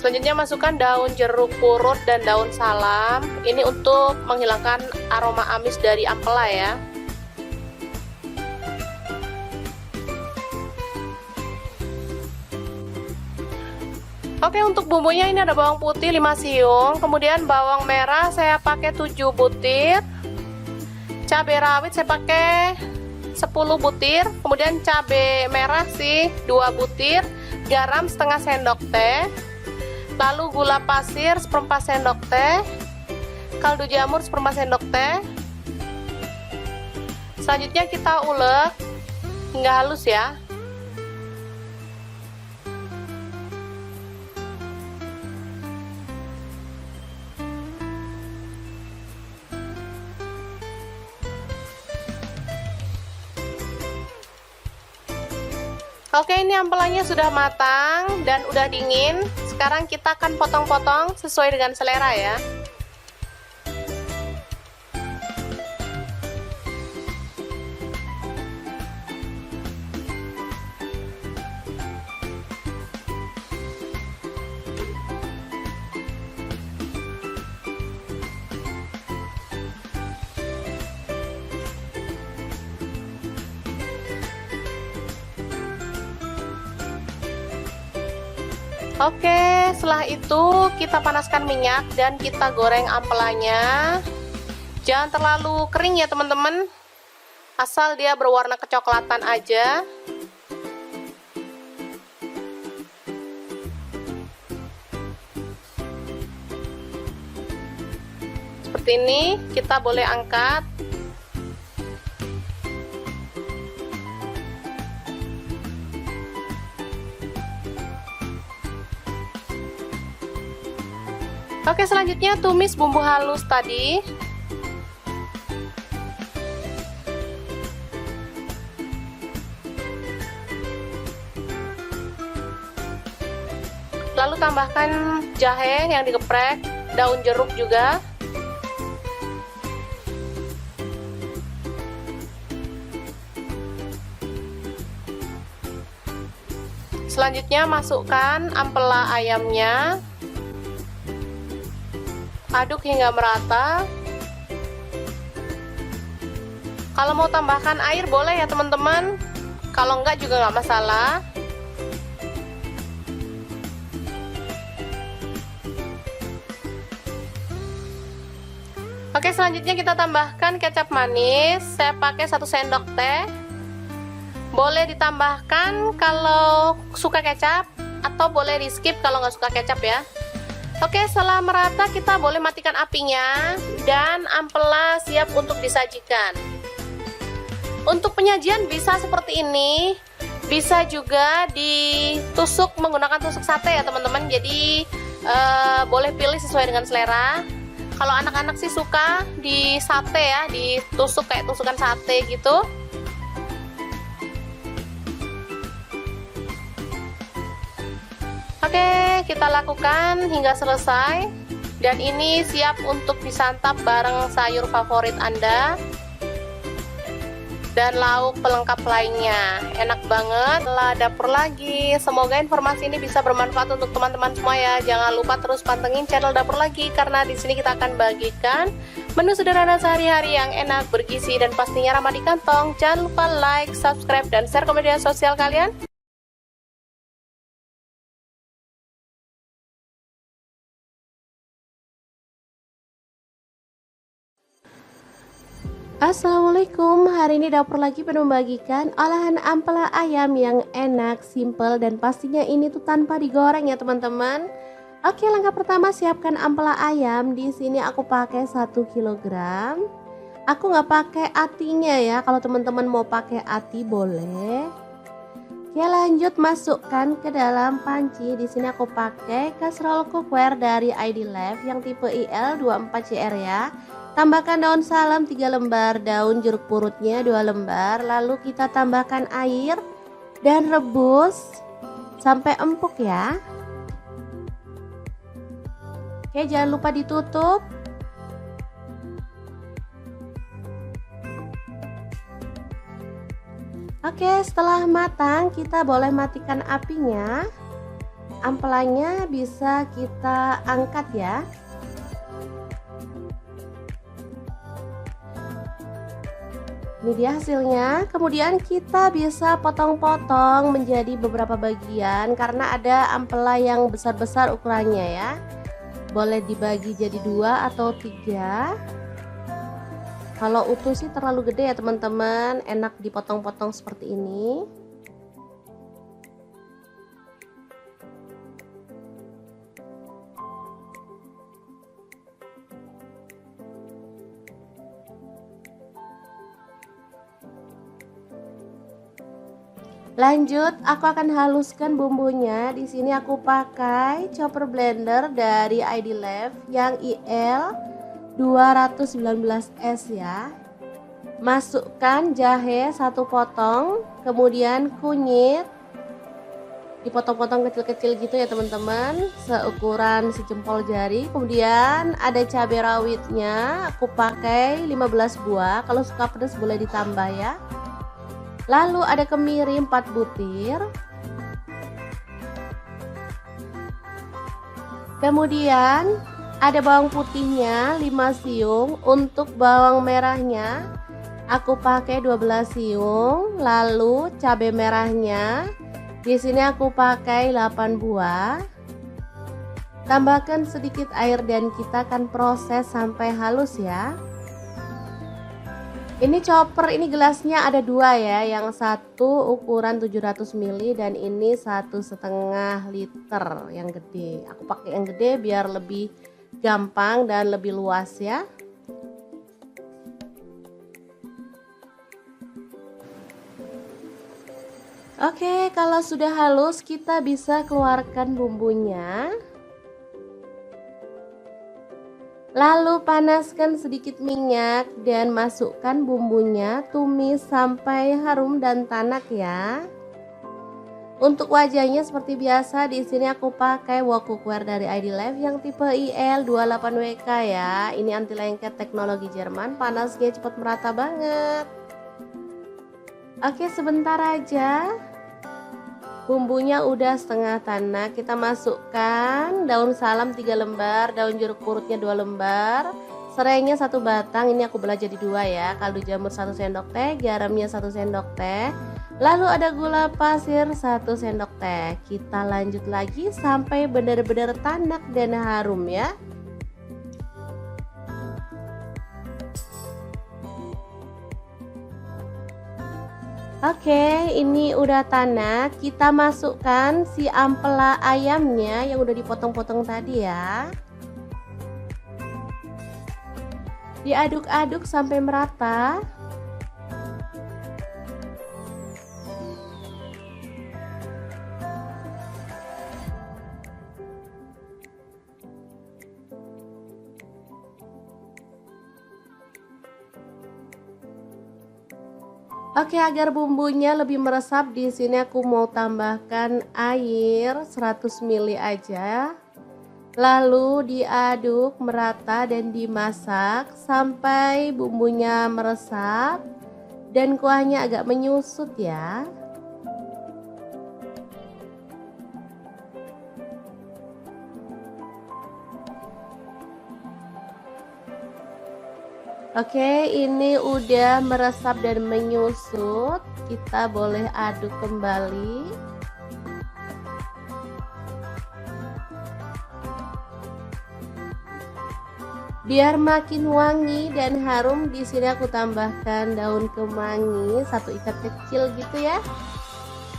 Selanjutnya masukkan daun jeruk purut dan daun salam. Ini untuk menghilangkan aroma amis dari ampela ya. Oke, untuk bumbunya ini ada bawang putih 5 siung, kemudian bawang merah saya pakai 7 butir, cabai rawit saya pakai 10 butir, kemudian cabai merah sih 2 butir, garam setengah sendok teh, lalu gula pasir seperempat sendok teh, kaldu jamur seperempat sendok teh. Selanjutnya kita ulek hingga halus ya. Oke, ini ampelanya sudah matang dan udah dingin. Sekarang kita akan potong-potong sesuai dengan selera ya. Oke, setelah itu kita panaskan minyak dan kita goreng ampelanya. Jangan terlalu kering ya teman-teman, asal dia berwarna kecoklatan aja. Seperti ini, kita boleh angkat. Oke, selanjutnya tumis bumbu halus tadi. Lalu tambahkan jahe yang digeprek, daun jeruk juga. Selanjutnya masukkan ampela ayamnya. Aduk hingga merata. Kalau mau tambahkan air boleh ya teman-teman, kalau enggak juga nggak masalah. Oke, selanjutnya kita tambahkan kecap manis. Saya pakai 1 sendok teh. Boleh ditambahkan kalau suka kecap, atau boleh di skip kalau nggak suka kecap ya. Oke, setelah merata kita boleh matikan apinya dan ampela siap untuk disajikan. Untuk penyajian bisa seperti ini, bisa juga ditusuk menggunakan tusuk sate ya teman-teman. Jadi boleh pilih sesuai dengan selera. Kalau anak-anak sih suka di sate ya, ditusuk kayak tusukan sate gitu. Oke, kita lakukan hingga selesai. Dan ini siap untuk disantap bareng sayur favorit Anda dan lauk pelengkap lainnya. Enak banget. Lah, dapur lagi. Semoga informasi ini bisa bermanfaat untuk teman-teman semua ya. Jangan lupa terus pantengin channel Dapur Lagi, karena di sini kita akan bagikan menu sederhana sehari-hari yang enak, bergizi, dan pastinya ramah di kantong. Jangan lupa like, subscribe, dan share ke media sosial kalian. Assalamualaikum, hari ini Dapur Lagi penuh membagikan olahan ampela ayam yang enak, simple, dan pastinya ini tuh tanpa digoreng ya teman-teman. Oke, langkah pertama siapkan ampela ayam. Di sini aku pakai 1 kg. Aku nggak pakai atinya ya, kalau teman-teman mau pakai ati boleh. Oke, lanjut masukkan ke dalam panci. Di sini aku pakai kaserol cookware dari ID Life yang tipe IL24CR ya. Tambahkan daun salam 3 lembar, daun jeruk purutnya 2 lembar, lalu kita tambahkan air dan rebus sampai empuk ya. Oke, jangan lupa ditutup. Oke, setelah matang kita boleh matikan apinya. Ampelanya bisa kita angkat ya. Ini dia hasilnya. Kemudian kita bisa potong-potong menjadi beberapa bagian karena ada ampela yang besar-besar ukurannya ya. Boleh dibagi jadi 2 atau 3. Kalau utuh sih terlalu gede ya teman-teman, enak dipotong-potong seperti ini. Lanjut, aku akan haluskan bumbunya. Di sini aku pakai chopper blender dari ID Lab yang IL 219S ya. Masukkan jahe 1 potong, kemudian kunyit dipotong-potong kecil-kecil gitu ya teman-teman, seukuran sejempol jari. Kemudian ada cabai rawitnya, aku pakai 15 buah. Kalau suka pedas boleh ditambah ya. Lalu ada kemiri 4 butir. Kemudian ada bawang putihnya 5 siung. Untuk bawang merahnya aku pakai 12 siung. Lalu cabai merahnya di sini aku pakai 8 buah. Tambahkan sedikit air dan kita akan proses sampai halus ya. Ini chopper, ini gelasnya ada 2 ya, yang satu ukuran 700 ml dan ini 1,5 liter yang gede. Aku pakai yang gede biar lebih gampang dan lebih luas ya. Oke, kalau sudah halus kita bisa keluarkan bumbunya. Lalu panaskan sedikit minyak dan masukkan bumbunya, tumis sampai harum dan tanak ya. Untuk wajahnya seperti biasa, di sini aku pakai wok cookware dari ID Lab yang tipe IL28WK ya. Ini anti lengket teknologi Jerman, panasnya cepat merata banget. Oke, sebentar aja. Bumbunya udah setengah tanak, kita masukkan daun salam 3 lembar, daun jeruk purutnya 2 lembar, serainya 1 batang, ini aku belah jadi 2 ya, kaldu jamur 1 sendok teh, garamnya 1 sendok teh, lalu ada gula pasir 1 sendok teh. Kita lanjut lagi sampai benar-benar tanak dan harum ya. Oke, ini udah tanak. Kita masukkan si ampela ayamnya yang udah dipotong-potong tadi ya. Diaduk-aduk sampai merata. Oke, agar bumbunya lebih meresap, di sini aku mau tambahkan air 100 ml aja. Lalu diaduk merata dan dimasak sampai bumbunya meresap dan kuahnya agak menyusut ya. Oke, ini udah meresap dan menyusut. Kita boleh aduk kembali. Biar makin wangi dan harum, di sini aku tambahkan daun kemangi 1 ikat kecil gitu ya.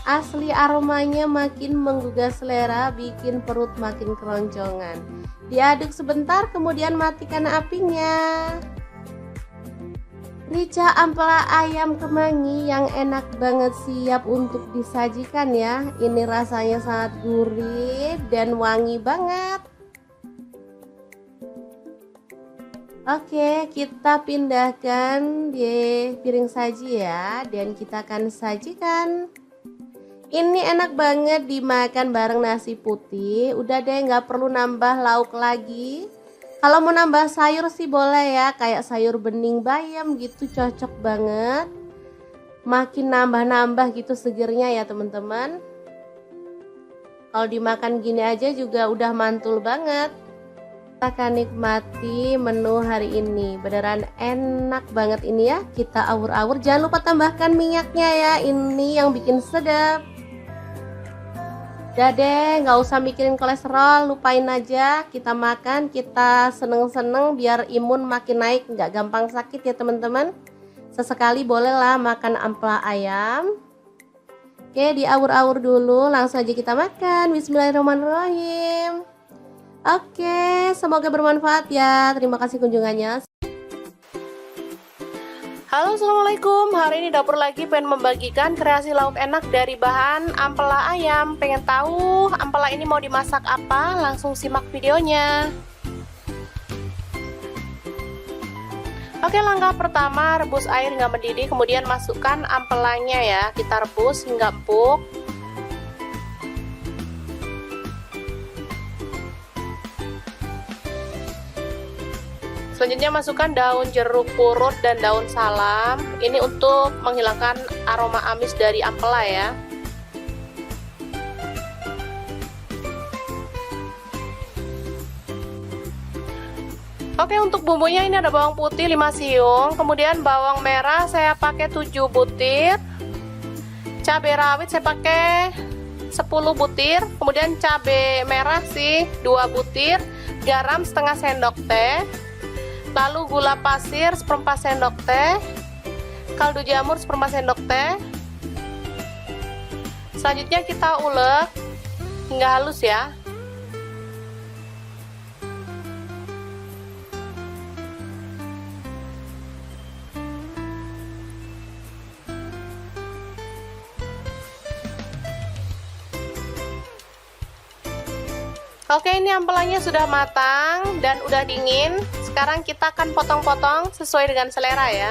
Asli aromanya makin menggugah selera, bikin perut makin keroncongan. Diaduk sebentar, kemudian matikan apinya. Rica ampela ayam kemangi yang enak banget, siap untuk disajikan ya. Ini rasanya sangat gurih dan wangi banget. Oke, kita pindahkan di piring saji ya, dan kita akan sajikan. Ini enak banget dimakan bareng nasi putih. Udah deh, nggak perlu nambah lauk lagi. Kalau mau nambah sayur sih boleh ya, kayak sayur bening bayam gitu, cocok banget. Makin nambah-nambah gitu segernya ya teman-teman. Kalau dimakan gini aja juga udah mantul banget. Kita akan nikmati menu hari ini. Beneran enak banget ini ya. Kita awur-awur. Jangan lupa tambahkan minyaknya ya. Ini yang bikin sedap. Udah deh, nggak usah mikirin kolesterol, lupain aja. Kita makan, kita seneng-seneng biar imun makin naik, nggak gampang sakit ya teman-teman. Sesekali bolehlah makan ampela ayam. Oke, diawur-awur dulu, langsung aja kita makan. Bismillahirrahmanirrahim. Oke, semoga bermanfaat ya. Terima kasih kunjungannya. Halo, assalamualaikum. Hari ini dapur lagi pengen membagikan kreasi lauk enak dari bahan ampela ayam. Pengen tahu ampela ini mau dimasak apa? Langsung simak videonya. Oke, langkah pertama rebus air hingga mendidih, kemudian masukkan ampelanya ya. Kita rebus hingga empuk. Selanjutnya masukkan daun jeruk purut dan daun salam. Ini untuk menghilangkan aroma amis dari ampela ya. Oke, untuk bumbunya ini ada bawang putih 5 siung, kemudian bawang merah saya pakai 7 butir. Cabai rawit saya pakai 10 butir, kemudian cabai merah sih 2 butir, garam setengah sendok teh. Lalu gula pasir 1/4 sendok teh, kaldu jamur 1/4 sendok teh. Selanjutnya kita ulek hingga halus ya. Oke, ini ampelanya sudah matang dan udah dingin. Sekarang kita akan potong-potong sesuai dengan selera ya.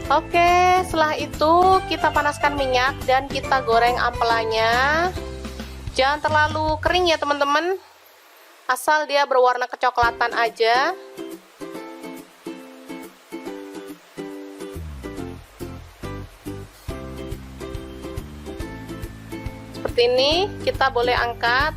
Oke, setelah itu kita panaskan minyak dan kita goreng ampelanya. Jangan terlalu kering ya teman-teman, asal dia berwarna kecoklatan aja. Seperti ini, kita boleh angkat.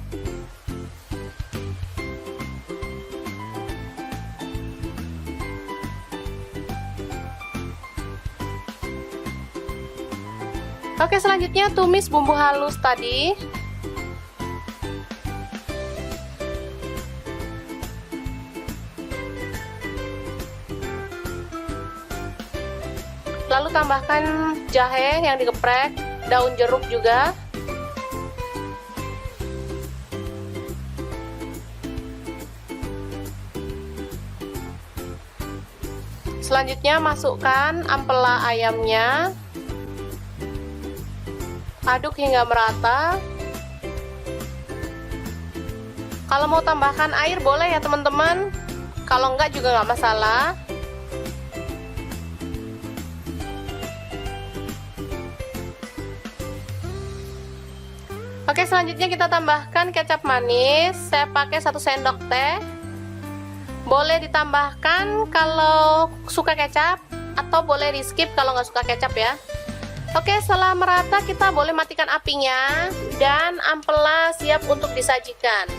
Oke, selanjutnya tumis bumbu halus tadi. Lalu tambahkan jahe yang digeprek, daun jeruk juga. Selanjutnya masukkan ampela ayamnya. Aduk hingga merata. Kalau mau tambahkan air boleh ya teman-teman, kalau enggak juga nggak masalah. Oke, selanjutnya kita tambahkan kecap manis. Saya pakai 1 sendok teh. Boleh ditambahkan kalau suka kecap, atau boleh di skip kalau nggak suka kecap ya. Oke, setelah merata kita boleh matikan apinya dan ampela siap untuk disajikan.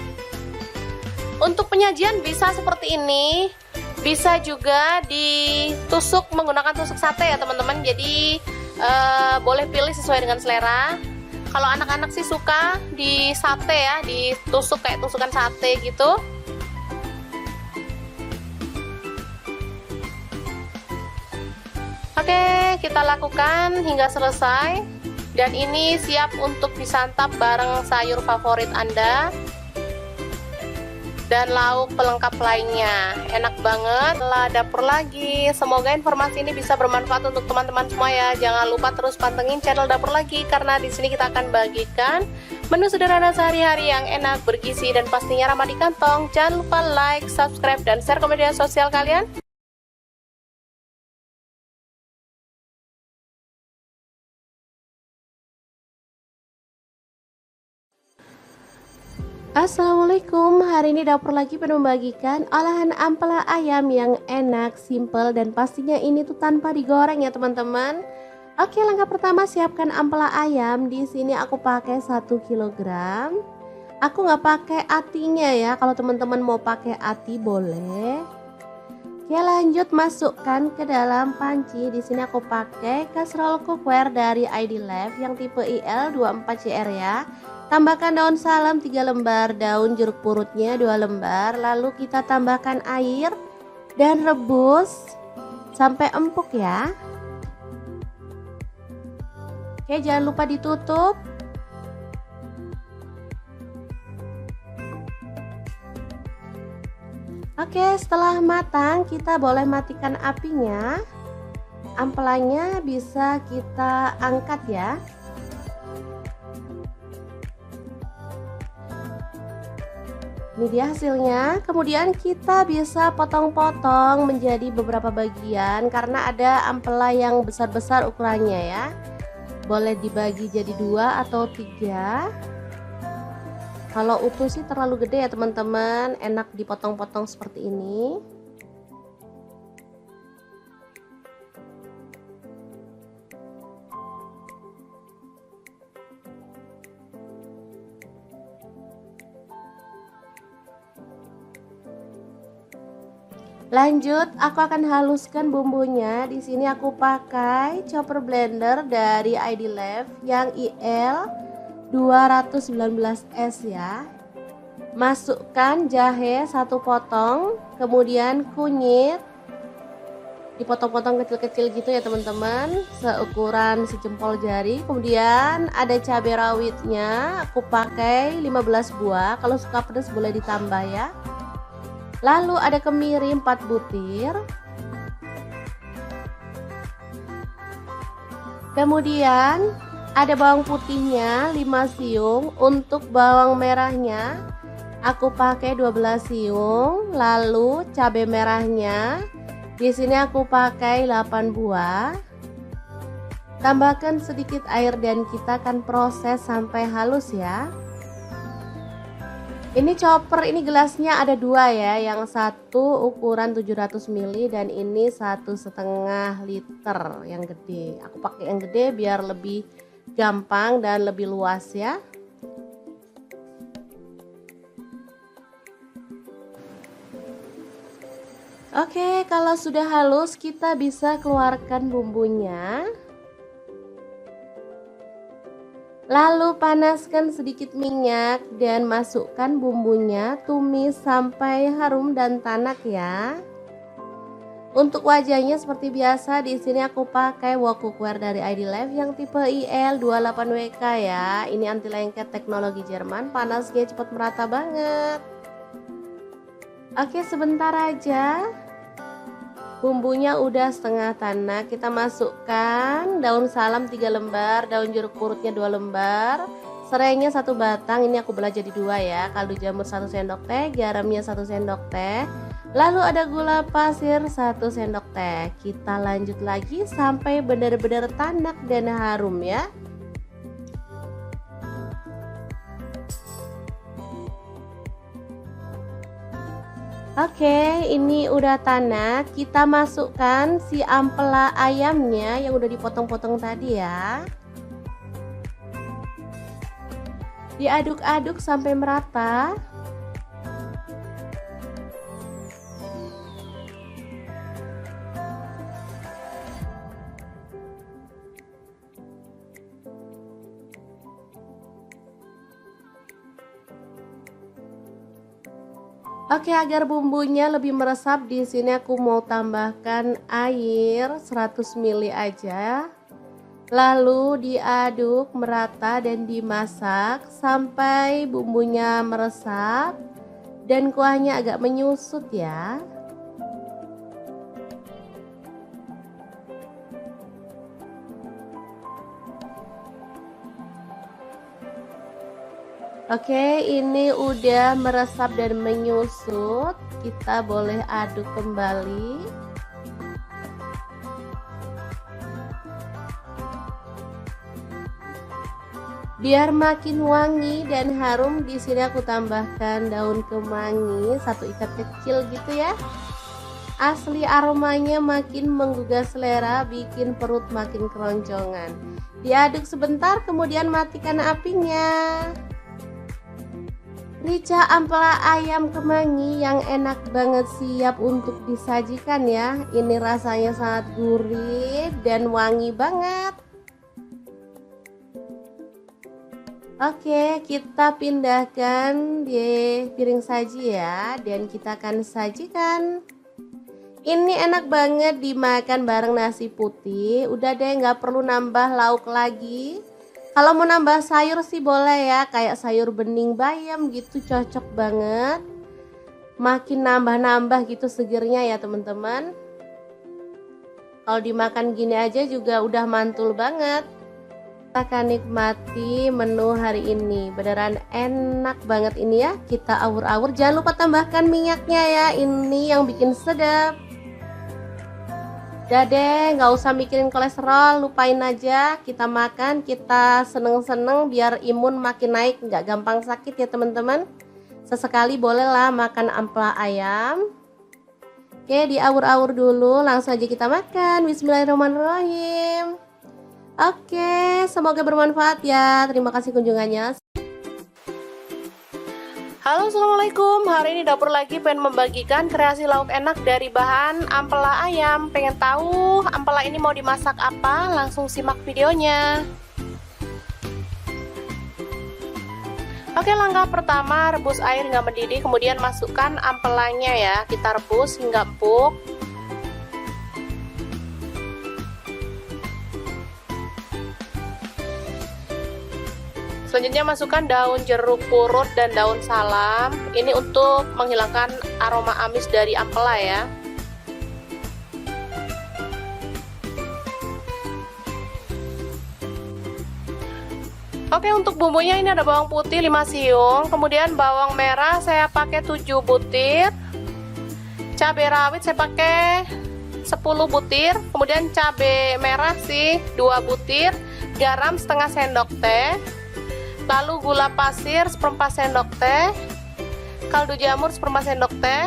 Untuk penyajian bisa seperti ini, bisa juga ditusuk menggunakan tusuk sate ya teman-teman. Jadi boleh pilih sesuai dengan selera. Kalau anak-anak sih suka di sate ya, ditusuk kayak tusukan sate gitu. Oke, kita lakukan hingga selesai. Dan ini siap untuk disantap bareng sayur favorit Anda. dan lauk pelengkap lainnya. Enak banget lah dapur lagi. Semoga informasi ini bisa bermanfaat untuk teman-teman semua ya. Jangan lupa terus pantengin channel dapur lagi karena di sini kita akan bagikan menu sederhana sehari-hari yang enak, bergizi dan pastinya ramah di kantong. Jangan lupa like, subscribe dan share ke media sosial kalian. Assalamualaikum, hari ini dapur lagi penuh membagikan olahan ampela ayam yang enak, simple, dan pastinya ini tuh tanpa digoreng ya teman-teman. Oke, langkah pertama siapkan ampela ayam. Di sini aku pakai 1 kilogram. Aku nggak pakai atinya ya, kalau teman-teman mau pakai ati boleh. Oke, lanjut masukkan ke dalam panci. Di sini aku pakai kastrol cookware dari ID Life yang tipe IL24CR ya. Tambahkan daun salam 3 lembar, daun jeruk purutnya 2 lembar, lalu kita tambahkan air dan rebus sampai empuk ya. Oke, jangan lupa ditutup. Oke, setelah matang kita boleh matikan apinya. Ampelanya bisa kita angkat ya. Ini dia hasilnya. Kemudian kita bisa potong-potong menjadi beberapa bagian karena ada ampela yang besar-besar ukurannya ya. Boleh dibagi jadi 2 atau 3. Kalau utuh sih terlalu gede ya teman-teman, enak dipotong-potong seperti ini. Lanjut, aku akan haluskan bumbunya. Di sini aku pakai chopper blender dari ID Life yang IL 219S ya. Masukkan jahe 1 potong, kemudian kunyit dipotong-potong kecil-kecil gitu ya teman-teman, seukuran sejempol jari. Kemudian ada cabai rawitnya, aku pakai 15 buah. Kalau suka pedas boleh ditambah ya. Lalu ada kemiri 4 butir. Kemudian ada bawang putihnya 5 siung. Untuk bawang merahnya aku pakai 12 siung. Lalu cabai merahnya di sini aku pakai 8 buah. Tambahkan sedikit air dan kita akan proses sampai halus ya. Ini chopper, ini gelasnya ada 2 ya, yang satu ukuran 700 ml dan ini 1,5 liter yang gede. Aku pakai yang gede biar lebih gampang dan lebih luas ya. Oke, kalau sudah halus kita bisa keluarkan bumbunya. Lalu panaskan sedikit minyak dan masukkan bumbunya, tumis sampai harum dan tanak ya. Untuk wajahnya seperti biasa, di sini aku pakai wok cookware dari ID Life yang tipe IL28WK ya. Ini anti lengket teknologi Jerman, panasnya cepat merata banget. Oke, sebentar aja. Bumbunya udah setengah tanak, kita masukkan daun salam 3 lembar, daun jeruk purutnya 2 lembar, serainya 1 batang, ini aku belah jadi 2 ya, kaldu jamur 1 sendok teh, garamnya 1 sendok teh, lalu ada gula pasir 1 sendok teh. Kita lanjut lagi sampai benar-benar tanak dan harum ya. Oke, ini udah tanak. Kita masukkan si ampela ayamnya yang udah dipotong-potong tadi ya. Diaduk-aduk sampai merata. Oke, agar bumbunya lebih meresap, di sini aku mau tambahkan air 100 ml aja. Lalu diaduk merata dan dimasak sampai bumbunya meresap dan kuahnya agak menyusut ya. Oke, ini udah meresap dan menyusut. Kita boleh aduk kembali. Biar makin wangi dan harum, di sini aku tambahkan daun kemangi 1 ikat kecil gitu ya. Asli aromanya makin menggugah selera, bikin perut makin keroncongan. Diaduk sebentar, kemudian matikan apinya. Rica ampela ayam kemangi yang enak banget, siap untuk disajikan ya. Ini rasanya sangat gurih dan wangi banget. Oke, kita pindahkan di piring saji ya, dan kita akan sajikan. Ini enak banget dimakan bareng nasi putih. Udah deh, nggak perlu nambah lauk lagi. Kalau mau nambah sayur sih boleh ya, kayak sayur bening bayam gitu, cocok banget. Makin nambah-nambah gitu segernya ya teman-teman. Kalau dimakan gini aja juga udah mantul banget. Kita akan nikmati menu hari ini, beneran enak banget ini ya. Kita awur-awur, jangan lupa tambahkan minyaknya ya, ini yang bikin sedap. Udah deh, nggak usah mikirin kolesterol, lupain aja. Kita makan, kita seneng-seneng biar imun makin naik, nggak gampang sakit ya teman-teman. Sesekali bolehlah makan ampela ayam. Oke, diawur-awur dulu, langsung aja kita makan. Bismillahirrahmanirrahim. Oke, semoga bermanfaat ya. Terima kasih kunjungannya. Halo, assalamualaikum. Hari ini dapur lagi pengen membagikan kreasi lauk enak dari bahan ampela ayam. Pengen tahu ampela ini mau dimasak apa? Langsung simak videonya. Oke, langkah pertama rebus air hingga mendidih, kemudian masukkan ampelanya ya. Kita rebus hingga empuk. Selanjutnya masukkan daun jeruk purut dan daun salam. Ini untuk menghilangkan aroma amis dari ampela ya. Oke, untuk bumbunya ini ada bawang putih 5 siung, kemudian bawang merah saya pakai 7 butir. Cabai rawit saya pakai 10 butir, kemudian cabai merah sih 2 butir, garam setengah sendok teh. Lalu gula pasir 1/4 sendok teh, kaldu jamur 1/4 sendok teh.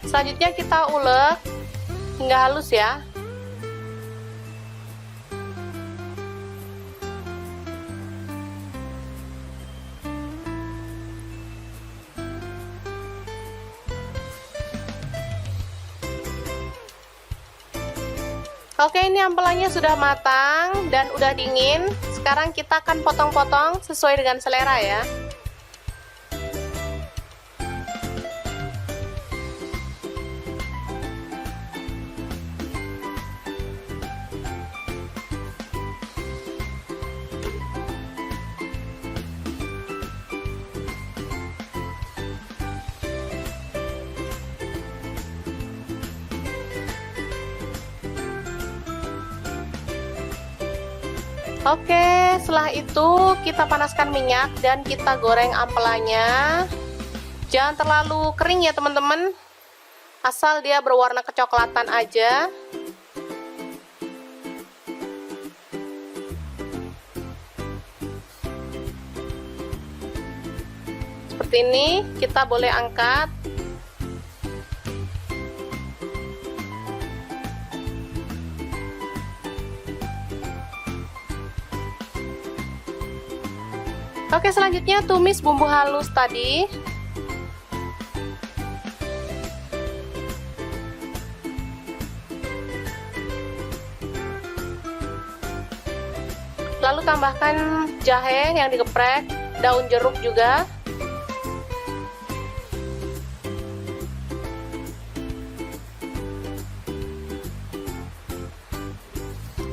Selanjutnya kita ulek hingga halus ya. Oke, ini ampelanya sudah matang dan udah dingin. Sekarang kita akan potong-potong sesuai dengan selera ya. Oke, setelah itu kita panaskan minyak dan kita goreng ampelanya. Jangan terlalu kering ya teman-teman, asal dia berwarna kecoklatan aja. Seperti ini, kita boleh angkat. Oke, selanjutnya tumis bumbu halus tadi. Lalu tambahkan jahe yang digeprek, daun jeruk juga.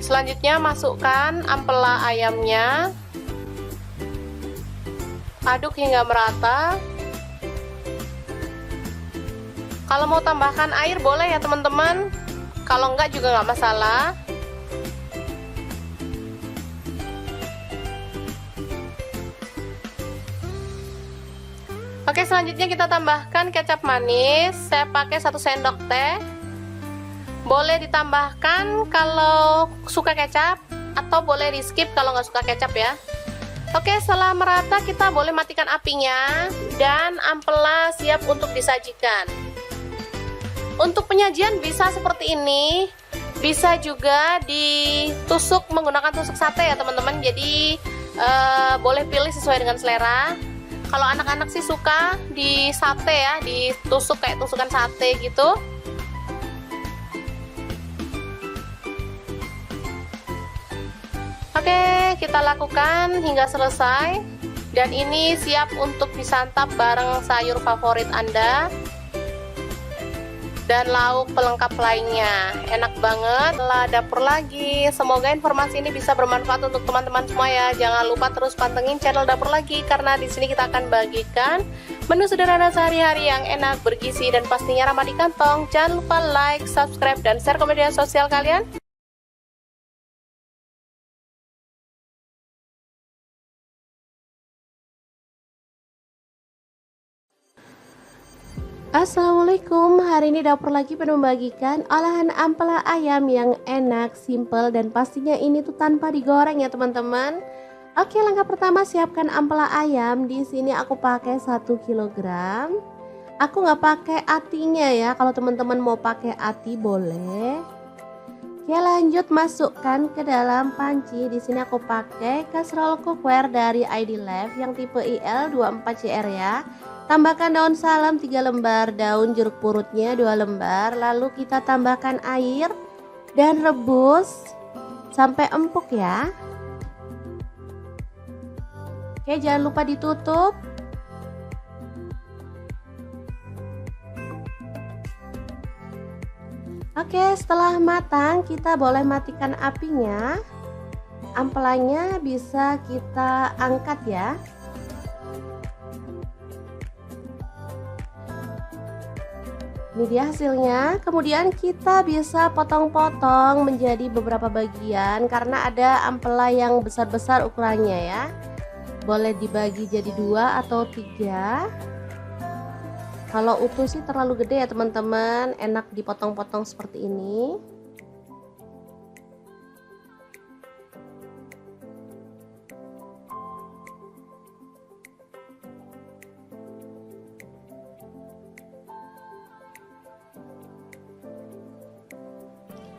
Selanjutnya masukkan ampela ayamnya. Aduk hingga merata. Kalau mau tambahkan air boleh ya teman-teman, kalau enggak juga nggak masalah. Oke, selanjutnya kita tambahkan kecap manis. Saya pakai 1 sendok teh. Boleh ditambahkan kalau suka kecap, atau boleh di skip kalau nggak suka kecap ya. Oke, setelah merata kita boleh matikan apinya dan ampela siap untuk disajikan. Untuk penyajian bisa seperti ini, bisa juga ditusuk menggunakan tusuk sate ya teman-teman. Jadi boleh pilih sesuai dengan selera. Kalau anak-anak sih suka di sate ya, ditusuk kayak tusukan sate gitu. Oke, kita lakukan hingga selesai. Dan ini siap untuk disantap bareng sayur favorit Anda dan lauk pelengkap lainnya. Enak banget. Lah dapur lagi. Semoga informasi ini bisa bermanfaat untuk teman-teman semua ya. Jangan lupa terus pantengin channel Dapur Lagi, karena di sini kita akan bagikan menu sederhana sehari-hari yang enak, bergizi, dan pastinya ramah di kantong. Jangan lupa like, subscribe, dan share ke media sosial kalian. Assalamualaikum, hari ini Dapur Lagi penuh membagikan olahan ampela ayam yang enak, simple, dan pastinya ini tuh tanpa digoreng ya teman-teman. Oke, langkah pertama siapkan ampela ayam. Di sini aku pakai 1 kg. Aku nggak pakai atinya ya, kalau teman-teman mau pakai ati boleh. Oke, lanjut masukkan ke dalam panci. Di sini aku pakai kastrol cookware dari ID Life yang tipe IL24CR ya. Tambahkan daun salam 3 lembar, daun jeruk purutnya 2 lembar, lalu kita tambahkan air dan rebus sampai empuk ya. Oke, jangan lupa ditutup. Oke, setelah matang kita boleh matikan apinya. Ampelanya bisa kita angkat ya. Ini dia hasilnya. Kemudian kita bisa potong-potong menjadi beberapa bagian karena ada ampela yang besar-besar ukurannya ya. Boleh dibagi jadi 2 atau 3. Kalau utuh sih terlalu gede ya teman-teman, enak dipotong-potong seperti ini.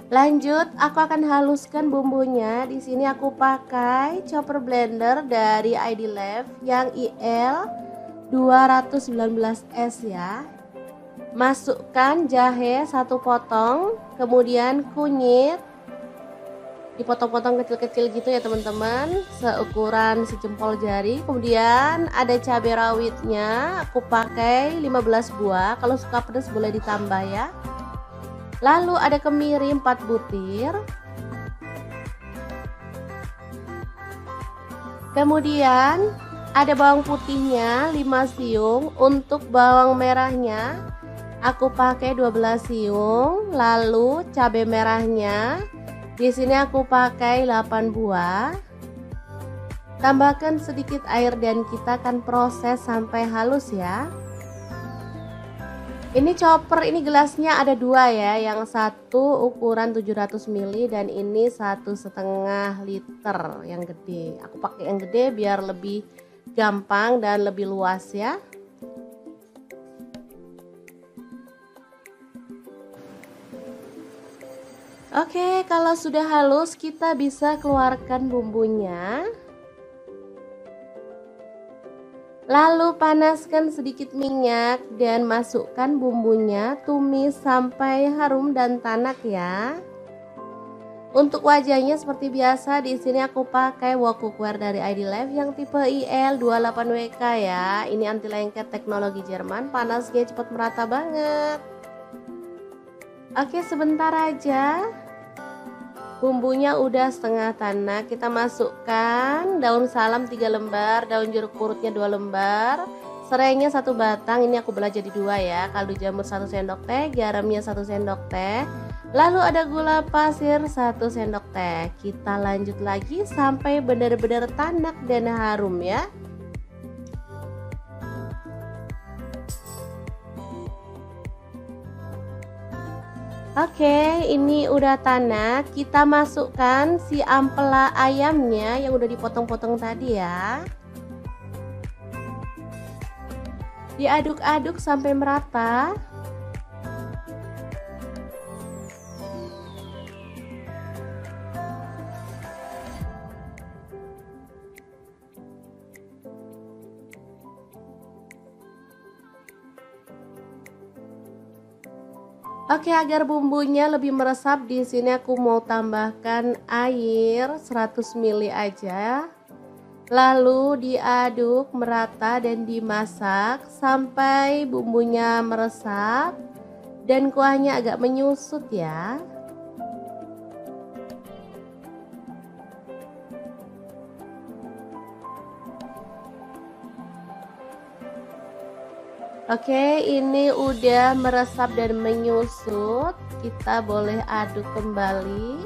Lanjut, aku akan haluskan bumbunya. Di sini aku pakai chopper blender dari ID Life yang IL 219S ya. Masukkan jahe 1 potong, kemudian kunyit dipotong-potong kecil-kecil gitu ya teman-teman, seukuran sejempol jari. Kemudian ada cabai rawitnya, aku pakai 15 buah. Kalau suka pedas boleh ditambah ya. Lalu ada kemiri 4 butir. Kemudian ada bawang putihnya 5 siung. Untuk bawang merahnya aku pakai 12 siung. Lalu cabai merahnya di sini aku pakai 8 buah. Tambahkan sedikit air dan kita akan proses sampai halus ya. Ini chopper, ini gelasnya ada 2 ya, yang satu ukuran 700 ml dan ini 1,5 liter yang gede. Aku pakai yang gede biar lebih gampang dan lebih luas ya. Oke, kalau sudah halus kita bisa keluarkan bumbunya. Lalu panaskan sedikit minyak dan masukkan bumbunya, tumis sampai harum dan tanak ya. Untuk wajahnya seperti biasa, di sini aku pakai wok cookware dari ID Life yang tipe IL28WK ya. Ini anti lengket teknologi Jerman, panasnya cepat merata banget. Oke, sebentar aja. Bumbunya udah setengah tanak, kita masukkan daun salam 3 lembar, daun jeruk purutnya 2 lembar, serainya 1 batang, ini aku belah jadi 2 ya. Kaldu jamur 1 sendok teh, garamnya 1 sendok teh. Lalu ada gula pasir 1 sendok teh. Kita lanjut lagi sampai benar-benar tanak dan harum ya. Oke, ini udah tanak. Kita masukkan si ampela ayamnya yang udah dipotong-potong tadi ya. Diaduk-aduk sampai merata. Oke, agar bumbunya lebih meresap, di sini aku mau tambahkan air 100 ml aja. Lalu diaduk merata dan dimasak sampai bumbunya meresap dan kuahnya agak menyusut ya. Oke, ini udah meresap dan menyusut. Kita boleh aduk kembali.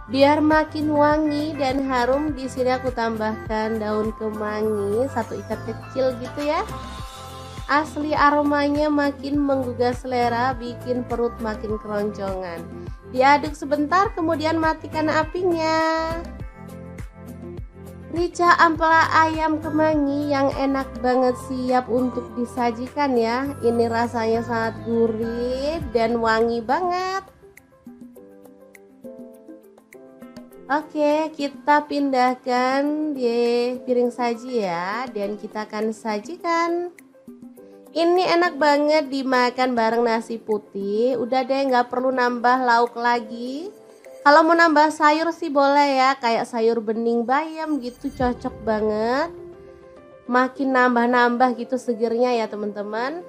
Biar makin wangi dan harum, di sini aku tambahkan daun kemangi 1 ikat kecil gitu ya. Asli aromanya makin menggugah selera, bikin perut makin keroncongan. Diaduk sebentar, kemudian matikan apinya. Rica ampela ayam kemangi yang enak banget, siap untuk disajikan ya. Ini rasanya sangat gurih dan wangi banget. Oke, kita pindahkan di piring saji ya, dan kita akan sajikan. Ini enak banget dimakan bareng nasi putih. Udah deh, nggak perlu nambah lauk lagi. Kalau mau nambah sayur sih boleh ya, kayak sayur bening bayam gitu, cocok banget. Makin nambah-nambah gitu segernya ya teman-teman.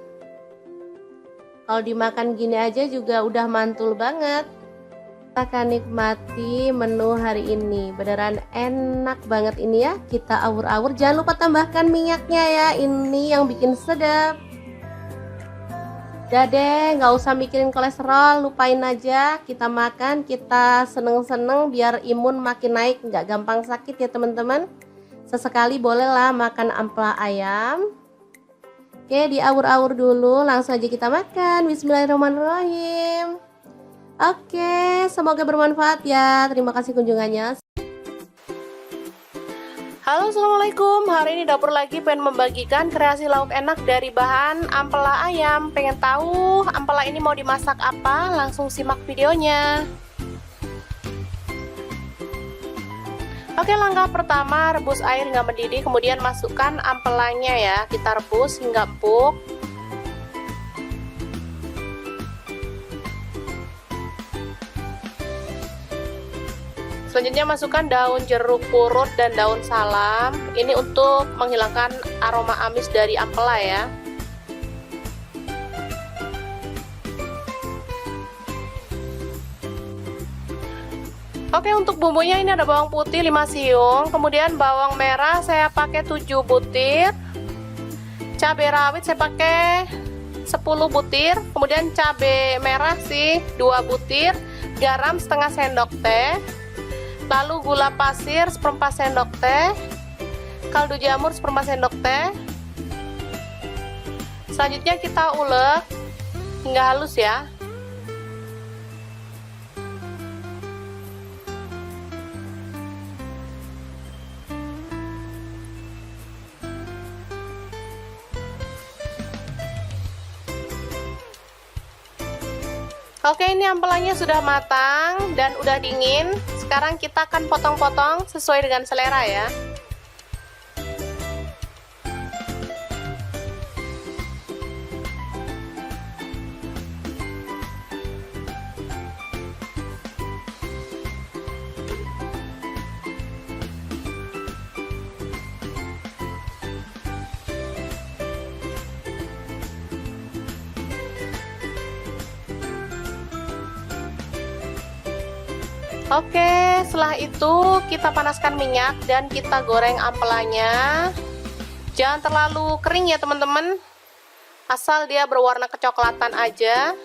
Kalau dimakan gini aja juga udah mantul banget. Kita akan nikmati menu hari ini, beneran enak banget ini ya. Kita awur-awur, jangan lupa tambahkan minyaknya ya, ini yang bikin sedap. Udah deh, nggak usah mikirin kolesterol, lupain aja. Kita makan, kita seneng-seneng biar imun makin naik, nggak gampang sakit ya teman-teman. Sesekali bolehlah makan ampela ayam. Oke, diawur-awur dulu, langsung aja kita makan. Bismillahirrahmanirrahim. Oke, semoga bermanfaat ya. Terima kasih kunjungannya. Halo, assalamualaikum. Hari ini dapur lagi pengen membagikan kreasi lauk enak dari bahan ampela ayam. Pengen tahu ampela ini mau dimasak apa? Langsung simak videonya. Oke, langkah pertama rebus air hingga mendidih, kemudian masukkan ampelanya ya. Kita rebus hingga empuk. Selanjutnya masukkan daun jeruk purut dan daun salam. Ini untuk menghilangkan aroma amis dari ampela ya. Oke, untuk bumbunya ini ada bawang putih 5 siung, kemudian bawang merah saya pakai 7 butir. Cabai rawit saya pakai 10 butir, kemudian cabai merah sih 2 butir, garam setengah sendok teh. Lalu gula pasir 1/4 sendok teh, kaldu jamur 1/4 sendok teh. Selanjutnya kita ulek hingga halus ya. Oke, ini ampelanya sudah matang dan udah dingin. Sekarang kita akan potong-potong sesuai dengan selera ya. Oke, setelah itu kita panaskan minyak dan kita goreng ampelanya. Jangan terlalu kering ya teman-teman, asal dia berwarna kecoklatan aja.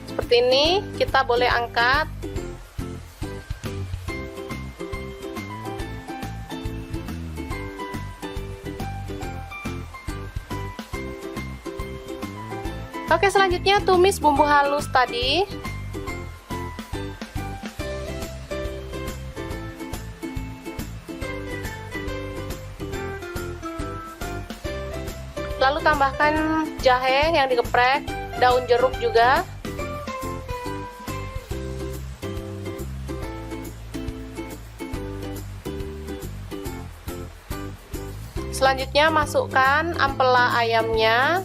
Seperti ini, kita boleh angkat. Oke, selanjutnya tumis bumbu halus tadi. Lalu tambahkan jahe yang digeprek, daun jeruk juga. Selanjutnya masukkan ampela ayamnya.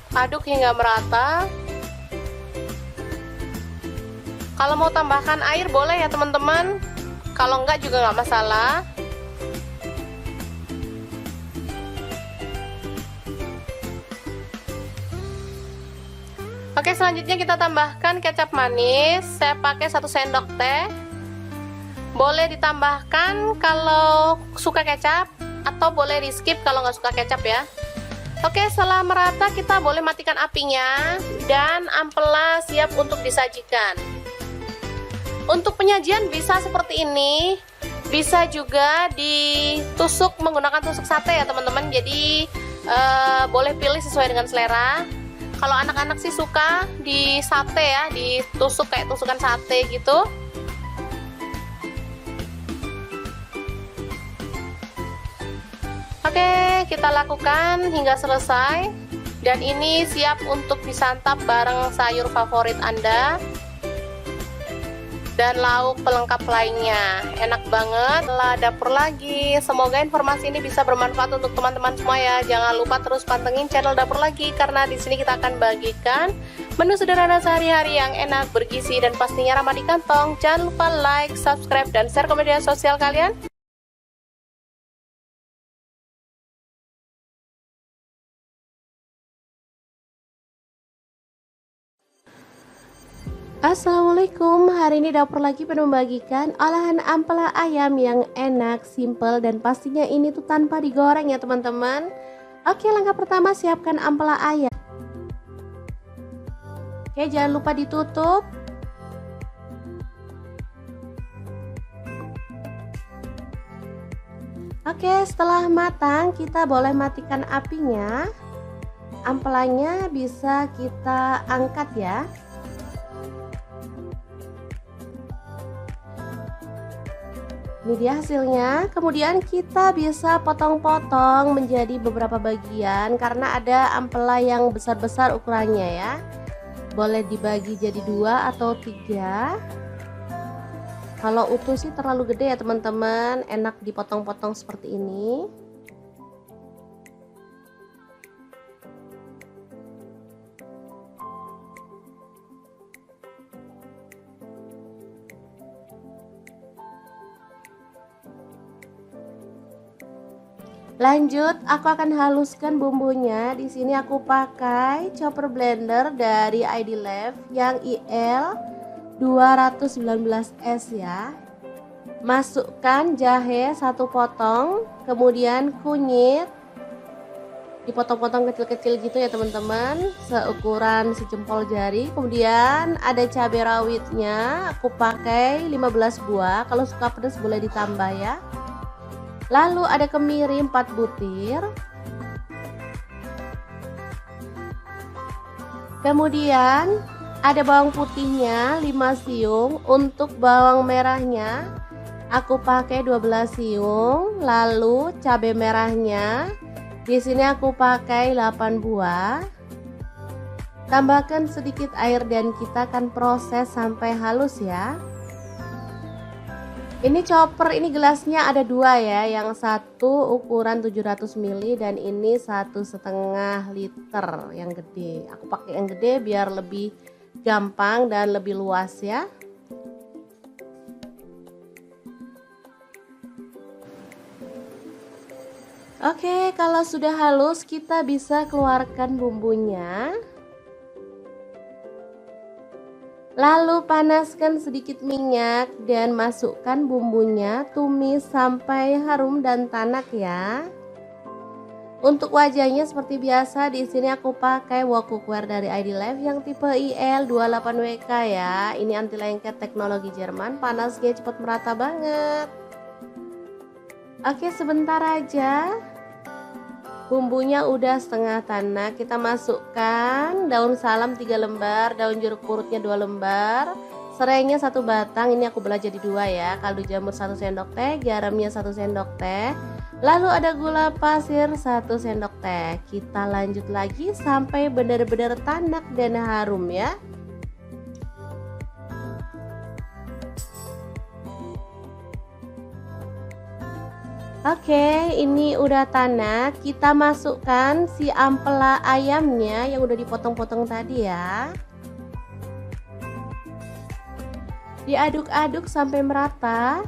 Aduk hingga merata. Kalau mau tambahkan air boleh ya teman-teman, kalau enggak juga nggak masalah. Oke, selanjutnya kita tambahkan kecap manis. Saya pakai 1 sendok teh. Boleh ditambahkan kalau suka kecap, atau boleh di skip kalau nggak suka kecap ya. Oke, setelah merata kita boleh matikan apinya dan ampela siap untuk disajikan. Untuk penyajian bisa seperti ini, bisa juga ditusuk menggunakan tusuk sate ya teman-teman. Jadi boleh pilih sesuai dengan selera. Kalau anak-anak sih suka di sate ya, ditusuk kayak tusukan sate gitu. Oke, kita lakukan hingga selesai. Dan ini siap untuk disantap bareng sayur favorit Anda dan lauk pelengkap lainnya. Enak banget. Lah, dapur lagi. Semoga informasi ini bisa bermanfaat untuk teman-teman semua ya. Jangan lupa terus pantengin channel Dapur Lagi, karena di sini kita akan bagikan menu sederhana sehari-hari yang enak, bergizi, dan pastinya ramah di kantong. Jangan lupa like, subscribe, dan share ke media sosial kalian. Assalamualaikum, hari ini Dapur Lagi pengen membagikan olahan ampela ayam yang enak, simple, dan pastinya ini tuh tanpa digoreng ya teman-teman. Oke, langkah pertama siapkan ampela ayam. Oke, jangan lupa ditutup. Oke, setelah matang kita boleh matikan apinya. Ampelanya bisa kita angkat ya. Ini dia hasilnya. Kemudian kita bisa potong-potong menjadi beberapa bagian karena ada ampela yang besar-besar ukurannya ya. Boleh dibagi jadi 2 atau 3. Kalau utuh sih terlalu gede ya teman-teman, enak dipotong-potong seperti ini. Lanjut, aku akan haluskan bumbunya. Di sini aku pakai chopper blender dari ID Lab yang IL 219S ya. Masukkan jahe 1 potong, kemudian kunyit dipotong-potong kecil-kecil gitu ya teman-teman, seukuran sejempol jari. Kemudian ada cabai rawitnya, aku pakai 15 buah. Kalau suka pedas boleh ditambah ya. Lalu ada kemiri 4 butir. Kemudian ada bawang putihnya 5 siung. Untuk bawang merahnya aku pakai 12 siung. Lalu cabai merahnya di sini aku pakai 8 buah. Tambahkan sedikit air dan kita akan proses sampai halus ya. Ini chopper, ini gelasnya ada 2 ya, yang satu ukuran 700 ml dan ini 1,5 liter yang gede. Aku pakai yang gede biar lebih gampang dan lebih luas ya. Oke, kalau sudah halus kita bisa keluarkan bumbunya. Lalu panaskan sedikit minyak dan masukkan bumbunya, tumis sampai harum dan tanak ya. Untuk wajahnya seperti biasa, di sini aku pakai wok cookware dari ID Life yang tipe IL28WK ya. Ini anti lengket teknologi Jerman, panasnya cepat merata banget. Oke, sebentar aja. Bumbunya udah setengah tanak, kita masukkan daun salam 3 lembar, daun jeruk purutnya 2 lembar, serainya 1 batang, ini aku belah jadi 2 ya, kaldu jamur 1 sendok teh, garamnya 1 sendok teh, lalu ada gula pasir 1 sendok teh. Kita lanjut lagi sampai benar-benar tanak dan harum ya. Oke, ini udah tanak. Kita masukkan si ampela ayamnya yang udah dipotong-potong tadi ya. Diaduk-aduk sampai merata.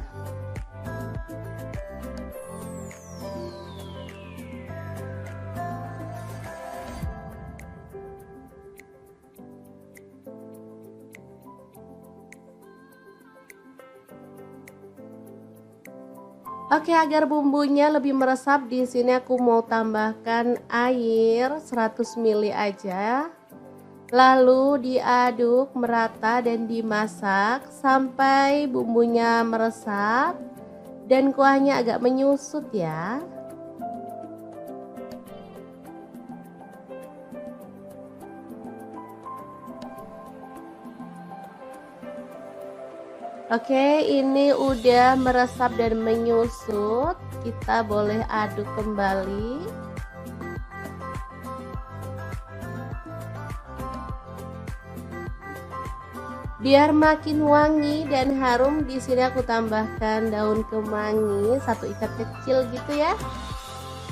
Oke, agar bumbunya lebih meresap, di sini aku mau tambahkan air 100 ml aja. Lalu diaduk merata dan dimasak sampai bumbunya meresap dan kuahnya agak menyusut ya. Oke, ini udah meresap dan menyusut. Kita boleh aduk kembali. Biar makin wangi dan harum, di sini aku tambahkan daun kemangi 1 ikat kecil gitu ya.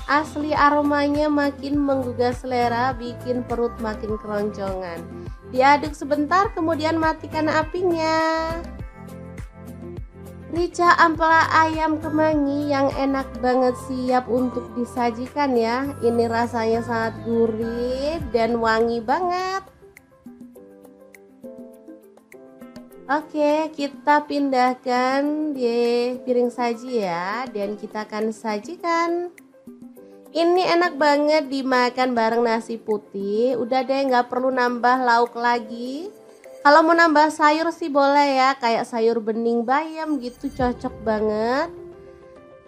Asli aromanya makin menggugah selera, bikin perut makin keroncongan. Diaduk sebentar, kemudian matikan apinya. Rica ampela ayam kemangi yang enak banget, siap untuk disajikan ya. Ini rasanya sangat gurih dan wangi banget. Oke, kita pindahkan di piring saji ya, dan kita akan sajikan. Ini enak banget dimakan bareng nasi putih. Udah deh, nggak perlu nambah lauk lagi. Kalau mau nambah sayur sih boleh ya, kayak sayur bening bayam gitu, cocok banget.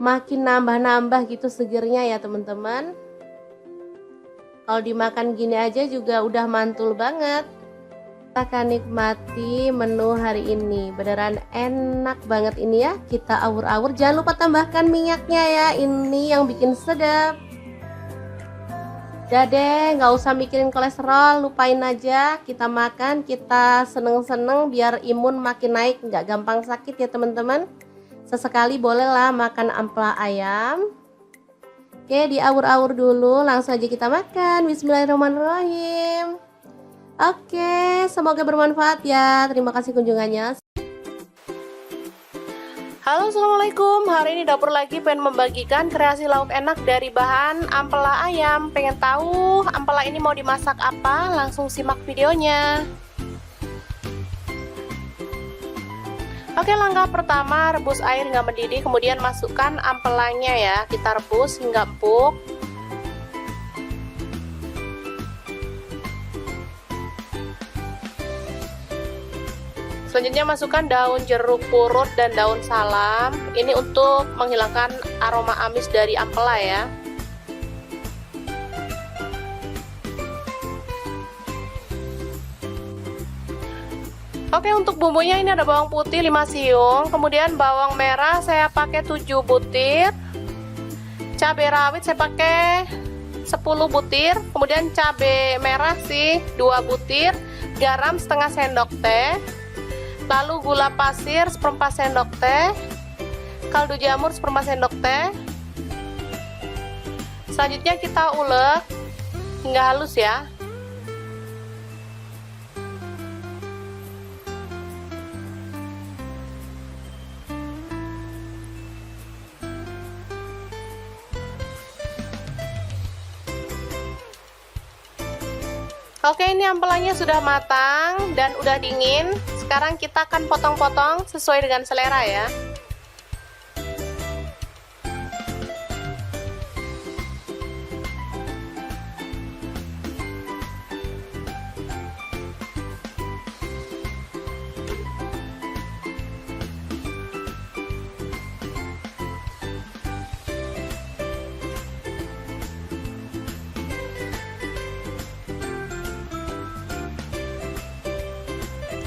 Makin nambah-nambah gitu segernya ya teman-teman. Kalau dimakan gini aja juga udah mantul banget. Kita akan nikmati menu hari ini, beneran enak banget ini ya. Kita awur-awur, jangan lupa tambahkan minyaknya ya, ini yang bikin sedap. Udah deh, nggak usah mikirin kolesterol, lupain aja. Kita makan, kita seneng-seneng biar imun makin naik, nggak gampang sakit ya teman-teman. Sesekali bolehlah makan ampela ayam. Oke, diawur-awur dulu, langsung aja kita makan. Bismillahirrahmanirrahim. Oke, semoga bermanfaat ya. Terima kasih kunjungannya. Halo, assalamualaikum. Hari ini dapur lagi pengen membagikan kreasi lauk enak dari bahan ampela ayam. Pengen tahu ampela ini mau dimasak apa? Langsung simak videonya. Oke, langkah pertama rebus air hingga mendidih, kemudian masukkan ampelanya ya. Kita rebus hingga empuk. Selanjutnya masukkan daun jeruk purut dan daun salam. Ini untuk menghilangkan aroma amis dari ampela ya. Oke, untuk bumbunya ini ada bawang putih 5 siung, kemudian bawang merah saya pakai 7 butir. Cabai rawit saya pakai 10 butir, kemudian cabai merah sih 2 butir, garam setengah sendok teh. Lalu gula pasir 1/4 sendok teh, kaldu jamur 1/4 sendok teh. Selanjutnya kita ulek hingga halus ya. Oke, ini ampelanya sudah matang dan udah dingin. Sekarang kita akan potong-potong sesuai dengan selera ya.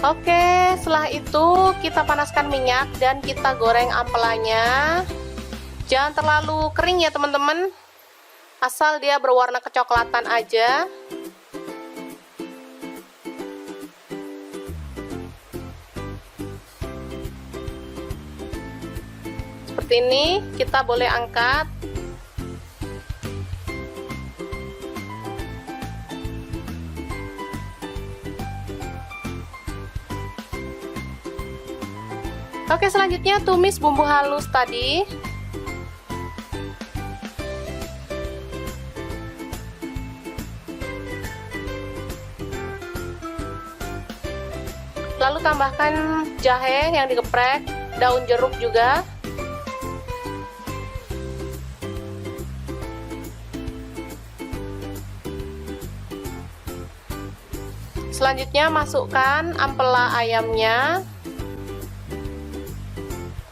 Oke, setelah itu kita panaskan minyak dan kita goreng ampelanya. Jangan terlalu kering ya teman-teman, asal dia berwarna kecoklatan aja. Seperti ini, kita boleh angkat. Oke, selanjutnya tumis bumbu halus tadi. Lalu tambahkan jahe yang digeprek, daun jeruk juga. Selanjutnya masukkan ampela ayamnya.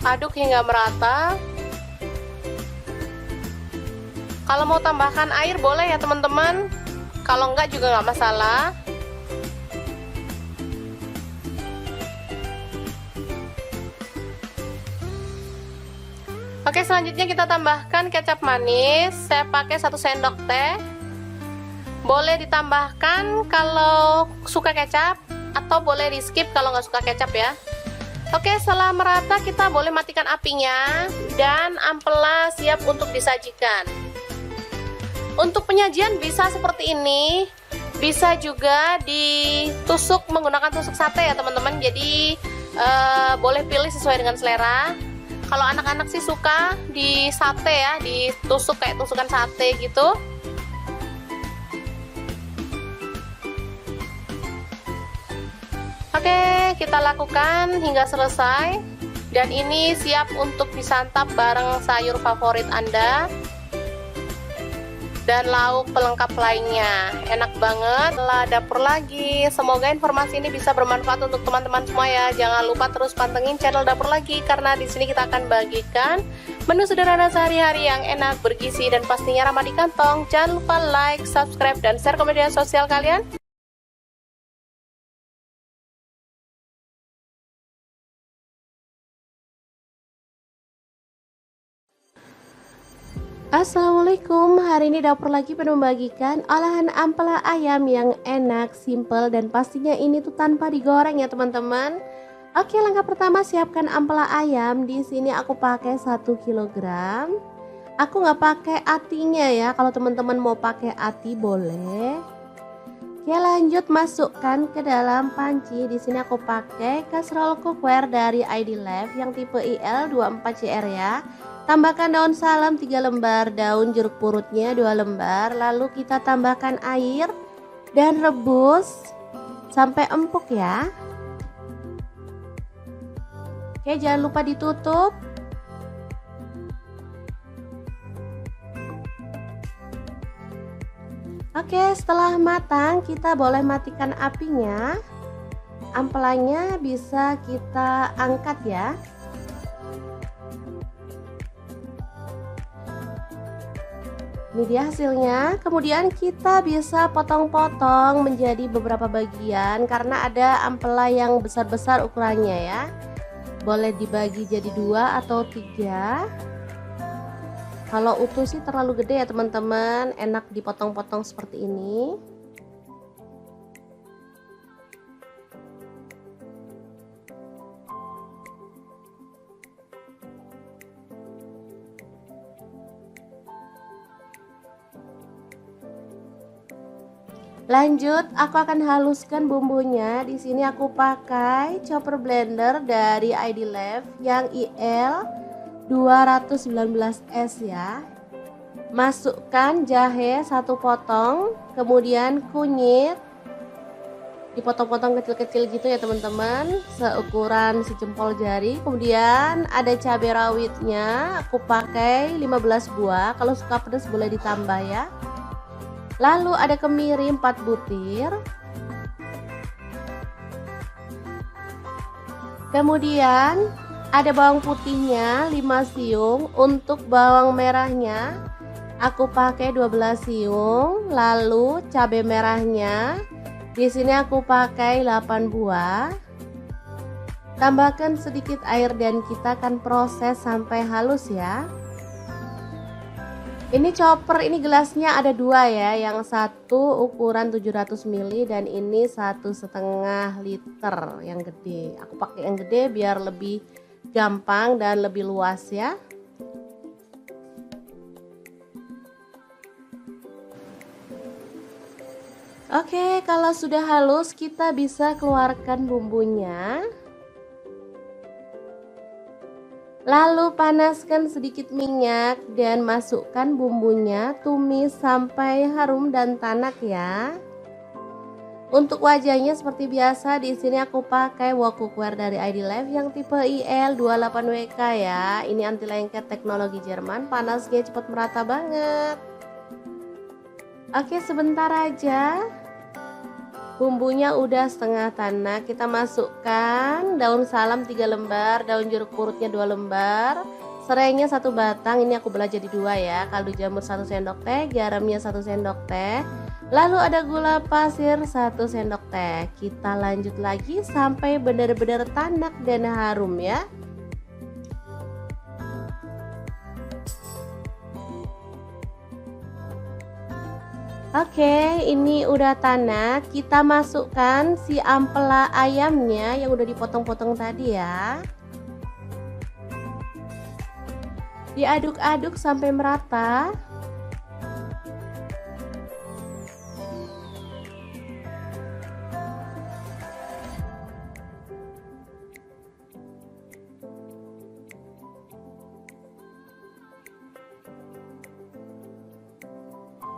Aduk hingga merata. Kalau mau tambahkan air boleh ya teman-teman, kalau enggak juga nggak masalah. Oke, selanjutnya kita tambahkan kecap manis. Saya pakai 1 sendok teh. Boleh ditambahkan kalau suka kecap, atau boleh di skip kalau nggak suka kecap ya. Oke, setelah merata kita boleh matikan apinya dan ampela siap untuk disajikan. Untuk penyajian bisa seperti ini, bisa juga ditusuk menggunakan tusuk sate ya teman-teman. Jadi boleh pilih sesuai dengan selera. Kalau anak-anak sih suka di sate ya, ditusuk kayak tusukan sate gitu. Oke, kita lakukan hingga selesai. Dan ini siap untuk disantap bareng sayur favorit Anda dan lauk pelengkap lainnya. Enak banget. Lah dapur lagi. Semoga informasi ini bisa bermanfaat untuk teman-teman semua ya. Jangan lupa terus pantengin channel Dapur Lagi, karena di sini kita akan bagikan menu sederhana sehari-hari yang enak, bergizi, dan pastinya ramah di kantong. Jangan lupa like, subscribe, dan share ke media sosial kalian. Assalamualaikum, hari ini Dapur Lagi penuh membagikan olahan ampela ayam yang enak, simple, dan pastinya ini tuh tanpa digoreng ya teman-teman. Oke, langkah pertama siapkan ampela ayam. Di sini aku pakai 1 kg. Aku nggak pakai atinya ya, kalau teman-teman mau pakai ati boleh. Oke, lanjut masukkan ke dalam panci. Di sini aku pakai kaserol cookware dari ID Life yang tipe IL24CR ya. Tambahkan daun salam 3 lembar, daun jeruk purutnya 2 lembar. Lalu kita tambahkan air dan rebus sampai empuk ya. Oke, jangan lupa ditutup. Oke, setelah matang kita boleh matikan apinya. Ampelanya bisa kita angkat ya. Ini dia hasilnya. Kemudian kita bisa potong-potong menjadi beberapa bagian karena ada ampela yang besar-besar ukurannya ya. Boleh dibagi jadi 2 atau 3. Kalau utuh sih terlalu gede ya teman-teman, enak dipotong-potong seperti ini. Lanjut, aku akan haluskan bumbunya. Di sini aku pakai chopper blender dari ID Life yang IL 219S ya. Masukkan jahe 1 potong, kemudian kunyit, dipotong-potong kecil-kecil gitu ya teman-teman, seukuran sejempol jari. Kemudian ada cabai rawitnya, aku pakai 15 buah, kalau suka pedas boleh ditambah ya. Lalu ada kemiri 4 butir. Kemudian ada bawang putihnya 5 siung. Untuk bawang merahnya aku pakai 12 siung. Lalu cabai merahnya di sini aku pakai 8 buah. Tambahkan sedikit air dan kita akan proses sampai halus ya. Ini chopper, ini gelasnya ada 2 ya, yang satu ukuran 700 ml dan ini 1,5 liter yang gede. Aku pakai yang gede biar lebih gampang dan lebih luas ya. Oke, kalau sudah halus kita bisa keluarkan bumbunya. Lalu panaskan sedikit minyak dan masukkan bumbunya, tumis sampai harum dan tanak ya. Untuk wajahnya seperti biasa di sini aku pakai wok cookware dari ID Life yang tipe IL28WK ya. Ini anti lengket teknologi Jerman, panasnya cepat merata banget. Oke, sebentar aja. Bumbunya udah setengah tanak, kita masukkan daun salam 3 lembar, daun jeruk purutnya 2 lembar, serainya 1 batang, ini aku belah jadi 2 ya, kaldu jamur 1 sendok teh, garamnya 1 sendok teh, lalu ada gula pasir 1 sendok teh. Kita lanjut lagi sampai benar-benar tanak dan harum ya. Oke, ini udah tanak. Kita masukkan si ampela ayamnya yang udah dipotong-potong tadi ya. Diaduk-aduk sampai merata.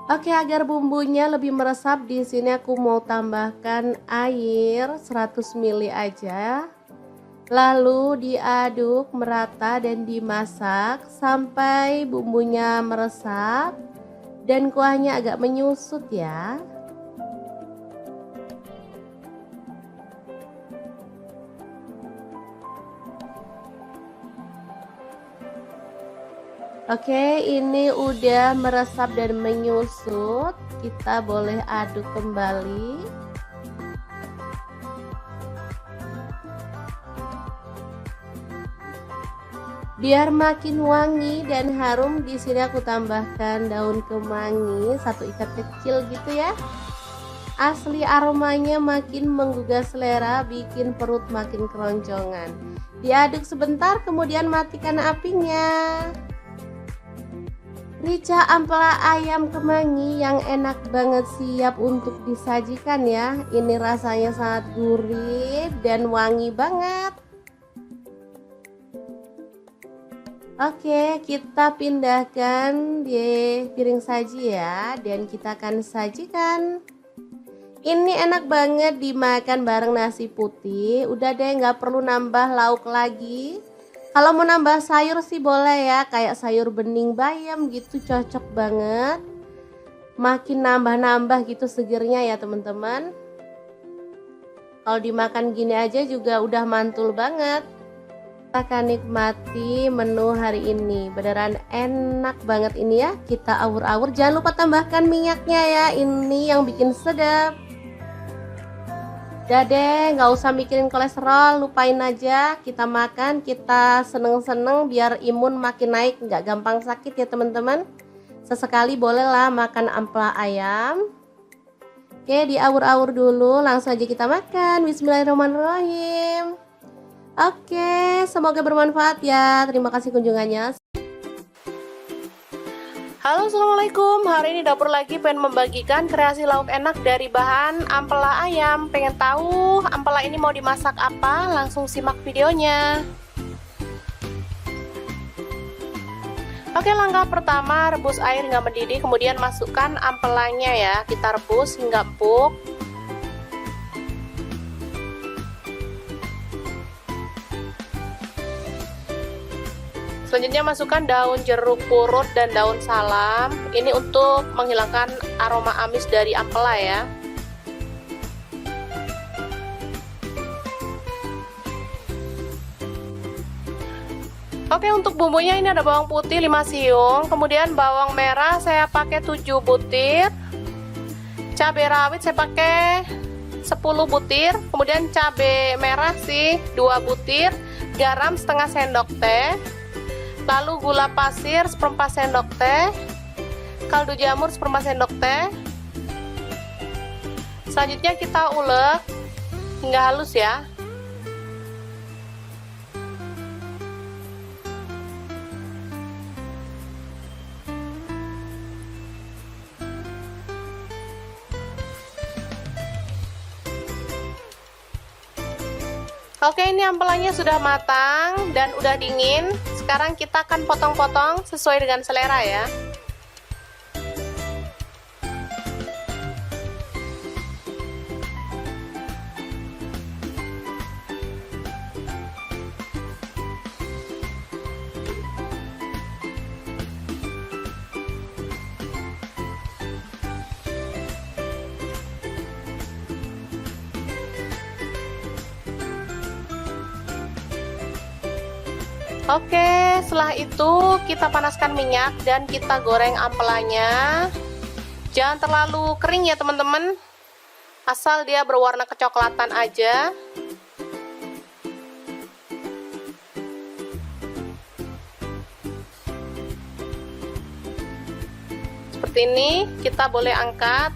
Oke, agar bumbunya lebih meresap di sini aku mau tambahkan air 100 ml aja. Lalu diaduk merata dan dimasak sampai bumbunya meresap dan kuahnya agak menyusut ya. Oke, ini udah meresap dan menyusut. Kita boleh aduk kembali. Biar makin wangi dan harum, di sini aku tambahkan daun kemangi 1 ikat kecil gitu ya. Asli aromanya makin menggugah selera, bikin perut makin keroncongan. Diaduk sebentar, kemudian matikan apinya. Rica ampela ayam kemangi yang enak banget siap untuk disajikan ya. Ini rasanya sangat gurih dan wangi banget. Oke, kita pindahkan di piring saji ya, dan kita akan sajikan. Ini enak banget dimakan bareng nasi putih. Udah deh, nggak perlu nambah lauk lagi. Kalau mau nambah sayur sih boleh ya, kayak sayur bening bayam gitu, cocok banget. Makin nambah-nambah gitu segernya ya teman-teman. Kalau dimakan gini aja juga udah mantul banget. Kita akan nikmati menu hari ini, beneran enak banget ini ya. Kita awur-awur, jangan lupa tambahkan minyaknya ya, ini yang bikin sedap. Udah deh, nggak usah mikirin kolesterol, lupain aja. Kita makan, kita seneng-seneng biar imun makin naik, nggak gampang sakit ya teman-teman. Sesekali bolehlah makan ampela ayam. Oke, diawur-awur dulu, langsung aja kita makan. Bismillahirrahmanirrahim. Oke, semoga bermanfaat ya. Terima kasih kunjungannya. Halo, assalamualaikum. Hari ini dapur lagi pengen membagikan kreasi lauk enak dari bahan ampela ayam. Pengen tahu ampela ini mau dimasak apa? Langsung simak videonya. Oke, langkah pertama rebus air hingga mendidih, kemudian masukkan ampelanya ya. Kita rebus hingga empuk. Selanjutnya masukkan daun jeruk purut dan daun salam. Ini untuk menghilangkan aroma amis dari ampela ya. Oke, untuk bumbunya ini ada bawang putih 5 siung, kemudian bawang merah saya pakai 7 butir. Cabai rawit saya pakai 10 butir, kemudian cabai merah sih 2 butir, garam setengah sendok teh, lalu gula pasir 1/4 sendok teh, kaldu jamur 1/4 sendok teh. Selanjutnya kita ulek hingga halus ya. Oke, ini ampelanya sudah matang dan udah dingin. Sekarang kita akan potong-potong sesuai dengan selera ya. Oke, setelah itu kita panaskan minyak dan kita goreng ampelanya. Jangan terlalu kering ya teman-teman, asal dia berwarna kecoklatan aja. Seperti ini, kita boleh angkat.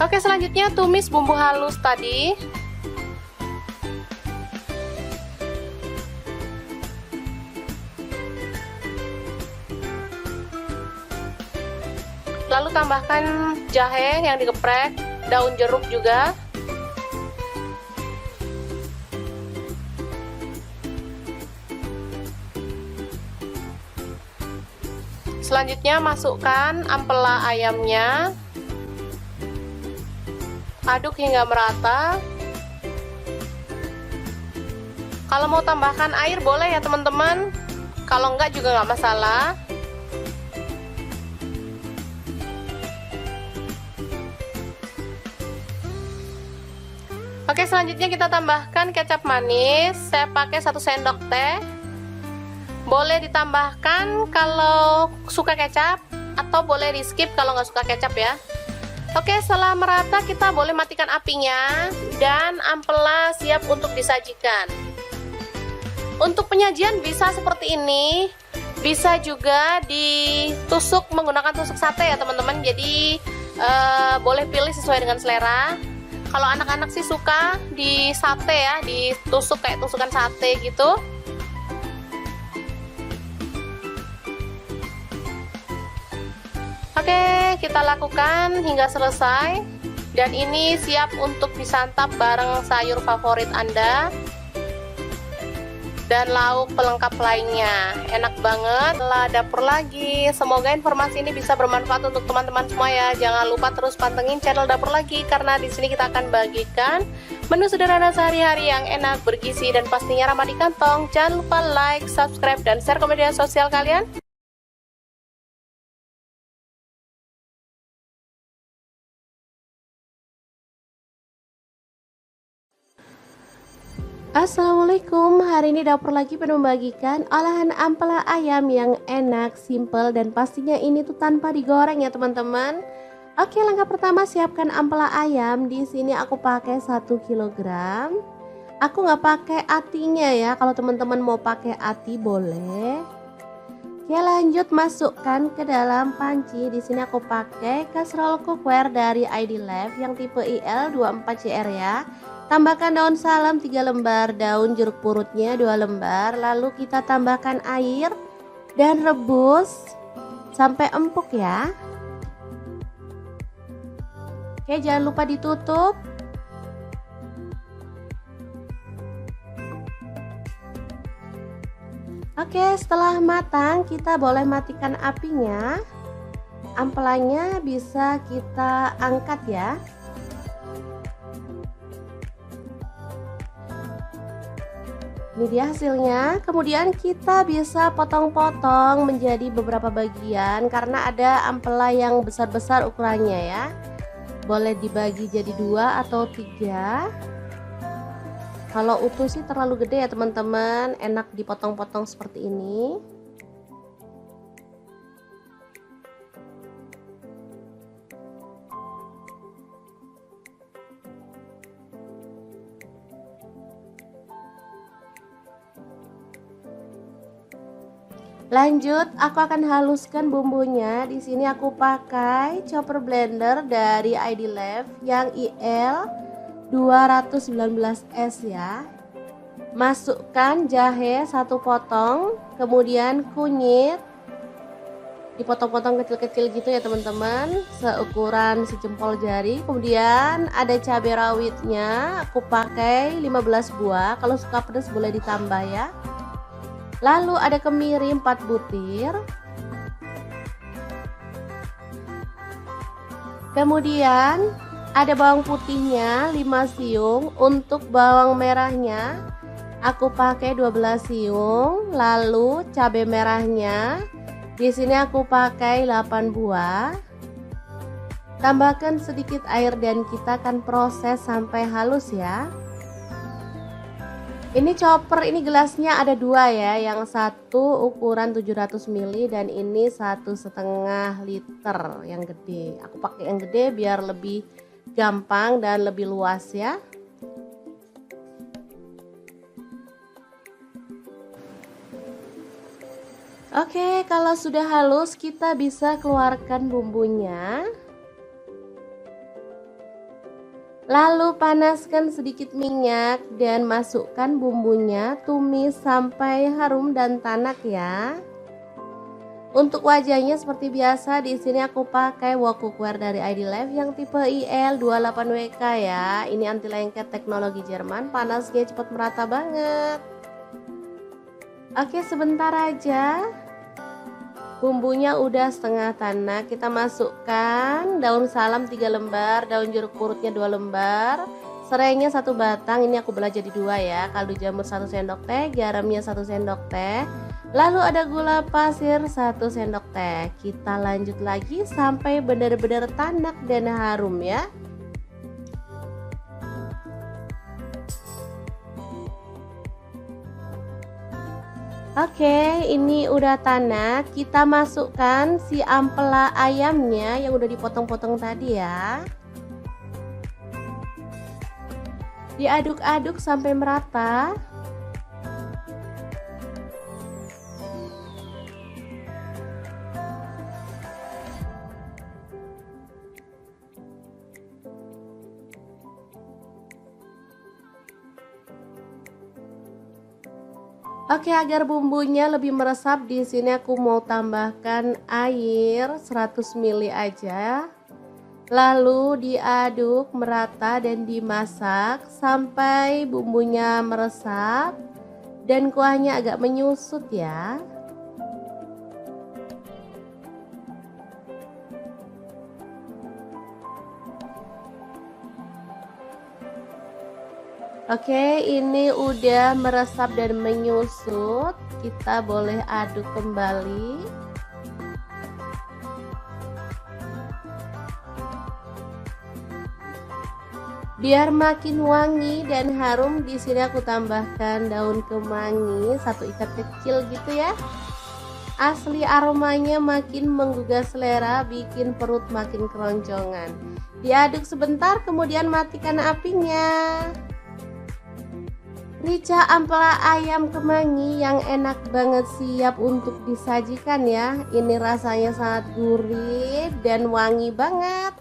Oke, selanjutnya tumis bumbu halus tadi. Lalu tambahkan jahe yang digeprek, daun jeruk juga. Selanjutnya masukkan ampela ayamnya. Aduk hingga merata. Kalau mau tambahkan air boleh ya teman-teman, kalau enggak juga nggak masalah. Oke, selanjutnya kita tambahkan kecap manis. Saya pakai 1 sendok teh. Boleh ditambahkan kalau suka kecap, atau boleh di skip kalau nggak suka kecap ya. Oke, setelah merata kita boleh matikan apinya dan ampela siap untuk disajikan. Untuk penyajian bisa seperti ini, bisa juga ditusuk menggunakan tusuk sate ya teman-teman. Jadi boleh pilih sesuai dengan selera. Kalau anak-anak sih suka di sate ya, ditusuk kayak tusukan sate gitu. Oke, kita lakukan hingga selesai. Dan ini siap untuk disantap bareng sayur favorit Anda dan lauk pelengkap lainnya. Enak banget. Lah dapur lagi. Semoga informasi ini bisa bermanfaat untuk teman-teman semua ya. Jangan lupa terus pantengin channel Dapur Lagi, karena di sini kita akan bagikan menu sederhana sehari-hari yang enak, bergizi, dan pastinya ramah di kantong. Jangan lupa like, subscribe, dan share ke media sosial kalian. Assalamualaikum, hari ini Dapur Lagi pengen membagikan olahan ampela ayam yang enak, simple, dan pastinya ini tuh tanpa digoreng ya teman-teman. Oke, langkah pertama siapkan ampela ayam. Di sini aku pakai 1 kg. Aku nggak pakai atinya ya, kalau teman-teman mau pakai ati boleh. Oke, lanjut masukkan ke dalam panci. Di sini aku pakai kastrol cookware dari ID Life yang tipe IL24CR ya. Tambahkan daun salam 3 lembar, daun jeruk purutnya 2 lembar, lalu kita tambahkan air dan rebus sampai empuk ya. Oke, jangan lupa ditutup. Oke, setelah matang kita boleh matikan apinya. Ampelanya bisa kita angkat ya. Ini dia hasilnya. Kemudian kita bisa potong-potong menjadi beberapa bagian karena ada ampela yang besar-besar ukurannya ya. Boleh dibagi jadi 2 atau 3. Kalau utuh sih terlalu gede ya teman-teman, enak dipotong-potong seperti ini. Lanjut, aku akan haluskan bumbunya. Di sini aku pakai chopper blender dari ID Lab yang IL 219S ya. Masukkan jahe 1 potong, kemudian kunyit dipotong-potong kecil-kecil gitu ya teman-teman, seukuran sejempol jari. Kemudian ada cabai rawitnya, aku pakai 15 buah. Kalau suka pedas boleh ditambah ya. Lalu ada kemiri 4 butir. Kemudian ada bawang putihnya 5 siung. Untuk bawang merahnya aku pakai 12 siung. Lalu cabai merahnya di sini aku pakai 8 buah. Tambahkan sedikit air dan kita akan proses sampai halus ya. Ini chopper, ini gelasnya ada 2 ya, yang satu ukuran 700 ml dan ini 1,5 liter yang gede. Aku pakai yang gede biar lebih gampang dan lebih luas ya. Oke, kalau sudah halus kita bisa keluarkan bumbunya. Lalu panaskan sedikit minyak dan masukkan bumbunya, tumis sampai harum dan tanak ya. Untuk wajahnya seperti biasa, di sini aku pakai wok cookware dari ID Lab yang tipe IL28WK ya. Ini anti lengket teknologi Jerman, panasnya cepat merata banget. Oke, sebentar aja. Bumbunya udah setengah tanak, kita masukkan daun salam 3 lembar, daun jeruk purutnya 2 lembar, serainya 1 batang, ini aku belah jadi 2 ya, kaldu jamur 1 sendok teh, garamnya 1 sendok teh, lalu ada gula pasir 1 sendok teh. Kita lanjut lagi sampai benar-benar tanak dan harum ya. Oke, ini udah tanak. Kita masukkan si ampela ayamnya yang udah dipotong-potong tadi ya. Diaduk-aduk sampai merata. Oke, agar bumbunya lebih meresap, di sini aku mau tambahkan air 100 ml aja. Lalu diaduk merata dan dimasak sampai bumbunya meresap dan kuahnya agak menyusut ya. Oke, ini udah meresap dan menyusut. Kita boleh aduk kembali. Biar makin wangi dan harum, di sini aku tambahkan daun kemangi 1 ikat kecil gitu ya. Asli aromanya makin menggugah selera, bikin perut makin keroncongan. Diaduk sebentar, kemudian matikan apinya. Rica ampela ayam kemangi yang enak banget, siap untuk disajikan ya. Ini rasanya sangat gurih dan wangi banget.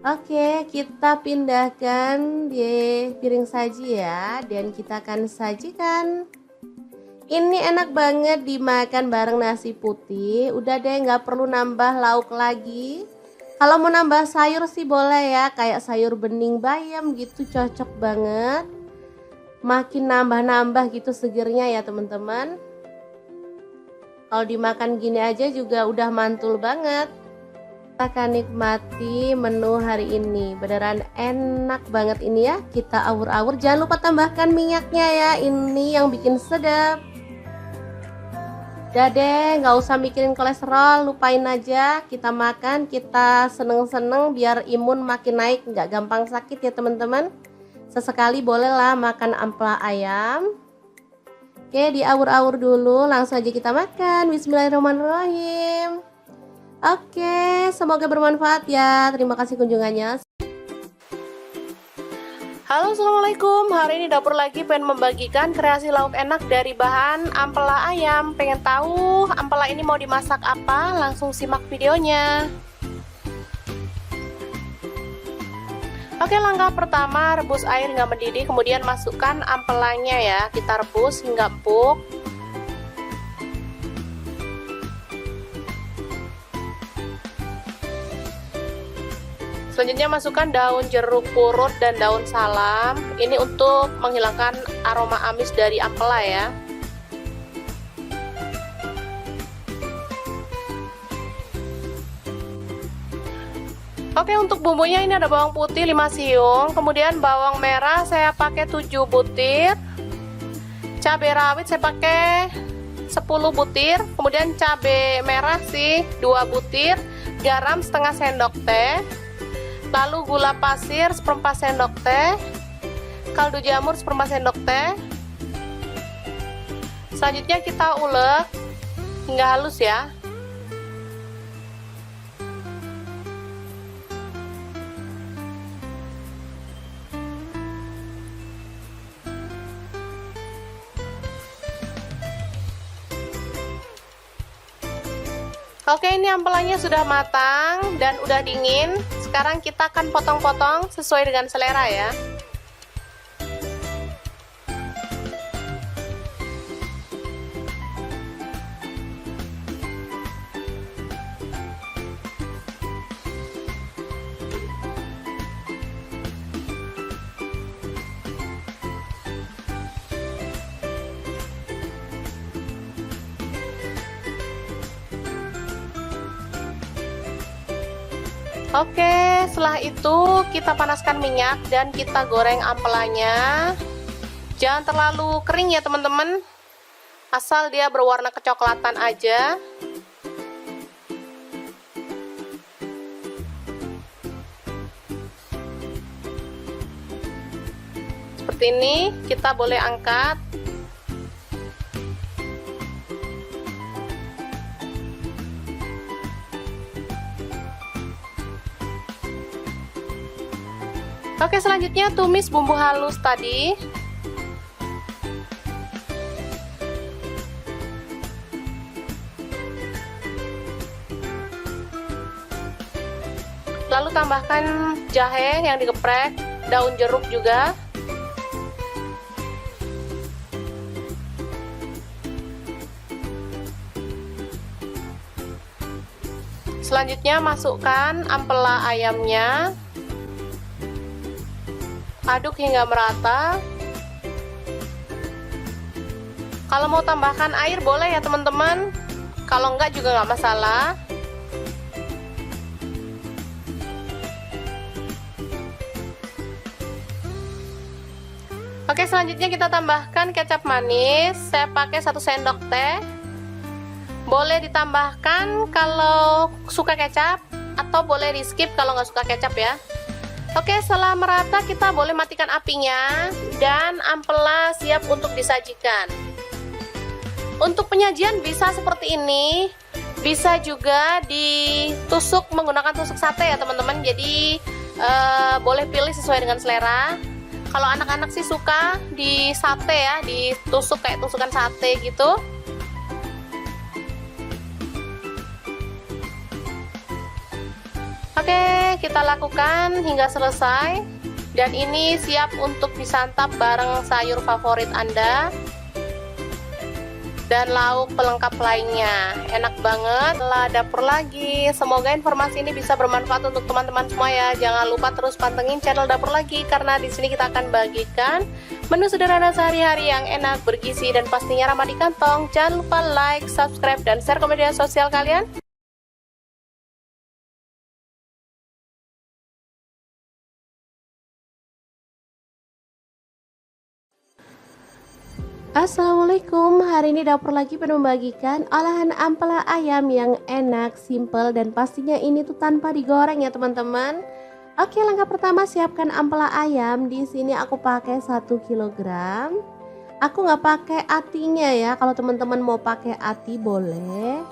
Oke, kita pindahkan di piring saji ya, dan kita akan sajikan. Ini enak banget dimakan bareng nasi putih. Udah deh, nggak perlu nambah lauk lagi. Kalau mau nambah sayur sih boleh ya, kayak sayur bening bayam gitu, cocok banget. Makin nambah-nambah gitu segernya ya teman-teman. Kalau dimakan gini aja juga udah mantul banget. Kita akan nikmati menu hari ini. Beneran enak banget ini ya. Kita awur-awur. Jangan lupa tambahkan minyaknya ya. Ini yang bikin sedap. Udah deh, nggak usah mikirin kolesterol, lupain aja. Kita makan, kita seneng-seneng biar imun makin naik, nggak gampang sakit ya teman-teman. Sesekali bolehlah makan ampela ayam. Oke, diawur-awur dulu, langsung aja kita makan. Bismillahirrahmanirrahim. Oke, semoga bermanfaat ya. Terima kasih kunjungannya. Halo, assalamualaikum. Hari ini dapur lagi pengen membagikan kreasi lauk enak dari bahan ampela ayam. Pengen tahu ampela ini mau dimasak apa? Langsung simak videonya. Oke, langkah pertama rebus air hingga mendidih, kemudian masukkan ampelanya ya. Kita rebus hingga empuk. Selanjutnya masukkan daun jeruk purut dan daun salam. Ini untuk menghilangkan aroma amis dari ampela ya. Oke, untuk bumbunya ini ada bawang putih 5 siung, kemudian bawang merah saya pakai 7 butir. Cabai rawit saya pakai 10 butir, kemudian cabai merah sih 2 butir, garam setengah sendok teh. Lalu gula pasir 1/4 sendok teh, kaldu jamur 1/4 sendok teh. Selanjutnya kita ulek hingga halus ya. Oke, ini ampelanya sudah matang dan udah dingin. Sekarang kita akan potong-potong sesuai dengan selera ya. Oke, setelah itu kita panaskan minyak dan kita goreng ampelanya. Jangan terlalu kering ya teman-teman, asal dia berwarna kecoklatan aja. Seperti ini, kita boleh angkat. Oke, selanjutnya tumis bumbu halus tadi. Lalu tambahkan jahe yang digeprek, daun jeruk juga. Selanjutnya masukkan ampela ayamnya. Aduk hingga merata. Kalau mau tambahkan air boleh ya teman-teman, kalau enggak juga nggak masalah. Oke, selanjutnya kita tambahkan kecap manis. Saya pakai 1 sendok teh. Boleh ditambahkan kalau suka kecap, atau boleh di skip kalau nggak suka kecap ya. Oke, setelah merata kita boleh matikan apinya dan ampela siap untuk disajikan. Untuk penyajian bisa seperti ini, bisa juga ditusuk menggunakan tusuk sate ya teman-teman. Jadi boleh pilih sesuai dengan selera. Kalau anak-anak sih suka di sate ya, ditusuk kayak tusukan sate gitu. Oke, kita lakukan hingga selesai. Dan ini siap untuk disantap bareng sayur favorit Anda. dan lauk pelengkap lainnya. Enak banget. Lah dapur lagi. Semoga informasi ini bisa bermanfaat untuk teman-teman semua ya. Jangan lupa terus pantengin channel dapur lagi karena di sini kita akan bagikan menu sederhana sehari-hari yang enak, bergizi dan pastinya ramah di kantong. Jangan lupa like, subscribe dan share ke media sosial kalian. Assalamualaikum, hari ini dapur lagi penuh membagikan olahan ampela ayam yang enak, simple, dan pastinya ini tuh tanpa digoreng ya teman-teman. Oke, langkah pertama siapkan ampela ayam. Di sini aku pakai 1 kilogram. Aku nggak pakai atinya ya, kalau teman-teman mau pakai ati boleh.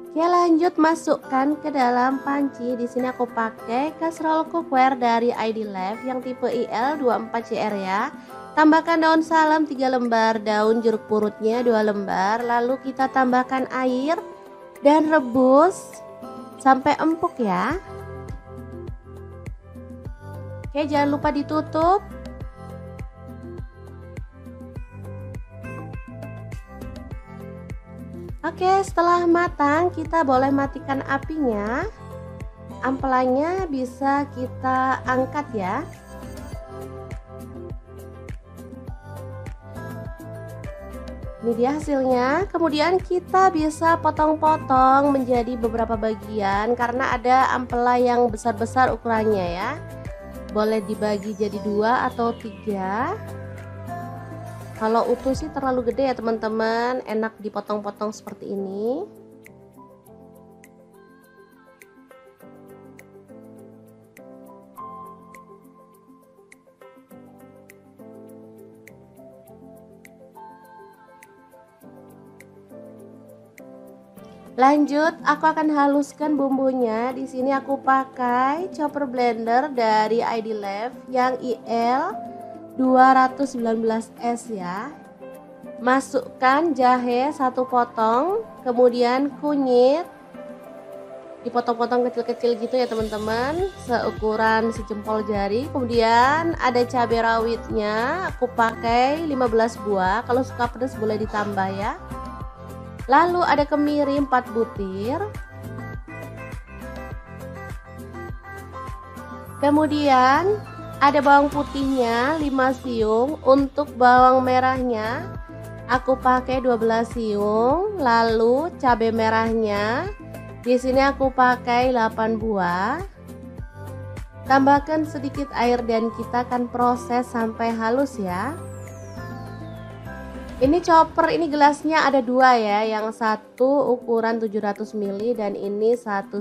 Oke, lanjut masukkan ke dalam panci. Di sini aku pakai kaserol cookware dari ID Life yang tipe IL24CR ya. Tambahkan daun salam 3 lembar, daun jeruk purutnya 2 lembar, lalu kita tambahkan air dan rebus sampai empuk ya. Oke, jangan lupa ditutup. Oke, setelah matang kita boleh matikan apinya. Ampelanya bisa kita angkat ya. Ini dia hasilnya. Kemudian kita bisa potong-potong menjadi beberapa bagian karena ada ampela yang besar-besar ukurannya ya. Boleh dibagi jadi 2 atau 3. Kalau utuh sih terlalu gede ya teman-teman, enak dipotong-potong seperti ini. Lanjut, aku akan haluskan bumbunya. Di sini aku pakai chopper blender dari ID Life yang IL 219S ya. Masukkan jahe 1 potong, kemudian kunyit dipotong-potong kecil-kecil gitu ya teman-teman, seukuran sejempol jari. Kemudian ada cabai rawitnya, aku pakai 15 buah. Kalau suka pedas boleh ditambah ya. Lalu ada kemiri 4 butir. Kemudian ada bawang putihnya 5 siung. Untuk bawang merahnya aku pakai 12 siung. Lalu cabai merahnya di sini aku pakai 8 buah. Tambahkan sedikit air dan kita akan proses sampai halus ya. Ini chopper, ini gelasnya ada 2 ya, yang satu ukuran 700 ml dan ini 1,5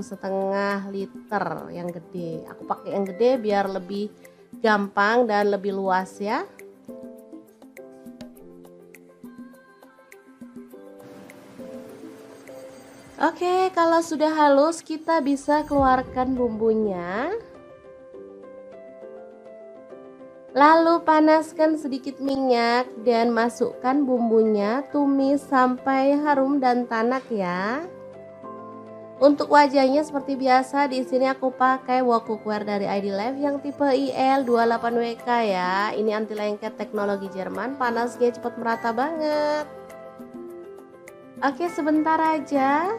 liter yang gede. Aku pakai yang gede biar lebih gampang dan lebih luas ya. Oke, kalau sudah halus kita bisa keluarkan bumbunya. Lalu panaskan sedikit minyak dan masukkan bumbunya, tumis sampai harum dan tanak ya. Untuk wajahnya seperti biasa, di sini aku pakai wok cookware dari ID Life yang tipe IL28WK ya. Ini anti lengket teknologi Jerman, panasnya cepat merata banget. Oke, sebentar aja.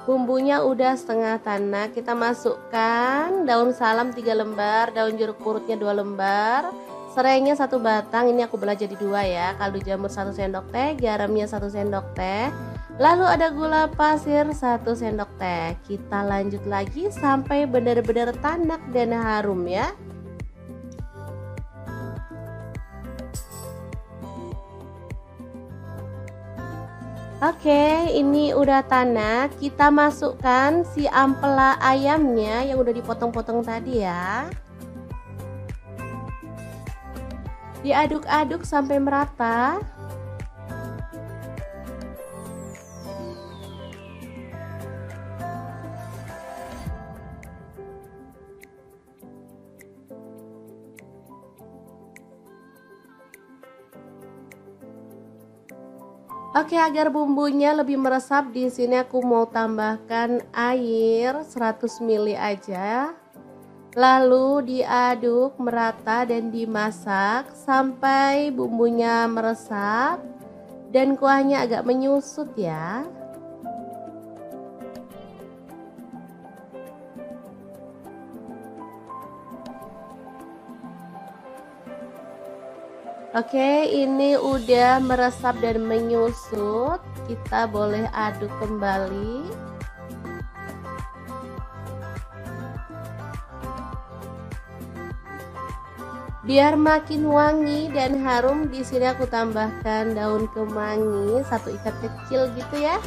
Bumbunya udah setengah tanak, kita masukkan daun salam 3 lembar, daun jeruk purutnya 2 lembar, serainya 1 batang, ini aku belah jadi 2 ya, kaldu jamur 1 sendok teh, garamnya 1 sendok teh, lalu ada gula pasir 1 sendok teh. Kita lanjut lagi sampai benar-benar tanak dan harum ya. Oke, ini udah tanak. Kita masukkan si ampela ayamnya yang udah dipotong-potong tadi ya. Diaduk-aduk sampai merata. Oke, agar bumbunya lebih meresap, di sini aku mau tambahkan air 100 ml aja. Lalu diaduk merata dan dimasak sampai bumbunya meresap dan kuahnya agak menyusut ya. Oke, ini udah meresap dan menyusut. Kita boleh aduk kembali. Biar makin wangi dan harum, di sini aku tambahkan daun kemangi 1 ikat kecil gitu ya.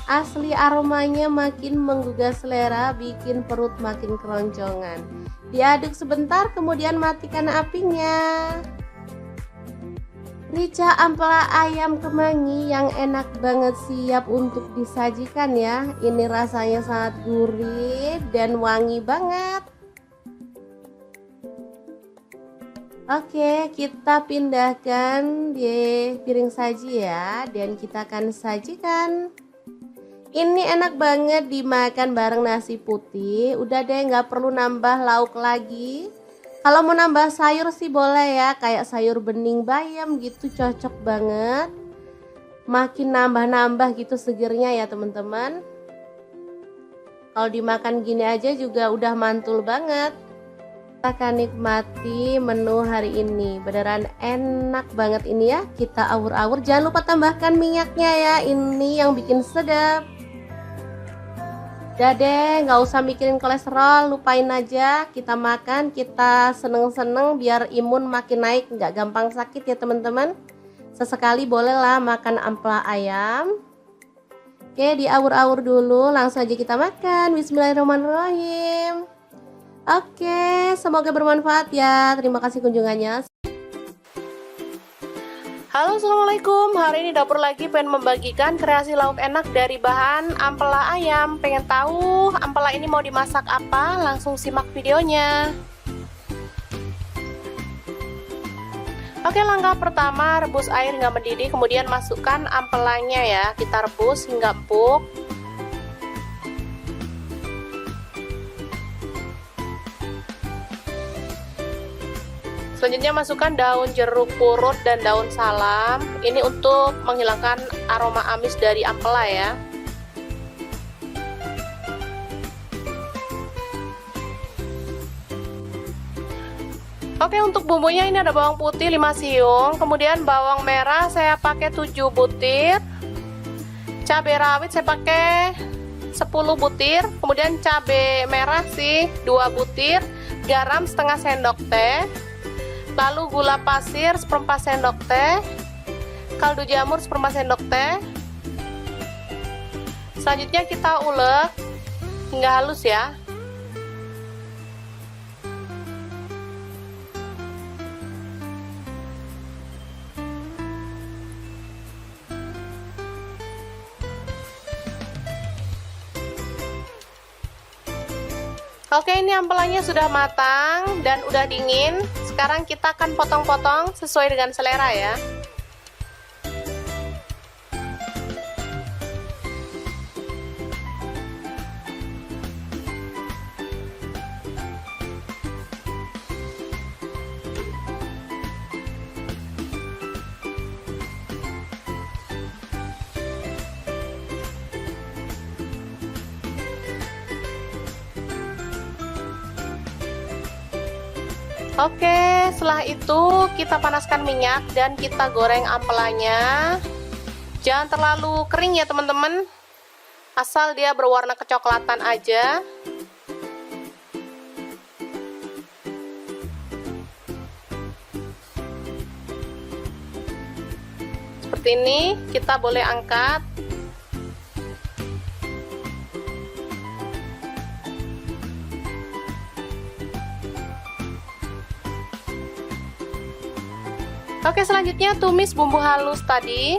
Asli aromanya makin menggugah selera, bikin perut makin keroncongan. Diaduk sebentar, kemudian matikan apinya. Rica ampela ayam kemangi yang enak banget, siap untuk disajikan ya. Ini rasanya sangat gurih dan wangi banget. Oke, kita pindahkan di piring saji ya, dan kita akan sajikan. Ini enak banget dimakan bareng nasi putih. Udah deh, nggak perlu nambah lauk lagi. Kalau mau nambah sayur sih boleh ya, kayak sayur bening bayam gitu, cocok banget. Makin nambah-nambah gitu segernya ya teman-teman. Kalau dimakan gini aja juga udah mantul banget. Kita akan nikmati menu hari ini, beneran enak banget ini ya. Kita awur-awur, jangan lupa tambahkan minyaknya ya, ini yang bikin sedap. Udah deh, nggak usah mikirin kolesterol, lupain aja. Kita makan, kita seneng-seneng biar imun makin naik, nggak gampang sakit ya teman-teman. Sesekali bolehlah makan ampela ayam. Oke, diawur-awur dulu, langsung aja kita makan. Bismillahirrahmanirrahim. Oke, semoga bermanfaat ya. Terima kasih kunjungannya. Halo, assalamualaikum. Hari ini dapur lagi pengen membagikan kreasi lauk enak dari bahan ampela ayam. Pengen tahu ampela ini mau dimasak apa? Langsung simak videonya. Oke, langkah pertama, rebus air hingga mendidih, kemudian masukkan ampelanya ya. Kita rebus hingga empuk. Selanjutnya masukkan daun jeruk purut dan daun salam. Ini untuk menghilangkan aroma amis dari ampela ya. Oke, untuk bumbunya ini ada bawang putih 5 siung, kemudian bawang merah saya pakai 7 butir. Cabai rawit saya pakai 10 butir, kemudian cabai merah sih 2 butir, garam setengah sendok teh. Lalu gula pasir 1/4 sendok teh, kaldu jamur 1/4 sendok teh. Selanjutnya kita ulek hingga halus ya. Oke, ini ampelanya sudah matang dan udah dingin. Sekarang kita akan potong-potong sesuai dengan selera ya. Oke, setelah itu kita panaskan minyak dan kita goreng ampelanya. Jangan terlalu kering ya teman-teman, asal dia berwarna kecoklatan aja. Seperti ini, kita boleh angkat. Oke, selanjutnya tumis bumbu halus tadi.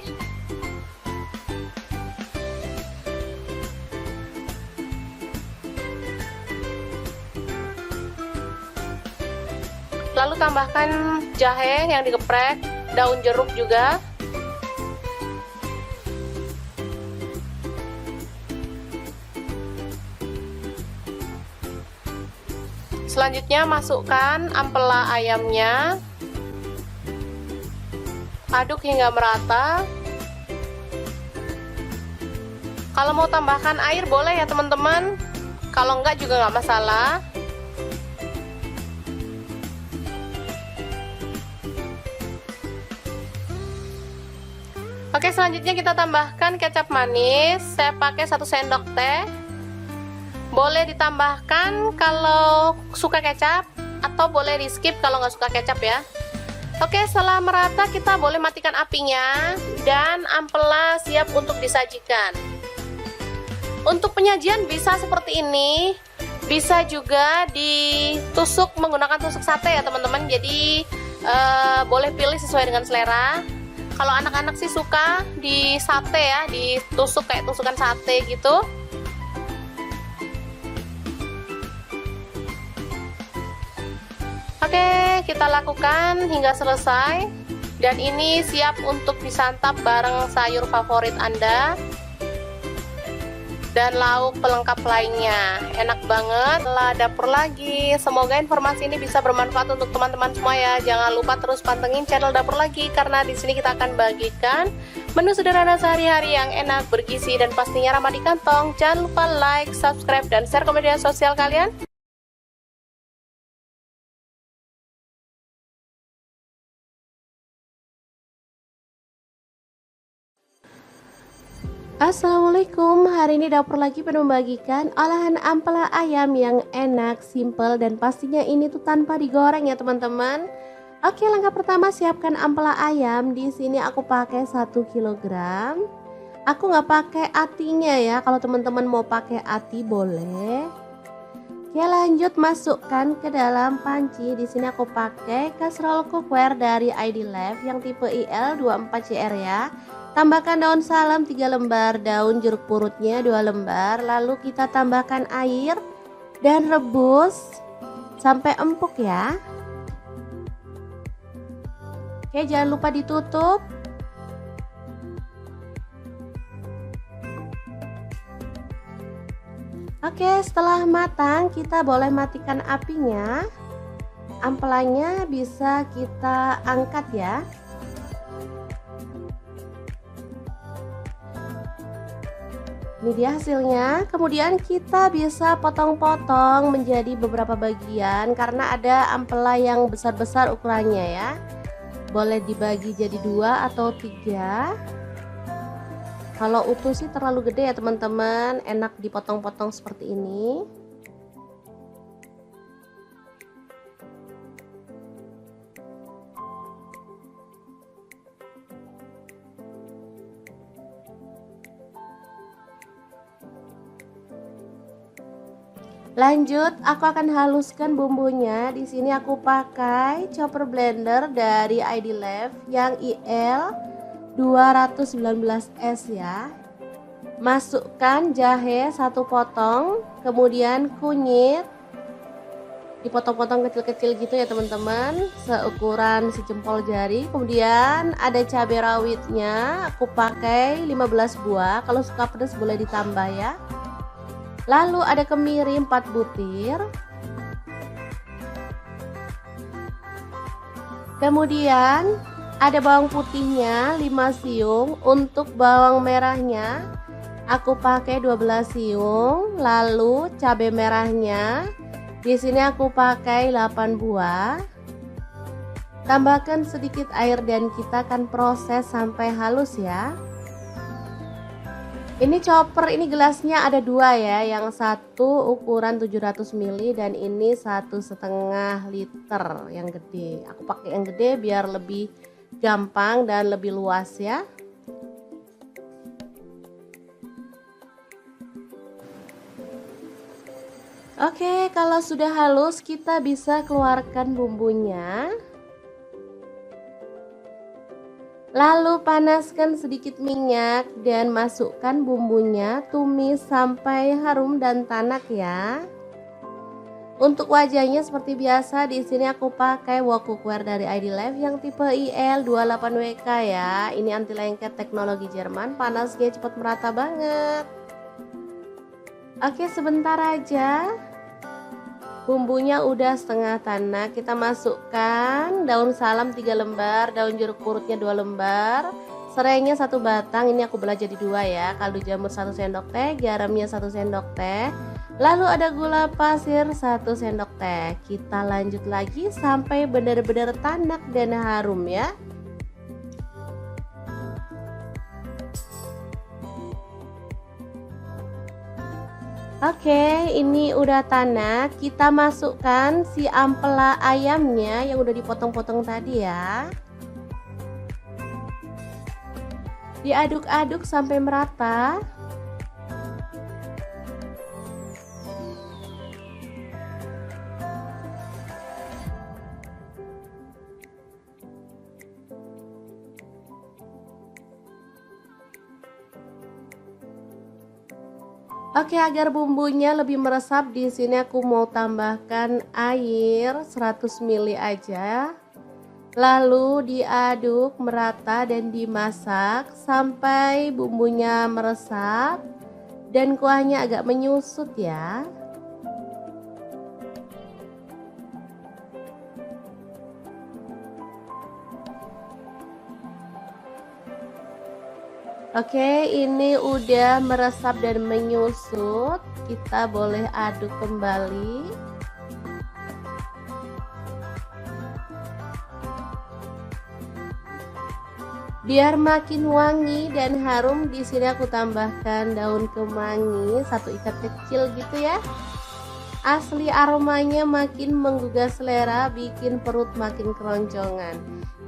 Lalu tambahkan jahe yang digeprek, daun jeruk juga. Selanjutnya masukkan ampela ayamnya. Aduk hingga merata. Kalau mau tambahkan air boleh ya teman-teman, kalau enggak juga nggak masalah. Oke, selanjutnya kita tambahkan kecap manis. Saya pakai 1 sendok teh. Boleh ditambahkan kalau suka kecap, atau boleh di skip kalau nggak suka kecap ya. Oke, setelah merata kita boleh matikan apinya, dan ampela siap untuk disajikan. Untuk penyajian bisa seperti ini, bisa juga ditusuk menggunakan tusuk sate ya teman-teman. Jadi boleh pilih sesuai dengan selera. Kalau anak-anak sih suka di sate ya, ditusuk kayak tusukan sate gitu. Oke, kita lakukan hingga selesai. Dan ini siap untuk disantap bareng sayur favorit Anda dan lauk pelengkap lainnya. Enak banget. Lah dapur lagi. Semoga informasi ini bisa bermanfaat untuk teman-teman semua ya. Jangan lupa terus pantengin channel Dapur Lagi, karena di sini kita akan bagikan menu sederhana sehari-hari yang enak, bergizi, dan pastinya ramah di kantong. Jangan lupa like, subscribe, dan share ke media sosial kalian. Assalamualaikum, hari ini Dapur Lagi pengen membagikan olahan ampela ayam yang enak, simple, dan pastinya ini tuh tanpa digoreng ya teman-teman. Oke, langkah pertama siapkan ampela ayam. Di sini aku pakai 1 kg. Aku nggak pakai atinya ya, kalau teman-teman mau pakai ati boleh. Oke, lanjut masukkan ke dalam panci. Di sini aku pakai kastrol cookware dari ID Life yang tipe IL24CR ya. Tambahkan daun salam 3 lembar, daun jeruk purutnya 2 lembar, lalu kita tambahkan air dan rebus sampai empuk ya. Oke, jangan lupa ditutup. Oke, setelah matang kita boleh matikan apinya. Ampelanya bisa kita angkat ya. Ini dia hasilnya. Kemudian kita bisa potong-potong menjadi beberapa bagian karena ada ampela yang besar-besar ukurannya ya. Boleh dibagi jadi 2 atau 3. Kalau utuh sih terlalu gede ya teman-teman, enak dipotong-potong seperti ini. Lanjut, aku akan haluskan bumbunya. Di sini aku pakai chopper blender dari ID Life yang IL 219S ya. Masukkan jahe 1 potong, kemudian kunyit dipotong-potong kecil-kecil gitu ya teman-teman, seukuran sejempol jari. Kemudian ada cabai rawitnya, aku pakai 15 buah. Kalau suka pedas boleh ditambah ya. Lalu ada kemiri 4 butir. Kemudian ada bawang putihnya 5 siung. Untuk bawang merahnya aku pakai 12 siung. Lalu cabai merahnya di sini aku pakai 8 buah. Tambahkan sedikit air dan kita akan proses sampai halus ya. Ini chopper, ini gelasnya ada 2 ya, yang satu ukuran 700 ml dan ini 1,5 liter yang gede. Aku pakai yang gede biar lebih gampang dan lebih luas ya. Oke, kalau sudah halus kita bisa keluarkan bumbunya. Lalu panaskan sedikit minyak dan masukkan bumbunya, tumis sampai harum dan tanak ya. Untuk wajahnya seperti biasa, di sini aku pakai wok cookware dari ID Life yang tipe IL28WK ya. Ini anti lengket teknologi Jerman, panasnya cepat merata banget. Oke, sebentar aja. Bumbunya udah setengah tanak, kita masukkan daun salam 3 lembar, daun jeruk purutnya 2 lembar, Serainya 1 batang, ini aku belah jadi 2 ya. Kaldu jamur 1 sendok teh, garamnya 1 sendok teh. Lalu ada gula pasir 1 sendok teh. Kita lanjut lagi sampai benar-benar tanak dan harum ya. Oke, ini udah tanak. Kita masukkan si ampela ayamnya yang udah dipotong-potong tadi ya. Diaduk-aduk sampai merata. Oke, agar bumbunya lebih meresap, di sini aku mau tambahkan air 100 ml aja. Lalu diaduk merata dan dimasak sampai bumbunya meresap dan kuahnya agak menyusut ya. Oke, ini udah meresap dan menyusut. Kita boleh aduk kembali. Biar makin wangi dan harum, di sini aku tambahkan daun kemangi 1 ikat kecil gitu ya. Asli aromanya makin menggugah selera, bikin perut makin keroncongan.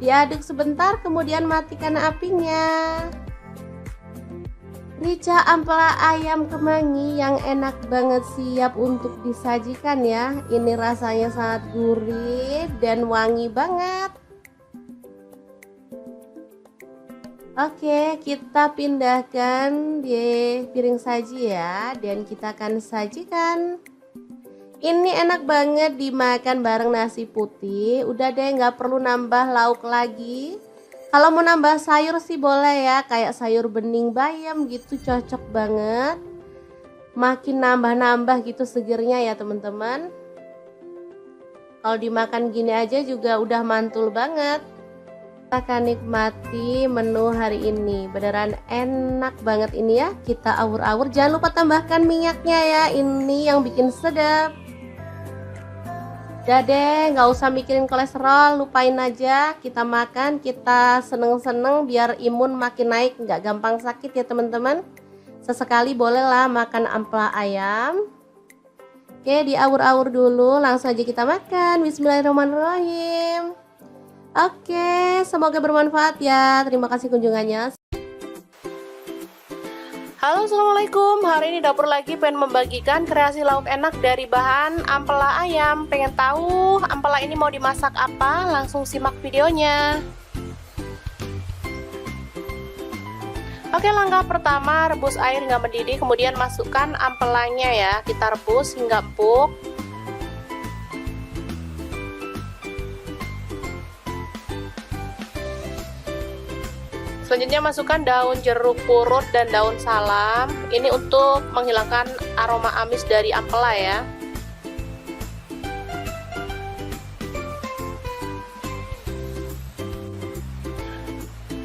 Diaduk sebentar, kemudian matikan apinya. Rica ampela ayam kemangi yang enak banget, siap untuk disajikan ya. Ini rasanya sangat gurih dan wangi banget. Oke, kita pindahkan di piring saji ya, dan kita akan sajikan. Ini enak banget dimakan bareng nasi putih. Udah deh, nggak perlu nambah lauk lagi. Kalau mau nambah sayur sih boleh ya, kayak sayur bening bayam gitu, cocok banget. Makin nambah-nambah gitu segernya ya teman-teman. Kalau dimakan gini aja juga udah mantul banget. Kita akan nikmati menu hari ini. Beneran enak banget ini ya. Kita awur-awur, jangan lupa tambahkan minyaknya ya, ini yang bikin sedap. Udah deh, nggak usah mikirin kolesterol, lupain aja. Kita makan, kita seneng-seneng biar imun makin naik, nggak gampang sakit ya teman-teman. Sesekali bolehlah makan ampela ayam. Oke, diawur-awur dulu, langsung aja kita makan. Bismillahirrahmanirrahim. Oke, semoga bermanfaat ya. Terima kasih kunjungannya. Halo, assalamualaikum. Hari ini dapur lagi pengen membagikan kreasi lauk enak dari bahan ampela ayam. Pengen tahu ampela ini mau dimasak apa? Langsung simak videonya. Oke, langkah pertama rebus air hingga mendidih, kemudian masukkan ampelanya ya. Kita rebus hingga empuk. Selanjutnya masukkan daun jeruk purut dan daun salam. Ini untuk menghilangkan aroma amis dari ampela ya.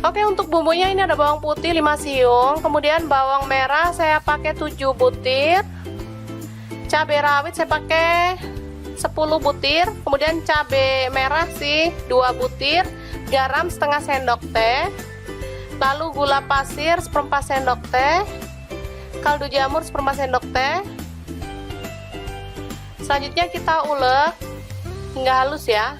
Oke, untuk bumbunya ini ada bawang putih 5 siung, kemudian bawang merah saya pakai 7 butir. Cabai rawit saya pakai 10 butir, kemudian cabai merah sih 2 butir, garam setengah sendok teh. Lalu gula pasir 1/4 sendok teh, kaldu jamur 1/4 sendok teh. Selanjutnya kita ulek hingga halus ya.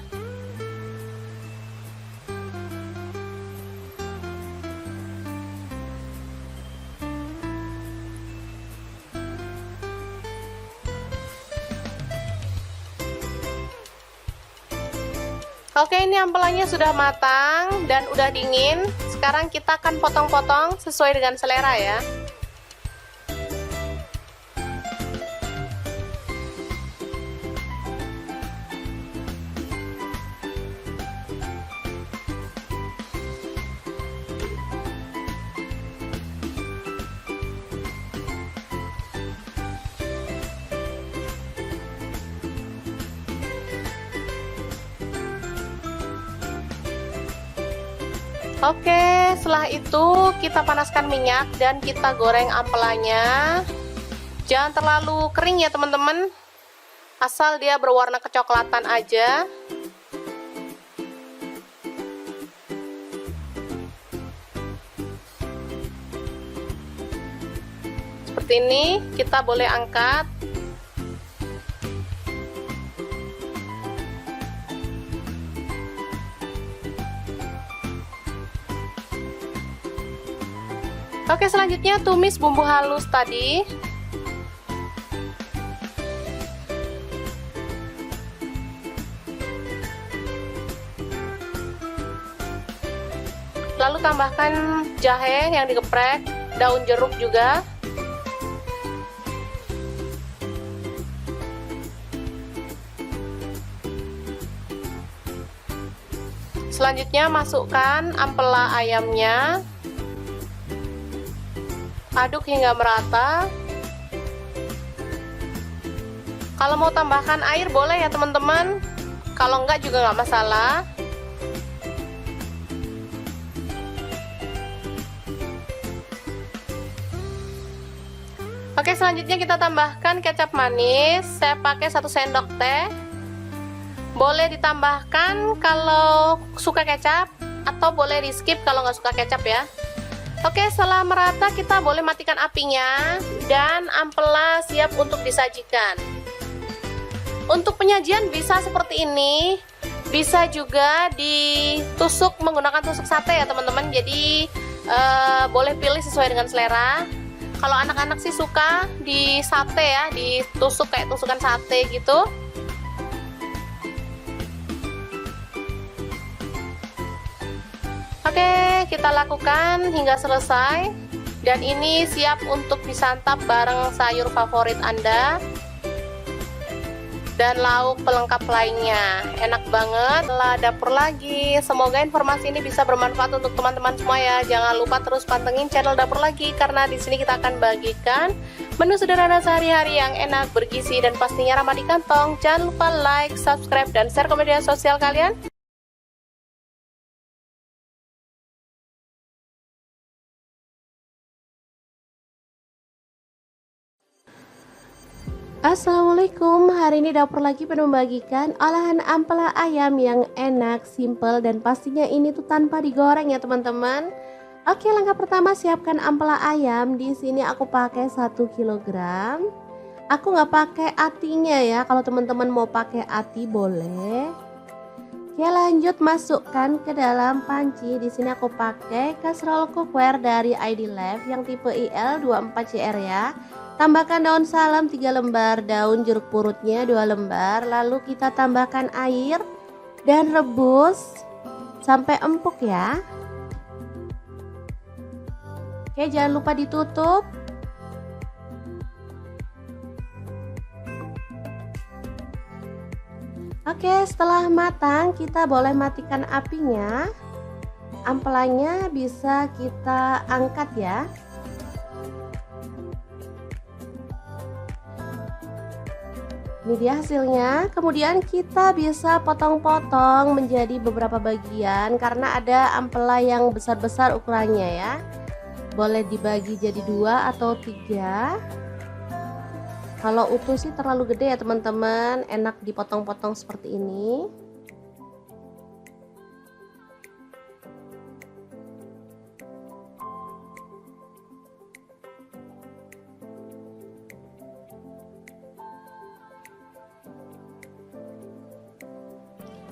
Oke, ini ampelanya sudah matang dan udah dingin. Sekarang kita akan potong-potong sesuai dengan selera ya. Oke, setelah itu kita panaskan minyak dan kita goreng ampelanya. Jangan terlalu kering ya teman-teman, asal dia berwarna kecoklatan aja. Seperti ini, kita boleh angkat. Oke, selanjutnya tumis bumbu halus tadi. Lalu tambahkan jahe yang digeprek, daun jeruk juga. Selanjutnya masukkan ampela ayamnya. Aduk hingga merata. Kalau mau tambahkan air boleh ya teman-teman, kalau enggak juga nggak masalah. Oke, selanjutnya kita tambahkan kecap manis. Saya pakai 1 sendok teh. Boleh ditambahkan kalau suka kecap, atau boleh di skip kalau nggak suka kecap ya. Oke, setelah merata kita boleh matikan apinya dan ampela siap untuk disajikan. Untuk penyajian bisa seperti ini, bisa juga ditusuk menggunakan tusuk sate ya teman-teman. Jadi boleh pilih sesuai dengan selera. Kalau anak-anak sih suka di sate ya, ditusuk kayak tusukan sate gitu. Oke, kita lakukan hingga selesai. Dan ini siap untuk disantap bareng sayur favorit Anda dan lauk pelengkap lainnya. Enak banget. Lah dapur lagi. Semoga informasi ini bisa bermanfaat untuk teman-teman semua ya. Jangan lupa terus pantengin channel Dapur Lagi, karena di sini kita akan bagikan menu sederhana sehari-hari yang enak, bergizi, dan pastinya ramah di kantong. Jangan lupa like, subscribe, dan share ke media sosial kalian. Assalamualaikum, hari ini Dapur Lagi penuh membagikan olahan ampela ayam yang enak, simple, dan pastinya ini tuh tanpa digoreng ya teman-teman. Oke, langkah pertama siapkan ampela ayam. Di sini aku pakai 1 kg. Aku nggak pakai atinya ya, kalau teman-teman mau pakai ati boleh. Oke, lanjut masukkan ke dalam panci. Di sini aku pakai kastrol cookware dari ID Life yang tipe IL24CR ya. Tambahkan daun salam 3 lembar, daun jeruk purutnya 2 lembar. Lalu kita tambahkan air dan rebus sampai empuk ya. Oke, jangan lupa ditutup. Oke, setelah matang kita boleh matikan apinya. Ampelanya bisa kita angkat ya. Ini dia hasilnya. Kemudian kita bisa potong-potong menjadi beberapa bagian karena ada ampela yang besar-besar ukurannya ya. Boleh dibagi jadi 2 atau 3. Kalau utuh sih terlalu gede ya teman-teman, enak dipotong-potong seperti ini.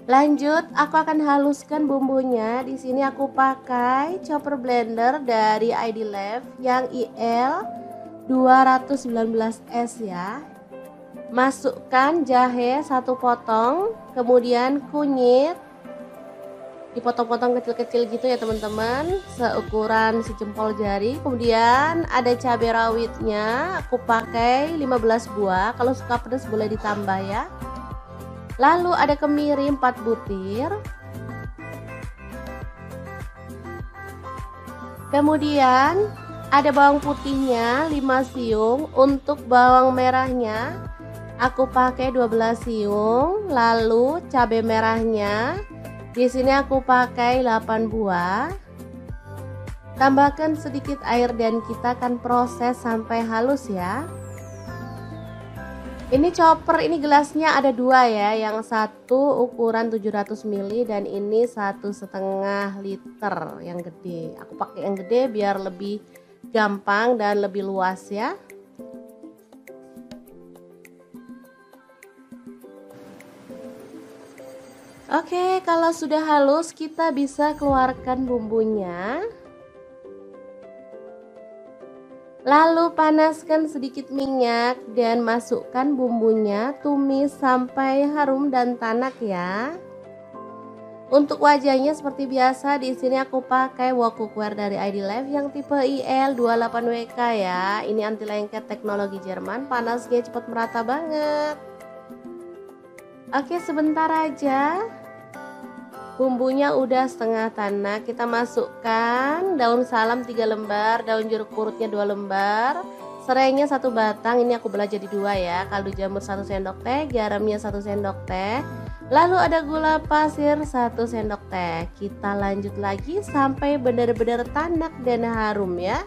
Lanjut, aku akan haluskan bumbunya. Di sini aku pakai chopper blender dari ID Life yang IL 219S ya. Masukkan jahe 1 potong, kemudian kunyit dipotong-potong kecil-kecil gitu ya teman-teman, seukuran sejempol jari. Kemudian ada cabai rawitnya, aku pakai 15 buah. Kalau suka pedas boleh ditambah ya. Lalu ada kemiri 4 butir. Kemudian ada bawang putihnya 5 siung. Untuk bawang merahnya aku pakai 12 siung. Lalu cabai merahnya di sini aku pakai 8 buah. Tambahkan sedikit air dan kita akan proses sampai halus ya. Ini chopper, ini gelasnya ada dua ya, yang satu ukuran 700 ml dan ini 1,5 liter yang gede. Aku pakai yang gede biar lebih gampang dan lebih luas ya. Oke, kalau sudah halus kita bisa keluarkan bumbunya. Lalu panaskan sedikit minyak dan masukkan bumbunya, tumis sampai harum dan tanak ya. Untuk wajahnya seperti biasa, di sini aku pakai wok cookware dari ID Life yang tipe IL28WK ya. Ini anti lengket teknologi Jerman, panasnya cepat merata banget. Oke, sebentar aja. Bumbunya udah setengah tanak, kita masukkan daun salam 3 lembar, daun jeruk purutnya 2 lembar, serainya 1 batang, ini aku belah jadi 2 ya, kaldu jamur 1 sendok teh, garamnya 1 sendok teh, lalu ada gula pasir 1 sendok teh. Kita lanjut lagi sampai benar-benar tanak dan harum ya.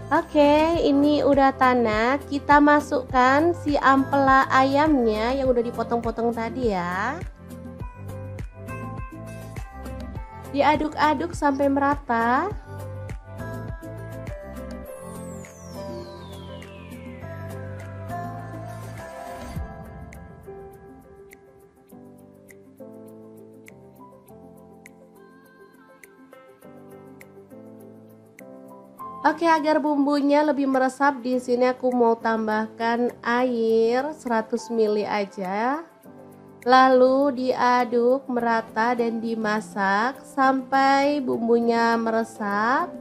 Oke, ini udah tanak. Kita masukkan si ampela ayamnya yang udah dipotong-potong tadi ya. Diaduk-aduk sampai merata. Oke, agar bumbunya lebih meresap, di sini aku mau tambahkan air 100 ml aja. Lalu diaduk merata dan dimasak sampai bumbunya meresap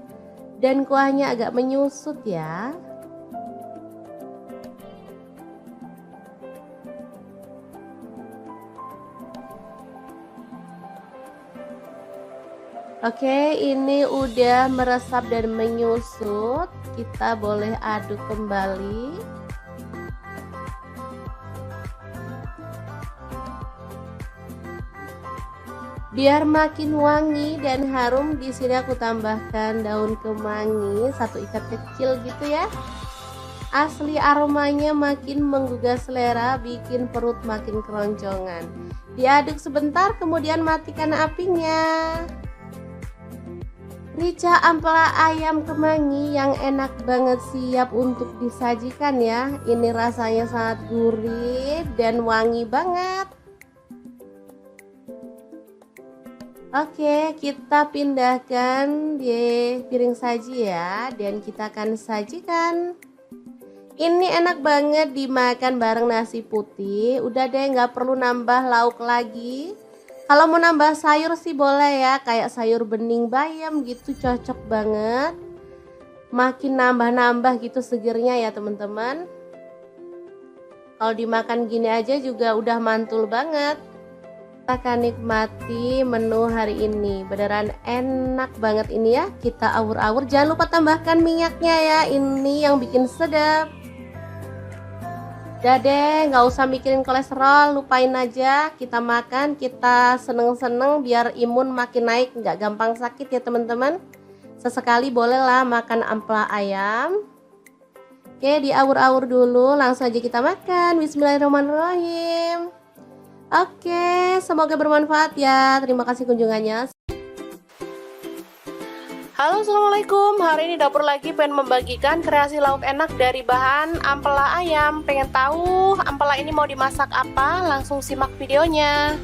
dan kuahnya agak menyusut ya. Oke, ini udah meresap dan menyusut. Kita boleh aduk kembali. Biar makin wangi dan harum, di sini aku tambahkan daun kemangi 1 ikat kecil gitu ya. Asli aromanya makin menggugah selera, bikin perut makin keroncongan. Diaduk sebentar, kemudian matikan apinya. Rica ampela ayam kemangi yang enak banget, siap untuk disajikan ya. Ini rasanya sangat gurih dan wangi banget. Oke, kita pindahkan di piring saji ya, dan kita akan sajikan. Ini enak banget dimakan bareng nasi putih. Udah deh, nggak perlu nambah lauk lagi. Kalau mau nambah sayur sih boleh ya, kayak sayur bening bayam gitu, cocok banget. Makin nambah-nambah gitu segernya ya teman-teman. Kalau dimakan gini aja juga udah mantul banget. Kita akan nikmati menu hari ini, beneran enak banget ini ya. Kita awur-awur, jangan lupa tambahkan minyaknya ya, ini yang bikin sedap. Udah deh, nggak usah mikirin kolesterol, lupain aja. Kita makan, kita seneng-seneng biar imun makin naik, nggak gampang sakit ya teman-teman. Sesekali bolehlah makan ampela ayam. Oke, diawur-awur dulu, langsung aja kita makan. Bismillahirrahmanirrahim. Oke, semoga bermanfaat ya. Terima kasih kunjungannya. Halo, assalamualaikum. Hari ini dapur lagi pengen membagikan kreasi lauk enak dari bahan ampela ayam. Pengen tahu ampela ini mau dimasak apa? Langsung simak videonya.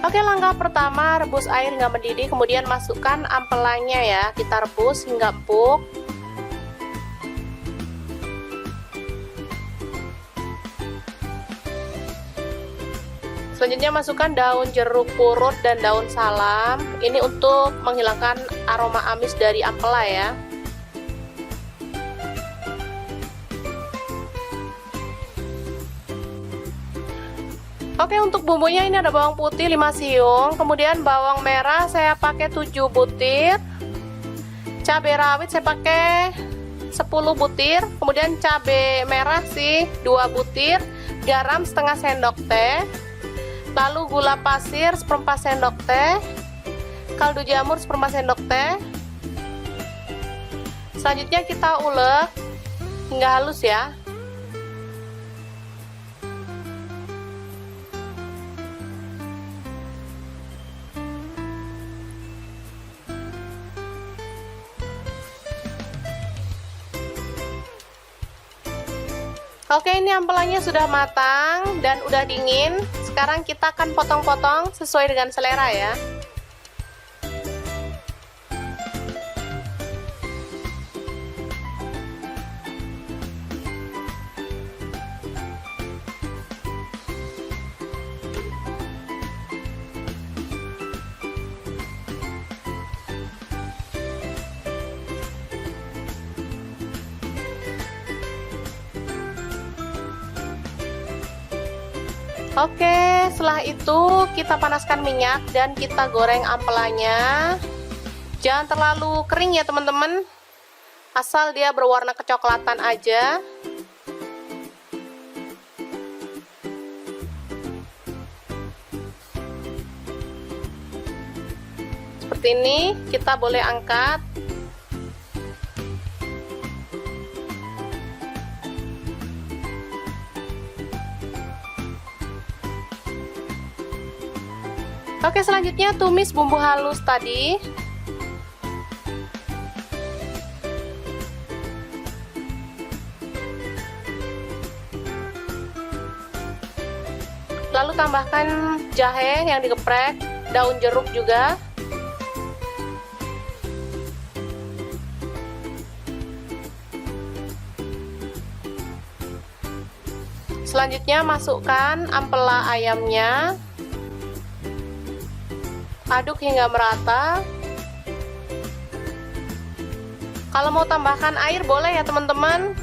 Oke, langkah pertama rebus air hingga mendidih, kemudian masukkan ampelanya ya. Kita rebus hingga empuk. Selanjutnya masukkan daun jeruk purut dan daun salam. Ini untuk menghilangkan aroma amis dari ampela ya. Oke, untuk bumbunya ini ada bawang putih 5 siung, kemudian bawang merah saya pakai 7 butir, cabai rawit saya pakai 10 butir, kemudian cabai merah sih 2 butir, garam setengah sendok teh, lalu gula pasir 1/4 sendok teh, kaldu jamur 1/4 sendok teh. Selanjutnya kita ulek hingga halus ya. Oke, ini ampelannya sudah matang dan udah dingin. Sekarang kita akan potong-potong sesuai dengan selera ya. Oke, setelah itu kita panaskan minyak dan kita goreng ampelannya. Jangan terlalu kering ya teman-teman, asal dia berwarna kecoklatan aja. Seperti ini, kita boleh angkat. Oke, selanjutnya tumis bumbu halus tadi. Lalu tambahkan jahe yang digeprek, daun jeruk juga. Selanjutnya masukkan ampela ayamnya. Aduk hingga merata. Kalau mau tambahkan air boleh ya teman-teman,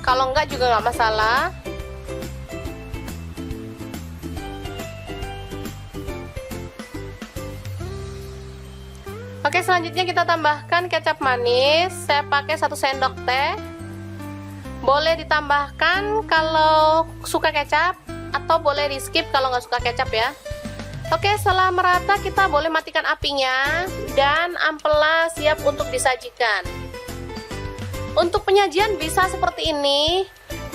kalau enggak juga nggak masalah. Oke, selanjutnya kita tambahkan kecap manis. Saya pakai 1 sendok teh. Boleh ditambahkan kalau suka kecap, atau boleh di skip kalau nggak suka kecap ya. Oke, setelah merata kita boleh matikan apinya dan ampela siap untuk disajikan. Untuk penyajian bisa seperti ini,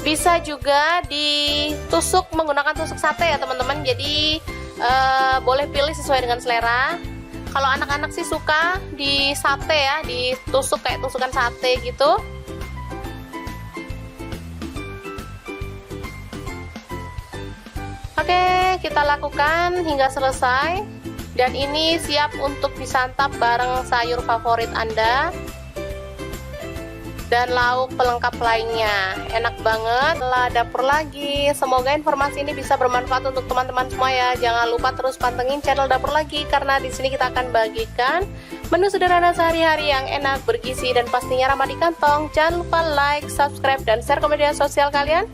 bisa juga ditusuk menggunakan tusuk sate ya teman-teman. Jadi boleh pilih sesuai dengan selera. Kalau anak-anak sih suka di sate ya, ditusuk kayak tusukan sate gitu. Oke, kita lakukan hingga selesai. Dan ini siap untuk disantap bareng sayur favorit Anda dan lauk pelengkap lainnya. Enak banget. Lah, dapur lagi. Semoga informasi ini bisa bermanfaat untuk teman-teman semua ya. Jangan lupa terus pantengin channel Dapur Lagi, karena di sini kita akan bagikan menu sederhana sehari-hari yang enak, bergizi, dan pastinya ramah di kantong. Jangan lupa like, subscribe, dan share ke media sosial kalian.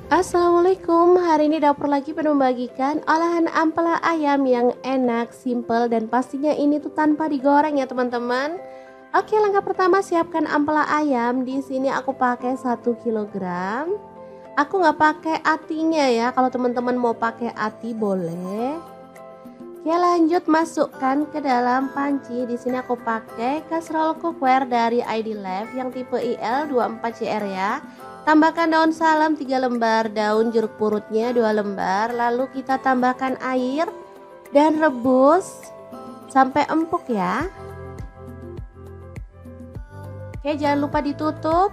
Assalamualaikum, hari ini Dapur Lagi penuh membagikan olahan ampela ayam yang enak, simple, dan pastinya ini tuh tanpa digoreng ya teman-teman. Oke, langkah pertama siapkan ampela ayam. Di sini aku pakai 1 kg. Aku nggak pakai atinya ya, kalau teman-teman mau pakai ati boleh. Oke, lanjut masukkan ke dalam panci. Di sini aku pakai kastrol cookware dari ID Life yang tipe IL24CR ya. Tambahkan daun salam 3 lembar, daun jeruk purutnya 2 lembar, lalu kita tambahkan air dan rebus sampai empuk ya. Oke, jangan lupa ditutup.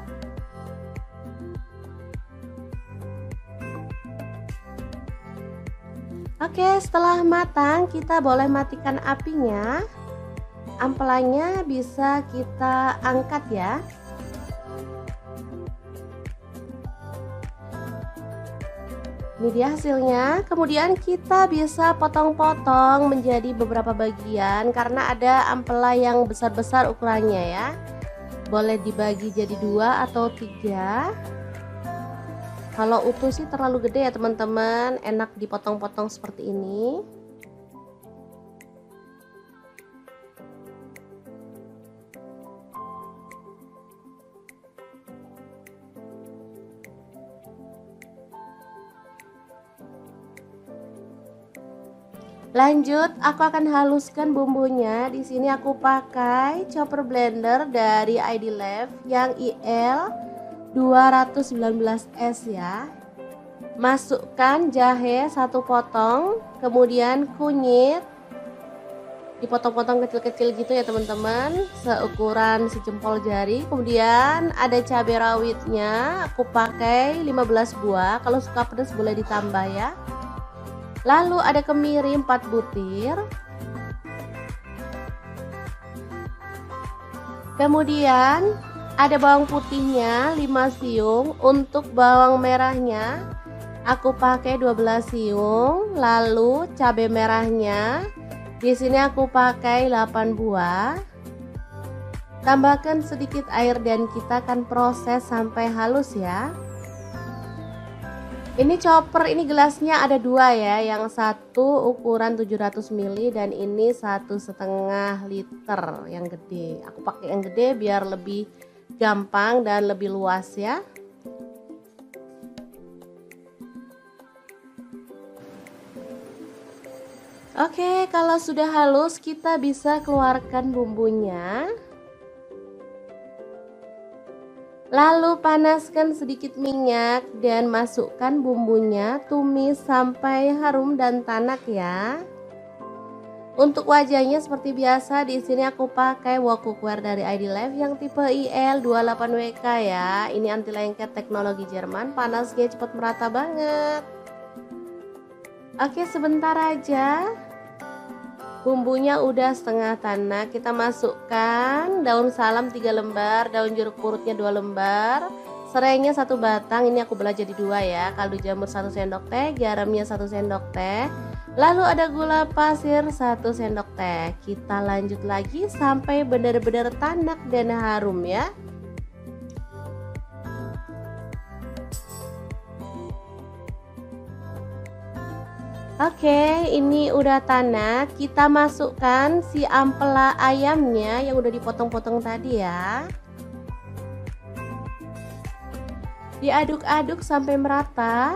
Oke, setelah matang kita boleh matikan apinya. Ampelanya bisa kita angkat ya. Ini dia hasilnya. Kemudian kita bisa potong-potong menjadi beberapa bagian karena ada ampela yang besar-besar ukurannya ya. Boleh dibagi jadi 2 atau 3. Kalau utuh sih terlalu gede ya teman-teman, enak dipotong-potong seperti ini. Lanjut, aku akan haluskan bumbunya. Di sini aku pakai chopper blender dari ID Lab yang IL 219S ya. Masukkan jahe 1 potong, kemudian kunyit dipotong-potong kecil-kecil gitu ya teman-teman, seukuran sejempol jari. Kemudian ada cabai rawitnya, aku pakai 15 buah. Kalau suka pedas boleh ditambah ya. Lalu ada kemiri 4 butir. Kemudian ada bawang putihnya 5 siung. Untuk bawang merahnya aku pakai 12 siung. Lalu cabai merahnya di sini aku pakai 8 buah. Tambahkan sedikit air dan kita akan proses sampai halus ya. Ini chopper, ini gelasnya ada 2 ya, yang satu ukuran 700 ml dan ini 1,5 liter yang gede. Aku pakai yang gede biar lebih gampang dan lebih luas ya. Oke, kalau sudah halus kita bisa keluarkan bumbunya. Lalu panaskan sedikit minyak dan masukkan bumbunya, tumis sampai harum dan tanak ya. Untuk wajahnya seperti biasa, di sini aku pakai wok cookware dari ID Lab yang tipe IL28WK ya. Ini anti lengket teknologi Jerman, panasnya cepat merata banget. Oke, sebentar aja. Bumbunya udah setengah tanak, kita masukkan daun salam 3 lembar, daun jeruk purutnya 2 lembar, serainya 1 batang, ini aku belah jadi 2 ya, kaldu jamur 1 sendok teh, garamnya 1 sendok teh, lalu ada gula pasir 1 sendok teh. Kita lanjut lagi sampai benar-benar tanak dan harum ya. Oke, ini udah tanak. Kita masukkan si ampela ayamnya yang udah dipotong-potong tadi ya. Diaduk-aduk sampai merata.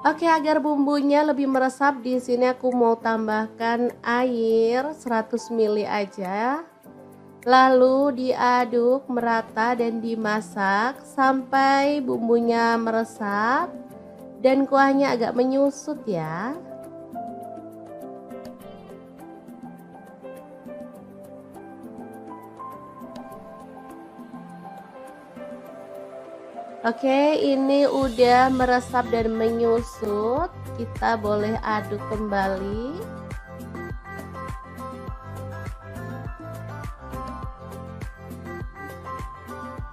Oke, agar bumbunya lebih meresap, di sini aku mau tambahkan air 100 ml aja. Lalu diaduk merata dan dimasak sampai bumbunya meresap dan kuahnya agak menyusut ya. Oke, ini udah meresap dan menyusut. Kita boleh aduk kembali.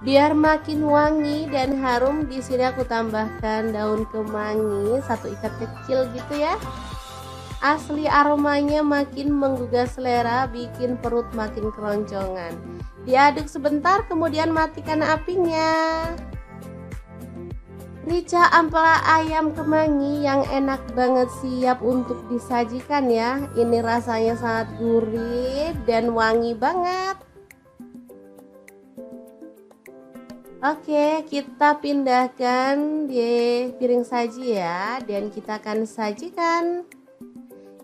Biar makin wangi dan harum, di sini aku tambahkan daun kemangi 1 ikat kecil gitu ya. Asli aromanya makin menggugah selera, bikin perut makin keroncongan. Diaduk sebentar, kemudian matikan apinya. Rica ampela ayam kemangi yang enak banget, siap untuk disajikan ya. Ini rasanya sangat gurih dan wangi banget. Oke, kita pindahkan di piring saji ya, dan kita akan sajikan.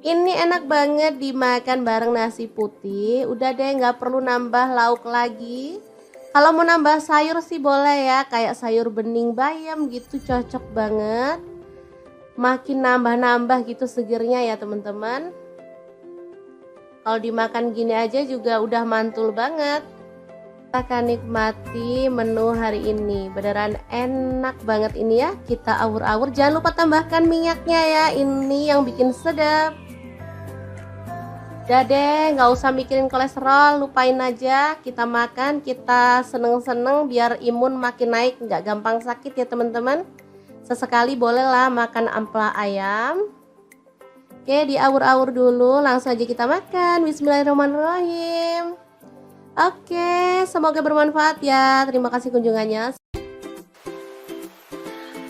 Ini enak banget dimakan bareng nasi putih. Udah deh, nggak perlu nambah lauk lagi. Kalau mau nambah sayur sih boleh ya, kayak sayur bening bayam gitu, cocok banget. Makin nambah-nambah gitu segernya ya teman-teman. Kalau dimakan gini aja juga udah mantul banget. Kita akan nikmati menu hari ini, beneran enak banget ini ya. Kita awur-awur, jangan lupa tambahkan minyaknya ya, ini yang bikin sedap. Udah deh, nggak usah mikirin kolesterol, lupain aja. Kita makan, kita seneng-seneng biar imun makin naik, nggak gampang sakit ya teman-teman. Sesekali bolehlah makan ampela ayam. Oke, diawur-awur dulu, langsung aja kita makan. Bismillahirrahmanirrahim. Oke, semoga bermanfaat ya. Terima kasih kunjungannya.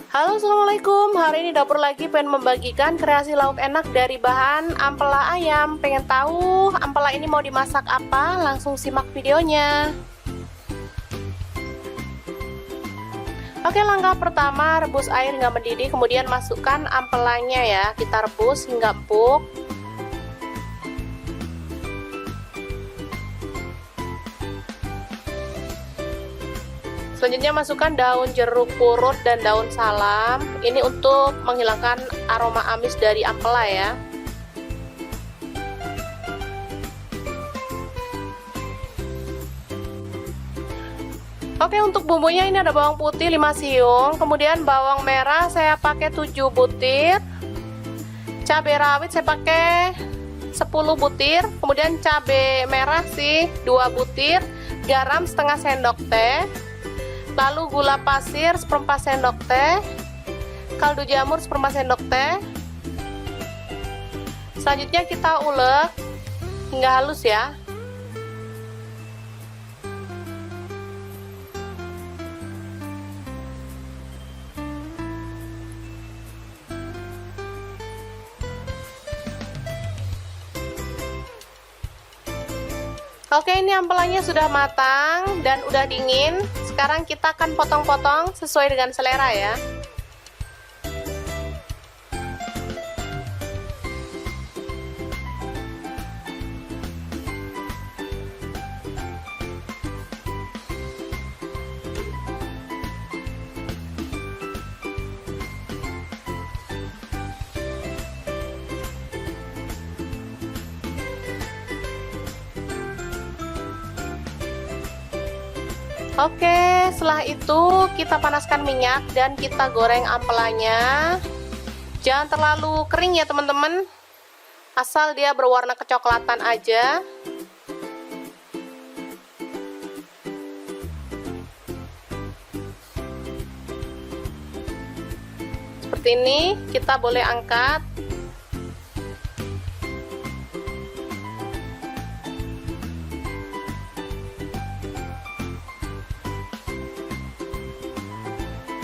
Halo, assalamualaikum. Hari ini dapur lagi pengen membagikan kreasi lauk enak dari bahan ampela ayam. Pengen tahu ampela ini mau dimasak apa? Langsung simak videonya. Oke, langkah pertama rebus air hingga mendidih, kemudian masukkan ampelanya ya. Kita rebus hingga empuk. Selanjutnya masukkan daun jeruk purut dan daun salam. Ini untuk menghilangkan aroma amis dari ampela ya. Oke, untuk bumbunya ini ada bawang putih 5 siung, kemudian bawang merah saya pakai 7 butir, cabai rawit saya pakai 10 butir, kemudian cabai merah sih 2 butir, garam setengah sendok teh, lalu gula pasir 1/4 sendok teh, kaldu jamur 1/4 sendok teh. Selanjutnya kita ulek hingga halus ya. Oke, ini ampelanya sudah matang dan udah dingin. Sekarang kita akan potong-potong sesuai dengan selera ya. Oke, setelah itu kita panaskan minyak dan kita goreng ampelanya. Jangan terlalu kering ya teman-teman, asal dia berwarna kecoklatan aja. Seperti ini, kita boleh angkat.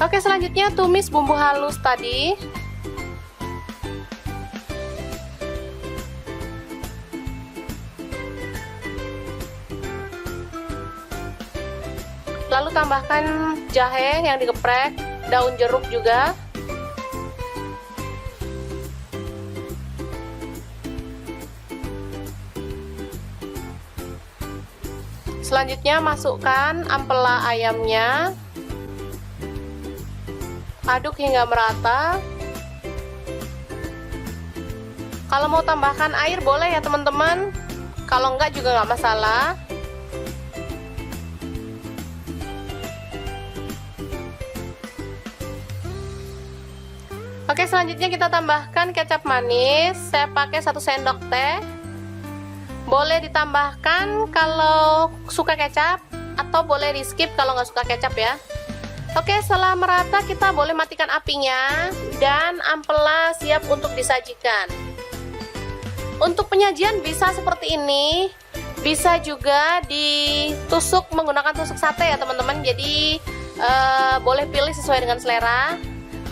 Oke, selanjutnya tumis bumbu halus tadi. Lalu tambahkan jahe yang digeprek, daun jeruk juga. Selanjutnya masukkan ampela ayamnya. Aduk hingga merata. Kalau mau tambahkan air boleh ya teman-teman, kalau enggak juga nggak masalah. Oke, selanjutnya kita tambahkan kecap manis. Saya pakai 1 sendok teh. Boleh ditambahkan kalau suka kecap, atau boleh di skip kalau nggak suka kecap ya. Oke, setelah merata kita boleh matikan apinya dan ampela siap untuk disajikan. Untuk penyajian bisa seperti ini, bisa juga ditusuk menggunakan tusuk sate ya teman-teman. Jadi boleh pilih sesuai dengan selera.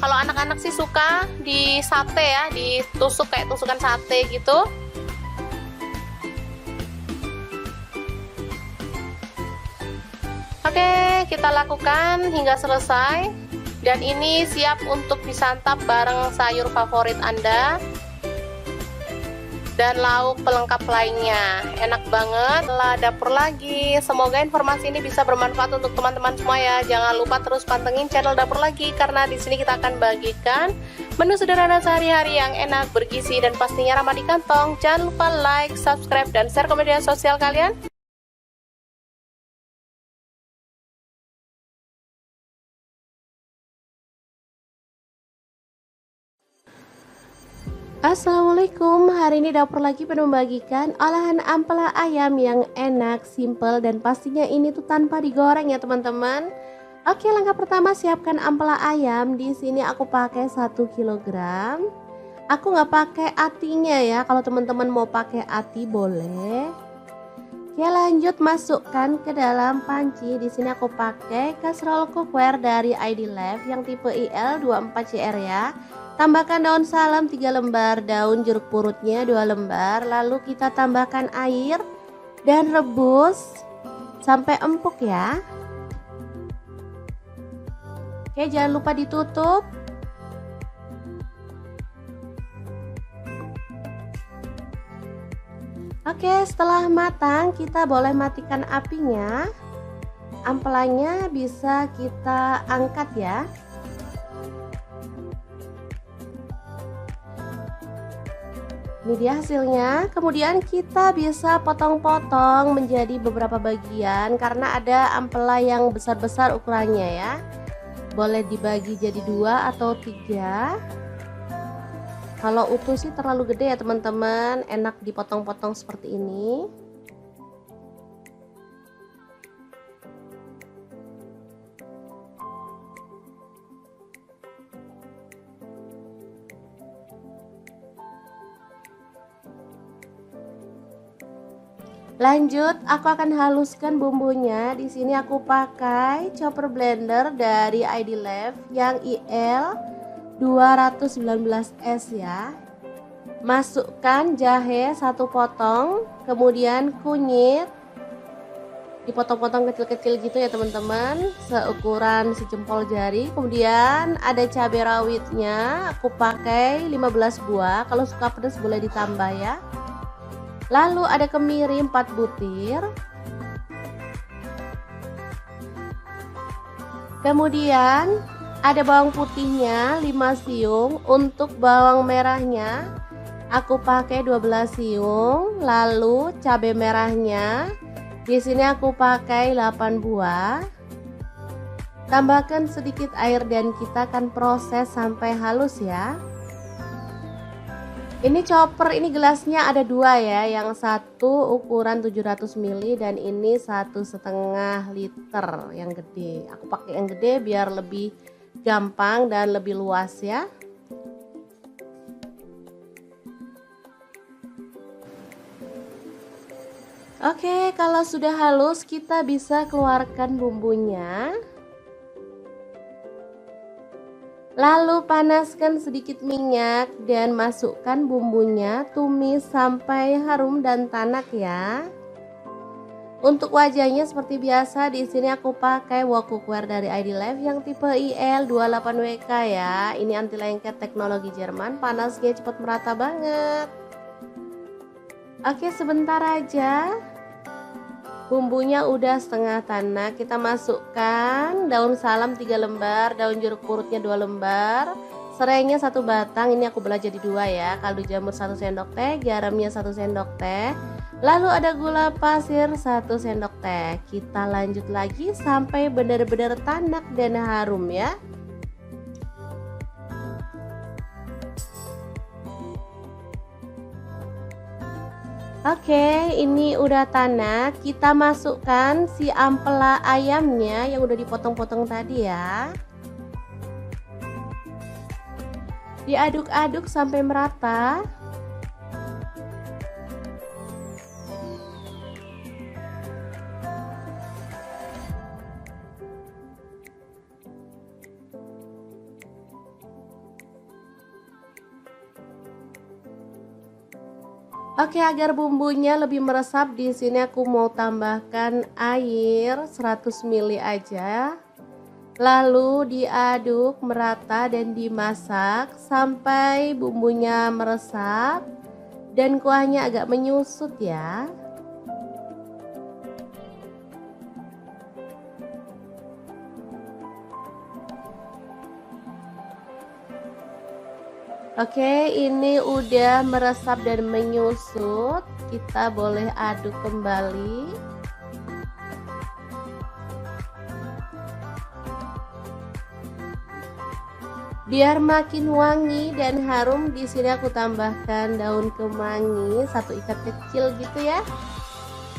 Kalau anak-anak sih suka di sate ya, ditusuk kayak tusukan sate gitu. Oke, kita lakukan hingga selesai. Dan ini siap untuk disantap bareng sayur favorit Anda dan lauk pelengkap lainnya. Enak banget. Lah, dapur lagi. Semoga informasi ini bisa bermanfaat untuk teman-teman semua ya. Jangan lupa terus pantengin channel Dapur Lagi, karena di sini kita akan bagikan menu sederhana sehari-hari yang enak, bergizi, dan pastinya ramah di kantong. Jangan lupa like, subscribe, dan share ke media sosial kalian. Assalamualaikum, hari ini dapur lagi penuh membagikan olahan ampela ayam yang enak, simple, dan pastinya ini tuh tanpa digoreng ya teman-teman. Oke, langkah pertama siapkan ampela ayam. Di sini aku pakai 1 kilogram. Aku nggak pakai atinya ya, kalau teman-teman mau pakai ati boleh. Oke, lanjut masukkan ke dalam panci. Di sini aku pakai kaserol cookware dari ID Life yang tipe IL24CR ya. Tambahkan daun salam 3 lembar, daun jeruk purutnya 2 lembar, lalu kita tambahkan air dan rebus sampai empuk ya. Oke, jangan lupa ditutup. Oke, setelah matang kita boleh matikan apinya. Ampelanya bisa kita angkat ya. Ini dia hasilnya. Kemudian kita bisa potong-potong menjadi beberapa bagian karena ada ampela yang besar-besar ukurannya ya. Boleh dibagi jadi 2 atau 3. Kalau utuh sih terlalu gede ya teman-teman, enak dipotong-potong seperti ini. Lanjut, aku akan haluskan bumbunya. Di sini aku pakai chopper blender dari ID Life yang IL 219S ya. Masukkan jahe 1 potong, kemudian kunyit dipotong-potong kecil-kecil gitu ya teman-teman, seukuran sejempol jari. Kemudian ada cabai rawitnya, aku pakai 15 buah. Kalau suka pedas boleh ditambah ya. Lalu ada kemiri 4 butir. Kemudian ada bawang putihnya 5 siung. Untuk bawang merahnya aku pakai 12 siung. Lalu cabai merahnya di sini aku pakai 8 buah. Tambahkan sedikit air dan kita akan proses sampai halus ya. Ini chopper, ini gelasnya ada 2 ya, yang satu ukuran 700 ml dan ini 1,5 liter yang gede. Aku pakai yang gede biar lebih gampang dan lebih luas ya. Oke, kalau sudah halus kita bisa keluarkan bumbunya. Lalu panaskan sedikit minyak dan masukkan bumbunya, tumis sampai harum dan tanak ya. Untuk wajahnya seperti biasa, di sini aku pakai wok cookware dari ID Life yang tipe IL28WK ya. Ini anti lengket teknologi Jerman, panasnya cepat merata banget. Oke, sebentar aja. Bumbunya udah setengah tanak, kita masukkan daun salam 3 lembar, daun jeruk purutnya 2 lembar, serainya 1 batang, ini aku belah jadi 2 ya, kaldu jamur 1 sendok teh, garamnya 1 sendok teh, lalu ada gula pasir 1 sendok teh. Kita lanjut lagi sampai benar-benar tanak dan harum ya. Oke, ini udah tanak. Kita masukkan si ampela ayamnya yang udah dipotong-potong tadi ya. Diaduk-aduk sampai merata. Oke, agar bumbunya lebih meresap, di sini aku mau tambahkan air 100 ml aja. Lalu diaduk merata dan dimasak sampai bumbunya meresap dan kuahnya agak menyusut ya. Oke, ini udah meresap dan menyusut. Kita boleh aduk kembali. Biar makin wangi dan harum, di sini aku tambahkan daun kemangi 1 ikat kecil gitu ya.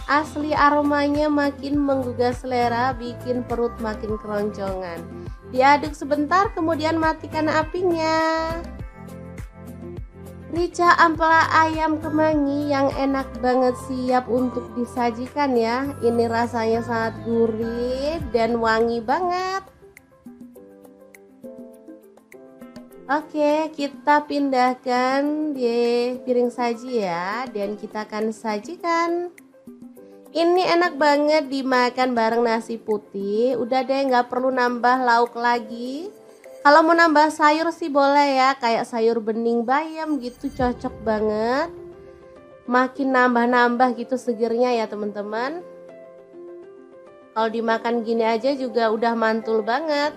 Asli aromanya makin menggugah selera, bikin perut makin keroncongan. Diaduk sebentar, kemudian matikan apinya. Rica ampela ayam kemangi yang enak banget, siap untuk disajikan ya. Ini rasanya sangat gurih dan wangi banget. Oke, kita pindahkan di piring saji ya, dan kita akan sajikan. Ini enak banget dimakan bareng nasi putih. Udah deh, nggak perlu nambah lauk lagi. Kalau mau nambah sayur sih boleh ya, kayak sayur bening bayam gitu, cocok banget. Makin nambah-nambah gitu segernya ya teman-teman. Kalau dimakan gini aja juga udah mantul banget.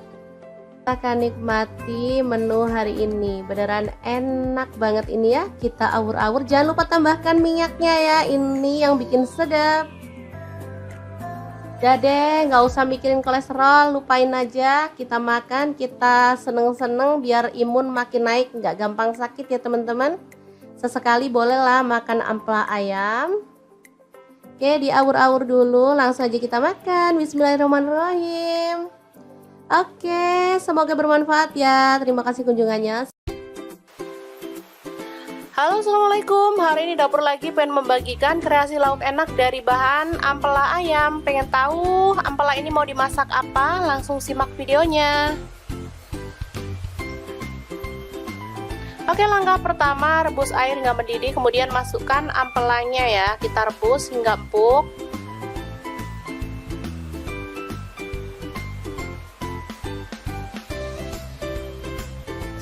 Kita akan nikmati menu hari ini, beneran enak banget ini ya. Kita awur-awur, jangan lupa tambahkan minyaknya ya, ini yang bikin sedap. Udah deh, nggak usah mikirin kolesterol, lupain aja. Kita makan, kita seneng-seneng biar imun makin naik, nggak gampang sakit ya teman-teman. Sesekali bolehlah makan ampela ayam. Oke, diawur-awur dulu, langsung aja kita makan. Bismillahirrahmanirrahim. Oke, semoga bermanfaat ya. Terima kasih kunjungannya. Halo, assalamualaikum. Hari ini dapur lagi pengen membagikan kreasi lauk enak dari bahan ampela ayam. Pengen tahu ampela ini mau dimasak apa? Langsung simak videonya. Oke, langkah pertama rebus air hingga mendidih, kemudian masukkan ampelanya ya. Kita rebus hingga empuk.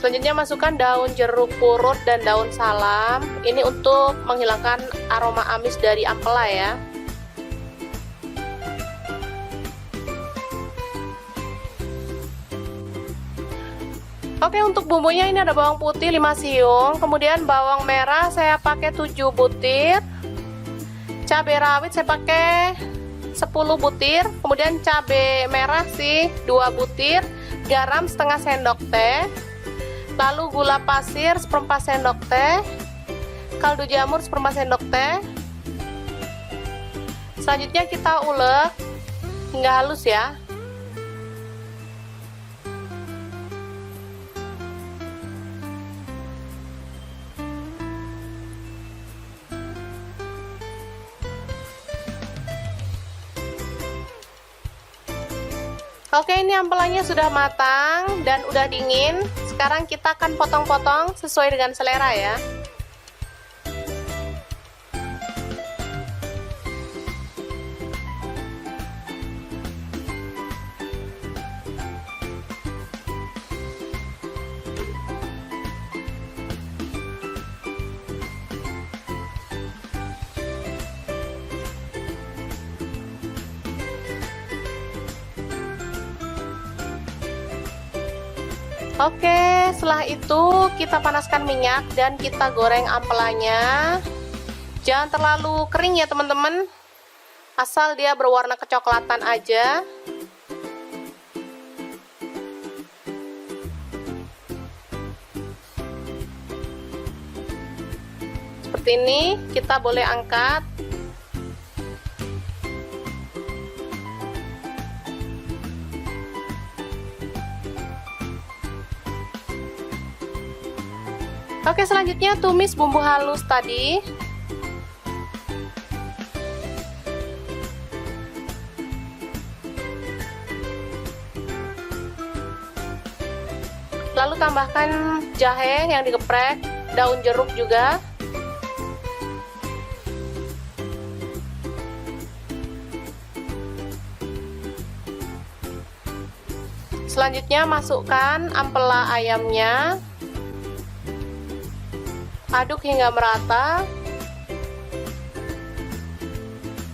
Selanjutnya masukkan daun jeruk purut dan daun salam. Ini untuk menghilangkan aroma amis dari ampela ya. Oke, untuk bumbunya ini ada bawang putih 5 siung, kemudian bawang merah saya pakai 7 butir. Cabai rawit saya pakai 10 butir, kemudian cabai merah sih 2 butir, garam setengah sendok teh. Lalu gula pasir 1/4 sendok teh, kaldu jamur 1/4 sendok teh. Selanjutnya kita ulek hingga halus ya. Oke, ini ampelanya sudah matang dan udah dingin. Sekarang kita akan potong-potong sesuai dengan selera ya. Oke, setelah itu kita panaskan minyak dan kita goreng ampelanya. Jangan terlalu kering ya teman-teman, asal dia berwarna kecoklatan aja. Seperti ini, kita boleh angkat. Oke, selanjutnya tumis bumbu halus tadi. Lalu tambahkan jahe yang digeprek, daun jeruk juga. Selanjutnya masukkan ampela ayamnya. Aduk hingga merata.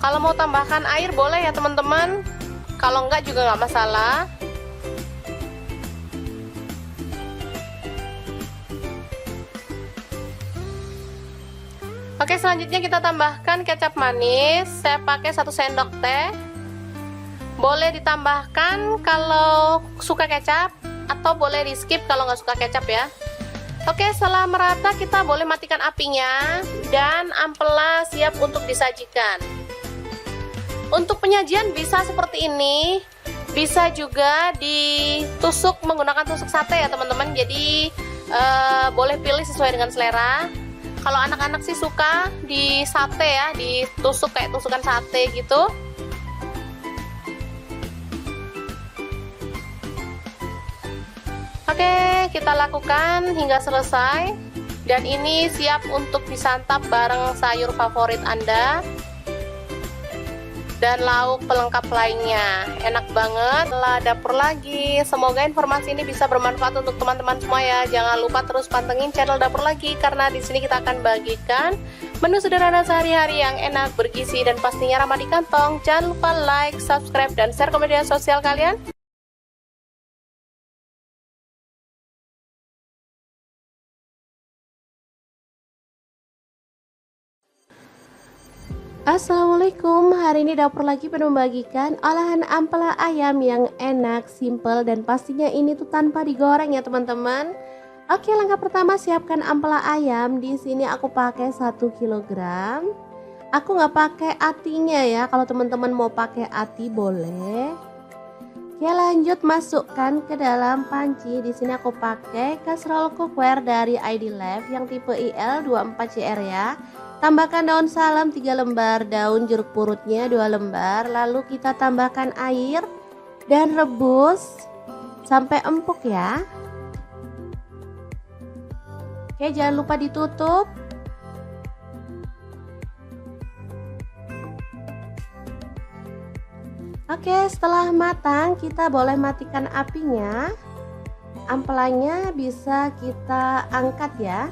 Kalau mau tambahkan air boleh ya teman-teman, kalau enggak juga nggak masalah. Oke, selanjutnya kita tambahkan kecap manis. Saya pakai 1 sendok teh. Boleh ditambahkan kalau suka kecap atau boleh di skip kalau nggak suka kecap ya. Oke, setelah merata kita boleh matikan apinya dan ampela siap untuk disajikan. Untuk penyajian bisa seperti ini, bisa juga ditusuk menggunakan tusuk sate ya teman-teman. Jadi boleh pilih sesuai dengan selera. Kalau anak-anak sih suka di sate ya, ditusuk kayak tusukan sate gitu. Oke, kita lakukan hingga selesai. Dan ini siap untuk disantap bareng sayur favorit Anda dan lauk pelengkap lainnya. Enak banget. Lah dapur lagi. Semoga informasi ini bisa bermanfaat untuk teman-teman semua ya. Jangan lupa terus pantengin channel Dapur Lagi karena di sini kita akan bagikan menu sederhana sehari-hari yang enak, bergizi dan pastinya ramah di kantong. Jangan lupa like, subscribe dan share ke media sosial kalian. Assalamualaikum, hari ini Dapur Lagi penuh membagikan olahan ampela ayam yang enak, simple, dan pastinya ini tuh tanpa digoreng ya teman-teman. Oke, langkah pertama siapkan ampela ayam. Di sini aku pakai 1 kg. Aku nggak pakai atinya ya, kalau teman-teman mau pakai ati boleh. Oke, lanjut masukkan ke dalam panci. Di sini aku pakai kaserol cookware dari ID Life yang tipe IL24CR ya. Tambahkan daun salam 3 lembar, daun jeruk purutnya 2 lembar, lalu kita tambahkan air dan rebus sampai empuk ya. Oke, jangan lupa ditutup. Oke, setelah matang kita boleh matikan apinya. Ampelanya bisa kita angkat ya.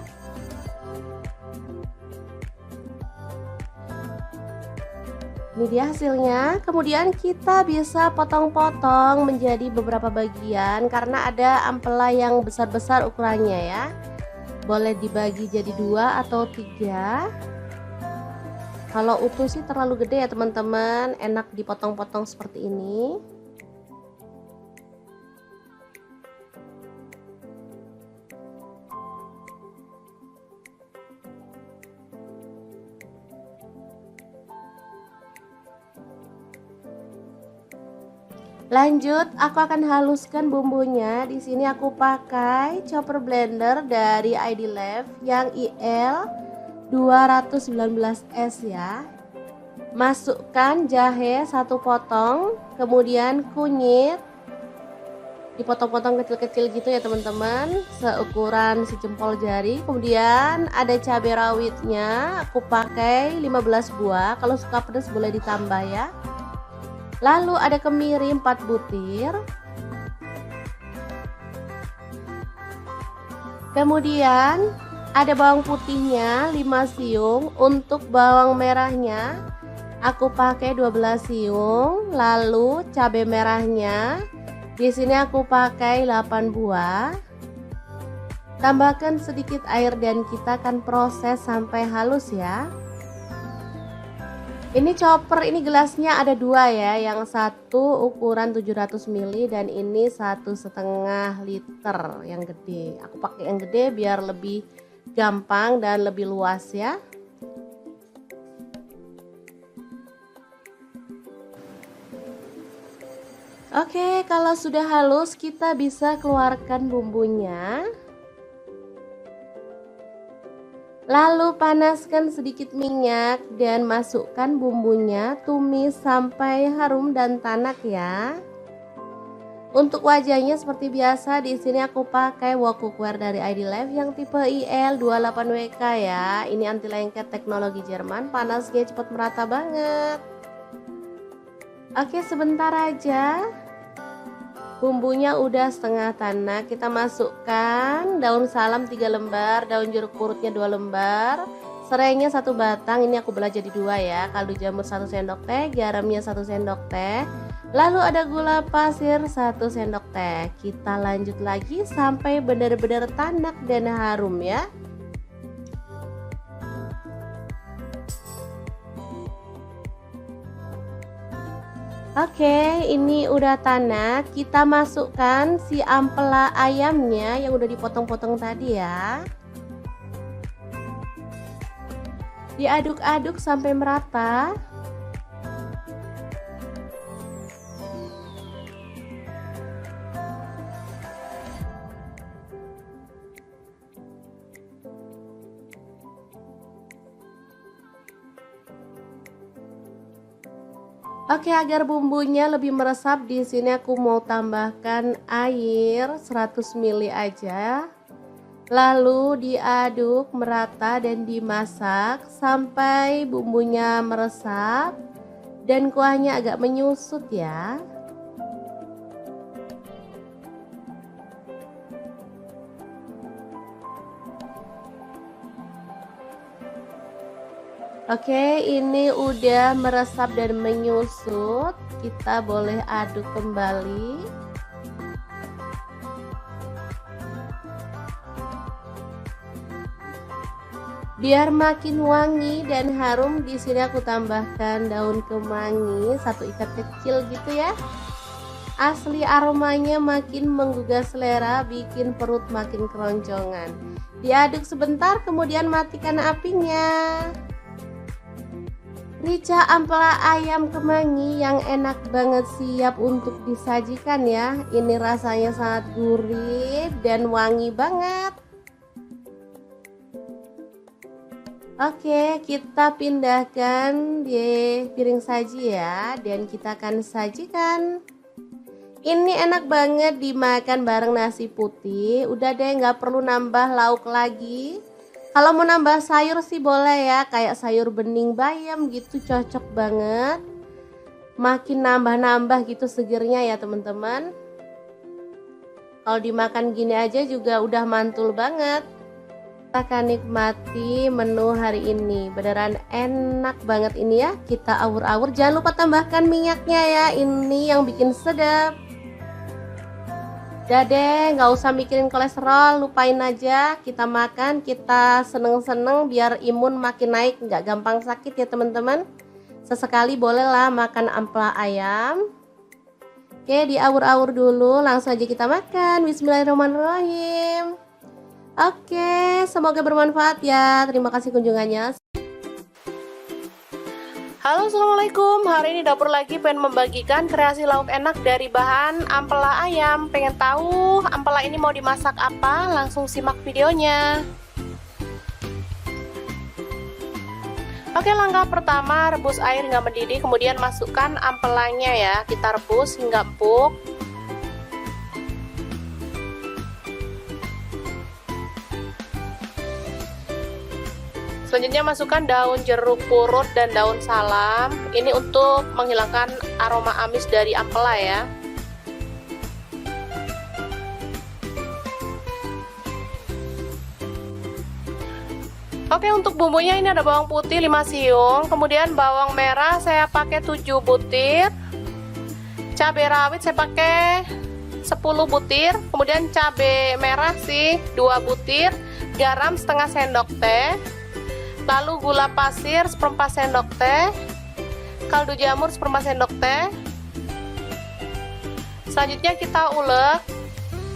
Ini dia hasilnya. Kemudian kita bisa potong-potong menjadi beberapa bagian karena ada ampela yang besar-besar ukurannya ya. Boleh dibagi jadi 2 atau 3. Kalau utuh sih terlalu gede ya teman-teman, enak dipotong-potong seperti ini. Lanjut, aku akan haluskan bumbunya. Di sini aku pakai chopper blender dari ID Life yang IL 219S ya. Masukkan jahe 1 potong, kemudian kunyit dipotong-potong kecil-kecil gitu ya teman-teman, seukuran sejempol jari. Kemudian ada cabai rawitnya, aku pakai 15 buah. Kalau suka pedas boleh ditambah ya. Lalu ada kemiri 4 butir. Kemudian ada bawang putihnya 5 siung. Untuk bawang merahnya aku pakai 12 siung. Lalu cabai merahnya di sini aku pakai 8 buah. Tambahkan sedikit air dan kita akan proses sampai halus ya. Ini chopper, ini gelasnya ada 2 ya, yang satu ukuran 700 ml dan ini 1,5 liter yang gede. Aku pakai yang gede biar lebih gampang dan lebih luas ya. Oke, kalau sudah halus kita bisa keluarkan bumbunya. Lalu panaskan sedikit minyak dan masukkan bumbunya, tumis sampai harum dan tanak ya. Untuk wajahnya seperti biasa, di sini aku pakai wok cookware dari ID Life yang tipe IL28WK ya. Ini anti lengket teknologi Jerman, panasnya cepat merata banget. Oke, sebentar aja. Bumbunya udah setengah tanak, kita masukkan daun salam 3 lembar, daun jeruk purutnya 2 lembar, serainya 1 batang, ini aku belah jadi 2 ya, kaldu jamur 1 sendok teh, garamnya 1 sendok teh, lalu ada gula pasir 1 sendok teh. Kita lanjut lagi sampai benar-benar tanak dan harum ya. Oke, ini udah tanak. Kita masukkan si ampela ayamnya yang udah dipotong-potong tadi ya. Diaduk-aduk sampai merata. Oke, agar bumbunya lebih meresap, di sini aku mau tambahkan air 100 ml aja. Lalu diaduk merata dan dimasak sampai bumbunya meresap dan kuahnya agak menyusut ya. Oke, ini udah meresap dan menyusut. Kita boleh aduk kembali. Biar makin wangi dan harum, di sini aku tambahkan daun kemangi 1 ikat kecil gitu ya. Asli aromanya makin menggugah selera, bikin perut makin keroncongan. Diaduk sebentar, kemudian matikan apinya. Rica ampela ayam kemangi yang enak banget, siap untuk disajikan ya. Ini rasanya sangat gurih dan wangi banget. Oke, kita pindahkan di piring saji ya, dan kita akan sajikan. Ini enak banget dimakan bareng nasi putih. Udah deh, nggak perlu nambah lauk lagi. Kalau mau nambah sayur sih boleh ya, kayak sayur bening bayam gitu, cocok banget. Makin nambah-nambah gitu segernya ya teman-teman. Kalau dimakan gini aja juga udah mantul banget. Kita akan nikmati menu hari ini. Beneran enak banget ini ya. Kita awur-awur, jangan lupa tambahkan minyaknya ya, ini yang bikin sedap. Udah deh, nggak usah mikirin kolesterol, lupain aja. Kita makan, kita seneng-seneng biar imun makin naik, nggak gampang sakit ya teman-teman. Sesekali bolehlah makan ampela ayam. Oke, diawur-awur dulu, langsung aja kita makan. Bismillahirrahmanirrahim. Oke, semoga bermanfaat ya. Terima kasih kunjungannya. Halo, assalamualaikum. Hari ini dapur lagi pengen membagikan kreasi lauk enak dari bahan ampela ayam. Pengen tahu ampela ini mau dimasak apa? Langsung simak videonya. Oke, langkah pertama, rebus air hingga mendidih, kemudian masukkan ampelanya ya. Kita rebus hingga empuk. Selanjutnya masukkan daun jeruk purut dan daun salam. Ini untuk menghilangkan aroma amis dari ampela ya. Oke, untuk bumbunya ini ada bawang putih 5 siung, kemudian bawang merah saya pakai 7 butir. Cabai rawit saya pakai 10 butir, kemudian cabai merah sih 2 butir, garam setengah sendok teh. Lalu gula pasir 1/4 sendok teh, kaldu jamur 1/4 sendok teh. Selanjutnya kita ulek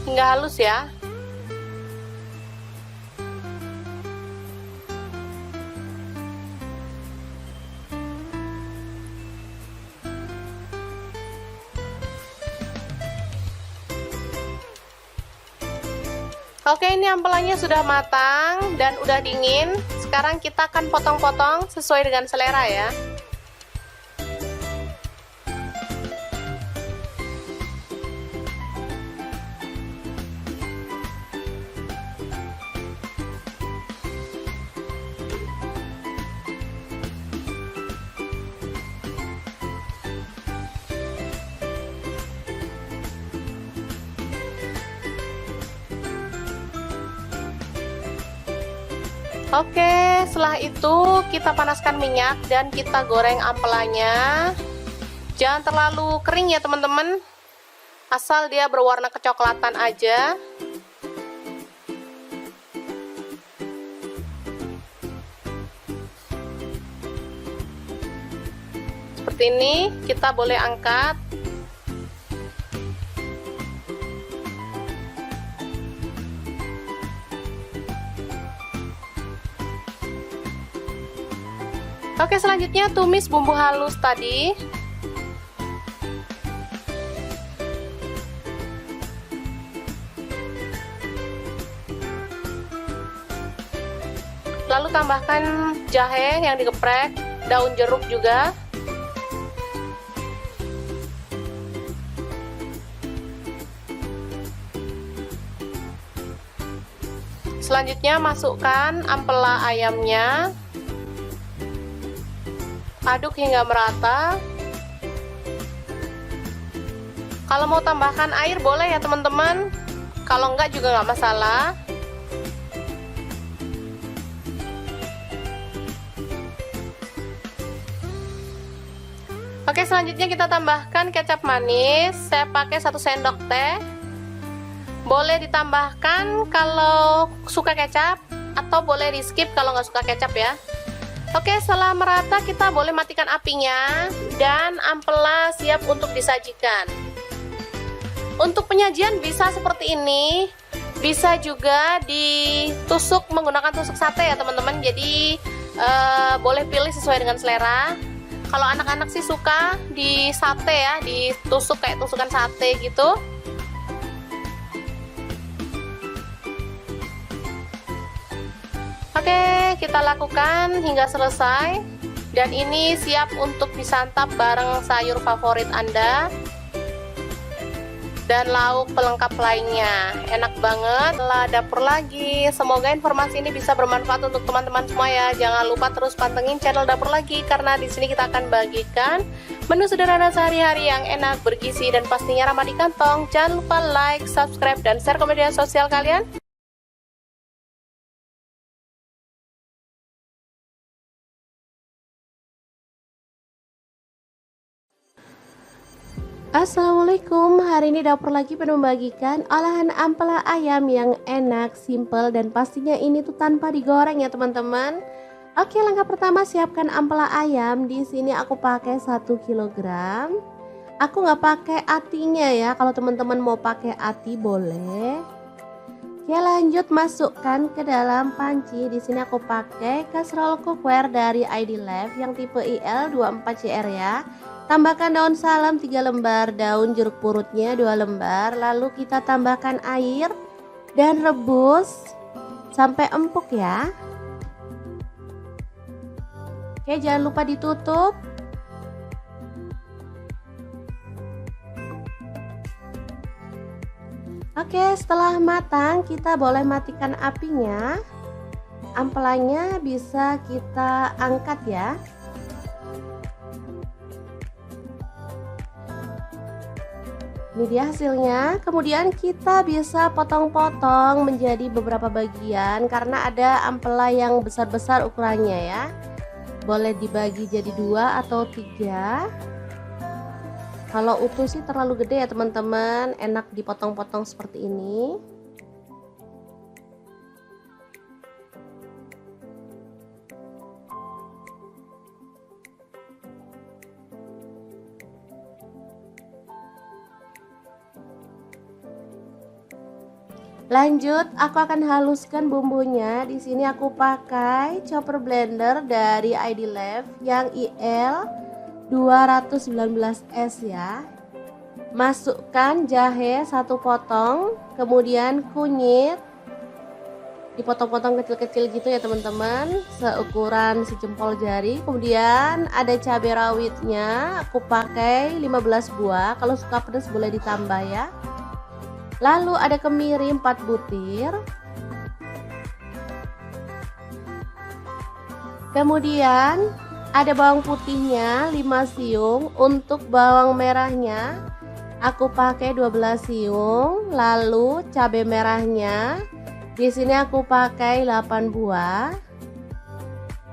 hingga halus ya. Oke, ini ampelanya sudah matang dan udah dingin. Sekarang kita akan potong-potong sesuai dengan selera ya. Oke, setelah itu kita panaskan minyak dan kita goreng ampelanya. Jangan terlalu kering ya teman-teman, asal dia berwarna kecoklatan aja. seperti ini, kita boleh angkat. Oke, selanjutnya tumis bumbu halus tadi. Lalu tambahkan jahe yang digeprek, daun jeruk juga. Selanjutnya masukkan ampela ayamnya. Aduk hingga merata. Kalau mau tambahkan air boleh ya teman-teman. Kalau enggak juga nggak masalah. Oke, selanjutnya kita tambahkan kecap manis. Saya pakai 1 sendok teh. Boleh ditambahkan kalau suka kecap, atau boleh di skip kalau nggak suka kecap ya. Oke, setelah merata kita boleh matikan apinya dan ampela siap untuk disajikan. Untuk penyajian bisa seperti ini, bisa juga ditusuk menggunakan tusuk sate ya teman-teman. Jadi boleh pilih sesuai dengan selera. Kalau anak-anak sih suka di sate ya, ditusuk kayak tusukan sate gitu. Oke, kita lakukan hingga selesai. Dan ini siap untuk disantap bareng sayur favorit Anda dan lauk pelengkap lainnya. Enak banget. Lah, dapur lagi. Semoga informasi ini bisa bermanfaat untuk teman-teman semua ya. Jangan lupa terus pantengin channel Dapur Lagi, karena di sini kita akan bagikan menu sederhana sehari-hari yang enak, bergizi, dan pastinya ramah di kantong. Jangan lupa like, subscribe, dan share ke media sosial kalian. Assalamualaikum, hari ini Dapur Lagi penuh membagikan olahan ampela ayam yang enak, simple, dan pastinya ini tuh tanpa digoreng ya teman-teman. Oke, langkah pertama siapkan ampela ayam. Di sini aku pakai 1 kg. Aku nggak pakai atinya ya, kalau teman-teman mau pakai ati boleh. Oke, lanjut masukkan ke dalam panci. Di sini aku pakai kastrol cookware dari ID Life yang tipe IL24CR ya. Tambahkan daun salam 3 lembar, daun jeruk purutnya 2 lembar. Lalu kita tambahkan air dan rebus sampai empuk ya. Oke, jangan lupa ditutup. Oke, setelah matang kita boleh matikan apinya. Ampelanya bisa kita angkat ya. Ini dia hasilnya. Kemudian kita bisa potong-potong menjadi beberapa bagian karena ada ampela yang besar-besar ukurannya ya. Boleh dibagi jadi 2 atau 3. Kalau utuh sih terlalu gede ya teman-teman, enak dipotong-potong seperti ini. Lanjut, aku akan haluskan bumbunya. Di sini aku pakai chopper blender dari ID Life yang IL 219S ya. Masukkan jahe 1 potong, kemudian kunyit dipotong-potong kecil-kecil gitu ya teman-teman, seukuran sejempol jari. Kemudian ada cabai rawitnya, aku pakai 15 buah. Kalau suka pedas boleh ditambah ya. Lalu ada kemiri 4 butir. Kemudian ada bawang putihnya 5 siung. Untuk bawang merahnya aku pakai 12 siung. Lalu cabai merahnya di sini aku pakai 8 buah.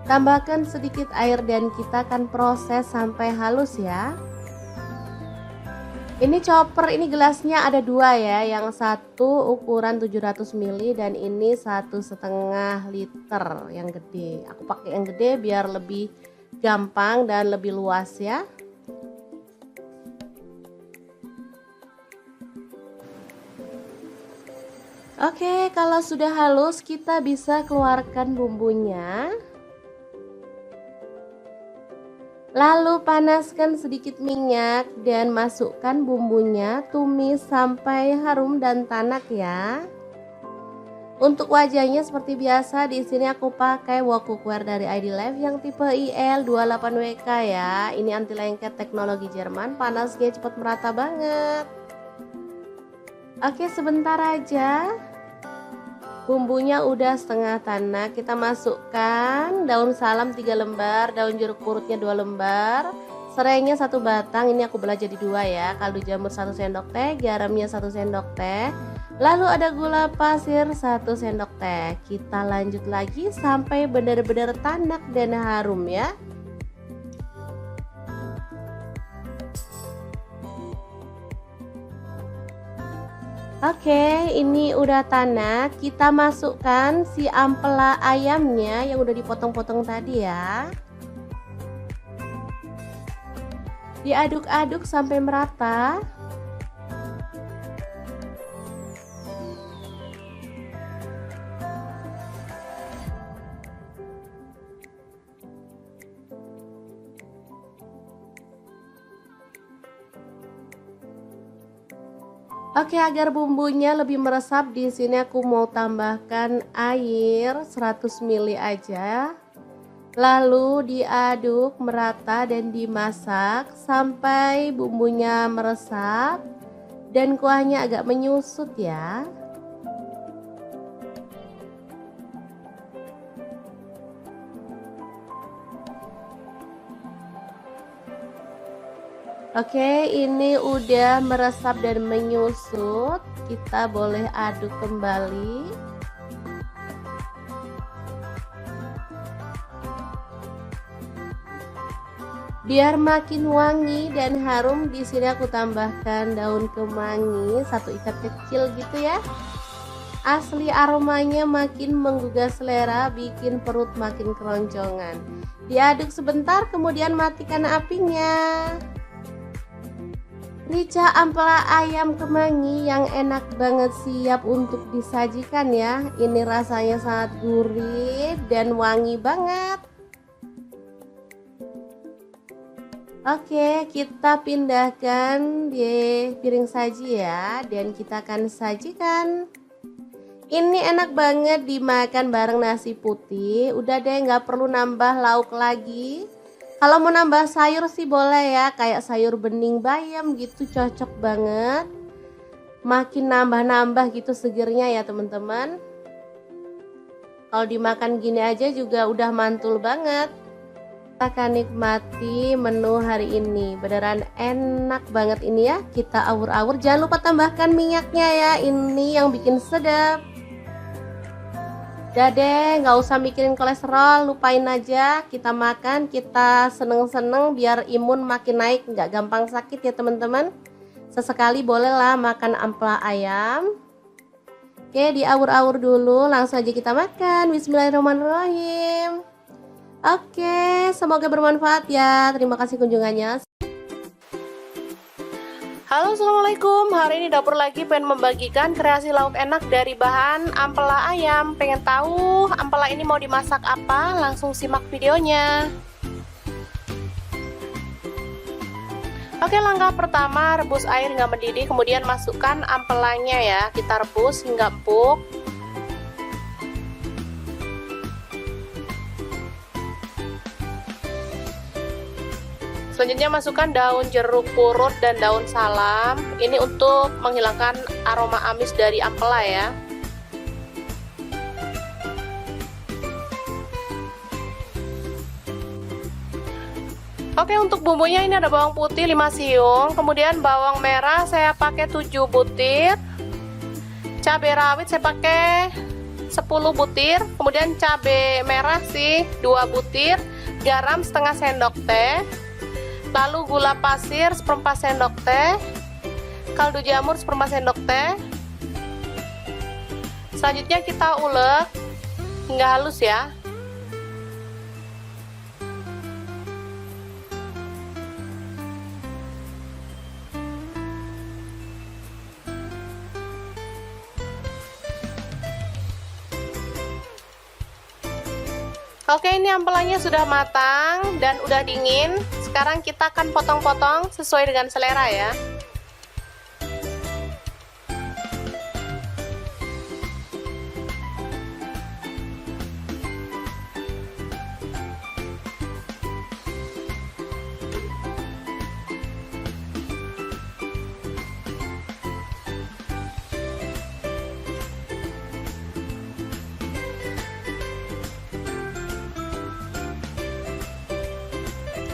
Tambahkan sedikit air dan kita akan proses sampai halus ya. Ini chopper, ini gelasnya ada 2 ya, yang satu ukuran 700 ml dan ini 1,5 liter yang gede. Aku pakai yang gede biar lebih gampang dan lebih luas ya. Oke, kalau sudah halus kita bisa keluarkan bumbunya. Lalu panaskan sedikit minyak dan masukkan bumbunya, tumis sampai harum dan tanak ya. Untuk wajahnya seperti biasa, di sini aku pakai wok cookware dari ID Life yang tipe IL28WK ya. Ini anti lengket teknologi Jerman, panasnya cepat merata banget. Oke, sebentar aja. Bumbunya udah setengah tanak, kita masukkan daun salam 3 lembar, daun jeruk purutnya 2 lembar, serainya 1 batang, ini aku belah jadi 2 ya, kaldu jamur 1 sendok teh, garamnya 1 sendok teh, lalu ada gula pasir 1 sendok teh. Kita lanjut lagi sampai benar-benar tanak dan harum ya. Oke, ini udah tanak. Kita masukkan si ampela ayamnya yang udah dipotong-potong tadi ya. Diaduk-aduk sampai merata. Oke, agar bumbunya lebih meresap, di sini aku mau tambahkan air 100 ml aja. Lalu diaduk merata dan dimasak sampai bumbunya meresap dan kuahnya agak menyusut ya. Oke, ini udah meresap dan menyusut. Kita boleh aduk kembali. Biar makin wangi dan harum, di sini aku tambahkan daun kemangi 1 ikat kecil gitu ya. Asli aromanya makin menggugah selera, bikin perut makin keroncongan. Diaduk sebentar, kemudian matikan apinya. Rica ampela ayam kemangi yang enak banget, siap untuk disajikan ya. Ini rasanya sangat gurih dan wangi banget. Oke, kita pindahkan di piring saji ya, dan kita akan sajikan. Ini enak banget dimakan bareng nasi putih. Udah deh, nggak perlu nambah lauk lagi. Kalau mau nambah sayur sih boleh ya, kayak sayur bening bayam gitu, cocok banget. Makin nambah-nambah gitu segernya ya teman-teman. Kalau dimakan gini aja juga udah mantul banget. Kita akan nikmati menu hari ini, beneran enak banget ini ya. Kita awur-awur, jangan lupa tambahkan minyaknya ya, ini yang bikin sedap. Udah deh, nggak usah mikirin kolesterol, lupain aja. Kita makan, kita seneng-seneng biar imun makin naik, nggak gampang sakit ya teman-teman. Sesekali bolehlah makan ampela ayam. Oke, diawur-awur dulu, langsung aja kita makan. Bismillahirrahmanirrahim. Oke, semoga bermanfaat ya. Terima kasih kunjungannya. Halo, assalamualaikum. Hari ini dapur lagi pengen membagikan kreasi lauk enak dari bahan ampela ayam. Pengen tahu ampela ini mau dimasak apa? Langsung simak videonya. Oke, langkah pertama rebus air hingga mendidih, kemudian masukkan ampelanya ya. Kita rebus hingga empuk. Selanjutnya masukkan daun jeruk purut dan daun salam. Ini untuk menghilangkan aroma amis dari ampela ya. Oke, untuk bumbunya ini ada bawang putih 5 siung, kemudian bawang merah saya pakai 7 butir. Cabai rawit saya pakai 10 butir, kemudian cabai merah sih 2 butir, garam setengah sendok teh. Lalu gula pasir 1/4 sendok teh, kaldu jamur 1/4 sendok teh. Selanjutnya kita ulek hingga halus ya. Oke, ini ampelanya sudah matang dan udah dingin. Sekarang kita akan potong-potong sesuai dengan selera ya.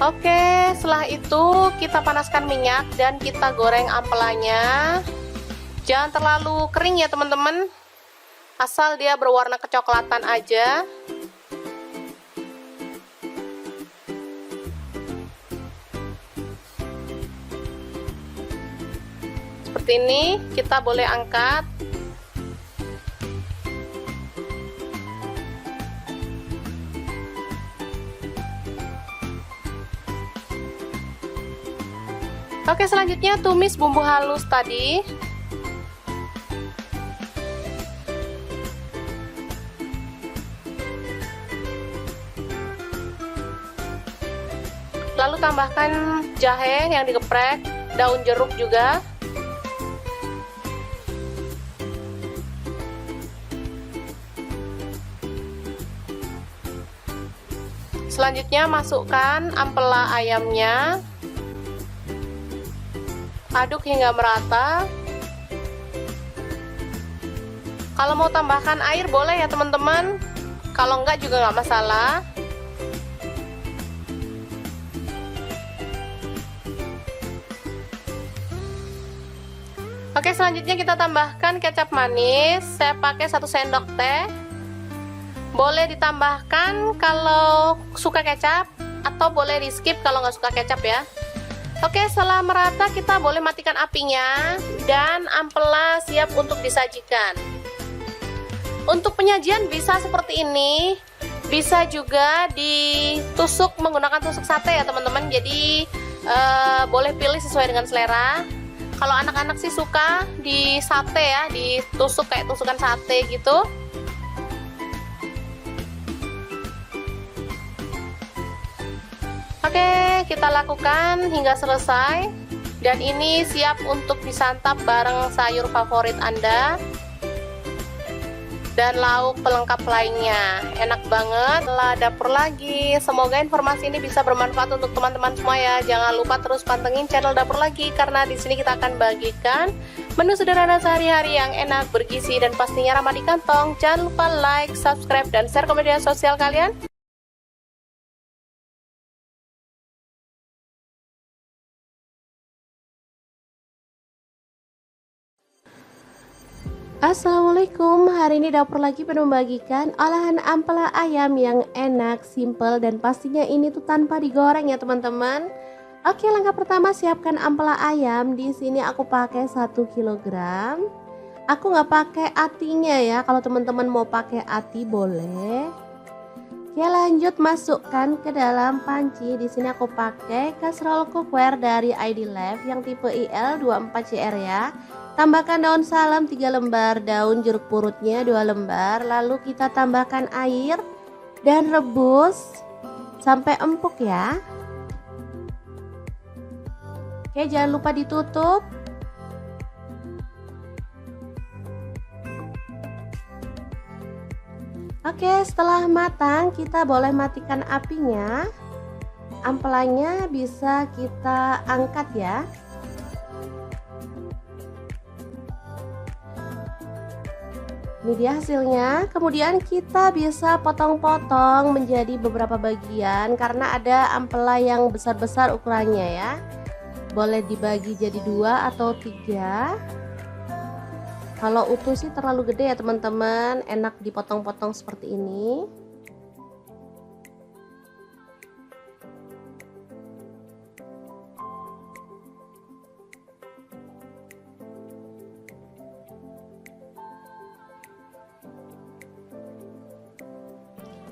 Oke, setelah itu kita panaskan minyak dan kita goreng ampelanya. Jangan terlalu kering ya teman-teman, asal dia berwarna kecoklatan aja. Seperti ini, kita boleh angkat. Oke, selanjutnya tumis bumbu halus tadi. Lalu tambahkan jahe yang digeprek, daun jeruk juga. Selanjutnya masukkan ampela ayamnya. Aduk hingga merata. Kalau mau tambahkan air boleh ya teman-teman, kalau enggak juga nggak masalah. Oke, selanjutnya kita tambahkan kecap manis. Saya pakai 1 sendok teh. Boleh ditambahkan kalau suka kecap, atau boleh di skip kalau nggak suka kecap ya. Oke, setelah merata kita boleh matikan apinya dan ampela siap untuk disajikan. Untuk penyajian bisa seperti ini, bisa juga ditusuk menggunakan tusuk sate ya teman-teman. Jadi boleh pilih sesuai dengan selera. Kalau anak-anak sih suka di sate ya, ditusuk kayak tusukan sate gitu. Oke, kita lakukan hingga selesai. Dan ini siap untuk disantap bareng sayur favorit Anda dan lauk pelengkap lainnya. Enak banget. Lah, dapur lagi. Semoga informasi ini bisa bermanfaat untuk teman-teman semua ya. Jangan lupa terus pantengin channel Dapur Lagi, karena di sini kita akan bagikan menu sederhana sehari-hari yang enak, bergizi, dan pastinya ramah di kantong. Jangan lupa like, subscribe, dan share ke media sosial kalian. Assalamualaikum, hari ini Dapur Lagi penuh membagikan olahan ampela ayam yang enak, simple, dan pastinya ini tuh tanpa digoreng ya teman-teman. Oke, langkah pertama siapkan ampela ayam. Di sini aku pakai 1 kg. Aku nggak pakai atinya ya, kalau teman-teman mau pakai ati boleh. Oke, lanjut masukkan ke dalam panci. Di sini aku pakai kaserol cookware dari ID Life yang tipe IL24CR ya. Tambahkan daun salam 3 lembar, daun jeruk purutnya 2 lembar. Lalu kita tambahkan air dan rebus sampai empuk ya. Oke, jangan lupa ditutup. Oke, setelah matang kita boleh matikan apinya. Ampelanya bisa kita angkat ya. Ini dia hasilnya. Kemudian kita bisa potong-potong menjadi beberapa bagian karena ada ampela yang besar-besar ukurannya ya. Boleh dibagi jadi 2 atau 3. Kalau utuh sih terlalu gede ya teman-teman, enak dipotong-potong seperti ini.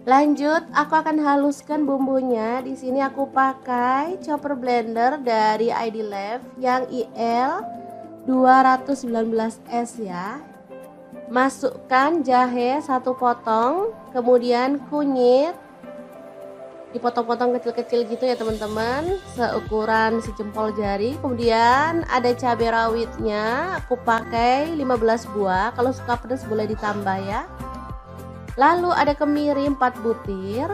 Lanjut, aku akan haluskan bumbunya. Di sini aku pakai chopper blender dari ID Life yang IL 219S ya. Masukkan jahe 1 potong, kemudian kunyit dipotong-potong kecil-kecil gitu ya teman-teman, seukuran sejempol jari. Kemudian ada cabai rawitnya, aku pakai 15 buah, kalau suka pedas boleh ditambah ya. Lalu ada kemiri 4 butir.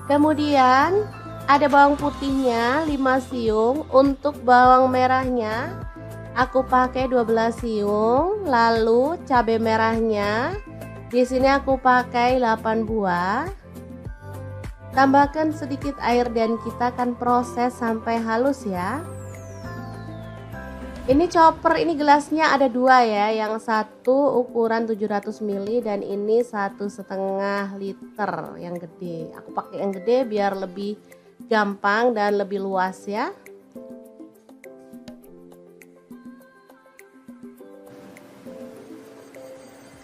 Kemudian ada bawang putihnya 5 siung. Untuk bawang merahnya aku pakai 12 siung. Lalu cabai merahnya di sini aku pakai 8 buah. Tambahkan sedikit air dan kita akan proses sampai halus ya. Ini chopper, ini gelasnya ada 2 ya, yang satu ukuran 700 ml dan ini 1,5 liter yang gede. Aku pakai yang gede biar lebih gampang dan lebih luas ya.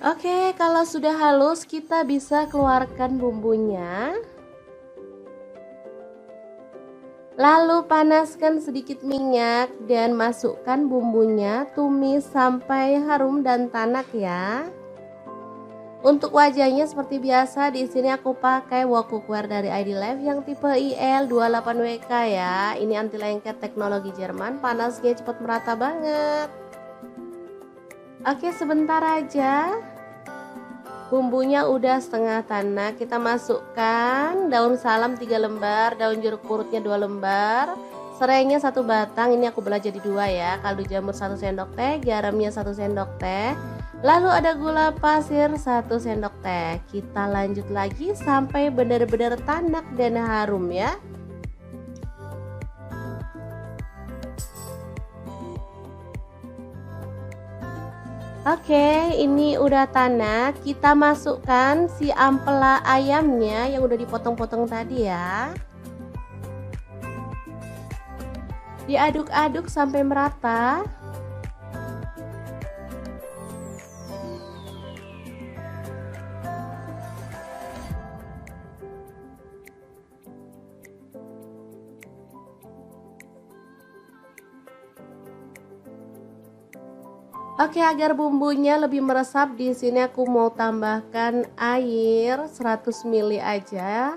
Oke, kalau sudah halus kita bisa keluarkan bumbunya. Lalu panaskan sedikit minyak dan masukkan bumbunya, tumis sampai harum dan tanak ya. Untuk wajahnya seperti biasa, di sini aku pakai wok cookware dari ID Life yang tipe IL28WK ya. Ini anti lengket teknologi Jerman, panasnya cepat merata banget. Oke, sebentar aja. Bumbunya udah setengah tanak, kita masukkan daun salam 3 lembar, daun jeruk purutnya 2 lembar, serainya 1 batang, ini aku belah jadi 2 ya, kaldu jamur 1 sendok teh, garamnya 1 sendok teh, lalu ada gula pasir 1 sendok teh. Kita lanjut lagi sampai benar-benar tanak dan harum ya. Oke, ini udah tanak. Kita masukkan si ampela ayamnya yang udah dipotong-potong tadi ya. Diaduk-aduk sampai merata. Oke, agar bumbunya lebih meresap, di sini aku mau tambahkan air 100 ml aja.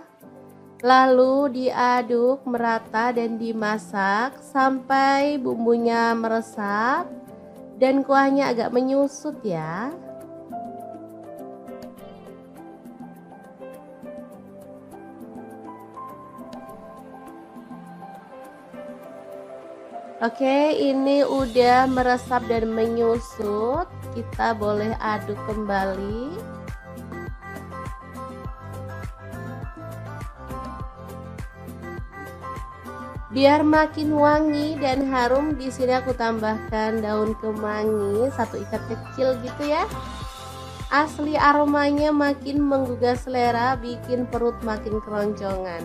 Lalu diaduk merata dan dimasak sampai bumbunya meresap dan kuahnya agak menyusut ya. Oke, ini udah meresap dan menyusut. Kita boleh aduk kembali. Biar makin wangi dan harum, di sini aku tambahkan daun kemangi 1 ikat kecil gitu ya. Asli aromanya makin menggugah selera, bikin perut makin keroncongan.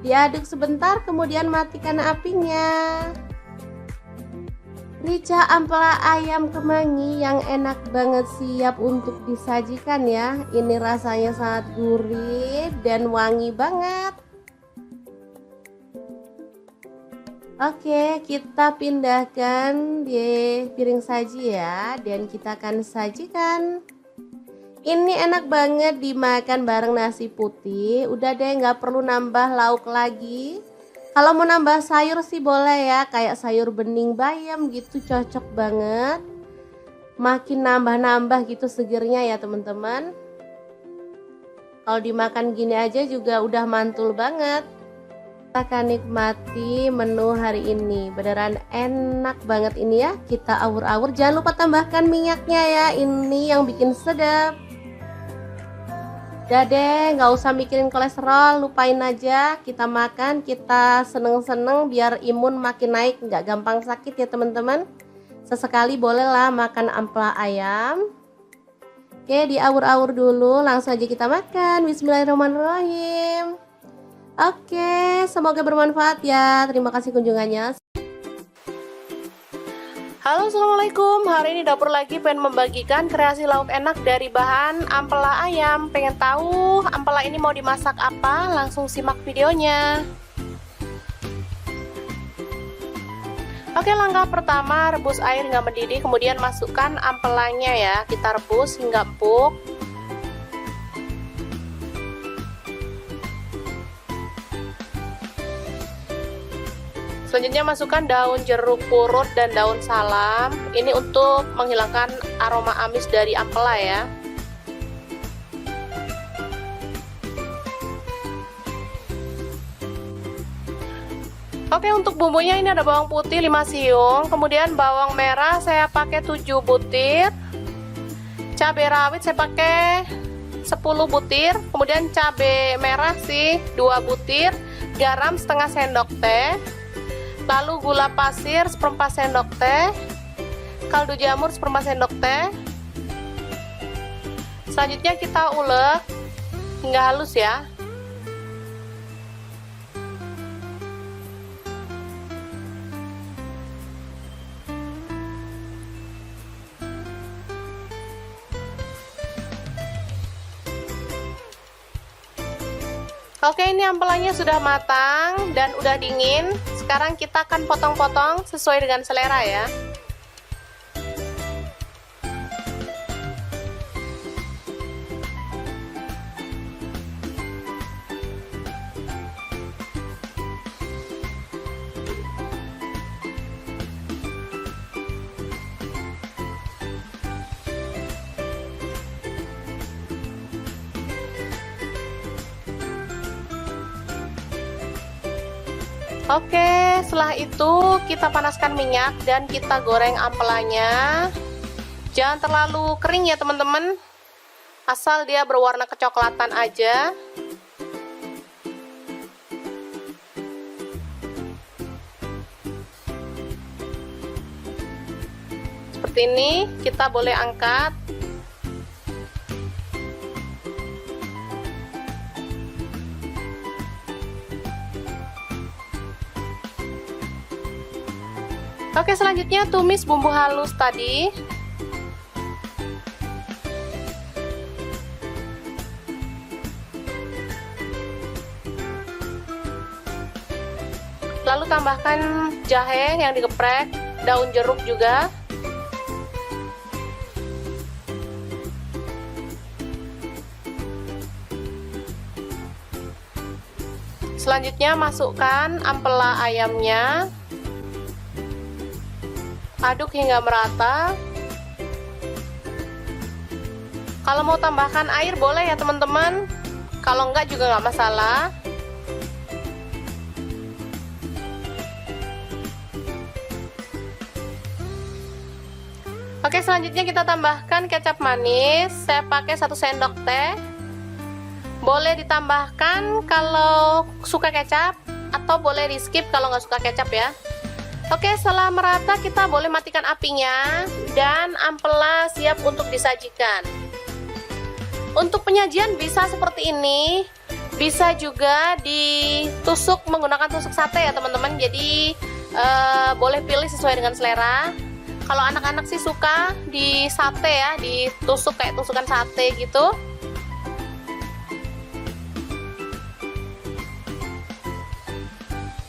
Diaduk sebentar, kemudian matikan apinya. Rica ampela ayam kemangi yang enak banget, siap untuk disajikan ya. Ini rasanya sangat gurih dan wangi banget. Oke, kita pindahkan di piring saji ya, dan kita akan sajikan. Ini enak banget dimakan bareng nasi putih. Udah deh, nggak perlu nambah lauk lagi. Kalau mau nambah sayur sih boleh ya, kayak sayur bening bayam gitu, cocok banget. Makin nambah-nambah gitu segernya ya teman-teman. Kalau dimakan gini aja juga udah mantul banget. Kita akan nikmati menu hari ini. Beneran enak banget ini ya. Kita awur-awur, jangan lupa tambahkan minyaknya ya, ini yang bikin sedap. Udah deh, nggak usah mikirin kolesterol, lupain aja. Kita makan, kita seneng-seneng biar imun makin naik, nggak gampang sakit ya teman-teman. Sesekali bolehlah makan ampela ayam. Oke, diawur-awur dulu, langsung aja kita makan. Bismillahirrahmanirrahim. Oke, semoga bermanfaat ya. Terima kasih kunjungannya. Halo, assalamualaikum. Hari ini dapur lagi pengen membagikan kreasi lauk enak dari bahan ampela ayam. Pengen tahu ampela ini mau dimasak apa? Langsung simak videonya. Oke, langkah pertama, rebus air hingga mendidih, kemudian masukkan ampelanya ya. Kita rebus hingga empuk. Selanjutnya masukkan daun jeruk purut dan daun salam. Ini untuk menghilangkan aroma amis dari ampela ya. Oke, untuk bumbunya ini ada bawang putih 5 siung, kemudian bawang merah saya pakai 7 butir. Cabai rawit saya pakai 10 butir, kemudian cabai merah sih 2 butir, garam setengah sendok teh, lalu gula pasir 1/4 sendok teh, kaldu jamur 1/4 sendok teh. Selanjutnya kita ulek hingga halus ya. Oke, ini ampelanya sudah matang dan udah dingin. Sekarang kita akan potong-potong sesuai dengan selera ya. Oke, setelah itu kita panaskan minyak dan kita goreng ampelanya. Jangan terlalu kering ya teman-teman, asal dia berwarna kecoklatan aja. Seperti ini, kita boleh angkat. Oke, selanjutnya tumis bumbu halus tadi. Lalu tambahkan jahe yang digeprek, daun jeruk juga. Selanjutnya masukkan ampela ayamnya. Aduk hingga merata. Kalau mau tambahkan air boleh ya teman-teman, kalau enggak juga nggak masalah. Oke, selanjutnya kita tambahkan kecap manis. Saya pakai 1 sendok teh. Boleh ditambahkan kalau suka kecap, atau boleh di skip kalau nggak suka kecap ya. Oke, setelah merata kita boleh matikan apinya dan ampela siap untuk disajikan. Untuk penyajian bisa seperti ini, bisa juga ditusuk menggunakan tusuk sate ya teman-teman. Jadi boleh pilih sesuai dengan selera. Kalau anak-anak sih suka di sate ya, ditusuk kayak tusukan sate gitu.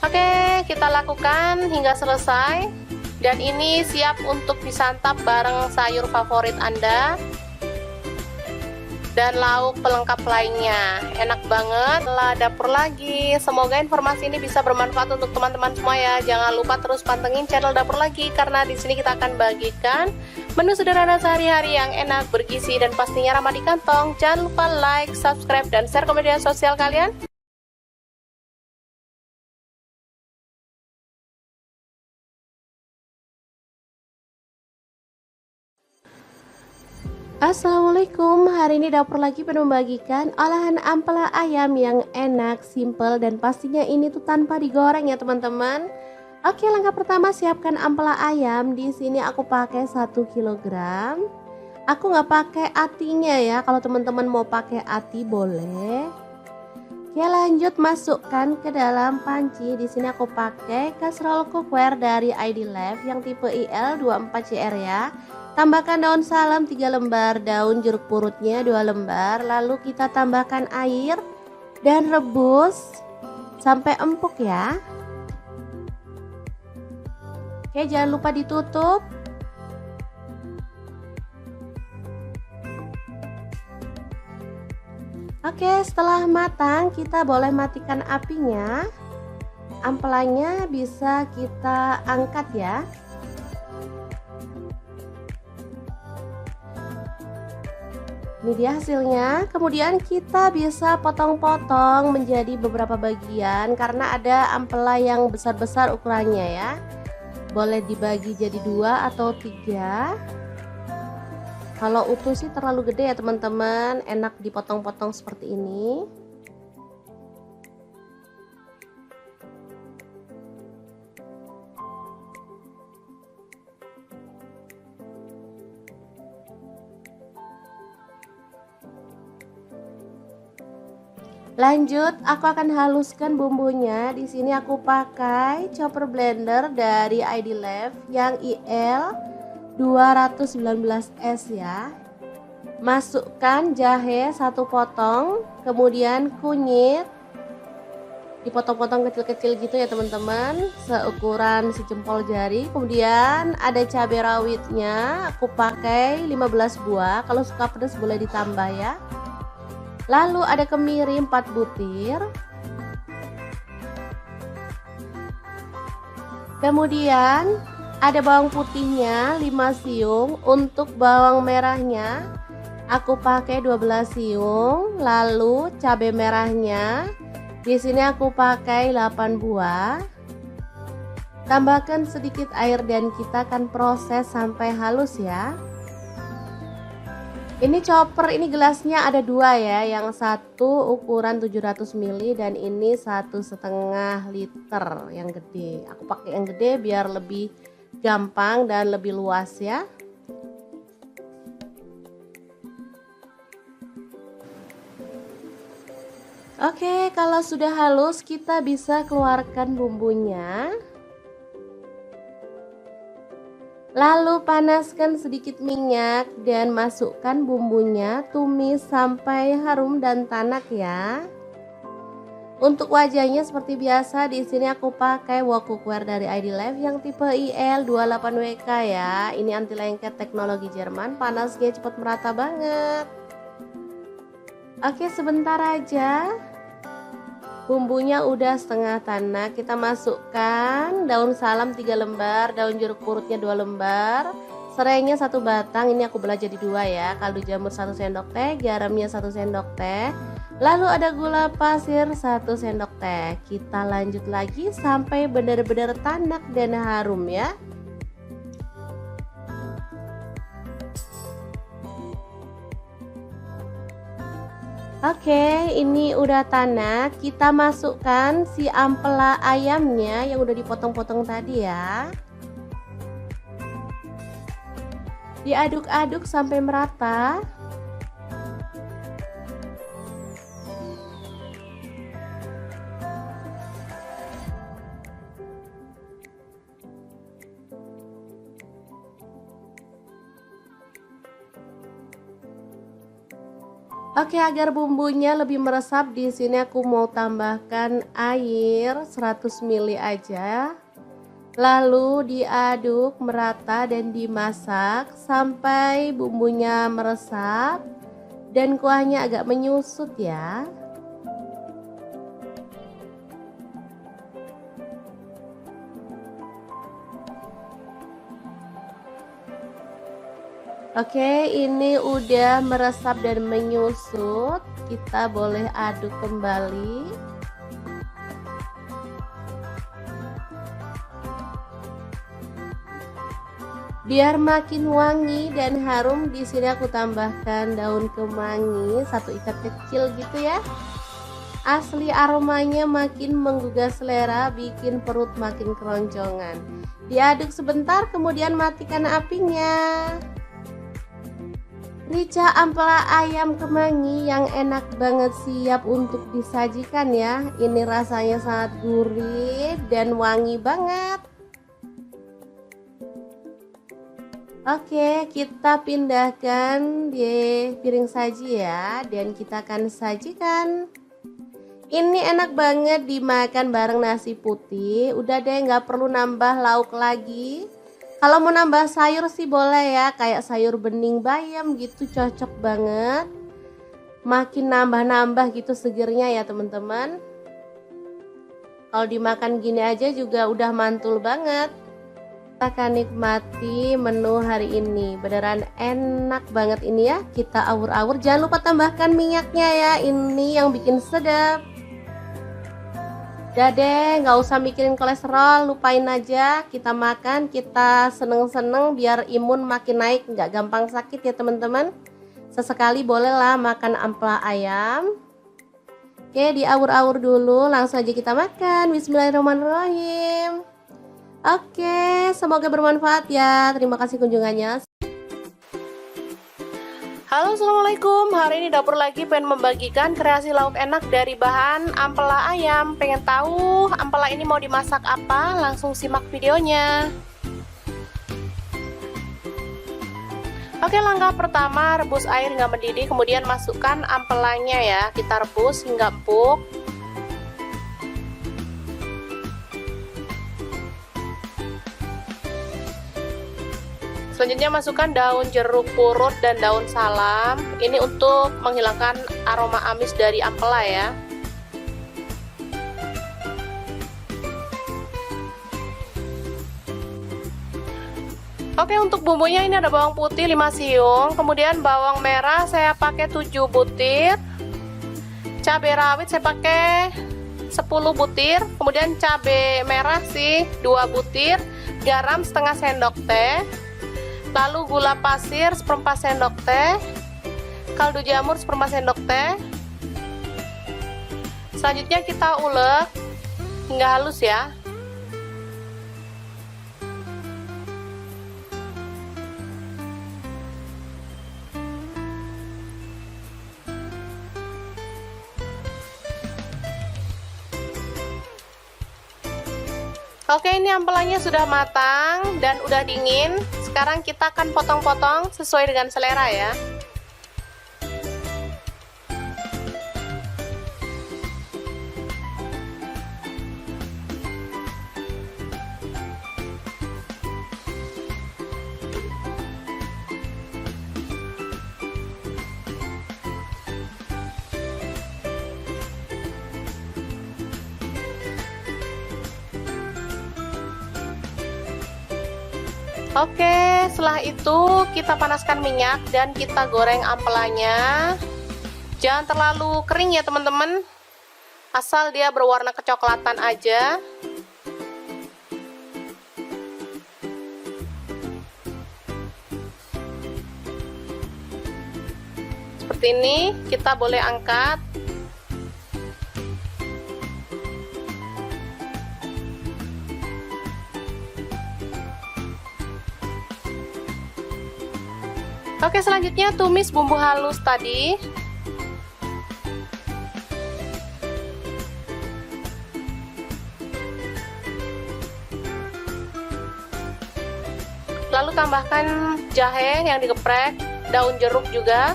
Oke, kita lakukan hingga selesai. Dan ini siap untuk disantap bareng sayur favorit Anda dan lauk pelengkap lainnya. Enak banget. Lah, dapur lagi. Semoga informasi ini bisa bermanfaat untuk teman-teman semua ya. Jangan lupa terus pantengin channel Dapur Lagi, karena di sini kita akan bagikan menu sederhana sehari-hari yang enak, bergizi, dan pastinya ramah di kantong. Jangan lupa like, subscribe, dan share ke media sosial kalian. Assalamualaikum, hari ini Dapur Lagi penuh membagikan olahan ampela ayam yang enak, simple, dan pastinya ini tuh tanpa digoreng ya teman-teman. Oke, langkah pertama siapkan ampela ayam. Di sini aku pakai 1 kg. Aku nggak pakai atinya ya, kalau teman-teman mau pakai ati boleh. Oke, lanjut masukkan ke dalam panci. Di sini aku pakai kastrol cookware dari ID Life yang tipe IL24CR ya. Tambahkan daun salam 3 lembar, daun jeruk purutnya 2 lembar, lalu kita tambahkan air dan rebus sampai empuk ya. Oke, jangan lupa ditutup. Oke, setelah matang kita boleh matikan apinya. ampelanya bisa kita angkat ya. Ini dia hasilnya. Kemudian kita bisa potong-potong menjadi beberapa bagian karena ada ampela yang besar-besar ukurannya ya. Boleh dibagi jadi 2 atau 3. Kalau utuh sih terlalu gede ya teman-teman, enak dipotong-potong seperti ini. Lanjut, aku akan haluskan bumbunya. Di sini aku pakai chopper blender dari ID Lab yang IL 219S ya. Masukkan jahe 1 potong, kemudian kunyit dipotong-potong kecil-kecil gitu ya teman-teman, seukuran sejempol jari. Kemudian ada cabai rawitnya, aku pakai 15 buah. Kalau suka pedas boleh ditambah ya. Lalu ada kemiri 4 butir. Kemudian ada bawang putihnya 5 siung. Untuk bawang merahnya aku pakai 12 siung. Lalu cabai merahnya di sini aku pakai 8 buah. Tambahkan sedikit air dan kita akan proses sampai halus ya. Ini chopper, ini gelasnya ada 2 ya, yang satu ukuran 700 ml dan ini 1,5 liter yang gede. Aku pakai yang gede biar lebih gampang dan lebih luas ya. Oke, kalau sudah halus kita bisa keluarkan bumbunya. Lalu panaskan sedikit minyak dan masukkan bumbunya, tumis sampai harum dan tanak ya. Untuk wajahnya seperti biasa, di sini aku pakai wok cookware dari ID Lab yang tipe IL28WK ya. Ini anti lengket teknologi Jerman, panasnya cepat merata banget. Oke, sebentar aja. Bumbunya udah setengah tanak, kita masukkan daun salam 3 lembar, daun jeruk purutnya 2 lembar, serainya 1 batang, ini aku belah jadi 2 ya, kaldu jamur 1 sendok teh, garamnya 1 sendok teh, lalu ada gula pasir 1 sendok teh. Kita lanjut lagi sampai benar-benar tanak dan harum ya. Oke, ini udah tanak. Kita masukkan si ampela ayamnya yang udah dipotong-potong tadi ya. Diaduk-aduk sampai merata. Oke, agar bumbunya lebih meresap, di sini aku mau tambahkan air 100 ml aja. Lalu diaduk merata dan dimasak sampai bumbunya meresap dan kuahnya agak menyusut ya. Oke, ini udah meresap dan menyusut. Kita boleh aduk kembali. Biar makin wangi dan harum, di sini aku tambahkan daun kemangi 1 ikat kecil gitu ya. Asli aromanya makin menggugah selera, bikin perut makin keroncongan. Diaduk sebentar, kemudian matikan apinya. Rica ampela ayam kemangi yang enak banget, siap untuk disajikan ya. Ini rasanya sangat gurih dan wangi banget. Oke, kita pindahkan di piring saji ya, dan kita akan sajikan. Ini enak banget dimakan bareng nasi putih. Udah deh, nggak perlu nambah lauk lagi. Kalau mau nambah sayur sih boleh ya, kayak sayur bening bayam gitu, cocok banget. Makin nambah-nambah gitu segernya ya teman-teman. Kalau dimakan gini aja juga udah mantul banget. Kita akan nikmati menu hari ini. Beneran enak banget ini ya. Kita awur-awur. Jangan lupa tambahkan minyaknya ya. Ini yang bikin sedap. Udah deh, nggak usah mikirin kolesterol, lupain aja. Kita makan, kita seneng-seneng biar imun makin naik, nggak gampang sakit ya teman-teman. Sesekali bolehlah makan ampela ayam. Oke, diawur-awur dulu, langsung aja kita makan. Bismillahirrahmanirrahim. Oke, semoga bermanfaat ya. Terima kasih kunjungannya. Halo, assalamualaikum. Hari ini dapur lagi pengen membagikan kreasi lauk enak dari bahan ampela ayam. Pengen tahu ampela ini mau dimasak apa? Langsung simak videonya. Oke, langkah pertama rebus air hingga mendidih, kemudian masukkan ampelanya ya. Kita rebus hingga empuk. Selanjutnya masukkan daun jeruk purut dan daun salam. Ini untuk menghilangkan aroma amis dari ampela ya. Oke, untuk bumbunya ini ada bawang putih 5 siung, kemudian bawang merah saya pakai 7 butir, cabai rawit saya pakai 10 butir, kemudian cabai merah sih 2 butir, garam setengah sendok teh, lalu gula pasir 1/4 sendok teh, kaldu jamur 1/4 sendok teh. Selanjutnya kita ulek hingga halus ya. Oke, ini ampelanya sudah matang dan udah dingin. Sekarang kita akan potong-potong sesuai dengan selera ya. Oke, setelah itu kita panaskan minyak dan kita goreng ampelanya. Jangan terlalu kering ya teman-teman, asal dia berwarna kecoklatan aja. Seperti ini, kita boleh angkat. Oke, selanjutnya tumis bumbu halus tadi. Lalu tambahkan jahe yang digeprek, daun jeruk juga.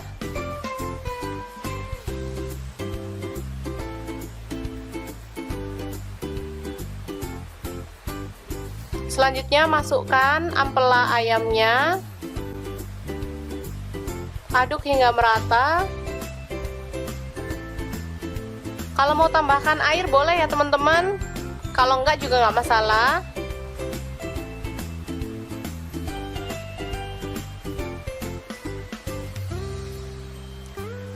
Selanjutnya masukkan ampela ayamnya. Aduk hingga merata. Kalau mau tambahkan air boleh ya teman-teman, kalau enggak juga nggak masalah.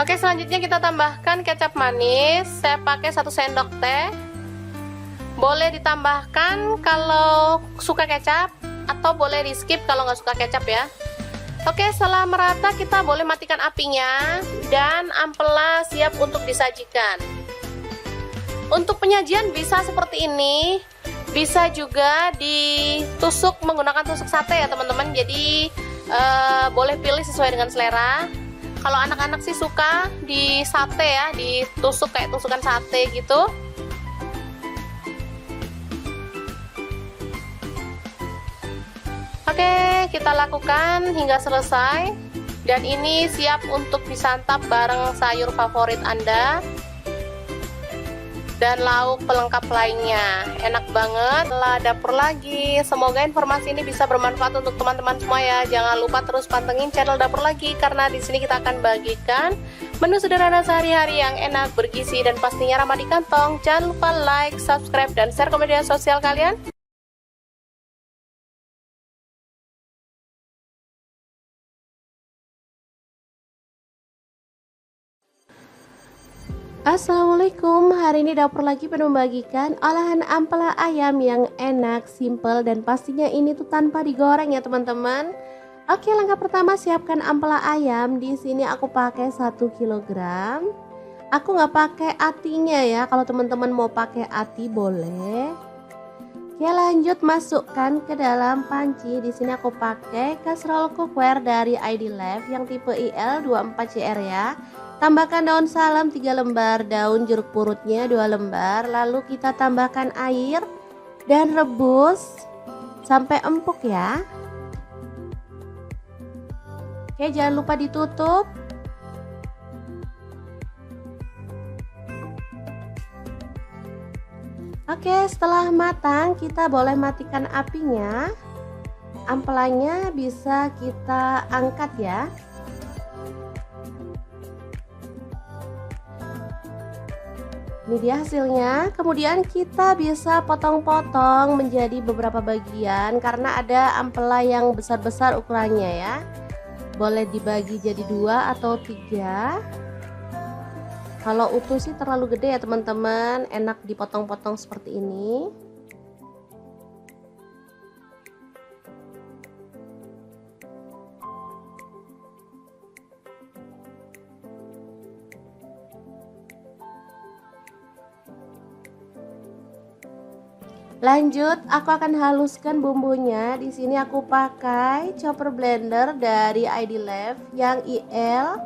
Oke, selanjutnya kita tambahkan kecap manis. Saya pakai 1 sendok teh. Boleh ditambahkan kalau suka kecap, atau boleh di skip kalau nggak suka kecap ya. Oke, setelah merata kita boleh matikan apinya dan ampela siap untuk disajikan. Untuk penyajian bisa seperti ini, bisa juga ditusuk menggunakan tusuk sate ya teman-teman. Jadi boleh pilih sesuai dengan selera. Kalau anak-anak sih suka di sate ya, ditusuk kayak tusukan sate gitu. Oke, kita lakukan hingga selesai. Dan ini siap untuk disantap bareng sayur favorit Anda dan lauk pelengkap lainnya. Enak banget. Lah dapur lagi. Semoga informasi ini bisa bermanfaat untuk teman-teman semua ya. Jangan lupa terus pantengin channel dapur lagi, karena di sini kita akan bagikan Menu sederhana sehari-hari yang enak, bergizi, dan pastinya ramah di kantong. Jangan lupa like, subscribe, dan share ke media sosial kalian. Assalamualaikum, hari ini dapur lagi penuh membagikan olahan ampela ayam yang enak, simple, dan pastinya ini tuh tanpa digoreng ya teman-teman. Oke, langkah pertama siapkan ampela ayam. Di sini aku pakai 1 kilogram. Aku nggak pakai atinya ya, kalau teman-teman mau pakai ati boleh. Oke, lanjut masukkan ke dalam panci. Di sini aku pakai kaserol cookware dari ID Life yang tipe IL24CR ya. Tambahkan daun salam 3 lembar, daun jeruk purutnya 2 lembar, lalu kita tambahkan air dan rebus sampai empuk ya. Oke, jangan lupa ditutup. Oke, setelah matang kita boleh matikan apinya. Ampelanya bisa kita angkat ya. Ini dia hasilnya. Kemudian kita bisa potong-potong menjadi beberapa bagian karena ada ampela yang besar-besar ukurannya ya. Boleh dibagi jadi 2 atau 3. Kalau utuh sih terlalu gede ya teman-teman, enak dipotong-potong seperti ini. Lanjut, aku akan haluskan bumbunya. Di sini aku pakai chopper blender dari ID Life yang IL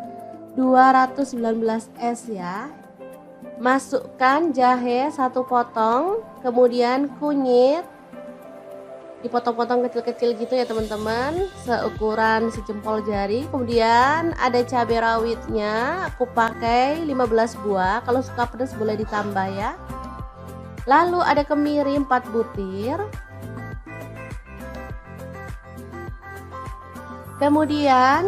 219S ya. Masukkan jahe 1 potong, kemudian kunyit dipotong-potong kecil-kecil gitu ya teman-teman, seukuran sejempol jari. Kemudian ada cabai rawitnya, aku pakai 15 buah. Kalau suka pedas boleh ditambah ya. Lalu ada kemiri 4 butir. Kemudian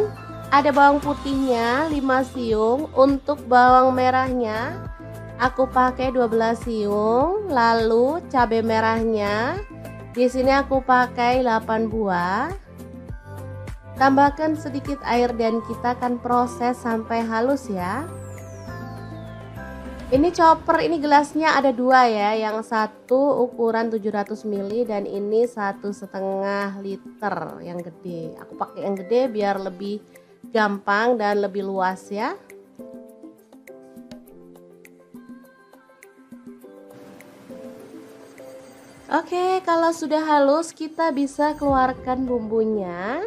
ada bawang putihnya 5 siung. Untuk bawang merahnya aku pakai 12 siung. Lalu cabai merahnya di sini aku pakai 8 buah. Tambahkan sedikit air dan kita akan proses sampai halus ya. Ini chopper, ini gelasnya ada 2 ya, yang satu ukuran 700 ml dan ini 1,5 liter yang gede. Aku pakai yang gede biar lebih gampang dan lebih luas ya. Oke, kalau sudah halus kita bisa keluarkan bumbunya.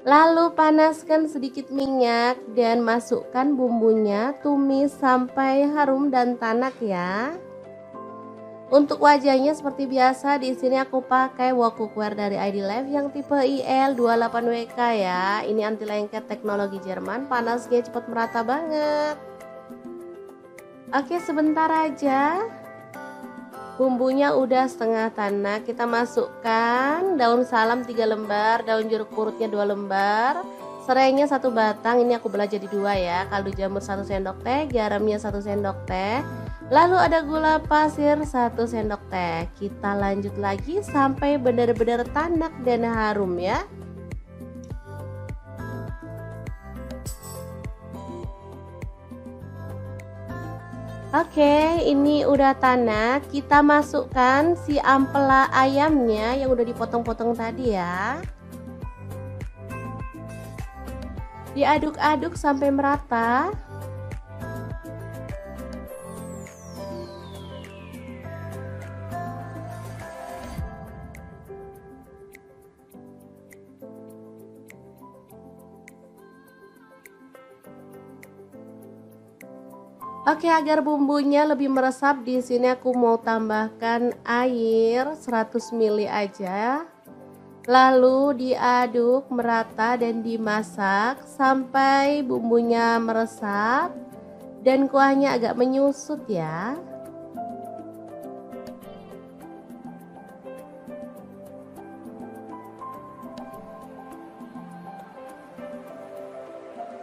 Lalu panaskan sedikit minyak dan masukkan bumbunya, tumis sampai harum dan tanak ya. Untuk wajahnya seperti biasa, di sini aku pakai wok cookware dari ID Life yang tipe IL28WK ya. Ini anti lengket teknologi Jerman, panasnya cepat merata banget. Oke, sebentar aja. Bumbunya udah setengah tanak, kita masukkan daun salam 3 lembar, daun jeruk purutnya 2 lembar, serainya 1 batang, ini aku belah jadi 2 ya, kaldu jamur 1 sendok teh, garamnya 1 sendok teh, lalu ada gula pasir 1 sendok teh. Kita lanjut lagi sampai benar-benar tanak dan harum ya. Oke, ini udah tanak. Kita masukkan si ampela ayamnya yang udah dipotong-potong tadi ya. Diaduk-aduk sampai merata. Oke, agar bumbunya lebih meresap, di sini aku mau tambahkan air 100 ml aja. Lalu diaduk merata dan dimasak sampai bumbunya meresap dan kuahnya agak menyusut ya.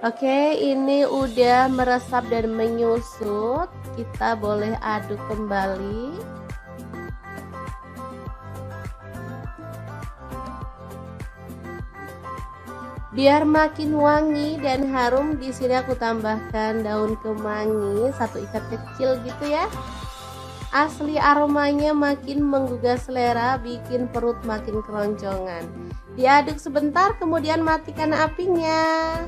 Oke, ini udah meresap dan menyusut. Kita boleh aduk kembali. Biar makin wangi dan harum, di sini aku tambahkan daun kemangi 1 ikat kecil gitu ya. Asli aromanya makin menggugah selera, bikin perut makin keroncongan. Diaduk sebentar, kemudian matikan apinya.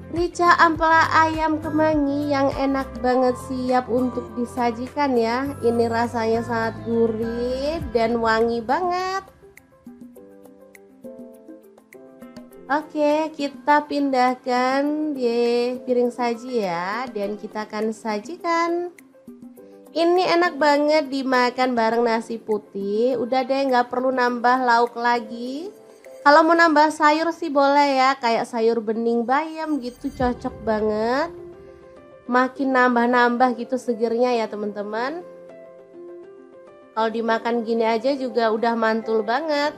Rica ampela ayam kemangi yang enak banget, siap untuk disajikan ya. Ini rasanya sangat gurih dan wangi banget. Oke, kita pindahkan di piring saji ya, dan kita akan sajikan. Ini enak banget dimakan bareng nasi putih. Udah deh, nggak perlu nambah lauk lagi. Kalau mau nambah sayur sih boleh ya, kayak sayur bening bayam gitu, cocok banget. Makin nambah-nambah gitu segernya ya teman-teman. Kalau dimakan gini aja juga udah mantul banget.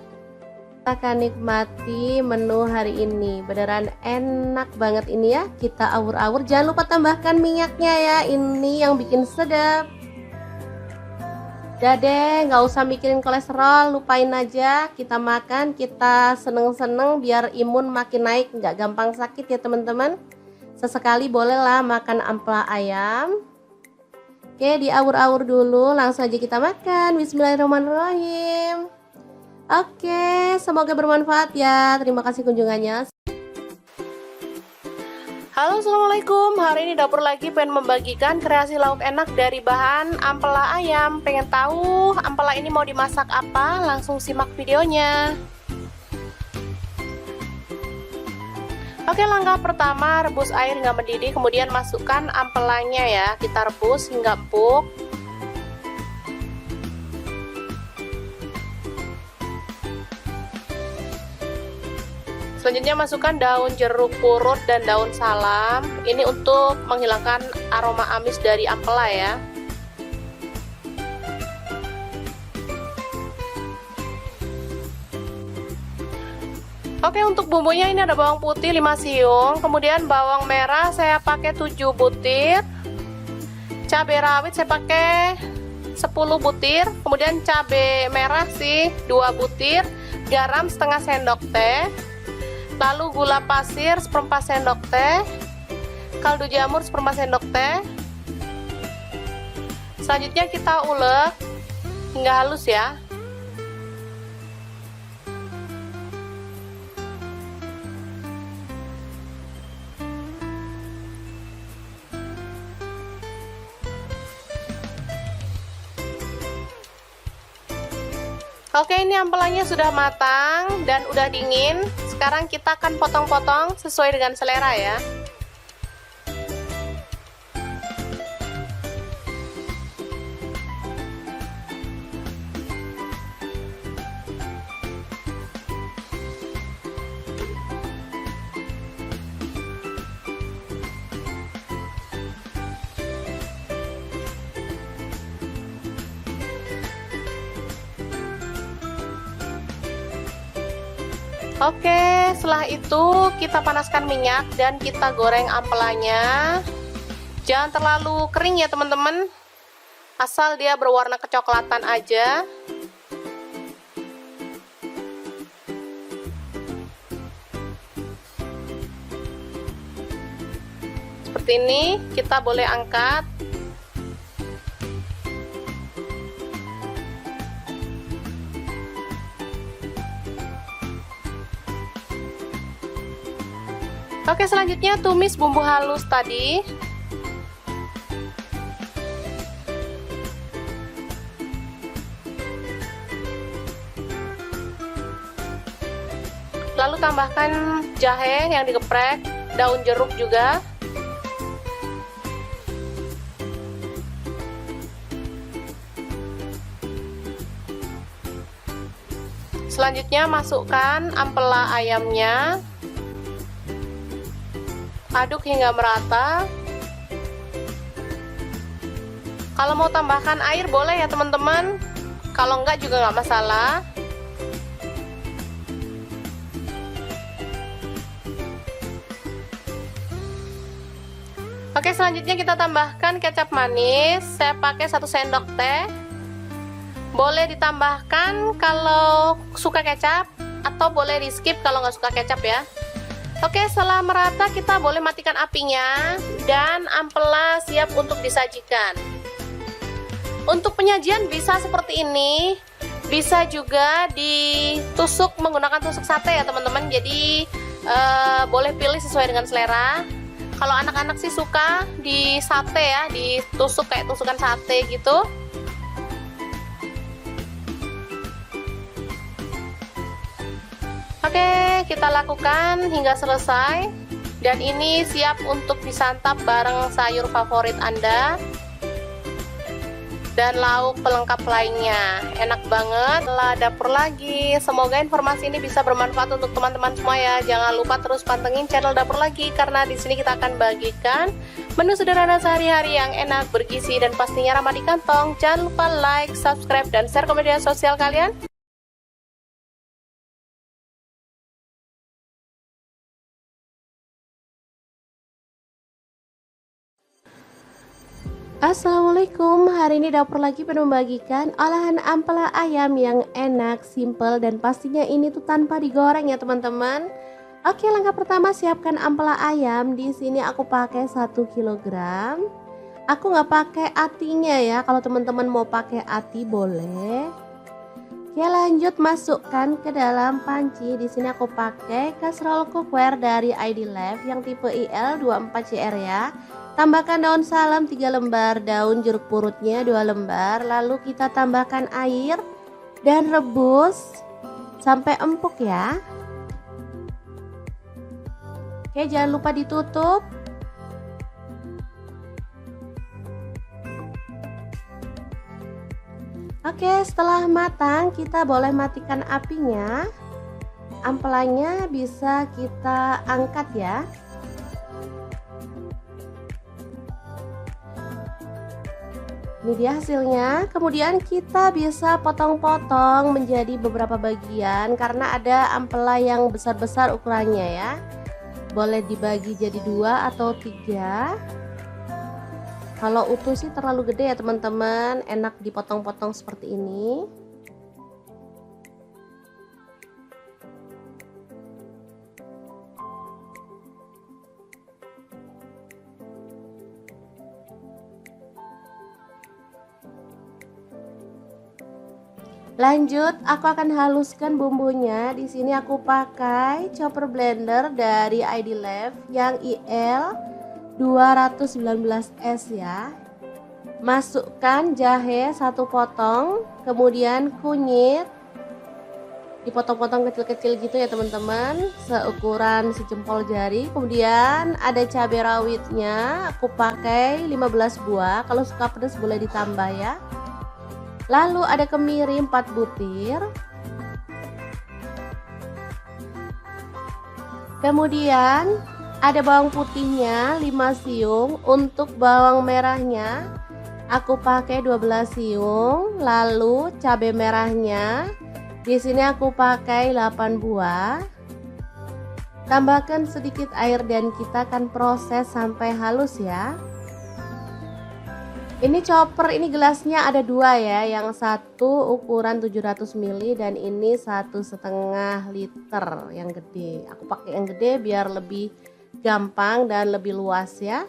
Kita akan nikmati menu hari ini, beneran enak banget ini ya. Kita awur-awur, jangan lupa tambahkan minyaknya ya, ini yang bikin sedap. Udah deh, nggak usah mikirin kolesterol, lupain aja. Kita makan, kita seneng-seneng biar imun makin naik, nggak gampang sakit ya teman-teman. Sesekali bolehlah makan ampela ayam. Oke, diawur-awur dulu, langsung aja kita makan. Bismillahirrahmanirrahim. Oke, semoga bermanfaat ya. Terima kasih kunjungannya. Halo, assalamualaikum. Hari ini dapur lagi pengen membagikan kreasi lauk enak dari bahan ampela ayam. Pengen tahu ampela ini mau dimasak apa? Langsung simak videonya. Oke, langkah pertama rebus air hingga mendidih, kemudian masukkan ampelanya ya. Kita rebus hingga empuk. Selanjutnya masukkan daun jeruk purut dan daun salam. Ini untuk menghilangkan aroma amis dari ampela ya. Oke, untuk bumbunya ini ada bawang putih 5 siung, kemudian bawang merah saya pakai 7 butir. Cabai rawit saya pakai 10 butir, kemudian cabai merah sih 2 butir, garam setengah sendok teh. Lalu gula pasir 1/4 sendok teh, kaldu jamur 1/4 sendok teh. Selanjutnya kita ulek hingga halus ya. Oke, ini ampelanya sudah matang dan udah dingin. Sekarang kita akan potong-potong sesuai dengan selera ya. Oke, setelah itu kita panaskan minyak dan kita goreng ampelanya. Jangan terlalu kering ya teman-teman, asal dia berwarna kecoklatan aja. Seperti ini, kita boleh angkat. Oke, selanjutnya tumis bumbu halus tadi. Lalu tambahkan jahe yang digeprek, daun jeruk juga. Selanjutnya masukkan ampela ayamnya. Aduk hingga merata. Kalau mau tambahkan air boleh ya teman-teman, kalau enggak juga nggak masalah. selanjutnya kita tambahkan kecap manis. Saya pakai 1 sendok teh. Boleh ditambahkan kalau suka kecap, atau boleh di skip kalau nggak suka kecap ya. Oke, setelah merata kita boleh matikan apinya dan ampela siap untuk disajikan. Untuk penyajian bisa seperti ini, bisa juga ditusuk menggunakan tusuk sate ya teman-teman. Jadi boleh pilih sesuai dengan selera. Kalau anak-anak sih suka di sate ya, ditusuk kayak tusukan sate gitu. Oke, kita lakukan hingga selesai. Dan ini siap untuk disantap bareng sayur favorit Anda dan lauk pelengkap lainnya. Enak banget. Lah dapur lagi. Semoga informasi ini bisa bermanfaat untuk teman-teman semua ya. Jangan lupa terus pantengin channel Dapur Lagi, karena di sini kita akan bagikan menu sederhana sehari-hari yang enak, bergizi, dan pastinya ramah di kantong. Jangan lupa like, subscribe, dan share ke media sosial kalian. Assalamualaikum, hari ini Dapur Lagi pengen membagikan olahan ampela ayam yang enak, simple, dan pastinya ini tuh tanpa digoreng ya teman-teman. Oke, langkah pertama siapkan ampela ayam. Di sini aku pakai 1 kg. Aku nggak pakai atinya ya, kalau teman-teman mau pakai ati boleh. Oke, lanjut masukkan ke dalam panci. Di sini aku pakai kastrol cookware dari ID Life yang tipe IL24CR ya. Tambahkan daun salam 3 lembar, daun jeruk purutnya 2 lembar, lalu kita tambahkan air dan rebus sampai empuk ya. Oke, jangan lupa ditutup. Oke, setelah matang kita boleh matikan apinya. Ampelanya bisa kita angkat ya. Ini dia hasilnya. Kemudian kita bisa potong-potong menjadi beberapa bagian karena ada ampela yang besar-besar ukurannya ya. Boleh dibagi jadi 2 atau 3. Kalau utuh sih terlalu gede ya teman-teman, enak dipotong-potong seperti ini. Lanjut, aku akan haluskan bumbunya. Di sini aku pakai chopper blender dari ID Life yang IL 219S ya. Masukkan jahe 1 potong, kemudian kunyit dipotong-potong kecil-kecil gitu ya teman-teman, seukuran sejempol jari. Kemudian ada cabai rawitnya, aku pakai 15 buah. Kalau suka pedas boleh ditambah ya. Lalu ada kemiri 4 butir. Kemudian ada bawang putihnya 5 siung. Untuk bawang merahnya aku pakai 12 siung. Lalu cabai merahnya di sini aku pakai 8 buah. Tambahkan sedikit air dan kita akan proses sampai halus ya. Ini chopper, ini gelasnya ada 2 ya, yang satu ukuran 700 ml dan ini 1,5 liter yang gede. Aku pakai yang gede biar lebih gampang dan lebih luas ya.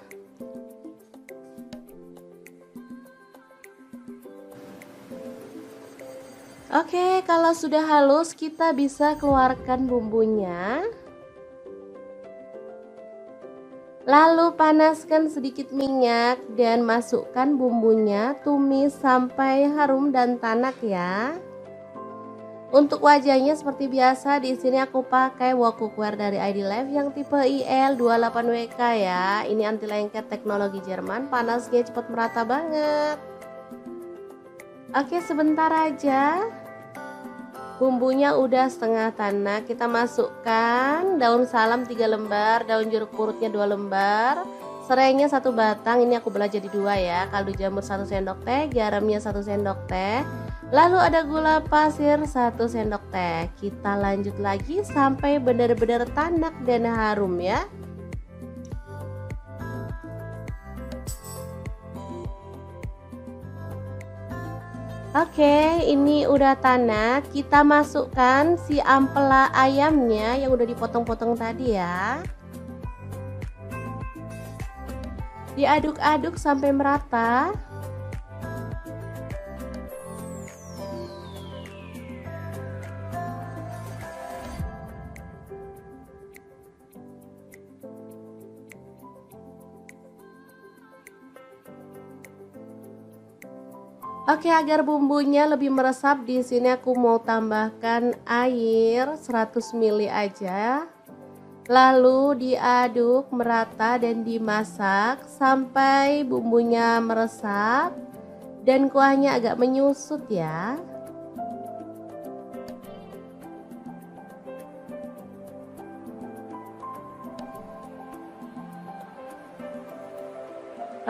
Oke, kalau sudah halus kita bisa keluarkan bumbunya. Lalu panaskan sedikit minyak dan masukkan bumbunya, tumis sampai harum dan tanak ya. Untuk wajahnya seperti biasa, di sini aku pakai wok cookware dari ID Life yang tipe IL28WK ya. Ini anti lengket teknologi Jerman, panasnya cepat merata banget. Oke, sebentar aja. Bumbunya udah setengah tanak, kita masukkan daun salam 3 lembar, daun jeruk purutnya 2 lembar, serainya 1 batang, ini aku belah jadi 2 ya, kaldu jamur 1 sendok teh, garamnya 1 sendok teh, lalu ada gula pasir 1 sendok teh. Kita lanjut lagi sampai benar-benar tanak dan harum ya. Oke, ini udah tanak. Kita masukkan si ampela ayamnya yang udah dipotong-potong tadi ya. Diaduk-aduk sampai merata. Oke, agar bumbunya lebih meresap, di sini aku mau tambahkan air 100 ml aja. Lalu diaduk merata dan dimasak sampai bumbunya meresap dan kuahnya agak menyusut ya.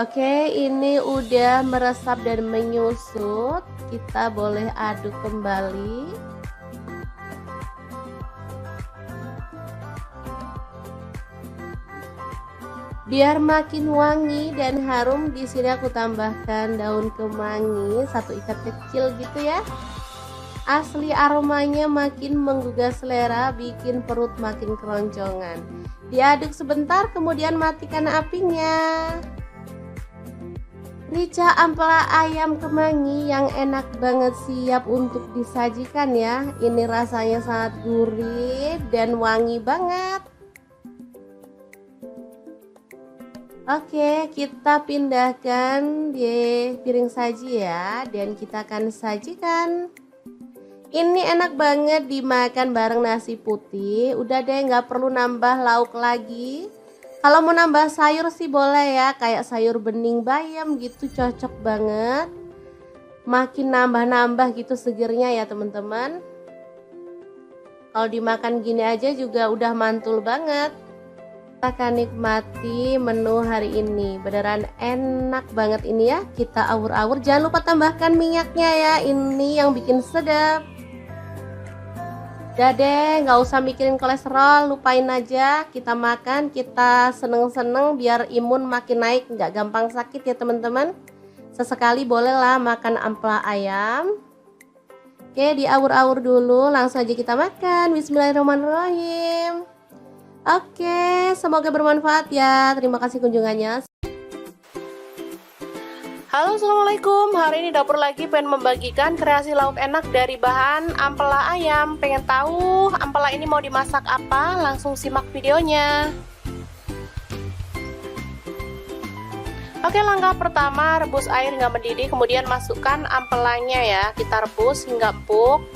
Oke, ini udah meresap dan menyusut. Kita boleh aduk kembali. Biar makin wangi dan harum, di sini aku tambahkan daun kemangi 1 ikat kecil gitu ya. Asli aromanya makin menggugah selera, bikin perut makin keroncongan. Diaduk sebentar, kemudian matikan apinya. Rica ampela ayam kemangi yang enak banget, siap untuk disajikan ya. Ini rasanya sangat gurih dan wangi banget. Oke, kita pindahkan di piring saji ya, dan kita akan sajikan. Ini enak banget dimakan bareng nasi putih. Udah deh, nggak perlu nambah lauk lagi. Kalau mau nambah sayur sih boleh ya, kayak sayur bening bayam gitu, cocok banget. Makin nambah-nambah gitu segernya ya teman-teman. Kalau dimakan gini aja juga udah mantul banget. Kita akan nikmati menu hari ini. Beneran enak banget ini ya. Kita awur-awur, jangan lupa tambahkan minyaknya ya, ini yang bikin sedap. Udah deh, nggak usah mikirin kolesterol, lupain aja. Kita makan, kita seneng-seneng biar imun makin naik, nggak gampang sakit ya teman-teman. Sesekali bolehlah makan ampela ayam. Oke, diawur-awur dulu, langsung aja kita makan. Bismillahirrahmanirrahim. Oke, semoga bermanfaat ya. Terima kasih kunjungannya. Halo, assalamualaikum. Hari ini dapur lagi pengen membagikan kreasi lauk enak dari bahan ampela ayam. Pengen tahu ampela ini mau dimasak apa? Langsung simak videonya. Oke, langkah pertama rebus air hingga mendidih, kemudian masukkan ampelanya ya. Kita rebus hingga empuk.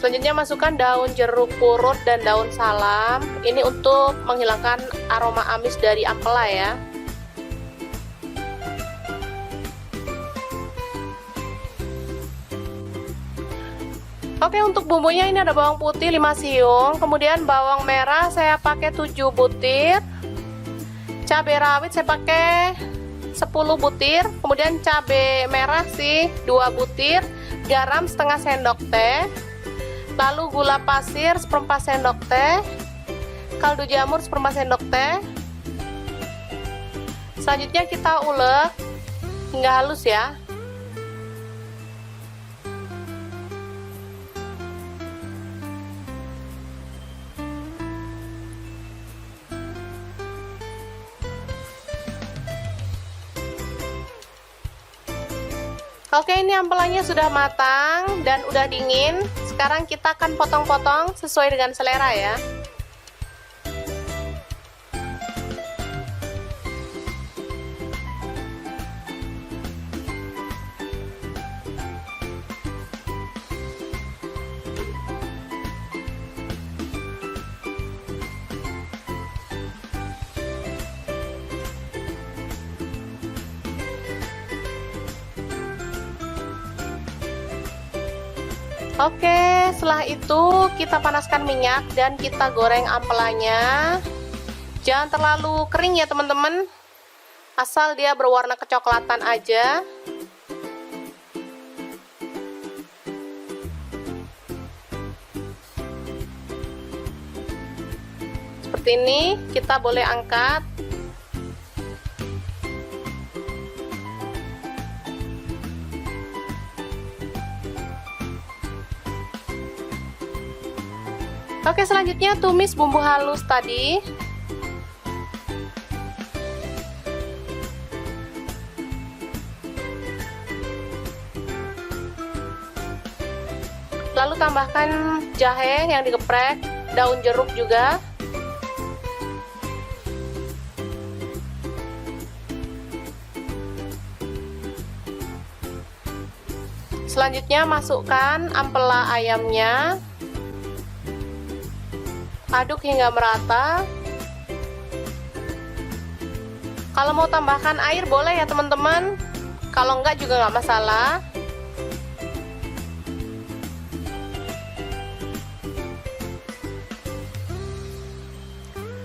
Selanjutnya masukkan daun jeruk purut dan daun salam. Ini untuk menghilangkan aroma amis dari ampela ya. Oke, untuk bumbunya ini ada bawang putih 5 siung, kemudian bawang merah saya pakai 7 butir. Cabai rawit saya pakai 10 butir, kemudian cabai merah sih 2 butir, garam setengah sendok teh. Lalu gula pasir 1/4 sendok teh, kaldu jamur 1/4 sendok teh. Selanjutnya kita ulek hingga halus ya. Oke, ini ampelanya sudah matang dan udah dingin. Sekarang kita akan potong-potong sesuai dengan selera ya. Oke, setelah itu kita panaskan minyak dan kita goreng ampelanya. Jangan terlalu kering ya teman-teman, asal dia berwarna kecoklatan aja. seperti ini, kita boleh angkat. Oke, selanjutnya tumis bumbu halus tadi. Lalu tambahkan jahe yang digeprek, daun jeruk juga. Selanjutnya masukkan ampela ayamnya. Aduk hingga merata. Kalau mau tambahkan air boleh ya teman-teman. Kalau enggak juga nggak masalah.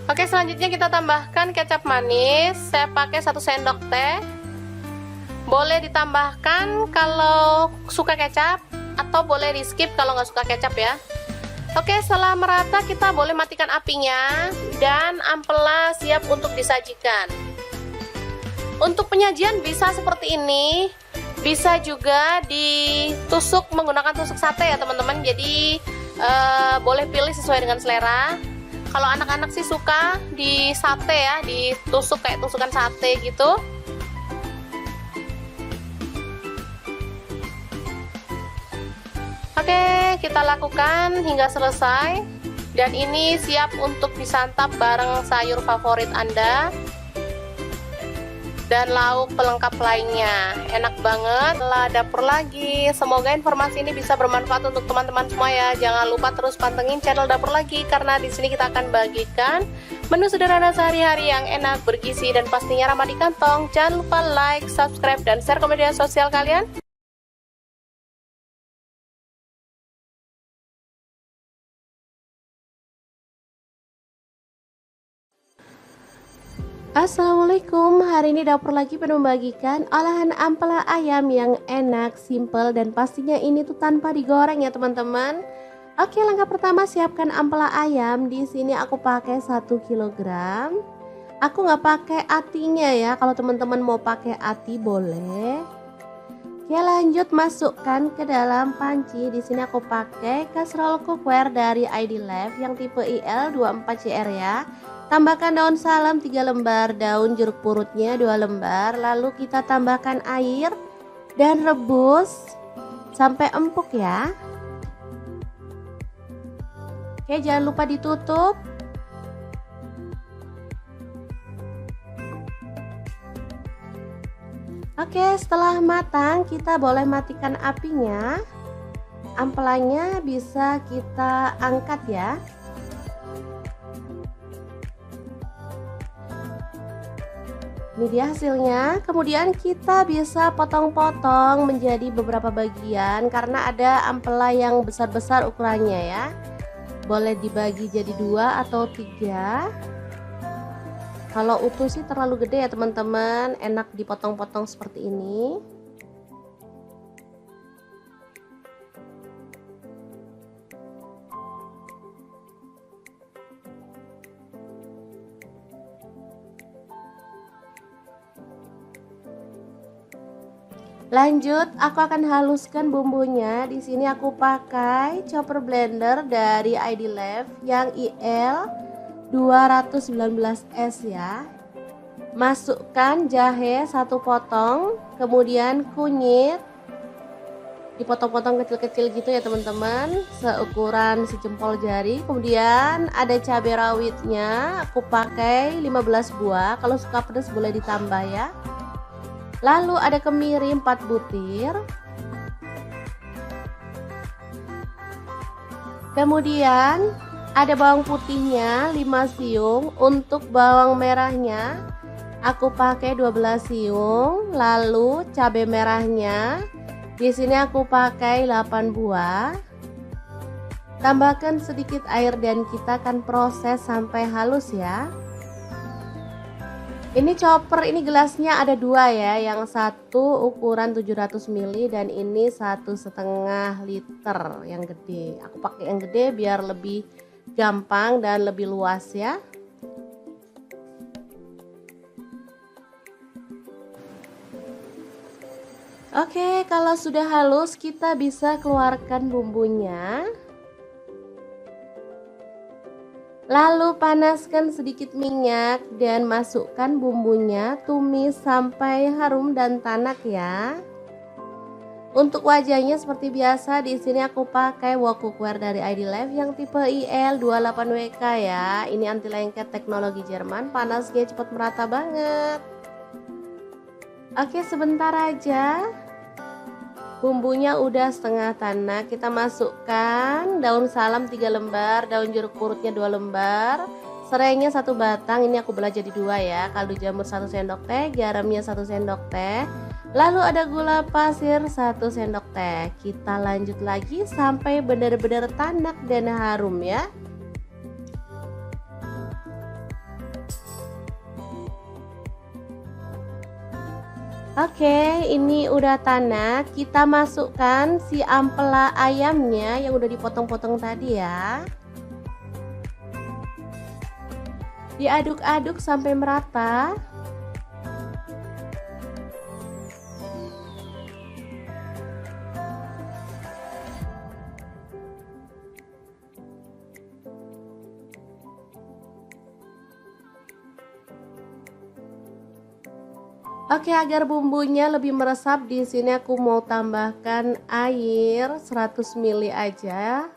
Oke, selanjutnya kita tambahkan kecap manis. Saya pakai 1 sendok teh. Boleh ditambahkan kalau suka kecap, atau boleh di skip kalau nggak suka kecap ya. Oke, setelah merata kita boleh matikan apinya, dan ampela siap untuk disajikan. Untuk penyajian bisa seperti ini, bisa juga ditusuk menggunakan tusuk sate ya teman-teman. Jadi boleh pilih sesuai dengan selera. Kalau anak-anak sih suka di sate ya, ditusuk kayak tusukan sate gitu. Oke, kita lakukan hingga selesai. Dan ini siap untuk disantap bareng sayur favorit Anda dan lauk pelengkap lainnya. Enak banget. Lah, dapur lagi. Semoga informasi ini bisa bermanfaat untuk teman-teman semua ya. Jangan lupa terus pantengin channel Dapur Lagi, karena di sini kita akan bagikan menu sederhana sehari-hari yang enak, bergizi, dan pastinya ramah di kantong. Jangan lupa like, subscribe, dan share ke media sosial kalian. Assalamualaikum, hari ini Dapur Lagi penuh membagikan olahan ampela ayam yang enak, simple, dan pastinya ini tuh tanpa digoreng ya teman-teman. Oke, langkah pertama siapkan ampela ayam. Di sini aku pakai 1 kg. Aku nggak pakai atinya ya, kalau teman-teman mau pakai ati boleh. Oke, lanjut masukkan ke dalam panci. Di sini aku pakai kaserol cookware dari ID Life yang tipe IL24CR ya. Tambahkan daun salam 3 lembar, daun jeruk purutnya 2 lembar. Lalu kita tambahkan air dan rebus sampai empuk ya. Oke, jangan lupa ditutup. Oke, setelah matang kita boleh matikan apinya. Ampelanya bisa kita angkat ya. Ini dia hasilnya. Kemudian kita bisa potong-potong menjadi beberapa bagian karena ada ampela yang besar-besar ukurannya ya. Boleh dibagi jadi 2 atau 3. Kalau utuh sih terlalu gede ya teman-teman, enak dipotong-potong seperti ini. Lanjut, aku akan haluskan bumbunya. Di sini aku pakai chopper blender dari ID Life yang IL 219S ya. Masukkan jahe 1 potong, kemudian kunyit dipotong-potong kecil-kecil gitu ya teman-teman, seukuran sejempol jari. Kemudian ada cabai rawitnya, aku pakai 15 buah. Kalau suka pedas boleh ditambah ya. Lalu ada kemiri 4 butir. Kemudian ada bawang putihnya 5 siung. Untuk bawang merahnya aku pakai 12 siung. Lalu cabai merahnya di sini aku pakai 8 buah. Tambahkan sedikit air dan kita akan proses sampai halus ya. Ini chopper, ini gelasnya ada 2 ya, yang satu ukuran 700 ml dan ini 1,5 liter yang gede. Aku pakai yang gede biar lebih gampang dan lebih luas ya. Oke, kalau sudah halus kita bisa keluarkan bumbunya. Lalu panaskan sedikit minyak dan masukkan bumbunya, tumis sampai harum dan tanak ya. Untuk wajahnya seperti biasa, di sini aku pakai wok cookware dari ID Life yang tipe IL28WK ya. Ini anti lengket teknologi Jerman, panasnya cepat merata banget. Oke, sebentar aja. Bumbunya udah setengah tanak, kita masukkan daun salam 3 lembar, daun jeruk purutnya 2 lembar, serainya 1 batang, ini aku belah jadi 2 ya, kaldu jamur 1 sendok teh, garamnya 1 sendok teh, lalu ada gula pasir 1 sendok teh. Kita lanjut lagi sampai benar-benar tanak dan harum ya. Oke, ini udah tanak. Kita masukkan si ampela ayamnya yang udah dipotong-potong tadi ya. Diaduk-aduk sampai merata. Oke, agar bumbunya lebih meresap, di sini aku mau tambahkan air 100 ml aja.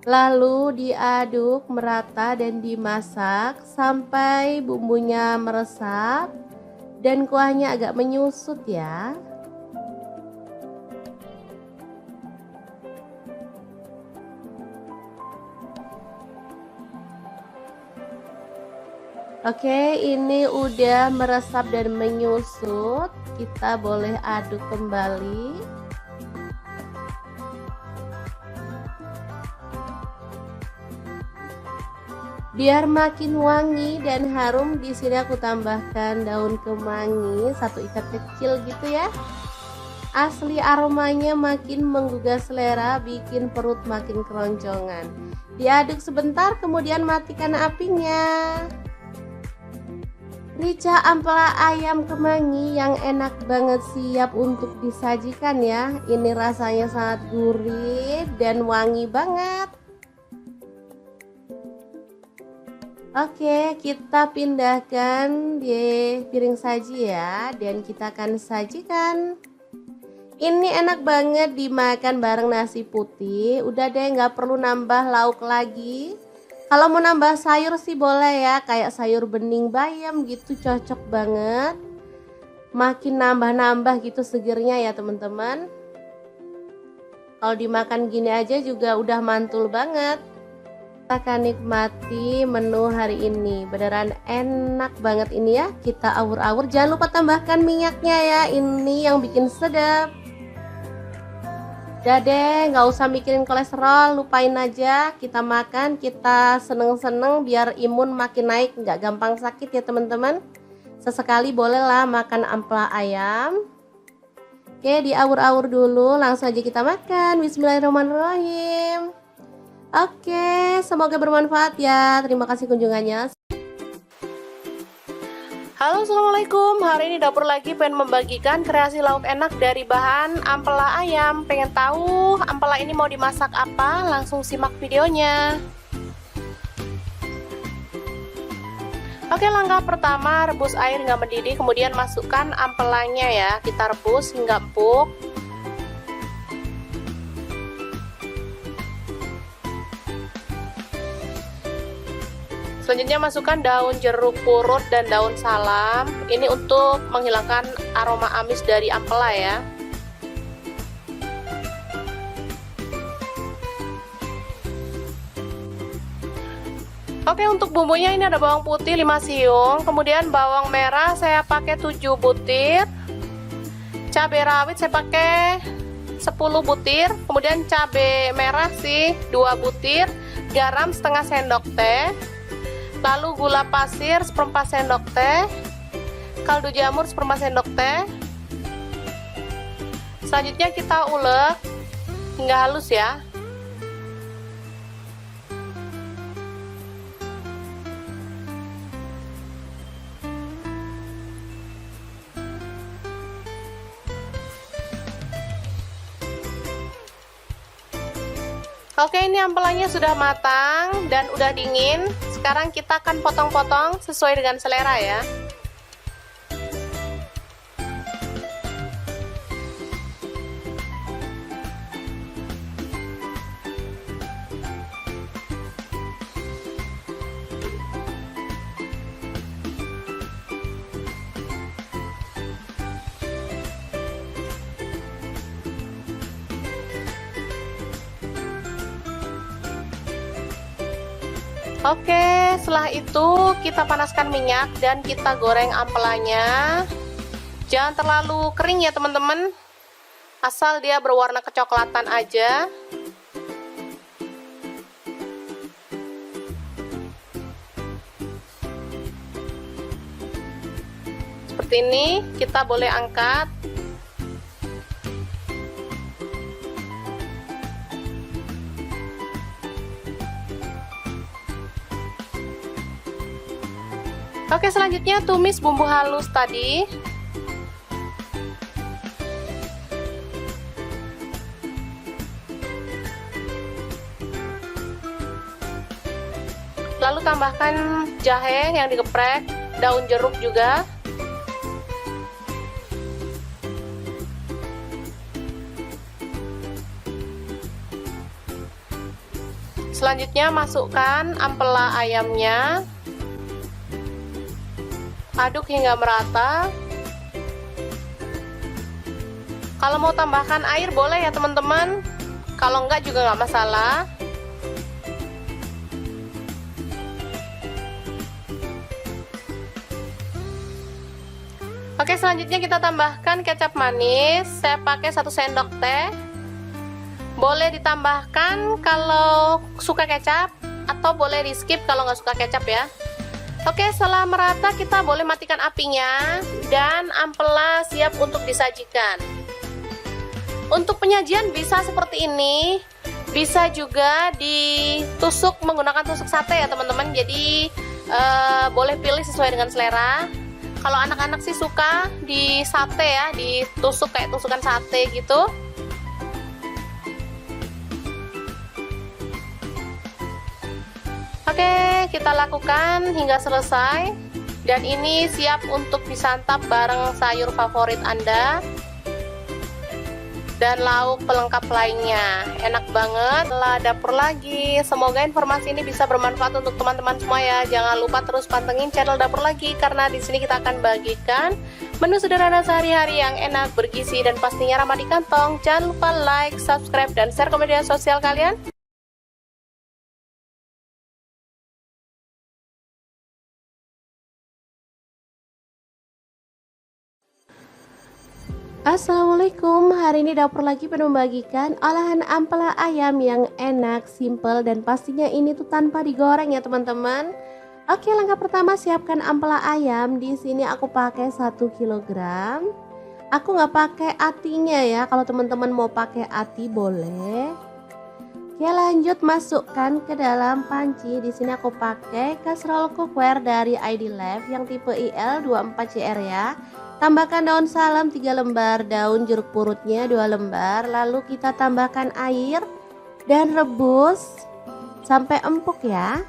Lalu diaduk merata dan dimasak sampai bumbunya meresap dan kuahnya agak menyusut ya. Oke, ini udah meresap dan menyusut. Kita boleh aduk kembali. Biar makin wangi dan harum, di sini aku tambahkan daun kemangi 1 ikat kecil gitu ya. Asli aromanya makin menggugah selera, bikin perut makin keroncongan. Diaduk sebentar, kemudian matikan apinya. Rica ampela ayam kemangi yang enak banget, siap untuk disajikan ya. Ini rasanya sangat gurih dan wangi banget. Oke, kita pindahkan di piring saji ya, dan kita akan sajikan. Ini enak banget dimakan bareng nasi putih. Udah deh, nggak perlu nambah lauk lagi. Kalau mau nambah sayur sih boleh ya, kayak sayur bening bayam gitu, cocok banget. Makin nambah-nambah gitu segernya ya teman-teman. Kalau dimakan gini aja juga udah mantul banget. Kita akan nikmati menu hari ini, beneran enak banget ini ya. Kita awur-awur, jangan lupa tambahkan minyaknya ya, ini yang bikin sedap. Udah deh, nggak usah mikirin kolesterol, lupain aja. Kita makan, kita seneng-seneng biar imun makin naik, nggak gampang sakit ya teman-teman. Sesekali bolehlah makan ampela ayam. Oke, diawur-awur dulu, langsung aja kita makan. Bismillahirrahmanirrahim. Oke, semoga bermanfaat ya. Terima kasih kunjungannya. Halo, assalamualaikum. Hari ini dapur lagi pengen membagikan kreasi lauk enak dari bahan ampela ayam. Pengen tahu ampela ini mau dimasak apa? Langsung simak videonya. Oke, langkah pertama rebus air hingga mendidih, kemudian masukkan ampelanya ya. Kita rebus hingga empuk. Selanjutnya masukkan daun jeruk purut dan daun salam. Ini untuk menghilangkan aroma amis dari ampela ya. Oke, untuk bumbunya ini ada bawang putih 5 siung, kemudian bawang merah saya pakai 7 butir, cabai rawit saya pakai 10 butir, kemudian cabai merah sih 2 butir, garam setengah sendok teh, lalu gula pasir 1/4 sendok teh, kaldu jamur 1/4 sendok teh. Selanjutnya kita ulek hingga halus ya. Oke, ini ampelanya sudah matang dan udah dingin. Sekarang kita akan potong-potong sesuai dengan selera ya. Oke, setelah itu kita panaskan minyak dan kita goreng ampelanya. Jangan terlalu kering ya teman-teman, asal dia berwarna kecoklatan aja. Seperti ini, kita boleh angkat. Oke, selanjutnya tumis bumbu halus tadi. Lalu tambahkan jahe yang digeprek, daun jeruk juga. Selanjutnya masukkan ampela ayamnya. Aduk hingga merata. Kalau mau tambahkan air boleh ya teman-teman, kalau enggak juga nggak masalah. Oke, selanjutnya kita tambahkan kecap manis. Saya pakai 1 sendok teh. Boleh ditambahkan kalau suka kecap, atau boleh di skip kalau nggak suka kecap ya. Oke, setelah merata kita boleh matikan apinya dan ampela siap untuk disajikan. Untuk penyajian bisa seperti ini, bisa juga ditusuk menggunakan tusuk sate ya teman-teman. Jadi boleh pilih sesuai dengan selera. Kalau anak-anak sih suka di sate ya, ditusuk kayak tusukan sate gitu. Oke, kita lakukan hingga selesai. Dan ini siap untuk disantap bareng sayur favorit Anda dan lauk pelengkap lainnya. Enak banget. Lah, dapur lagi. Semoga informasi ini bisa bermanfaat untuk teman-teman semua ya. Jangan lupa terus pantengin channel Dapur Lagi, karena di sini kita akan bagikan menu sederhana sehari-hari yang enak, bergizi, dan pastinya ramah di kantong. Jangan lupa like, subscribe, dan share ke media sosial kalian. Assalamualaikum, hari ini Dapur Lagi pengen membagikan olahan ampela ayam yang enak, simple, dan pastinya ini tuh tanpa digoreng ya teman-teman. Oke, langkah pertama siapkan ampela ayam. Di sini aku pakai 1 kg. Aku nggak pakai atinya ya, kalau teman-teman mau pakai ati boleh. Oke, lanjut masukkan ke dalam panci. Di sini aku pakai kastrol cookware dari ID Life yang tipe IL24CR ya. Tambahkan daun salam 3 lembar, daun jeruk purutnya 2 lembar. Lalu kita tambahkan air dan rebus sampai empuk ya.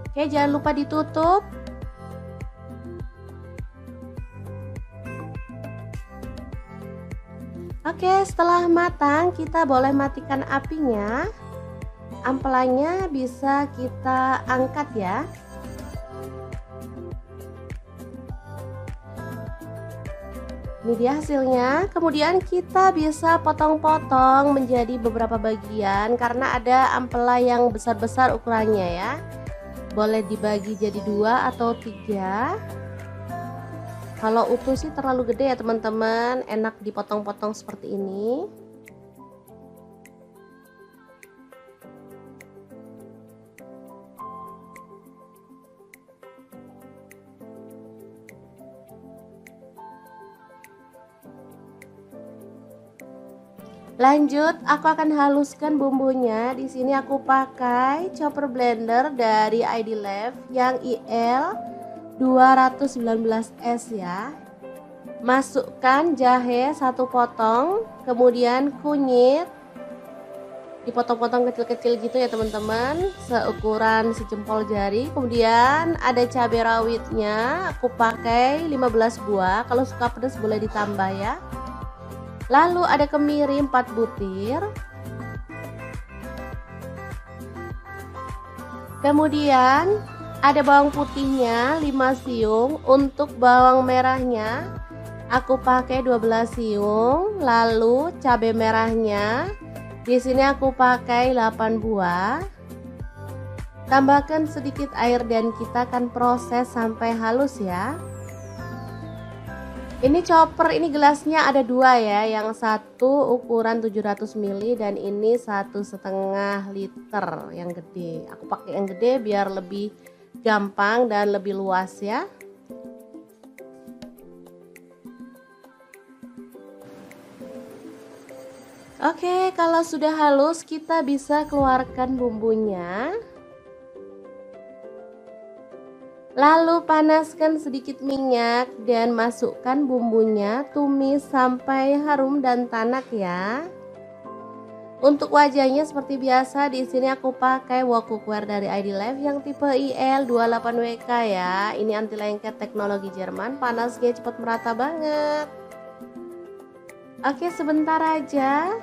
Oke, jangan lupa ditutup. Oke, setelah matang kita boleh matikan apinya. Ampelanya bisa kita angkat ya. Ini dia hasilnya. Kemudian kita bisa potong-potong menjadi beberapa bagian karena ada ampela yang besar-besar ukurannya ya. Boleh dibagi jadi 2 atau 3. Kalau utuh sih terlalu gede ya teman-teman, enak dipotong-potong seperti ini. Lanjut, aku akan haluskan bumbunya. Di sini aku pakai chopper blender dari ID Life yang IL219S ya. Masukkan jahe 1 potong, kemudian kunyit, dipotong-potong kecil-kecil gitu ya teman-teman, seukuran sejempol jari. Kemudian ada cabai rawitnya, aku pakai 15 buah, kalau suka pedas boleh ditambah ya. Lalu ada kemiri 4 butir. Kemudian ada bawang putihnya 5 siung. Untuk bawang merahnya aku pakai 12 siung. Lalu cabai merahnya di sini aku pakai 8 buah. Tambahkan sedikit air dan kita akan proses sampai halus ya. Ini chopper, ini gelasnya ada 2 ya, yang satu ukuran 700 ml dan ini 1,5 liter yang gede. Aku pakai yang gede biar lebih gampang dan lebih luas ya. Oke, kalau sudah halus kita bisa keluarkan bumbunya. Lalu panaskan sedikit minyak dan masukkan bumbunya, tumis sampai harum dan tanak ya. Untuk wajahnya seperti biasa, di sini aku pakai wok cookware dari ID Life yang tipe IL28WK ya. Ini anti lengket teknologi Jerman, panasnya cepat merata banget. Oke, sebentar aja.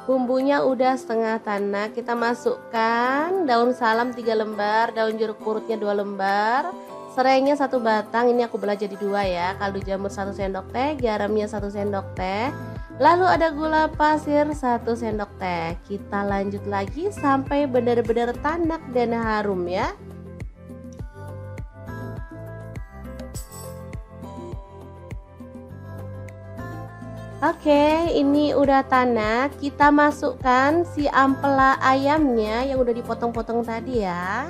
Bumbunya udah setengah tanak, kita masukkan daun salam 3 lembar, daun jeruk purutnya 2 lembar, serainya 1 batang, ini aku belah jadi 2 ya, kaldu jamur 1 sendok teh, garamnya 1 sendok teh, lalu ada gula pasir 1 sendok teh. Kita lanjut lagi sampai benar-benar tanak dan harum ya. Oke, ini udah tanak. Kita masukkan si ampela ayamnya yang udah dipotong-potong tadi ya.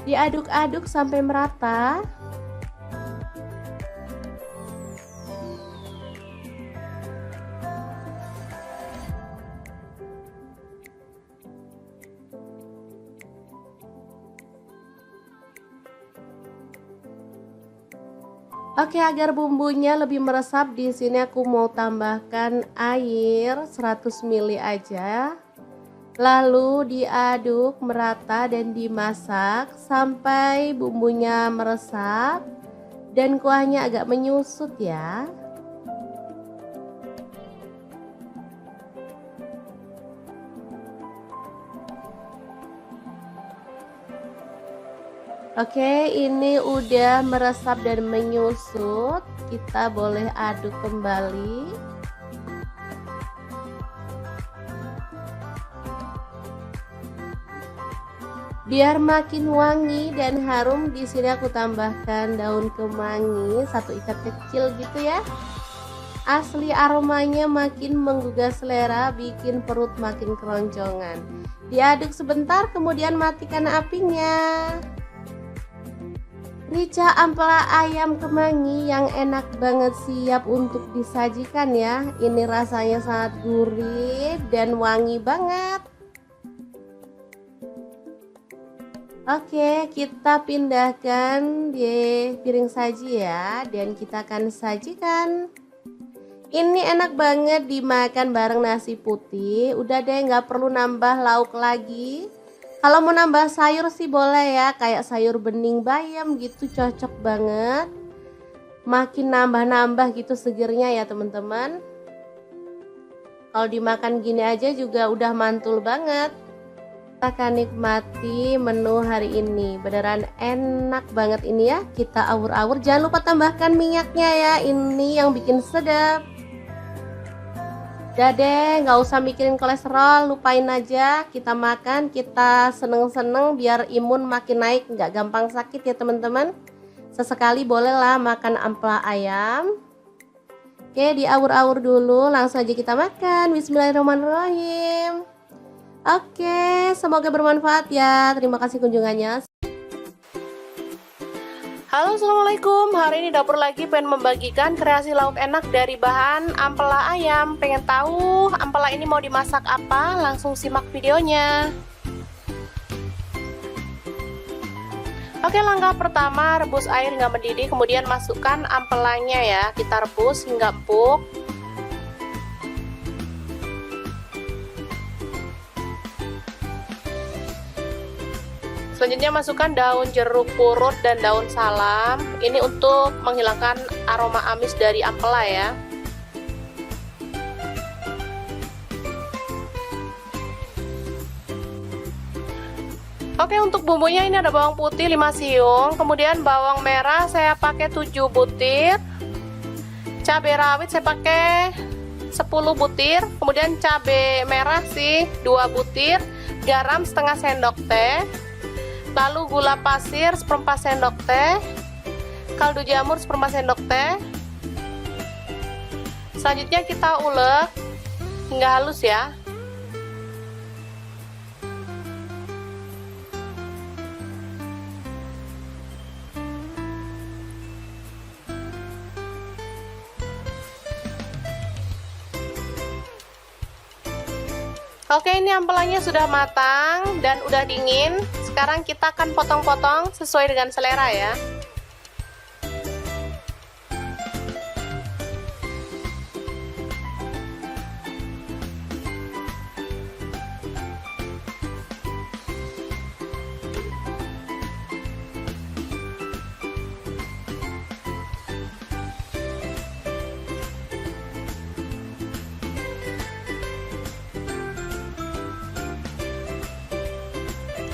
Diaduk-aduk sampai merata. Oke, agar bumbunya lebih meresap, di sini aku mau tambahkan air 100 ml aja. Lalu diaduk merata dan dimasak sampai bumbunya meresap dan kuahnya agak menyusut ya. Oke, ini udah meresap dan menyusut. Kita boleh aduk kembali. Biar makin wangi dan harum, di sini aku tambahkan daun kemangi 1 ikat kecil gitu ya. Asli aromanya makin menggugah selera, bikin perut makin keroncongan. Diaduk sebentar, kemudian matikan apinya. Rica ampela ayam kemangi yang enak banget, siap untuk disajikan ya. Ini rasanya sangat gurih dan wangi banget. Oke, kita pindahkan di piring saji ya, dan kita akan sajikan. Ini enak banget dimakan bareng nasi putih. Udah deh, nggak perlu nambah lauk lagi. Kalau mau nambah sayur sih boleh ya, kayak sayur bening bayam gitu, cocok banget. Makin nambah-nambah gitu segernya ya teman-teman. Kalau dimakan gini aja juga udah mantul banget. Kita akan nikmati menu hari ini, beneran enak banget ini ya. Kita awur-awur, jangan lupa tambahkan minyaknya ya, ini yang bikin sedap. Udah deh, nggak usah mikirin kolesterol, lupain aja. Kita makan, kita seneng-seneng biar imun makin naik, nggak gampang sakit ya teman-teman. Sesekali bolehlah makan ampela ayam. Oke, diawur-awur dulu, langsung aja kita makan. Bismillahirrahmanirrahim. Oke, semoga bermanfaat ya. Terima kasih kunjungannya. Halo, assalamualaikum. Hari ini dapur lagi pengen membagikan kreasi lauk enak dari bahan ampela ayam. Pengen tahu ampela ini mau dimasak apa? Langsung simak videonya. Oke, langkah pertama rebus air hingga mendidih, kemudian masukkan ampelanya ya. Kita rebus hingga empuk. Selanjutnya masukkan daun jeruk purut dan daun salam. Ini untuk menghilangkan aroma amis dari ampela ya. Oke, untuk bumbunya ini ada bawang putih 5 siung, kemudian bawang merah saya pakai 7 butir. Cabai rawit saya pakai 10 butir, kemudian cabai merah sih 2 butir, garam setengah sendok teh. Lalu gula pasir 1/4 sendok teh, kaldu jamur 1/4 sendok teh. Selanjutnya kita ulek hingga halus ya. Oke, ini ampelanya sudah matang dan udah dingin. Sekarang kita akan potong-potong sesuai dengan selera ya.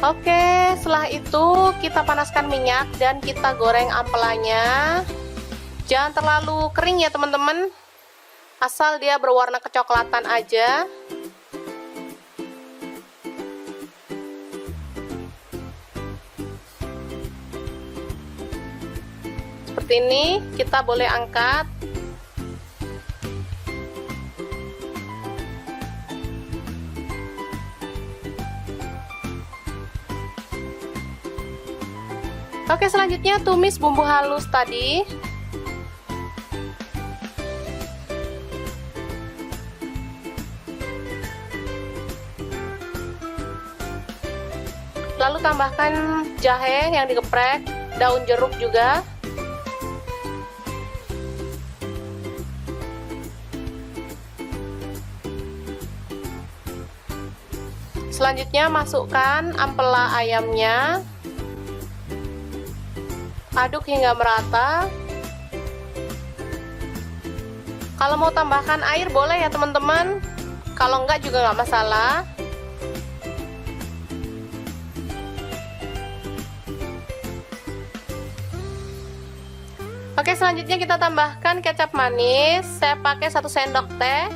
Oke, setelah itu kita panaskan minyak dan kita goreng ampelanya. Jangan terlalu kering ya teman-teman, asal dia berwarna kecoklatan aja. Seperti ini, kita boleh angkat. Oke, selanjutnya tumis bumbu halus tadi. Lalu tambahkan jahe yang digeprek, daun jeruk juga. Selanjutnya masukkan ampela ayamnya. Aduk hingga merata. Kalau mau tambahkan air boleh ya teman-teman, kalau enggak juga nggak masalah. Oke, selanjutnya kita tambahkan kecap manis. Saya pakai 1 sendok teh.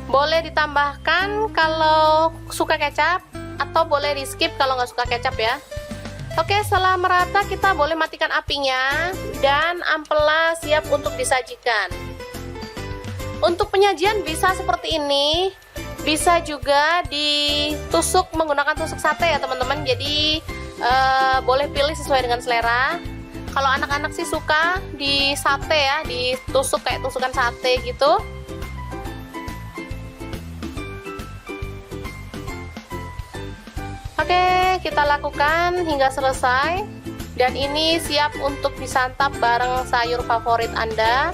Boleh ditambahkan kalau suka kecap, atau boleh di skip kalau nggak suka kecap ya. Oke, setelah merata kita boleh matikan apinya dan ampela siap untuk disajikan. Untuk penyajian bisa seperti ini, bisa juga ditusuk menggunakan tusuk sate ya teman-teman. Jadi boleh pilih sesuai dengan selera. Kalau anak-anak sih suka di sate ya, ditusuk kayak tusukan sate gitu. Oke, kita lakukan hingga selesai. Dan ini siap untuk disantap bareng sayur favorit Anda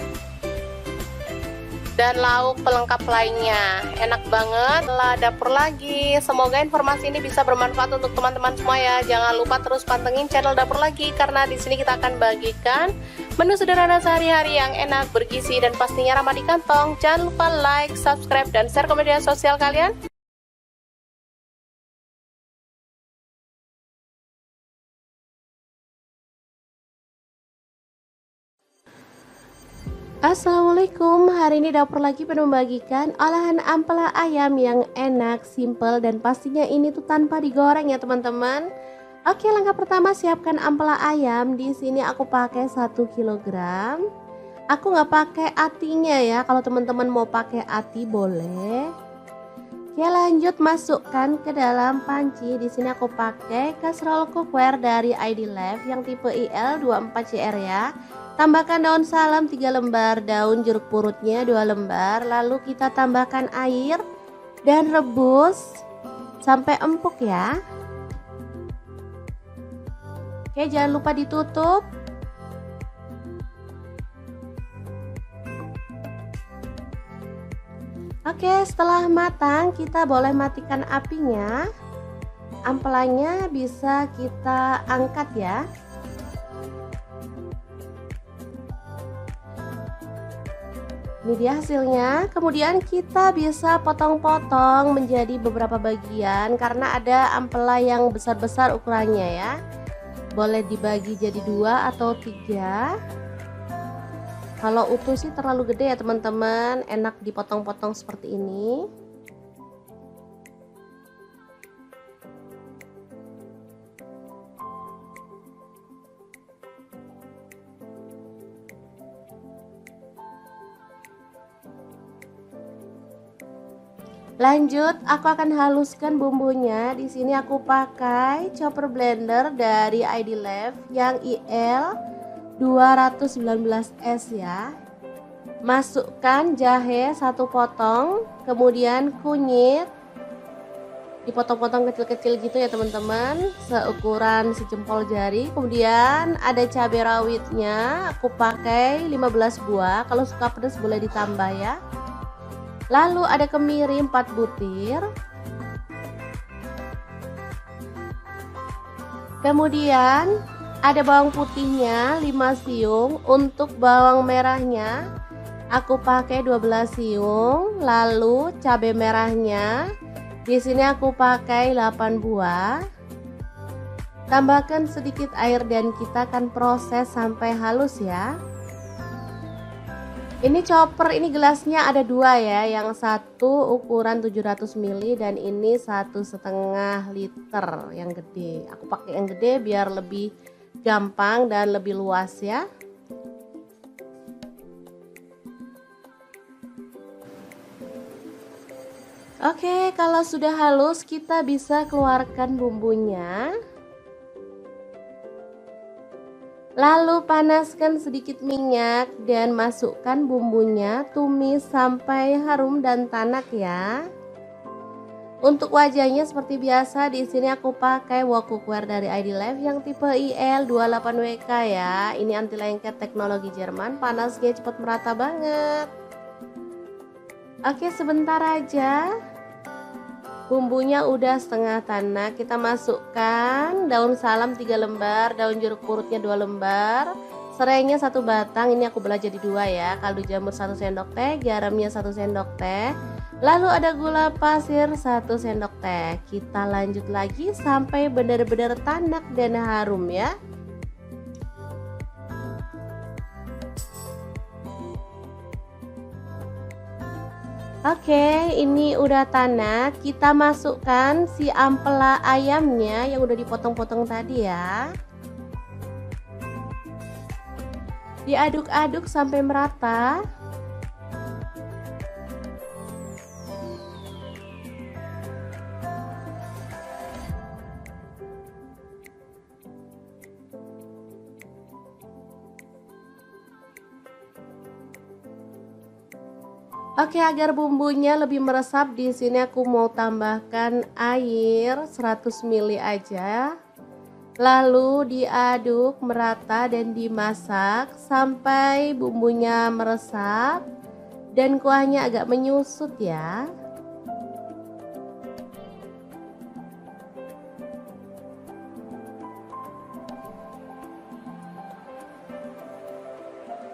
dan lauk pelengkap lainnya. Enak banget. Lah dapur lagi. Semoga informasi ini bisa bermanfaat untuk teman-teman semua ya. Jangan lupa terus pantengin channel Dapur Lagi, karena di sini kita akan bagikan menu sederhana sehari-hari yang enak, bergizi, dan pastinya ramah di kantong. Jangan lupa like, subscribe, dan share ke media sosial kalian. Assalamualaikum, hari ini Dapur Lagi penuh membagikan olahan ampela ayam yang enak, simple, dan pastinya ini tuh tanpa digoreng ya teman-teman. Oke, langkah pertama siapkan ampela ayam. Di sini aku pakai 1 kg. Aku nggak pakai atinya ya, kalau teman-teman mau pakai ati boleh. Oke, lanjut masukkan ke dalam panci. Di sini aku pakai kastrol cookware dari ID Life yang tipe IL24CR ya. Tambahkan daun salam 3 lembar, daun jeruk purutnya 2 lembar. Lalu kita tambahkan air dan rebus sampai empuk ya. Oke, jangan lupa ditutup. Oke, setelah matang kita boleh matikan apinya Ampelanya bisa kita angkat ya. Ini dia hasilnya. Kemudian kita bisa potong-potong menjadi beberapa bagian karena ada ampela yang besar-besar ukurannya ya. Boleh dibagi jadi 2 atau 3. Kalau utuh sih terlalu gede ya teman-teman, enak dipotong-potong seperti ini. Lanjut, aku akan haluskan bumbunya. Di sini aku pakai chopper blender dari ID Lab yang IL 219S ya. Masukkan jahe 1 potong, kemudian kunyit dipotong-potong kecil-kecil gitu ya teman-teman, seukuran sejempol jari. Kemudian ada cabai rawitnya, aku pakai 15 buah. Kalau suka pedas boleh ditambah ya. Lalu ada kemiri 4 butir. Kemudian ada bawang putihnya 5 siung. Untuk bawang merahnya aku pakai 12 siung. Lalu cabai merahnya di sini aku pakai 8 buah. Tambahkan sedikit air dan kita akan proses sampai halus ya. Ini chopper, ini gelasnya ada 2 ya, yang satu ukuran 700 ml dan ini 1,5 liter yang gede. Aku pakai yang gede biar lebih gampang dan lebih luas ya. Oke, kalau sudah halus kita bisa keluarkan bumbunya. Lalu panaskan sedikit minyak dan masukkan bumbunya, tumis sampai harum dan tanak ya. Untuk wajahnya seperti biasa, di sini aku pakai wok cookware dari ID Lab yang tipe IL28WK ya. Ini anti lengket teknologi Jerman, panasnya cepat merata banget. Oke, sebentar aja. Bumbunya udah setengah tanak, kita masukkan daun salam 3 lembar, daun jeruk purutnya 2 lembar, serainya 1 batang, ini aku belah jadi 2 ya, kaldu jamur 1 sendok teh, garamnya 1 sendok teh, lalu ada gula pasir 1 sendok teh. Kita lanjut lagi sampai benar-benar tanak dan harum ya. Oke, ini udah tanak. Kita masukkan si ampela ayamnya yang udah dipotong-potong tadi ya. Diaduk-aduk sampai merata. Oke, agar bumbunya lebih meresap, di sini aku mau tambahkan air 100 ml aja. Lalu diaduk merata dan dimasak sampai bumbunya meresap dan kuahnya agak menyusut ya.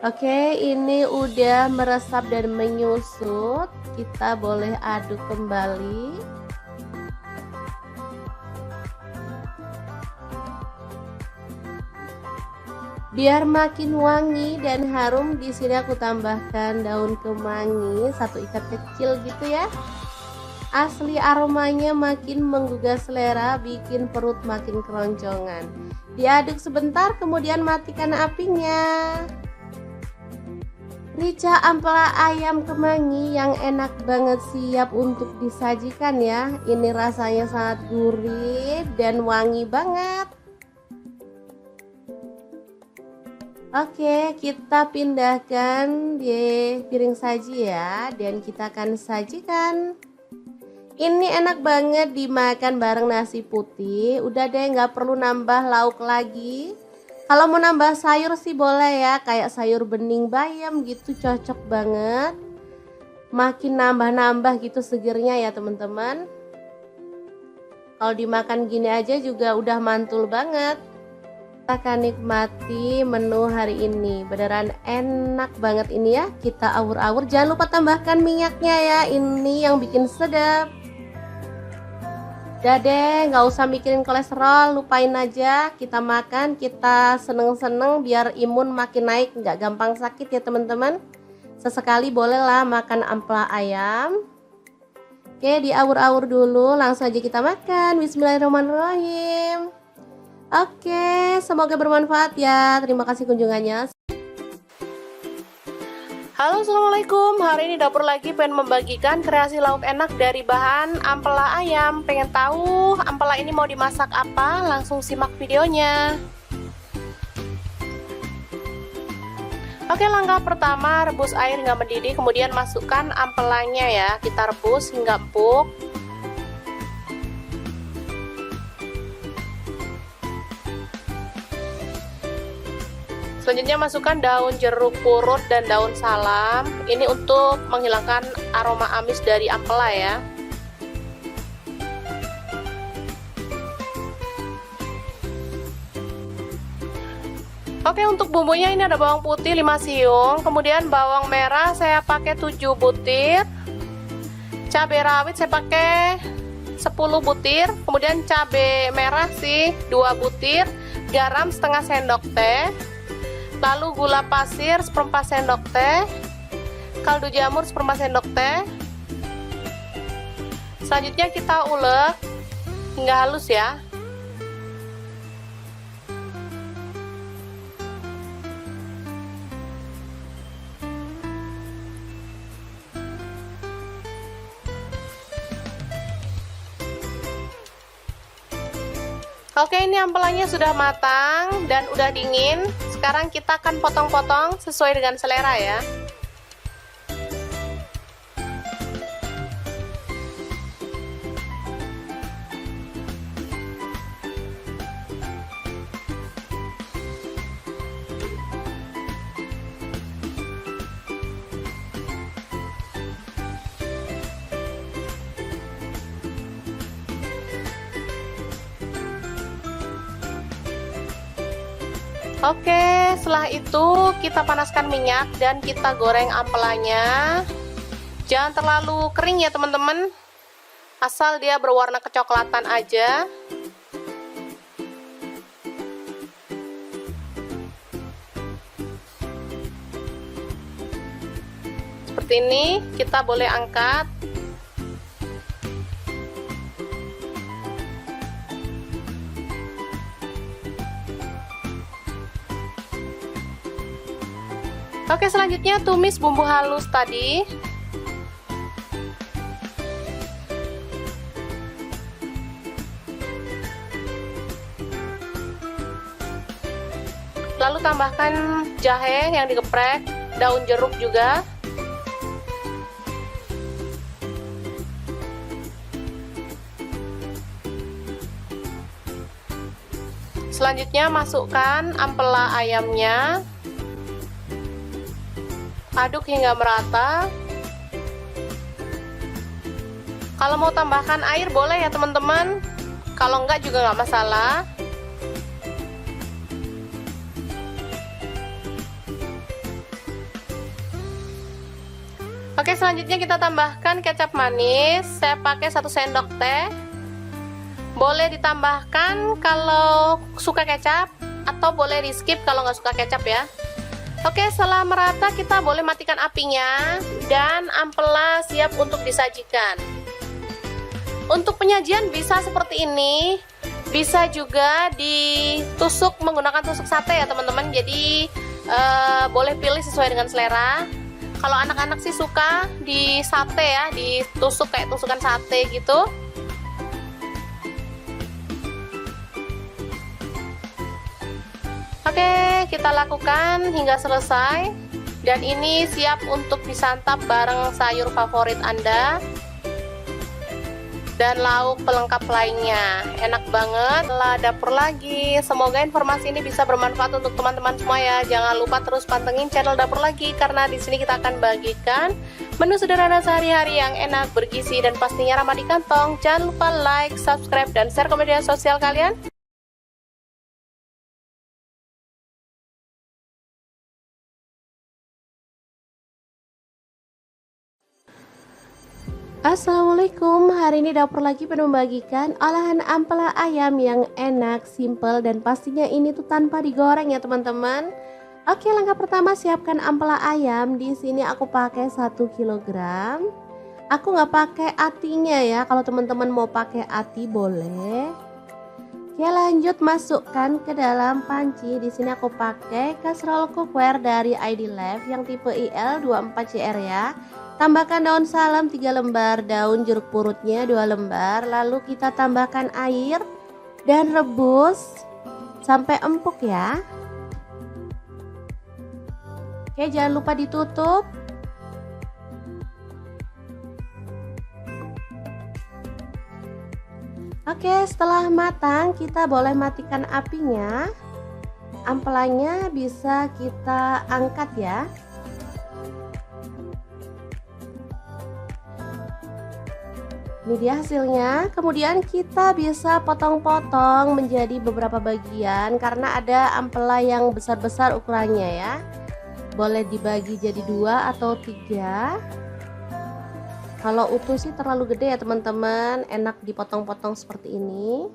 Oke, ini udah meresap dan menyusut. Kita boleh aduk kembali. Biar makin wangi dan harum, di sini aku tambahkan daun kemangi 1 ikat kecil gitu ya. Asli aromanya makin menggugah selera, bikin perut makin keroncongan. Diaduk sebentar, kemudian matikan apinya. Rica ampela ayam kemangi yang enak banget, siap untuk disajikan ya. Ini rasanya sangat gurih dan wangi banget. Oke, kita pindahkan di piring saji ya, dan kita akan sajikan. Ini enak banget dimakan bareng nasi putih. Udah deh, nggak perlu nambah lauk lagi. Kalau mau nambah sayur sih boleh ya, kayak sayur bening bayam gitu, cocok banget. Makin nambah-nambah gitu segernya ya teman-teman. Kalau dimakan gini aja juga udah mantul banget. Kita akan nikmati menu hari ini. Beneran enak banget ini ya. Kita awur-awur. Jangan lupa tambahkan minyaknya ya. Ini yang bikin sedap. Udah deh, nggak usah mikirin kolesterol, lupain aja. Kita makan, kita seneng-seneng biar imun makin naik, nggak gampang sakit ya teman-teman. Sesekali bolehlah makan ampela ayam. Oke, diawur-awur dulu, langsung aja kita makan. Bismillahirrahmanirrahim. Oke, semoga bermanfaat ya. Terima kasih kunjungannya. Halo, assalamualaikum. Hari ini dapur lagi pengen membagikan kreasi lauk enak dari bahan ampela ayam. Pengen tahu ampela ini mau dimasak apa? Langsung simak videonya. Oke, langkah pertama rebus air hingga mendidih, kemudian masukkan ampelanya ya. Kita rebus hingga empuk. Selanjutnya masukkan daun jeruk purut dan daun salam. Ini untuk menghilangkan aroma amis dari ampela ya. Oke, untuk bumbunya ini ada bawang putih 5 siung, kemudian bawang merah saya pakai 7 butir. Cabai rawit saya pakai 10 butir, kemudian cabai merah sih 2 butir, garam setengah sendok teh. Lalu gula pasir 1/4 sendok teh, kaldu jamur 1/4 sendok teh. Selanjutnya kita ulek hingga halus ya. Oke, ini ampelanya sudah matang dan udah dingin. Sekarang kita akan potong-potong sesuai dengan selera ya. Oke, setelah itu kita panaskan minyak dan kita goreng ampelanya. Jangan terlalu kering ya teman-teman, asal dia berwarna kecoklatan aja. Seperti ini, kita boleh angkat. Oke, selanjutnya tumis bumbu halus tadi. Lalu tambahkan jahe yang digeprek, daun jeruk juga. Selanjutnya masukkan ampela ayamnya. Aduk hingga merata. Kalau mau tambahkan air boleh ya teman-teman, kalau enggak juga nggak masalah. Oke, selanjutnya kita tambahkan kecap manis. Saya pakai 1 sendok teh. Boleh ditambahkan kalau suka kecap, atau boleh di skip kalau nggak suka kecap ya. Oke, setelah merata kita boleh matikan apinya dan ampela siap untuk disajikan. Untuk penyajian bisa seperti ini, bisa juga ditusuk menggunakan tusuk sate ya teman-teman. Jadi boleh pilih sesuai dengan selera. Kalau anak-anak sih suka di sate ya, ditusuk kayak tusukan sate gitu. Oke, kita lakukan hingga selesai. Dan ini siap untuk disantap bareng sayur favorit Anda dan lauk pelengkap lainnya. Enak banget. Lah, dapur lagi. Semoga informasi ini bisa bermanfaat untuk teman-teman semua ya. Jangan lupa terus pantengin channel dapur lagi, karena di sini kita akan bagikan Menu sederhana sehari-hari yang enak, bergizi, dan pastinya ramah di kantong. Jangan lupa like, subscribe, dan share ke media sosial kalian. Assalamualaikum, hari ini dapur lagi penuh membagikan olahan ampela ayam yang enak, simple, dan pastinya ini tuh tanpa digoreng ya teman-teman. Oke, langkah pertama siapkan ampela ayam. Di sini aku pakai 1 kilogram. Aku nggak pakai atinya ya, kalau teman-teman mau pakai ati boleh. Oke, lanjut masukkan ke dalam panci. Di sini aku pakai kastrol cookware dari ID Life yang tipe IL24CR ya. Tambahkan daun salam 3 lembar, daun jeruk purutnya 2 lembar, lalu kita tambahkan air dan rebus sampai empuk ya. Oke, jangan lupa ditutup. Oke, setelah matang kita boleh matikan apinya. Ampelanya bisa kita angkat ya. Ini dia hasilnya. Kemudian kita bisa potong-potong menjadi beberapa bagian karena ada ampela yang besar-besar ukurannya ya. Boleh dibagi jadi 2 atau 3. Kalau utuh sih terlalu gede ya teman-teman, enak dipotong-potong seperti ini.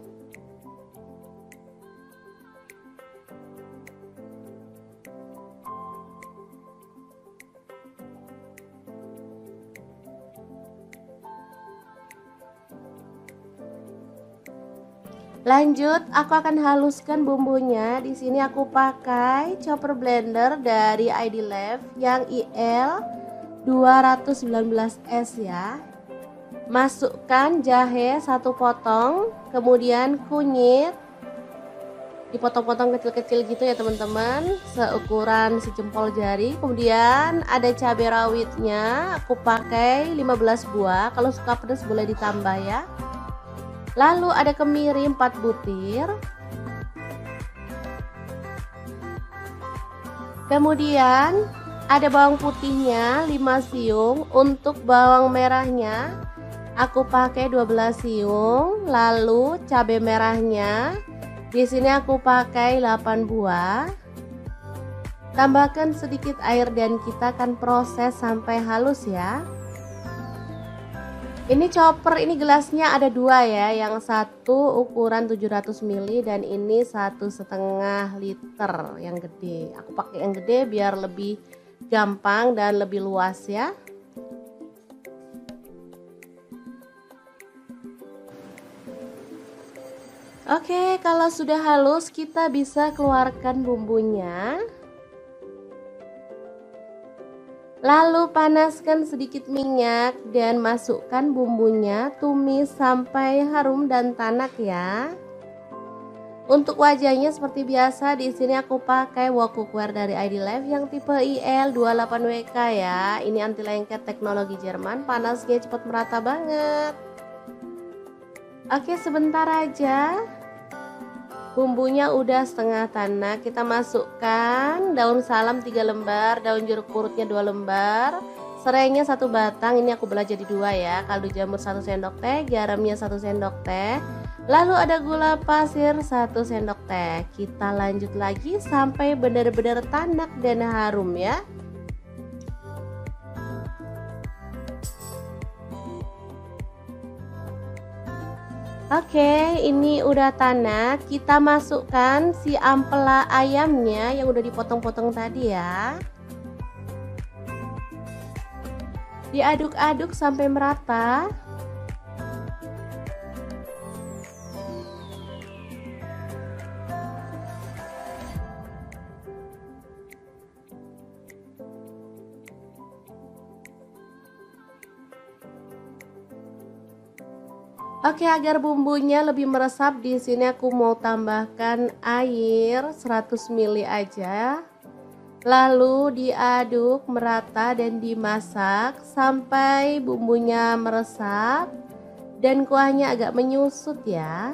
Lanjut, aku akan haluskan bumbunya. Di sini aku pakai chopper blender dari ID Life yang IL 219S ya. Masukkan jahe 1 potong, kemudian kunyit dipotong-potong kecil-kecil gitu ya teman-teman, seukuran sejempol jari. Kemudian ada cabai rawitnya, aku pakai 15 buah, kalau suka pedas boleh ditambah ya. Lalu ada kemiri 4 butir. Kemudian ada bawang putihnya 5 siung. Untuk bawang merahnya aku pakai 12 siung. Lalu cabai merahnya di sini aku pakai 8 buah. Tambahkan sedikit air dan kita akan proses sampai halus ya. Ini chopper, ini gelasnya ada 2 ya, yang satu ukuran 700 ml dan ini 1,5 liter yang gede. Aku pakai yang gede biar lebih gampang dan lebih luas ya. Oke, kalau sudah halus kita bisa keluarkan bumbunya. Lalu panaskan sedikit minyak dan masukkan bumbunya, tumis sampai harum dan tanak ya. Untuk wajahnya seperti biasa, di sini aku pakai wok cookware dari ID Life yang tipe IL28WK ya. Ini anti lengket teknologi Jerman, panasnya cepat merata banget. Oke, sebentar aja. Bumbunya udah setengah tanak, kita masukkan daun salam 3 lembar, daun jeruk purutnya 2 lembar, serainya 1 batang, ini aku belah jadi 2 ya, kaldu jamur 1 sendok teh, garamnya 1 sendok teh, lalu ada gula pasir 1 sendok teh. Kita lanjut lagi sampai benar-benar tanak dan harum ya. Oke, ini udah tanak. Kita masukkan si ampela ayamnya yang udah dipotong-potong tadi ya. Diaduk-aduk sampai merata. Oke, agar bumbunya lebih meresap, di sini aku mau tambahkan air 100 ml aja. Lalu diaduk merata dan dimasak sampai bumbunya meresap dan kuahnya agak menyusut ya.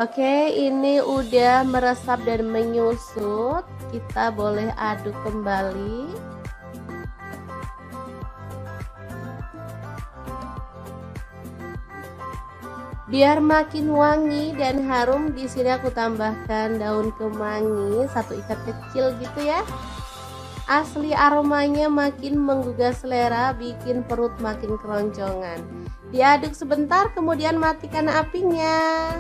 Oke, ini udah meresap dan menyusut. Kita boleh aduk kembali. Biar makin wangi dan harum, di sini aku tambahkan daun kemangi 1 ikat kecil gitu ya. Asli aromanya makin menggugah selera, bikin perut makin keroncongan. Diaduk sebentar, kemudian matikan apinya.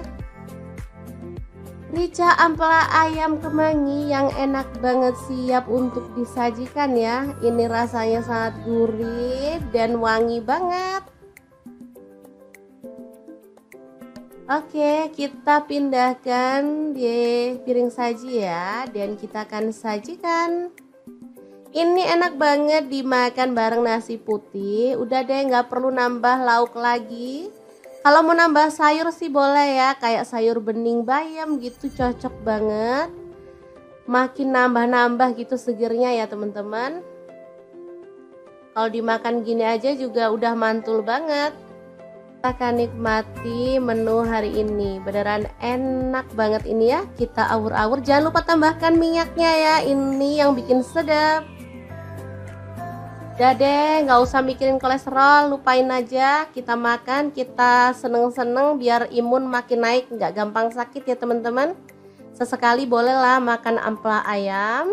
Rica ampela ayam kemangi yang enak banget, siap untuk disajikan ya. Ini rasanya sangat gurih dan wangi banget. Oke, kita pindahkan di piring saji ya, dan kita akan sajikan. Ini enak banget dimakan bareng nasi putih. Udah deh, nggak perlu nambah lauk lagi. Kalau mau nambah sayur sih boleh ya, kayak sayur bening bayam gitu, cocok banget. Makin nambah-nambah gitu segernya ya teman-teman. Kalau dimakan gini aja juga udah mantul banget. Kita akan nikmati menu hari ini. Beneran enak banget ini ya. Kita awur-awur. Jangan lupa tambahkan minyaknya ya. Ini yang bikin sedap. Udah deh, nggak usah mikirin kolesterol, lupain aja. Kita makan, kita seneng-seneng biar imun makin naik, nggak gampang sakit ya teman-teman. Sesekali bolehlah makan ampela ayam.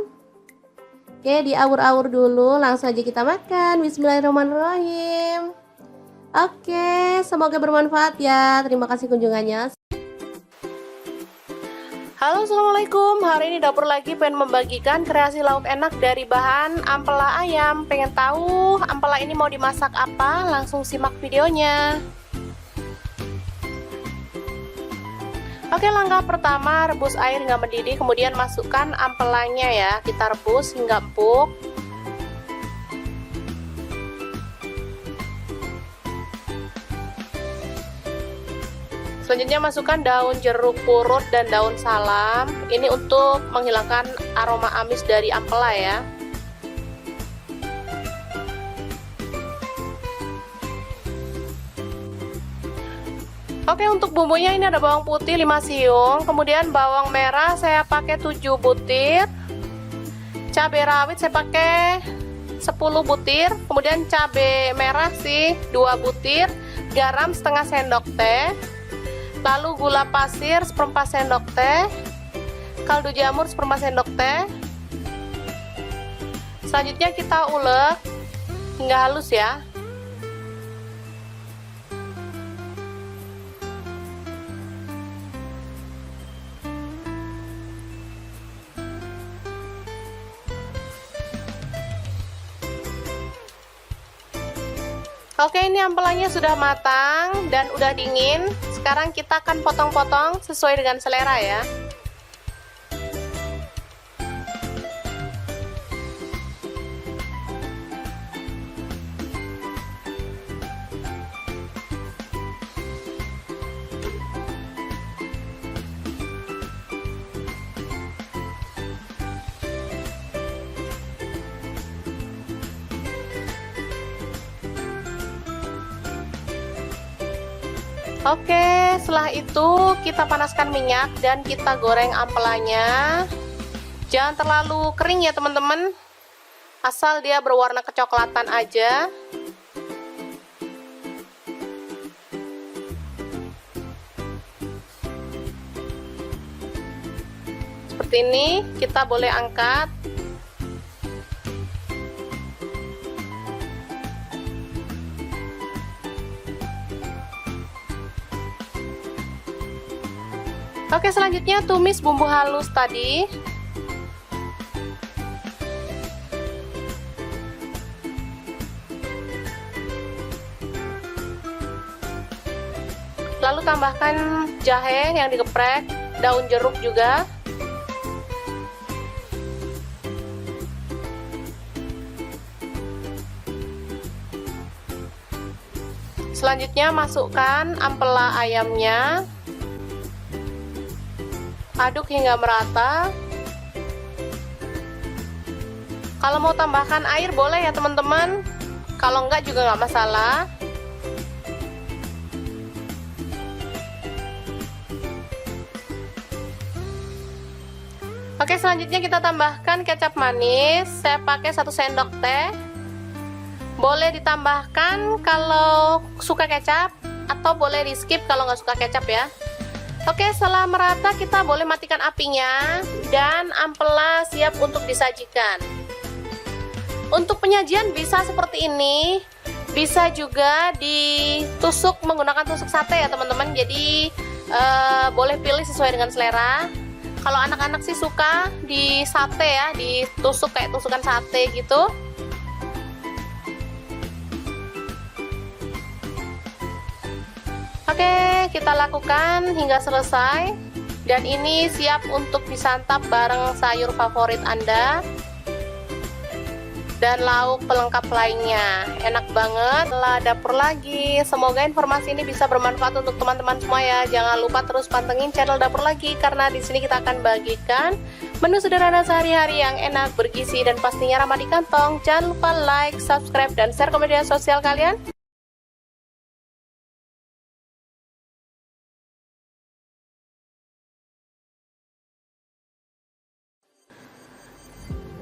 Oke, diawur-awur dulu, langsung aja kita makan. Bismillahirrahmanirrahim. Oke, semoga bermanfaat ya. Terima kasih kunjungannya. Halo, assalamualaikum. Hari ini dapur lagi pengen membagikan kreasi lauk enak dari bahan ampela ayam. Pengen tahu ampela ini mau dimasak apa? Langsung simak videonya. Oke, langkah pertama rebus air hingga mendidih, kemudian masukkan ampelanya ya. Kita rebus hingga empuk. Selanjutnya masukkan daun jeruk purut dan daun salam. Ini untuk menghilangkan aroma amis dari ampela ya. Oke, untuk bumbunya ini ada bawang putih 5 siung, kemudian bawang merah saya pakai 7 butir. Cabai rawit saya pakai 10 butir, kemudian cabai merah sih 2 butir, garam setengah sendok teh. Lalu gula pasir 1/4 sendok teh, kaldu jamur 1/4 sendok teh. Selanjutnya kita ulek hingga halus ya. Oke, ini ampelanya sudah matang dan udah dingin. Sekarang kita akan potong-potong sesuai dengan selera ya. Oke, setelah itu kita panaskan minyak dan kita goreng ampelanya. Jangan terlalu kering ya teman-teman, asal dia berwarna kecoklatan aja. Seperti ini, kita boleh angkat. Oke, selanjutnya tumis bumbu halus tadi. Lalu tambahkan jahe yang digeprek, daun jeruk juga. Selanjutnya masukkan ampela ayamnya. Aduk hingga merata. Kalau mau tambahkan air boleh ya teman-teman, kalau enggak juga nggak masalah. Oke, selanjutnya kita tambahkan kecap manis. Saya pakai 1 sendok teh. Boleh ditambahkan kalau suka kecap, atau boleh di skip kalau nggak suka kecap ya. Oke, setelah merata kita boleh matikan apinya, dan ampela siap untuk disajikan. Untuk penyajian bisa seperti ini, bisa juga ditusuk menggunakan tusuk sate ya teman-teman. Jadi boleh pilih sesuai dengan selera. Kalau anak-anak sih suka di sate ya, ditusuk kayak tusukan sate gitu. Oke, kita lakukan hingga selesai. Dan ini siap untuk disantap bareng sayur favorit Anda dan lauk pelengkap lainnya. Enak banget. Lah, dapur lagi. Semoga informasi ini bisa bermanfaat untuk teman-teman semua ya. Jangan lupa terus pantengin channel Dapur Lagi, karena di sini kita akan bagikan menu sederhana sehari-hari yang enak, bergizi, dan pastinya ramah di kantong. Jangan lupa like, subscribe, dan share ke media sosial kalian.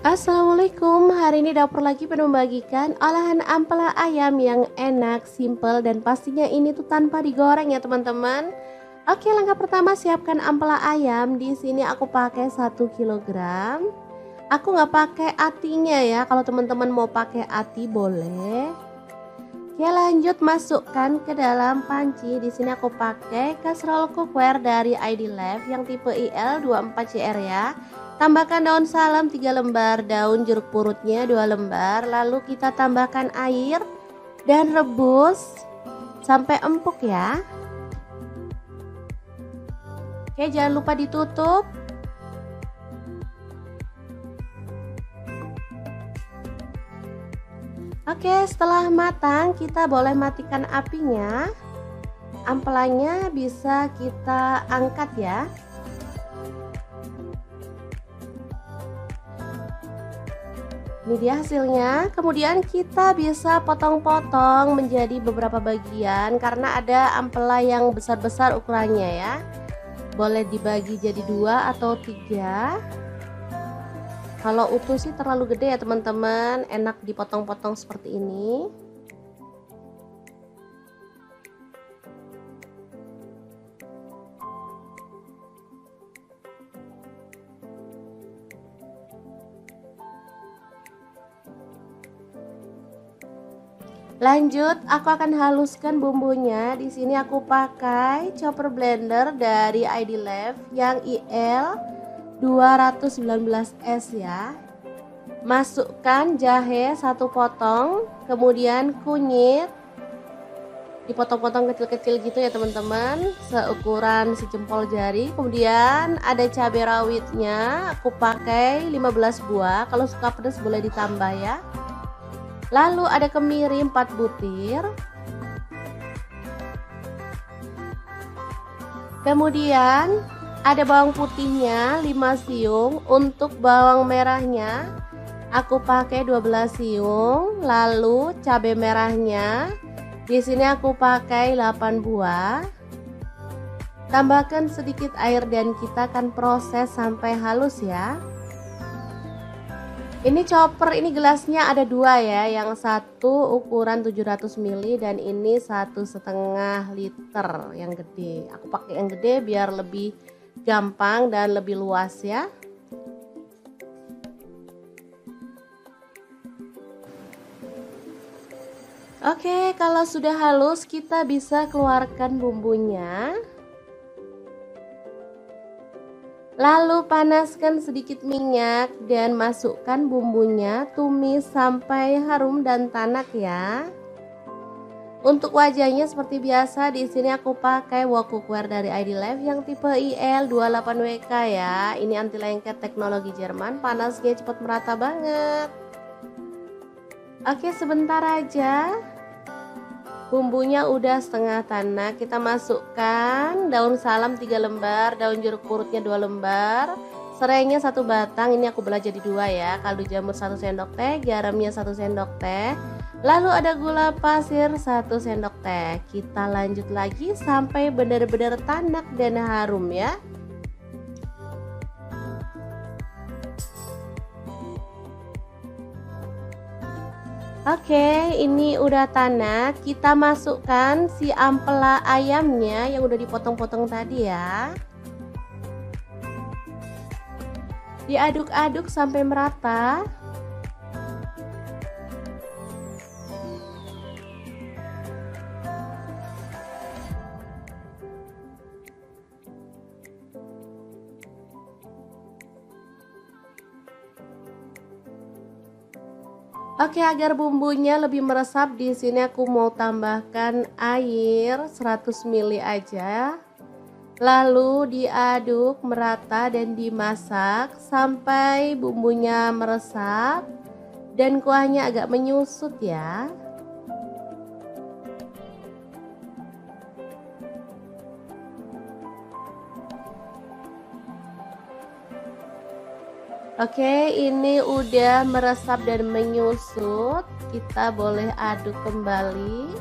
Assalamualaikum, hari ini Dapur Lagi penuh membagikan olahan ampela ayam yang enak, simple, dan pastinya ini tuh tanpa digoreng ya teman-teman. Oke, langkah pertama siapkan ampela ayam. Di sini aku pakai 1 kg. Aku nggak pakai atinya ya, kalau teman-teman mau pakai ati boleh. Oke, lanjut masukkan ke dalam panci. Di sini aku pakai kaserol cookware dari ID Life yang tipe IL24CR ya. Tambahkan daun salam 3 lembar, daun jeruk purutnya 2 lembar, lalu kita tambahkan air dan rebus sampai empuk ya. Oke, jangan lupa ditutup. Oke, setelah matang kita boleh matikan apinya. Ampelanya bisa kita angkat ya. Ini dia hasilnya. Kemudian kita bisa potong-potong menjadi beberapa bagian, karena ada ampela yang besar-besar ukurannya ya. Boleh dibagi jadi 2 atau 3. Kalau utuh sih terlalu gede ya teman-teman, enak dipotong-potong seperti ini. Lanjut, aku akan haluskan bumbunya. Di sini aku pakai chopper blender dari ID Life yang IL 219S ya. Masukkan jahe 1 potong, kemudian kunyit dipotong-potong kecil-kecil gitu ya teman-teman, seukuran sejempol jari. Kemudian ada cabai rawitnya, aku pakai 15 buah. Kalau suka pedas boleh ditambah ya. Lalu ada kemiri 4 butir. Kemudian ada bawang putihnya 5 siung. Untuk bawang merahnya aku pakai 12 siung. Lalu cabai merahnya di sini aku pakai 8 buah. Tambahkan sedikit air dan kita akan proses sampai halus ya. Ini chopper, ini gelasnya ada 2 ya, yang satu ukuran 700 ml dan ini 1,5 liter yang gede. Aku pakai yang gede biar lebih gampang dan lebih luas ya. Oke, kalau sudah halus kita bisa keluarkan bumbunya. Lalu panaskan sedikit minyak dan masukkan bumbunya, tumis sampai harum dan tanak ya. Untuk wajahnya seperti biasa, di sini aku pakai wok cookware dari ID Life yang tipe IL28WK ya. Ini anti lengket teknologi Jerman, panasnya cepat merata banget. Oke, sebentar aja. Bumbunya udah setengah tanak, kita masukkan daun salam 3 lembar, daun jeruk purutnya 2 lembar, serainya 1 batang, ini aku belah jadi 2 ya, kaldu jamur 1 sendok teh, garamnya 1 sendok teh, lalu ada gula pasir 1 sendok teh. Kita lanjut lagi sampai benar-benar tanak dan harum ya. Oke, ini udah tanak. Kita masukkan si ampela ayamnya yang udah dipotong-potong tadi ya. Diaduk-aduk sampai merata. Oke, agar bumbunya lebih meresap, di sini aku mau tambahkan air 100 ml aja. Lalu diaduk merata dan dimasak sampai bumbunya meresap dan kuahnya agak menyusut ya. Oke, ini udah meresap dan menyusut. Kita boleh aduk kembali.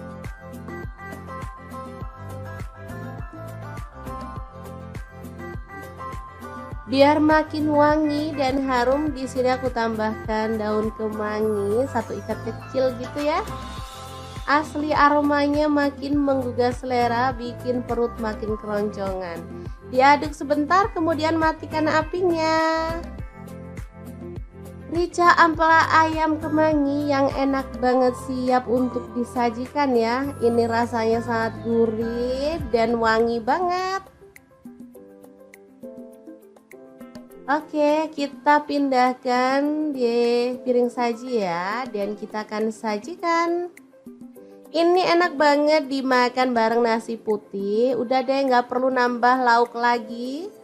Biar makin wangi dan harum, di sini aku tambahkan daun kemangi 1 ikat kecil gitu ya. Asli aromanya makin menggugah selera, bikin perut makin keroncongan. Diaduk sebentar, kemudian matikan apinya. Rica ampela ayam kemangi yang enak banget, siap untuk disajikan ya. Ini rasanya sangat gurih dan wangi banget. Oke, kita pindahkan di piring saji ya, dan kita akan sajikan. Ini enak banget dimakan bareng nasi putih. Udah deh, nggak perlu nambah lauk lagi.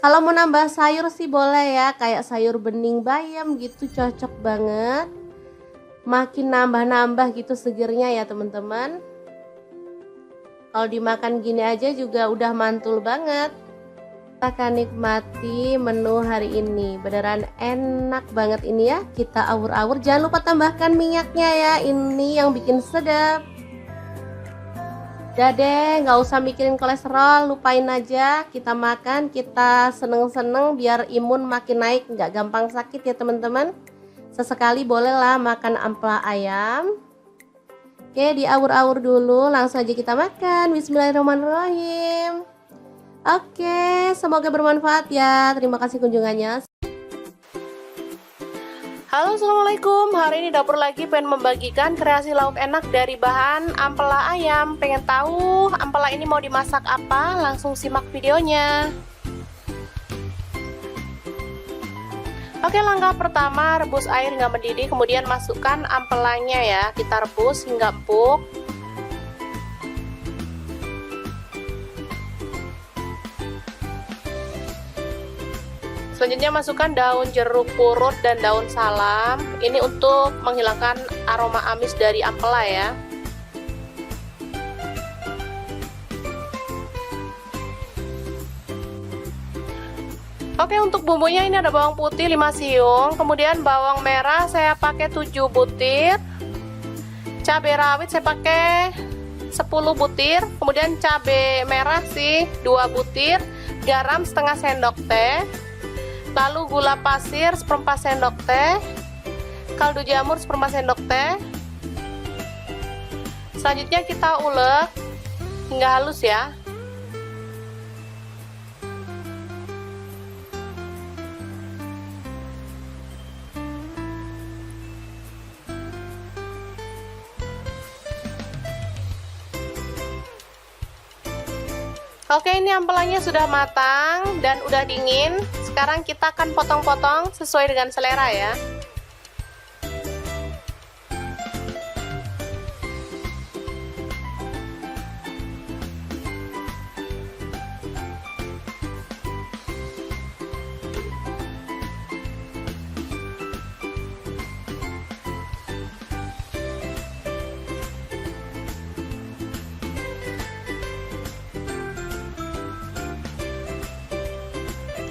Kalau mau nambah sayur sih boleh ya, kayak sayur bening bayam gitu, cocok banget. Makin nambah-nambah gitu segernya ya teman-teman. Kalau dimakan gini aja juga udah mantul banget. Kita akan nikmati menu hari ini. Beneran enak banget ini ya. Kita awur-awur, jangan lupa tambahkan minyaknya ya, ini yang bikin sedap. Udah deh, nggak usah mikirin kolesterol, lupain aja. Kita makan, kita seneng-seneng biar imun makin naik, nggak gampang sakit ya teman-teman. Sesekali bolehlah makan ampela ayam. Oke, diawur-awur dulu, langsung aja kita makan. Bismillahirrahmanirrahim. Oke, semoga bermanfaat ya. Terima kasih kunjungannya. Halo, assalamualaikum. Hari ini dapur lagi pengen membagikan kreasi lauk enak dari bahan ampela ayam. Pengen tahu ampela ini mau dimasak apa? Langsung simak videonya. Oke, langkah pertama rebus air hingga mendidih, kemudian masukkan ampelanya ya. Kita rebus hingga empuk. Selanjutnya masukkan daun jeruk purut dan daun salam. Ini untuk menghilangkan aroma amis dari ampela ya. Oke, untuk bumbunya ini ada bawang putih 5 siung, kemudian bawang merah saya pakai 7 butir. Cabai rawit saya pakai 10 butir, kemudian cabai merah sih 2 butir, garam setengah sendok teh. Lalu gula pasir 1/4 sendok teh, kaldu jamur 1/4 sendok teh. Selanjutnya kita ulek hingga halus ya. Oke, ini ampelanya sudah matang dan udah dingin. Sekarang kita akan potong-potong sesuai dengan selera ya.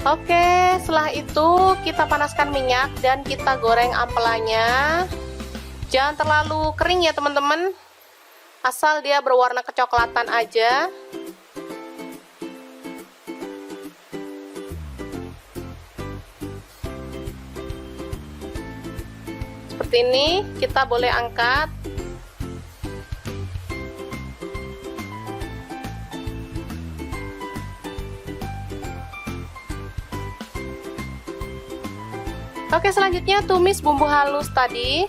Oke, setelah itu kita panaskan minyak dan kita goreng ampelanya. Jangan terlalu kering ya teman-teman, asal dia berwarna kecoklatan aja. Seperti ini, kita boleh angkat. Oke, selanjutnya tumis bumbu halus tadi.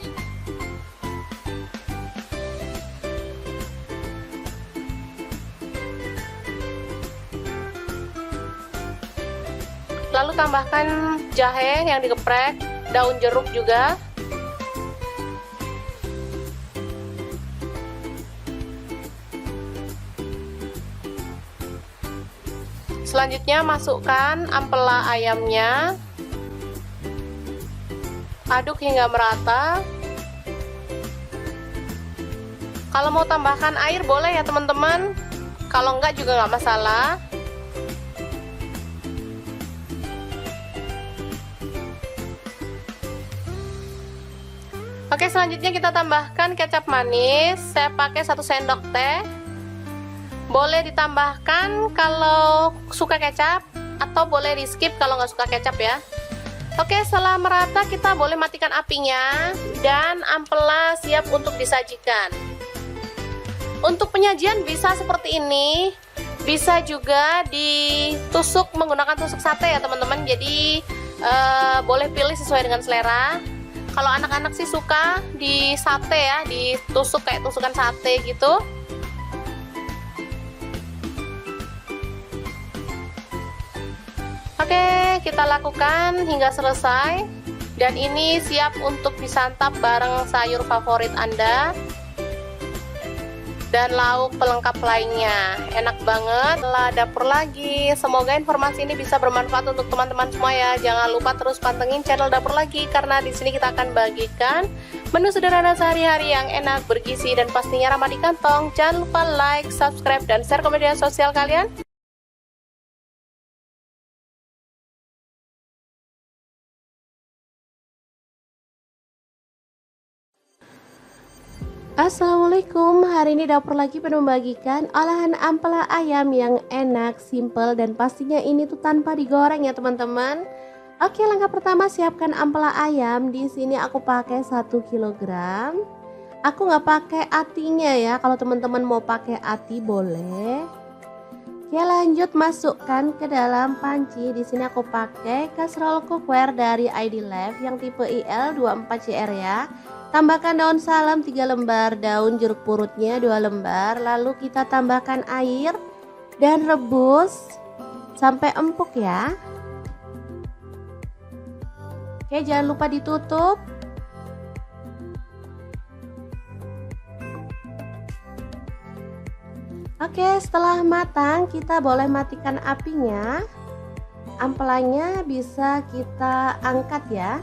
Lalu tambahkan jahe yang digeprek, daun jeruk juga. Selanjutnya masukkan ampela ayamnya. Aduk hingga merata. Kalau mau tambahkan air boleh ya teman-teman. Kalau enggak juga nggak masalah. Oke, selanjutnya kita tambahkan kecap manis. Saya pakai 1 sendok teh. Boleh ditambahkan kalau suka kecap, atau boleh di skip kalau nggak suka kecap ya. Oke, setelah merata kita boleh matikan apinya dan ampela siap untuk disajikan. Untuk penyajian bisa seperti ini, bisa juga ditusuk menggunakan tusuk sate ya teman-teman. Jadi boleh pilih sesuai dengan selera. Kalau anak-anak sih suka di sate ya, ditusuk kayak tusukan sate gitu. Oke, kita lakukan hingga selesai. Dan ini siap untuk disantap bareng sayur favorit Anda dan lauk pelengkap lainnya. Enak banget. Lah dapur lagi. Semoga informasi ini bisa bermanfaat untuk teman-teman semua ya. Jangan lupa terus pantengin channel Dapur Lagi, karena di sini kita akan bagikan menu sederhana sehari-hari yang enak, bergizi, dan pastinya ramah di kantong. Jangan lupa like, subscribe, dan share ke media sosial kalian. Assalamualaikum, hari ini Dapur Lagi pengen membagikan olahan ampela ayam yang enak, simple, dan pastinya ini tuh tanpa digoreng ya teman-teman. Oke, langkah pertama siapkan ampela ayam. Di sini aku pakai 1 kg. Aku nggak pakai atinya ya, kalau teman-teman mau pakai ati boleh. Oke, lanjut masukkan ke dalam panci. Di sini aku pakai kaserol cookware dari ID Life yang tipe IL24CR ya. Tambahkan daun salam 3 lembar, daun jeruk purutnya 2 lembar. Lalu kita tambahkan air dan rebus sampai empuk ya. Oke, jangan lupa ditutup. Oke, setelah matang kita boleh matikan apinya. Ampelanya bisa kita angkat ya.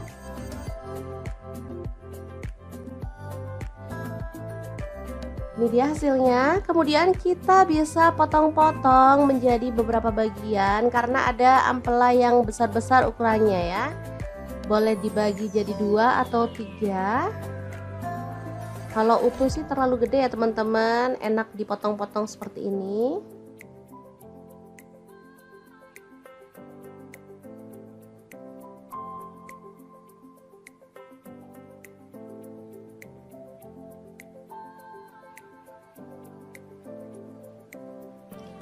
Ini dia hasilnya. Kemudian kita bisa potong-potong menjadi beberapa bagian karena ada ampela yang besar-besar ukurannya ya. Boleh dibagi jadi 2 atau 3. Kalau utuh sih terlalu gede ya teman-teman, enak dipotong-potong seperti ini.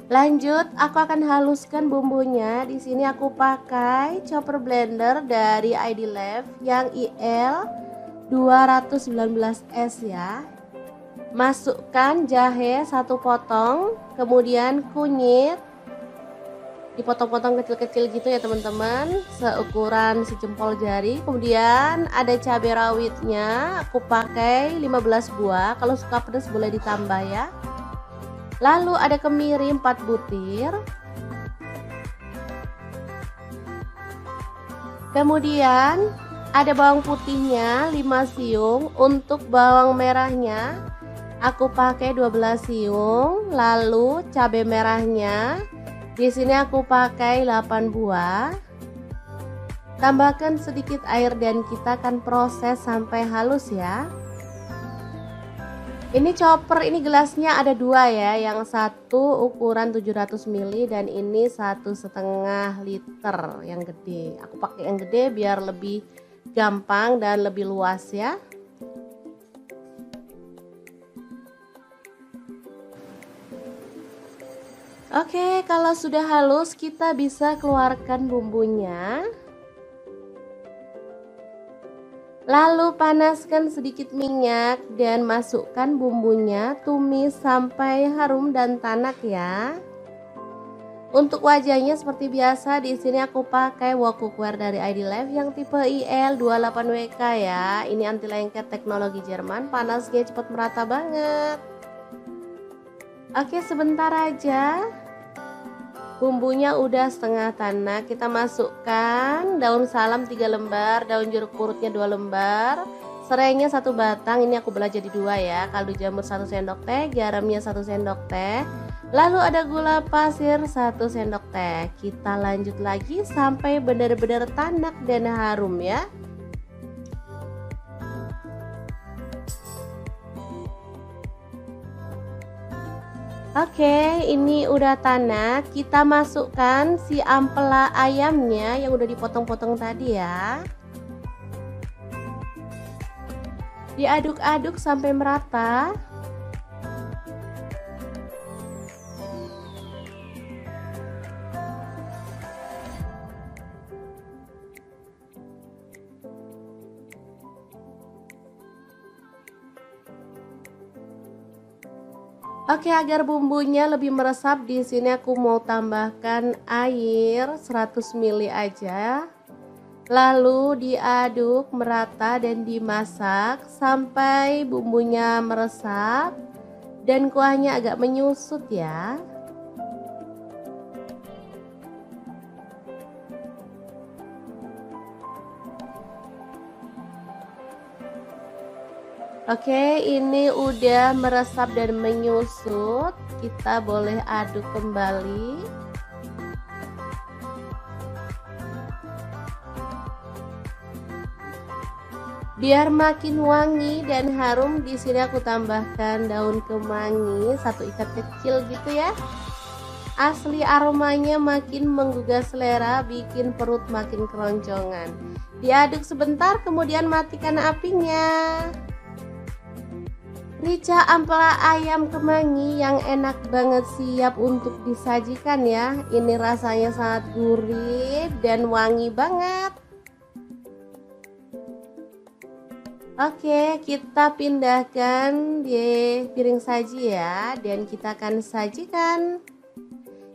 Lanjut, aku akan haluskan bumbunya. Di sini aku pakai chopper blender dari ID Life yang IL 219S ya. Masukkan jahe 1 potong, kemudian kunyit dipotong-potong kecil-kecil gitu ya teman-teman, seukuran sejempol jari. Kemudian ada cabai rawitnya, aku pakai 15 buah. Kalau suka pedas boleh ditambah ya. Lalu ada kemiri 4 butir. Kemudian ada bawang putihnya 5 siung. Untuk bawang merahnya aku pakai 12 siung. Lalu cabai merahnya di sini aku pakai 8 buah. Tambahkan sedikit air dan kita akan proses sampai halus ya. Ini chopper, ini gelasnya ada 2 ya, yang satu ukuran 700 ml dan ini 1,5 liter yang gede. Aku pakai yang gede biar lebih gampang dan lebih luas ya. Oke, kalau sudah halus kita bisa keluarkan bumbunya. Lalu panaskan sedikit minyak dan masukkan bumbunya, tumis sampai harum dan tanak ya. Untuk wajahnya seperti biasa, di sini aku pakai wok cookware dari ID Life yang tipe IL28WK ya. Ini anti lengket teknologi Jerman, panasnya cepat merata banget. Oke, sebentar aja. Bumbunya udah setengah tanak, kita masukkan daun salam 3 lembar, daun jeruk purutnya 2 lembar, serainya 1 batang, ini aku belah jadi 2 ya, kaldu jamur 1 sendok teh, garamnya 1 sendok teh, lalu ada gula pasir 1 sendok teh. Kita lanjut lagi sampai benar-benar tanak dan harum ya. Oke, ini udah tanak. Kita masukkan si ampela ayamnya yang udah dipotong-potong tadi ya. Diaduk-aduk sampai merata. Oke, agar bumbunya lebih meresap, di sini aku mau tambahkan air 100 ml aja. Lalu diaduk merata dan dimasak sampai bumbunya meresap dan kuahnya agak menyusut ya. Oke, ini udah meresap dan menyusut. Kita boleh aduk kembali. Biar makin wangi dan harum, di sini aku tambahkan daun kemangi 1 ikat kecil gitu ya. Asli aromanya makin menggugah selera, bikin perut makin keroncongan. Diaduk sebentar, kemudian matikan apinya. Rica ampela ayam kemangi yang enak banget, siap untuk disajikan ya. Ini rasanya sangat gurih dan wangi banget. Oke, kita pindahkan di piring saji ya, dan kita akan sajikan.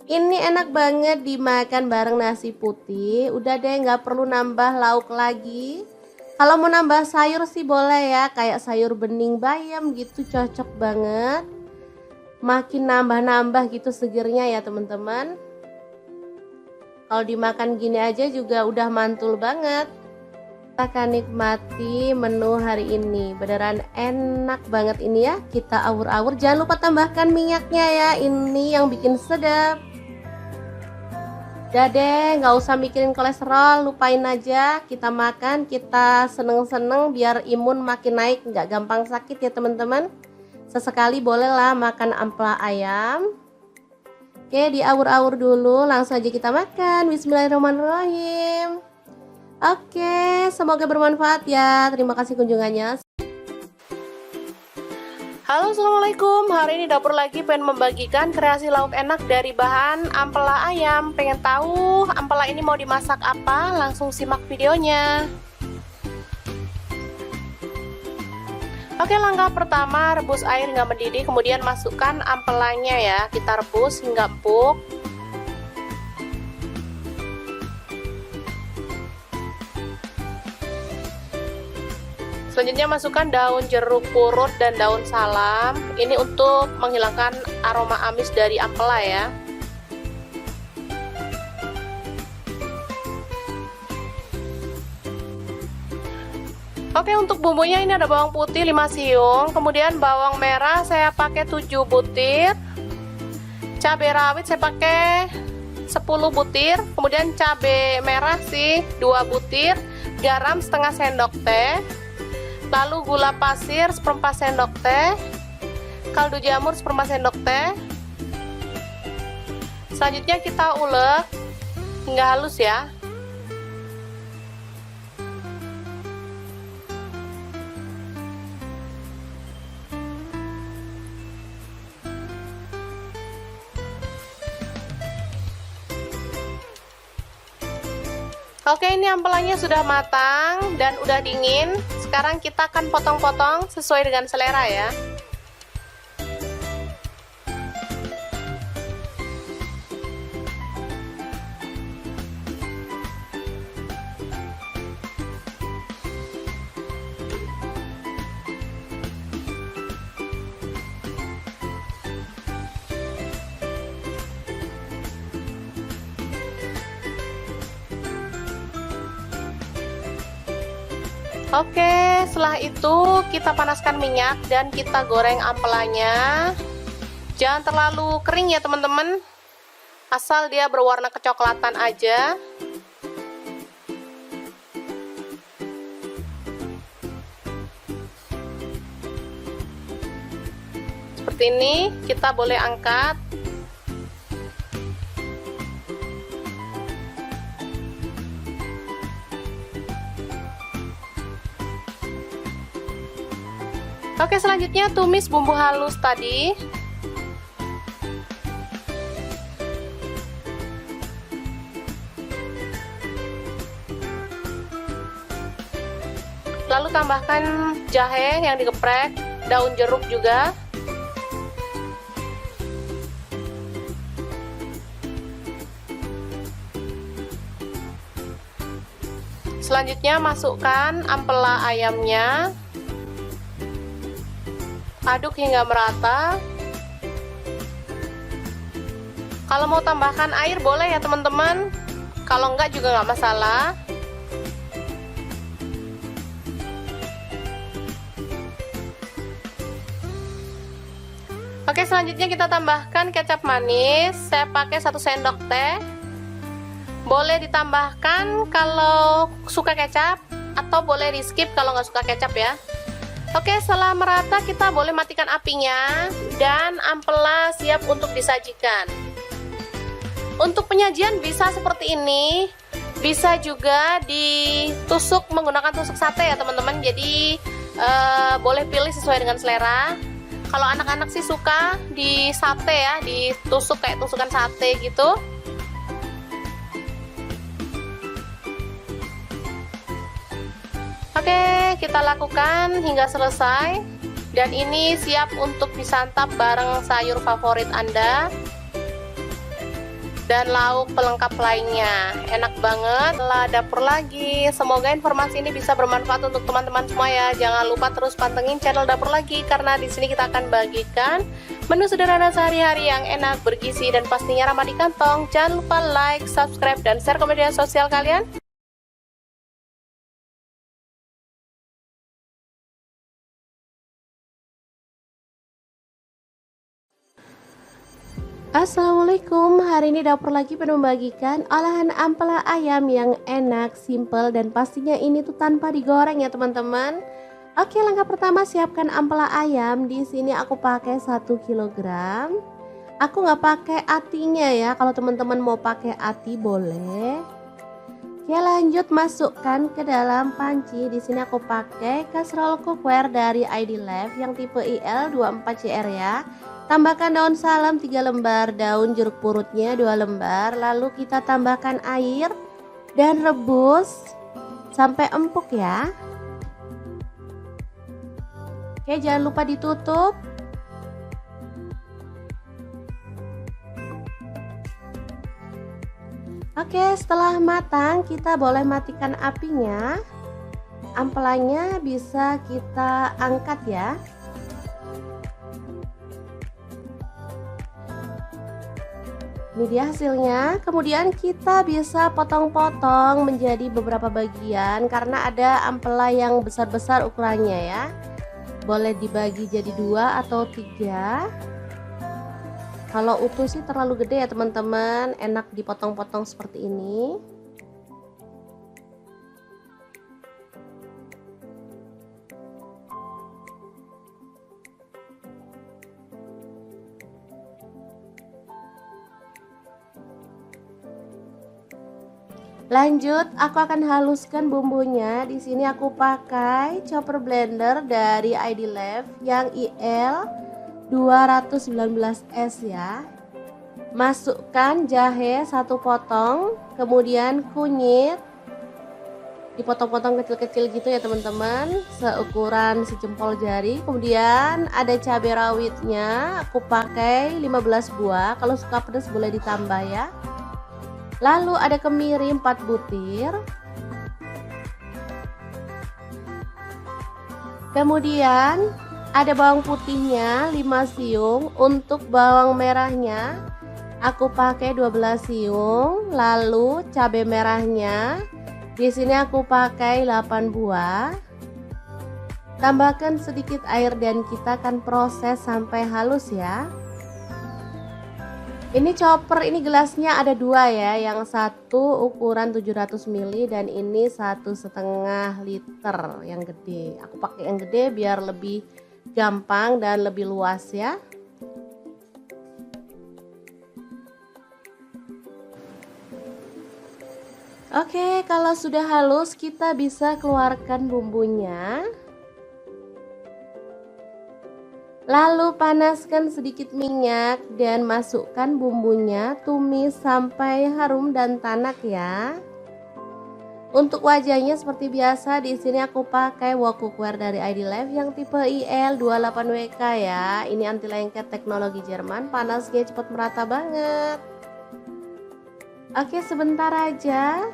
Ini enak banget dimakan bareng nasi putih. Udah deh, nggak perlu nambah lauk lagi. Kalau mau nambah sayur sih boleh ya, kayak sayur bening bayam gitu, cocok banget. Makin nambah-nambah gitu segernya ya teman-teman. Kalau dimakan gini aja juga udah mantul banget. Kita akan nikmati menu hari ini, beneran enak banget ini ya. Kita awur-awur, jangan lupa tambahkan minyaknya ya, ini yang bikin sedap. Udah deh, nggak usah mikirin kolesterol, lupain aja. Kita makan, kita seneng-seneng biar imun makin naik, nggak gampang sakit ya teman-teman. Sesekali bolehlah makan ampela ayam. Oke, diawur-awur dulu, langsung aja kita makan. Bismillahirrahmanirrahim. Oke, semoga bermanfaat ya. Terima kasih kunjungannya. Halo, assalamualaikum. Hari ini dapur lagi pengen membagikan kreasi lauk enak dari bahan ampela ayam. Pengen tahu ampela ini mau dimasak apa? Langsung simak videonya. Oke, langkah pertama rebus air hingga mendidih, kemudian masukkan ampelanya ya. Kita rebus hingga empuk. Selanjutnya masukkan daun jeruk purut dan daun salam. Ini untuk menghilangkan aroma amis dari ampela ya. Oke, untuk bumbunya ini ada bawang putih 5 siung, kemudian bawang merah saya pakai 7 butir. Cabai rawit saya pakai 10 butir, kemudian cabai merah sih 2 butir, garam setengah sendok teh. Lalu gula pasir 1/4 sendok teh, kaldu jamur 1/4 sendok teh. Selanjutnya kita ulek hingga halus ya. Oke, ini ampelanya sudah matang dan udah dingin. Sekarang kita akan potong-potong sesuai dengan selera ya. Oke, setelah itu kita panaskan minyak dan kita goreng ampelanya. Jangan terlalu kering ya teman-teman, asal dia berwarna kecoklatan aja. Seperti ini, kita boleh angkat. Oke, selanjutnya tumis bumbu halus tadi. Lalu tambahkan jahe yang digeprek, daun jeruk juga. Selanjutnya masukkan ampela ayamnya. Aduk hingga merata. Kalau mau tambahkan air boleh ya teman-teman, kalau enggak juga nggak masalah. Oke, selanjutnya kita tambahkan kecap manis. Saya pakai 1 sendok teh. Boleh ditambahkan kalau suka kecap, atau boleh di skip kalau nggak suka kecap ya. Oke, setelah merata kita boleh matikan apinya dan ampela siap untuk disajikan. Untuk penyajian bisa seperti ini, bisa juga ditusuk menggunakan tusuk sate ya teman-teman. Jadi boleh pilih sesuai dengan selera. Kalau anak-anak sih suka di sate ya, ditusuk kayak tusukan sate gitu. Oke, kita lakukan hingga selesai. Dan ini siap untuk disantap bareng sayur favorit Anda dan lauk pelengkap lainnya. Enak banget. Lah dapur lagi. Semoga informasi ini bisa bermanfaat untuk teman-teman semua ya. Jangan lupa terus pantengin channel Dapur Lagi, karena di sini kita akan bagikan menu sederhana sehari-hari yang enak, bergizi, dan pastinya ramah di kantong. Jangan lupa like, subscribe, dan share ke media sosial kalian. Assalamualaikum, hari ini Dapur Lagi penuh membagikan olahan ampela ayam yang enak, simple, dan pastinya ini tuh tanpa digoreng ya teman-teman. Oke, langkah pertama siapkan ampela ayam. Di sini aku pakai 1 kg. Aku nggak pakai atinya ya, kalau teman-teman mau pakai ati boleh. Oke, lanjut masukkan ke dalam panci. Di sini aku pakai kaserol cookware dari ID Life yang tipe IL24CR ya. Tambahkan daun salam 3 lembar, daun jeruk purutnya 2 lembar. Lalu kita tambahkan air dan rebus sampai empuk ya. Oke, jangan lupa ditutup. Oke, setelah matang kita boleh matikan apinya. Ampelanya bisa kita angkat ya. Ini dia hasilnya. Kemudian kita bisa potong-potong menjadi beberapa bagian karena ada ampela yang besar-besar ukurannya ya. Boleh dibagi jadi 2 atau 3. Kalau utuh sih terlalu gede ya teman-teman, enak dipotong-potong seperti ini. Lanjut, aku akan haluskan bumbunya. Di sini aku pakai chopper blender dari ID Life yang IL 219S ya. Masukkan jahe 1 potong, kemudian kunyit, dipotong-potong kecil-kecil gitu ya teman-teman, seukuran sejempol jari. Kemudian ada cabai rawitnya, aku pakai 15 buah, kalau suka pedas boleh ditambah ya. Lalu ada kemiri 4 butir. Kemudian ada bawang putihnya 5 siung. Untuk bawang merahnya aku pakai 12 siung. Lalu cabai merahnya di sini aku pakai 8 buah. Tambahkan sedikit air dan kita akan proses sampai halus ya. Ini chopper, ini gelasnya ada 2 ya, yang satu ukuran 700 ml dan ini 1,5 liter yang gede. Aku pakai yang gede biar lebih gampang dan lebih luas ya. Oke, kalau sudah halus kita bisa keluarkan bumbunya. Lalu panaskan sedikit minyak dan masukkan bumbunya, tumis sampai harum dan tanak ya. Untuk wajahnya seperti biasa, di sini aku pakai wok cookware dari ID Life yang tipe IL28WK ya. Ini anti lengket teknologi Jerman, panasnya cepat merata banget. Oke, sebentar aja.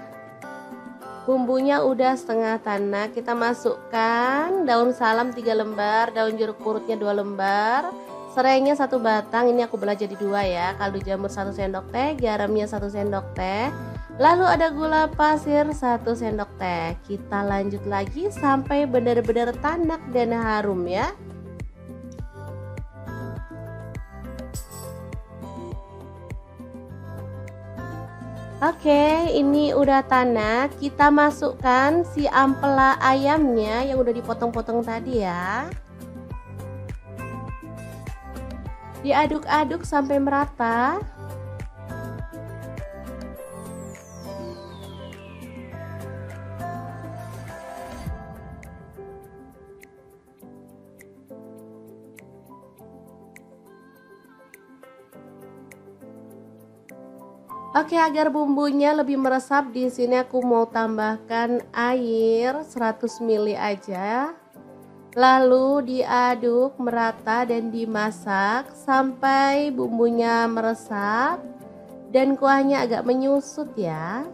Bumbunya udah setengah tanak, kita masukkan daun salam 3 lembar, daun jeruk purutnya 2 lembar, serainya 1 batang, ini aku belah jadi 2 ya, kaldu jamur 1 sendok teh, garamnya 1 sendok teh, lalu ada gula pasir 1 sendok teh. Kita lanjut lagi sampai benar-benar tanak dan harum ya. Oke, ini udah tanak. Kita masukkan si ampela ayamnya yang udah dipotong-potong tadi ya. Diaduk-aduk sampai merata. Oke, agar bumbunya lebih meresap, di sini aku mau tambahkan air 100 ml aja. Lalu diaduk merata dan dimasak sampai bumbunya meresap dan kuahnya agak menyusut ya.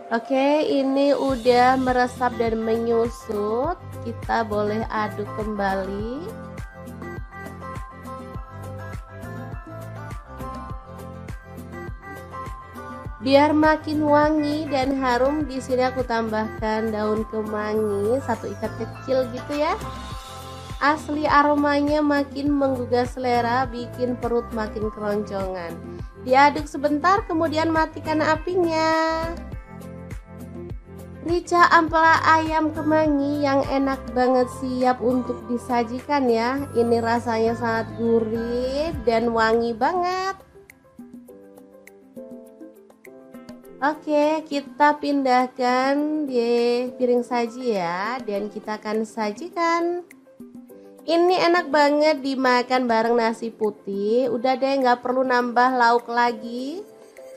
Oke, ini udah meresap dan menyusut. Kita boleh aduk kembali. Biar makin wangi dan harum, di sini aku tambahkan daun kemangi 1 ikat kecil gitu ya. Asli aromanya makin menggugah selera, bikin perut makin keroncongan. Diaduk sebentar, kemudian matikan apinya. Rica ampela ayam kemangi yang enak banget, siap untuk disajikan ya. Ini rasanya sangat gurih dan wangi banget. Oke, kita pindahkan di piring saji ya, dan kita akan sajikan. Ini enak banget dimakan bareng nasi putih. Udah deh, nggak perlu nambah lauk lagi.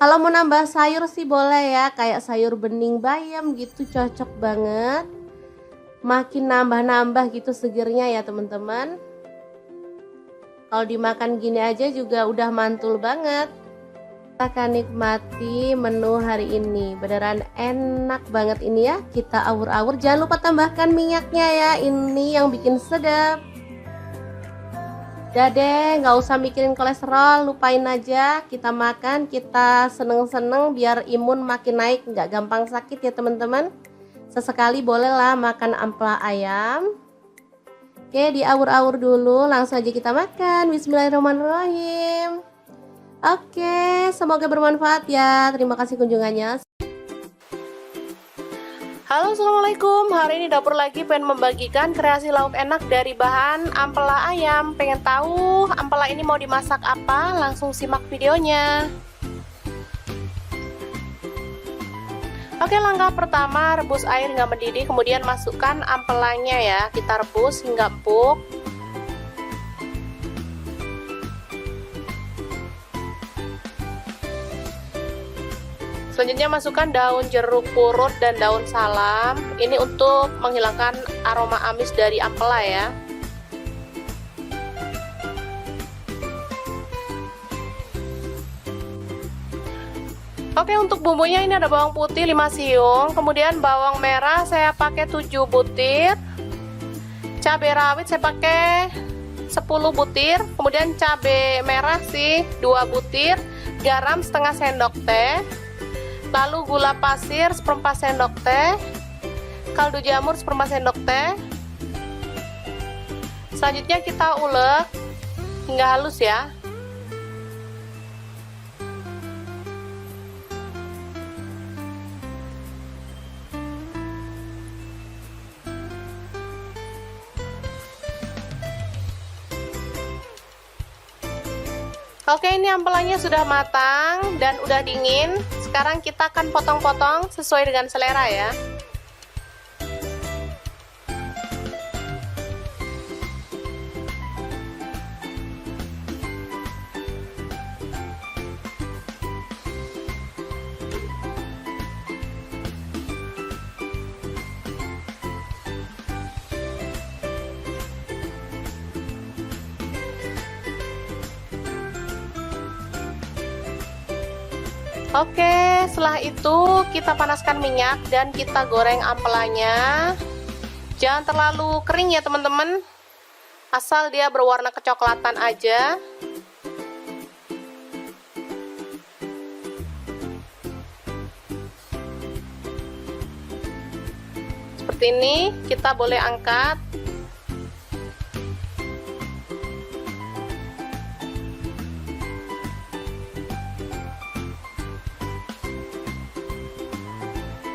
Kalau mau nambah sayur sih boleh ya, kayak sayur bening bayam gitu, cocok banget. Makin nambah-nambah gitu segernya ya teman-teman. Kalau dimakan gini aja juga udah mantul banget. Kita akan nikmati menu hari ini, beneran enak banget ini ya. Kita awur-awur, jangan lupa tambahkan minyaknya ya, ini yang bikin sedap. Udah deh, nggak usah mikirin kolesterol, lupain aja. Kita makan, kita seneng-seneng biar imun makin naik, nggak gampang sakit ya teman-teman. Sesekali bolehlah makan ampela ayam. Oke, diawur-awur dulu, langsung aja kita makan. Bismillahirrahmanirrahim. Oke, semoga bermanfaat ya. Terima kasih kunjungannya. Halo, assalamualaikum. Hari ini dapur lagi pengen membagikan kreasi lauk enak dari bahan ampela ayam. Pengen tahu ampela ini mau dimasak apa? Langsung simak videonya. Oke, langkah pertama rebus air hingga mendidih, kemudian masukkan ampelanya ya. Kita rebus hingga empuk. Selanjutnya masukkan daun jeruk purut dan daun salam. Ini untuk menghilangkan aroma amis dari ampela ya. Oke, untuk bumbunya ini ada bawang putih 5 siung, kemudian bawang merah saya pakai 7 butir. Cabai rawit saya pakai 10 butir, kemudian cabai merah sih 2 butir, garam setengah sendok teh. Lalu gula pasir 1/4 sendok teh, kaldu jamur 1/4 sendok teh. Selanjutnya kita ulek hingga halus ya. Oke, ini ampelanya sudah matang dan udah dingin. Sekarang kita akan potong-potong sesuai dengan selera ya. Oke, setelah itu kita panaskan minyak dan kita goreng ampelanya. Jangan terlalu kering ya teman-teman, asal dia berwarna kecoklatan aja. Seperti ini, kita boleh angkat.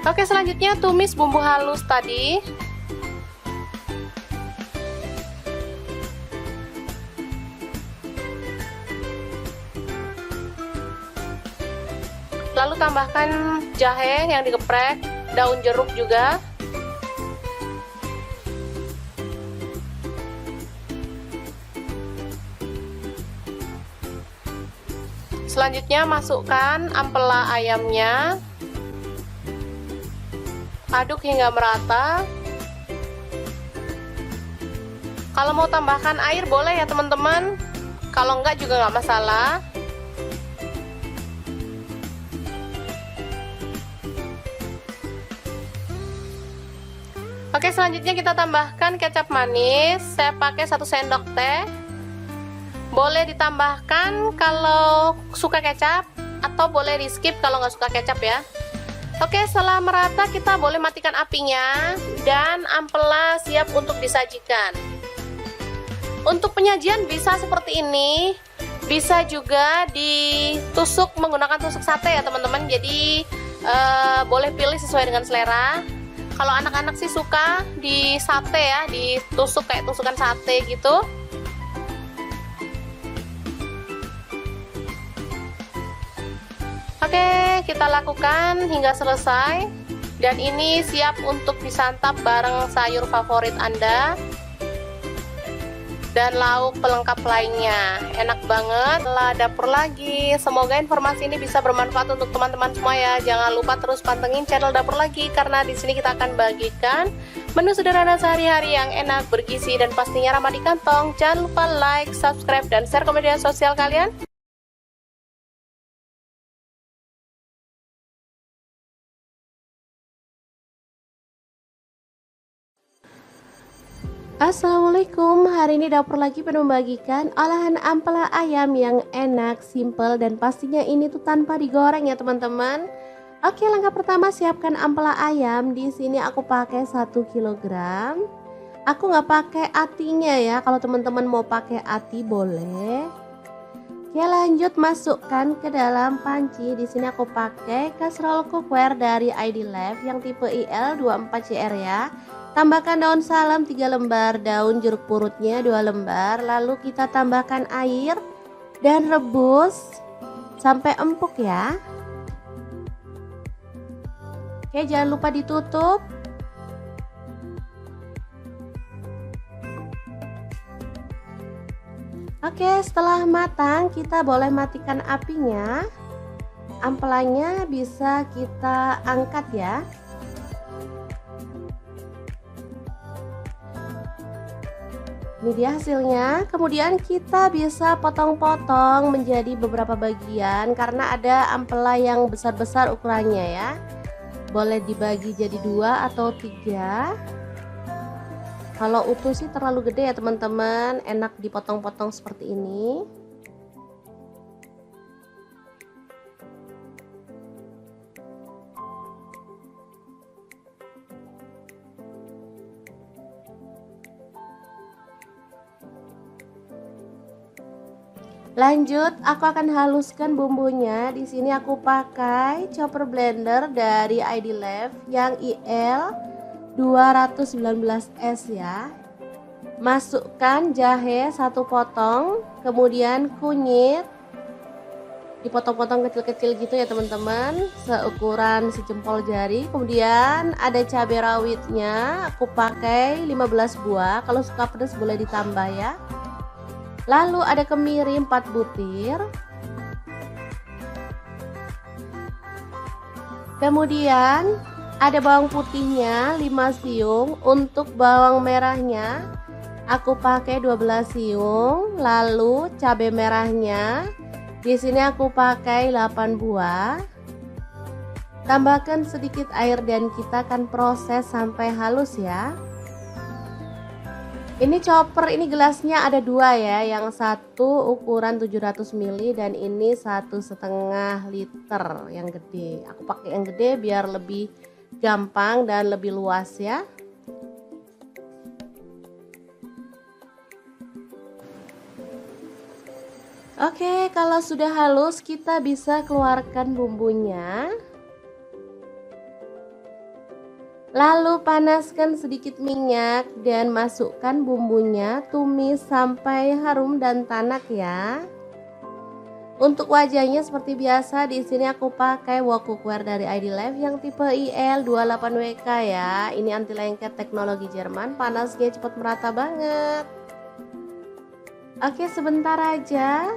Oke, selanjutnya tumis bumbu halus tadi. Lalu tambahkan jahe yang digeprek, daun jeruk juga. Selanjutnya masukkan ampela ayamnya. Aduk hingga merata. Kalau mau tambahkan air boleh ya teman-teman, kalau enggak juga nggak masalah. Oke, selanjutnya kita tambahkan kecap manis. Saya pakai 1 sendok teh. Boleh ditambahkan kalau suka kecap, atau boleh di skip kalau nggak suka kecap ya. Oke, setelah merata kita boleh matikan apinya dan ampela siap untuk disajikan. Untuk penyajian bisa seperti ini, bisa juga ditusuk menggunakan tusuk sate ya teman-teman. Jadi boleh pilih sesuai dengan selera. Kalau anak-anak sih suka di sate ya, ditusuk kayak tusukan sate gitu. Oke, kita lakukan hingga selesai. Dan ini siap untuk disantap bareng sayur favorit Anda dan lauk pelengkap lainnya. Enak banget. Lah, dapur lagi. Semoga informasi ini bisa bermanfaat untuk teman-teman semua ya. Jangan lupa terus pantengin channel Dapur Lagi, karena di sini kita akan bagikan menu sederhana sehari-hari yang enak, bergizi, dan pastinya ramah di kantong. Jangan lupa like, subscribe, dan share ke media sosial kalian. Assalamualaikum, hari ini Dapur Lagi pengen membagikan olahan ampela ayam yang enak, simple, dan pastinya ini tuh tanpa digoreng ya teman-teman. Oke, langkah pertama siapkan ampela ayam. Di sini aku pakai 1 kg. Aku nggak pakai atinya ya, kalau teman-teman mau pakai ati boleh. Oke, lanjut masukkan ke dalam panci. Di sini aku pakai kastrol cookware dari ID Life yang tipe IL24CR ya. Tambahkan daun salam 3 lembar, daun jeruk purutnya 2 lembar. Lalu kita tambahkan air dan rebus sampai empuk ya. Oke, jangan lupa ditutup. Oke, setelah matang kita boleh matikan apinya. ampelanya bisa kita angkat ya. Ini dia hasilnya. Kemudian kita bisa potong-potong menjadi beberapa bagian karena ada ampela yang besar-besar ukurannya ya. Boleh dibagi jadi 2 atau 3. Kalau utuh sih terlalu gede ya teman-teman, enak dipotong-potong seperti ini. Lanjut, aku akan haluskan bumbunya. Di sini aku pakai chopper blender dari ID Lab yang IL 219S ya. Masukkan jahe 1 potong, kemudian kunyit dipotong-potong kecil-kecil gitu ya teman-teman, seukuran sejempol jari. Kemudian ada cabai rawitnya, aku pakai 15 buah. Kalau suka pedas boleh ditambah ya. Lalu ada kemiri 4 butir. Kemudian ada bawang putihnya 5 siung. Untuk bawang merahnya aku pakai 12 siung. Lalu cabai merahnya di sini aku pakai 8 buah. Tambahkan sedikit air dan kita akan proses sampai halus ya. Ini chopper, ini gelasnya ada 2 ya, yang satu ukuran 700 ml dan ini 1,5 liter yang gede. Aku pakai yang gede biar lebih gampang dan lebih luas ya. Oke, kalau sudah halus kita bisa keluarkan bumbunya. Lalu panaskan sedikit minyak dan masukkan bumbunya, tumis sampai harum dan tanak ya. Untuk wajahnya seperti biasa, di sini aku pakai wok cookware dari ID Lab yang tipe IL28WK ya. Ini anti lengket teknologi Jerman, panasnya cepat merata banget. Oke, sebentar aja.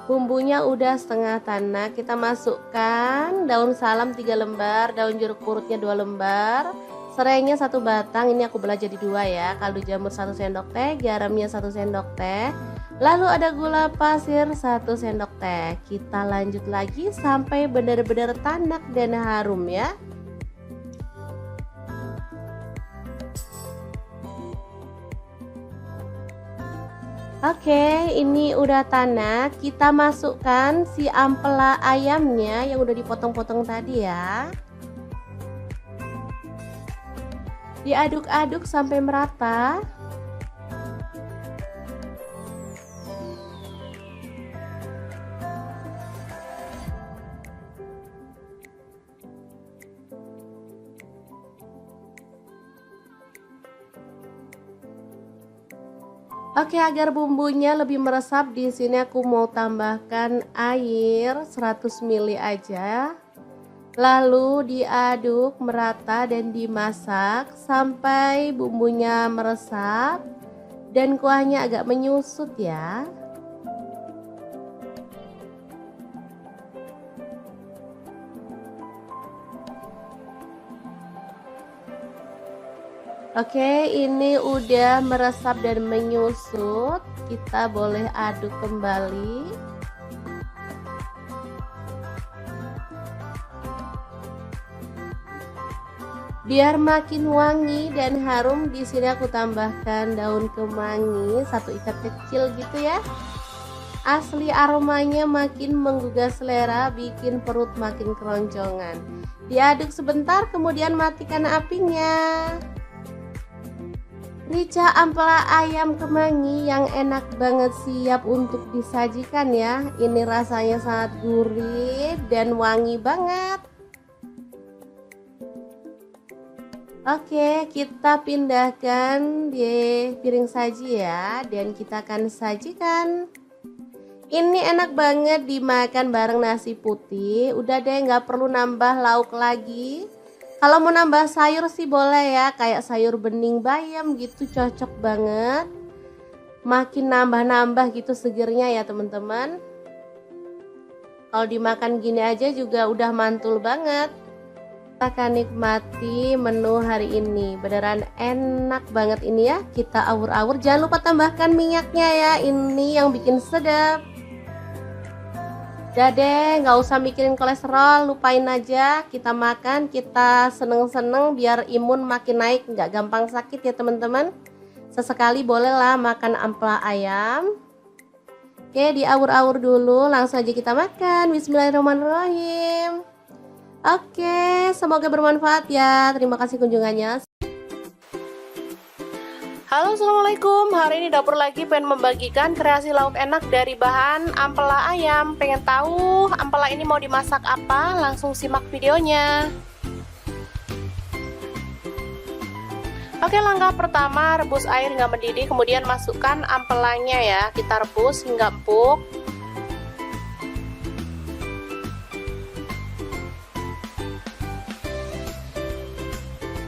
Bumbunya udah setengah tanak, kita masukkan daun salam 3 lembar, daun jeruk purutnya 2 lembar, serainya 1 batang, ini aku belah jadi 2 ya, kaldu jamur 1 sendok teh, garamnya 1 sendok teh, lalu ada gula pasir 1 sendok teh. Kita lanjut lagi sampai benar-benar tanak dan harum ya. Oke, ini udah tanak. Kita masukkan si ampela ayamnya yang udah dipotong-potong tadi ya. Diaduk-aduk sampai merata. Oke, agar bumbunya lebih meresap, di sini aku mau tambahkan air 100 ml aja. Lalu diaduk merata dan dimasak sampai bumbunya meresap dan kuahnya agak menyusut ya. Oke, ini udah meresap dan menyusut. Kita boleh aduk kembali. Biar makin wangi dan harum, di sini aku tambahkan daun kemangi 1 ikat kecil gitu ya. Asli aromanya makin menggugah selera, bikin perut makin keroncongan. Diaduk sebentar, kemudian matikan apinya. Rica ampela ayam kemangi yang enak banget, siap untuk disajikan ya. Ini rasanya sangat gurih dan wangi banget. Oke, kita pindahkan di piring saji ya, dan kita akan sajikan. Ini enak banget dimakan bareng nasi putih. Udah deh, nggak perlu nambah lauk lagi. Kalau mau nambah sayur sih boleh ya, kayak sayur bening bayam gitu, cocok banget. Makin nambah-nambah gitu segernya ya teman-teman. Kalau dimakan gini aja juga udah mantul banget. Kita akan nikmati menu hari ini. Beneran enak banget ini ya. Kita awur-awur. Jangan lupa tambahkan minyaknya ya. Ini yang bikin sedap. Udah deh, nggak usah mikirin kolesterol, lupain aja. Kita makan, kita seneng-seneng biar imun makin naik, nggak gampang sakit ya teman-teman. Sesekali bolehlah makan ampela ayam. Oke, diawur-awur dulu, langsung aja kita makan. Bismillahirrahmanirrahim. Oke, semoga bermanfaat ya. Terima kasih kunjungannya. Halo, assalamualaikum. Hari ini dapur lagi pengen membagikan kreasi lauk enak dari bahan ampela ayam. Pengen tahu ampela ini mau dimasak apa? Langsung simak videonya. Oke, langkah pertama rebus air hingga mendidih, kemudian masukkan ampelanya ya. Kita rebus hingga empuk.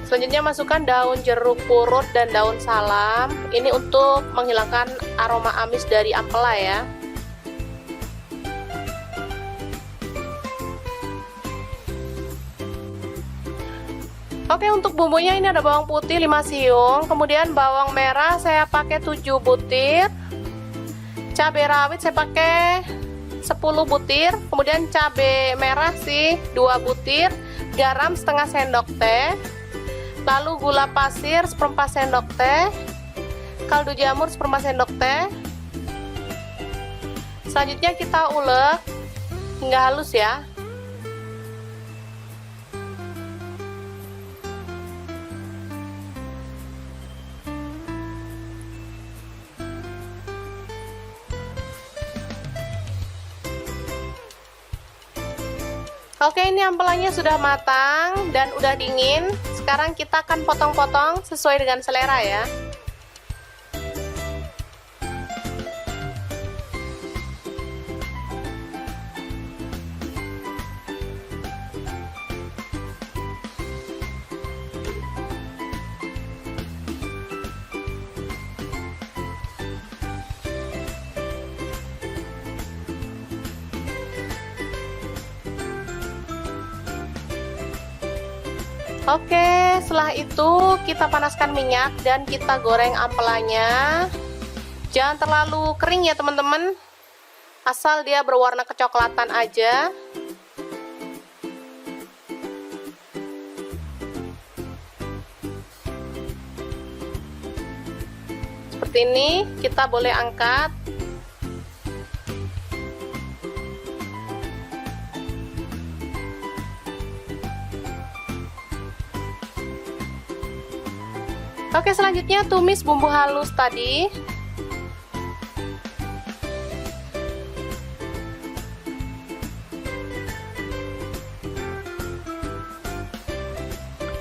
Selanjutnya masukkan daun jeruk purut dan daun salam. Ini untuk menghilangkan aroma amis dari ampela ya. Oke, untuk bumbunya ini ada bawang putih 5 siung, kemudian bawang merah saya pakai 7 butir. Cabai rawit saya pakai 10 butir, kemudian cabai merah sih 2 butir, garam setengah sendok teh. Lalu gula pasir 1/4 sendok teh, kaldu jamur 1/4 sendok teh. Selanjutnya kita ulek hingga halus ya. Oke, ini ampelanya sudah matang dan udah dingin. Sekarang kita akan potong-potong sesuai dengan selera ya. Oke, setelah itu kita panaskan minyak dan kita goreng ampelanya. Jangan terlalu kering ya teman-teman, asal dia berwarna kecoklatan aja. Seperti ini, kita boleh angkat. Oke, selanjutnya tumis bumbu halus tadi.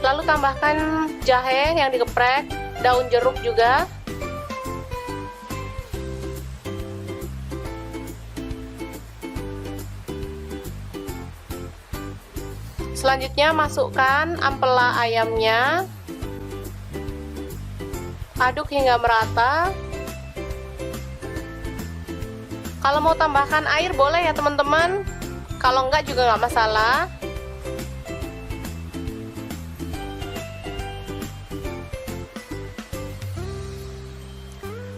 Lalu tambahkan jahe yang digeprek, daun jeruk juga. Selanjutnya masukkan ampela ayamnya. Aduk hingga merata. Kalau mau tambahkan air boleh ya teman-teman, kalau enggak juga nggak masalah.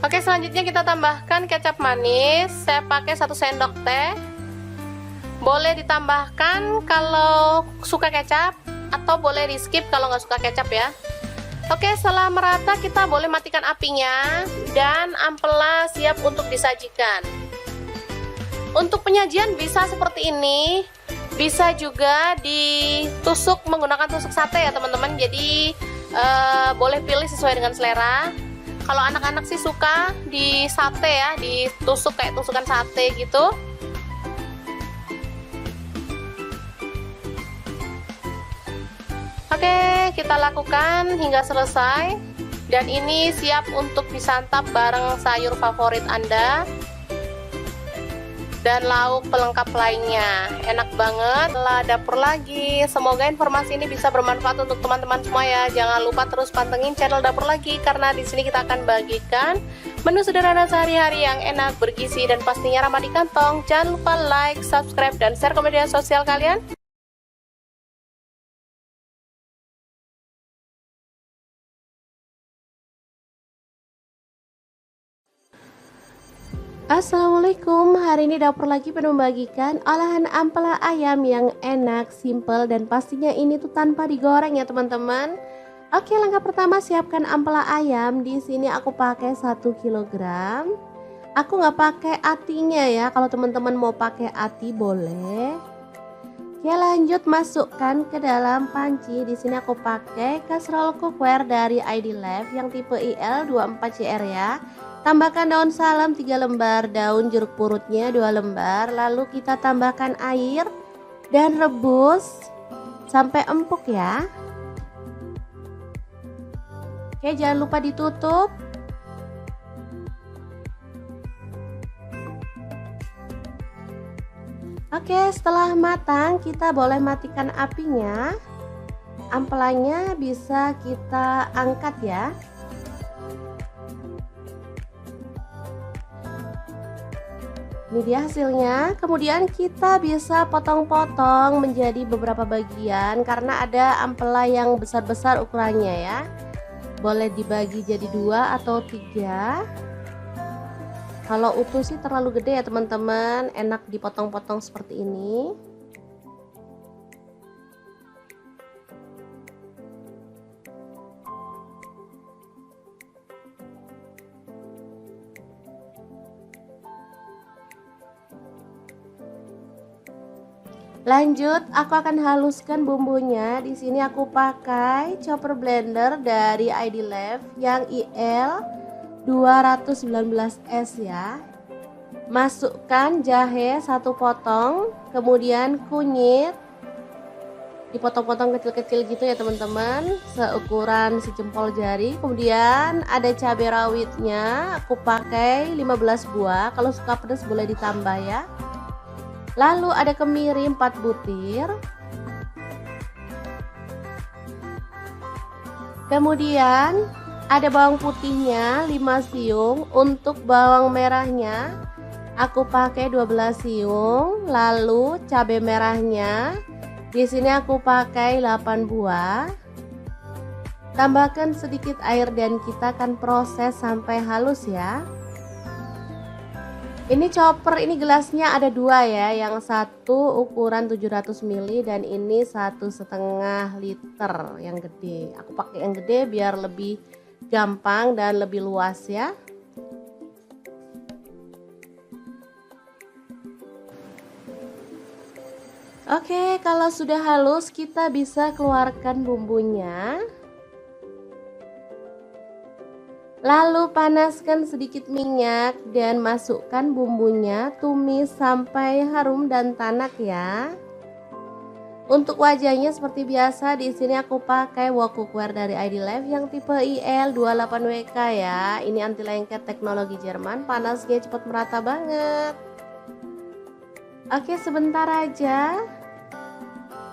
Oke, selanjutnya kita tambahkan kecap manis. Saya pakai 1 sendok teh. Boleh ditambahkan kalau suka kecap, atau boleh di skip kalau nggak suka kecap ya. Oke, setelah merata kita boleh matikan apinya dan ampela siap untuk disajikan. Untuk penyajian bisa seperti ini, bisa juga ditusuk menggunakan tusuk sate ya teman-teman. Jadi boleh pilih sesuai dengan selera. Kalau anak-anak sih suka di sate ya, ditusuk kayak tusukan sate gitu. Oke, kita lakukan hingga selesai. Dan ini siap untuk disantap bareng sayur favorit Anda dan lauk pelengkap lainnya. Enak banget. Lah, dapur lagi. Semoga informasi ini bisa bermanfaat untuk teman-teman semua ya. Jangan lupa terus pantengin channel Dapur Lagi, karena di sini kita akan bagikan Menu sederhana sehari-hari yang enak, bergizi, dan pastinya ramah di kantong. Jangan lupa like, subscribe, dan share ke media sosial kalian. Assalamualaikum, hari ini dapur lagi penuh membagikan olahan ampela ayam yang enak, simple, dan pastinya ini tuh tanpa digoreng ya teman-teman. Oke, langkah pertama siapkan ampela ayam. Di sini aku pakai 1 kilogram. Aku nggak pakai atinya ya, kalau teman-teman mau pakai ati boleh. Oke, lanjut masukkan ke dalam panci. Di sini aku pakai kaserol cookware dari ID Life yang tipe IL24CR ya. Tambahkan daun salam 3 lembar, daun jeruk purutnya 2 lembar, lalu kita tambahkan air dan rebus sampai empuk ya. Oke, jangan lupa ditutup. Oke, setelah matang kita boleh matikan apinya. Ampelanya bisa kita angkat ya. Ini dia hasilnya. Kemudian kita bisa potong-potong menjadi beberapa bagian karena ada ampela yang besar-besar ukurannya ya. Boleh dibagi jadi 2 atau 3. Kalau utuh sih terlalu gede ya teman-teman, enak dipotong-potong seperti ini. Lanjut, aku akan haluskan bumbunya. Di sini aku pakai chopper blender dari ID Life yang IL 219S ya. Masukkan jahe 1 potong, kemudian kunyit dipotong-potong kecil-kecil gitu ya teman-teman, seukuran sejempol jari. Kemudian ada cabai rawitnya, aku pakai 15 buah. Kalau suka pedas boleh ditambah ya. Lalu ada kemiri 4 butir. Kemudian ada bawang putihnya 5 siung. Untuk bawang merahnya aku pakai 12 siung. Lalu cabai merahnya di sini aku pakai 8 buah. Tambahkan sedikit air dan kita akan proses sampai halus ya. Ini chopper, ini gelasnya ada 2 ya, yang satu ukuran 700 ml dan ini 1,5 liter yang gede. Aku pakai yang gede biar lebih gampang dan lebih luas ya. Oke, kalau sudah halus kita bisa keluarkan bumbunya. Lalu panaskan sedikit minyak dan masukkan bumbunya, tumis sampai harum dan tanak ya. Untuk wajahnya seperti biasa, di sini aku pakai wok cookware dari ID Life yang tipe IL28WK ya. Ini anti lengket teknologi Jerman, panasnya cepat merata banget. Oke, sebentar aja.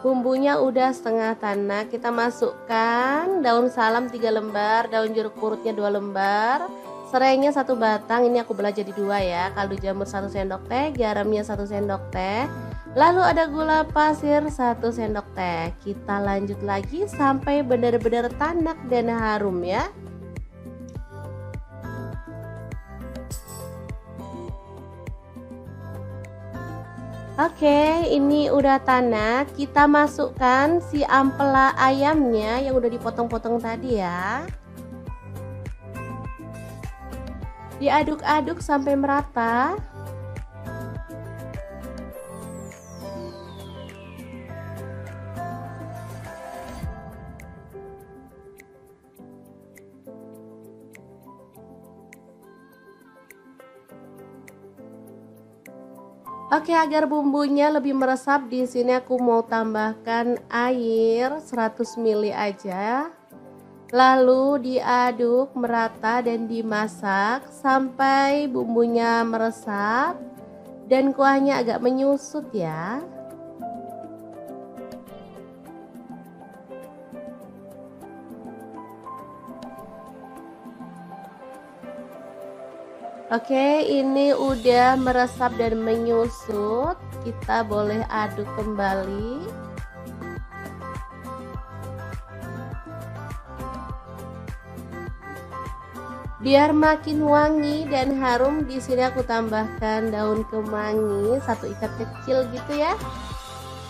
Bumbunya udah setengah tanak, kita masukkan daun salam 3 lembar, daun jeruk purutnya 2 lembar, serainya 1 batang, ini aku belah jadi 2 ya, kaldu jamur 1 sendok teh, garamnya 1 sendok teh, lalu ada gula pasir 1 sendok teh. Kita lanjut lagi sampai benar-benar tanak dan harum ya. Oke, ini udah tanak. Kita masukkan si ampela ayamnya yang udah dipotong-potong tadi ya. Diaduk-aduk sampai merata. Oke, agar bumbunya lebih meresap, di sini aku mau tambahkan air 100 ml aja. Lalu diaduk merata dan dimasak sampai bumbunya meresap dan kuahnya agak menyusut ya. Oke, ini udah meresap dan menyusut. Kita boleh aduk kembali. Biar makin wangi dan harum, di sini aku tambahkan daun kemangi 1 ikat kecil gitu ya.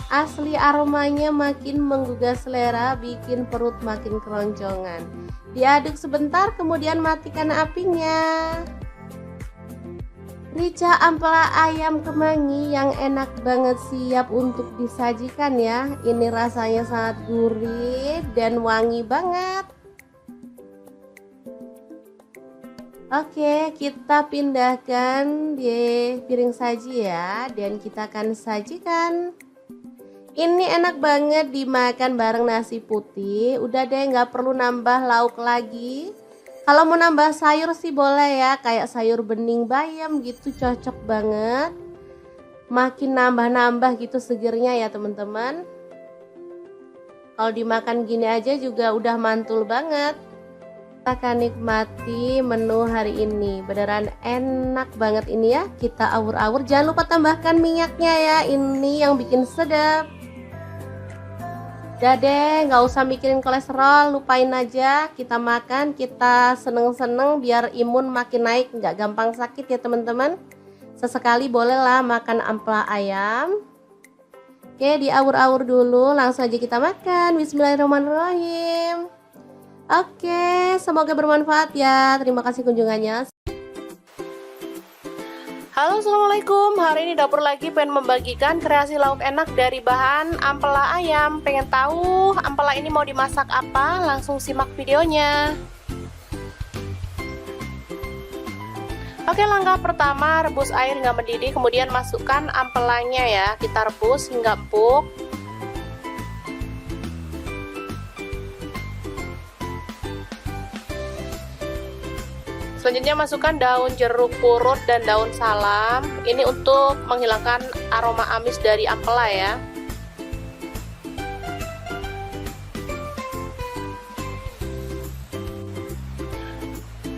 Asli aromanya makin menggugah selera, bikin perut makin keroncongan. Diaduk sebentar, kemudian matikan apinya. Rica ampela ayam kemangi yang enak banget, siap untuk disajikan ya. Ini rasanya sangat gurih dan wangi banget. Oke, kita pindahkan di piring saji ya, dan kita akan sajikan. Ini enak banget dimakan bareng nasi putih. Udah deh, nggak perlu nambah lauk lagi. Kalau mau nambah sayur sih boleh ya, kayak sayur bening bayam gitu, cocok banget. Makin nambah-nambah gitu segernya ya teman-teman. Kalau dimakan gini aja juga udah mantul banget. Kita akan nikmati menu hari ini, beneran enak banget ini ya. Kita awur-awur, jangan lupa tambahkan minyaknya ya, ini yang bikin sedap. Udah deh, nggak usah mikirin kolesterol, lupain aja. Kita makan, kita seneng-seneng biar imun makin naik, nggak gampang sakit ya teman-teman. Sesekali bolehlah makan ampela ayam. Oke, diawur-awur dulu, langsung aja kita makan. Bismillahirrahmanirrahim. Oke, semoga bermanfaat ya. Terima kasih kunjungannya. Halo, assalamualaikum. Hari ini dapur lagi pengen membagikan kreasi lauk enak dari bahan ampela ayam. Pengen tahu ampela ini mau dimasak apa? Langsung simak videonya. Oke, langkah pertama rebus air hingga mendidih, kemudian masukkan ampelanya ya. Kita rebus hingga empuk. Selanjutnya masukkan daun jeruk purut dan daun salam. Ini untuk menghilangkan aroma amis dari ampela ya.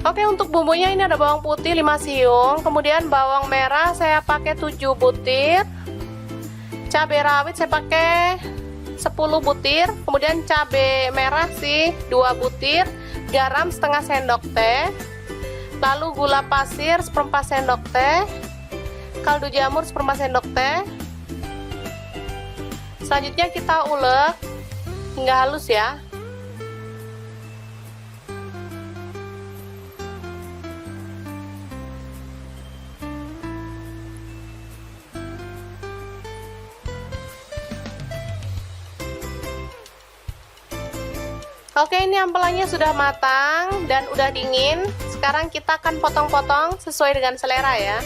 Oke, untuk bumbunya ini ada bawang putih 5 siung, kemudian bawang merah saya pakai 7 butir. Cabai rawit saya pakai 10 butir, kemudian cabai merah sih 2 butir, garam setengah sendok teh. Lalu gula pasir 1/4 sendok teh, kaldu jamur 1/4 sendok teh. Selanjutnya kita ulek hingga halus ya. Oke, ini ampelanya sudah matang dan udah dingin. Sekarang kita akan potong-potong sesuai dengan selera ya.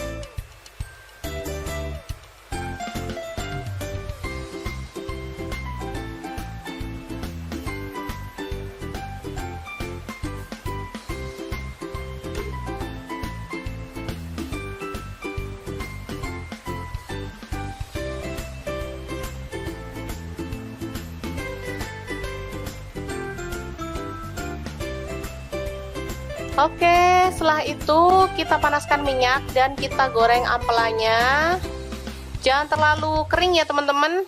Oke, setelah itu kita panaskan minyak dan kita goreng ampelanya. Jangan terlalu kering ya teman-teman,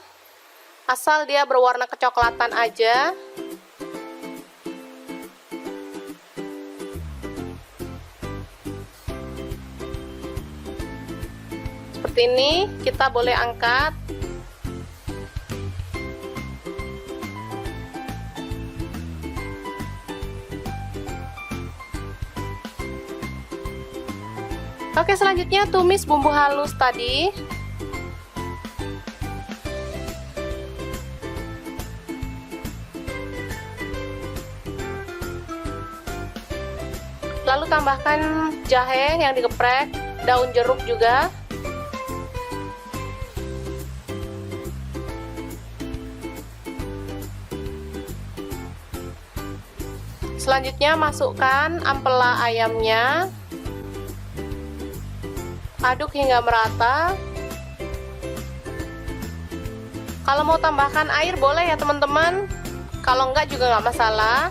asal dia berwarna kecoklatan aja. Seperti ini, kita boleh angkat. Oke, selanjutnya tumis bumbu halus tadi. Lalu tambahkan jahe yang digeprek, daun jeruk juga. Selanjutnya masukkan ampela ayamnya. Aduk hingga merata. Kalau mau tambahkan air boleh ya teman-teman, kalau enggak juga nggak masalah.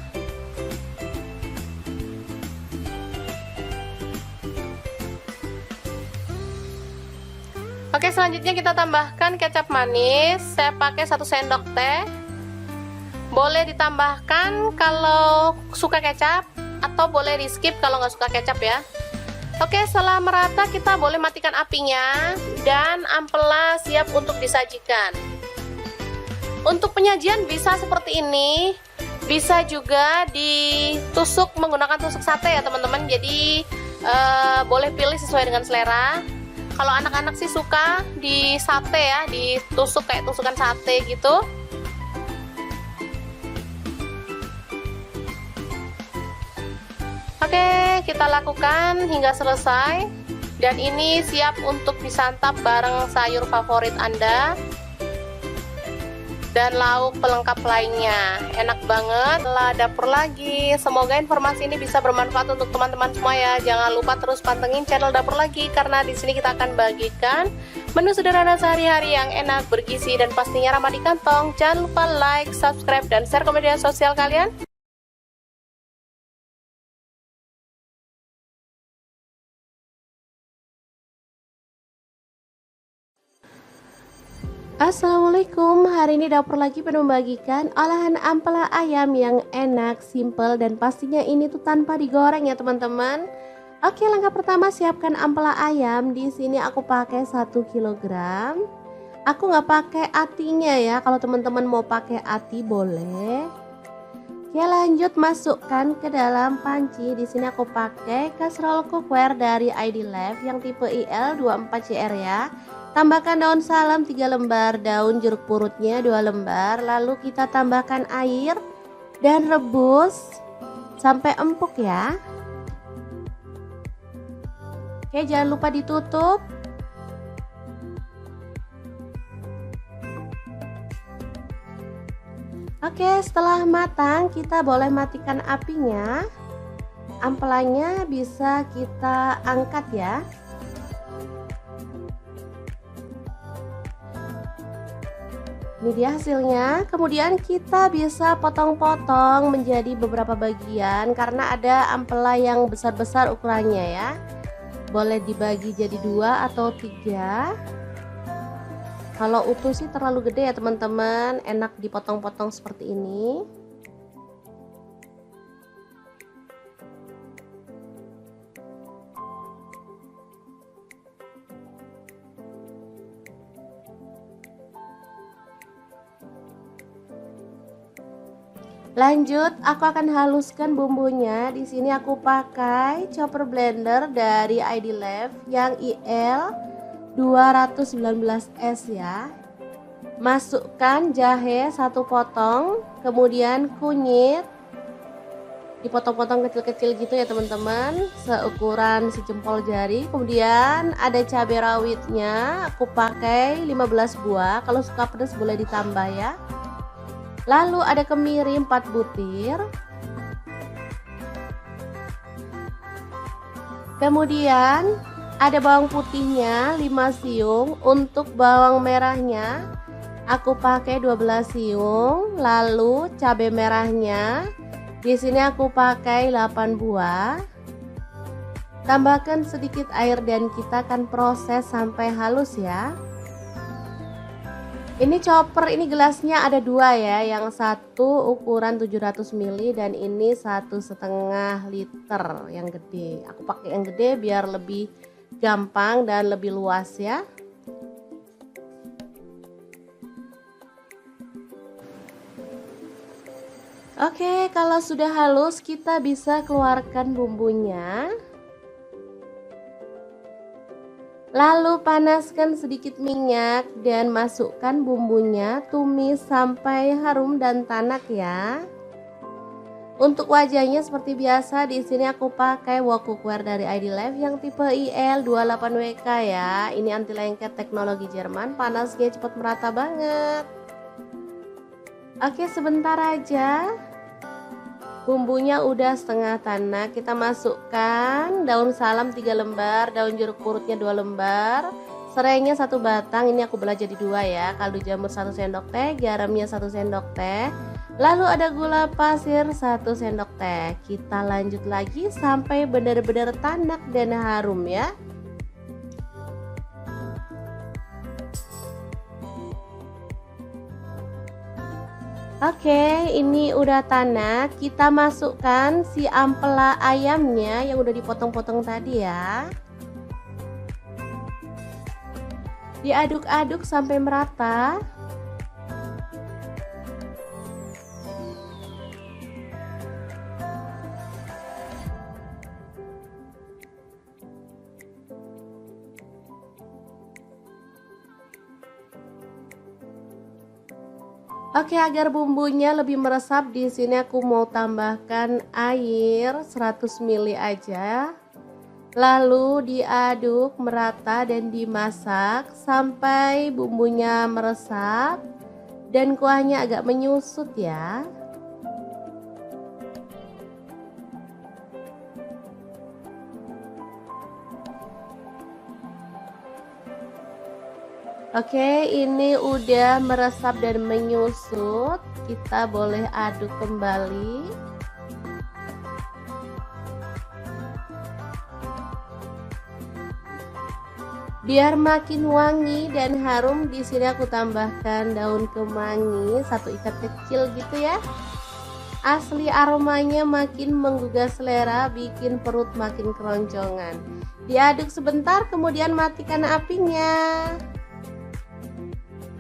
selanjutnya kita tambahkan kecap manis. Saya pakai 1 sendok teh. Boleh ditambahkan kalau suka kecap, atau boleh di skip kalau nggak suka kecap ya. Oke, setelah merata kita boleh matikan apinya dan ampela siap untuk disajikan. Untuk penyajian bisa seperti ini, bisa juga ditusuk menggunakan tusuk sate ya teman-teman. Jadi boleh pilih sesuai dengan selera. Kalau anak-anak sih suka di sate ya, ditusuk kayak tusukan sate gitu. Oke, kita lakukan hingga selesai. Dan ini siap untuk disantap bareng sayur favorit Anda dan lauk pelengkap lainnya. Enak banget. Lah dapur lagi. Semoga informasi ini bisa bermanfaat untuk teman-teman semua ya. Jangan lupa terus pantengin channel Dapur Lagi, karena di sini kita akan bagikan menu sederhana sehari-hari yang enak, bergizi, dan pastinya ramah di kantong. Jangan lupa like, subscribe, dan share ke media sosial kalian. Assalamualaikum, hari ini Dapur Lagi penuh membagikan olahan ampela ayam yang enak, simple, dan pastinya ini tuh tanpa digoreng ya teman-teman. Oke, langkah pertama siapkan ampela ayam. Di sini aku pakai 1 kg. Aku nggak pakai atinya ya, kalau teman-teman mau pakai ati boleh. Oke, lanjut masukkan ke dalam panci. Di sini aku pakai kaserol cookware dari ID Life yang tipe IL24CR ya. Tambahkan daun salam 3 lembar, daun jeruk purutnya 2 lembar, lalu kita tambahkan air dan rebus sampai empuk ya. Oke, jangan lupa ditutup. Oke, setelah matang kita boleh matikan apinya. Ampelanya bisa kita angkat ya. Ini dia hasilnya. Kemudian kita bisa potong-potong menjadi beberapa bagian karena ada ampela yang besar-besar ukurannya ya. Boleh dibagi jadi 2 atau 3. Kalau utuh sih terlalu gede ya teman-teman, enak dipotong-potong seperti ini. Lanjut, aku akan haluskan bumbunya. Di sini aku pakai chopper blender dari ID Life yang IL 219S ya. Masukkan jahe 1 potong, kemudian kunyit dipotong-potong kecil-kecil gitu ya teman-teman, seukuran sejempol jari. Kemudian ada cabai rawitnya, aku pakai 15 buah. Kalau suka pedas boleh ditambah ya. Lalu ada kemiri 4 butir. Kemudian ada bawang putihnya 5 siung. Untuk bawang merahnya aku pakai 12 siung. Lalu cabai merahnya di sini aku pakai 8 buah. Tambahkan sedikit air dan kita akan proses sampai halus ya. Ini chopper, ini gelasnya ada 2 ya, yang satu ukuran 700 ml dan ini 1,5 liter yang gede. Aku pakai yang gede biar lebih gampang dan lebih luas ya. Oke, kalau sudah halus kita bisa keluarkan bumbunya. Lalu panaskan sedikit minyak dan masukkan bumbunya, tumis sampai harum dan tanak ya. Untuk wajahnya seperti biasa, di sini aku pakai wok cookware dari ID Life yang tipe IL28WK ya. Ini anti lengket teknologi Jerman, panasnya cepat merata banget. Oke, sebentar aja. Bumbunya udah setengah tanak, kita masukkan daun salam 3 lembar, daun jeruk purutnya 2 lembar, serainya 1 batang, ini aku belah jadi 2 ya, kaldu jamur 1 sendok teh, garamnya 1 sendok teh, lalu ada gula pasir 1 sendok teh. Kita lanjut lagi sampai benar-benar tanak dan harum ya. Oke, ini udah tanak. Kita masukkan si ampela ayamnya yang udah dipotong-potong tadi ya. Diaduk-aduk sampai merata. Oke, agar bumbunya lebih meresap, di sini aku mau tambahkan air 100 ml aja. Lalu diaduk merata dan dimasak sampai bumbunya meresap dan kuahnya agak menyusut ya. Oke, ini udah meresap dan menyusut. Kita boleh aduk kembali. Biar makin wangi dan harum, di sini aku tambahkan daun kemangi 1 ikat kecil gitu ya. Asli aromanya makin menggugah selera, bikin perut makin keroncongan. Diaduk sebentar, kemudian matikan apinya.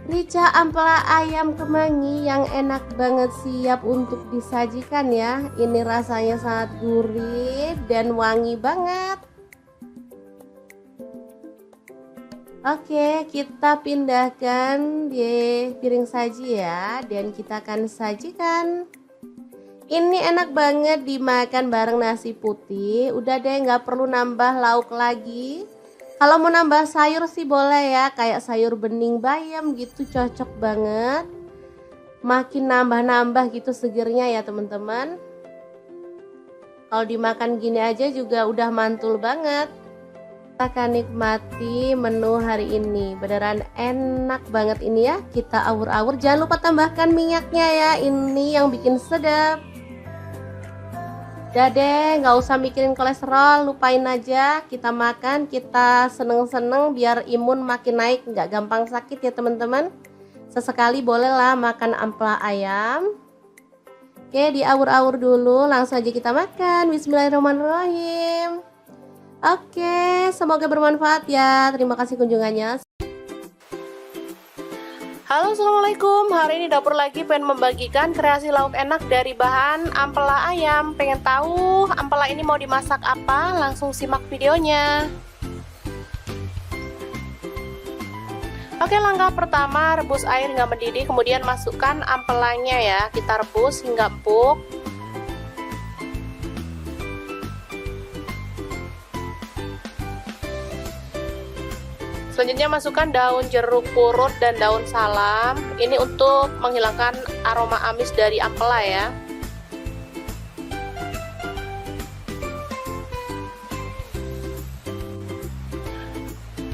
Rica ampela ayam kemangi yang enak banget, siap untuk disajikan ya. Ini rasanya sangat gurih dan wangi banget. Oke, kita pindahkan di piring saji ya, dan kita akan sajikan. Ini enak banget dimakan bareng nasi putih. Udah deh, nggak perlu nambah lauk lagi. Kalau mau nambah sayur sih boleh ya, kayak sayur bening bayam gitu, cocok banget. Makin nambah-nambah gitu segernya ya teman-teman. Kalau dimakan gini aja juga udah mantul banget. Kita akan nikmati menu hari ini. Beneran enak banget ini ya. Kita awur-awur, jangan lupa tambahkan minyaknya ya, ini yang bikin sedap. Udah deh, nggak usah mikirin kolesterol, lupain aja. Kita makan, kita seneng-seneng biar imun makin naik, nggak gampang sakit ya teman-teman. Sesekali bolehlah makan ampela ayam. Oke, diawur-awur dulu, langsung aja kita makan. Bismillahirrahmanirrahim. Oke, semoga bermanfaat ya. Terima kasih kunjungannya. Halo, assalamualaikum. Hari ini dapur lagi pengen membagikan kreasi lauk enak dari bahan ampela ayam. Pengen tahu ampela ini mau dimasak apa? Langsung simak videonya. Oke, langkah pertama rebus air hingga mendidih, kemudian masukkan ampelanya ya. Kita rebus hingga empuk. Selanjutnya masukkan daun jeruk purut dan daun salam. Ini untuk menghilangkan aroma amis dari ampela ya.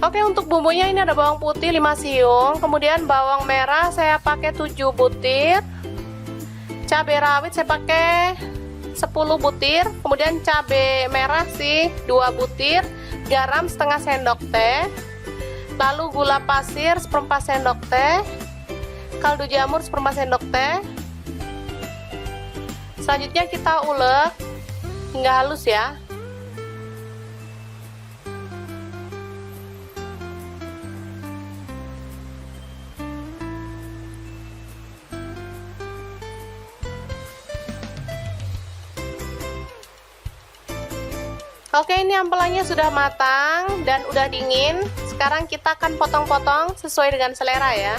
Oke, untuk bumbunya ini ada bawang putih 5 siung, kemudian bawang merah saya pakai 7 butir. Cabai rawit saya pakai 10 butir, kemudian cabai merah sih 2 butir, garam setengah sendok teh. Lalu gula pasir 1/4 sendok teh, kaldu jamur 1/4 sendok teh. Selanjutnya kita ulek hingga halus ya. Oke, ini ampelanya sudah matang dan udah dingin. Sekarang kita akan potong-potong sesuai dengan selera ya.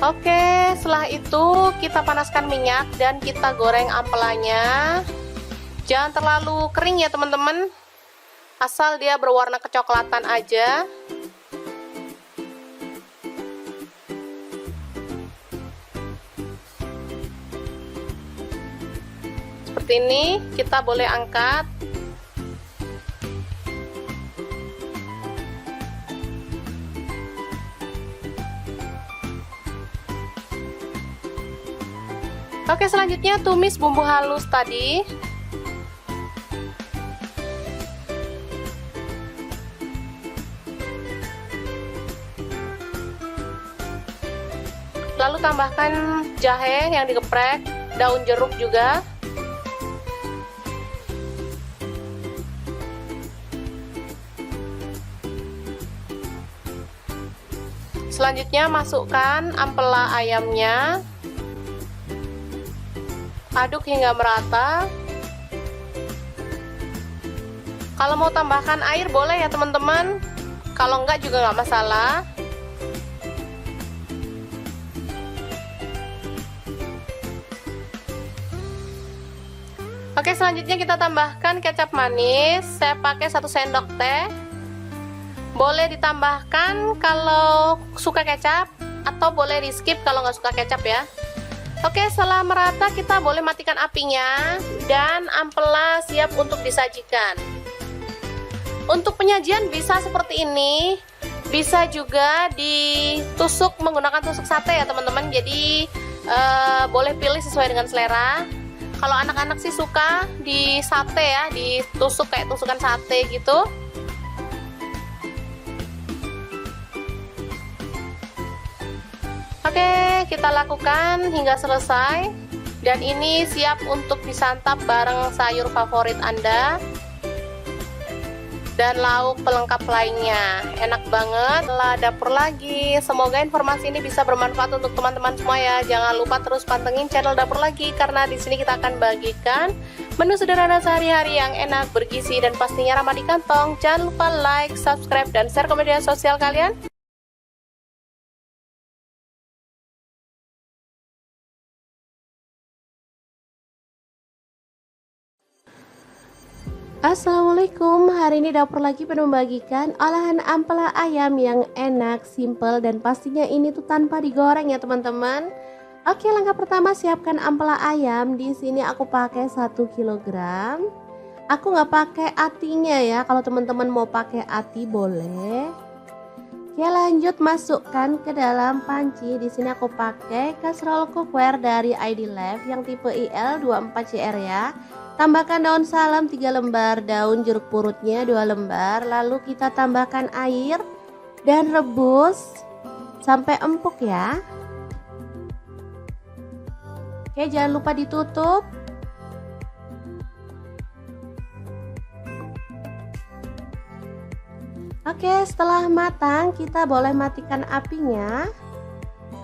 Oke, setelah itu kita panaskan minyak dan kita goreng ampelanya. Jangan terlalu kering ya teman-teman, asal dia berwarna kecoklatan aja. Seperti seperti ini, kita boleh angkat. Oke, selanjutnya tumis bumbu halus tadi. Lalu tambahkan jahe yang digeprek, daun jeruk juga. Selanjutnya masukkan ampela ayamnya. Aduk hingga merata. Kalau mau tambahkan air boleh ya teman-teman. Kalau enggak juga nggak masalah. Oke, selanjutnya kita tambahkan kecap manis. Saya pakai 1 sendok teh. Boleh ditambahkan kalau suka kecap, atau boleh di skip kalau nggak suka kecap ya. Oke, setelah merata kita boleh matikan apinya dan ampela siap untuk disajikan. Untuk penyajian bisa seperti ini, bisa juga ditusuk menggunakan tusuk sate ya teman-teman. Jadi boleh pilih sesuai dengan selera. Kalau anak-anak sih suka di sate ya, ditusuk kayak tusukan sate gitu. Oke, kita lakukan hingga selesai. Dan ini siap untuk disantap bareng sayur favorit Anda dan lauk pelengkap lainnya. Enak banget. Lah dapur lagi. Semoga informasi ini bisa bermanfaat untuk teman-teman semua ya. Jangan lupa terus pantengin channel Dapur Lagi, karena di sini kita akan bagikan menu sederhana sehari-hari yang enak, bergizi, dan pastinya ramah di kantong. Jangan lupa like, subscribe, dan share ke media sosial kalian. Assalamualaikum, hari ini Dapur Lagi pengen membagikan olahan ampela ayam yang enak, simple, dan pastinya ini tuh tanpa digoreng ya teman-teman. Oke, langkah pertama siapkan ampela ayam. Di sini aku pakai 1 kg. Aku nggak pakai atinya ya, kalau teman-teman mau pakai ati boleh. Oke, lanjut masukkan ke dalam panci. Di sini aku pakai kastrol cookware dari ID Life yang tipe IL24CR ya. Tambahkan daun salam 3 lembar, daun jeruk purutnya 2 lembar. Lalu kita tambahkan air dan rebus sampai empuk ya. Oke, jangan lupa ditutup. Oke, setelah matang kita boleh matikan apinya.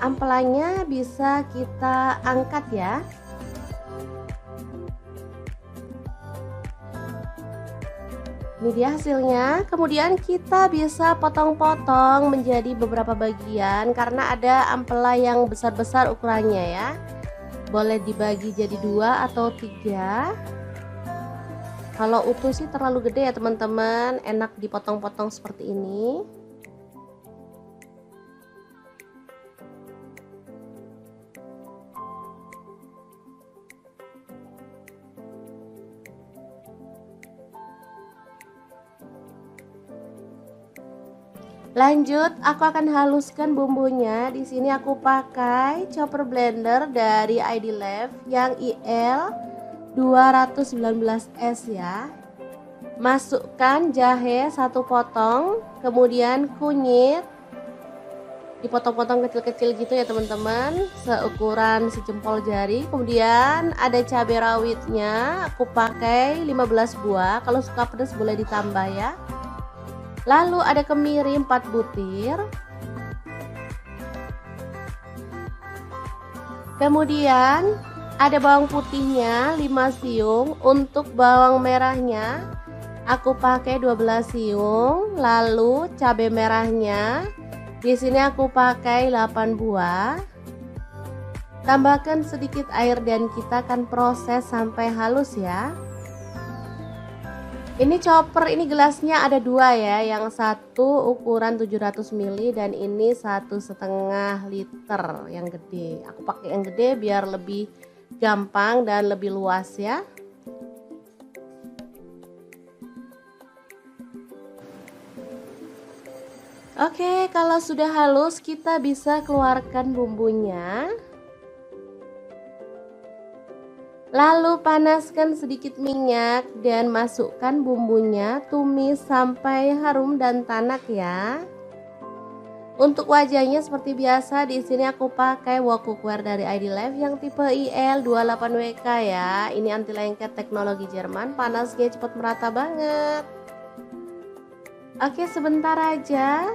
Ampelanya bisa kita angkat ya. Ini dia hasilnya. Kemudian kita bisa potong-potong menjadi beberapa bagian karena ada ampela yang besar-besar ukurannya ya. Boleh dibagi jadi 2 atau 3. Kalau utuh sih terlalu gede ya teman-teman, enak dipotong-potong seperti ini. Lanjut, aku akan haluskan bumbunya. Di sini aku pakai chopper blender dari ID Life yang IL 219S ya. Masukkan jahe 1 potong, kemudian kunyit dipotong-potong kecil-kecil gitu ya teman-teman, seukuran sejempol jari. Kemudian ada cabai rawitnya, aku pakai 15 buah. Kalau suka pedas boleh ditambah ya. Lalu ada kemiri 4 butir. Kemudian ada bawang putihnya 5 siung. Untuk bawang merahnya aku pakai 12 siung. Lalu cabai merahnya di sini aku pakai 8 buah. Tambahkan sedikit air dan kita akan proses sampai halus ya. Ini chopper, ini gelasnya ada 2 ya, yang satu ukuran 700 ml dan ini 1,5 liter yang gede. Aku pakai yang gede biar lebih gampang dan lebih luas ya. Oke, kalau sudah halus kita bisa keluarkan bumbunya. Lalu panaskan sedikit minyak dan masukkan bumbunya, tumis sampai harum dan tanak ya. Untuk wajahnya seperti biasa, di sini aku pakai wok cookware dari ID Life yang tipe IL28WK ya. Ini anti lengket teknologi Jerman, panasnya cepat merata banget. Oke, sebentar aja.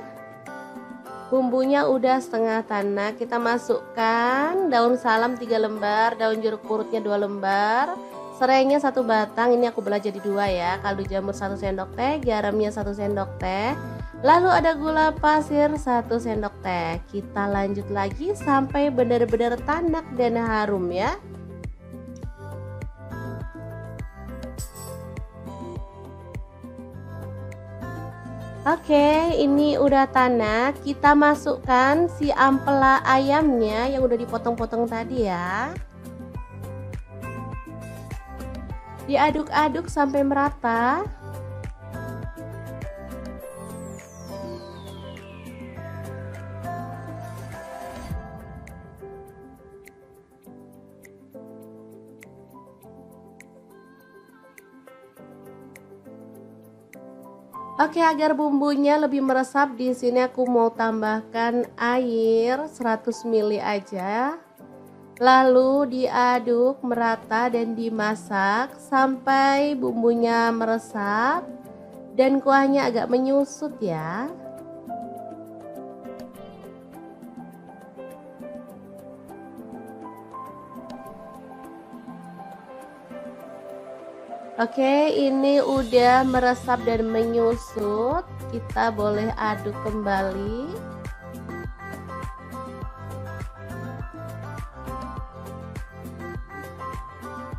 Bumbunya udah setengah tanak, kita masukkan daun salam 3 lembar, daun jeruk purutnya 2 lembar, serainya 1 batang, ini aku belah jadi 2 ya, kaldu jamur 1 sendok teh, garamnya 1 sendok teh, lalu ada gula pasir 1 sendok teh. Kita lanjut lagi sampai benar-benar tanak dan harum ya. Oke, ini udah tanak. Kita masukkan si ampela ayamnya yang udah dipotong-potong tadi ya. Diaduk-aduk sampai merata. Oke, agar bumbunya lebih meresap, di sini aku mau tambahkan air 100 ml aja. Lalu diaduk merata dan dimasak sampai bumbunya meresap dan kuahnya agak menyusut ya. Oke, ini udah meresap dan menyusut. Kita boleh aduk kembali.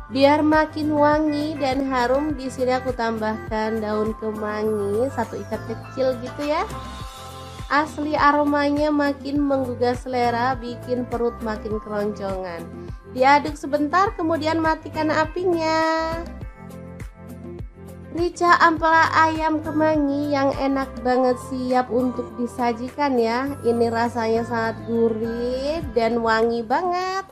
Biar makin wangi dan harum, di sini aku tambahkan daun kemangi 1 ikat kecil gitu ya. Asli aromanya makin menggugah selera, bikin perut makin keroncongan. Diaduk sebentar, kemudian matikan apinya. Rica ampela ayam kemangi yang enak banget, siap untuk disajikan ya. Ini rasanya sangat gurih dan wangi banget.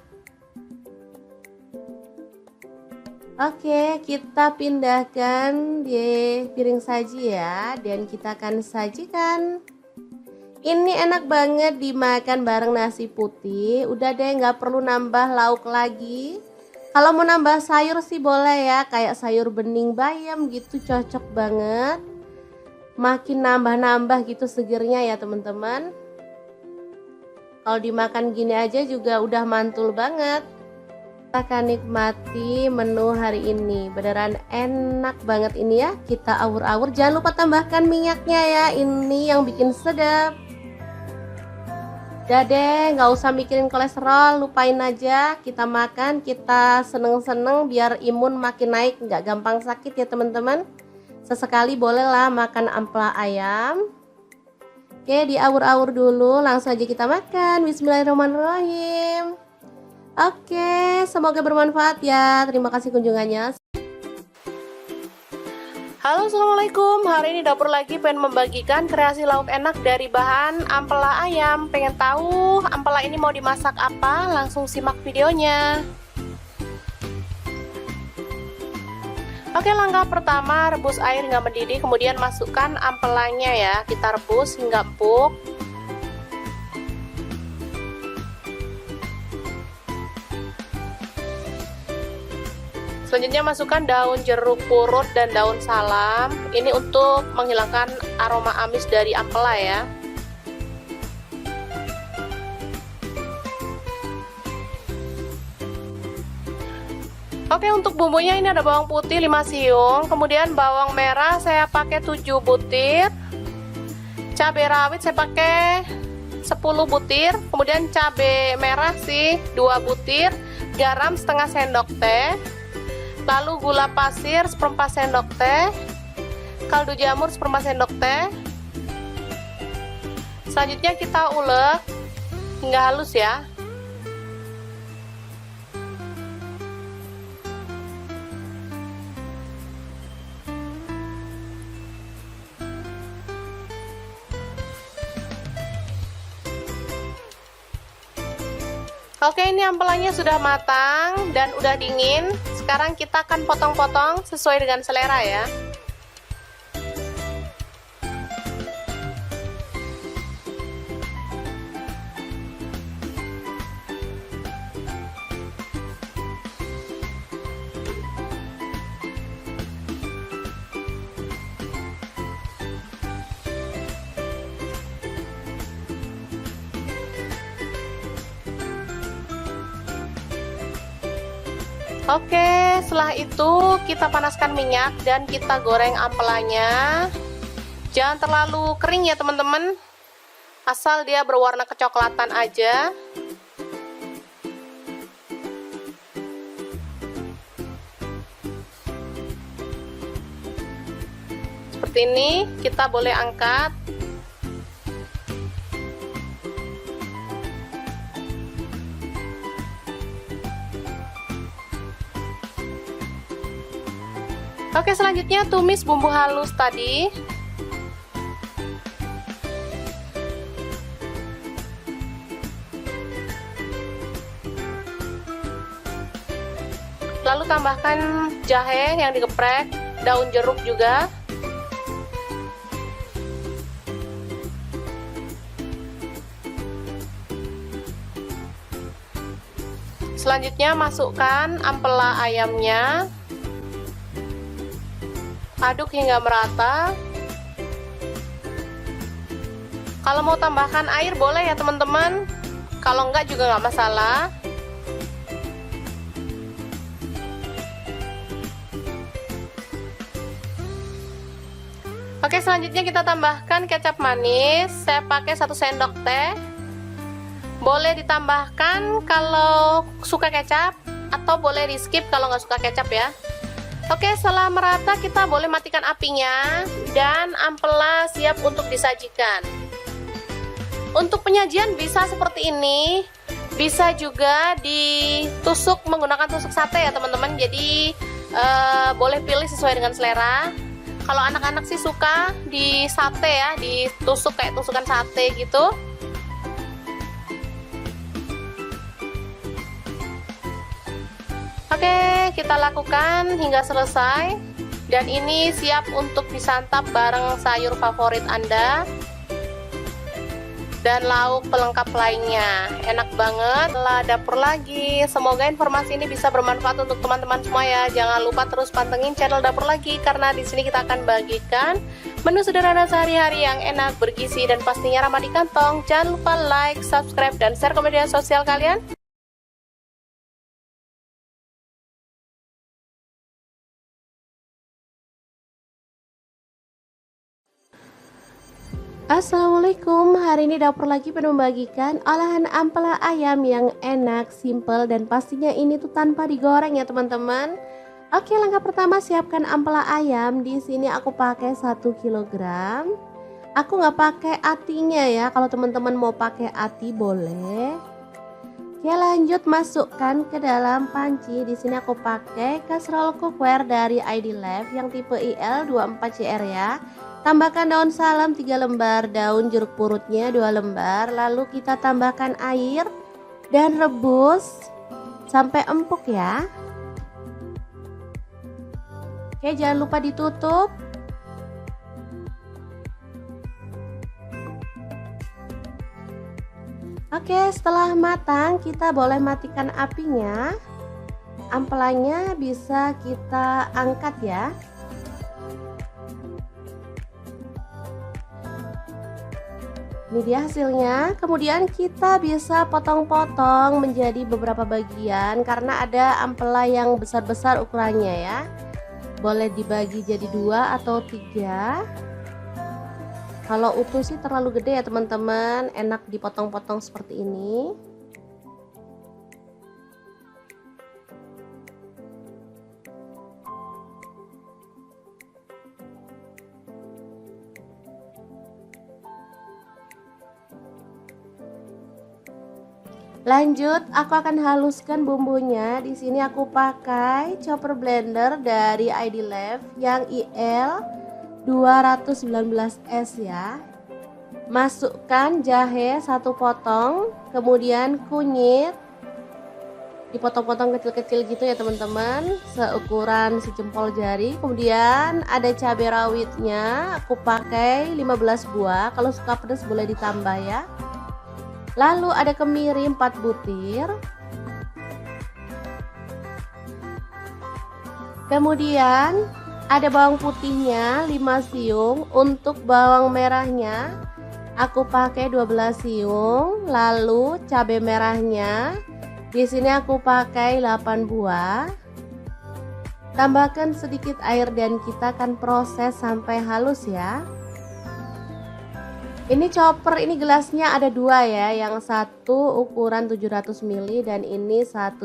Oke, kita pindahkan di piring saji ya, dan kita akan sajikan. Ini enak banget dimakan bareng nasi putih. Udah deh, nggak perlu nambah lauk lagi. Kalau mau nambah sayur sih boleh ya, kayak sayur bening bayam gitu, cocok banget. Makin nambah-nambah gitu segernya ya teman-teman. Kalau dimakan gini aja juga udah mantul banget. Kita akan nikmati menu hari ini, beneran enak banget ini ya. Kita awur-awur, jangan lupa tambahkan minyaknya ya, ini yang bikin sedap. Udah deh, nggak usah mikirin kolesterol, lupain aja. Kita makan, kita seneng-seneng biar imun makin naik, nggak gampang sakit ya teman-teman. Sesekali bolehlah makan ampela ayam. Oke, diawur-awur dulu, langsung aja kita makan. Bismillahirrahmanirrahim. Oke, semoga bermanfaat ya. Terima kasih kunjungannya. Halo, assalamualaikum. Hari ini dapur lagi pengen membagikan kreasi lauk enak dari bahan ampela ayam. Pengen tahu ampela ini mau dimasak apa? Langsung simak videonya. Oke, langkah pertama rebus air hingga mendidih, kemudian masukkan ampelanya ya. Kita rebus hingga empuk. Selanjutnya masukkan daun jeruk purut dan daun salam. Ini untuk menghilangkan aroma amis dari ampela ya. Oke, untuk bumbunya ini ada bawang putih 5 siung, kemudian bawang merah saya pakai 7 butir. Cabai rawit saya pakai 10 butir, kemudian cabai merah sih 2 butir, garam setengah sendok teh. Lalu gula pasir 1/4 sendok teh, kaldu jamur 1/4 sendok teh. Selanjutnya kita ulek hingga halus ya. Oke, ini ampelanya sudah matang dan udah dingin. Sekarang kita akan potong-potong sesuai dengan selera ya. Oke, setelah itu kita panaskan minyak dan kita goreng ampelanya. Jangan terlalu kering ya teman-teman, asal dia berwarna kecoklatan aja. Seperti ini, kita boleh angkat. Oke, selanjutnya tumis bumbu halus tadi. Lalu tambahkan jahe yang digeprek, daun jeruk juga. Selanjutnya masukkan ampela ayamnya. Aduk hingga merata. Kalau mau tambahkan air boleh ya teman-teman, kalau enggak juga nggak masalah. Oke, selanjutnya kita tambahkan kecap manis. Saya pakai 1 sendok teh. Boleh ditambahkan kalau suka kecap, atau boleh di skip kalau nggak suka kecap ya. Oke, setelah merata kita boleh matikan apinya dan ampela siap untuk disajikan. Untuk penyajian bisa seperti ini, bisa juga ditusuk menggunakan tusuk sate ya teman-teman. Jadi boleh pilih sesuai dengan selera. Kalau anak-anak sih suka di sate ya, ditusuk kayak tusukan sate gitu. Oke, kita lakukan hingga selesai. Dan ini siap untuk disantap bareng sayur favorit Anda dan lauk pelengkap lainnya. Enak banget. Lah, dapur lagi. Semoga informasi ini bisa bermanfaat untuk teman-teman semua ya. Jangan lupa terus pantengin channel Dapur Lagi, karena di sini kita akan bagikan menu sederhana sehari-hari yang enak, bergizi, dan pastinya ramah di kantong. Jangan lupa like, subscribe, dan share ke media sosial kalian. Assalamualaikum, hari ini Dapur Lagi penuh membagikan olahan ampela ayam yang enak, simple, dan pastinya ini tuh tanpa digoreng ya teman-teman. Oke, langkah pertama siapkan ampela ayam. Di sini aku pakai 1 kg. Aku nggak pakai atinya ya, kalau teman-teman mau pakai ati boleh. Oke, lanjut masukkan ke dalam panci. Di sini aku pakai kaserol cookware dari ID Life yang tipe IL24CR ya. Tambahkan daun salam 3 lembar, daun jeruk purutnya 2 lembar. Lalu kita tambahkan air dan rebus sampai empuk ya. Oke, jangan lupa ditutup. Oke, setelah matang kita boleh matikan apinya. Ampelanya bisa kita angkat ya. Ini dia hasilnya. Kemudian kita bisa potong-potong menjadi beberapa bagian karena ada ampela yang besar-besar ukurannya ya. Boleh dibagi jadi 2 atau 3. Kalau utuh sih terlalu gede ya teman-teman, enak dipotong-potong seperti ini. Lanjut, aku akan haluskan bumbunya. Di sini aku pakai chopper blender dari ID Life yang IL 219S ya. Masukkan jahe 1 potong, kemudian kunyit dipotong-potong kecil-kecil gitu ya teman-teman, seukuran sejempol jari. Kemudian ada cabai rawitnya, aku pakai 15 buah, kalau suka pedas boleh ditambah ya. Lalu ada kemiri 4 butir. Kemudian ada bawang putihnya 5 siung. Untuk bawang merahnya aku pakai 12 siung. Lalu cabai merahnya di sini aku pakai 8 buah. Tambahkan sedikit air dan kita akan proses sampai halus ya. Ini chopper, ini gelasnya ada 2 ya, yang satu ukuran 700 ml dan ini 1,5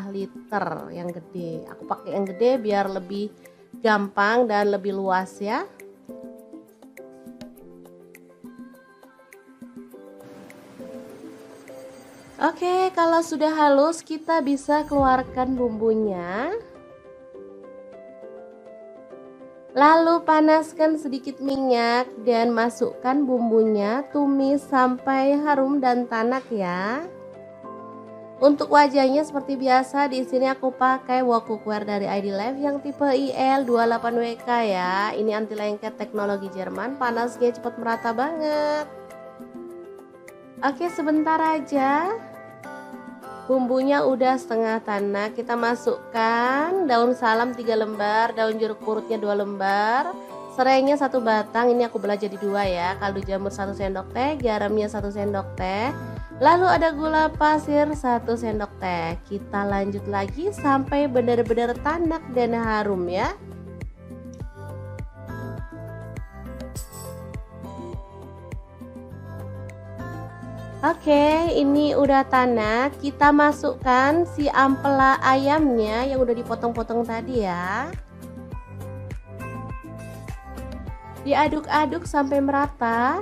liter yang gede. Aku pakai yang gede biar lebih gampang dan lebih luas ya. Oke, kalau sudah halus kita bisa keluarkan bumbunya. Lalu panaskan sedikit minyak dan masukkan bumbunya, tumis sampai harum dan tanak ya. Untuk wajahnya seperti biasa, di sini aku pakai wok cookware dari ID Life yang tipe IL28WK ya. Ini anti lengket teknologi Jerman, panasnya cepat merata banget. Oke, sebentar aja. Bumbunya udah setengah tanak, kita masukkan daun salam 3 lembar, daun jeruk purutnya 2 lembar, serainya 1 batang, ini aku belah jadi 2 ya, kaldu jamur 1 sendok teh, garamnya 1 sendok teh, lalu ada gula pasir 1 sendok teh. Kita lanjut lagi sampai benar-benar tanak dan harum ya. Oke, ini udah tanak. Kita masukkan si ampela ayamnya yang udah dipotong-potong tadi ya. Diaduk-aduk sampai merata.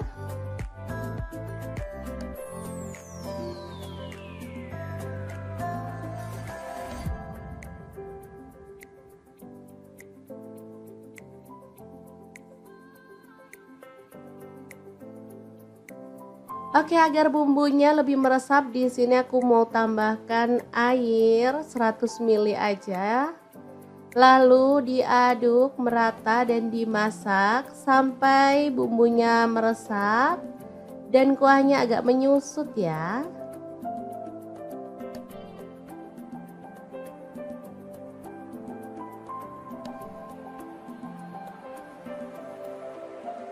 Oke, agar bumbunya lebih meresap, di sini aku mau tambahkan air 100 ml aja. Lalu diaduk merata dan dimasak sampai bumbunya meresap dan kuahnya agak menyusut ya.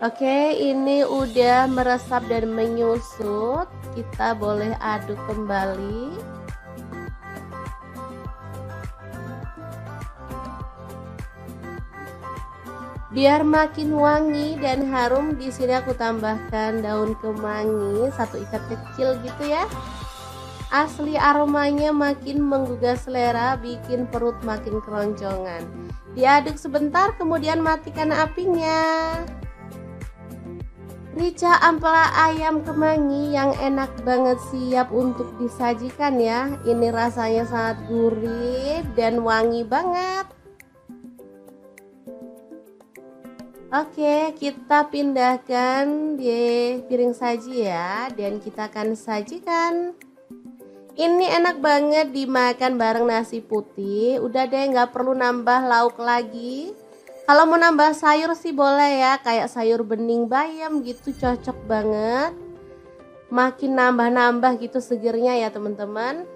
Oke, ini udah meresap dan menyusut. Kita boleh aduk kembali. Biar makin wangi dan harum, di sini aku tambahkan daun kemangi 1 ikat kecil gitu ya. Asli aromanya makin menggugah selera, bikin perut makin keroncongan. Diaduk sebentar, kemudian matikan apinya. Rica ampela ayam kemangi yang enak banget, siap untuk disajikan ya. Ini rasanya sangat gurih dan wangi banget. Oke, kita pindahkan di piring saji ya, dan kita akan sajikan. Ini enak banget dimakan bareng nasi putih. Udah deh, nggak perlu nambah lauk lagi. Kalau mau nambah sayur sih boleh ya, kayak sayur bening bayam gitu, cocok banget. Makin nambah-nambah gitu segernya ya teman-teman.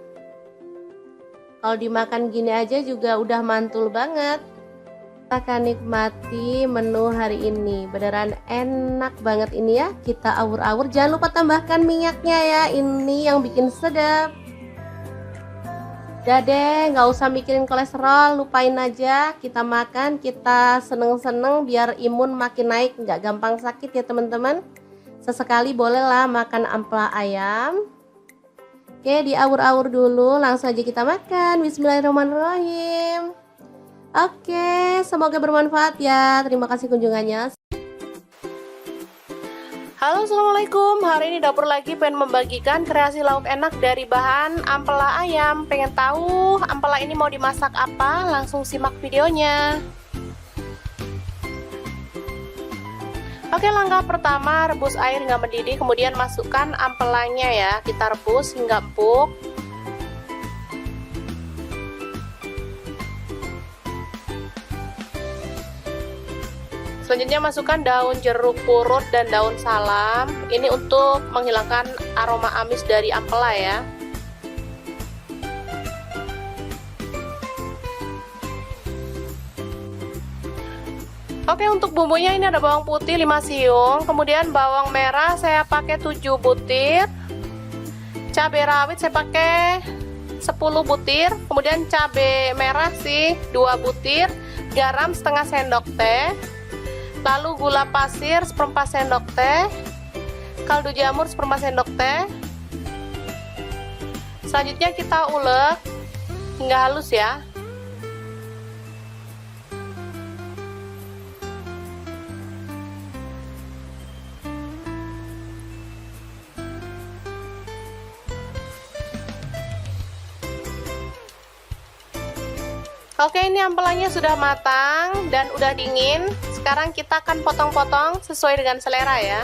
Kalau dimakan gini aja juga udah mantul banget. Kita akan nikmati menu hari ini. Beneran enak banget ini ya. Kita awur-awur, jangan lupa tambahkan minyaknya ya, ini yang bikin sedap. Udah deh, nggak usah mikirin kolesterol, lupain aja. Kita makan, kita seneng-seneng biar imun makin naik, nggak gampang sakit ya teman-teman. Sesekali bolehlah makan ampela ayam. Oke, diawur-awur dulu, langsung aja kita makan. Bismillahirrahmanirrahim. Oke, semoga bermanfaat ya. Terima kasih kunjungannya. Halo, assalamualaikum. Hari ini dapur lagi pengen membagikan kreasi lauk enak dari bahan ampela ayam. Pengen tahu ampela ini mau dimasak apa? Langsung simak videonya. Oke, langkah pertama rebus air hingga mendidih, kemudian masukkan ampelanya ya. Kita rebus hingga empuk. Selanjutnya masukkan daun jeruk purut dan daun salam. Ini untuk menghilangkan aroma amis dari ampela ya. Oke, untuk bumbunya ini ada bawang putih 5 siung, kemudian bawang merah saya pakai 7 butir. Cabai rawit saya pakai 10 butir, kemudian cabai merah sih 2 butir, garam setengah sendok teh. Lalu gula pasir 1/4 sendok teh, kaldu jamur 1/4 sendok teh. Selanjutnya kita ulek hingga halus ya. Oke, ini ampelanya sudah matang dan udah dingin. Sekarang kita akan potong-potong sesuai dengan selera ya.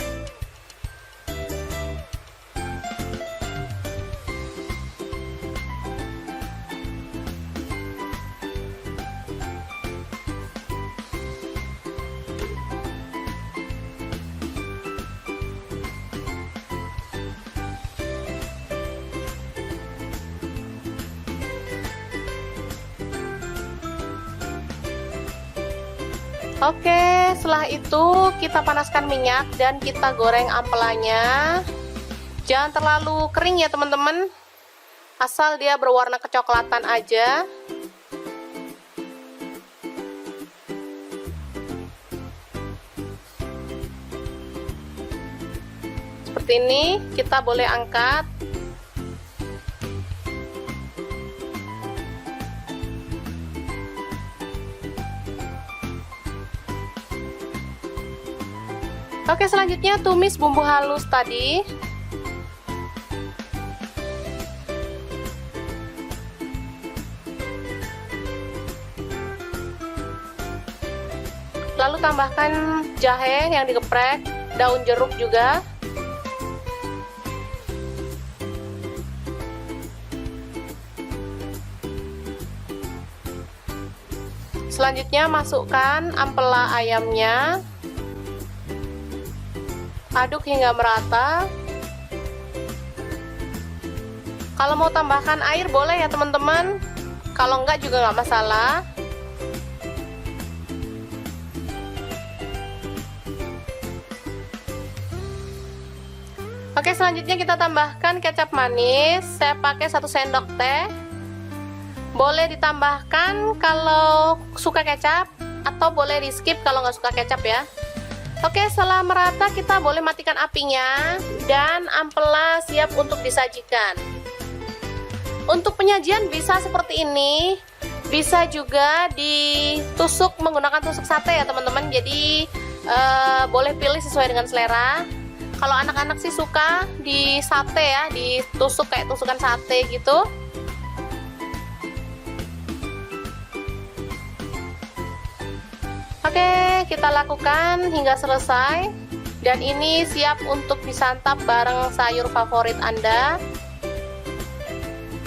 Oke, setelah itu kita panaskan minyak dan kita goreng ampelanya. Jangan terlalu kering ya teman-teman, asal dia berwarna kecoklatan aja. Seperti ini, kita boleh angkat. Oke, selanjutnya tumis bumbu halus tadi. Lalu tambahkan jahe yang digeprek, daun jeruk juga. Selanjutnya masukkan ampela ayamnya. Aduk hingga merata. Kalau mau tambahkan air boleh ya teman-teman, kalau enggak juga nggak masalah. Oke, selanjutnya kita tambahkan kecap manis. Saya pakai 1 sendok teh. Boleh ditambahkan kalau suka kecap, atau boleh di skip kalau nggak suka kecap ya. Oke, setelah merata kita boleh matikan apinya dan ampela siap untuk disajikan. Untuk penyajian bisa seperti ini, bisa juga ditusuk menggunakan tusuk sate ya teman-teman. Jadi boleh pilih sesuai dengan selera. Kalau anak-anak sih suka di sate ya, ditusuk kayak tusukan sate gitu. Oke, kita lakukan hingga selesai. Dan ini siap untuk disantap bareng sayur favorit Anda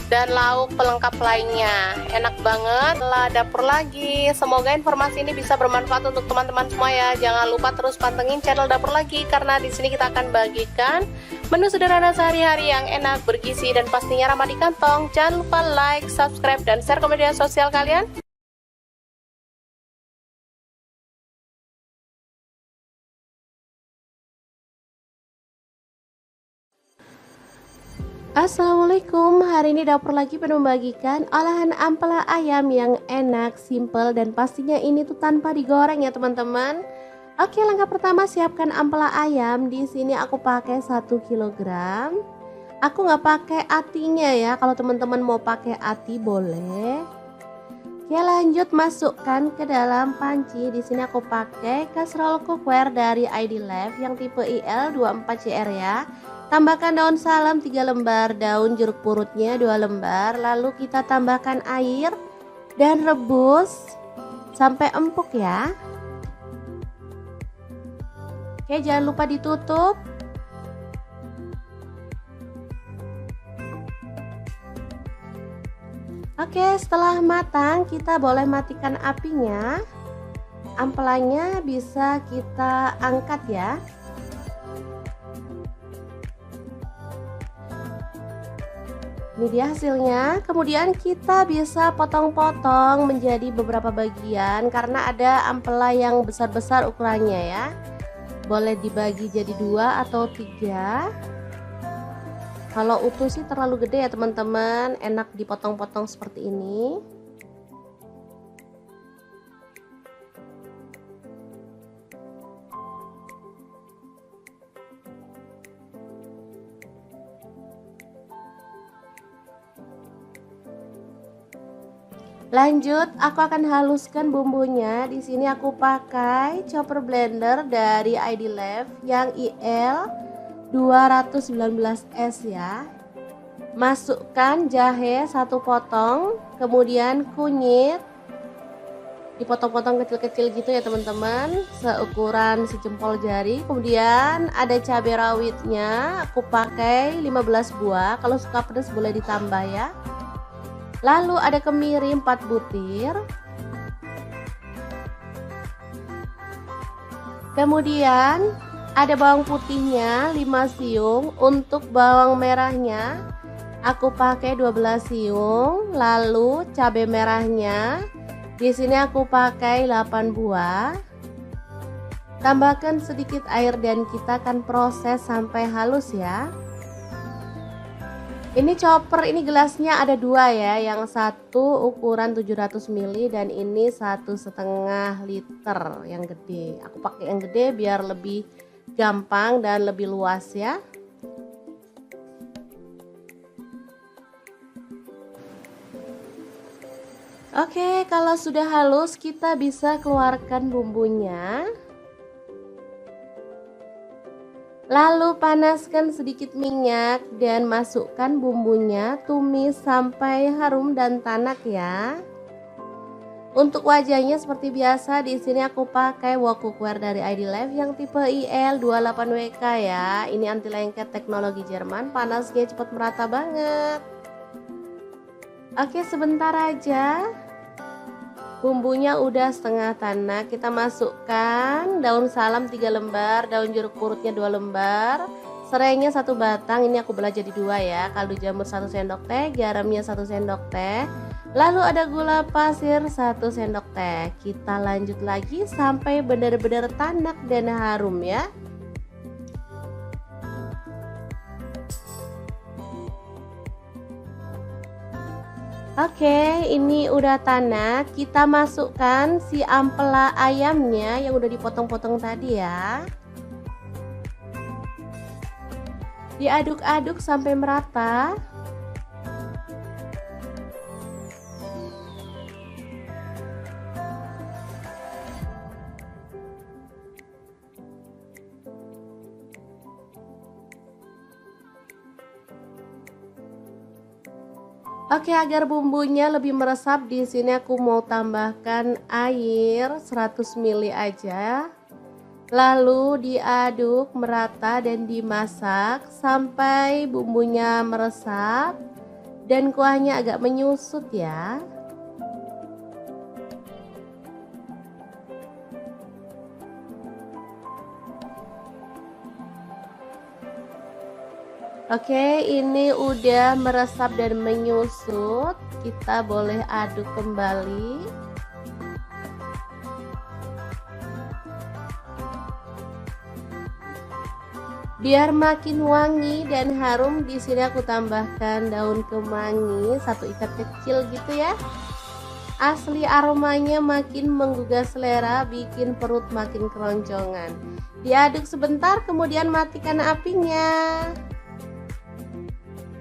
dan lauk pelengkap lainnya. Enak banget. Lah, dapur lagi. Semoga informasi ini bisa bermanfaat untuk teman-teman semua ya. Jangan lupa terus pantengin channel Dapur Lagi, karena di sini kita akan bagikan menu sederhana sehari-hari yang enak, bergizi, dan pastinya ramah di kantong. Jangan lupa like, subscribe, dan share ke media sosial kalian. Assalamualaikum, hari ini Dapur Lagi penuh membagikan olahan ampela ayam yang enak, simple, dan pastinya ini tuh tanpa digoreng ya teman-teman. Oke, langkah pertama siapkan ampela ayam. Di sini aku pakai 1 kg. Aku nggak pakai atinya ya, kalau teman-teman mau pakai ati boleh. Oke, lanjut masukkan ke dalam panci. Di sini aku pakai kastrol cookware dari ID Life yang tipe IL24CR ya. Tambahkan daun salam 3 lembar, daun jeruk purutnya 2 lembar. Lalu kita tambahkan air dan rebus sampai empuk ya. Oke, jangan lupa ditutup. Oke, setelah matang kita boleh matikan apinya. ampelanya bisa kita angkat ya. Ini dia hasilnya. Kemudian kita bisa potong-potong menjadi beberapa bagian karena ada ampela yang besar-besar ukurannya ya. Boleh dibagi jadi 2 atau 3. Kalau utuh sih terlalu gede ya teman-teman, enak dipotong-potong seperti ini. Lanjut, aku akan haluskan bumbunya. Di sini aku pakai chopper blender dari ID Lab yang IL 219S ya. Masukkan jahe 1 potong, kemudian kunyit dipotong-potong kecil-kecil gitu ya teman-teman, seukuran sejempol jari. Kemudian ada cabai rawitnya, aku pakai 15 buah. Kalau suka pedas boleh ditambah ya. Lalu ada kemiri 4 butir. Kemudian ada bawang putihnya 5 siung. Untuk bawang merahnya aku pakai 12 siung. Lalu cabai merahnya di sini aku pakai 8 buah. Tambahkan sedikit air dan kita akan proses sampai halus ya. Ini chopper, ini gelasnya ada 2 ya, yang satu ukuran 700 ml dan ini 1,5 liter yang gede. Aku pakai yang gede biar lebih gampang dan lebih luas ya. Oke, kalau sudah halus kita bisa keluarkan bumbunya. Lalu panaskan sedikit minyak dan masukkan bumbunya, tumis sampai harum dan tanak ya. Untuk wajahnya seperti biasa, di sini aku pakai wok cookware dari ID Lab yang tipe IL28WK ya. Ini anti lengket teknologi Jerman, panasnya cepat merata banget. Oke, sebentar aja. Bumbunya udah setengah tanak, kita masukkan daun salam 3 lembar, daun jeruk purutnya 2 lembar, serainya 1 batang, ini aku belah jadi 2 ya, kaldu jamur 1 sendok teh, garamnya 1 sendok teh, lalu ada gula pasir 1 sendok teh. Kita lanjut lagi sampai benar-benar tanak dan harum ya. Oke, ini udah tanak. Kita masukkan si ampela ayamnya yang udah dipotong-potong tadi ya. Diaduk-aduk sampai merata. Oke, agar bumbunya lebih meresap, di sini aku mau tambahkan air 100 ml aja. Lalu diaduk merata dan dimasak sampai bumbunya meresap dan kuahnya agak menyusut ya. Oke, ini udah meresap dan menyusut. Kita boleh aduk kembali. Biar makin wangi dan harum, di sini aku tambahkan daun kemangi 1 ikat kecil gitu ya. Asli aromanya makin menggugah selera, bikin perut makin keroncongan. Diaduk sebentar, kemudian matikan apinya.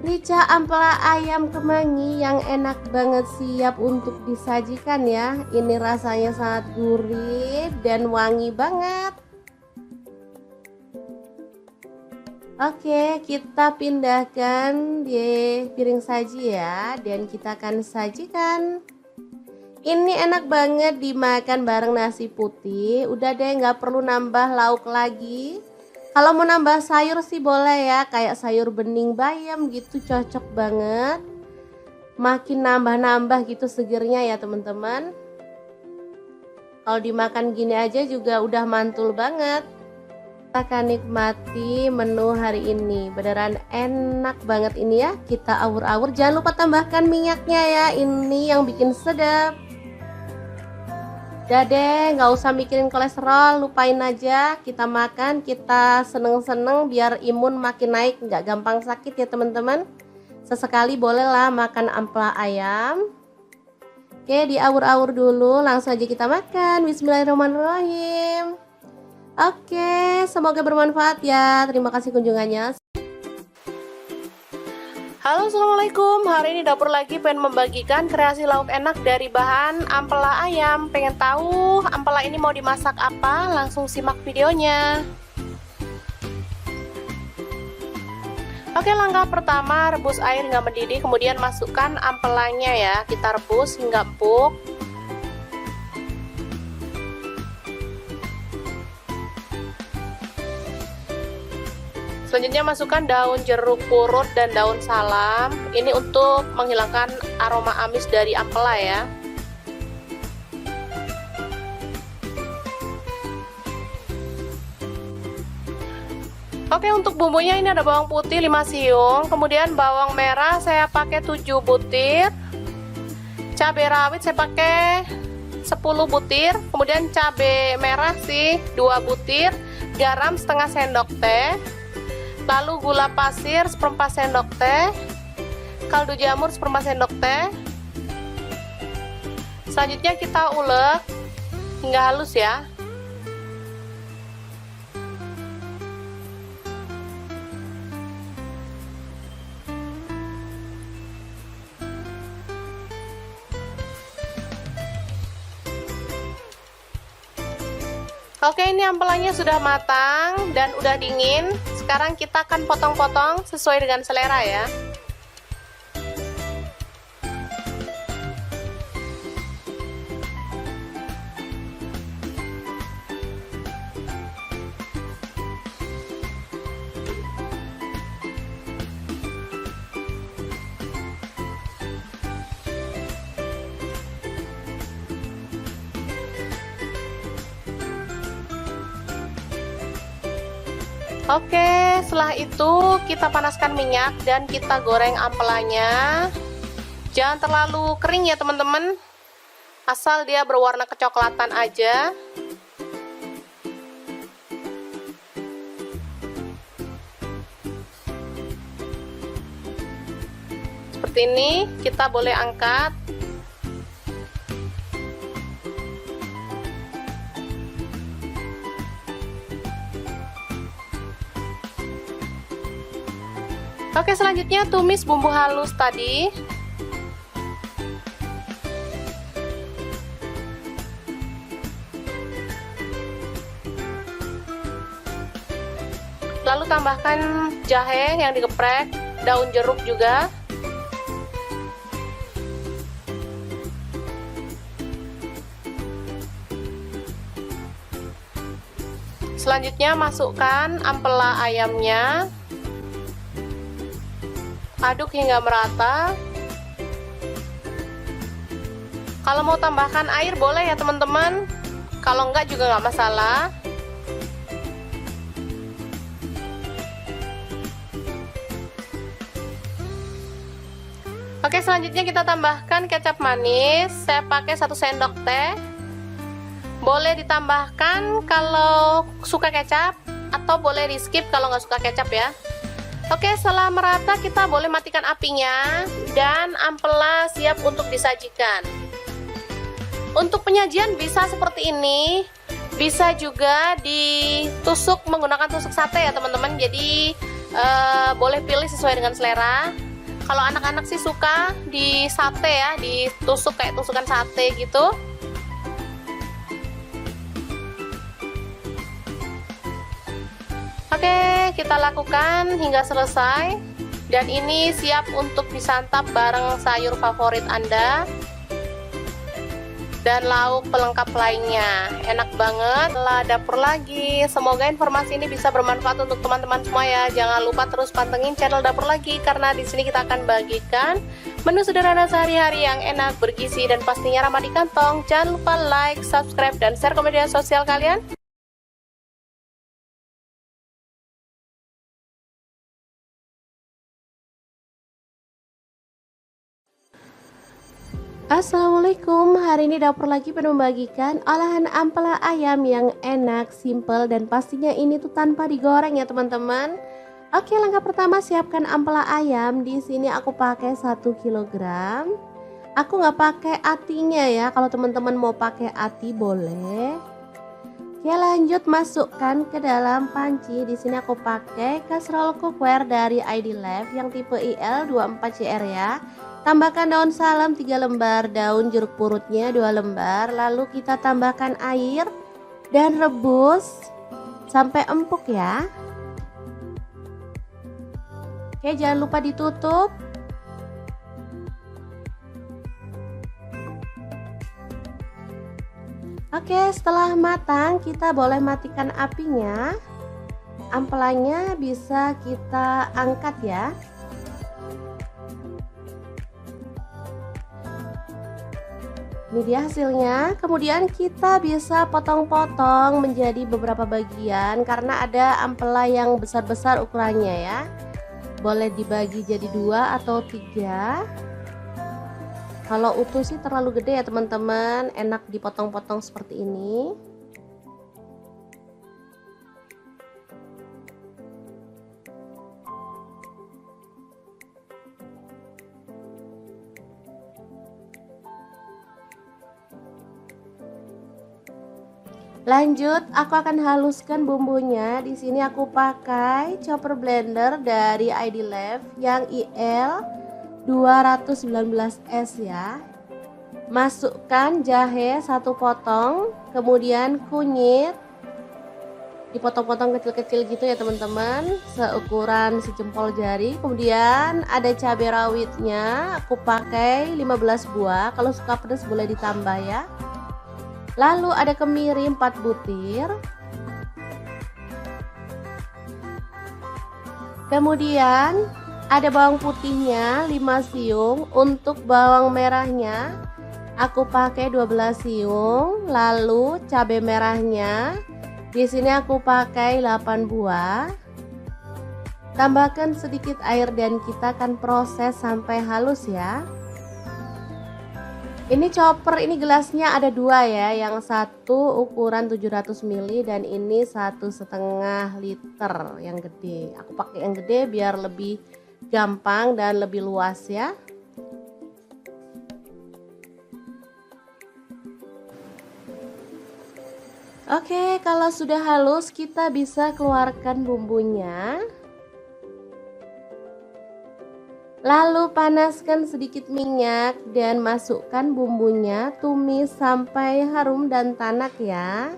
Rica ampela ayam kemangi yang enak banget, siap untuk disajikan ya. Ini rasanya sangat gurih dan wangi banget. Oke, kita pindahkan di piring saji ya, dan kita akan sajikan. Ini enak banget dimakan bareng nasi putih. Udah deh, nggak perlu nambah lauk lagi. Kalau mau nambah sayur sih boleh ya, kayak sayur bening bayam gitu, cocok banget. Makin nambah-nambah gitu segernya ya teman-teman. Kalau dimakan gini aja juga udah mantul banget. Kita akan nikmati menu hari ini. Beneran enak banget ini ya. Kita awur-awur. Jangan lupa tambahkan minyaknya ya. Ini yang bikin sedap. Udah deh, nggak usah mikirin kolesterol, lupain aja. Kita makan, kita seneng-seneng biar imun makin naik, nggak gampang sakit ya teman-teman. Sesekali bolehlah makan ampela ayam. Oke, diawur-awur dulu, langsung aja kita makan. Bismillahirrahmanirrahim. Oke, semoga bermanfaat ya. Terima kasih kunjungannya. Halo, assalamualaikum. Hari ini dapur lagi pengen membagikan kreasi lauk enak dari bahan ampela ayam. Pengen tahu ampela ini mau dimasak apa? Langsung simak videonya. Oke, langkah pertama rebus air hingga mendidih, kemudian masukkan ampelanya ya. Kita rebus hingga empuk. Selanjutnya masukkan daun jeruk purut dan daun salam. Ini untuk menghilangkan aroma amis dari ampela ya. Oke, untuk bumbunya ini ada bawang putih 5 siung, kemudian bawang merah saya pakai 7 butir, cabai rawit saya pakai 10 butir, kemudian cabai merah sih 2 butir, garam setengah sendok teh, lalu gula pasir 1/4 sendok teh, kaldu jamur 1/4 sendok teh. Selanjutnya kita ulek hingga halus ya. Oke, ini ampelanya sudah matang dan udah dingin. Sekarang kita akan potong-potong sesuai dengan selera ya. Oke, setelah itu kita panaskan minyak dan kita goreng ampelanya. Jangan terlalu kering ya teman-teman, asal dia berwarna kecoklatan aja. Seperti ini, kita boleh angkat. Oke, selanjutnya tumis bumbu halus tadi. Lalu tambahkan jahe yang digeprek, daun jeruk juga. Selanjutnya masukkan ampela ayamnya. Aduk hingga merata. Kalau mau tambahkan air boleh ya teman-teman, kalau enggak juga nggak masalah. Oke, selanjutnya kita tambahkan kecap manis. Saya pakai 1 sendok teh. Boleh ditambahkan kalau suka kecap, atau boleh di skip kalau nggak suka kecap ya. Oke, setelah merata kita boleh matikan apinya dan ampela siap untuk disajikan. Untuk penyajian bisa seperti ini, bisa juga ditusuk menggunakan tusuk sate ya teman-teman. Jadi boleh pilih sesuai dengan selera. Kalau anak-anak sih suka di sate ya, ditusuk kayak tusukan sate gitu. Oke, kita lakukan hingga selesai. Dan ini siap untuk disantap bareng sayur favorit Anda dan lauk pelengkap lainnya. Enak banget. Lah, dapur lagi. Semoga informasi ini bisa bermanfaat untuk teman-teman semua ya. Jangan lupa terus pantengin channel dapur lagi, karena di sini kita akan bagikan Menu sederhana sehari-hari yang enak, bergizi, dan pastinya ramah di kantong. Jangan lupa like, subscribe, dan share ke media sosial kalian. Assalamualaikum, hari ini dapur lagi penuh membagikan olahan ampela ayam yang enak, simple, dan pastinya ini tuh tanpa digoreng ya teman-teman. Oke, langkah pertama siapkan ampela ayam. Di sini aku pakai 1 kilogram. Aku nggak pakai atinya ya. Kalau teman-teman mau pakai ati boleh. Oke, lanjut masukkan ke dalam panci. Di sini aku pakai kaserol cookware dari ID Life yang tipe IL24CR ya. Tambahkan daun salam 3 lembar, daun jeruk purutnya 2 lembar. Lalu kita tambahkan air dan rebus sampai empuk ya. Oke, jangan lupa ditutup. Oke, setelah matang kita boleh matikan apinya. Ampelanya bisa kita angkat ya. Ini dia hasilnya. Kemudian kita bisa potong-potong menjadi beberapa bagian karena ada ampela yang besar-besar ukurannya ya. Boleh dibagi jadi 2 atau 3. Kalau utuh sih terlalu gede ya teman-teman, enak dipotong-potong seperti ini. Lanjut, aku akan haluskan bumbunya. Di sini aku pakai chopper blender dari ID Life yang IL 219S ya. Masukkan jahe 1 potong, kemudian kunyit dipotong-potong kecil-kecil gitu ya teman-teman, seukuran sejempol jari. Kemudian ada cabai rawitnya, aku pakai 15 buah. Kalau suka pedas boleh ditambah ya. Lalu ada kemiri 4 butir. Kemudian ada bawang putihnya 5 siung. Untuk bawang merahnya aku pakai 12 siung. Lalu cabai merahnya di sini aku pakai 8 buah. Tambahkan sedikit air dan kita akan proses sampai halus ya. Ini chopper, ini gelasnya ada 2 ya, yang satu ukuran 700 ml dan ini 1,5 liter yang gede. Aku pakai yang gede biar lebih gampang dan lebih luas ya. Oke, kalau sudah halus kita bisa keluarkan bumbunya. Lalu panaskan sedikit minyak dan masukkan bumbunya, tumis sampai harum dan tanak ya.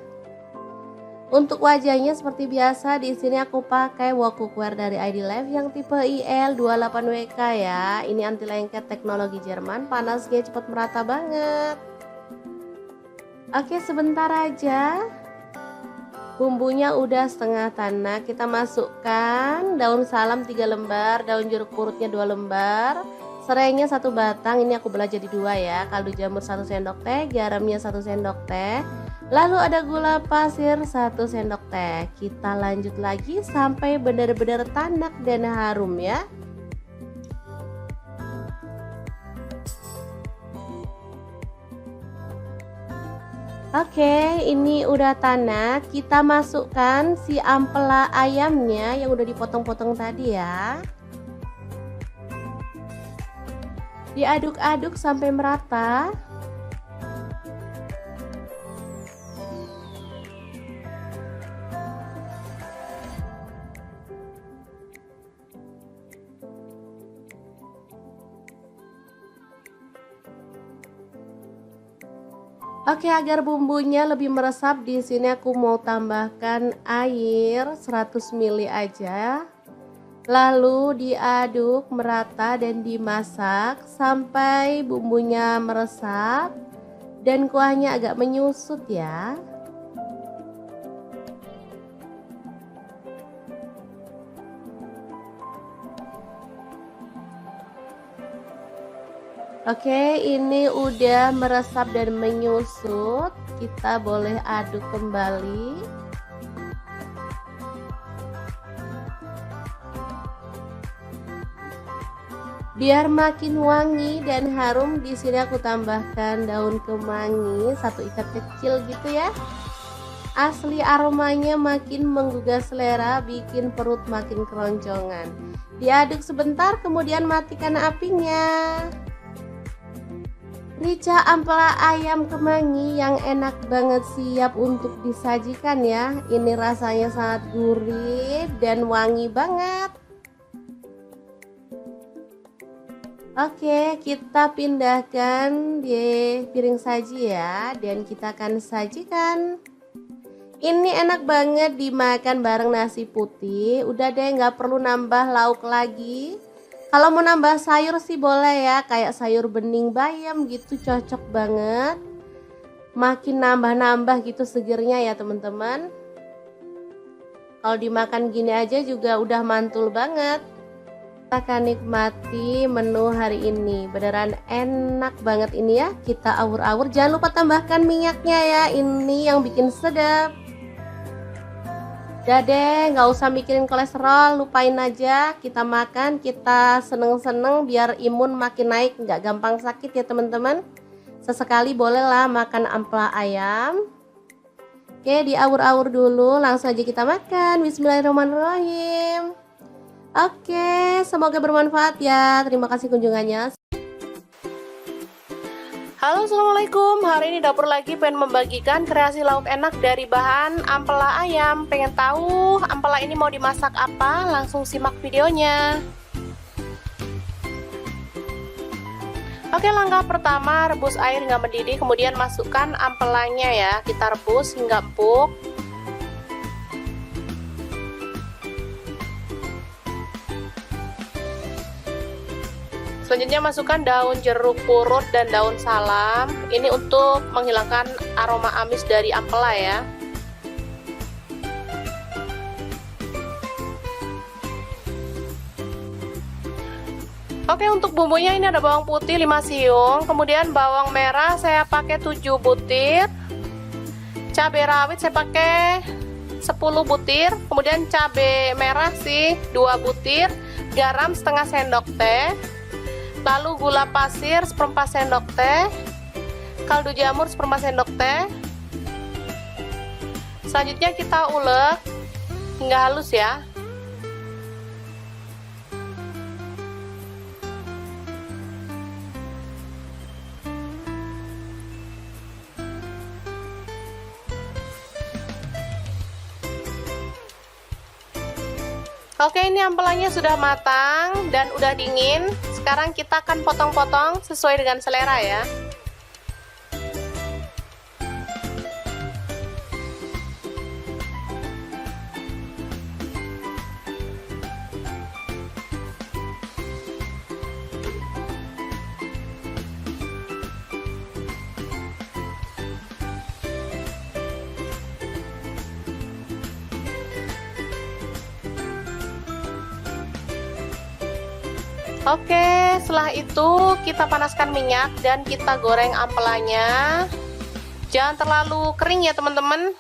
Untuk wajahnya seperti biasa, di sini aku pakai wok cookware dari ID Life yang tipe IL28WK ya. Ini anti lengket teknologi Jerman, panasnya cepat merata banget. Oke, sebentar aja. Bumbunya udah setengah tanak, kita masukkan daun salam 3 lembar, daun jeruk purutnya 2 lembar, serainya 1 batang, ini aku belah jadi 2 ya, kaldu jamur 1 sendok teh, garamnya 1 sendok teh, lalu ada gula pasir 1 sendok teh. Kita lanjut lagi sampai benar-benar tanak dan harum ya. Oke, ini udah tanak. Kita masukkan si ampela ayamnya yang udah dipotong-potong tadi ya. Diaduk-aduk sampai merata. Oke, agar bumbunya lebih meresap, di sini aku mau tambahkan air 100 ml aja. Lalu diaduk merata dan dimasak sampai bumbunya meresap dan kuahnya agak menyusut ya. Oke, ini udah meresap dan menyusut. Kita boleh aduk kembali. Biar makin wangi dan harum, di sini aku tambahkan daun kemangi 1 ikat kecil gitu ya. Asli aromanya makin menggugah selera, bikin perut makin keroncongan. Diaduk sebentar, kemudian matikan apinya. Rica ampela ayam kemangi yang enak banget, siap untuk disajikan ya. Ini rasanya sangat gurih dan wangi banget. Oke, kita pindahkan di piring saji ya, dan kita akan sajikan. Ini enak banget dimakan bareng nasi putih. Udah deh, nggak perlu nambah lauk lagi. Kalau mau nambah sayur sih boleh ya, kayak sayur bening bayam gitu, cocok banget. Makin nambah-nambah gitu segernya ya teman-teman. Kalau dimakan gini aja juga udah mantul banget. Kita akan nikmati menu hari ini, beneran enak banget ini ya. Kita awur-awur, jangan lupa tambahkan minyaknya ya, ini yang bikin sedap. Udah deh, nggak usah mikirin kolesterol, lupain aja. Kita makan, kita seneng-seneng biar imun makin naik, nggak gampang sakit ya teman-teman. Sesekali bolehlah makan ampela ayam. Oke, diawur-awur dulu, langsung aja kita makan. Bismillahirrahmanirrahim. Oke, semoga bermanfaat ya. Terima kasih kunjungannya. Halo, assalamualaikum. Hari ini dapur lagi pengen membagikan kreasi lauk enak dari bahan ampela ayam. Pengen tahu ampela ini mau dimasak apa? Langsung simak videonya. Oke, langkah pertama rebus air hingga mendidih, kemudian masukkan ampelanya ya. Kita rebus hingga empuk. Selanjutnya masukkan daun jeruk purut dan daun salam. Ini untuk menghilangkan aroma amis dari ampela ya. Oke, untuk bumbunya ini ada bawang putih 5 siung, kemudian bawang merah saya pakai 7 butir. Cabai rawit saya pakai 10 butir, kemudian cabai merah sih 2 butir, garam setengah sendok teh. Lalu gula pasir 1/4 sendok teh, kaldu jamur 1/4 sendok teh. Selanjutnya kita ulek hingga halus ya. Oke, ini ampelanya sudah matang dan udah dingin. Sekarang kita akan potong-potong sesuai dengan selera ya. Oke, setelah itu kita panaskan minyak dan kita goreng ampelanya. Jangan terlalu kering ya teman-teman,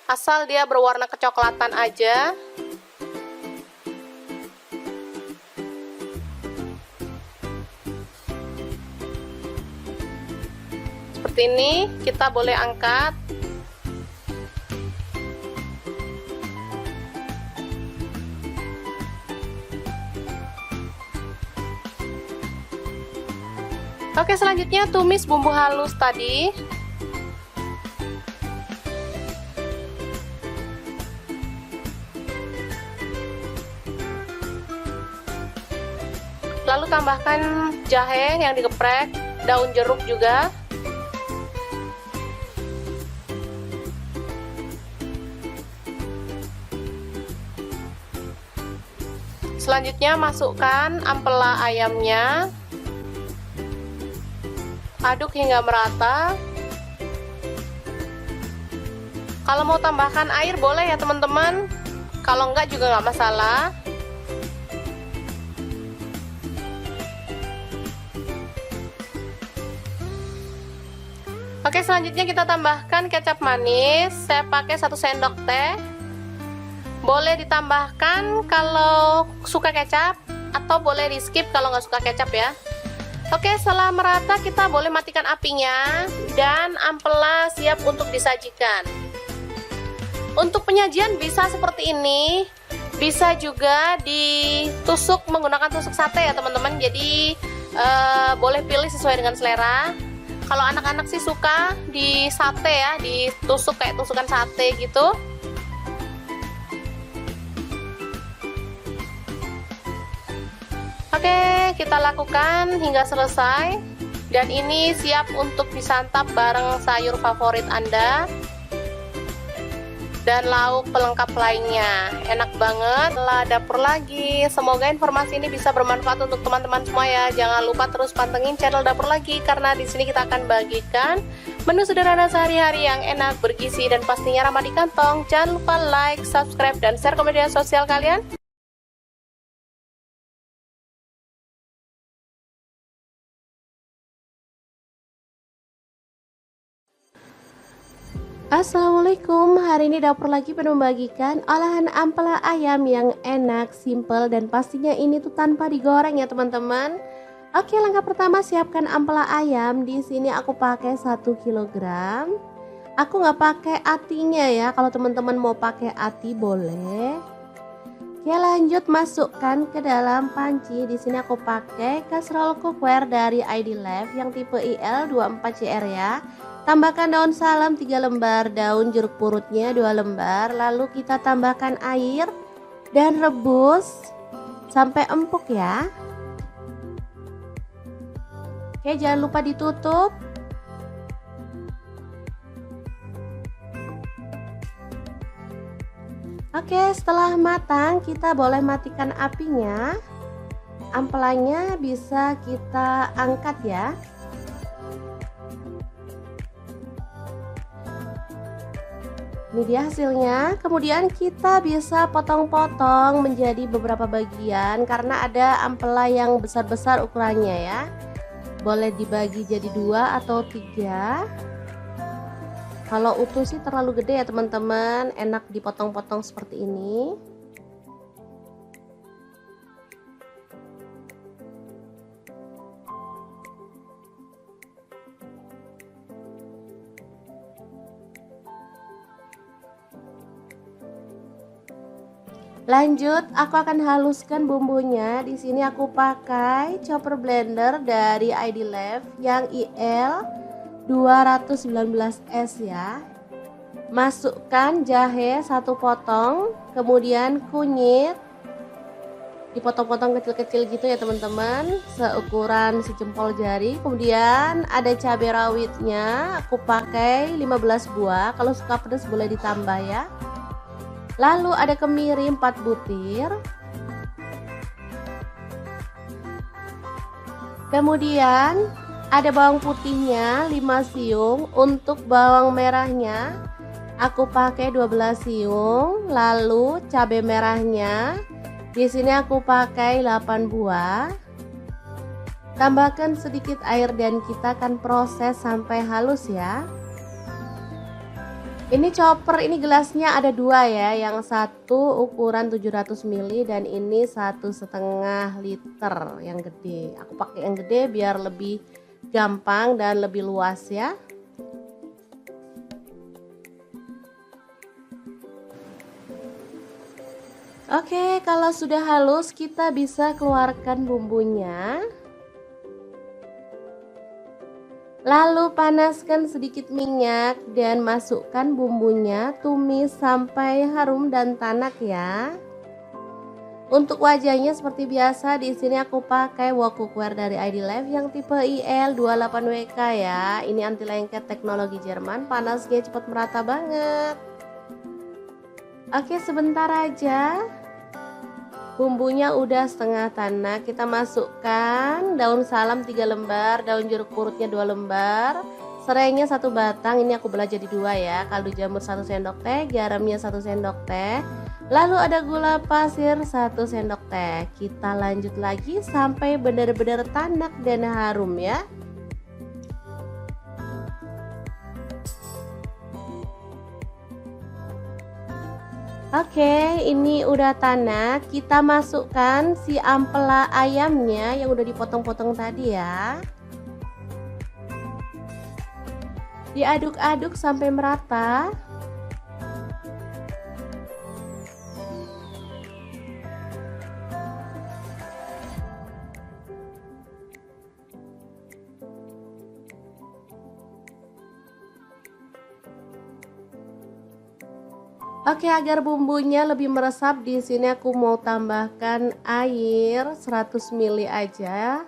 asal dia berwarna kecoklatan aja. Seperti ini, kita boleh angkat. Oke, selanjutnya tumis bumbu halus tadi. Lalu tambahkan jahe yang digeprek, daun jeruk juga. Selanjutnya masukkan ampela ayamnya. Aduk hingga merata. Kalau mau tambahkan air boleh ya teman-teman, kalau enggak juga nggak masalah. selanjutnya kita tambahkan kecap manis. Saya pakai 1 sendok teh. Boleh ditambahkan kalau suka kecap, atau boleh di skip kalau nggak suka kecap ya. Oke, setelah merata kita boleh matikan apinya, dan ampela siap untuk disajikan. Untuk penyajian bisa seperti ini, bisa juga ditusuk menggunakan tusuk sate ya teman-teman. Jadi boleh pilih sesuai dengan selera. Kalau anak-anak sih suka di sate ya, ditusuk kayak tusukan sate gitu. Oke, kita lakukan hingga selesai. Dan ini siap untuk disantap bareng sayur favorit Anda dan lauk pelengkap lainnya. Enak banget. Lah dapur lagi. Semoga informasi ini bisa bermanfaat untuk teman-teman semua ya. Jangan lupa terus pantengin channel Dapur Lagi, karena di sini kita akan bagikan menu sederhana sehari-hari yang enak, bergizi, dan pastinya ramah di kantong. Jangan lupa like, subscribe, dan share ke media sosial kalian. Assalamualaikum, hari ini Dapur Lagi penuh membagikan olahan ampela ayam yang enak, simple, dan pastinya ini tuh tanpa digoreng ya teman-teman. Oke, langkah pertama siapkan ampela ayam. Di sini aku pakai 1 kg. Aku nggak pakai atinya ya, kalau teman-teman mau pakai ati boleh. Oke, lanjut masukkan ke dalam panci. Di sini aku pakai kastrol cookware dari ID Life yang tipe IL24CR ya. Tambahkan daun salam 3 lembar, daun jeruk purutnya 2 lembar, lalu kita tambahkan air dan rebus sampai empuk ya. Oke, jangan lupa ditutup. Oke, setelah matang kita boleh matikan apinya. Ampelanya bisa kita angkat ya. Ini dia hasilnya. Kemudian kita bisa potong-potong menjadi beberapa bagian, karena ada ampela yang besar-besar ukurannya ya. Boleh dibagi jadi 2 atau 3. Kalau utuh sih terlalu gede ya teman-teman, enak dipotong-potong seperti ini. Lanjut, aku akan haluskan bumbunya. Di sini aku pakai chopper blender dari ID Life yang IL 219S ya. Masukkan jahe 1 potong, kemudian kunyit dipotong-potong kecil-kecil gitu ya teman-teman, seukuran sejempol jari. Kemudian ada cabai rawitnya, aku pakai 15 buah. Kalau suka pedas boleh ditambah ya. Lalu ada kemiri 4 butir. Kemudian ada bawang putihnya 5 siung. Untuk bawang merahnya aku pakai 12 siung. Lalu cabai merahnya di sini aku pakai 8 buah. Tambahkan sedikit air dan kita akan proses sampai halus ya. Ini chopper, ini gelasnya ada 2 ya, yang satu ukuran 700 ml dan ini 1,5 liter yang gede. Aku pakai yang gede biar lebih gampang dan lebih luas ya. Oke, kalau sudah halus kita bisa keluarkan bumbunya. Lalu panaskan sedikit minyak dan masukkan bumbunya, tumis sampai harum dan tanak ya. Untuk wajahnya seperti biasa, di sini aku pakai wok cookware dari ID Life yang tipe IL28WK ya. Ini anti lengket teknologi Jerman, panasnya cepat merata banget. Oke, sebentar aja. Bumbunya udah setengah tanak, kita masukkan daun salam 3 lembar, daun jeruk purutnya 2 lembar, serainya 1 batang, ini aku belah jadi 2 ya, kaldu jamur 1 sendok teh, garamnya 1 sendok teh, lalu ada gula pasir 1 sendok teh. Kita lanjut lagi sampai benar-benar tanak dan harum ya. Oke, ini udah tanak. Kita masukkan si ampela ayamnya yang udah dipotong-potong tadi ya. Diaduk-aduk sampai merata. Oke, agar bumbunya lebih meresap, di sini aku mau tambahkan air 100 ml aja.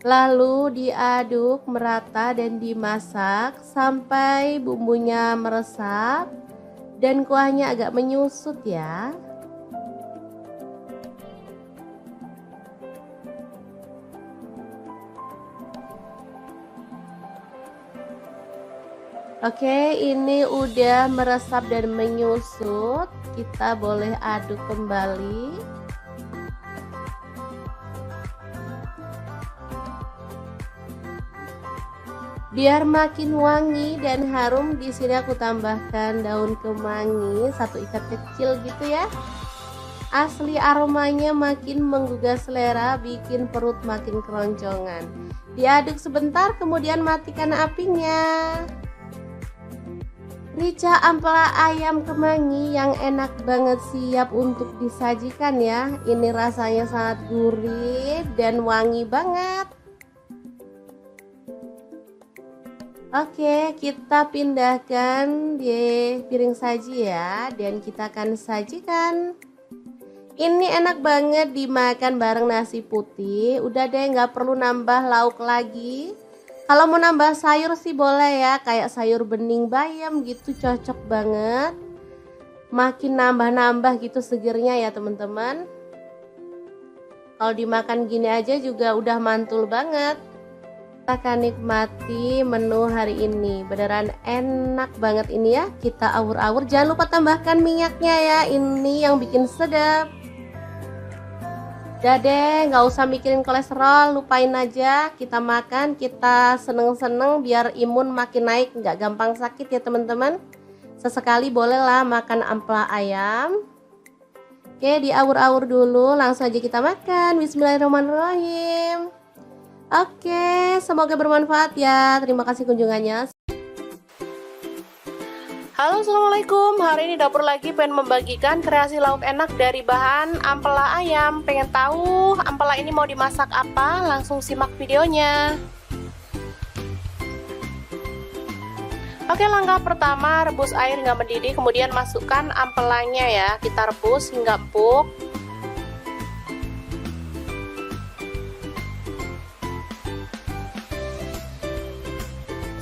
Lalu diaduk merata dan dimasak sampai bumbunya meresap dan kuahnya agak menyusut ya. Oke, ini udah meresap dan menyusut. Kita boleh aduk kembali. Biar makin wangi dan harum, di sini aku tambahkan daun kemangi 1 ikat kecil gitu ya. Asli aromanya makin menggugah selera, bikin perut makin keroncongan. Diaduk sebentar, kemudian matikan apinya. Rica ampela ayam kemangi yang enak banget, siap untuk disajikan ya. Ini rasanya sangat gurih dan wangi banget. Oke, kita pindahkan di piring saji ya, dan kita akan sajikan. Ini enak banget dimakan bareng nasi putih. Udah deh, nggak perlu nambah lauk lagi. Kalau mau nambah sayur sih boleh ya, kayak sayur bening bayam gitu, cocok banget. Makin nambah-nambah gitu segernya ya teman-teman. Kalau dimakan gini aja juga udah mantul banget. Kita akan nikmati menu hari ini. Beneran enak banget ini ya. Kita awur-awur, jangan lupa tambahkan minyaknya ya. Ini yang bikin sedap. Udah deh, nggak usah mikirin kolesterol, lupain aja. Kita makan, kita seneng-seneng biar imun makin naik, nggak gampang sakit ya teman-teman. Sesekali bolehlah makan ampela ayam. Oke, diawur-awur dulu, langsung aja kita makan. Bismillahirrahmanirrahim. Oke, semoga bermanfaat ya. Terima kasih kunjungannya. Halo, assalamualaikum. Hari ini dapur lagi pengen membagikan kreasi lauk enak dari bahan ampela ayam. Pengen tahu ampela ini mau dimasak apa? Langsung simak videonya. Oke, langkah pertama rebus air hingga mendidih, kemudian masukkan ampelanya ya. Kita rebus hingga empuk.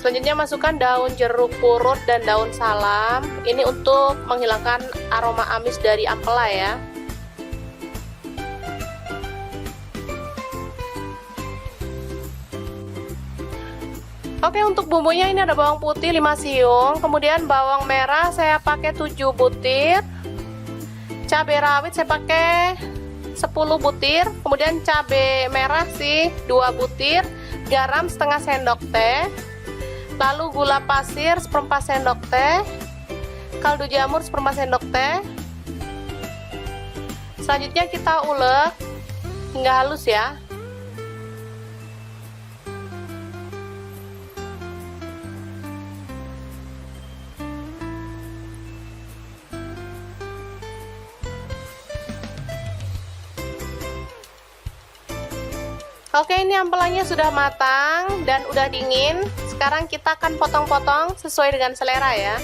Selanjutnya masukkan daun jeruk purut dan daun salam. Ini untuk menghilangkan aroma amis dari ampela ya. Oke, untuk bumbunya ini ada bawang putih 5 siung, kemudian bawang merah saya pakai 7 butir. Cabai rawit saya pakai 10 butir, kemudian cabai merah sih 2 butir, garam setengah sendok teh. Lalu gula pasir 1/4 sendok teh, kaldu jamur 1/4 sendok teh. Selanjutnya kita ulek hingga halus ya. Oke, ini ampelanya sudah matang dan udah dingin. Sekarang kita akan potong-potong sesuai dengan selera ya.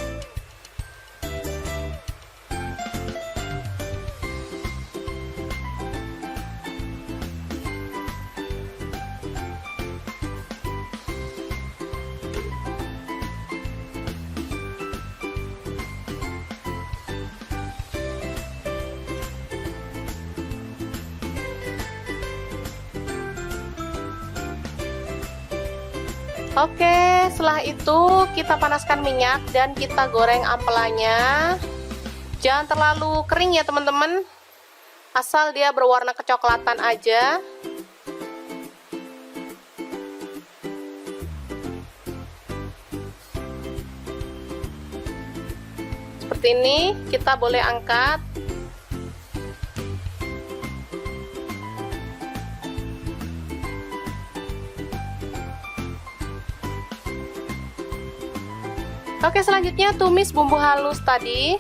Oke, setelah itu kita panaskan minyak dan kita goreng ampelanya. Jangan terlalu kering ya teman-teman, asal dia berwarna kecoklatan aja. seperti ini, kita boleh angkat. Oke, selanjutnya tumis bumbu halus tadi.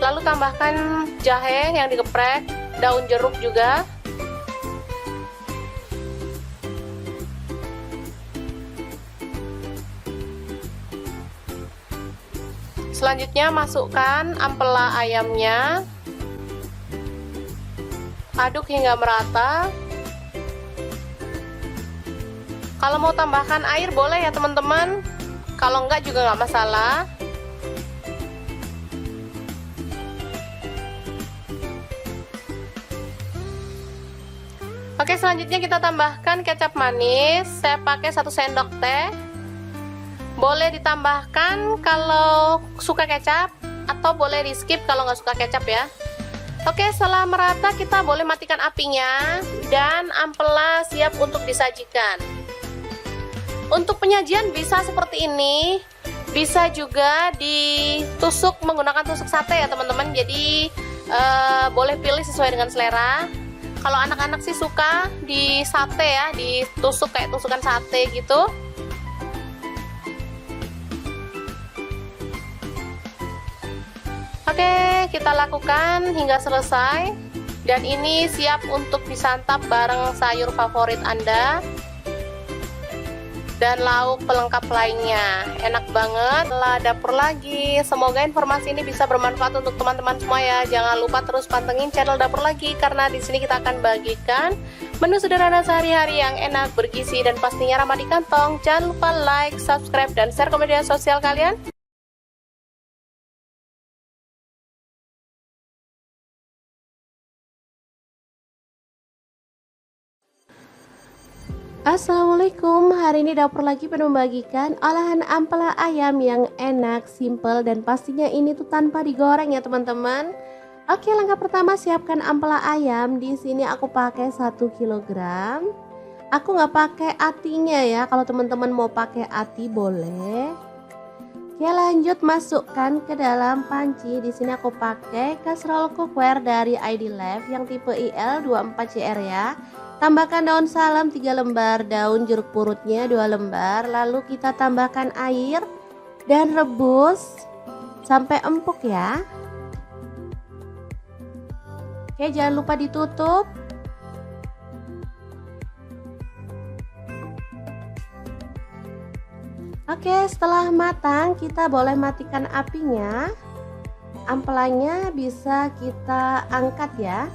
Lalu tambahkan jahe yang digeprek, daun jeruk juga. Selanjutnya masukkan ampela ayamnya. Aduk hingga merata. Kalau mau tambahkan air boleh ya teman-teman. Kalau enggak juga nggak masalah. Oke, selanjutnya kita tambahkan kecap manis. Saya pakai 1 sendok teh. Boleh ditambahkan kalau suka kecap, atau boleh di skip kalau nggak suka kecap ya. Oke, setelah merata kita boleh matikan apinya dan ampela siap untuk disajikan. Untuk penyajian bisa seperti ini, bisa juga ditusuk menggunakan tusuk sate ya teman-teman. Jadi boleh pilih sesuai dengan selera. Kalau anak-anak sih suka di sate ya, ditusuk kayak tusukan sate gitu. Oke, kita lakukan hingga selesai. Dan ini siap untuk disantap bareng sayur favorit Anda dan lauk pelengkap lainnya. Enak banget. Lah dapur lagi. Semoga informasi ini bisa bermanfaat untuk teman-teman semua ya. Jangan lupa terus pantengin channel Dapur Lagi, karena di sini kita akan bagikan menu sederhana sehari-hari yang enak, bergizi, dan pastinya ramah di kantong. Jangan lupa like, subscribe, dan share ke media sosial kalian. Assalamualaikum, hari ini Dapur Lagi penuh membagikan olahan ampela ayam yang enak, simple, dan pastinya ini tuh tanpa digoreng ya teman-teman. Oke, langkah pertama siapkan ampela ayam. Di sini aku pakai 1 kg. Aku nggak pakai atinya ya, kalau teman-teman mau pakai ati boleh. Oke, lanjut masukkan ke dalam panci. Di sini aku pakai kastrol cookware dari ID Life yang tipe IL24CR ya. Tambahkan daun salam 3 lembar, daun jeruk purutnya 2 lembar. Lalu kita tambahkan air dan rebus sampai empuk ya. Oke, jangan lupa ditutup. Oke, setelah matang kita boleh matikan apinya. Ampelanya bisa kita angkat ya.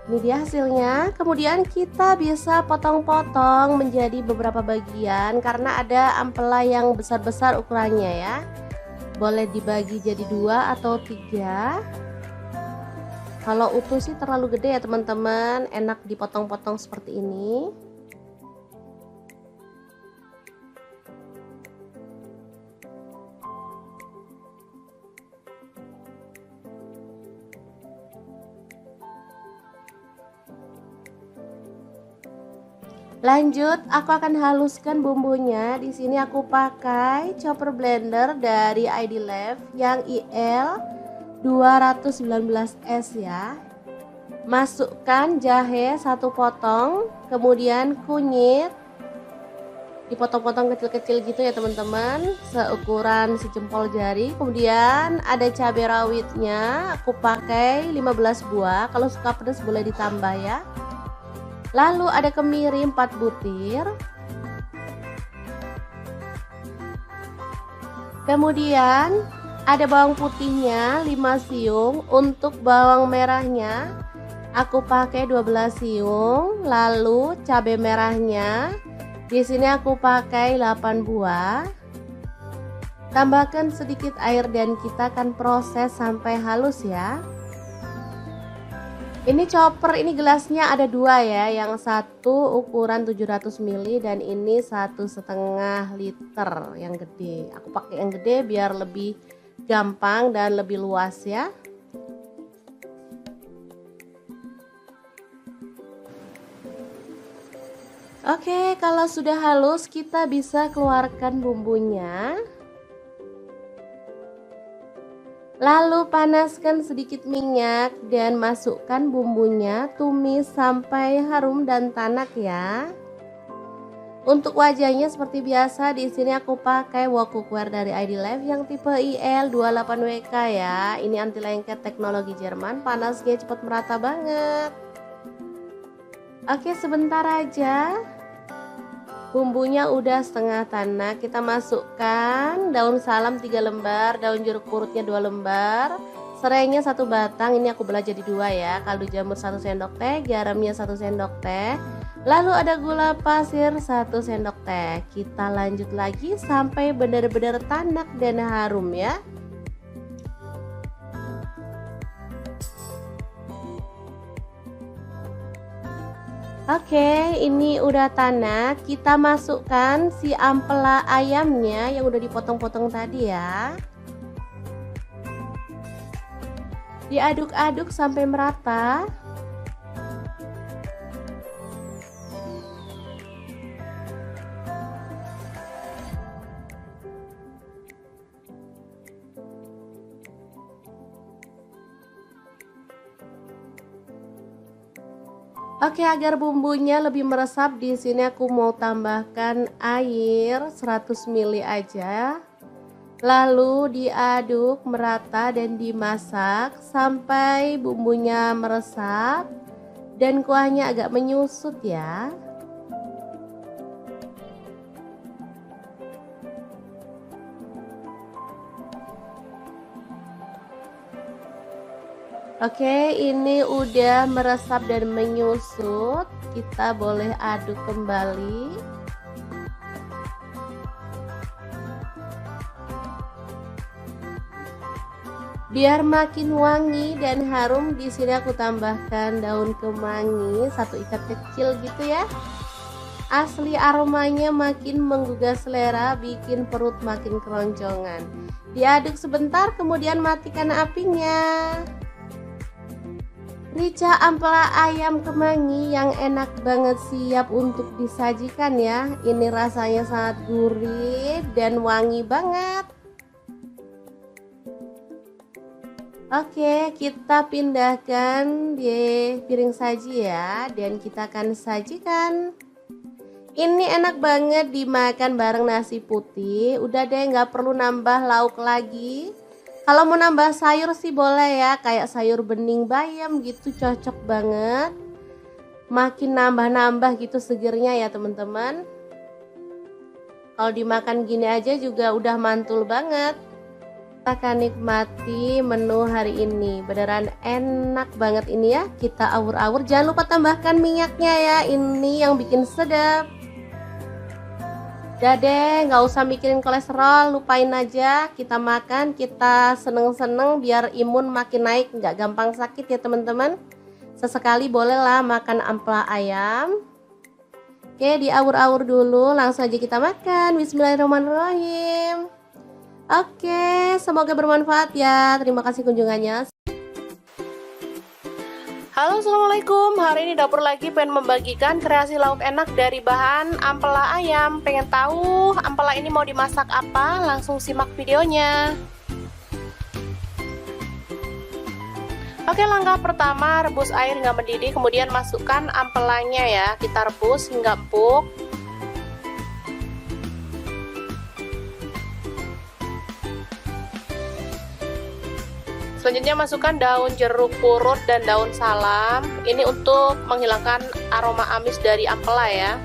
Ini dia hasilnya. Kemudian kita bisa potong-potong menjadi beberapa bagian karena ada ampela yang besar-besar ukurannya ya. Boleh dibagi jadi 2 atau 3. Kalau utuh sih terlalu gede ya teman-teman, enak dipotong-potong seperti ini. Lanjut, aku akan haluskan bumbunya. Di sini aku pakai chopper blender dari ID Life yang IL 219S ya. Masukkan jahe 1 potong, kemudian kunyit dipotong-potong kecil-kecil gitu ya teman-teman, seukuran sejempol jari. Kemudian ada cabai rawitnya, aku pakai 15 buah. Kalau suka pedas boleh ditambah ya. Lalu ada kemiri 4 butir. Kemudian ada bawang putihnya 5 siung. Untuk bawang merahnya aku pakai 12 siung. Lalu cabai merahnya di sini aku pakai 8 buah. Tambahkan sedikit air dan kita akan proses sampai halus ya. Ini chopper, ini gelasnya ada 2 ya, yang satu ukuran 700 ml dan ini 1,5 liter yang gede. Aku pakai yang gede biar lebih gampang dan lebih luas ya. Oke, kalau sudah halus kita bisa keluarkan bumbunya. Lalu panaskan sedikit minyak dan masukkan bumbunya, tumis sampai harum dan tanak ya. Untuk wajahnya seperti biasa, di sini aku pakai wok cookware dari ID Life yang tipe IL28WK ya. Ini anti lengket teknologi Jerman, panasnya cepat merata banget. Oke, sebentar aja. Bumbunya udah setengah tanak, kita masukkan daun salam 3 lembar, daun jeruk purutnya 2 lembar, serainya 1 batang, ini aku belah jadi 2 ya, kaldu jamur 1 sendok teh, garamnya 1 sendok teh, lalu ada gula pasir 1 sendok teh. Kita lanjut lagi sampai benar-benar tanak dan harum ya. Oke, ini udah tanak. Kita masukkan si ampela ayamnya yang udah dipotong-potong tadi ya. Diaduk-aduk sampai merata. Oke, agar bumbunya lebih meresap, di sini aku mau tambahkan air 100 ml aja. Lalu diaduk merata dan dimasak sampai bumbunya meresap dan kuahnya agak menyusut ya. Oke, ini udah meresap dan menyusut. Kita boleh aduk kembali. Biar makin wangi dan harum, di sini aku tambahkan daun kemangi 1 ikat kecil gitu ya. Asli aromanya makin menggugah selera, bikin perut makin keroncongan. Diaduk sebentar, kemudian matikan apinya. Rica ampela ayam kemangi yang enak banget, siap untuk disajikan ya. Ini rasanya sangat gurih dan wangi banget. Oke, kita pindahkan di piring saji ya, dan kita akan sajikan. Ini enak banget dimakan bareng nasi putih. Udah deh, nggak perlu nambah lauk lagi. Kalau mau nambah sayur sih boleh ya, kayak sayur bening bayam gitu, cocok banget. Makin nambah-nambah gitu segernya ya teman-teman. Kalau dimakan gini aja juga udah mantul banget. Kita akan nikmati menu hari ini, beneran enak banget ini ya. Kita awur-awur, jangan lupa tambahkan minyaknya ya, ini yang bikin sedap. Udah deh, nggak usah mikirin kolesterol, lupain aja. Kita makan, kita seneng-seneng biar imun makin naik, nggak gampang sakit ya teman-teman. Sesekali bolehlah makan ampela ayam. Oke, diawur-awur dulu, langsung aja kita makan. Bismillahirrahmanirrahim. Oke, semoga bermanfaat ya. Terima kasih kunjungannya. Halo, assalamualaikum. Hari ini dapur lagi pengen membagikan kreasi lauk enak dari bahan ampela ayam. Pengen tahu ampela ini mau dimasak apa? Langsung simak videonya. Oke, langkah pertama rebus air hingga mendidih, kemudian masukkan ampelanya ya. Kita rebus hingga empuk. Selanjutnya masukkan daun jeruk purut dan daun salam. Ini untuk menghilangkan aroma amis dari ampela ya.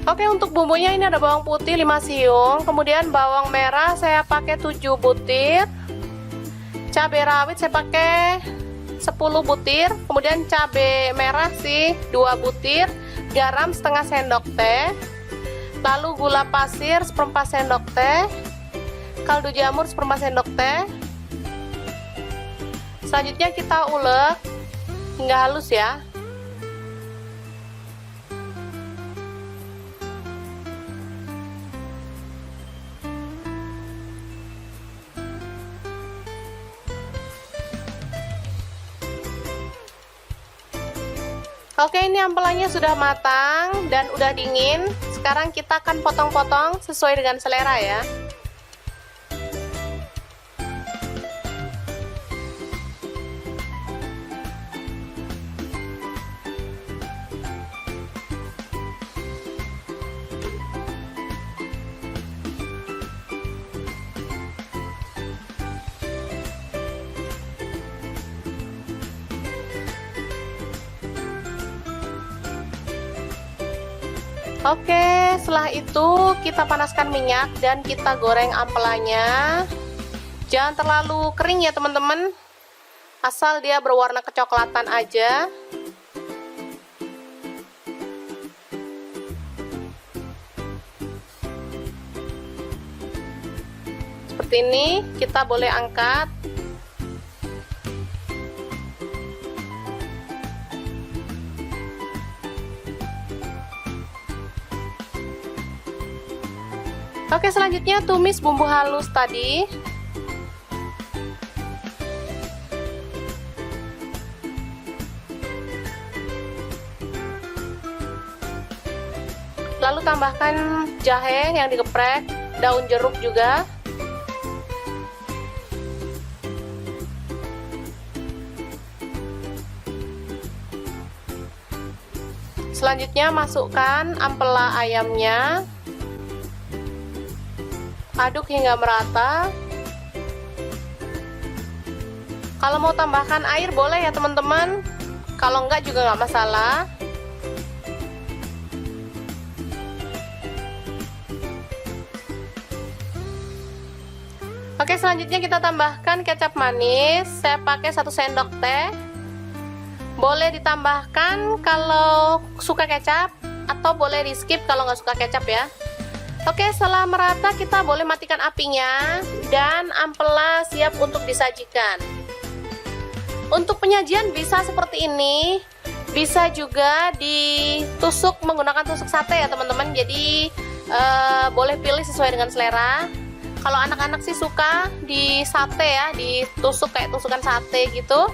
Oke, untuk bumbunya ini ada bawang putih 5 siung, kemudian bawang merah saya pakai 7 butir. Cabai rawit saya pakai 10 butir, kemudian cabai merah sih 2 butir, garam setengah sendok teh. Lalu gula pasir 1/4 sendok teh, kaldu jamur 1/4 sendok teh. Selanjutnya kita ulek hingga halus ya. Oke, ini ampelanya sudah matang dan udah dingin. Sekarang kita akan potong-potong sesuai dengan selera ya. Oke, setelah itu kita panaskan minyak dan kita goreng ampelanya. Jangan terlalu kering ya teman-teman, asal dia berwarna kecoklatan aja. Seperti ini, kita boleh angkat. Oke, selanjutnya tumis bumbu halus tadi. Lalu tambahkan jahe yang digeprek, daun jeruk juga. Selanjutnya masukkan ampela ayamnya. Aduk hingga merata. Kalau mau tambahkan air boleh ya teman-teman, kalau enggak juga nggak masalah. Oke, selanjutnya kita tambahkan kecap manis. Saya pakai 1 sendok teh. Boleh ditambahkan kalau suka kecap, atau boleh di skip kalau nggak suka kecap ya. Oke, setelah merata kita boleh matikan apinya dan ampela siap untuk disajikan. Untuk penyajian bisa seperti ini, bisa juga ditusuk menggunakan tusuk sate ya teman-teman. Jadi boleh pilih sesuai dengan selera. Kalau anak-anak sih suka di sate ya, ditusuk kayak tusukan sate gitu.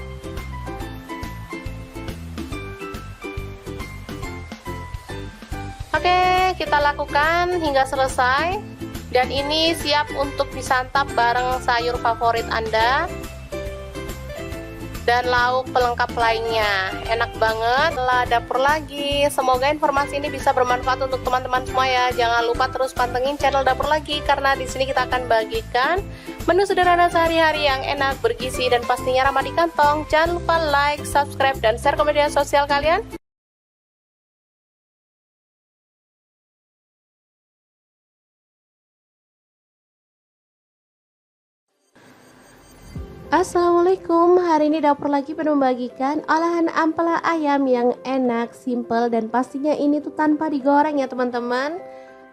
Oke, kita lakukan hingga selesai. Dan ini siap untuk disantap bareng sayur favorit Anda dan lauk pelengkap lainnya. Enak banget. Lah, dapur lagi. Semoga informasi ini bisa bermanfaat untuk teman-teman semua ya. Jangan lupa terus pantengin channel Dapur Lagi, karena di sini kita akan bagikan menu sederhana sehari-hari yang enak, bergizi, dan pastinya ramah di kantong. Jangan lupa like, subscribe, dan share ke media sosial kalian. Assalamualaikum, hari ini Dapur Lagi pengen membagikan olahan ampela ayam yang enak, simple, dan pastinya ini tuh tanpa digoreng ya teman-teman.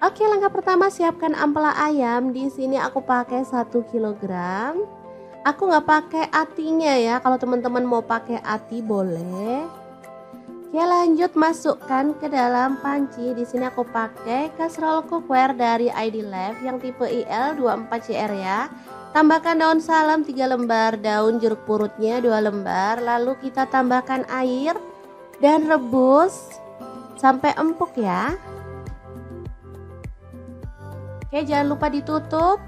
Oke, langkah pertama siapkan ampela ayam. Di sini aku pakai 1 kg. Aku nggak pakai atinya ya, kalau teman-teman mau pakai ati boleh. Oke, lanjut masukkan ke dalam panci. Di sini aku pakai kastrol cookware dari ID Life yang tipe IL24CR ya. Tambahkan daun salam 3 lembar, daun jeruk purutnya 2 lembar. Lalu kita tambahkan air dan rebus sampai empuk ya. Oke, jangan lupa ditutup.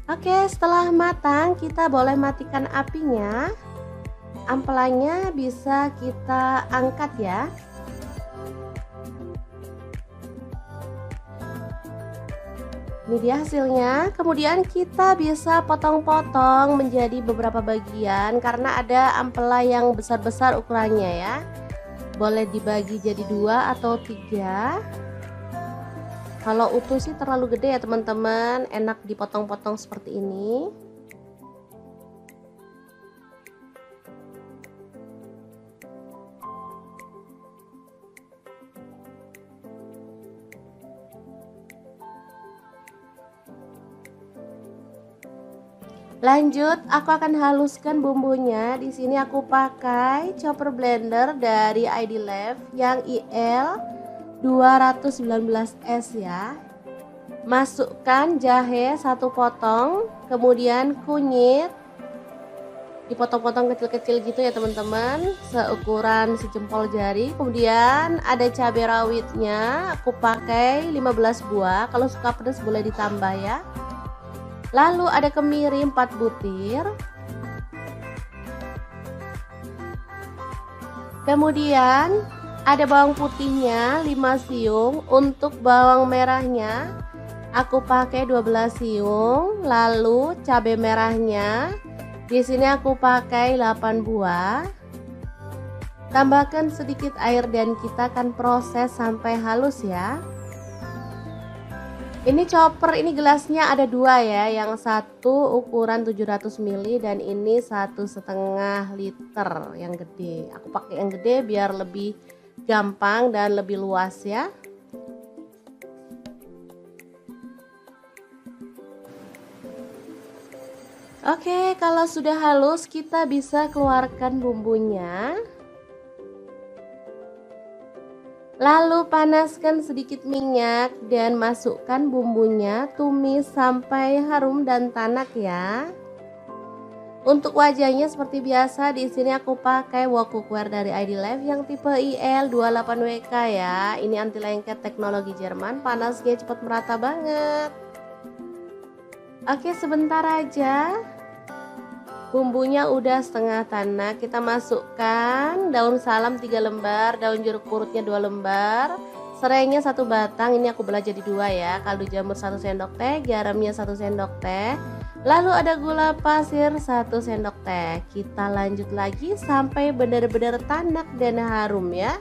Oke, setelah matang kita boleh matikan apinya. Ampelanya bisa kita angkat ya. Ini dia hasilnya. Kemudian kita bisa potong-potong menjadi beberapa bagian karena ada ampela yang besar-besar ukurannya ya. Boleh dibagi jadi 2 atau 3. Kalau utuh sih terlalu gede ya teman-teman, enak dipotong-potong seperti ini. Lanjut, aku akan haluskan bumbunya. Di sini aku pakai chopper blender dari ID Life yang IL 219S ya. Masukkan jahe 1 potong, kemudian kunyit dipotong-potong kecil-kecil gitu ya teman-teman, seukuran sejempol jari. Kemudian ada cabai rawitnya, aku pakai 15 buah, kalau suka pedas boleh ditambah ya. Lalu ada kemiri 4 butir. Kemudian ada bawang putihnya 5 siung. Untuk bawang merahnya aku pakai 12 siung. Lalu cabai merahnya di sini aku pakai 8 buah. Tambahkan sedikit air dan kita akan proses sampai halus ya. Ini chopper, ini gelasnya ada 2 ya, yang satu ukuran 700 ml dan ini 1,5 liter yang gede. Aku pakai yang gede biar lebih gampang dan lebih luas ya. Oke, kalau sudah halus kita bisa keluarkan bumbunya. Lalu panaskan sedikit minyak dan masukkan bumbunya, tumis sampai harum dan tanak ya. Untuk wajahnya seperti biasa, di sini aku pakai wok cookware dari ID Life yang tipe IL28WK ya. Ini anti lengket teknologi Jerman, panasnya cepat merata banget. Oke, sebentar aja. Bumbunya udah setengah tanak, kita masukkan daun salam 3 lembar, daun jeruk purutnya 2 lembar, serainya 1 batang, ini aku belah jadi 2 ya, kaldu jamur 1 sendok teh, garamnya 1 sendok teh, lalu ada gula pasir 1 sendok teh. Kita lanjut lagi sampai benar-benar tanak dan harum ya.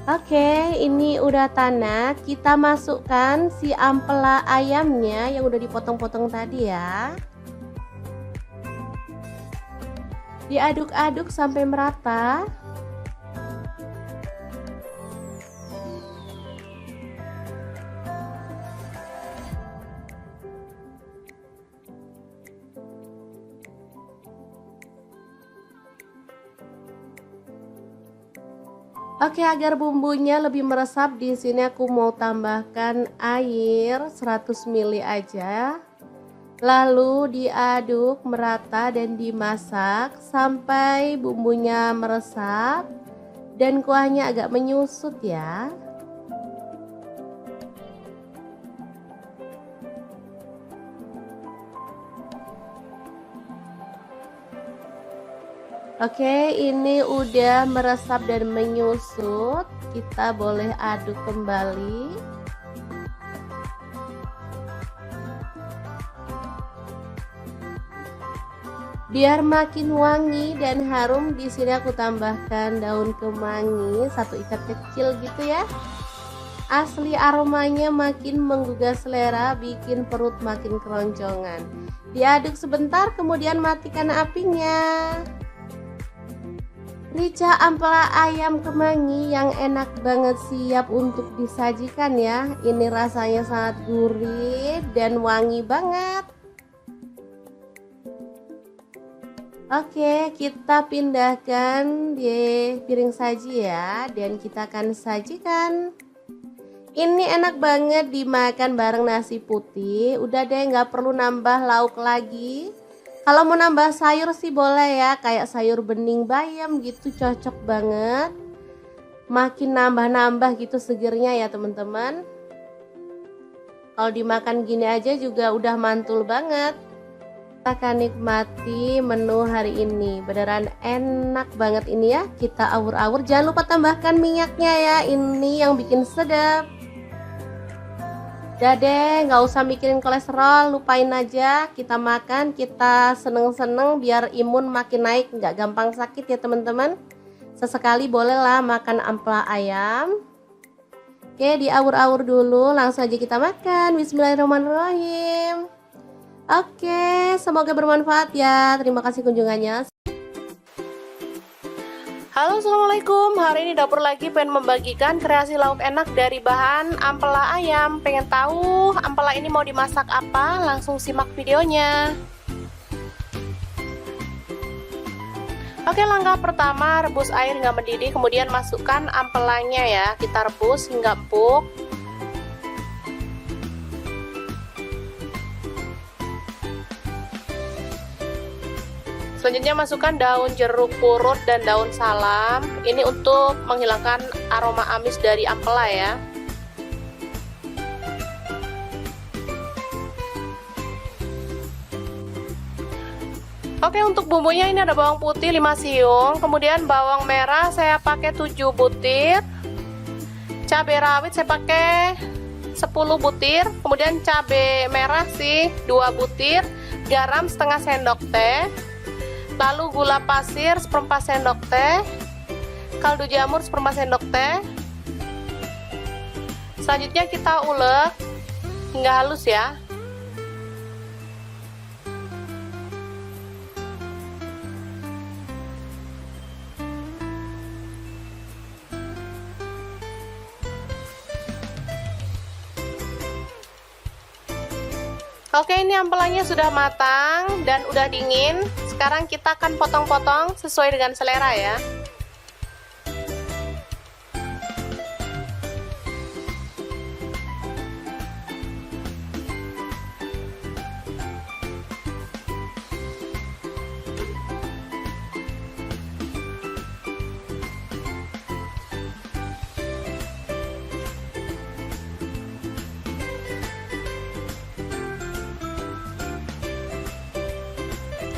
Oke, ini udah tanak. Kita masukkan si ampela ayamnya yang udah dipotong-potong tadi ya. Diaduk-aduk sampai merata. Oke, agar bumbunya lebih meresap, di sini aku mau tambahkan air 100 ml aja. Lalu diaduk merata dan dimasak sampai bumbunya meresap dan kuahnya agak menyusut ya. Oke, ini udah meresap dan menyusut. Kita boleh aduk kembali. Biar makin wangi dan harum, di sini aku tambahkan daun kemangi 1 ikat kecil gitu ya. Asli aromanya makin menggugah selera, bikin perut makin keroncongan. Diaduk sebentar, kemudian matikan apinya. Rica ampela ayam kemangi yang enak banget, siap untuk disajikan ya. Ini rasanya sangat gurih dan wangi banget. Oke, kita pindahkan di piring saji ya, dan kita akan sajikan. Ini enak banget dimakan bareng nasi putih. Udah deh, nggak perlu nambah lauk lagi. Kalau mau nambah sayur sih boleh ya, kayak sayur bening bayam gitu, cocok banget. Makin nambah-nambah gitu segernya ya teman-teman. Kalau dimakan gini aja juga udah mantul banget. Kita akan nikmati menu hari ini, beneran enak banget ini ya. Kita awur-awur, jangan lupa tambahkan minyaknya ya, ini yang bikin sedap. Udah deh, nggak usah mikirin kolesterol, lupain aja. Kita makan, kita seneng-seneng biar imun makin naik, nggak gampang sakit ya teman-teman. Sesekali bolehlah makan ampela ayam. Oke, diawur-awur dulu, langsung aja kita makan. Bismillahirrahmanirrahim. Oke, semoga bermanfaat ya. Terima kasih kunjungannya. Halo, assalamualaikum. Hari ini dapur lagi pengen membagikan kreasi lauk enak dari bahan ampela ayam. Pengen tahu ampela ini mau dimasak apa? Langsung simak videonya. Oke, langkah pertama rebus air hingga mendidih, kemudian masukkan ampelanya ya. Kita rebus hingga empuk. Selanjutnya masukkan daun jeruk purut dan daun salam. Ini untuk menghilangkan aroma amis dari ampela ya. Oke, untuk bumbunya ini ada bawang putih 5 siung, kemudian bawang merah saya pakai 7 butir. Cabai rawit saya pakai 10 butir, kemudian cabai merah sih 2 butir, garam setengah sendok teh. Lalu gula pasir 1/4 sendok teh, kaldu jamur 1/4 sendok teh. Selanjutnya kita ulek hingga halus ya. Oke, ini ampelanya sudah matang dan udah dingin. Sekarang kita akan potong-potong sesuai dengan selera ya.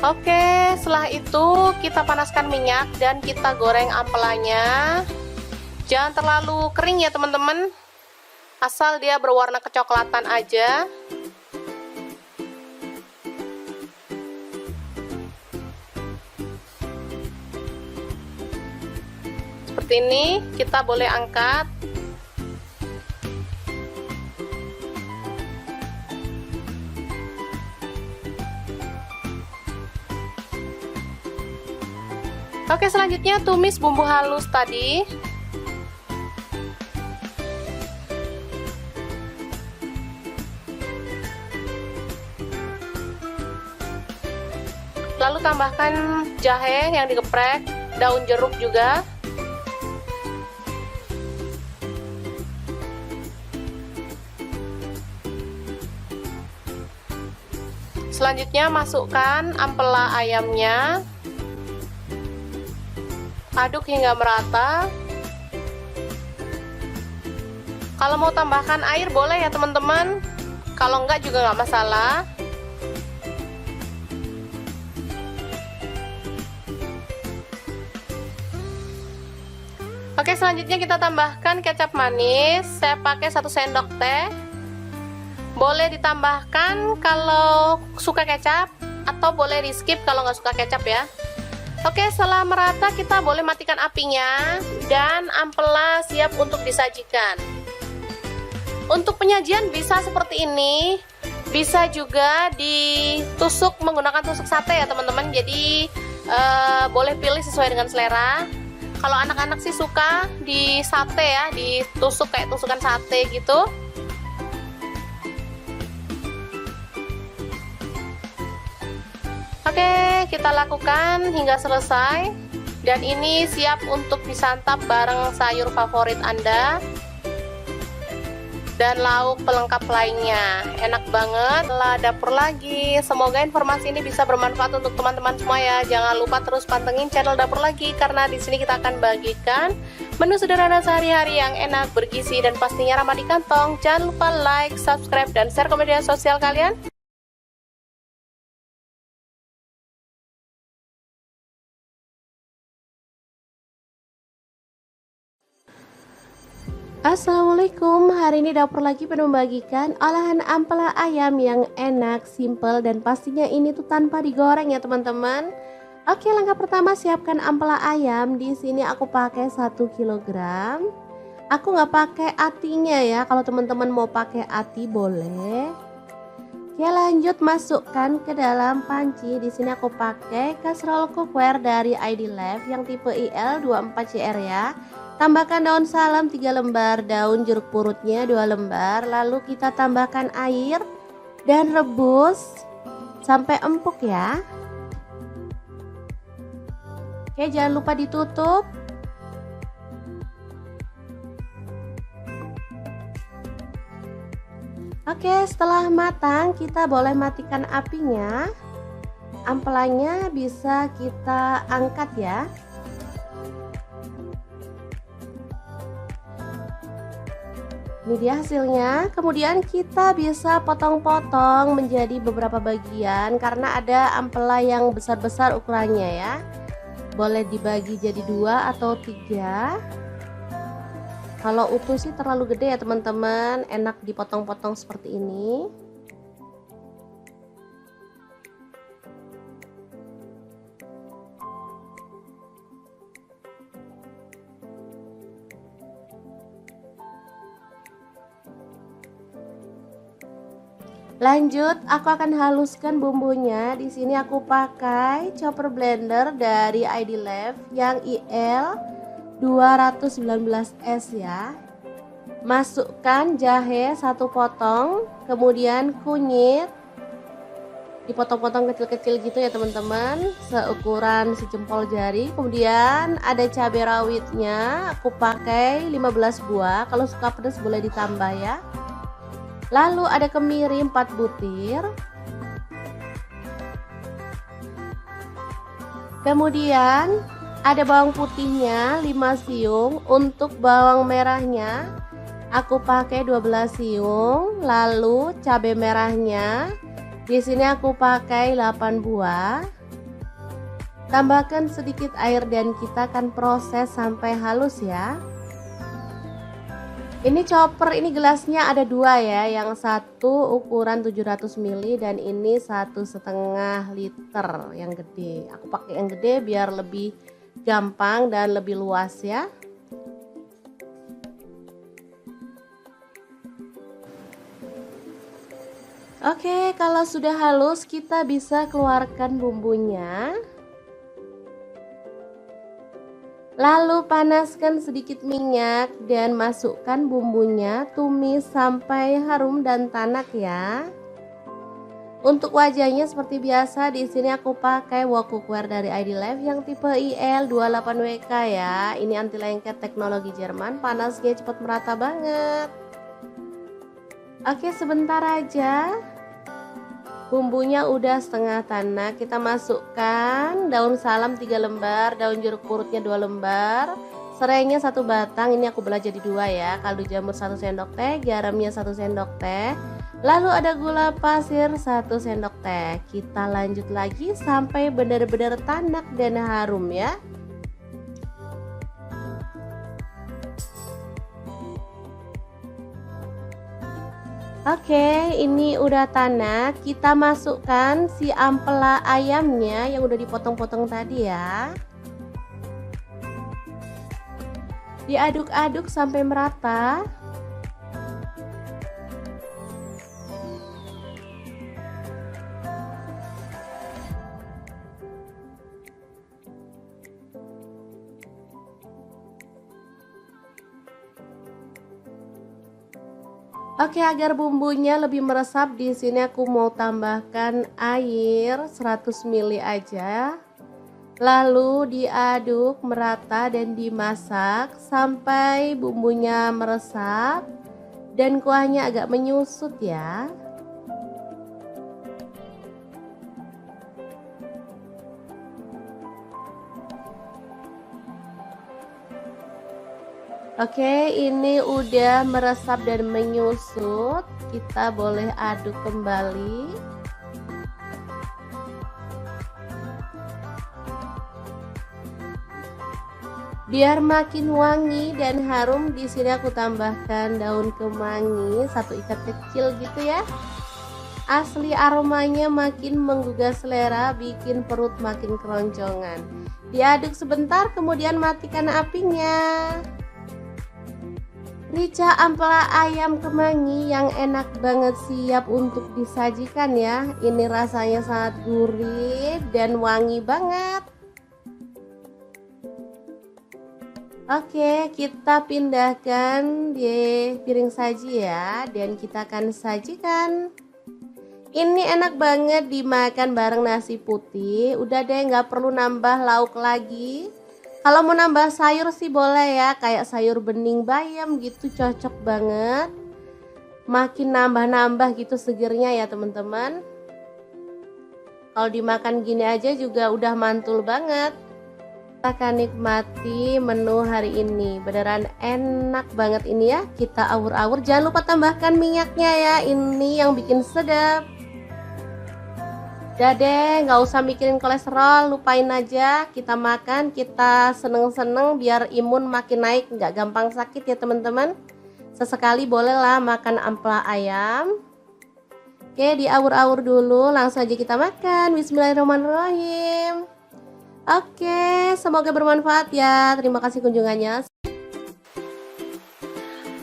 Oke, setelah itu kita panaskan minyak dan kita goreng ampelanya. Jangan terlalu kering ya teman-teman, asal dia berwarna kecoklatan aja. Seperti ini, kita boleh angkat. Oke, selanjutnya tumis bumbu halus tadi. Lalu tambahkan jahe yang digeprek, daun jeruk juga. Selanjutnya masukkan ampela ayamnya. Aduk hingga merata. Kalau mau tambahkan air boleh ya teman-teman, kalau enggak juga nggak masalah. Oke, selanjutnya kita tambahkan kecap manis. Saya pakai 1 sendok teh. Boleh ditambahkan kalau suka kecap, atau boleh di skip kalau nggak suka kecap ya. Oke, setelah merata kita boleh matikan apinya dan ampela siap untuk disajikan. Untuk penyajian bisa seperti ini, bisa juga ditusuk menggunakan tusuk sate ya teman-teman. Jadi boleh pilih sesuai dengan selera. Kalau anak-anak sih suka di sate ya, ditusuk kayak tusukan sate gitu. Oke, kita lakukan hingga selesai. Dan ini siap untuk disantap bareng sayur favorit Anda dan lauk pelengkap lainnya. Enak banget. Lah, dapur lagi. Semoga informasi ini bisa bermanfaat untuk teman-teman semua ya. Jangan lupa terus pantengin channel Dapur Lagi, karena di sini kita akan bagikan menu sederhana sehari-hari yang enak, bergizi, dan pastinya ramah di kantong. Jangan lupa like, subscribe, dan share ke media sosial kalian. Assalamualaikum, hari ini Dapur Lagi penuh membagikan olahan ampela ayam yang enak, simple, dan pastinya ini tuh tanpa digoreng ya teman-teman. Oke, langkah pertama siapkan ampela ayam. Di sini aku pakai 1 kg. Aku nggak pakai atinya ya, kalau teman-teman mau pakai ati boleh. Oke, lanjut masukkan ke dalam panci. Di sini aku pakai kastrol cookware dari ID Life yang tipe IL24CR ya. Tambahkan daun salam 3 lembar, daun jeruk purutnya 2 lembar. Lalu kita tambahkan air dan rebus sampai empuk ya. Oke, jangan lupa ditutup. Oke, setelah matang kita boleh matikan apinya. Ampelanya bisa kita angkat ya. Ini dia hasilnya. Kemudian kita bisa potong-potong menjadi beberapa bagian karena ada ampela yang besar-besar ukurannya ya. Boleh dibagi jadi 2 atau 3. Kalau utuh sih terlalu gede ya teman-teman, enak dipotong-potong seperti ini. Lanjut, aku akan haluskan bumbunya. Di sini aku pakai chopper blender dari ID Lab yang IL 219S ya. Masukkan jahe 1 potong, kemudian kunyit dipotong-potong kecil-kecil gitu ya teman-teman, seukuran sejempol jari. Kemudian ada cabai rawitnya, aku pakai 15 buah. Kalau suka pedas boleh ditambah ya. Lalu ada kemiri 4 butir. Kemudian ada bawang putihnya 5 siung. Untuk bawang merahnya aku pakai 12 siung. Lalu cabai merahnya di sini aku pakai 8 buah. Tambahkan sedikit air dan kita akan proses sampai halus ya. Ini chopper, ini gelasnya ada 2 ya, yang satu ukuran 700 ml dan ini 1,5 liter yang gede. Aku pakai yang gede biar lebih gampang dan lebih luas ya. Oke, kalau sudah halus kita bisa keluarkan bumbunya. Lalu panaskan sedikit minyak dan masukkan bumbunya, tumis sampai harum dan tanak ya. Untuk wajahnya seperti biasa, di sini aku pakai wok cookware dari ID Lab yang tipe IL28WK ya. Ini anti lengket teknologi Jerman, panasnya cepat merata banget. Oke, sebentar aja. Bumbunya udah setengah tanak, kita masukkan daun salam 3 lembar, daun jeruk purutnya 2 lembar, serainya 1 batang, ini aku belah jadi 2 ya, kaldu jamur 1 sendok teh, garamnya 1 sendok teh, lalu ada gula pasir 1 sendok teh. Kita lanjut lagi sampai benar-benar tanak dan harum ya. Oke, ini udah tanak. Kita masukkan si ampela ayamnya yang udah dipotong-potong tadi ya. Diaduk-aduk sampai merata. Oke, agar bumbunya lebih meresap, di sini aku mau tambahkan air 100 ml aja. Lalu diaduk merata dan dimasak sampai bumbunya meresap dan kuahnya agak menyusut ya. Oke, ini udah meresap dan menyusut. Kita boleh aduk kembali. Biar makin wangi dan harum, di sini aku tambahkan daun kemangi 1 ikat kecil gitu ya. Asli aromanya makin menggugah selera, bikin perut makin keroncongan. Diaduk sebentar, kemudian matikan apinya. Rica ampela ayam kemangi yang enak banget, siap untuk disajikan ya. Ini rasanya sangat gurih dan wangi banget. Oke, kita pindahkan di piring saji ya, dan kita akan sajikan. Ini enak banget dimakan bareng nasi putih. Udah deh, nggak perlu nambah lauk lagi. Kalau mau nambah sayur sih boleh ya, kayak sayur bening bayam gitu, cocok banget. Makin nambah-nambah gitu segernya ya teman-teman. Kalau dimakan gini aja juga udah mantul banget. Kita akan nikmati menu hari ini. Beneran enak banget ini ya. Kita awur-awur. Jangan lupa tambahkan minyaknya ya. Ini yang bikin sedap. Udah deh, nggak usah mikirin kolesterol, lupain aja. Kita makan, kita seneng-seneng biar imun makin naik, nggak gampang sakit ya teman-teman. Sesekali bolehlah makan ampela ayam. Oke, diawur-awur dulu, langsung aja kita makan. Bismillahirrahmanirrahim. Oke, semoga bermanfaat ya. Terima kasih kunjungannya.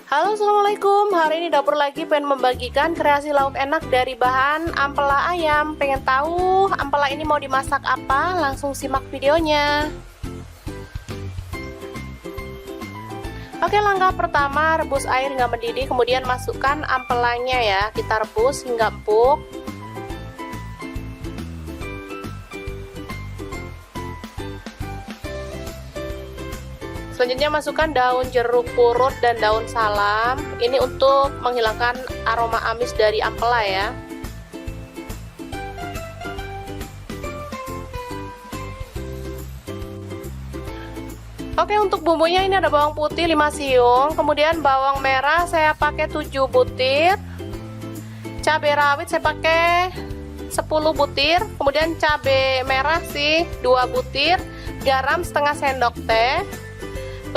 Halo, assalamualaikum. Hari ini dapur lagi pengen membagikan kreasi lauk enak dari bahan ampela ayam. Pengen tahu ampela ini mau dimasak apa? Langsung simak videonya. Oke, langkah pertama rebus air hingga mendidih, kemudian masukkan ampelanya ya. Kita rebus hingga empuk. Selanjutnya masukkan daun jeruk purut dan daun salam. Ini untuk menghilangkan aroma amis dari ampela ya. Oke, untuk bumbunya ini ada bawang putih 5 siung, kemudian bawang merah saya pakai 7 butir. Cabai rawit saya pakai 10 butir, kemudian cabai merah sih 2 butir, garam setengah sendok teh.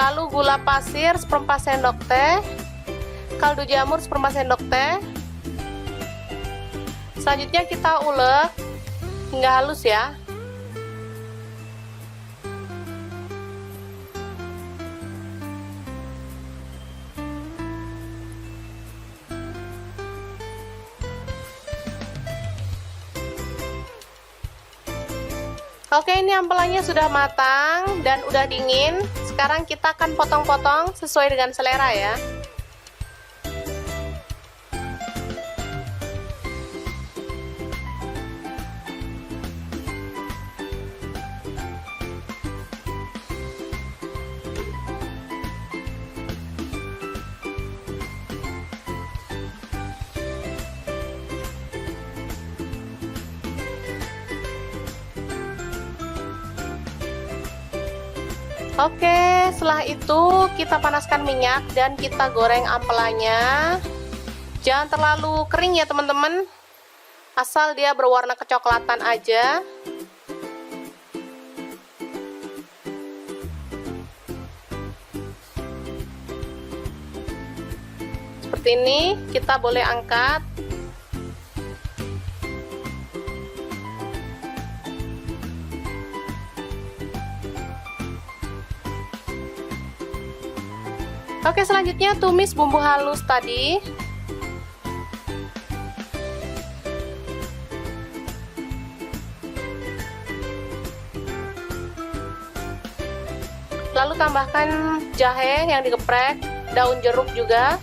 Lalu gula pasir 1/4 sendok teh, kaldu jamur 1/4 sendok teh. Selanjutnya kita ulek hingga halus ya. Oke, ini ampelanya sudah matang dan udah dingin. Sekarang kita akan potong-potong sesuai dengan selera ya. Oke, setelah itu kita panaskan minyak dan kita goreng ampelanya. Jangan terlalu kering ya teman-teman, asal dia berwarna kecoklatan aja. Seperti ini, kita boleh angkat. Oke, selanjutnya tumis bumbu halus tadi. Lalu tambahkan jahe yang digeprek, daun jeruk juga.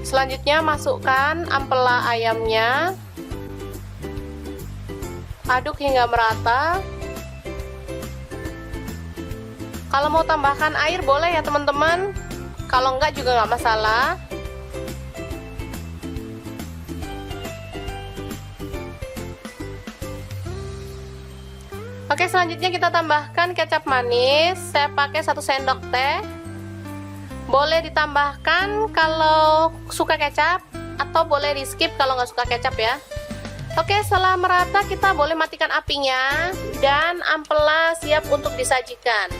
Selanjutnya masukkan ampela ayamnya. Aduk hingga merata. Kalau mau tambahkan air boleh ya teman-teman, kalau enggak juga nggak masalah. Oke, selanjutnya kita tambahkan kecap manis. Saya pakai 1 sendok teh. Boleh ditambahkan kalau suka kecap, atau boleh di skip kalau nggak suka kecap ya. Oke, setelah merata kita boleh matikan apinya dan ampela siap untuk disajikan.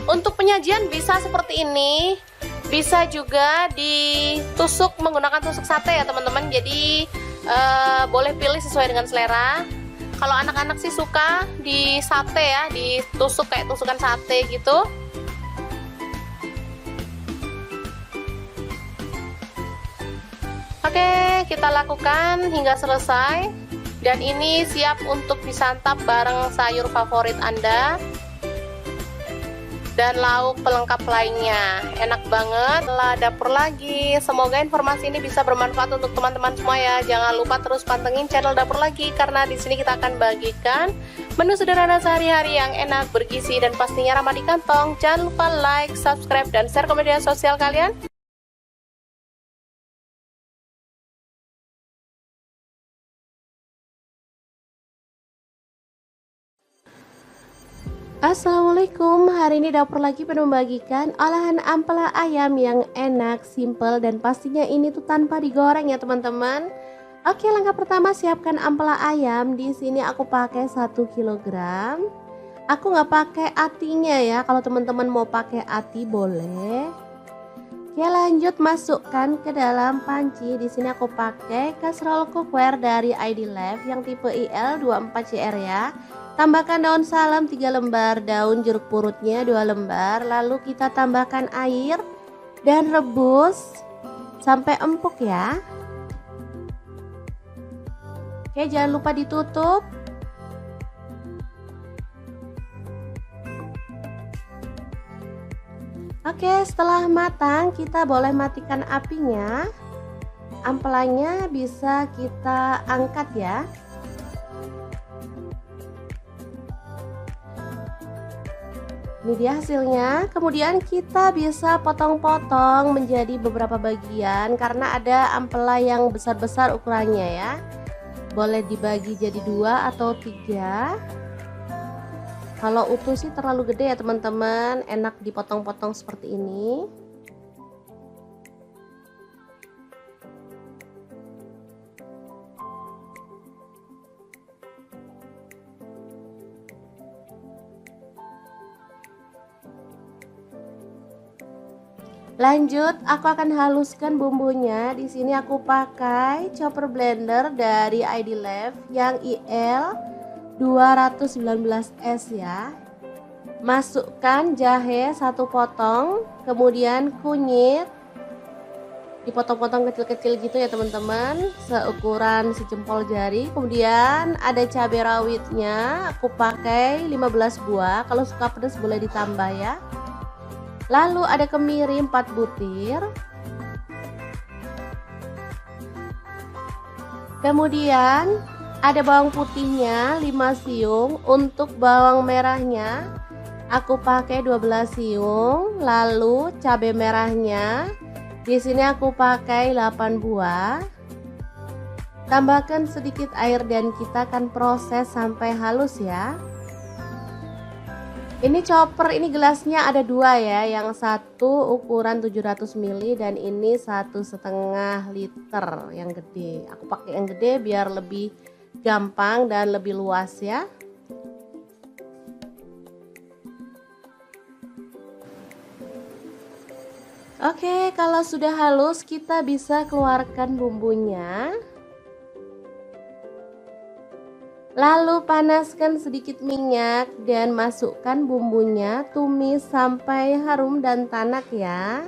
Untuk penyajian bisa seperti ini, bisa juga ditusuk menggunakan tusuk sate ya teman-teman. Jadi boleh pilih sesuai dengan selera. Kalau anak-anak sih suka di sate ya, ditusuk kayak tusukan sate gitu. Oke, kita lakukan hingga selesai. Dan ini siap untuk disantap bareng sayur favorit Anda. dan lauk pelengkap lainnya. Enak banget. Lah dapur lagi. Semoga informasi ini bisa bermanfaat untuk teman-teman semua ya. Jangan lupa terus pantengin channel dapur lagi karena di sini kita akan bagikan menu sederhana sehari-hari yang enak, bergizi dan pastinya ramah di kantong. Jangan lupa like, subscribe dan share ke media sosial kalian. Assalamualaikum, hari ini dapur lagi penuh membagikan olahan ampela ayam yang enak, simple, dan pastinya ini tuh tanpa digoreng ya teman-teman. Oke, langkah pertama siapkan ampela ayam. Di sini aku pakai 1 kilogram. Aku nggak pakai atinya ya, kalau teman-teman mau pakai ati boleh. Oke, lanjut masukkan ke dalam panci. Di sini aku pakai kastrol cookware dari ID Life yang tipe IL24CR ya. Tambahkan daun salam 3 lembar, daun jeruk purutnya 2 lembar, lalu kita tambahkan air dan rebus sampai empuk ya. Oke, jangan lupa ditutup. Oke, setelah matang kita boleh matikan apinya. Ampelanya bisa kita angkat ya. Ini dia hasilnya. Kemudian kita bisa potong-potong menjadi beberapa bagian karena ada ampela yang besar-besar ukurannya ya. Boleh dibagi jadi 2 atau 3. Kalau utuh sih terlalu gede ya teman-teman, enak dipotong-potong seperti ini. Lanjut, aku akan haluskan bumbunya. Di sini aku pakai chopper blender dari ID Life yang IL 219S ya. Masukkan jahe 1 potong, kemudian kunyit dipotong-potong kecil-kecil gitu ya teman-teman, seukuran sejempol jari. Kemudian ada cabai rawitnya, aku pakai 15 buah. Kalau suka pedas boleh ditambah ya. Lalu ada kemiri 4 butir. Kemudian ada bawang putihnya 5 siung. Untuk bawang merahnya aku pakai 12 siung. Lalu cabai merahnya di sini aku pakai 8 buah. Tambahkan sedikit air dan kita akan proses sampai halus ya. Ini chopper, ini gelasnya ada 2 ya, yang satu ukuran 700 ml dan ini 1,5 liter yang gede. Aku pakai yang gede biar lebih gampang dan lebih luas ya. Oke, kalau sudah halus kita bisa keluarkan bumbunya. Lalu panaskan sedikit minyak dan masukkan bumbunya, tumis sampai harum dan tanak ya.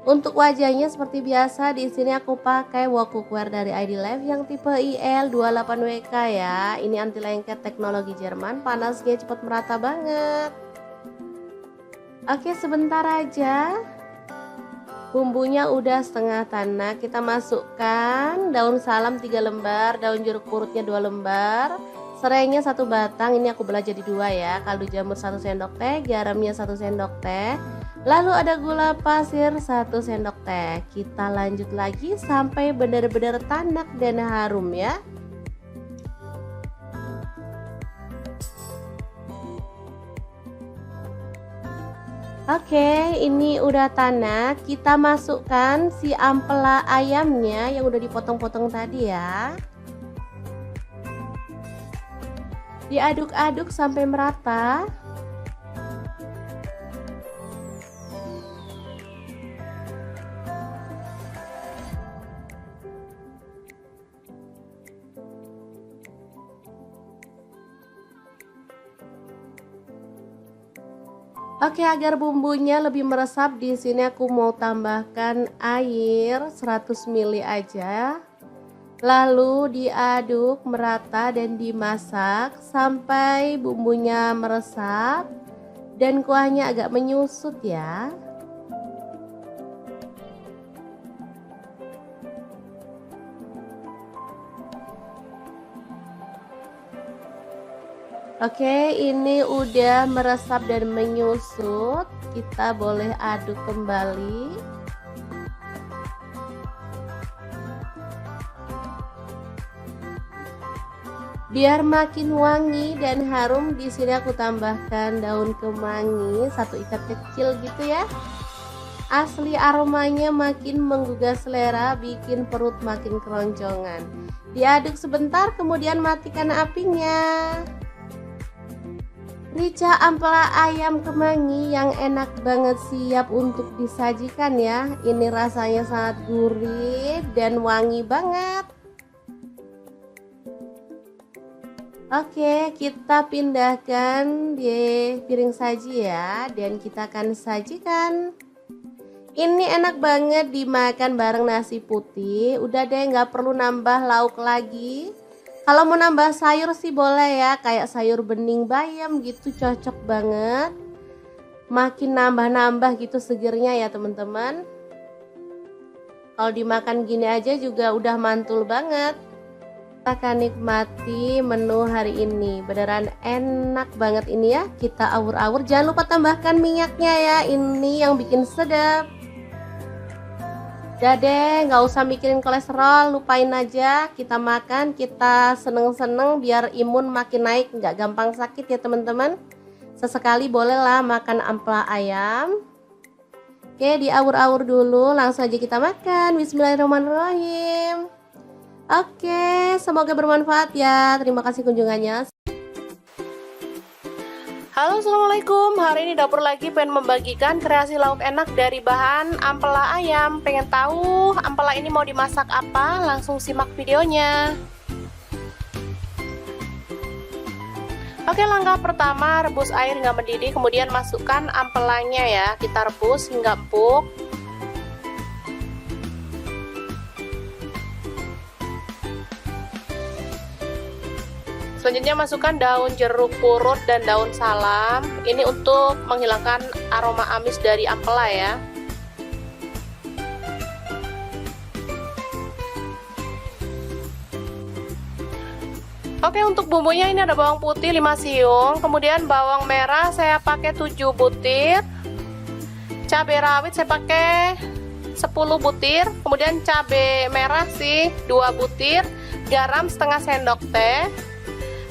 Untuk wajahnya seperti biasa, di sini aku pakai wok cookware dari ID Life yang tipe IL28WK ya. Ini anti lengket teknologi Jerman, panasnya cepat merata banget. Oke, sebentar aja. Bumbunya udah setengah tanak, kita masukkan daun salam 3 lembar, daun jeruk purutnya 2 lembar, serainya 1 batang, ini aku belah jadi 2 ya, kaldu jamur 1 sendok teh, garamnya 1 sendok teh, lalu ada gula pasir 1 sendok teh. Kita lanjut lagi sampai benar-benar tanak dan harum ya. Oke, ini udah tanak. Kita masukkan si ampela ayamnya yang udah dipotong-potong tadi ya. Diaduk-aduk sampai merata. Oke, agar bumbunya lebih meresap, di sini aku mau tambahkan air 100 ml aja. Lalu diaduk merata dan dimasak sampai bumbunya meresap dan kuahnya agak menyusut ya. Oke, ini udah meresap dan menyusut. Kita boleh aduk kembali. Biar makin wangi dan harum, di sini aku tambahkan daun kemangi 1 ikat kecil gitu ya. Asli aromanya makin menggugah selera, bikin perut makin keroncongan. Diaduk sebentar, kemudian matikan apinya. Rica ampela ayam kemangi yang enak banget, siap untuk disajikan ya. Ini rasanya sangat gurih dan wangi banget. Oke, kita pindahkan di piring saji ya, dan kita akan sajikan. Ini enak banget dimakan bareng nasi putih. Udah deh, nggak perlu nambah lauk lagi. Kalau mau nambah sayur sih boleh ya, kayak sayur bening bayam gitu, cocok banget. Makin nambah-nambah gitu segernya ya teman-teman. Kalau dimakan gini aja juga udah mantul banget. Kita akan nikmati menu hari ini, beneran enak banget ini ya. Kita awur-awur, jangan lupa tambahkan minyaknya ya, ini yang bikin sedap. Udah deh, nggak usah mikirin kolesterol, lupain aja. Kita makan, kita seneng-seneng biar imun makin naik, nggak gampang sakit ya teman-teman. Sesekali bolehlah makan ampela ayam. Oke, diawur-awur dulu, langsung aja kita makan. Bismillahirrahmanirrahim. Oke, semoga bermanfaat ya. Terima kasih kunjungannya. Halo, assalamualaikum. Hari ini dapur lagi pengen membagikan kreasi lauk enak dari bahan ampela ayam. Pengen tahu ampela ini mau dimasak apa? Langsung simak videonya. Oke, langkah pertama rebus air hingga mendidih, kemudian masukkan ampelanya ya. Kita rebus hingga empuk. Selanjutnya masukkan daun jeruk purut dan daun salam. Ini untuk menghilangkan aroma amis dari ampela ya. Oke, untuk bumbunya ini ada bawang putih 5 siung, kemudian bawang merah saya pakai 7 butir. Cabai rawit saya pakai 10 butir, kemudian cabai merah sih 2 butir, garam setengah sendok teh.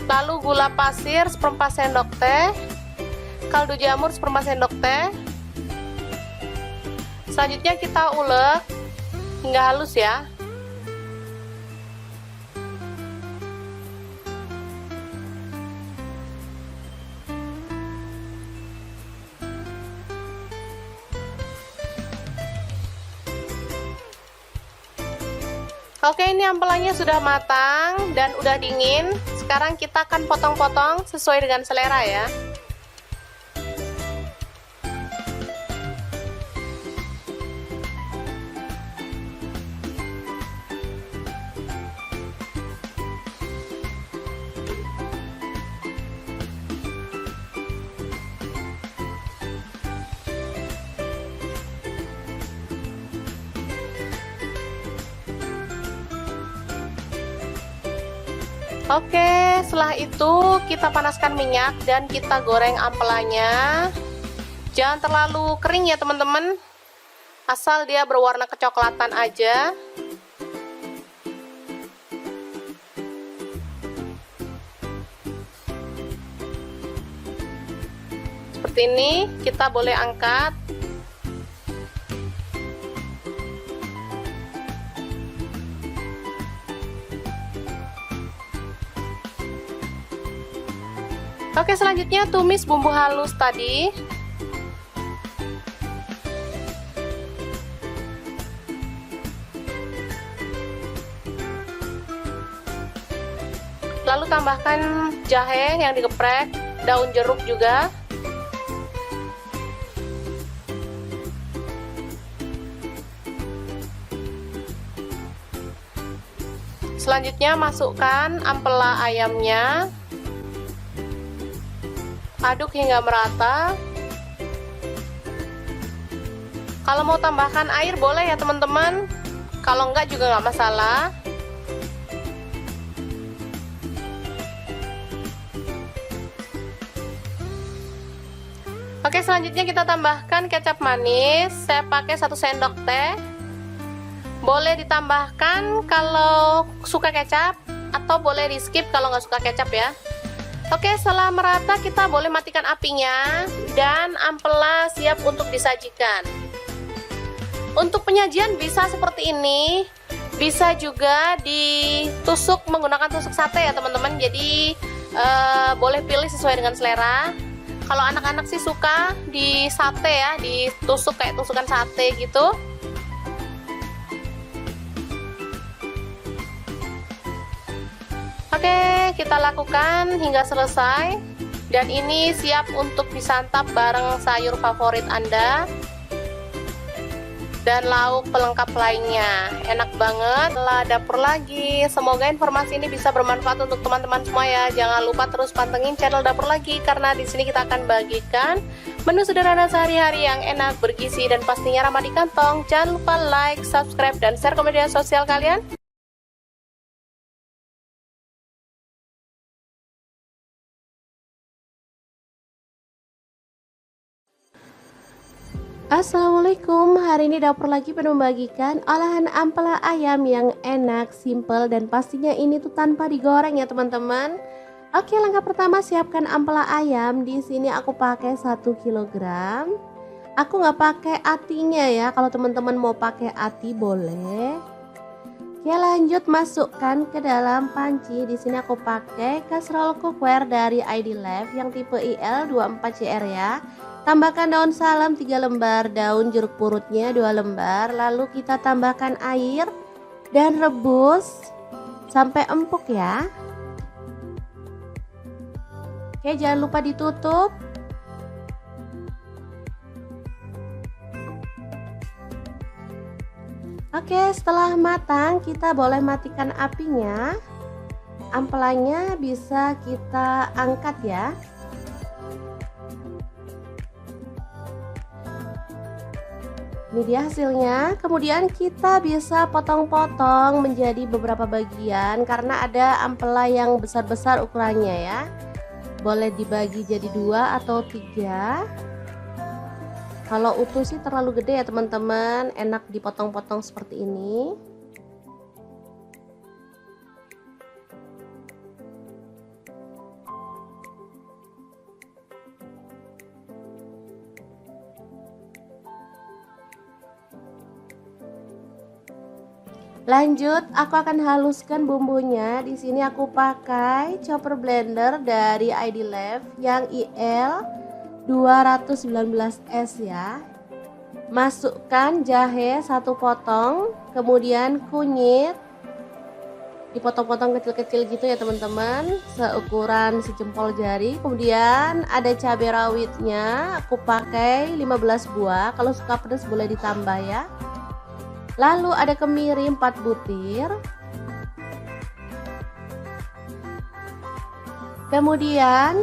Lalu gula pasir 1/4 sendok teh, kaldu jamur 1/4 sendok teh. Selanjutnya kita ulek hingga halus ya. Oke, ini ampelanya sudah matang dan udah dingin. Sekarang kita akan potong-potong sesuai dengan selera ya. Oke, setelah itu kita panaskan minyak dan kita goreng ampelanya. Jangan terlalu kering ya teman-teman, asal dia berwarna kecoklatan aja. Seperti ini, kita boleh angkat. Oke, selanjutnya tumis bumbu halus tadi. Lalu tambahkan jahe yang digeprek, daun jeruk juga. Selanjutnya masukkan ampela ayamnya. Aduk hingga merata. Kalau mau tambahkan air boleh ya teman-teman, kalau enggak juga nggak masalah. Oke, selanjutnya kita tambahkan kecap manis. Saya pakai 1 sendok teh. Boleh ditambahkan kalau suka kecap, atau boleh di skip kalau nggak suka kecap ya. Oke, setelah merata kita boleh matikan apinya, dan ampela siap untuk disajikan. Untuk penyajian bisa seperti ini, bisa juga ditusuk menggunakan tusuk sate ya teman-teman. Jadi boleh pilih sesuai dengan selera. Kalau anak-anak sih suka di sate ya, ditusuk kayak tusukan sate gitu. Oke, kita lakukan hingga selesai. Dan ini siap untuk disantap bareng sayur favorit Anda dan lauk pelengkap lainnya. Enak banget. Lah dapur lagi. Semoga informasi ini bisa bermanfaat untuk teman-teman semua ya. Jangan lupa terus pantengin channel Dapur Lagi, karena di sini kita akan bagikan menu sederhana sehari-hari yang enak, bergizi, dan pastinya ramah di kantong. Jangan lupa like, subscribe, dan share ke media sosial kalian. Assalamualaikum, hari ini Dapur Lagi penuh membagikan olahan ampela ayam yang enak, simple, dan pastinya ini tuh tanpa digoreng ya teman-teman. Oke, langkah pertama siapkan ampela ayam. Di sini aku pakai 1 kg. Aku nggak pakai atinya ya, kalau teman-teman mau pakai ati boleh. Oke, lanjut masukkan ke dalam panci. Di sini aku pakai kaserol cookware dari ID Life yang tipe IL24CR ya. Tambahkan daun salam 3 lembar, daun jeruk purutnya 2 lembar, lalu kita tambahkan air dan rebus sampai empuk ya. Oke, jangan lupa ditutup. Oke, setelah matang kita boleh matikan apinya. Ampelanya bisa kita angkat ya. Ini dia hasilnya. Kemudian kita bisa potong-potong menjadi beberapa bagian karena ada ampela yang besar-besar ukurannya ya. Boleh dibagi jadi 2 atau 3. Kalau utuh sih terlalu gede ya teman-teman, enak dipotong-potong seperti ini. Lanjut, aku akan haluskan bumbunya. Di sini aku pakai chopper blender dari ID Life yang IL 219S ya. Masukkan jahe 1 potong, kemudian kunyit dipotong-potong kecil-kecil gitu ya teman-teman, seukuran sejempol jari. Kemudian ada cabai rawitnya, aku pakai 15 buah. Kalau suka pedas boleh ditambah ya. Lalu ada kemiri 4 butir. Kemudian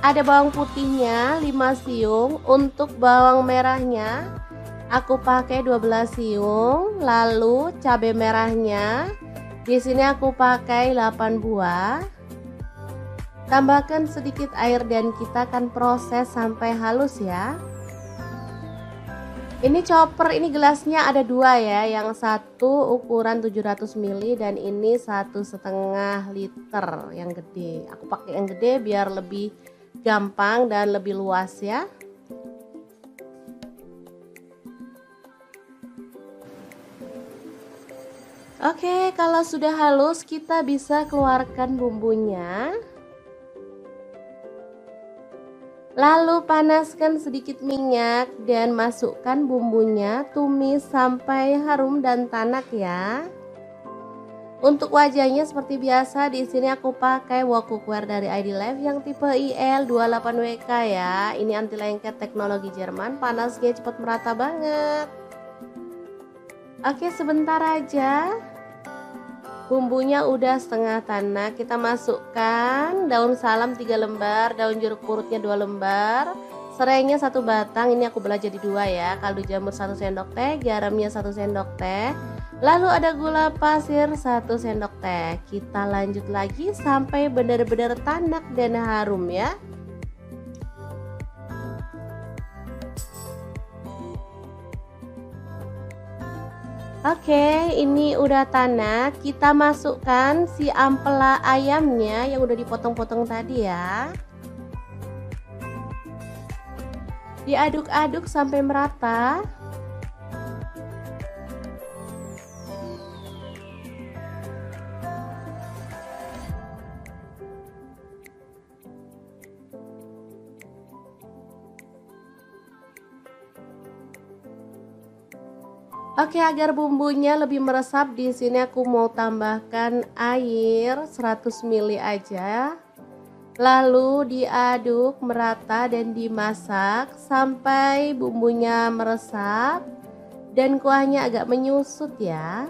ada bawang putihnya 5 siung. Untuk bawang merahnya aku pakai 12 siung. Lalu cabai merahnya di sini aku pakai 8 buah. Tambahkan sedikit air dan kita akan proses sampai halus ya. Ini chopper, ini gelasnya ada 2 ya, yang satu ukuran 700 ml dan ini 1,5 liter yang gede. Aku pakai yang gede biar lebih gampang dan lebih luas ya. Oke, kalau sudah halus kita bisa keluarkan bumbunya. Lalu panaskan sedikit minyak dan masukkan bumbunya, tumis sampai harum dan tanak ya. Untuk wajahnya seperti biasa, di sini aku pakai wok cookware dari ID Life yang tipe IL28WK ya. Ini anti lengket teknologi Jerman, panasnya cepat merata banget. Oke, sebentar aja. Bumbunya udah setengah tanak, kita masukkan daun salam 3 lembar, daun jeruk purutnya 2 lembar, serainya 1 batang, ini aku belah jadi 2 ya. Kaldu jamur 1 sendok teh, garamnya 1 sendok teh. Lalu ada gula pasir 1 sendok teh. Kita lanjut lagi sampai benar-benar tanak dan harum ya. Oke, ini udah tanak. Kita masukkan si ampela ayamnya yang udah dipotong-potong tadi ya. Diaduk-aduk sampai merata. Oke, agar bumbunya lebih meresap, di sini aku mau tambahkan air 100 ml aja. Lalu diaduk merata dan dimasak sampai bumbunya meresap dan kuahnya agak menyusut ya.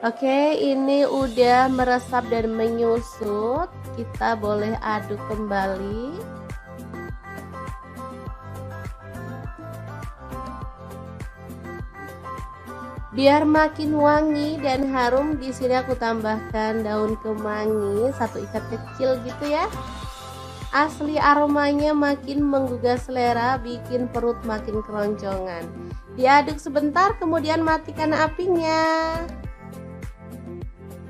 Oke, ini udah meresap dan menyusut. Kita boleh aduk kembali. Biar makin wangi dan harum, di sini aku tambahkan daun kemangi 1 ikat kecil gitu ya. Asli aromanya makin menggugah selera, bikin perut makin keroncongan. Diaduk sebentar, kemudian matikan apinya.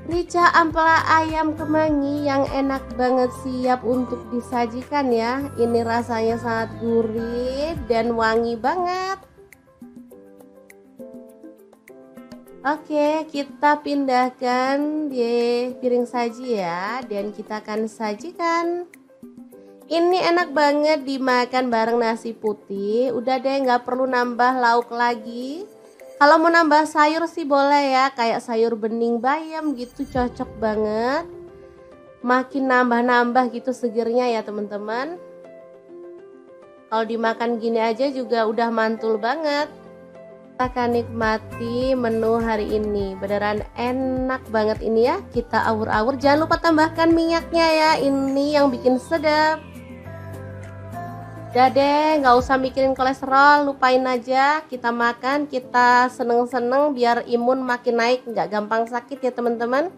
Rica ampela ayam kemangi yang enak banget, siap untuk disajikan ya. Ini rasanya sangat gurih dan wangi banget. Oke, kita pindahkan di piring saji ya, dan kita akan sajikan. Ini enak banget dimakan bareng nasi putih. Udah deh, nggak perlu nambah lauk lagi. Kalau mau nambah sayur sih boleh ya, kayak sayur bening bayam gitu, cocok banget. Makin nambah-nambah gitu segernya ya teman-teman. Kalau dimakan gini aja juga udah mantul banget. Kita akan nikmati menu hari ini, beneran enak banget ini ya. Kita awur-awur, jangan lupa tambahkan minyaknya ya, ini yang bikin sedap. Udah deh, nggak usah mikirin kolesterol, lupain aja. Kita makan, kita seneng-seneng biar imun makin naik, nggak gampang sakit ya teman-teman.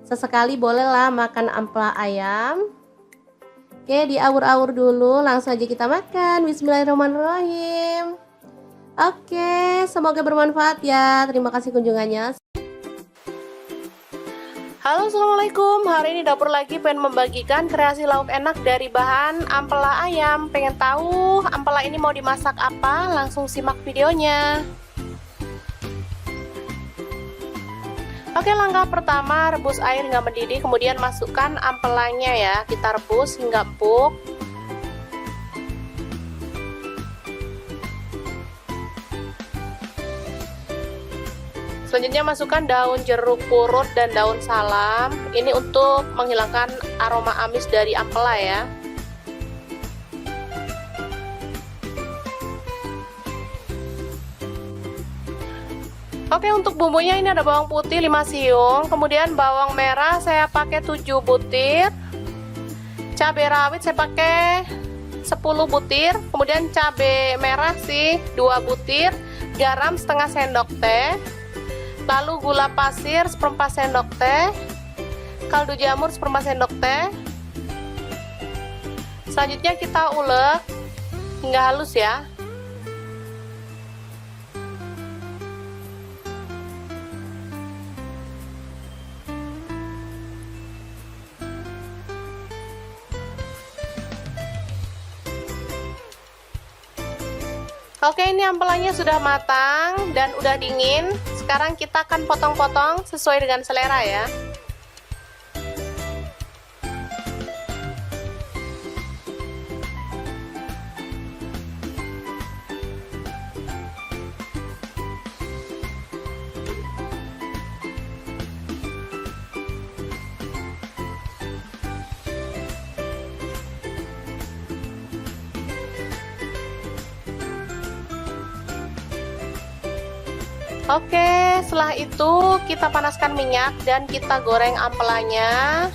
Sesekali bolehlah makan ampela ayam. Oke, diawur-awur dulu, langsung aja kita makan. Bismillahirrahmanirrahim. Oke, semoga bermanfaat ya. Terima kasih kunjungannya. Halo, assalamualaikum. Hari ini dapur lagi pengen membagikan kreasi lauk enak dari bahan ampela ayam. Pengen tahu ampela ini mau dimasak apa? Langsung simak videonya. Oke, langkah pertama rebus air hingga mendidih, kemudian masukkan ampelanya ya. Kita rebus hingga empuk. Selanjutnya masukkan daun jeruk purut dan daun salam. Ini untuk menghilangkan aroma amis dari ampela ya. Oke, untuk bumbunya ini ada bawang putih 5 siung, kemudian bawang merah saya pakai 7 butir. Cabai rawit saya pakai 10 butir, kemudian cabai merah sih 2 butir, garam setengah sendok teh. Lalu gula pasir 1/4 sendok teh, kaldu jamur 1/4 sendok teh. Selanjutnya kita ulek hingga halus ya. Oke, ini ampelanya sudah matang dan udah dingin. Sekarang kita akan potong-potong sesuai dengan selera ya. Oke, setelah itu kita panaskan minyak dan kita goreng ampelanya.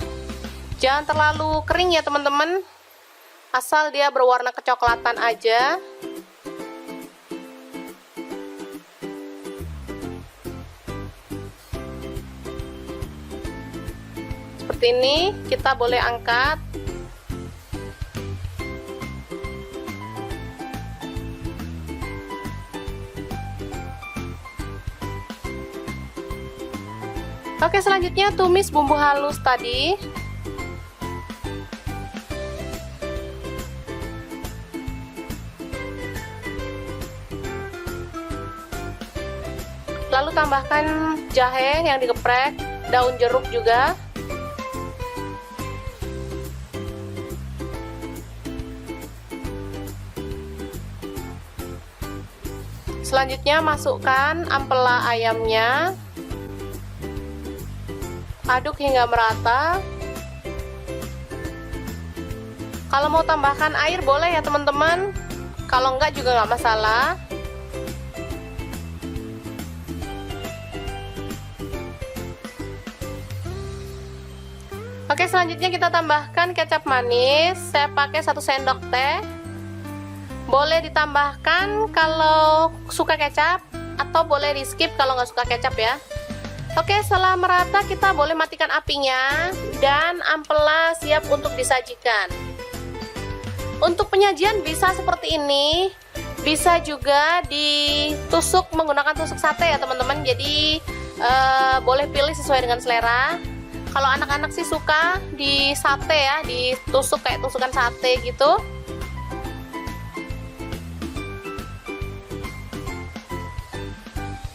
Jangan terlalu kering ya teman-teman, asal dia berwarna kecoklatan aja. Seperti ini, kita boleh angkat. Oke, selanjutnya tumis bumbu halus tadi. Lalu tambahkan jahe yang digeprek, daun jeruk juga. Selanjutnya masukkan ampela ayamnya. Aduk hingga merata. Kalau mau tambahkan air boleh ya teman-teman, kalau enggak juga nggak masalah. Oke, selanjutnya kita tambahkan kecap manis. Saya pakai 1 sendok teh. Boleh ditambahkan kalau suka kecap, atau boleh di skip kalau nggak suka kecap ya. Oke, setelah merata kita boleh matikan apinya dan ampela siap untuk disajikan. Untuk penyajian bisa seperti ini, bisa juga ditusuk menggunakan tusuk sate ya teman-teman. Jadi boleh pilih sesuai dengan selera. Kalau anak-anak sih suka di sate ya, ditusuk kayak tusukan sate gitu.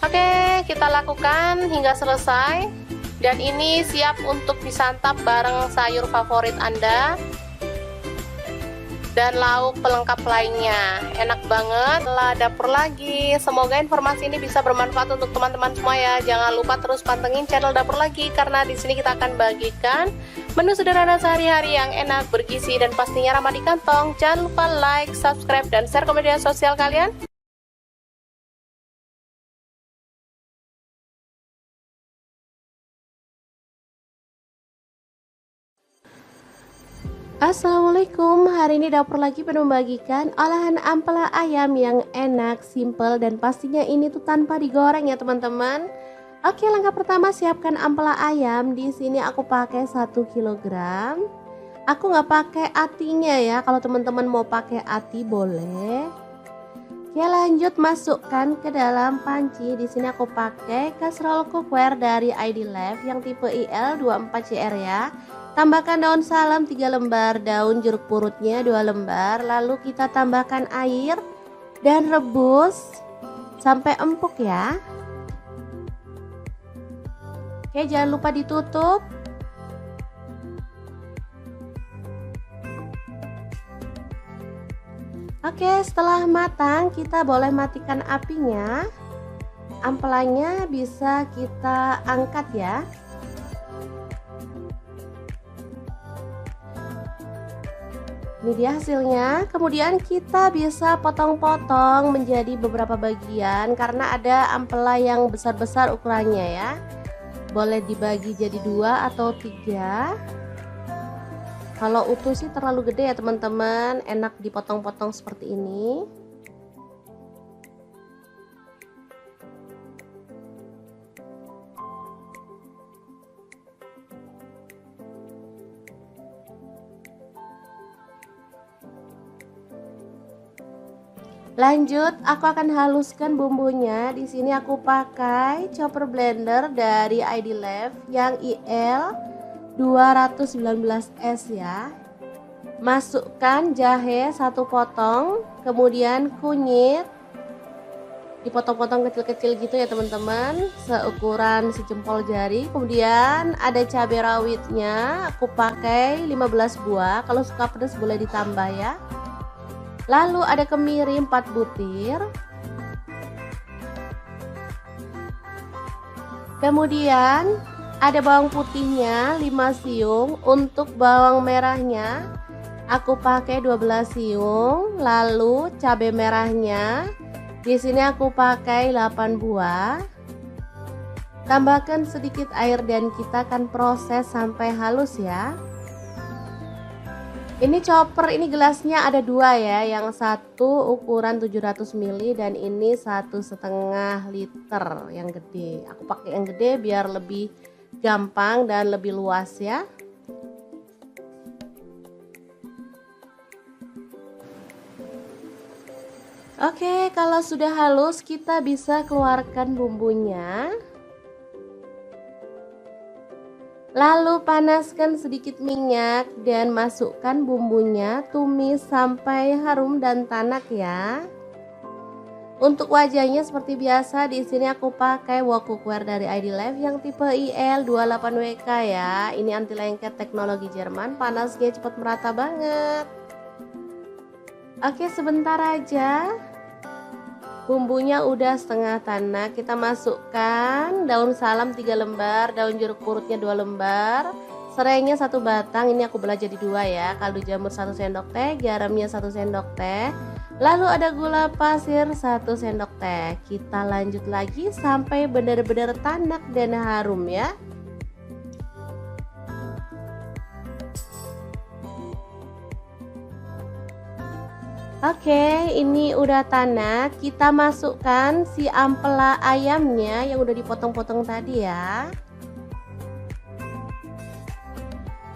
Oke, kita lakukan hingga selesai. Dan ini siap untuk disantap bareng sayur favorit Anda dan lauk pelengkap lainnya. Enak banget. Lah, dapur lagi. Semoga informasi ini bisa bermanfaat untuk teman-teman semua ya. Jangan lupa terus pantengin channel Dapur Lagi, karena di sini kita akan bagikan menu sederhana sehari-hari yang enak, bergizi, dan pastinya ramah di kantong. Jangan lupa like, subscribe, dan share ke media sosial kalian. Assalamualaikum, hari ini Dapur Lagi membagikan olahan ampela ayam yang enak, simple, dan pastinya ini tuh tanpa digoreng ya teman-teman. Oke, langkah pertama siapkan ampela ayam. Di sini aku pakai 1 kg. Aku nggak pakai atinya ya, kalau teman-teman mau pakai ati boleh. Oke, lanjut masukkan ke dalam panci. Di sini aku pakai kastrol cookware dari ID Life yang tipe IL24CR ya. Tambahkan daun salam 3 lembar, daun jeruk purutnya 2 lembar. Lalu kita tambahkan air dan rebus sampai empuk ya. Oke, jangan lupa ditutup. Oke, setelah matang kita boleh matikan apinya. Ampelanya bisa kita angkat ya. Ini dia hasilnya. Kemudian kita bisa potong-potong menjadi beberapa bagian karena ada ampela yang besar-besar ukurannya ya. Boleh dibagi jadi 2 atau 3. Kalau utuh sih terlalu gede ya teman-teman, enak dipotong-potong seperti ini. Lanjut, aku akan haluskan bumbunya. Di sini aku pakai chopper blender dari ID Life yang IL 219S ya. Masukkan jahe 1 potong, kemudian kunyit dipotong-potong kecil-kecil gitu ya teman-teman, seukuran sejempol jari. Kemudian ada cabai rawitnya, aku pakai 15 buah. Kalau suka pedas boleh ditambah ya. Lalu ada kemiri 4 butir. Kemudian ada bawang putihnya 5 siung. Untuk bawang merahnya aku pakai 12 siung. Lalu cabai merahnya di sini aku pakai 8 buah. Tambahkan sedikit air dan kita akan proses sampai halus ya. Ini chopper, ini gelasnya ada dua ya, yang satu ukuran 700 ml dan ini 1,5 liter yang gede. Aku pakai yang gede biar lebih gampang dan lebih luas ya. Oke, kalau sudah halus kita bisa keluarkan bumbunya. Lalu panaskan sedikit minyak dan masukkan bumbunya, tumis sampai harum dan tanak ya. Untuk wajahnya seperti biasa, di sini aku pakai wok cookware dari ID Life yang tipe IL28WK ya. Ini anti lengket teknologi Jerman, panasnya cepat merata banget. Oke, sebentar aja. Bumbunya udah setengah tanak, kita masukkan daun salam 3 lembar, daun jeruk purutnya 2 lembar, serainya 1 batang, ini aku belah jadi 2 ya, kaldu jamur 1 sendok teh, garamnya 1 sendok teh, lalu ada gula pasir 1 sendok teh. Kita lanjut lagi sampai benar-benar tanak dan harum ya. Oke, ini udah tanak. Kita masukkan si ampela ayamnya yang udah dipotong-potong tadi ya.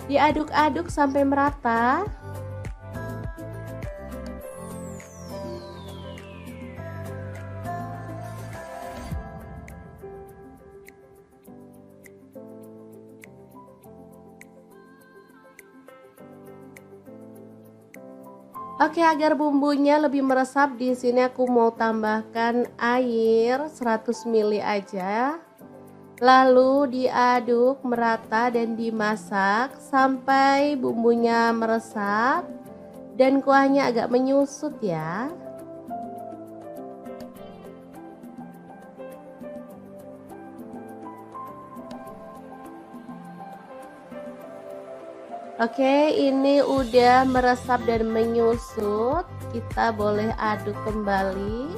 Diaduk-aduk sampai merata. Oke, agar bumbunya lebih meresap, di sini aku mau tambahkan air 100 ml aja. Lalu diaduk merata dan dimasak sampai bumbunya meresap dan kuahnya agak menyusut ya. Oke, ini udah meresap dan menyusut. Kita boleh aduk kembali.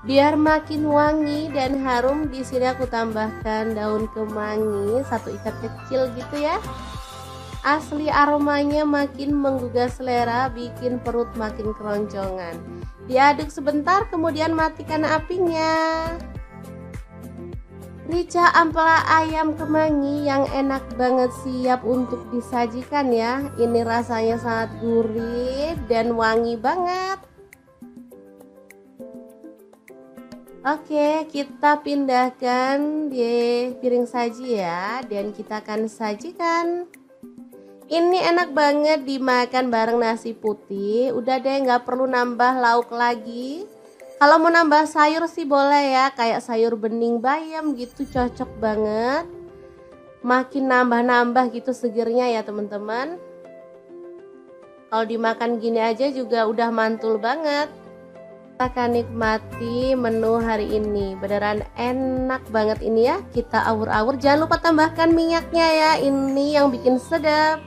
Biar makin wangi dan harum, di sini aku tambahkan daun kemangi 1 ikat kecil gitu ya. Asli aromanya makin menggugah selera, bikin perut makin keroncongan. Diaduk sebentar, kemudian matikan apinya. Rica ampela ayam kemangi yang enak banget, siap untuk disajikan ya. Ini rasanya sangat gurih dan wangi banget. Oke, kita pindahkan di piring saji ya, dan kita akan sajikan. Ini enak banget dimakan bareng nasi putih. Udah deh, nggak perlu nambah lauk lagi. Kalau mau nambah sayur sih boleh ya, kayak sayur bening bayam gitu, cocok banget. Makin nambah-nambah gitu segernya ya teman-teman. Kalau dimakan gini aja juga udah mantul banget. Kita akan nikmati menu hari ini, beneran enak banget ini ya. Kita awur-awur, jangan lupa tambahkan minyaknya ya, ini yang bikin sedap.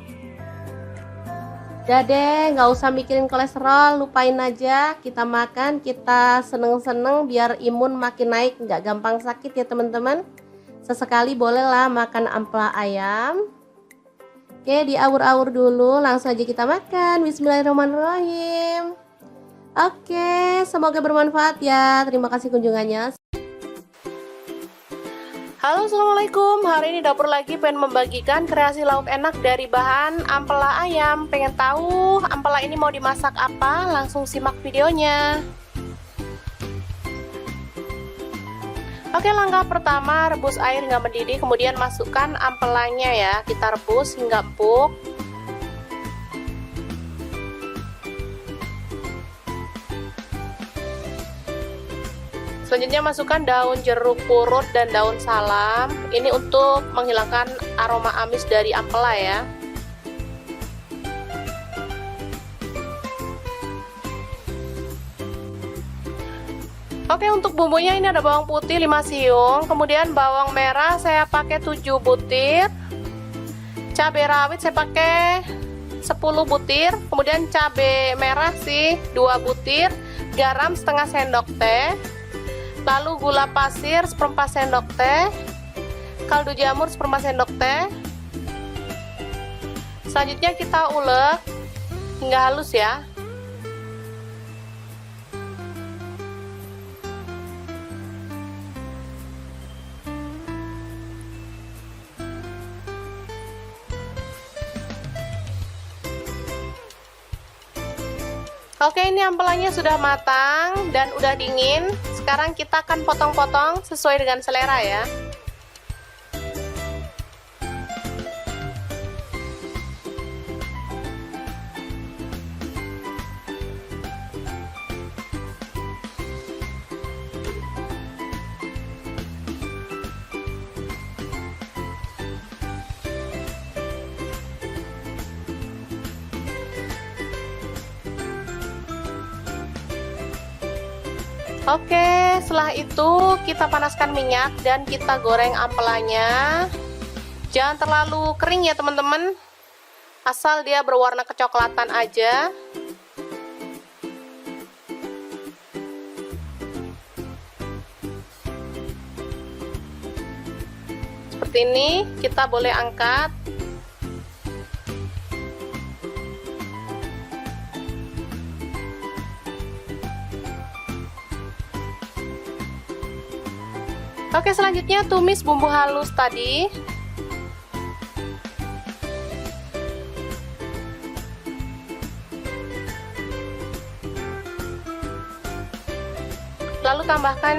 Udah deh, nggak usah mikirin kolesterol, lupain aja. Kita makan, kita seneng-seneng biar imun makin naik, nggak gampang sakit ya teman-teman. Sesekali bolehlah makan ampela ayam. Oke, diawur-awur dulu, langsung aja kita makan. Bismillahirrahmanirrahim. Oke, semoga bermanfaat ya. Terima kasih kunjungannya. Halo, assalamualaikum. Hari ini dapur lagi pengen membagikan kreasi lauk enak dari bahan ampela ayam. Pengen tahu ampela ini mau dimasak apa? Langsung simak videonya. Oke, langkah pertama rebus air hingga mendidih, kemudian masukkan ampelanya ya. Kita rebus hingga empuk. Selanjutnya masukkan daun jeruk purut dan daun salam. Ini untuk menghilangkan aroma amis dari ampela ya. Oke, untuk bumbunya ini ada bawang putih 5 siung, kemudian bawang merah saya pakai 7 butir. Cabai rawit saya pakai 10 10 butir, kemudian cabai merah sih 2 butir, garam setengah sendok teh, lalu gula pasir 1/4 sendok teh, kaldu jamur 1/4 sendok teh. Selanjutnya kita ulek hingga halus ya. Oke, ini ampelannya sudah matang dan udah dingin. Sekarang kita akan potong-potong sesuai dengan selera ya. Oke, setelah itu kita panaskan minyak dan kita goreng ampelannya. Jangan terlalu kering ya teman-teman, asal dia berwarna kecoklatan aja. Seperti ini, kita boleh angkat. Oke, selanjutnya tumis bumbu halus tadi. Lalu tambahkan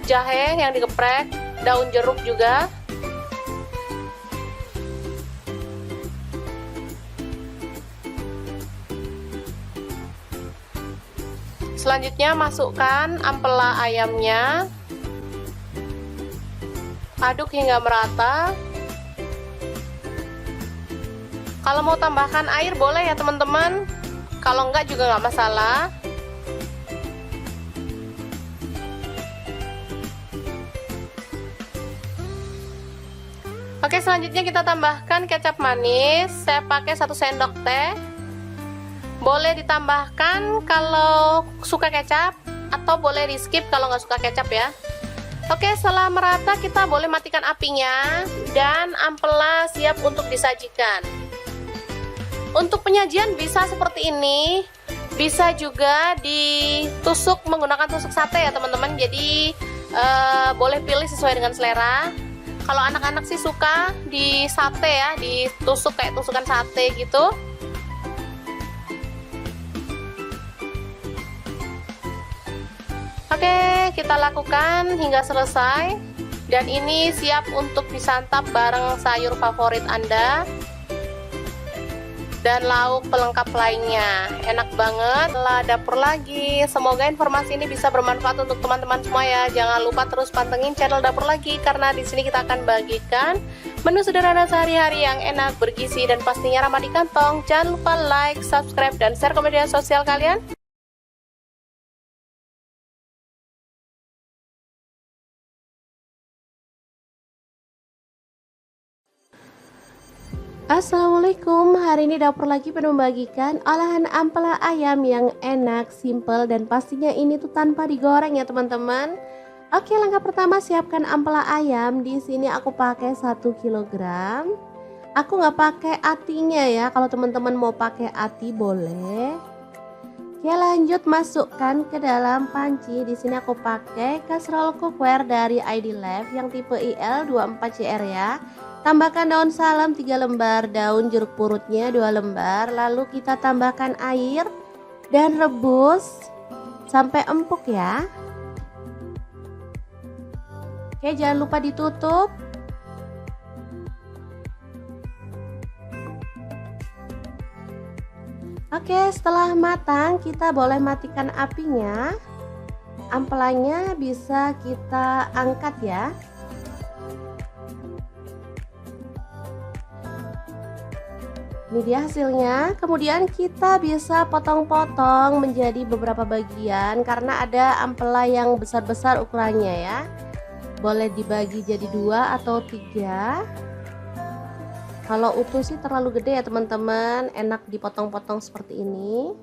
jahe yang digeprek, daun jeruk juga. Selanjutnya masukkan ampela ayamnya. Aduk hingga merata. Kalau mau tambahkan air boleh ya teman-teman, kalau enggak juga nggak masalah. Oke, selanjutnya kita tambahkan kecap manis. Saya pakai 1 sendok teh. Boleh ditambahkan kalau suka kecap, atau boleh di skip kalau nggak suka kecap ya. Oke, setelah merata kita boleh matikan apinya dan ampela siap untuk disajikan. Untuk penyajian bisa seperti ini, bisa juga ditusuk menggunakan tusuk sate ya teman-teman. Jadi boleh pilih sesuai dengan selera. Kalau anak-anak sih suka di sate ya, ditusuk kayak tusukan sate gitu. Oke, kita lakukan hingga selesai. Dan ini siap untuk disantap bareng sayur favorit Anda dan lauk pelengkap lainnya. Enak banget. Lah, dapur lagi. Semoga informasi ini bisa bermanfaat untuk teman-teman semua ya. Jangan lupa terus pantengin channel Dapur Lagi, karena di sini kita akan bagikan menu sederhana sehari-hari yang enak, bergizi, dan pastinya ramah di kantong. Jangan lupa like, subscribe, dan share ke media sosial kalian. Assalamualaikum, hari ini Dapur Lagi penuh membagikan olahan ampela ayam yang enak, simple, dan pastinya ini tuh tanpa digoreng ya teman-teman. Oke, langkah pertama siapkan ampela ayam. Di sini aku pakai 1 kg. Aku nggak pakai atinya ya, kalau teman-teman mau pakai ati boleh. Oke, lanjut masukkan ke dalam panci. Di sini aku pakai kastrol cookware dari ID Life yang tipe IL24CR ya. Tambahkan daun salam 3 lembar, daun jeruk purutnya 2 lembar. Lalu kita tambahkan air dan rebus sampai empuk ya. Oke, jangan lupa ditutup. Oke, setelah matang kita boleh matikan apinya. Ampelanya bisa kita angkat ya. Ini dia hasilnya. Kemudian kita bisa potong-potong menjadi beberapa bagian karena ada ampela yang besar-besar ukurannya ya. Boleh dibagi jadi 2 atau 3. Kalau utuh sih terlalu gede ya teman-teman, enak dipotong-potong seperti ini.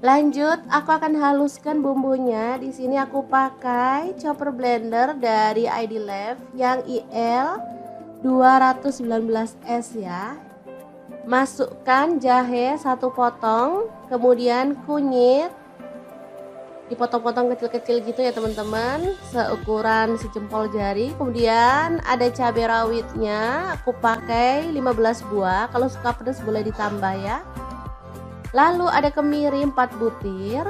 Lanjut, aku akan haluskan bumbunya. Di sini aku pakai chopper blender dari ID Lab yang IL 219S ya. Masukkan jahe 1 potong, kemudian kunyit dipotong-potong kecil-kecil gitu ya teman-teman, seukuran sejempol jari. Kemudian ada cabai rawitnya, aku pakai 15 buah. Kalau suka pedas boleh ditambah ya. Lalu ada kemiri 4 butir.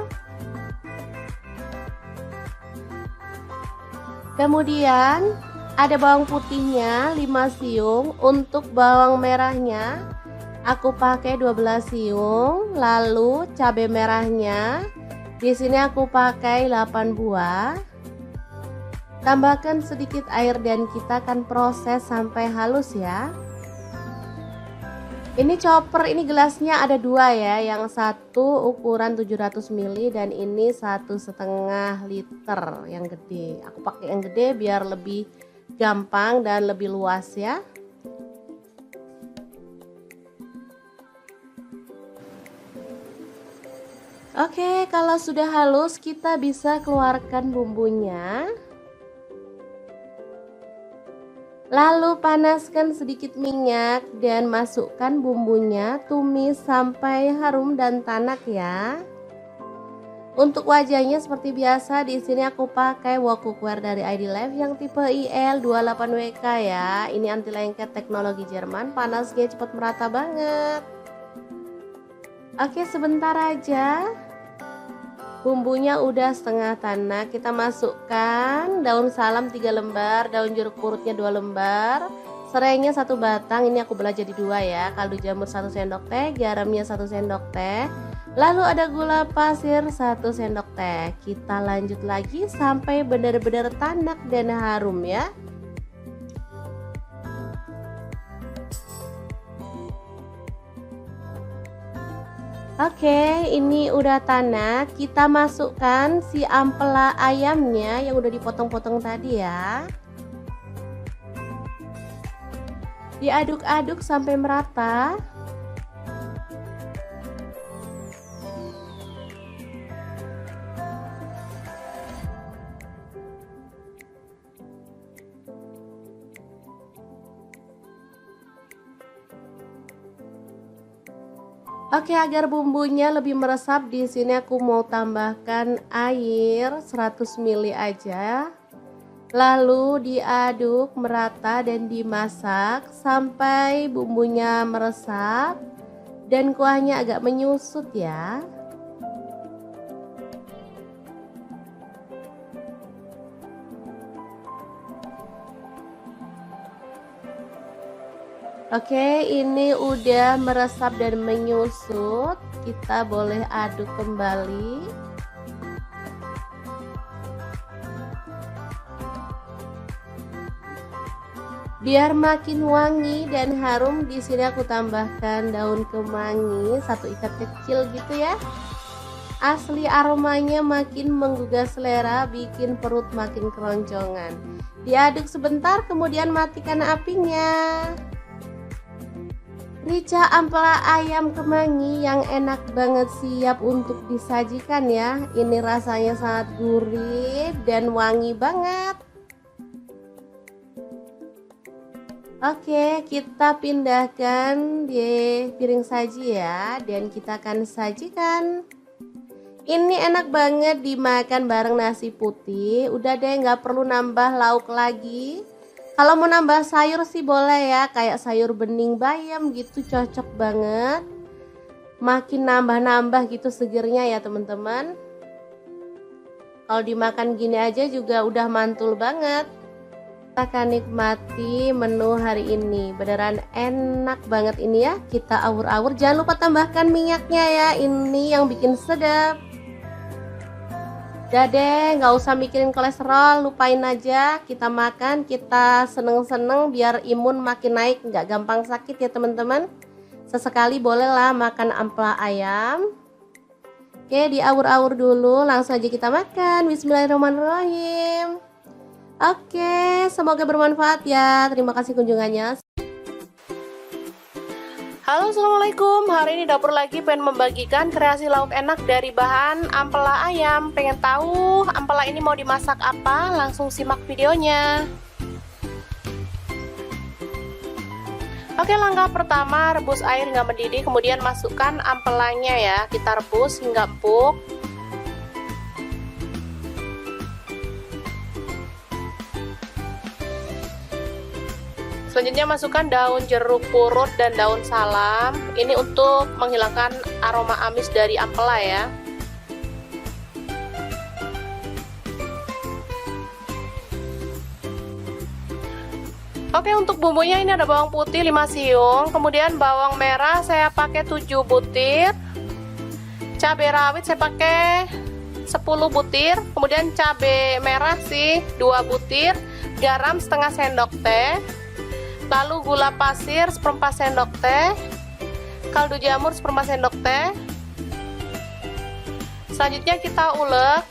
Kemudian ada bawang putihnya 5 siung. Untuk bawang merahnya aku pakai 12 siung. Lalu cabai merahnya di sini aku pakai 8 buah. Tambahkan sedikit air dan kita akan proses sampai halus ya. Ini chopper, ini gelasnya ada 2 ya, yang satu ukuran 700 ml dan ini 1,5 liter yang gede. Aku pakai yang gede biar lebih gampang dan lebih luas ya. Oke, kalau sudah halus kita bisa keluarkan bumbunya. Lalu panaskan sedikit minyak dan masukkan bumbunya, tumis sampai harum dan tanak ya. Untuk wajahnya seperti biasa, di sini aku pakai wok cookware dari ID Lab yang tipe IL28WK ya. Ini anti lengket teknologi Jerman, panasnya cepat merata banget. Oke, sebentar aja. Bumbunya udah setengah tanak, kita masukkan daun salam 3 lembar, daun jeruk purutnya 2 lembar, serainya 1 batang, ini aku belah jadi 2 ya, kaldu jamur 1 sendok teh, garamnya 1 sendok teh, lalu ada gula pasir 1 sendok teh. Kita lanjut lagi sampai benar-benar tanak dan harum ya. Oke, ini udah tanak. Kita masukkan si ampela ayamnya yang udah dipotong-potong tadi ya. Diaduk-aduk sampai merata. Oke, agar bumbunya lebih meresap, di sini aku mau tambahkan air 100 ml aja. Lalu diaduk merata dan dimasak sampai bumbunya meresap dan kuahnya agak menyusut ya. Oke, ini udah meresap dan menyusut. Kita boleh aduk kembali. Biar makin wangi dan harum, di sini aku tambahkan daun kemangi 1 ikat kecil gitu ya. Asli aromanya makin menggugah selera, bikin perut makin keroncongan. Diaduk sebentar, kemudian matikan apinya. Rica ampela ayam kemangi yang enak banget, siap untuk disajikan ya. Ini rasanya sangat gurih dan wangi banget. Oke, kita pindahkan di piring saji ya, dan kita akan sajikan. Ini enak banget dimakan bareng nasi putih. Udah deh, nggak perlu nambah lauk lagi. Kalau mau nambah sayur sih boleh ya, kayak sayur bening bayam gitu, cocok banget. Makin nambah-nambah gitu segernya ya teman-teman. Kalau dimakan gini aja juga udah mantul banget. Kita akan nikmati menu hari ini, beneran enak banget ini ya. Kita awur-awur, jangan lupa tambahkan minyaknya ya, ini yang bikin sedap. Udah deh, nggak usah mikirin kolesterol, lupain aja. Kita makan, kita seneng-seneng biar imun makin naik, nggak gampang sakit ya teman-teman. Sesekali bolehlah makan ampela ayam. Oke, diawur-awur dulu, langsung aja kita makan. Bismillahirrahmanirrahim. Oke, semoga bermanfaat ya. Terima kasih kunjungannya. Halo, assalamualaikum. Hari ini dapur lagi pengen membagikan kreasi lauk enak dari bahan ampela ayam. Pengen tahu ampela ini mau dimasak apa? Langsung simak videonya. Oke, langkah pertama rebus air hingga mendidih, kemudian masukkan ampelanya ya. Kita rebus hingga empuk. Selanjutnya masukkan daun jeruk purut dan daun salam. Ini untuk menghilangkan aroma amis dari ampela ya. Oke, untuk bumbunya ini ada bawang putih 5 siung, kemudian bawang merah saya pakai 7 butir. Cabai rawit saya pakai 10 butir, kemudian cabai merah sih 2 butir, garam setengah sendok teh. Lalu gula pasir 1/4 sendok teh, kaldu jamur 1/4 sendok teh. Selanjutnya kita ulek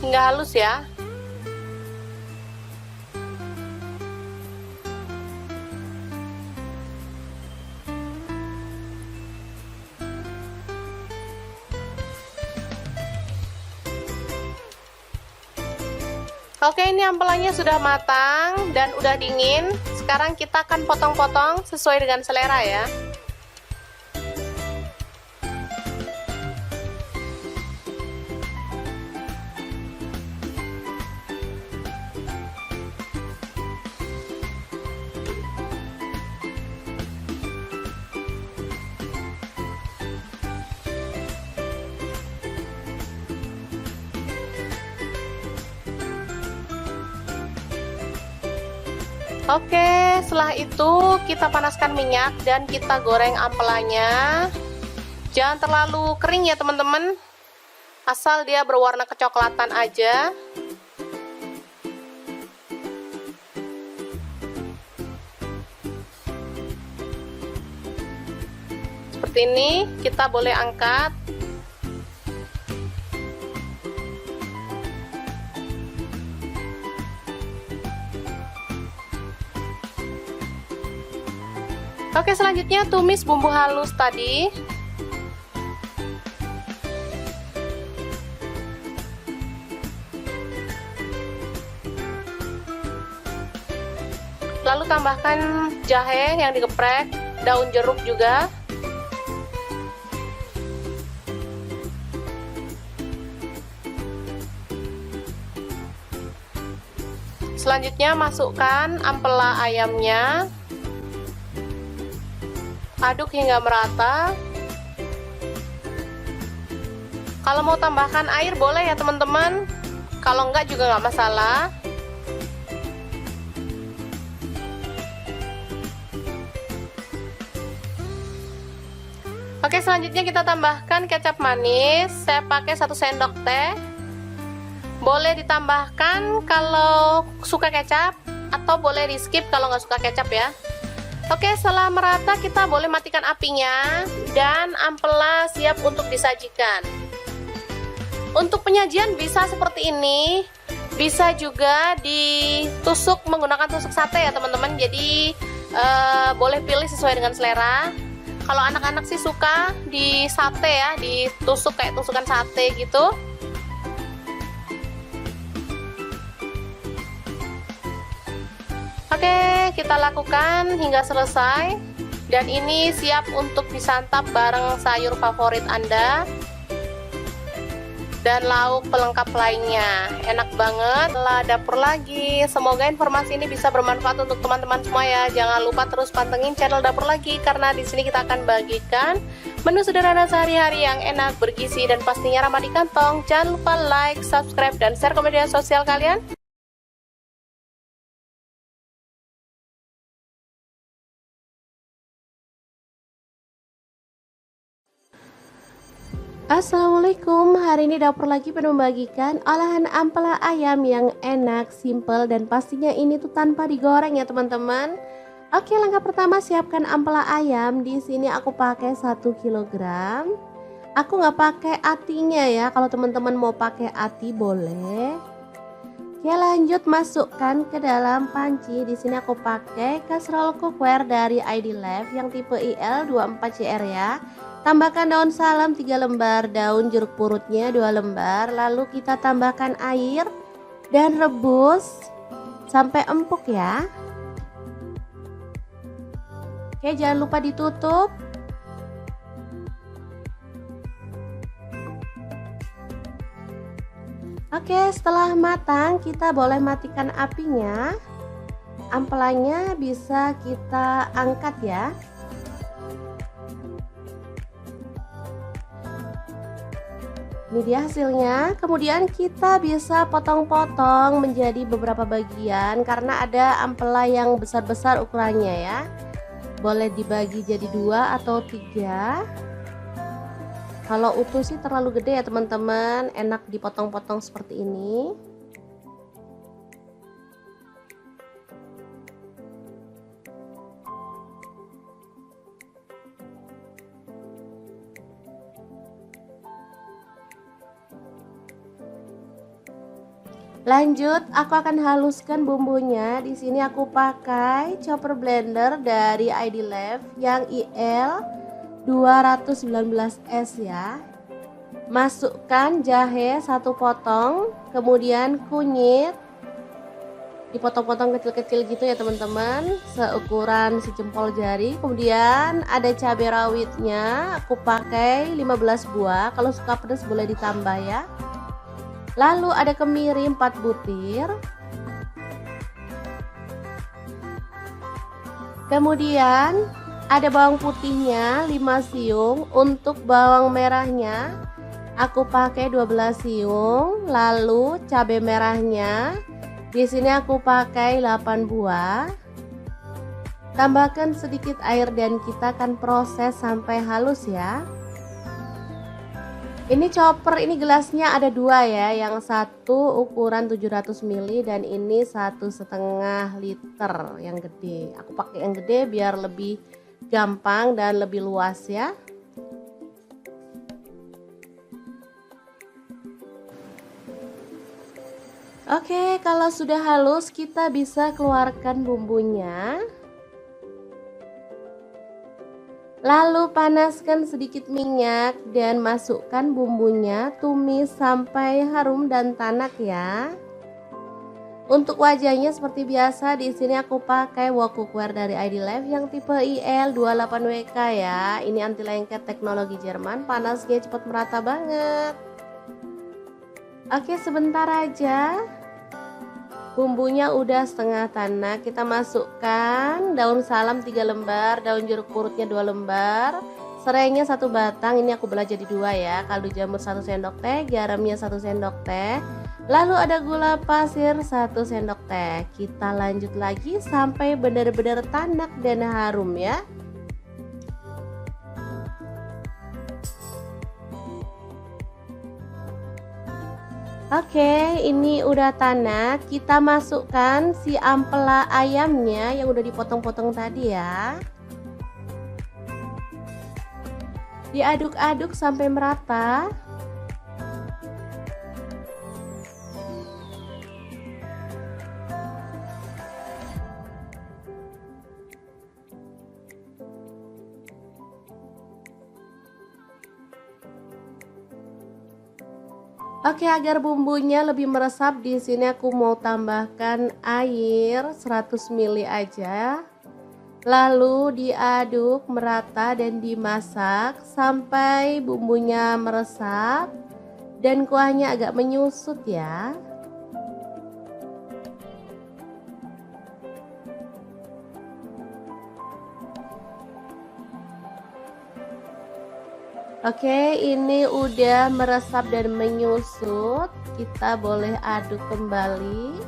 hingga halus ya. Oke, ini ampelanya sudah matang dan udah dingin. Sekarang kita akan potong-potong sesuai dengan selera ya. Oke, setelah itu kita panaskan minyak dan kita goreng ampelanya. Jangan terlalu kering ya teman-teman, asal dia berwarna kecoklatan aja. Seperti ini, kita boleh angkat. Oke, selanjutnya tumis bumbu halus tadi. Lalu tambahkan jahe yang digeprek, daun jeruk juga. Selanjutnya masukkan ampela ayamnya. Aduk hingga merata. Kalau mau tambahkan air boleh ya teman-teman, kalau enggak juga nggak masalah. Oke, selanjutnya kita tambahkan kecap manis. Saya pakai 1 sendok teh. Boleh ditambahkan kalau suka kecap, atau boleh di skip kalau nggak suka kecap ya. Oke, setelah merata kita boleh matikan apinya dan ampela siap untuk disajikan. Untuk penyajian bisa seperti ini, bisa juga ditusuk menggunakan tusuk sate ya teman-teman. Jadi boleh pilih sesuai dengan selera. Kalau anak-anak sih suka di sate ya, ditusuk kayak tusukan sate gitu. Oke, kita lakukan hingga selesai. Dan ini siap untuk disantap bareng sayur favorit Anda dan lauk pelengkap lainnya. Enak banget. Lah, dapur lagi. Semoga informasi ini bisa bermanfaat untuk teman-teman semua ya. Jangan lupa terus pantengin channel dapur lagi, karena di sini kita akan bagikan menu sederhana sehari-hari yang enak, bergizi, dan pastinya ramah di kantong. Jangan lupa like, subscribe, dan share ke media sosial kalian. Assalamualaikum, hari ini dapur lagi pengen membagikan olahan ampela ayam yang enak, simple, dan pastinya ini tuh tanpa digoreng ya teman-teman. Oke, langkah pertama siapkan ampela ayam. Di sini aku pakai 1 kilogram. Aku nggak pakai atinya ya, kalau teman-teman mau pakai ati boleh. Oke, lanjut masukkan ke dalam panci. Di sini aku pakai kaserol cookware dari ID Life yang tipe IL24CR ya. Tambahkan daun salam 3 lembar, daun jeruk purutnya 2 lembar, lalu kita tambahkan air dan rebus sampai empuk ya. Oke, jangan lupa ditutup. Oke, setelah matang kita boleh matikan apinya. Ampelanya bisa kita angkat ya. Ini dia hasilnya. Kemudian kita bisa potong-potong menjadi beberapa bagian karena ada ampela yang besar-besar ukurannya ya. Boleh dibagi jadi 2 atau 3. Kalau utuh sih terlalu gede ya teman-teman, enak dipotong-potong seperti ini. Lanjut, aku akan haluskan bumbunya. Di sini aku pakai chopper blender dari ID Life yang IL 219S ya. Masukkan jahe 1 potong, kemudian kunyit dipotong-potong kecil-kecil gitu ya teman-teman, seukuran sejempol jari. Kemudian ada cabai rawitnya, aku pakai 15 buah, kalau suka pedas boleh ditambah ya. Lalu ada kemiri 4 butir. Kemudian ada bawang putihnya 5 siung. Untuk bawang merahnya aku pakai 12 siung. Lalu cabai merahnya di sini aku pakai 8 buah. Tambahkan sedikit air dan kita akan proses sampai halus ya. Ini chopper, ini gelasnya ada 2 ya, yang satu ukuran 700 ml dan ini 1,5 liter yang gede. Aku pakai yang gede biar lebih gampang dan lebih luas ya. Oke, kalau sudah halus kita bisa keluarkan bumbunya. Lalu panaskan sedikit minyak dan masukkan bumbunya, tumis sampai harum dan tanak ya. Untuk wajahnya seperti biasa, di sini aku pakai wok cookware dari ID Life yang tipe IL28WK ya. Ini anti lengket teknologi Jerman, panasnya cepat merata banget. Oke, sebentar aja. Bumbunya udah setengah tanak, kita masukkan daun salam 3 lembar, daun jeruk purutnya 2 lembar, serainya 1 batang, ini aku belah jadi 2 ya, kaldu jamur 1 sendok teh, garamnya 1 sendok teh, lalu ada gula pasir 1 sendok teh. Kita lanjut lagi sampai benar-benar tanak dan harum ya. Oke, ini udah tanak. Kita masukkan si ampela ayamnya yang udah dipotong-potong tadi ya. Diaduk-aduk sampai merata. Oke, agar bumbunya lebih meresap, di sini aku mau tambahkan air 100 ml aja. Lalu diaduk merata dan dimasak sampai bumbunya meresap dan kuahnya agak menyusut ya. Oke, ini udah meresap dan menyusut. Kita boleh aduk kembali.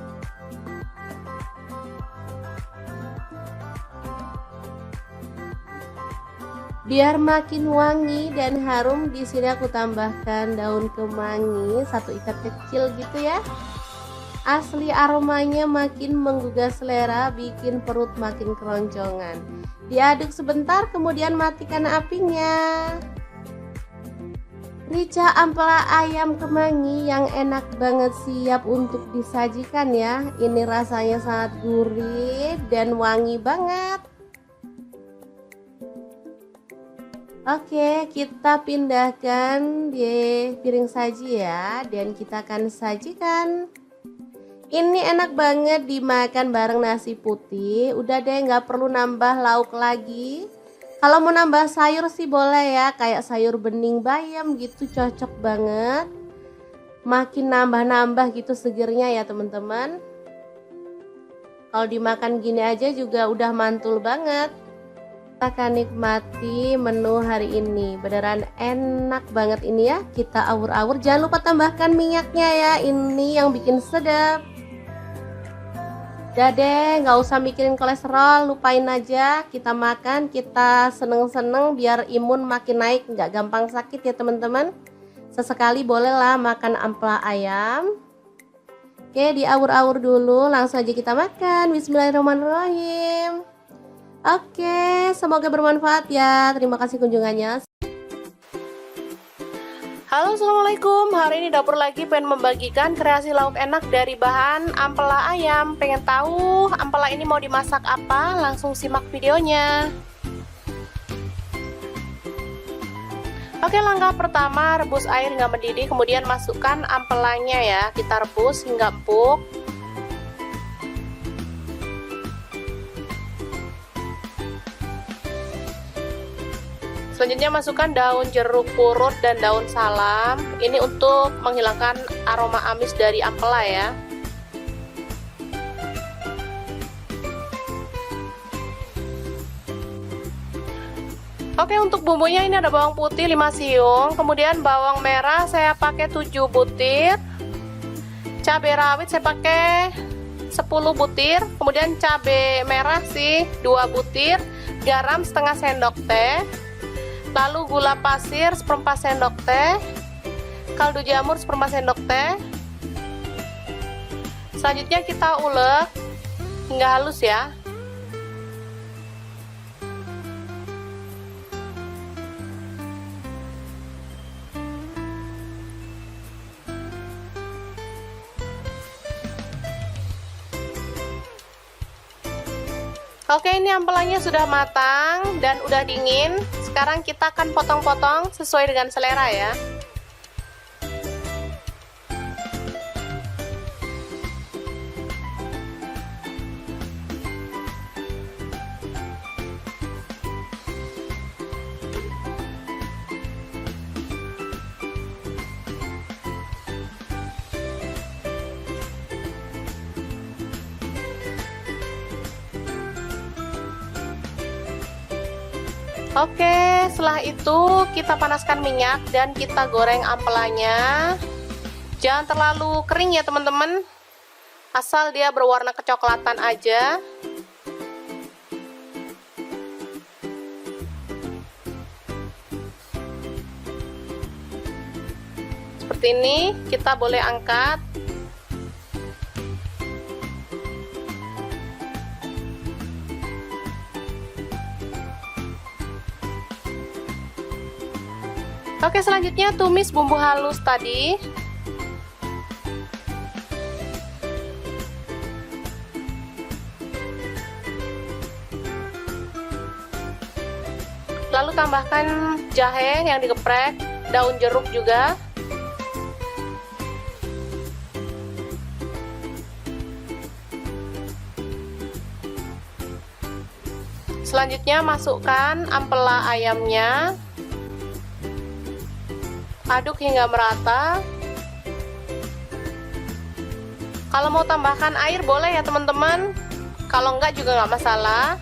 Biar makin wangi dan harum, di sini aku tambahkan daun kemangi 1 ikat kecil gitu ya. Asli aromanya makin menggugah selera, bikin perut makin keroncongan. Diaduk sebentar, kemudian matikan apinya. Rica ampela ayam kemangi yang enak banget, siap untuk disajikan ya. Ini rasanya sangat gurih dan wangi banget. Oke, kita pindahkan di piring saji ya, dan kita akan sajikan. Ini enak banget dimakan bareng nasi putih. Udah deh, nggak perlu nambah lauk lagi. Kalau mau nambah sayur sih boleh ya, kayak sayur bening bayam gitu, cocok banget. Makin nambah-nambah gitu segernya ya teman-teman. Kalau dimakan gini aja juga udah mantul banget. Kita akan nikmati menu hari ini, beneran enak banget ini ya. Kita awur-awur, jangan lupa tambahkan minyaknya ya, ini yang bikin sedap. Udah deh, nggak usah mikirin kolesterol, lupain aja. Kita makan, kita seneng-seneng biar imun makin naik, nggak gampang sakit ya teman-teman. Sesekali bolehlah makan ampela ayam. Oke, diawur-awur dulu, langsung aja kita makan. Bismillahirrahmanirrahim. Oke, semoga bermanfaat ya. Terima kasih kunjungannya. Halo, assalamualaikum. Hari ini dapur lagi pengen membagikan kreasi lauk enak dari bahan ampela ayam. Pengen tahu ampela ini mau dimasak apa? Langsung simak videonya. Oke, langkah pertama rebus air hingga mendidih, kemudian masukkan ampelanya ya. Kita rebus hingga empuk. Selanjutnya masukkan daun jeruk purut dan daun salam. Ini untuk menghilangkan aroma amis dari ampela ya. Oke, untuk bumbunya ini ada bawang putih 5 siung, kemudian bawang merah saya pakai 7 butir. Cabai rawit saya pakai 10 butir, kemudian cabai merah sih 2 butir, garam setengah sendok teh. Lalu gula pasir 1/4 sendok teh, kaldu jamur 1/4 sendok teh. Selanjutnya kita ulek hingga halus ya. Oke, ini ampelanya sudah matang dan udah dingin. Sekarang kita akan potong-potong sesuai dengan selera ya. Oke, setelah itu kita panaskan minyak dan kita goreng ampelanya. Jangan terlalu kering ya teman-teman, asal dia berwarna kecoklatan aja. Seperti ini, kita boleh angkat. Oke, selanjutnya tumis bumbu halus tadi. Lalu tambahkan jahe yang digeprek, daun jeruk juga. Selanjutnya masukkan ampela ayamnya. Aduk hingga merata. Kalau mau tambahkan air boleh ya teman-teman, kalau enggak juga nggak masalah.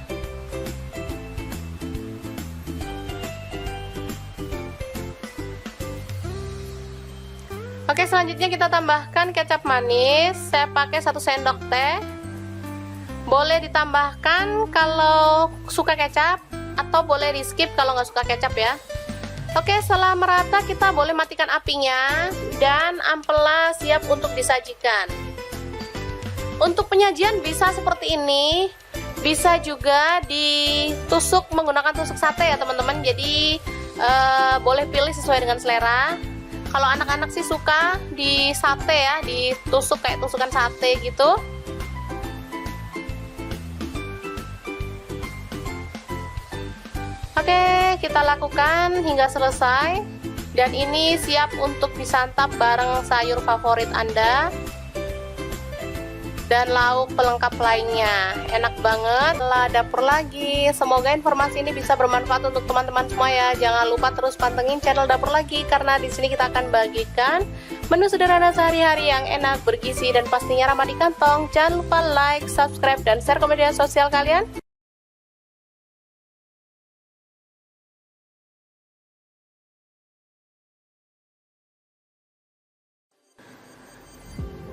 Oke, selanjutnya kita tambahkan kecap manis. Saya pakai 1 sendok teh. Boleh ditambahkan kalau suka kecap atau boleh di skip kalau nggak suka kecap ya. Oke, setelah merata kita boleh matikan apinya dan ampela siap untuk disajikan. Untuk penyajian bisa seperti ini, bisa juga ditusuk menggunakan tusuk sate ya teman-teman. Jadi boleh pilih sesuai dengan selera. Kalau anak-anak sih suka di sate ya, ditusuk kayak tusukan sate gitu. Oke, kita lakukan hingga selesai. Dan ini siap untuk disantap bareng sayur favorit Anda dan lauk pelengkap lainnya. Enak banget. Lah dapur lagi. Semoga informasi ini bisa bermanfaat untuk teman-teman semua ya. Jangan lupa terus pantengin channel Dapur Lagi karena di sini kita akan bagikan menu sederhana sehari-hari yang enak, bergizi dan pastinya ramah di kantong. Jangan lupa like, subscribe dan share ke media sosial kalian.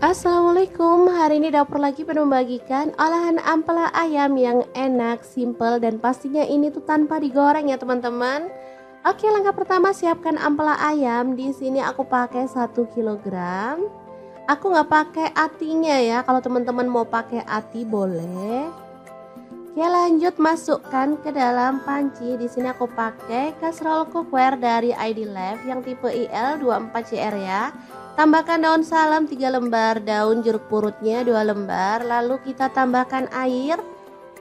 Assalamualaikum, hari ini Dapur Lagi penuh membagikan olahan ampela ayam yang enak, simple, dan pastinya ini tuh tanpa digoreng ya teman-teman. Oke, langkah pertama siapkan ampela ayam. Di sini aku pakai 1 kg. Aku nggak pakai atinya ya, kalau teman-teman mau pakai ati boleh. Oke, lanjut masukkan ke dalam panci. Di sini aku pakai kaserol cookware dari ID Life yang tipe IL24CR ya. Tambahkan daun salam 3 lembar, daun jeruk purutnya 2 lembar, lalu kita tambahkan air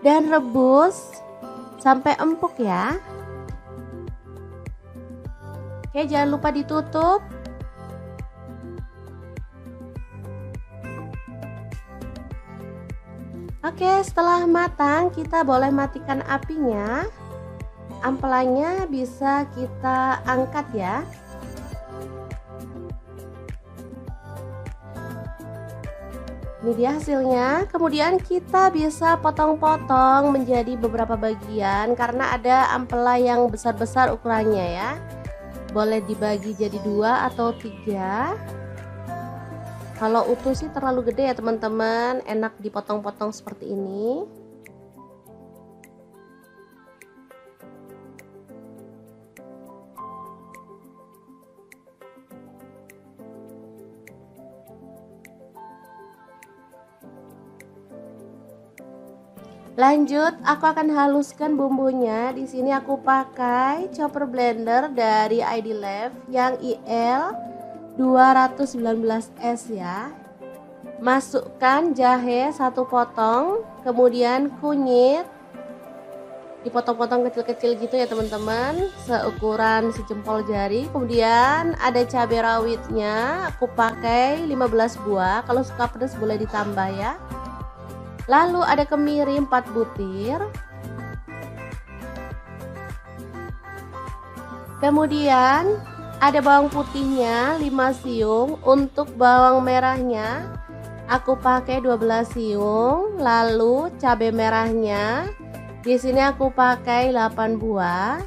dan rebus sampai empuk ya. Oke, jangan lupa ditutup. Oke, setelah matang kita boleh matikan apinya. Ampelanya bisa kita angkat ya. Ini dia hasilnya. Kemudian kita bisa potong-potong menjadi beberapa bagian karena ada ampela yang besar-besar ukurannya ya. Boleh dibagi jadi 2 atau 3. Kalau utuh sih terlalu gede ya teman-teman, enak dipotong-potong seperti ini. Lanjut, aku akan haluskan bumbunya. Di sini aku pakai chopper blender dari ID Life yang IL 219S ya. Masukkan jahe 1 potong, kemudian kunyit dipotong-potong kecil-kecil gitu ya teman-teman, seukuran sejempol jari. Kemudian ada cabai rawitnya, aku pakai 15 buah. Kalau suka pedas boleh ditambah ya. Lalu ada kemiri 4 butir. Kemudian ada bawang putihnya 5 siung. Untuk bawang merahnya aku pakai 12 siung. Lalu cabai merahnya di sini aku pakai 8 buah.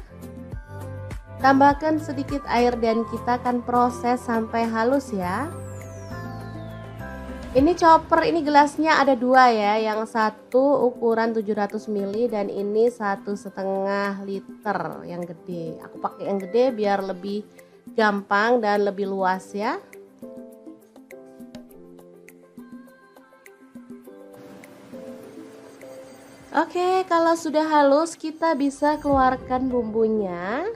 Tambahkan sedikit air dan kita akan proses sampai halus ya. Ini chopper, ini gelasnya ada 2 ya, yang satu ukuran 700 ml dan ini 1,5 liter yang gede. Aku pakai yang gede biar lebih gampang dan lebih luas ya. Oke, kalau sudah halus kita bisa keluarkan bumbunya.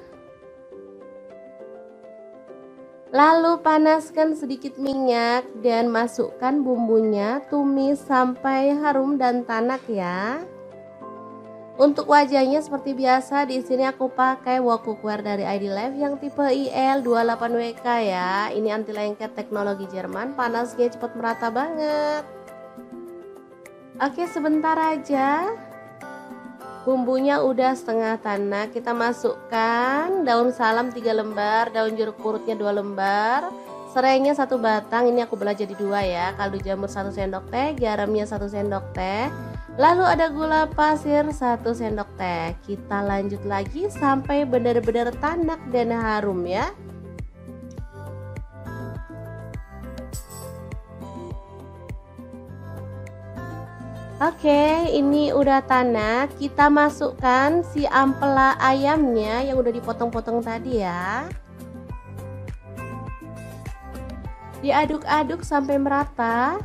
Lalu panaskan sedikit minyak dan masukkan bumbunya, tumis sampai harum dan tanak ya. Untuk wajahnya seperti biasa, di sini aku pakai wok cookware dari ID Life yang tipe IL28WK ya. Ini anti lengket teknologi Jerman, panasnya cepat merata banget. Oke, sebentar aja. Bumbunya udah setengah tanak, kita masukkan daun salam 3 lembar, daun jeruk purutnya 2 lembar, serainya 1 batang, ini aku belah jadi 2 ya, kaldu jamur 1 sendok teh, garamnya 1 sendok teh, lalu ada gula pasir 1 sendok teh. Kita lanjut lagi sampai benar-benar tanak dan harum ya. Oke, ini udah tanak. Kita masukkan si ampela ayamnya yang udah dipotong-potong tadi ya. Diaduk-aduk sampai merata.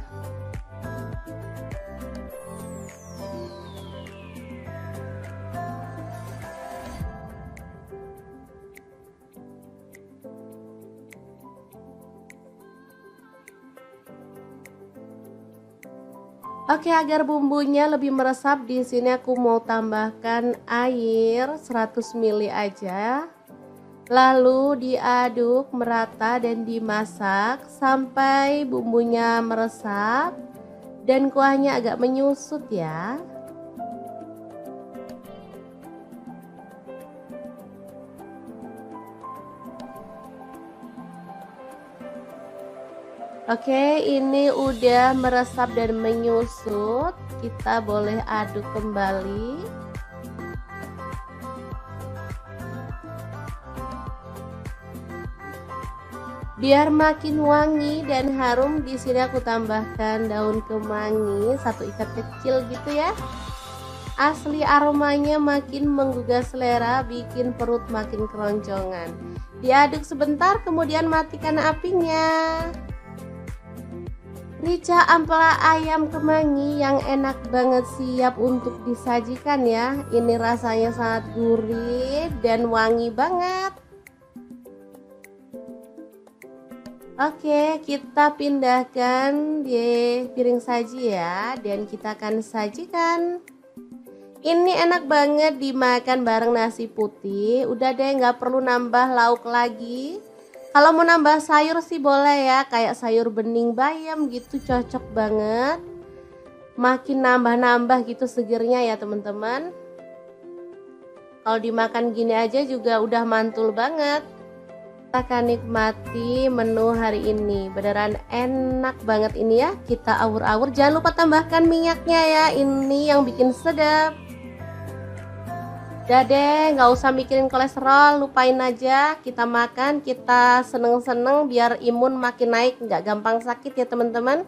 Oke, agar bumbunya lebih meresap, di sini aku mau tambahkan air 100 ml aja. Lalu diaduk merata dan dimasak sampai bumbunya meresap dan kuahnya agak menyusut ya. Oke, ini udah meresap dan menyusut. Kita boleh aduk kembali. Biar makin wangi dan harum, di sini aku tambahkan daun kemangi 1 ikat kecil gitu ya. Asli aromanya makin menggugah selera, bikin perut makin keroncongan. Diaduk sebentar, kemudian matikan apinya. Rica ampela ayam kemangi yang enak banget, siap untuk disajikan ya. Ini rasanya sangat gurih dan wangi banget. Oke, kita pindahkan di piring saji ya, dan kita akan sajikan. Ini enak banget dimakan bareng nasi putih. Udah deh, nggak perlu nambah lauk lagi. Kalau mau nambah sayur sih boleh ya, kayak sayur bening bayam gitu, cocok banget. Makin nambah-nambah gitu segernya ya teman-teman. Kalau dimakan gini aja juga udah mantul banget. Kita akan nikmati menu hari ini. Beneran enak banget ini ya. Kita awur-awur, jangan lupa tambahkan minyaknya ya, ini yang bikin sedap. Udah deh, nggak usah mikirin kolesterol, lupain aja. Kita makan, kita seneng-seneng biar imun makin naik, nggak gampang sakit ya teman-teman.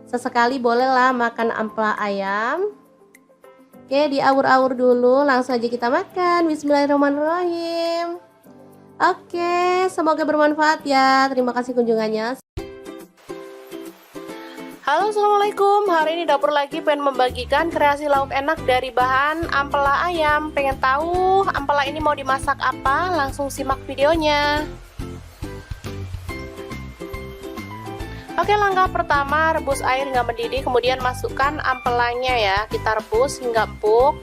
Sesekali bolehlah makan ampela ayam. Oke, diawur-awur dulu, langsung aja kita makan. Bismillahirrahmanirrahim. Oke, semoga bermanfaat ya. Terima kasih kunjungannya. Halo, assalamualaikum. Hari ini dapur lagi pengen membagikan kreasi lauk enak dari bahan ampela ayam. Pengen tahu ampela ini mau dimasak apa? Langsung simak videonya. Oke, langkah pertama rebus air hingga mendidih, kemudian masukkan ampelanya ya. Kita rebus hingga empuk.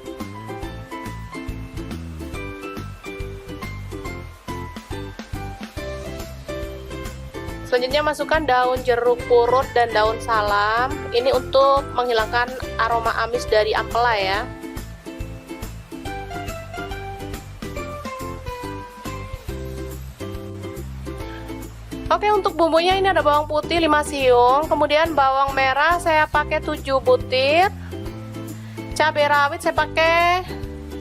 Selanjutnya masukkan daun jeruk purut dan daun salam. Ini untuk menghilangkan aroma amis dari ampela ya. Oke, untuk bumbunya ini ada bawang putih 5 siung, kemudian bawang merah saya pakai 7 butir. Cabai rawit saya pakai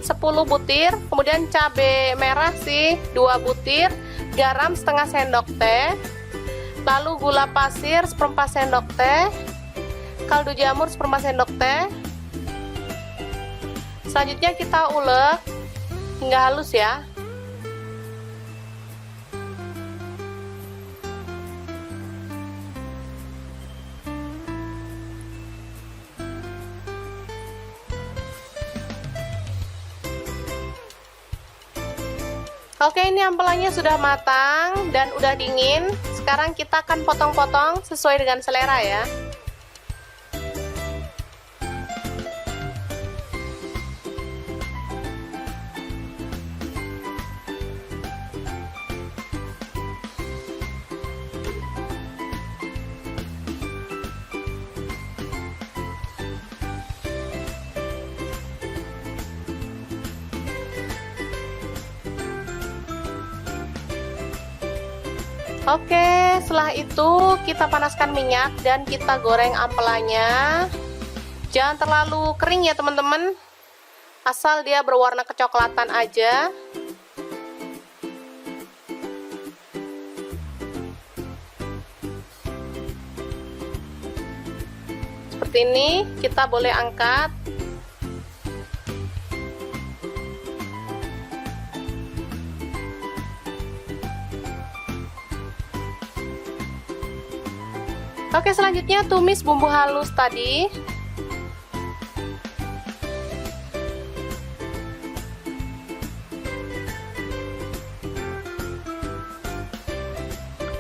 10 butir, kemudian cabai merah sih 2 butir, garam setengah sendok teh. Lalu gula pasir 1/4 sendok teh, kaldu jamur 1/4 sendok teh. Selanjutnya kita ulek hingga halus ya. Oke, ini ampelanya sudah matang dan udah dingin. Sekarang kita akan potong-potong sesuai dengan selera ya. Oke, setelah itu kita panaskan minyak dan kita goreng ampelanya. Jangan terlalu kering ya teman-teman, asal dia berwarna kecoklatan aja. Seperti seperti ini, kita boleh angkat. Oke, selanjutnya tumis bumbu halus tadi.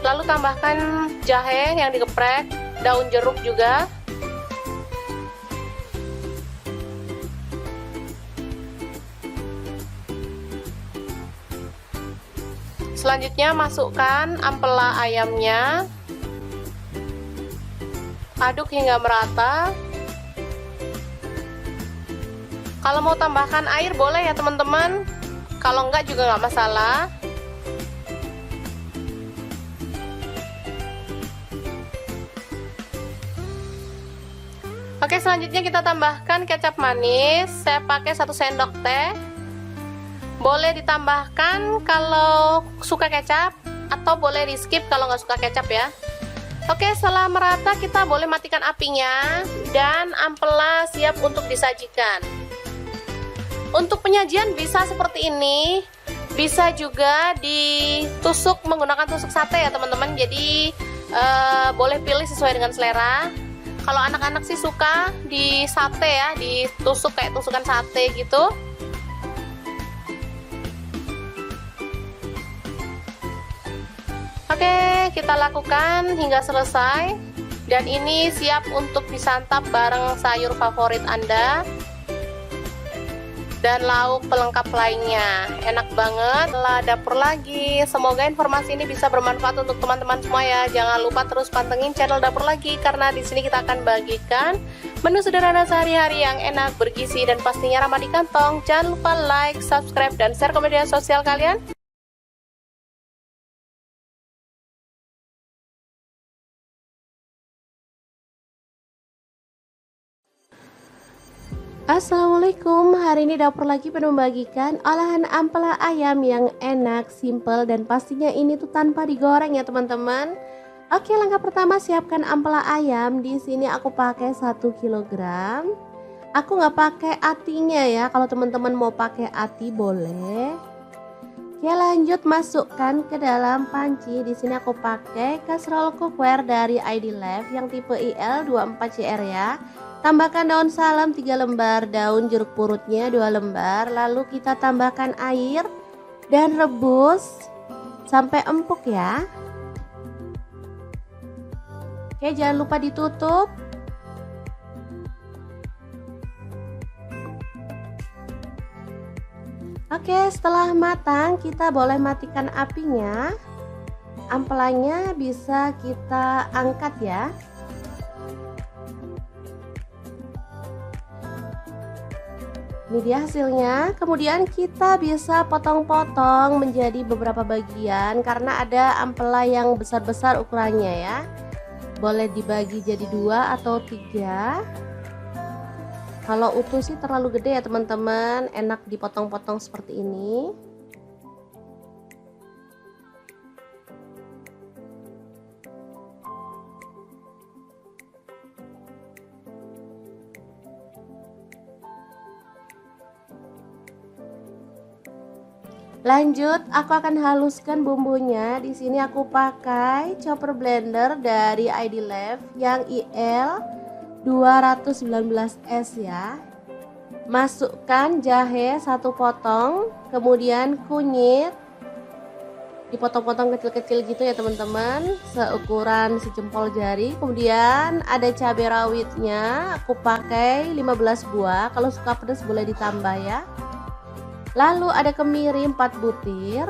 Lalu tambahkan jahe yang digeprek, daun jeruk juga. Selanjutnya masukkan ampela ayamnya. Aduk hingga merata. Kalau mau tambahkan air boleh ya teman-teman. Kalau enggak juga nggak masalah. Oke, selanjutnya kita tambahkan kecap manis. Saya pakai 1 sendok teh. Boleh ditambahkan kalau suka kecap, atau boleh di skip kalau nggak suka kecap ya. Oke, setelah merata kita boleh matikan apinya dan ampela siap untuk disajikan. Untuk penyajian bisa seperti ini, bisa juga ditusuk menggunakan tusuk sate ya teman-teman. Jadi boleh pilih sesuai dengan selera. Kalau anak-anak sih suka di sate ya, ditusuk kayak tusukan sate gitu. Oke, kita lakukan hingga selesai. Dan ini siap untuk disantap bareng sayur favorit Anda dan lauk pelengkap lainnya. Enak banget. Lah dapur lagi. Semoga informasi ini bisa bermanfaat untuk teman-teman semua ya. Jangan lupa terus pantengin channel Dapur Lagi, karena di sini kita akan bagikan menu sederhana sehari-hari yang enak, bergizi, dan pastinya ramah di kantong. Jangan lupa like, subscribe, dan share ke media sosial kalian. Assalamualaikum, hari ini Dapur Lagi pengen membagikan olahan ampela ayam yang enak, simple, dan pastinya ini tuh tanpa digoreng ya teman-teman. Oke, langkah pertama siapkan ampela ayam. Di sini aku pakai 1 kg. Aku nggak pakai atinya ya, kalau teman-teman mau pakai ati boleh. Oke, lanjut masukkan ke dalam panci. Di sini aku pakai kaserol cookware dari ID Life yang tipe IL24CR ya. Tambahkan daun salam 3 lembar, daun jeruk purutnya 2 lembar. Lalu kita tambahkan air dan rebus sampai empuk ya. Oke, jangan lupa ditutup. Oke, setelah matang kita boleh matikan apinya. Ampelanya bisa kita angkat ya. Ini dia hasilnya. Kemudian kita bisa potong-potong menjadi beberapa bagian karena ada ampela yang besar-besar ukurannya ya. Boleh dibagi jadi 2 atau 3. Kalau utuh sih terlalu gede ya teman-teman, enak dipotong-potong seperti ini. Lanjut, aku akan haluskan bumbunya. Di sini aku pakai chopper blender dari ID Life yang IL 219S ya. Masukkan jahe 1 potong, kemudian kunyit dipotong-potong kecil-kecil gitu ya teman-teman, seukuran sejempol jari. Kemudian ada cabai rawitnya, aku pakai 15 buah. Kalau suka pedas boleh ditambah ya. Lalu ada kemiri 4 butir.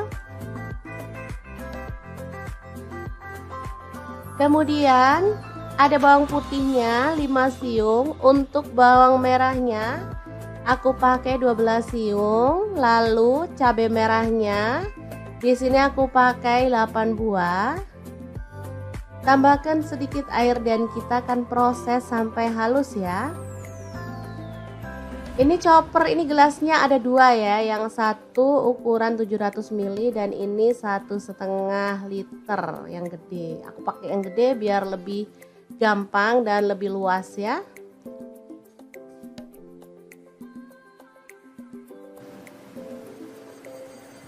Kemudian ada bawang putihnya 5 siung. Untuk bawang merahnya aku pakai 12 siung. Lalu cabai merahnya di sini aku pakai 8 buah. Tambahkan sedikit air dan kita akan proses sampai halus ya. Ini chopper, ini gelasnya ada 2 ya, yang satu ukuran 700 ml dan ini 1,5 liter yang gede. Aku pakai yang gede biar lebih gampang dan lebih luas ya.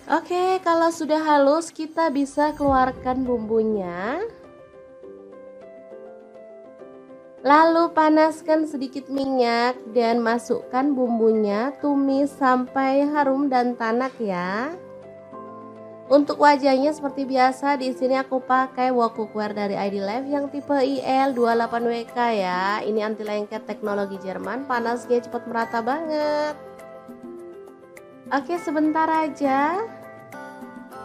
Oke, kalau sudah halus kita bisa keluarkan bumbunya. Lalu panaskan sedikit minyak dan masukkan bumbunya, tumis sampai harum dan tanak ya. Untuk wajahnya seperti biasa, di sini aku pakai wok cookware dari ID Life yang tipe IL28WK ya. Ini anti lengket teknologi Jerman, panasnya cepat merata banget. Oke, sebentar aja.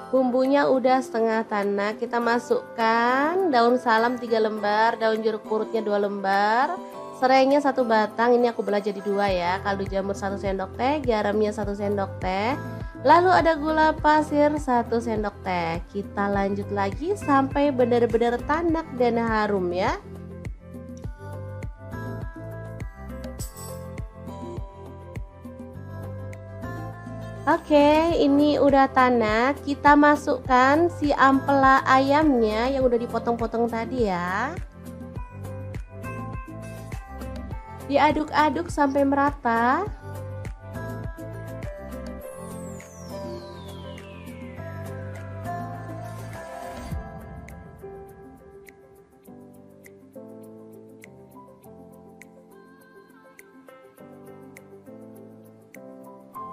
Bumbunya udah setengah tanak, kita masukkan daun salam 3 lembar, daun jeruk purutnya 2 lembar, serainya 1 batang, ini aku belah jadi 2 ya, kaldu jamur 1 sendok teh, garamnya 1 sendok teh, lalu ada gula pasir 1 sendok teh. Kita lanjut lagi sampai benar-benar tanak dan harum ya. Oke, ini udah tanak. Kita masukkan si ampela ayamnya yang udah dipotong-potong tadi ya. Diaduk-aduk sampai merata.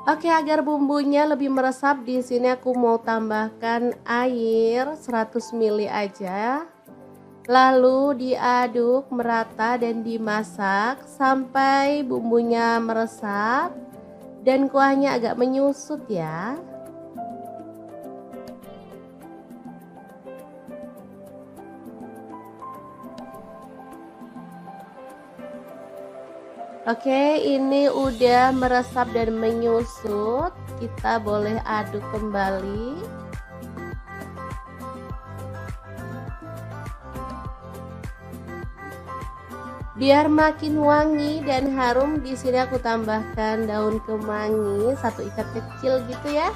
Oke, agar bumbunya lebih meresap, di sini aku mau tambahkan air 100 ml aja. Lalu diaduk merata dan dimasak sampai bumbunya meresap dan kuahnya agak menyusut ya. Oke, ini udah meresap dan menyusut. Kita boleh aduk kembali. Biar makin wangi dan harum, di sini aku tambahkan daun kemangi 1 ikat kecil gitu ya.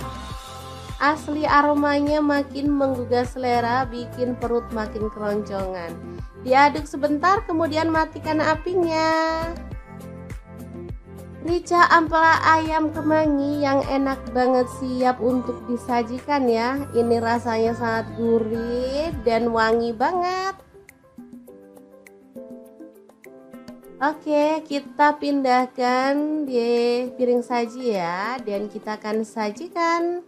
Asli aromanya makin menggugah selera, bikin perut makin keroncongan. Diaduk sebentar, kemudian matikan apinya. Rica ampela ayam kemangi yang enak banget, siap untuk disajikan ya. Ini rasanya sangat gurih dan wangi banget. Oke, kita pindahkan di piring saji ya, dan kita akan sajikan.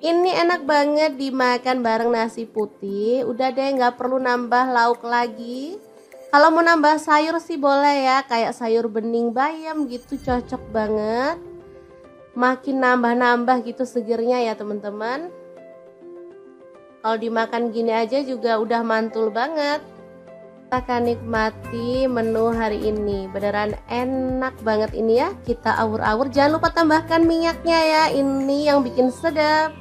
Ini enak banget dimakan bareng nasi putih. Udah deh, nggak perlu nambah lauk lagi. Kalau mau nambah sayur sih boleh ya, kayak sayur bening bayam gitu, cocok banget. Makin nambah-nambah gitu segernya ya teman-teman. Kalau dimakan gini aja juga udah mantul banget. Kita akan nikmati menu hari ini, beneran enak banget ini ya. Kita awur-awur, jangan lupa tambahkan minyaknya ya, ini yang bikin sedap.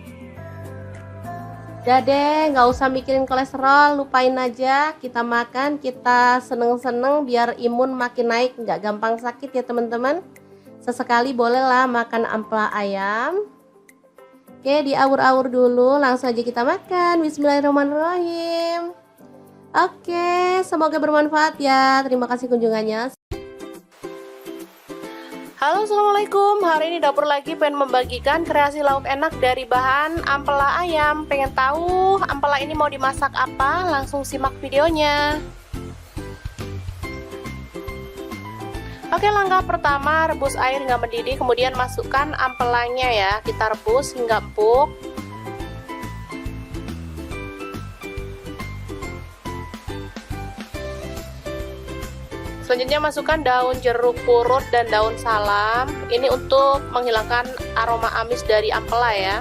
Udah deh, nggak usah mikirin kolesterol, lupain aja. Kita makan, kita seneng-seneng biar imun makin naik, nggak gampang sakit ya teman-teman. Sesekali bolehlah makan ampela ayam. Oke, diawur-awur dulu, langsung aja kita makan. Bismillahirrahmanirrahim. Oke, semoga bermanfaat ya. Terima kasih kunjungannya. Halo, assalamualaikum. Hari ini dapur lagi pengen membagikan kreasi lauk enak dari bahan ampela ayam. Pengen tahu ampela ini mau dimasak apa? Langsung simak videonya. Oke, langkah pertama rebus air hingga mendidih, kemudian masukkan ampelanya ya. Kita rebus hingga empuk. Selanjutnya masukkan daun jeruk purut dan daun salam. Ini untuk menghilangkan aroma amis dari ampela ya.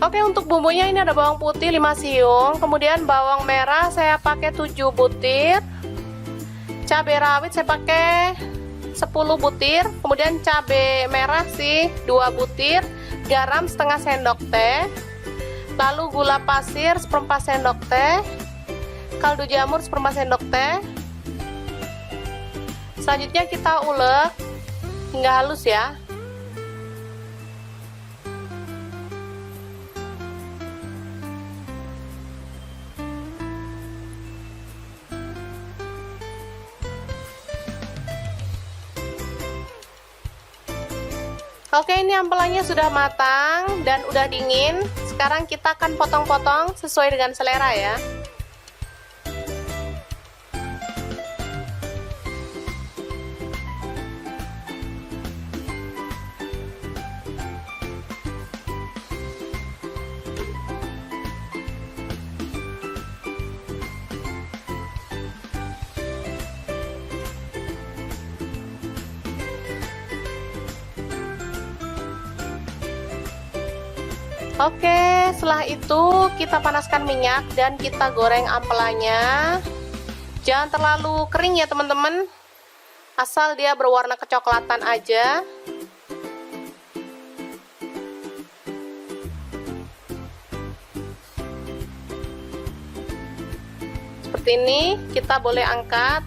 Oke, untuk bumbunya ini ada bawang putih 5 siung, kemudian bawang merah saya pakai 7 butir. Cabai rawit saya pakai 10 butir, kemudian cabai merah sih 2 butir, garam setengah sendok teh. Lalu gula pasir 1/4 sendok teh, kaldu jamur 1/4 sendok teh. Selanjutnya kita ulek hingga halus ya. Oke, ini ampelanya sudah matang dan udah dingin. Sekarang kita akan potong-potong sesuai dengan selera ya. Oke, setelah itu kita panaskan minyak dan kita goreng ampelanya. Jangan terlalu kering ya teman-teman, asal dia berwarna kecoklatan aja. Seperti ini, kita boleh angkat.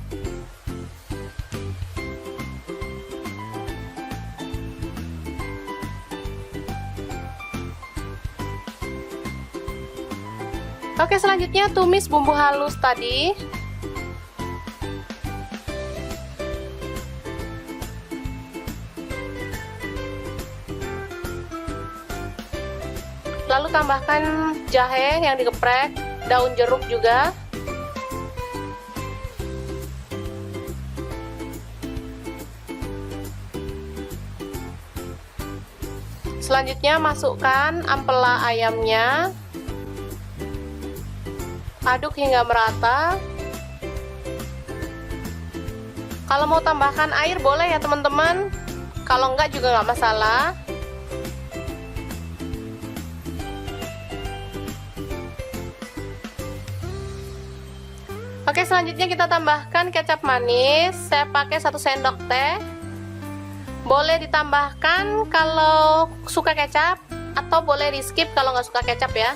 Oke, selanjutnya tumis bumbu halus tadi. Lalu tambahkan jahe yang digeprek, daun jeruk juga. Selanjutnya masukkan ampela ayamnya. Aduk hingga merata. Kalau mau tambahkan air boleh ya teman-teman, kalau enggak juga nggak masalah. Oke, selanjutnya kita tambahkan kecap manis. Saya pakai 1 sendok teh. Boleh ditambahkan kalau suka kecap, atau boleh di skip kalau nggak suka kecap ya.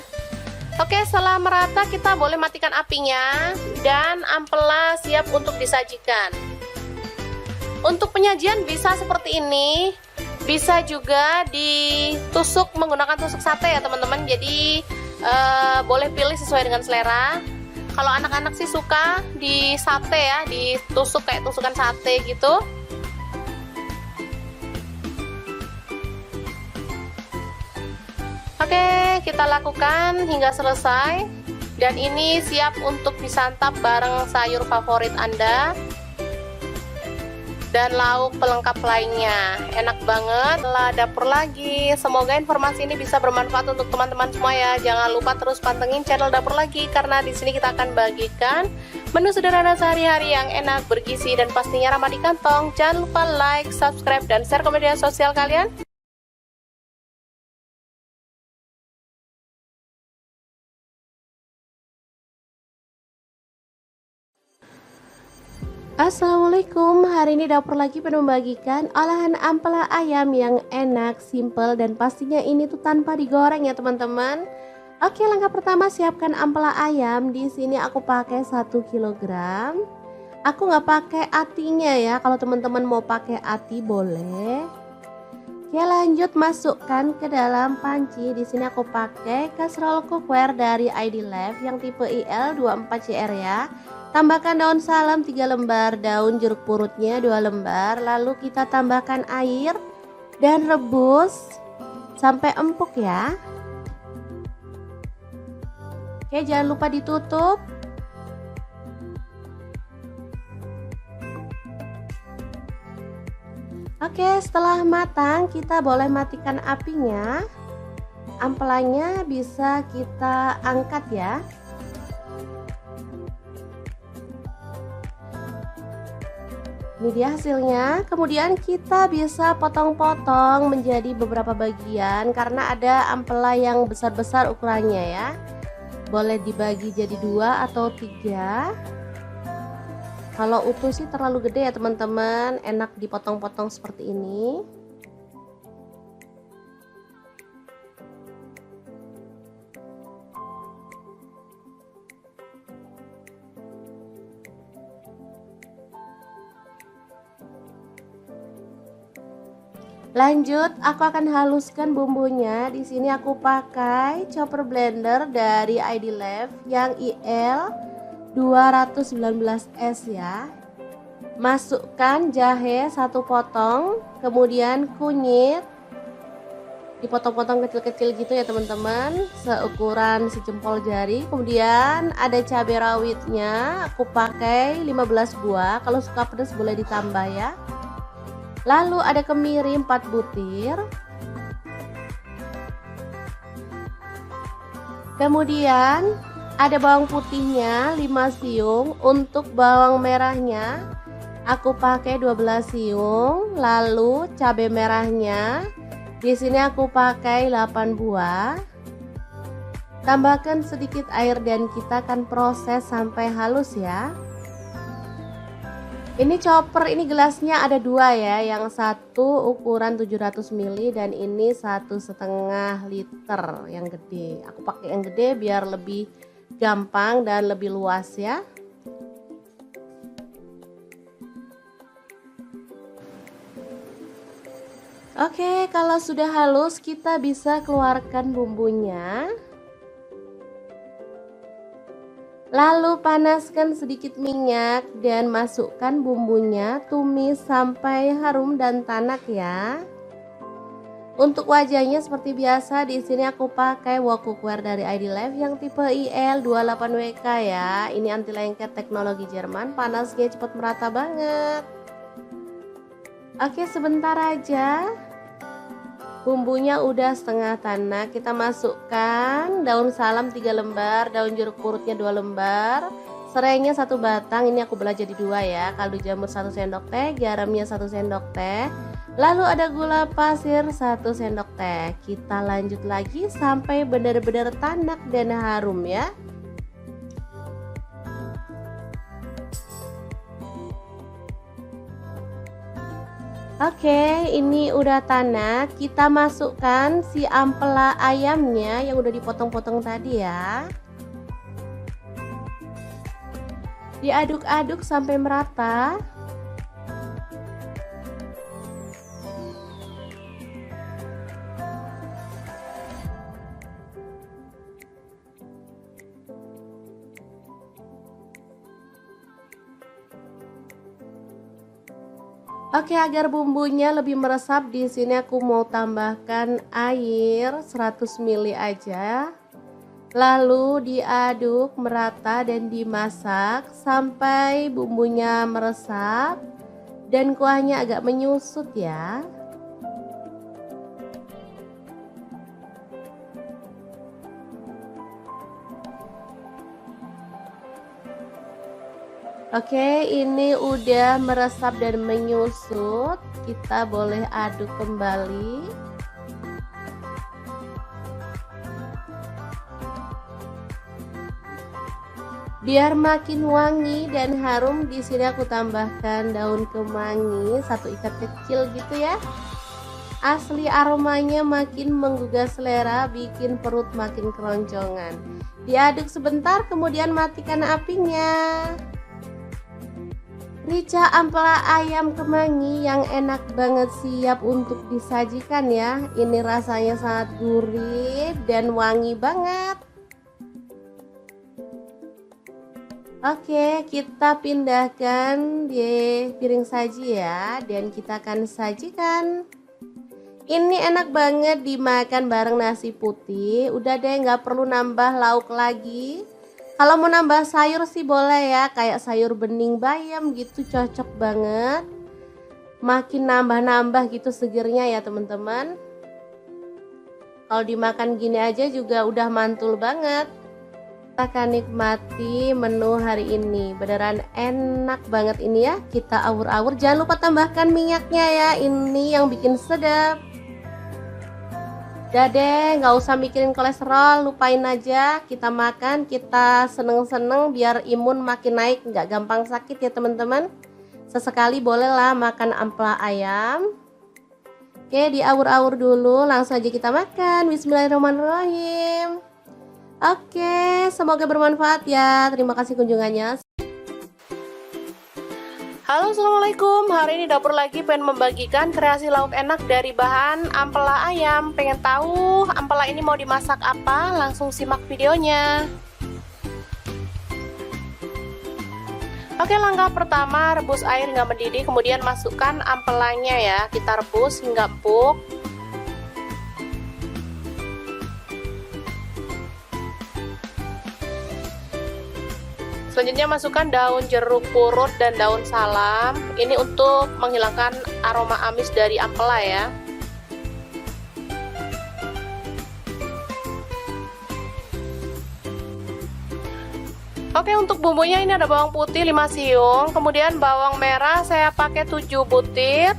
Oke, setelah merata kita boleh matikan apinya dan ampela siap untuk disajikan. Untuk penyajian bisa seperti ini, bisa juga ditusuk menggunakan tusuk sate ya teman-teman. Jadi boleh pilih sesuai dengan selera. Kalau anak-anak sih suka di sate ya, ditusuk kayak tusukan sate gitu. Oke, kita lakukan hingga selesai. Dan ini siap untuk disantap bareng sayur favorit Anda dan lauk pelengkap lainnya. Enak banget. Lah dapur lagi. Semoga informasi ini bisa bermanfaat untuk teman-teman semua ya. Jangan lupa terus pantengin channel Dapur Lagi, karena di sini kita akan bagikan menu sederhana sehari-hari yang enak, bergizi, dan pastinya ramah di kantong. Jangan lupa like, subscribe, dan share ke media sosial kalian. Assalamualaikum, hari ini Dapur Lagi penuh membagikan olahan ampela ayam yang enak, simple, dan pastinya ini tuh tanpa digoreng ya teman-teman. Oke, langkah pertama siapkan ampela ayam. Di sini aku pakai 1 kg. Aku nggak pakai atinya ya, kalau teman-teman mau pakai ati boleh. Oke, lanjut masukkan ke dalam panci. Di sini aku pakai kastrol cookware dari ID Life yang tipe IL24CR ya. Tambahkan daun salam 3 lembar, daun jeruk purutnya 2 lembar. Lalu kita tambahkan air dan rebus sampai empuk ya. Oke, jangan lupa ditutup. Oke, setelah matang kita boleh matikan apinya. Ampelanya bisa kita angkat ya. Ini dia hasilnya. Kemudian kita bisa potong-potong menjadi beberapa bagian karena ada ampela yang besar-besar ukurannya ya. Boleh dibagi jadi 2 atau 3. Kalau utuh sih terlalu gede ya teman-teman, enak dipotong-potong seperti ini. Lanjut, aku akan haluskan bumbunya. Di sini aku pakai chopper blender dari ID Life yang IL 219S ya. Masukkan jahe 1 potong, kemudian kunyit dipotong-potong kecil-kecil gitu ya teman-teman, seukuran sejempol jari. Kemudian ada cabai rawitnya, aku pakai 15 buah, kalau suka pedas boleh ditambah ya. Lalu ada kemiri 4 butir. Kemudian ada bawang putihnya 5 siung. Untuk bawang merahnya aku pakai 12 siung. Lalu cabai merahnya di sini aku pakai 8 buah. Tambahkan sedikit air dan kita akan proses sampai halus ya. Ini chopper, ini gelasnya ada 2 ya, yang satu ukuran 700 ml dan ini 1,5 liter yang gede. Aku pakai yang gede biar lebih gampang dan lebih luas ya. Oke, kalau sudah halus kita bisa keluarkan bumbunya. Lalu panaskan sedikit minyak dan masukkan bumbunya, tumis sampai harum dan tanak ya. Untuk wajahnya seperti biasa, di sini aku pakai wok cookware dari ID Life yang tipe IL28WK ya. Ini anti lengket teknologi Jerman, panasnya cepat merata banget. Oke, sebentar aja. Bumbunya udah setengah tanak, kita masukkan daun salam 3 lembar, daun jeruk purutnya 2 lembar, serainya 1 batang, ini aku belah jadi 2 ya, kaldu jamur 1 sendok teh, garamnya 1 sendok teh, lalu ada gula pasir 1 sendok teh. Kita lanjut lagi sampai benar-benar tanak dan harum ya. Oke, ini udah tanak. Kita masukkan si ampela ayamnya yang udah dipotong-potong tadi ya. Diaduk-aduk sampai merata. Oke, agar bumbunya lebih meresap, di sini aku mau tambahkan air 100 ml aja. Lalu diaduk merata dan dimasak sampai bumbunya meresap dan kuahnya agak menyusut ya. Oke, ini udah meresap dan menyusut. Kita boleh aduk kembali. Biar makin wangi dan harum, di sini aku tambahkan daun kemangi 1 ikat kecil gitu ya. Asli aromanya makin menggugah selera, bikin perut makin keroncongan. Diaduk sebentar, kemudian matikan apinya. Rica ampela ayam kemangi yang enak banget, siap untuk disajikan ya. Ini rasanya sangat gurih dan wangi banget. Oke, kita pindahkan di piring saji ya, dan kita akan sajikan. Ini enak banget dimakan bareng nasi putih. Udah deh, nggak perlu nambah lauk lagi. Kalau mau nambah sayur sih boleh ya, kayak sayur bening bayam gitu, cocok banget. Makin nambah-nambah gitu segernya ya teman-teman. Kalau dimakan gini aja juga udah mantul banget. Kita akan nikmati menu hari ini, beneran enak banget ini ya. Kita awur-awur, jangan lupa tambahkan minyaknya ya, ini yang bikin sedap. Udah deh, nggak usah mikirin kolesterol, lupain aja. Kita makan, kita seneng-seneng biar imun makin naik, nggak gampang sakit ya teman-teman. Sesekali bolehlah makan ampela ayam. Oke, diawur-awur dulu, langsung aja kita makan. Bismillahirrahmanirrahim. Oke, semoga bermanfaat ya. Terima kasih kunjungannya. Halo, assalamualaikum. Hari ini dapur lagi pengen membagikan kreasi lauk enak dari bahan ampela ayam. Pengen tahu ampela ini mau dimasak apa? Langsung simak videonya. Oke, langkah pertama rebus air hingga mendidih, kemudian masukkan ampelanya ya. Kita rebus hingga empuk. Selanjutnya masukkan daun jeruk purut dan daun salam. Ini untuk menghilangkan aroma amis dari ampela ya. Oke, untuk bumbunya ini ada bawang putih 5 siung, kemudian bawang merah saya pakai 7 butir.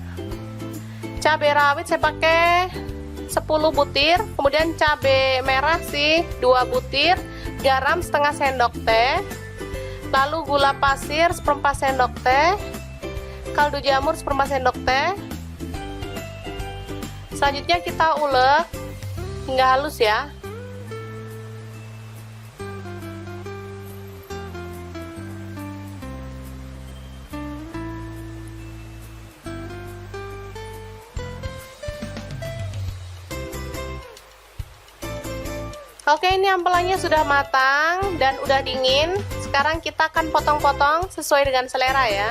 Cabai rawit saya pakai 10 butir, kemudian cabai merah sih 2 butir, garam setengah sendok teh. Lalu gula pasir 1/4 sendok teh, kaldu jamur 1/4 sendok teh. Selanjutnya kita ulek hingga halus ya. Oke, ini ampelanya sudah matang dan udah dingin. Sekarang kita akan potong-potong sesuai dengan selera ya.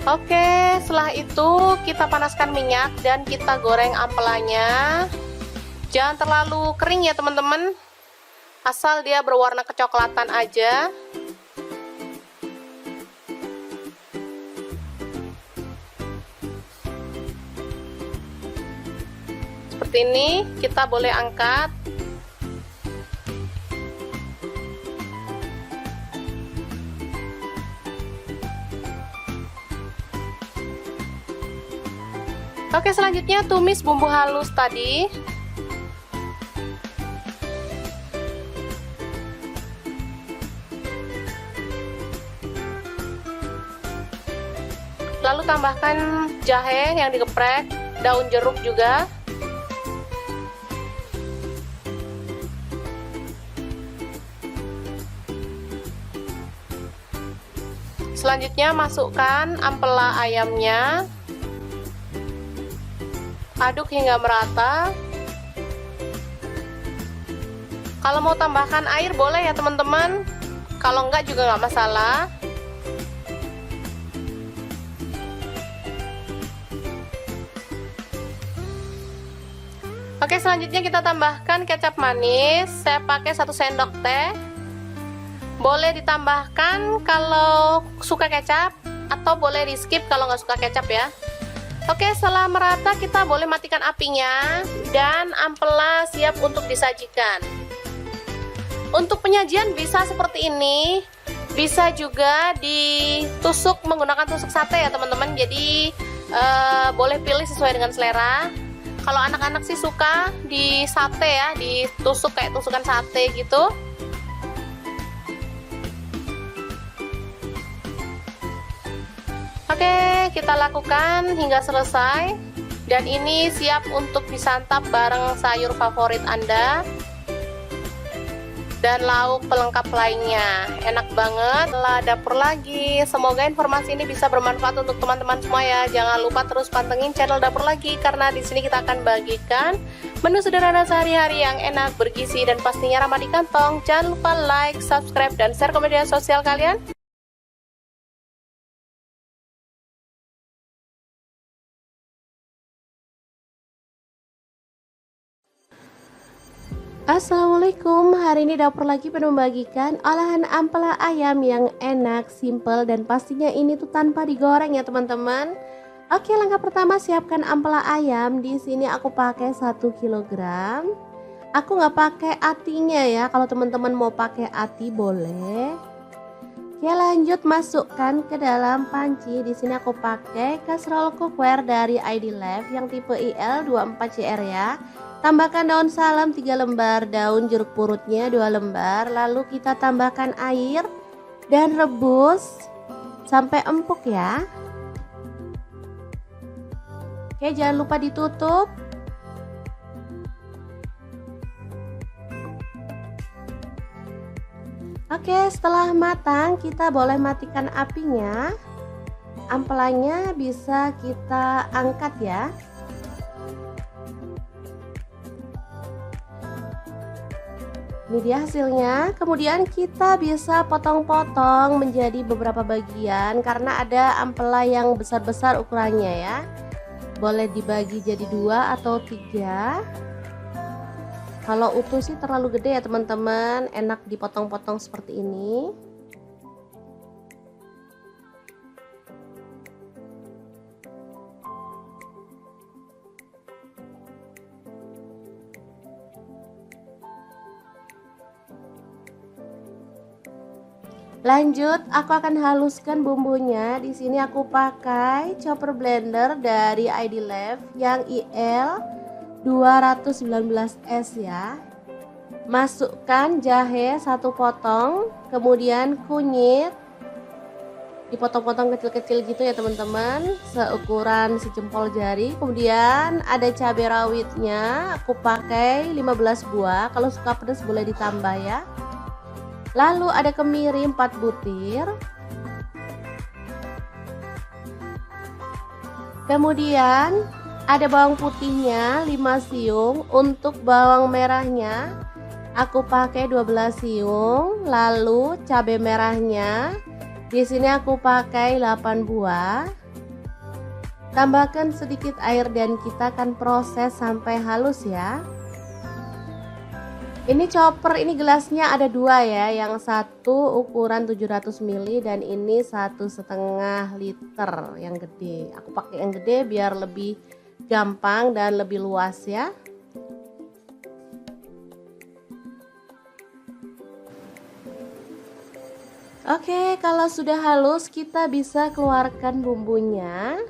Oke, setelah itu kita panaskan minyak dan kita goreng ampelanya. Jangan terlalu kering ya teman-teman, asal dia berwarna kecoklatan aja. Seperti ini, kita boleh angkat. Oke, selanjutnya tumis bumbu halus tadi. Lalu tambahkan jahe yang digeprek, daun jeruk juga. Selanjutnya masukkan ampela ayamnya. Aduk hingga merata. Kalau mau tambahkan air boleh ya teman-teman, kalau enggak juga nggak masalah. Oke, selanjutnya kita tambahkan kecap manis. Saya pakai 1 sendok teh. Boleh ditambahkan kalau suka kecap, atau boleh di skip kalau nggak suka kecap ya. Oke, setelah merata kita boleh matikan apinya dan ampela siap untuk disajikan. Untuk penyajian bisa seperti ini, bisa juga ditusuk menggunakan tusuk sate ya teman-teman. Jadi boleh pilih sesuai dengan selera. Kalau anak-anak sih suka di sate ya, ditusuk kayak tusukan sate gitu. Oke, kita lakukan hingga selesai. Dan ini siap untuk disantap bareng sayur favorit Anda dan lauk pelengkap lainnya. Enak banget. Lah, dapur lagi. Semoga informasi ini bisa bermanfaat untuk teman-teman semua ya. Jangan lupa terus pantengin channel Dapur Lagi, karena di sini kita akan bagikan menu sederhana sehari-hari yang enak, bergizi, dan pastinya ramah di kantong. Jangan lupa like, subscribe, dan share ke media sosial kalian. Assalamualaikum, hari ini Dapur Lagi penuh membagikan olahan ampela ayam yang enak, simple, dan pastinya ini tuh tanpa digoreng ya teman-teman. Oke, langkah pertama siapkan ampela ayam. Di sini aku pakai 1 kg. Aku nggak pakai atinya ya, kalau teman-teman mau pakai ati boleh. Oke, lanjut masukkan ke dalam panci. Di sini aku pakai kastrol cookware dari ID Life yang tipe IL24CR ya. Tambahkan daun salam 3 lembar, daun jeruk purutnya 2 lembar. Lalu kita tambahkan air dan rebus sampai empuk ya. Oke, jangan lupa ditutup. Oke, setelah matang kita boleh matikan apinya. ampelanya bisa kita angkat ya. Ini dia hasilnya. Kemudian kita bisa potong-potong menjadi beberapa bagian karena ada ampela yang besar-besar ukurannya ya. Boleh dibagi jadi 2 atau 3. Kalau utuh sih terlalu gede ya teman-teman, enak dipotong-potong seperti ini. Lanjut, aku akan haluskan bumbunya. Di sini aku pakai chopper blender dari ID Lab yang IL 219S ya. Masukkan jahe 1 potong, kemudian kunyit dipotong-potong kecil-kecil gitu ya teman-teman, seukuran sejempol jari. Kemudian ada cabai rawitnya, aku pakai 15 buah. Kalau suka pedas boleh ditambah ya. Lalu ada kemiri 4 butir. Kemudian ada bawang putihnya 5 siung. Untuk bawang merahnya aku pakai 12 siung. Lalu cabai merahnya di sini aku pakai 8 buah. Tambahkan sedikit air dan kita akan proses sampai halus ya. Ini chopper, ini gelasnya ada 2 ya, yang satu ukuran 700 ml dan ini 1,5 liter yang gede. Aku pakai yang gede biar lebih gampang dan lebih luas ya. Oke, kalau sudah halus kita bisa keluarkan bumbunya.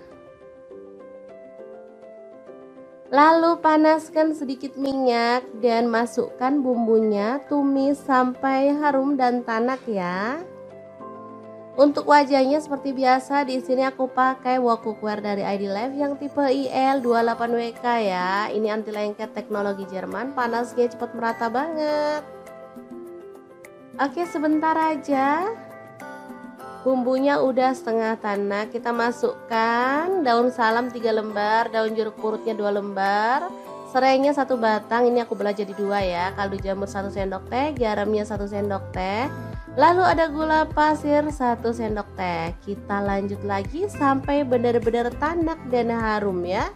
Lalu panaskan sedikit minyak dan masukkan bumbunya, tumis sampai harum dan tanak ya. Untuk wajahnya seperti biasa, di sini aku pakai wok cookware dari ID Lab yang tipe IL28WK ya. Ini anti lengket teknologi Jerman, panasnya cepat merata banget. Oke, sebentar aja. Bumbunya udah setengah tanak, kita masukkan daun salam 3 lembar, daun jeruk purutnya 2 lembar, serainya 1 batang, ini aku belah jadi 2 ya, kaldu jamur 1 sendok teh, garamnya 1 sendok teh, lalu ada gula pasir 1 sendok teh. Kita lanjut lagi sampai benar-benar tanak dan harum ya.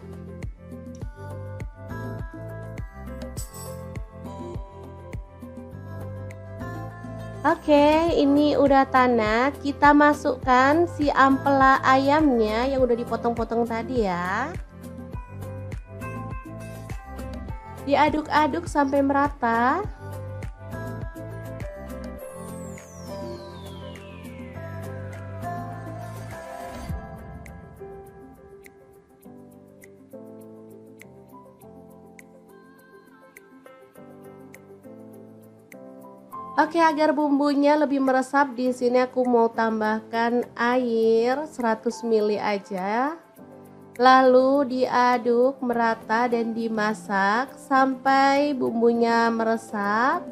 Oke, ini udah tanak. Kita masukkan si ampela ayamnya yang udah dipotong-potong tadi ya. Diaduk-aduk sampai merata. Oke, agar bumbunya lebih meresap, di sini aku mau tambahkan air 100 ml aja. Lalu diaduk merata dan dimasak sampai bumbunya meresap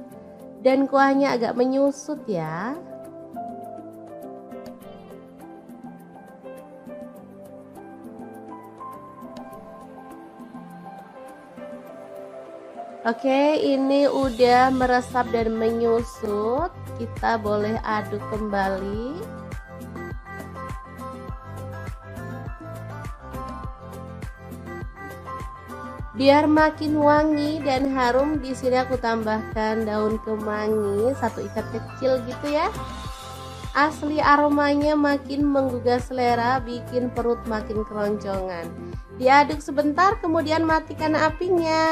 dan kuahnya agak menyusut ya. Oke, ini udah meresap dan menyusut. Kita boleh aduk kembali. Biar makin wangi dan harum, di sini aku tambahkan daun kemangi 1 ikat kecil gitu ya. Asli aromanya makin menggugah selera, bikin perut makin keroncongan. Diaduk sebentar, kemudian matikan apinya.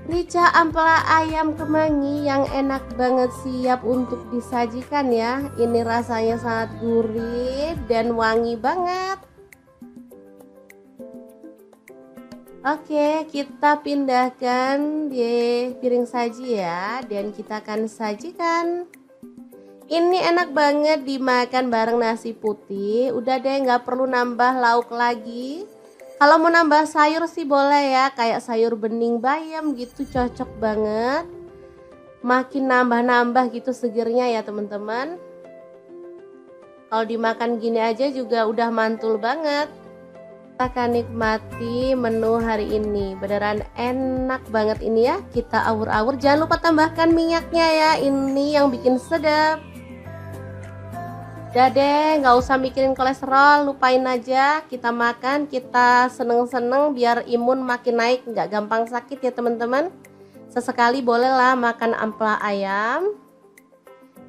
Rica ampela ayam kemangi yang enak banget, siap untuk disajikan ya. Ini rasanya sangat gurih dan wangi banget. Oke, kita pindahkan di piring saji ya, dan kita akan sajikan. Ini enak banget dimakan bareng nasi putih. Udah deh, nggak perlu nambah lauk lagi. Kalau mau nambah sayur sih boleh ya, kayak sayur bening bayam gitu, cocok banget. Makin nambah-nambah gitu segernya ya teman-teman. Kalau dimakan gini aja juga udah mantul banget. Kita akan nikmati menu hari ini. Beneran enak banget ini ya. Kita awur-awur. Jangan lupa tambahkan minyaknya ya. Ini yang bikin sedap. Udah deh, nggak usah mikirin kolesterol, lupain aja. Kita makan, kita seneng-seneng biar imun makin naik, nggak gampang sakit ya teman-teman. Sesekali bolehlah makan ampela ayam.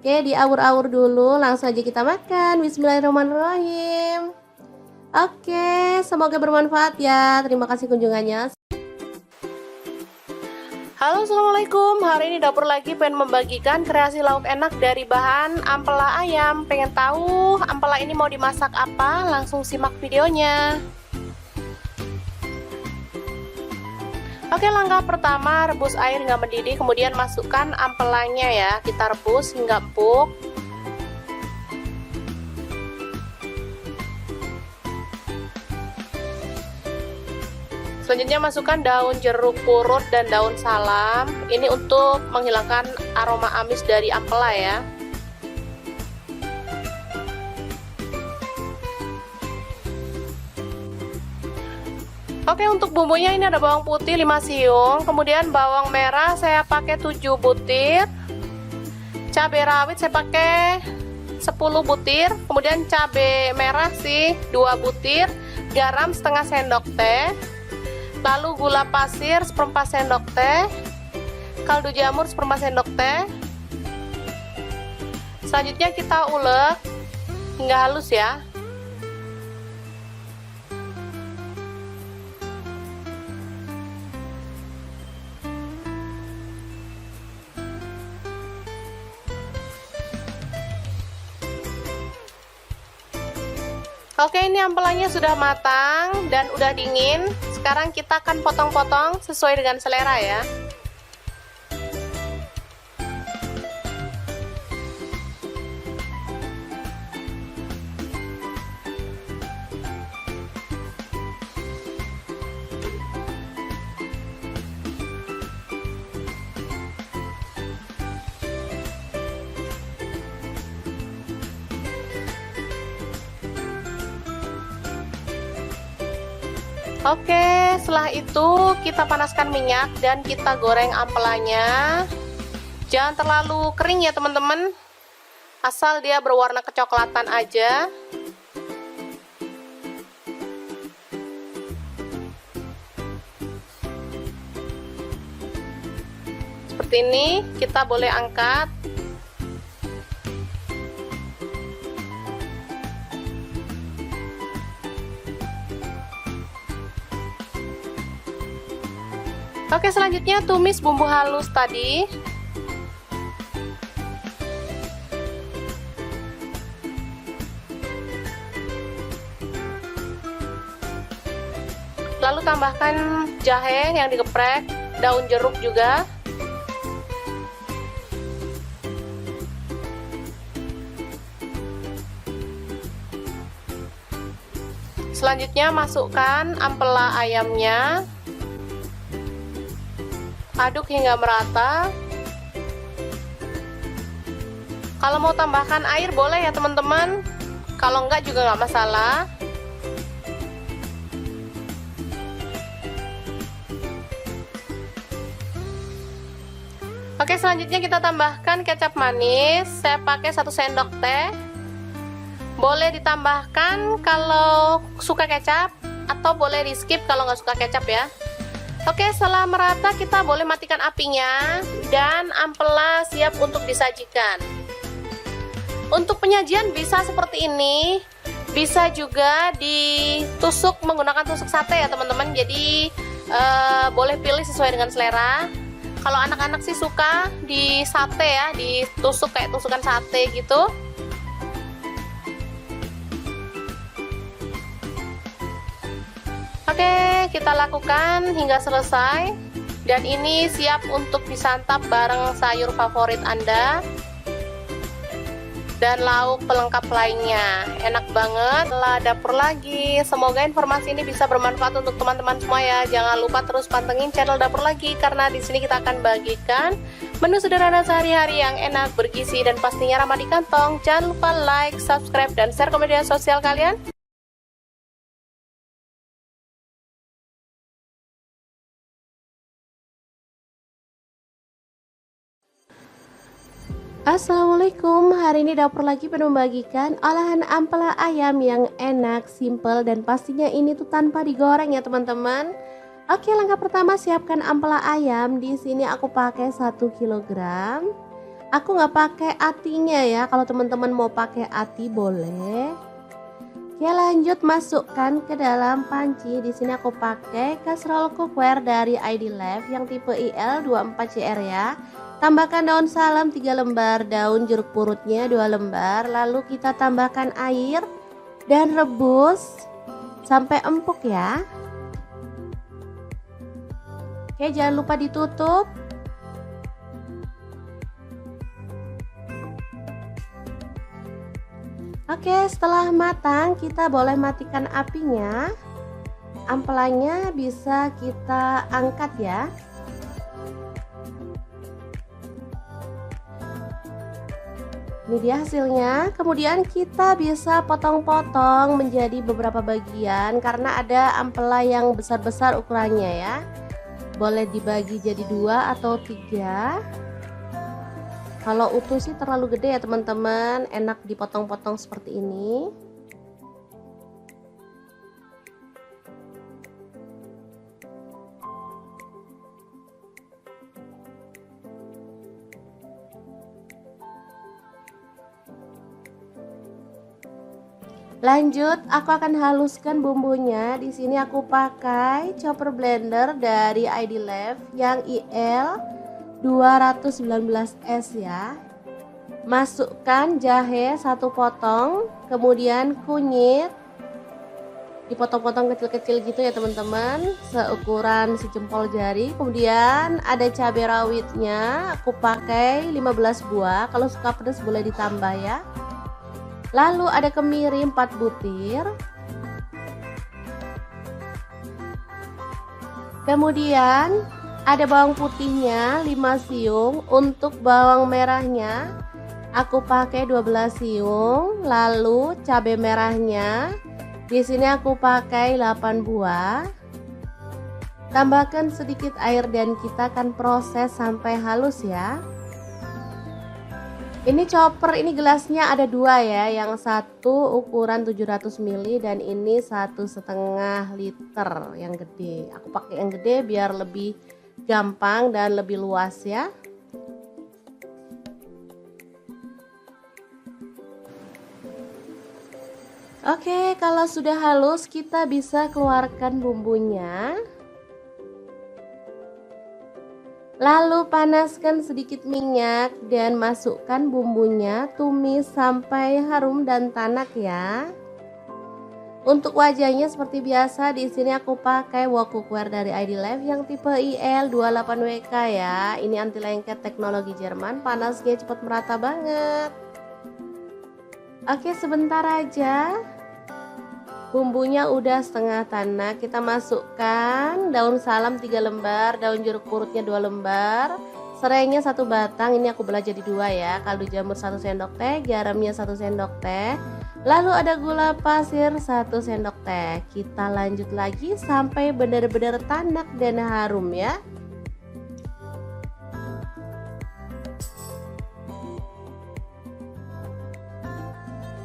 Oke, diawur-awur dulu, langsung aja kita makan. Bismillahirrahmanirrahim. Oke, semoga bermanfaat ya. Terima kasih kunjungannya. Halo, assalamualaikum. Hari ini dapur lagi pengen membagikan kreasi lauk enak dari bahan ampela ayam. Pengen tahu ampela ini mau dimasak apa? Langsung simak videonya. Oke, langkah pertama rebus air hingga mendidih, kemudian masukkan ampelanya ya. Kita rebus hingga empuk. Selanjutnya masukkan daun jeruk purut dan daun salam. Ini untuk menghilangkan aroma amis dari ampela ya. Oke, untuk bumbunya ini ada bawang putih 5 siung, kemudian bawang merah saya pakai 7 butir. Cabai rawit saya pakai 10 butir, kemudian cabai merah sih 2 butir, garam setengah sendok teh. Lalu gula pasir 1/4 sendok teh, kaldu jamur 1/4 sendok teh. Selanjutnya kita ulek hingga halus ya. Oke, ini ampelanya sudah matang dan udah dingin. Sekarang kita akan potong-potong sesuai dengan selera ya. Oke, setelah itu kita panaskan minyak dan kita goreng ampelanya. Jangan terlalu kering ya teman-teman, asal dia berwarna kecoklatan aja. Seperti ini, kita boleh angkat. Oke, selanjutnya tumis bumbu halus tadi. Lalu tambahkan jahe yang digeprek, daun jeruk juga. Selanjutnya masukkan ampela ayamnya. Aduk hingga merata. Kalau mau tambahkan air boleh ya teman-teman, kalau enggak juga nggak masalah. Oke, selanjutnya kita tambahkan kecap manis. Saya pakai 1 sendok teh. Boleh ditambahkan kalau suka kecap, atau boleh di skip kalau nggak suka kecap ya. Oke, setelah merata kita boleh matikan apinya dan ampela siap untuk disajikan. Untuk penyajian bisa seperti ini, bisa juga ditusuk menggunakan tusuk sate ya teman-teman. Jadi boleh pilih sesuai dengan selera. Kalau anak-anak sih suka di sate ya, ditusuk kayak tusukan sate gitu. Oke, kita lakukan hingga selesai. Dan ini siap untuk disantap bareng sayur favorit Anda. dan lauk pelengkap lainnya. Enak banget. Lah dapur lagi. Semoga informasi ini bisa bermanfaat untuk teman-teman semua ya. Jangan lupa terus pantengin channel dapur lagi karena di sini kita akan bagikan menu sederhana sehari-hari yang enak, bergizi dan pastinya ramah di kantong. Jangan lupa like, subscribe dan share ke media sosial kalian. Assalamualaikum, hari ini dapur lagi penuh membagikan olahan ampela ayam yang enak, simple, dan pastinya ini tuh tanpa digoreng ya teman-teman. Oke, langkah pertama siapkan ampela ayam. Di sini aku pakai 1 kilogram. Aku nggak pakai atinya ya, kalau teman-teman mau pakai ati boleh. Oke, lanjut masukkan ke dalam panci. Di sini aku pakai kastrol cookware dari ID Life yang tipe IL24CR ya. Tambahkan daun salam 3 lembar, daun jeruk purutnya 2 lembar, lalu kita tambahkan air dan rebus sampai empuk ya. Oke, jangan lupa ditutup. Oke, setelah matang kita boleh matikan apinya. Ampelanya bisa kita angkat ya. Ini dia hasilnya. Kemudian kita bisa potong-potong menjadi beberapa bagian karena ada ampela yang besar-besar ukurannya ya. Boleh dibagi jadi 2 atau 3. Kalau utuh sih terlalu gede ya teman-teman, enak dipotong-potong seperti ini. Lanjut, aku akan haluskan bumbunya. Di sini aku pakai chopper blender dari ID Life yang IL 219S ya. Masukkan jahe 1 potong, kemudian kunyit dipotong-potong kecil-kecil gitu ya teman-teman, seukuran sejempol jari. Kemudian ada cabai rawitnya, aku pakai 15 buah. Kalau suka pedas boleh ditambah ya. Lalu ada kemiri 4 butir. Kemudian ada bawang putihnya 5 siung. Untuk bawang merahnya aku pakai 12 siung. Lalu cabai merahnya di sini aku pakai 8 buah. Tambahkan sedikit air dan kita akan proses sampai halus ya. Ini chopper, ini gelasnya ada 2 ya, yang satu ukuran 700 ml dan ini 1,5 liter yang gede. Aku pakai yang gede biar lebih gampang dan lebih luas ya. Oke, kalau sudah halus kita bisa keluarkan bumbunya. Lalu panaskan sedikit minyak dan masukkan bumbunya, tumis sampai harum dan tanak ya. Untuk wajahnya seperti biasa, di sini aku pakai wok cookware dari ID Life yang tipe IL28WK ya. Ini anti lengket teknologi Jerman, panasnya cepat merata banget. Oke, sebentar aja. Bumbunya udah setengah tanak, kita masukkan daun salam 3 lembar, daun jeruk purutnya 2 lembar, serainya 1 batang, ini aku belah jadi 2 ya, kaldu jamur 1 sendok teh, garamnya 1 sendok teh, lalu ada gula pasir 1 sendok teh. Kita lanjut lagi sampai benar-benar tanak dan harum ya.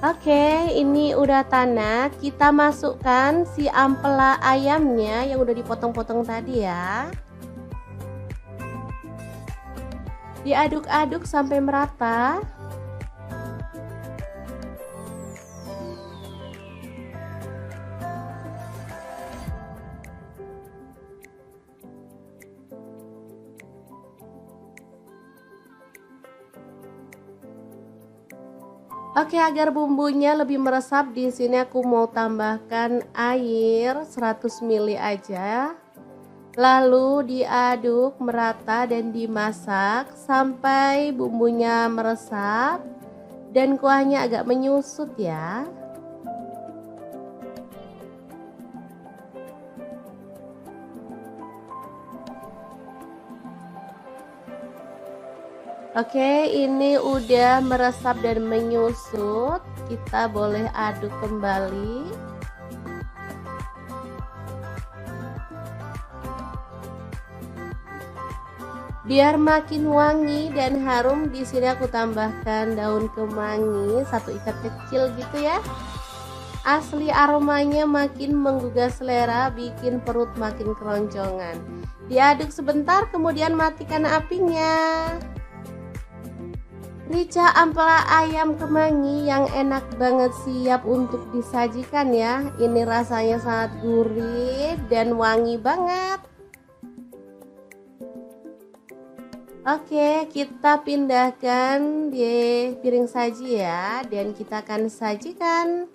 Oke, ini udah tanak. Kita masukkan si ampela ayamnya yang udah dipotong-potong tadi ya. Diaduk-aduk sampai merata. Oke, agar bumbunya lebih meresap, di sini aku mau tambahkan air 100 ml aja. Lalu diaduk merata dan dimasak sampai bumbunya meresap dan kuahnya agak menyusut ya. Oke, ini udah meresap dan menyusut. Kita boleh aduk kembali. Biar makin wangi dan harum, di sini aku tambahkan daun kemangi 1 ikat kecil gitu ya. Asli aromanya makin menggugah selera, bikin perut makin keroncongan. Diaduk sebentar, kemudian matikan apinya. Rica ampela ayam kemangi yang enak banget siap untuk disajikan ya. Ini rasanya sangat gurih dan wangi banget. Oke, kita pindahkan di piring saji ya, dan kita akan sajikan.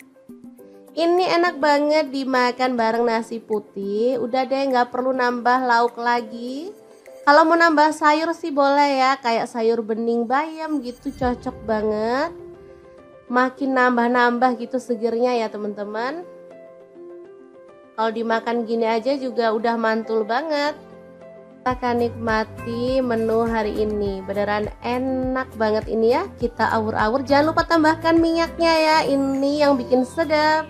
Ini enak banget dimakan bareng nasi putih. Udah deh, nggak perlu nambah lauk lagi. Kalau mau nambah sayur sih boleh ya, kayak sayur bening bayam gitu, cocok banget. Makin nambah-nambah gitu segernya ya teman-teman. Kalau dimakan gini aja juga udah mantul banget. Kita akan nikmati menu hari ini, beneran enak banget ini ya. Kita awur-awur, jangan lupa tambahkan minyaknya ya, ini yang bikin sedap.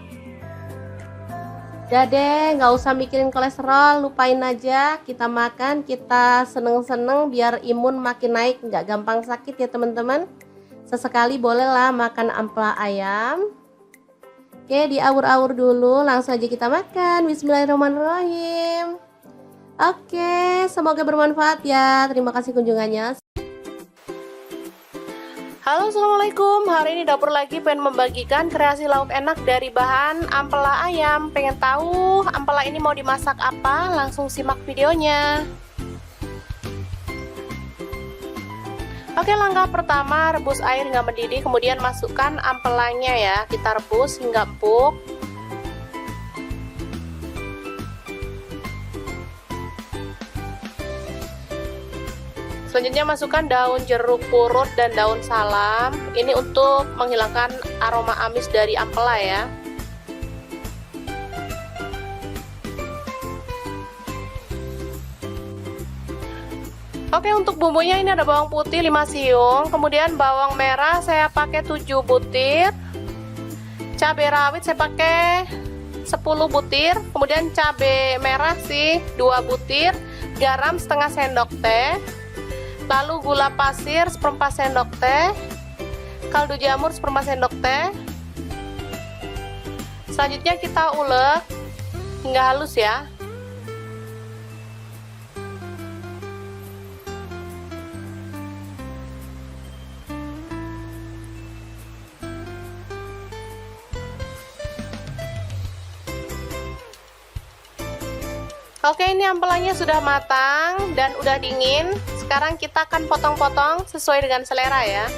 Udah deh, nggak usah mikirin kolesterol, lupain aja. Kita makan, kita seneng-seneng biar imun makin naik, nggak gampang sakit ya teman-teman. Sesekali bolehlah makan ampela ayam. Oke, diawur-awur dulu, langsung aja kita makan. Bismillahirrahmanirrahim. Oke, semoga bermanfaat ya. Terima kasih kunjungannya. Halo, assalamualaikum. Hari ini dapur lagi pengen membagikan kreasi lauk enak dari bahan ampela ayam. Pengen tahu ampela ini mau dimasak apa? Langsung simak videonya. Oke, langkah pertama rebus air hingga mendidih, kemudian masukkan ampelanya ya. Kita rebus hingga empuk. Selanjutnya masukkan daun jeruk purut dan daun salam. Ini untuk menghilangkan aroma amis dari ampela ya. Oke, untuk bumbunya ini ada bawang putih 5 siung, kemudian bawang merah saya pakai 7 butir. Cabai rawit saya pakai 10 butir, kemudian cabai merah sih 2 butir, garam setengah sendok teh. Lalu gula pasir 1/4 sendok teh, kaldu jamur 1/4 sendok teh. Selanjutnya kita ulek hingga halus ya. Oke, ini ampelanya sudah matang dan udah dingin. Sekarang kita akan potong-potong sesuai dengan selera ya.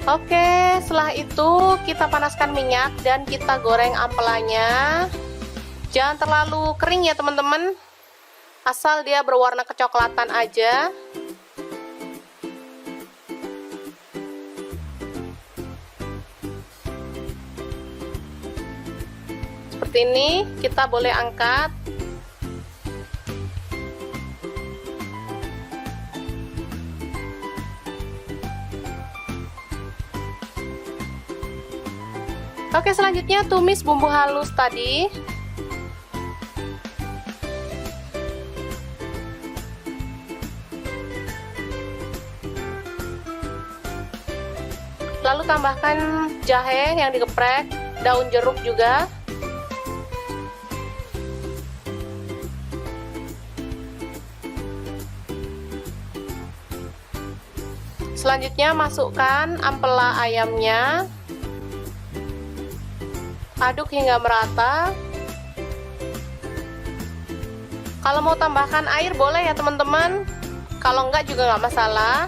Oke, setelah itu kita panaskan minyak dan kita goreng ampelanya. Jangan terlalu kering ya teman-teman, asal dia berwarna kecoklatan aja. Seperti ini, kita boleh angkat. Oke, selanjutnya tumis bumbu halus tadi. Lalu tambahkan jahe yang digeprek, daun jeruk juga. Selanjutnya masukkan ampela ayamnya. Aduk hingga merata. Kalau mau tambahkan air boleh ya teman-teman, kalau enggak juga nggak masalah.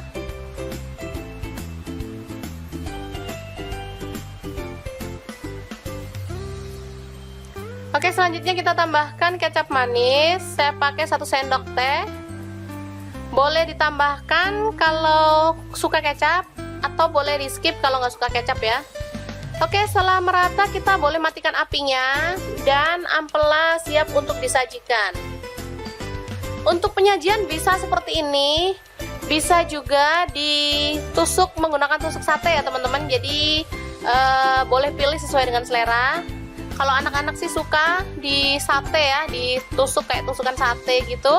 Oke, selanjutnya kita tambahkan kecap manis. Saya pakai 1 sendok teh. Boleh ditambahkan kalau suka kecap, atau boleh di skip kalau nggak suka kecap ya. Oke, setelah merata kita boleh matikan apinya, dan ampela siap untuk disajikan. Untuk penyajian bisa seperti ini, bisa juga ditusuk menggunakan tusuk sate ya teman-teman. Jadi boleh pilih sesuai dengan selera. Kalau anak-anak sih suka di sate ya, ditusuk kayak tusukan sate gitu.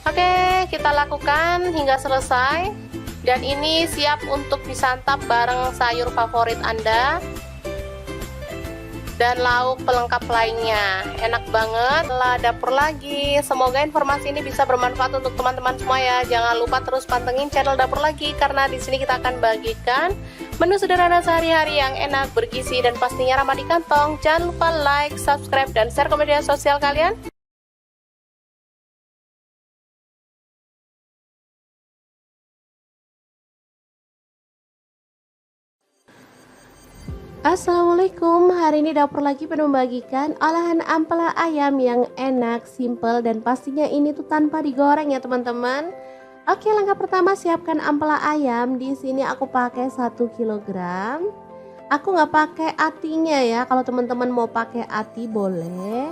Oke, kita lakukan hingga selesai. Dan ini siap untuk disantap bareng sayur favorit Anda dan lauk pelengkap lainnya. Enak banget. Lah dapur lagi. Semoga informasi ini bisa bermanfaat untuk teman-teman semua ya. Jangan lupa terus pantengin channel Dapur Lagi, karena di sini kita akan bagikan menu sederhana sehari-hari yang enak, bergizi, dan pastinya ramah di kantong. Jangan lupa like, subscribe, dan share ke media sosial kalian. Assalamualaikum, hari ini Dapur Lagi penuh membagikan olahan ampela ayam yang enak, simple, dan pastinya ini tuh tanpa digoreng ya teman-teman. Oke, langkah pertama siapkan ampela ayam. Di sini aku pakai 1 kg. Aku nggak pakai atinya ya, kalau teman-teman mau pakai ati boleh.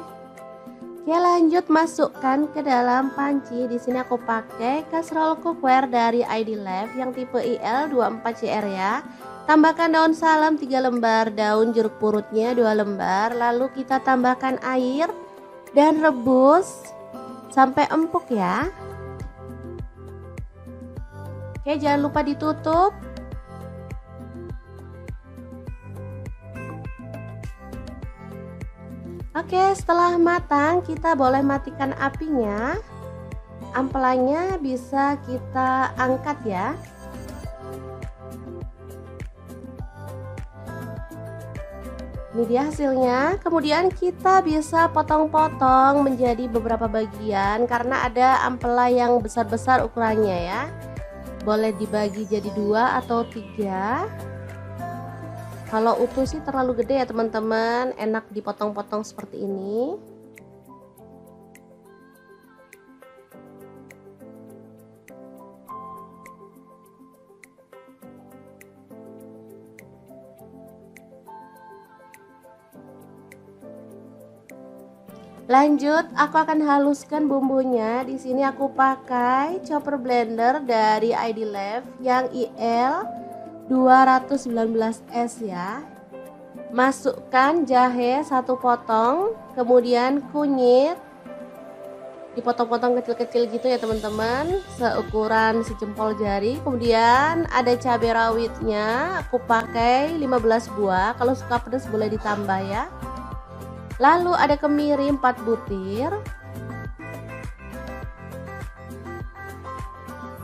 Oke, lanjut masukkan ke dalam panci. Di sini aku pakai kaserol cookware dari ID Life yang tipe IL24CR ya. Tambahkan daun salam 3 lembar, daun jeruk purutnya 2 lembar, lalu kita tambahkan air dan rebus sampai empuk ya. Oke, jangan lupa ditutup. Oke, setelah matang kita boleh matikan apinya. Ampelanya bisa kita angkat ya. Ini dia hasilnya. Kemudian kita bisa potong-potong menjadi beberapa bagian karena ada ampela yang besar-besar ukurannya ya. Boleh dibagi jadi 2 atau 3. Kalau utuh sih terlalu gede ya teman-teman, enak dipotong-potong seperti ini. Lanjut, aku akan haluskan bumbunya. Di sini aku pakai chopper blender dari ID Life yang IL 219S ya. Masukkan jahe 1 potong, kemudian kunyit dipotong-potong kecil-kecil gitu ya teman-teman, seukuran sejempol jari. Kemudian ada cabai rawitnya, aku pakai 15 buah. Kalau suka pedas boleh ditambah ya. Lalu ada kemiri 4 butir.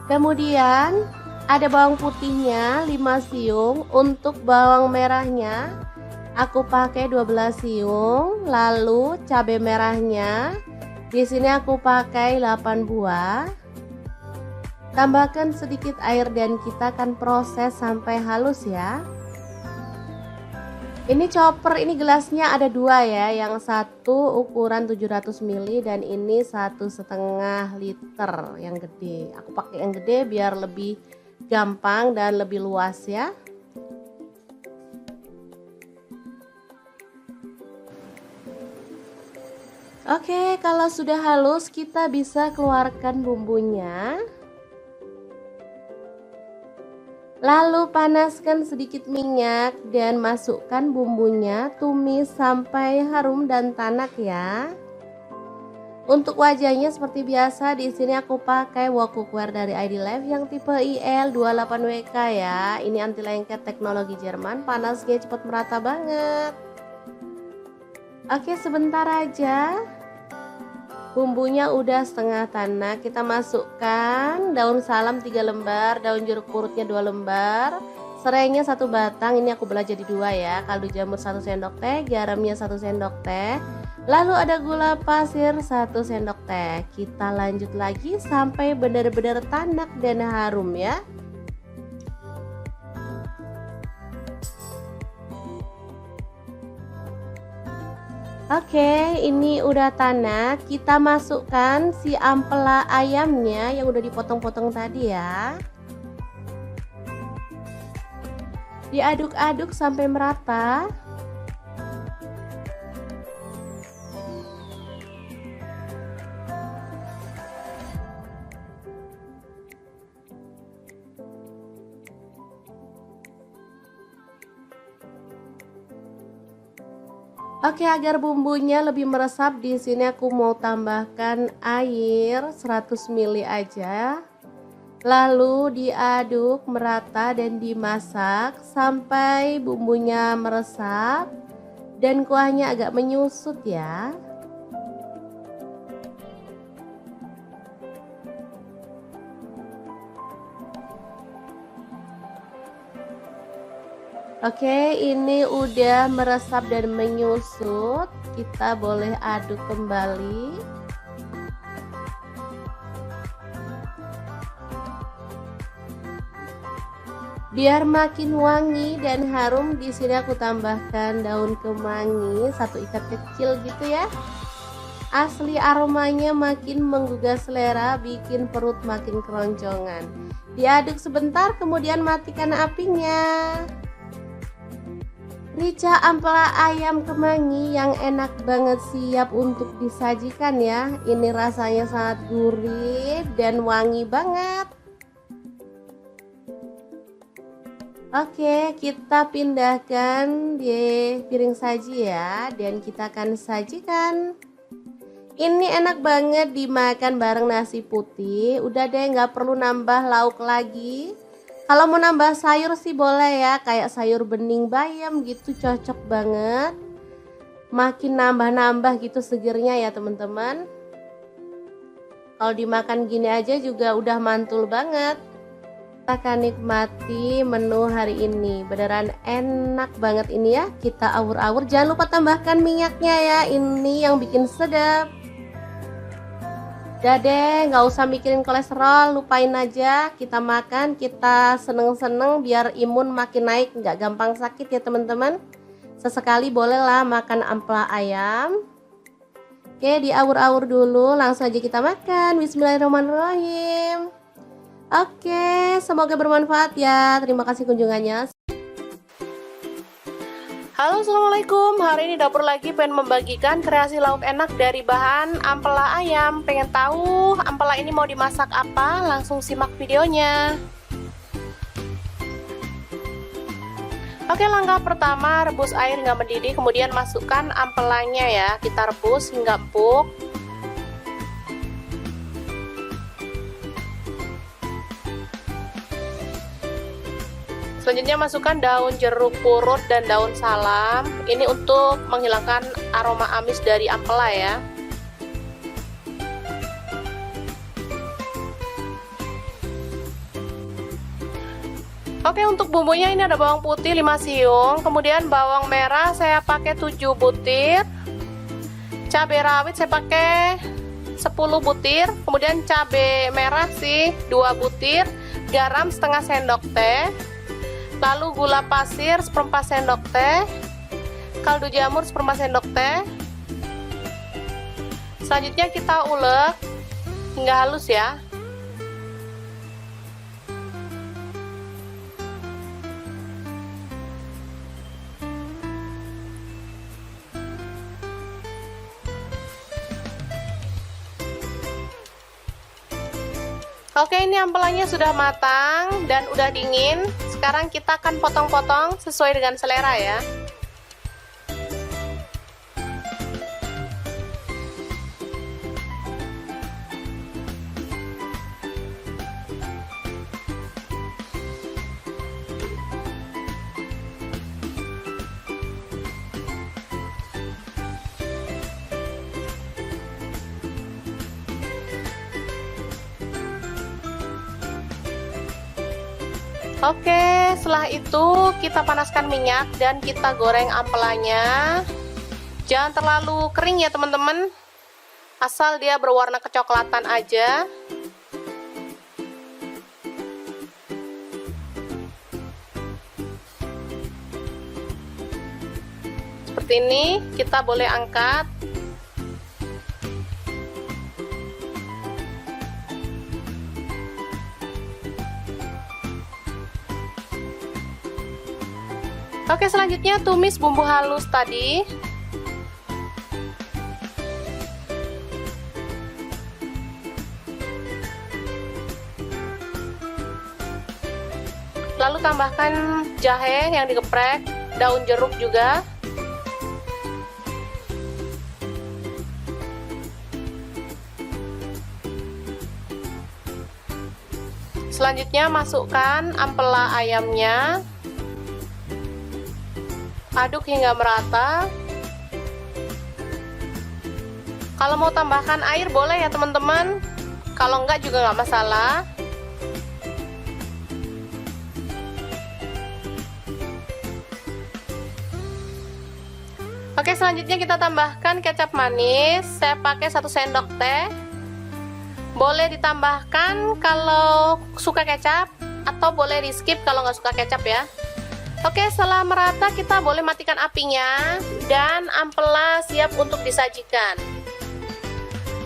Kemudian ada bawang putihnya 5 siung. Untuk bawang merahnya aku pakai 12 siung. Lalu cabai merahnya di sini aku pakai 8 buah. Tambahkan sedikit air dan kita akan proses sampai halus ya. Ini chopper, ini gelasnya ada 2 ya, yang satu ukuran 700 ml dan ini 1,5 liter yang gede. Aku pakai yang gede biar lebih gampang dan lebih luas ya. Oke, kalau sudah halus kita bisa keluarkan bumbunya. Lalu panaskan sedikit minyak dan masukkan bumbunya, tumis sampai harum dan tanak ya. Untuk wajahnya seperti biasa, di sini aku pakai wok cookware dari ID Life yang tipe IL28WK ya. Ini anti lengket teknologi Jerman, panasnya cepat merata banget. Oke, sebentar aja. Bumbunya udah setengah tanak, kita masukkan daun salam 3 lembar, daun jeruk purutnya 2 lembar, serainya 1 batang, ini aku belah jadi 2 ya. Kaldu jamur 1 sendok teh, garamnya 1 sendok teh. Lalu ada gula pasir 1 sendok teh. Kita lanjut lagi sampai benar-benar tanak dan harum ya. Oke, ini udah tanak. Kita masukkan si ampela ayamnya yang udah dipotong-potong tadi ya. Diaduk-aduk sampai merata. Oke, agar bumbunya lebih meresap, di sini aku mau tambahkan air 100 ml aja. Lalu diaduk merata dan dimasak sampai bumbunya meresap dan kuahnya agak menyusut ya. Oke, ini udah meresap dan menyusut. Kita boleh aduk kembali. Biar makin wangi dan harum, di sini aku tambahkan daun kemangi 1 ikat kecil gitu ya. Asli aromanya makin menggugah selera, bikin perut makin keroncongan. Diaduk sebentar, kemudian matikan apinya. Rica ampela ayam kemangi yang enak banget, siap untuk disajikan ya. Ini rasanya sangat gurih dan wangi banget. Oke, kita pindahkan di piring saji ya, dan kita akan sajikan. Ini enak banget dimakan bareng nasi putih. Udah deh, nggak perlu nambah lauk lagi. Kalau mau nambah sayur sih boleh ya, kayak sayur bening bayam gitu, cocok banget. Makin nambah-nambah gitu segernya ya teman-teman. Kalau dimakan gini aja juga udah mantul banget. Kita akan nikmati menu hari ini. Beneran enak banget ini ya. Kita awur-awur, jangan lupa tambahkan minyaknya ya, ini yang bikin sedap. Udah deh, nggak usah mikirin kolesterol, lupain aja. Kita makan, kita seneng-seneng biar imun makin naik, nggak gampang sakit ya teman-teman. Sesekali bolehlah makan ampela ayam. Oke, diawur-awur dulu, langsung aja kita makan. Bismillahirrahmanirrahim. Oke, semoga bermanfaat ya. Terima kasih kunjungannya. Halo, assalamualaikum. Hari ini dapur lagi pengen membagikan kreasi lauk enak dari bahan ampela ayam. Pengen tahu ampela ini mau dimasak apa? Langsung simak videonya. Oke, langkah pertama rebus air hingga mendidih, kemudian masukkan ampelanya ya. Kita rebus hingga empuk. Selanjutnya masukkan daun jeruk purut dan daun salam. Ini untuk menghilangkan aroma amis dari ampela ya. Oke, untuk bumbunya ini ada bawang putih 5 siung, kemudian bawang merah saya pakai 7 butir. Cabai rawit saya pakai 10 butir, kemudian cabai merah sih 2 butir, garam setengah sendok teh. Lalu gula pasir 1/4 sendok teh, kaldu jamur 1/4 sendok teh. Selanjutnya kita ulek hingga halus ya. Oke, ini ampelanya sudah matang dan udah dingin. Sekarang kita akan potong-potong sesuai dengan selera ya. Oke, setelah itu kita panaskan minyak dan kita goreng ampelanya. Jangan terlalu kering ya teman-teman, asal dia berwarna kecoklatan aja. Seperti ini, kita boleh angkat. Oke, selanjutnya tumis bumbu halus tadi. Lalu tambahkan jahe yang digeprek, daun jeruk juga. Selanjutnya masukkan ampela ayamnya. Aduk hingga merata. Kalau mau tambahkan air boleh ya teman-teman, kalau enggak juga nggak masalah. Oke, selanjutnya kita tambahkan kecap manis. Saya pakai 1 sendok teh. Boleh ditambahkan kalau suka kecap, atau boleh di skip kalau nggak suka kecap ya. Oke, setelah merata kita boleh matikan apinya dan ampela siap untuk disajikan.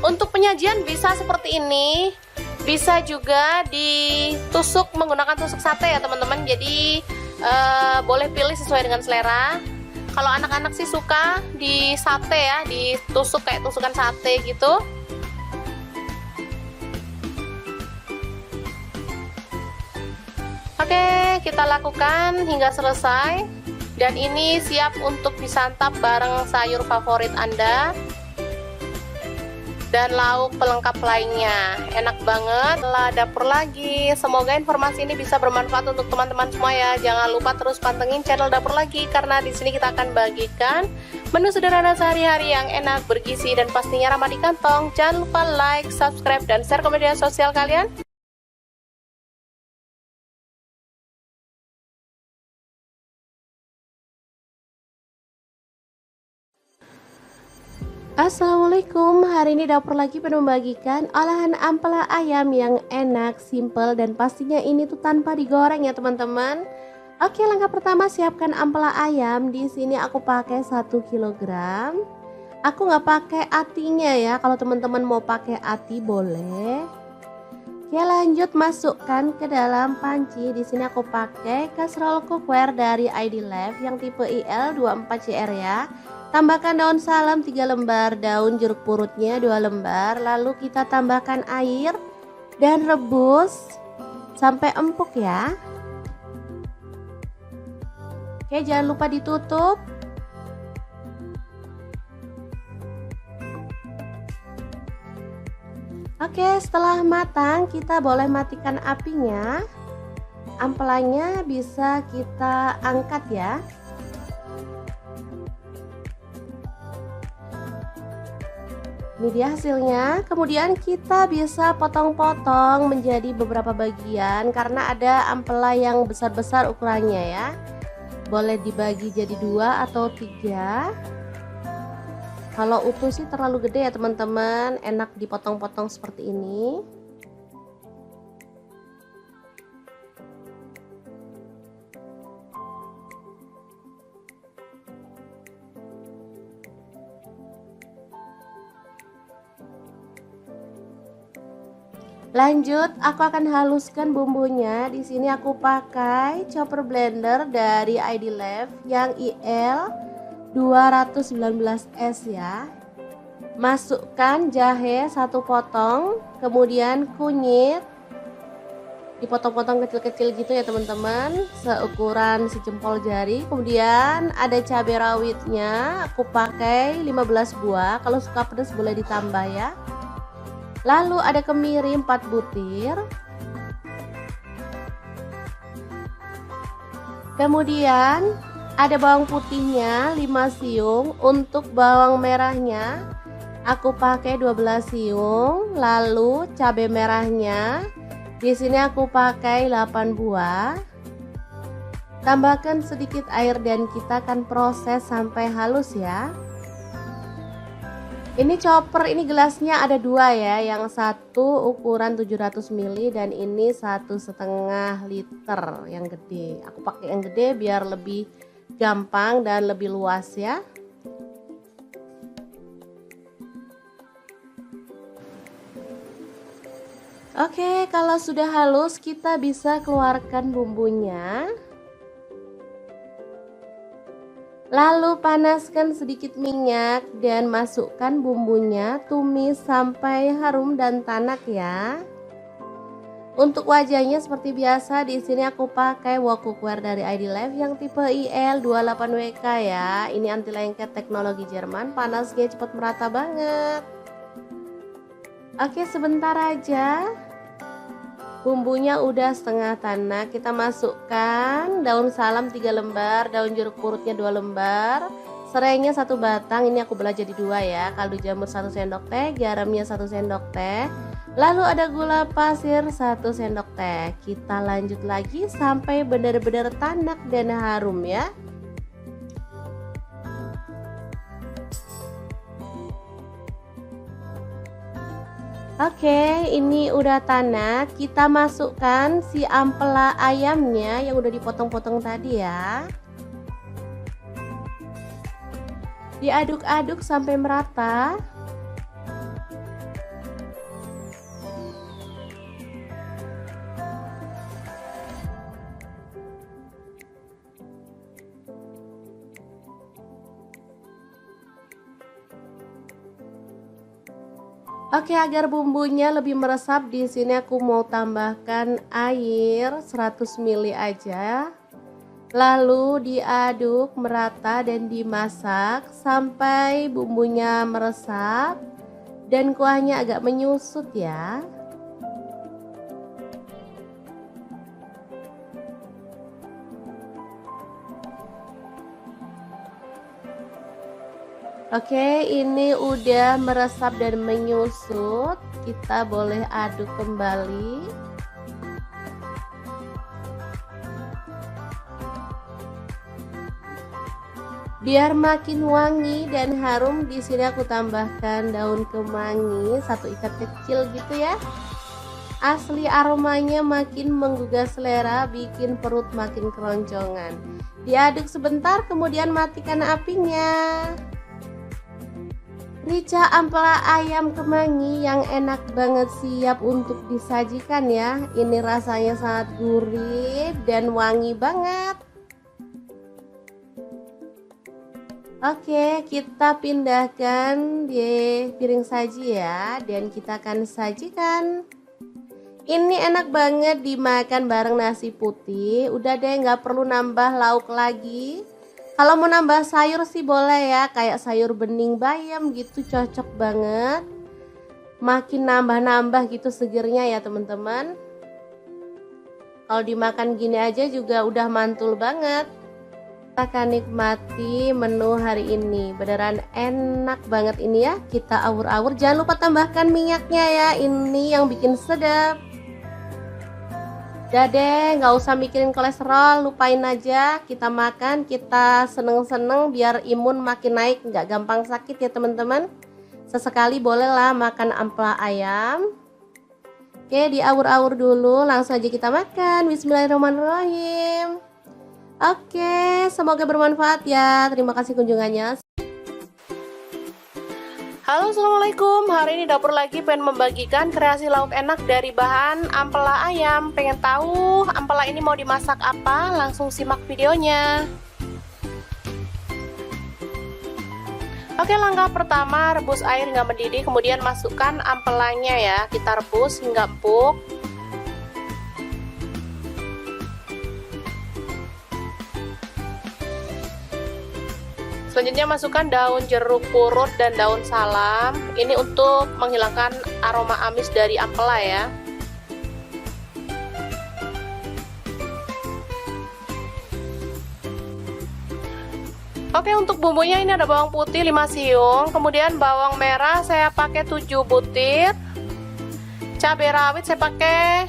Untuk penyajian bisa seperti ini, bisa juga ditusuk menggunakan tusuk sate ya teman-teman. Jadi boleh pilih sesuai dengan selera. Kalau anak-anak sih suka di sate ya, ditusuk kayak tusukan sate gitu. Oke, kita lakukan hingga selesai. Dan ini siap untuk disantap bareng sayur favorit Anda dan lauk pelengkap lainnya. Enak banget. Lah, dapur lagi. Semoga informasi ini bisa bermanfaat untuk teman-teman semua ya. Jangan lupa terus pantengin channel Dapur Lagi, karena di sini kita akan bagikan menu sederhana sehari-hari yang enak, bergizi, dan pastinya ramah di kantong. Jangan lupa like, subscribe, dan share ke media sosial kalian. Assalamualaikum, hari ini Dapur Lagi penuh membagikan olahan ampela ayam yang enak, simple, dan pastinya ini tuh tanpa digoreng ya teman-teman. Oke, langkah pertama siapkan ampela ayam. Di sini aku pakai 1 kg. Aku nggak pakai atinya ya, kalau teman-teman mau pakai ati boleh. Oke, lanjut masukkan ke dalam panci. Di sini aku pakai kastrol cookware dari ID Life yang tipe IL24CR ya. Tambahkan daun salam 3 lembar, daun jeruk purutnya 2 lembar. Lalu kita tambahkan air dan rebus sampai empuk ya. Oke, jangan lupa ditutup. Oke, setelah matang kita boleh matikan apinya. Ampelanya bisa kita angkat ya. Ini dia hasilnya. Kemudian kita bisa potong-potong menjadi beberapa bagian karena ada ampela yang besar-besar ukurannya ya. Boleh dibagi jadi 2 atau 3. Kalau utuh sih terlalu gede ya teman-teman, enak dipotong-potong seperti ini. Lanjut, aku akan haluskan bumbunya. Di sini aku pakai chopper blender dari ID Life yang IL 219S ya. Masukkan jahe 1 potong, kemudian kunyit dipotong-potong kecil-kecil gitu ya teman-teman, seukuran sejempol jari. Kemudian ada cabai rawitnya, aku pakai 15 buah. Kalau suka pedas boleh ditambah ya. Lalu ada kemiri 4 butir. Kemudian ada bawang putihnya 5 siung. Untuk bawang merahnya aku pakai 12 siung. Lalu cabai merahnya di sini aku pakai 8 buah. Tambahkan sedikit air dan kita akan proses sampai halus ya. Ini chopper, ini gelasnya ada dua ya, yang satu ukuran 700 ml dan ini 1,5 liter yang gede. Aku pakai yang gede biar lebih gampang dan lebih luas ya. Oke, kalau sudah halus kita bisa keluarkan bumbunya. Lalu panaskan sedikit minyak dan masukkan bumbunya, tumis sampai harum dan tanak ya. Untuk wajahnya seperti biasa, di sini aku pakai wok cookware dari ID Life yang tipe IL28WK ya. Ini anti lengket teknologi Jerman, panasnya cepat merata banget. Oke, sebentar aja. Bumbunya udah setengah tanak, kita masukkan daun salam 3 lembar, daun jeruk purutnya 2 lembar, serainya 1 batang, ini aku belah jadi 2 ya, kaldu jamur 1 sendok teh, garamnya 1 sendok teh, lalu ada gula pasir 1 sendok teh. Kita lanjut lagi sampai benar-benar tanak dan harum ya. Oke, ini udah tanak. Kita masukkan si ampela ayamnya yang udah dipotong-potong tadi ya. Diaduk-aduk sampai merata. Oke, agar bumbunya lebih meresap, di sini aku mau tambahkan air 100 ml aja. Lalu diaduk merata dan dimasak sampai bumbunya meresap dan kuahnya agak menyusut ya. Oke, ini udah meresap dan menyusut. Kita boleh aduk kembali. Biar makin wangi dan harum, di sini aku tambahkan daun kemangi 1 ikat kecil gitu ya. Asli aromanya makin menggugah selera, bikin perut makin keroncongan. Diaduk sebentar, kemudian matikan apinya. Rica ampela ayam kemangi yang enak banget, siap untuk disajikan ya. Ini rasanya sangat gurih dan wangi banget. Oke, kita pindahkan di piring saji ya, dan kita akan sajikan. Ini enak banget dimakan bareng nasi putih. Udah deh, nggak perlu nambah lauk lagi. Kalau mau nambah sayur sih boleh ya, kayak sayur bening bayam gitu, cocok banget. Makin nambah-nambah gitu segernya ya teman-teman. Kalau dimakan gini aja juga udah mantul banget. Kita akan nikmati menu hari ini, beneran enak banget ini ya. Kita awur-awur, jangan lupa tambahkan minyaknya ya, ini yang bikin sedap. Udah deh, nggak usah mikirin kolesterol, lupain aja. Kita makan, kita seneng-seneng biar imun makin naik, nggak gampang sakit ya teman-teman. Sesekali bolehlah makan ampela ayam. Oke, diawur-awur dulu, langsung aja kita makan. Bismillahirrahmanirrahim. Oke, semoga bermanfaat ya. Terima kasih kunjungannya. Halo, assalamualaikum. Hari ini dapur lagi pengen membagikan kreasi lauk enak dari bahan ampela ayam. Pengen tahu ampela ini mau dimasak apa? Langsung simak videonya. Oke, langkah pertama rebus air hingga mendidih, kemudian masukkan ampelanya ya. Kita rebus hingga empuk. Selanjutnya masukkan daun jeruk purut dan daun salam. Ini untuk menghilangkan aroma amis dari ampela ya. Oke, untuk bumbunya ini ada bawang putih 5 siung, kemudian bawang merah saya pakai 7 butir. Cabai rawit saya pakai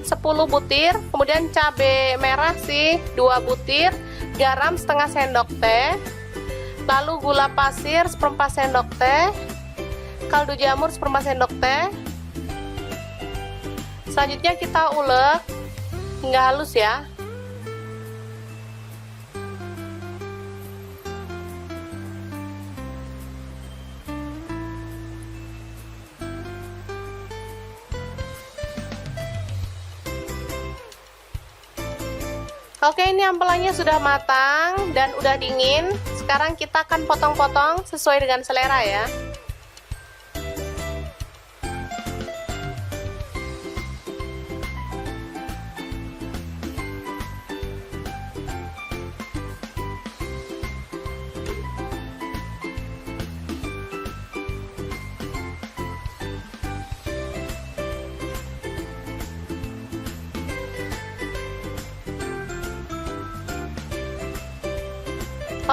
10 10 butir, kemudian cabai merah sih 2 butir, garam setengah sendok teh, lalu gula pasir seperempat sendok teh, kaldu jamur seperempat sendok teh. Selanjutnya kita ulek hingga halus ya. Oke, ini ampelannya sudah matang dan udah dingin. Sekarang kita akan potong-potong sesuai dengan selera ya.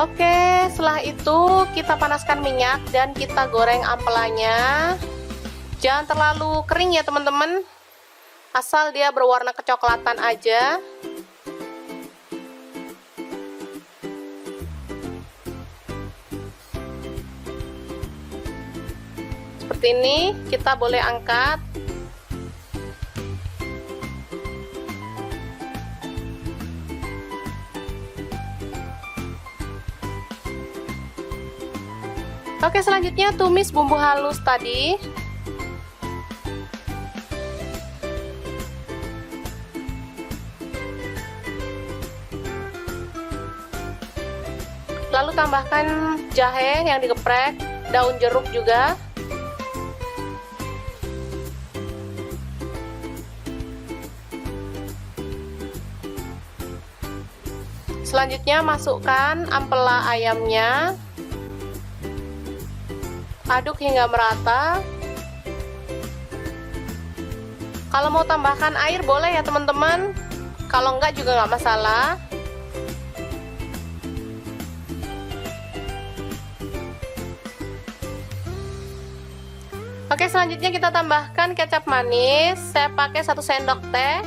Oke, setelah itu kita panaskan minyak dan kita goreng ampelannya. Jangan terlalu kering ya teman-teman, asal dia berwarna kecoklatan aja. Seperti ini, kita boleh angkat. Oke, selanjutnya tumis bumbu halus tadi. Lalu tambahkan jahe yang digeprek, daun jeruk juga. Selanjutnya masukkan ampela ayamnya. Aduk hingga merata. Kalau mau tambahkan air boleh ya teman-teman, kalau enggak juga nggak masalah. Oke, selanjutnya kita tambahkan kecap manis. Saya pakai 1 sendok teh.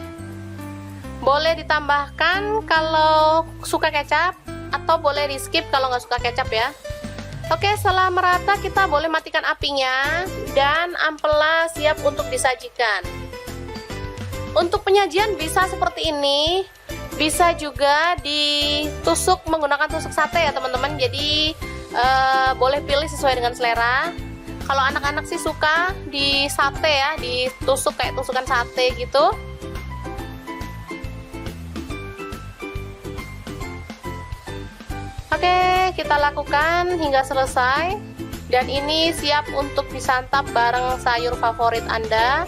Boleh ditambahkan kalau suka kecap, atau boleh di skip kalau nggak suka kecap ya. Oke, setelah merata kita boleh matikan apinya dan ampela siap untuk disajikan. Untuk penyajian bisa seperti ini, bisa juga ditusuk menggunakan tusuk sate ya teman-teman. Jadi boleh pilih sesuai dengan selera. Kalau anak-anak sih suka di sate ya, ditusuk kayak tusukan sate gitu. Oke, kita lakukan hingga selesai. Dan ini siap untuk disantap bareng sayur favorit Anda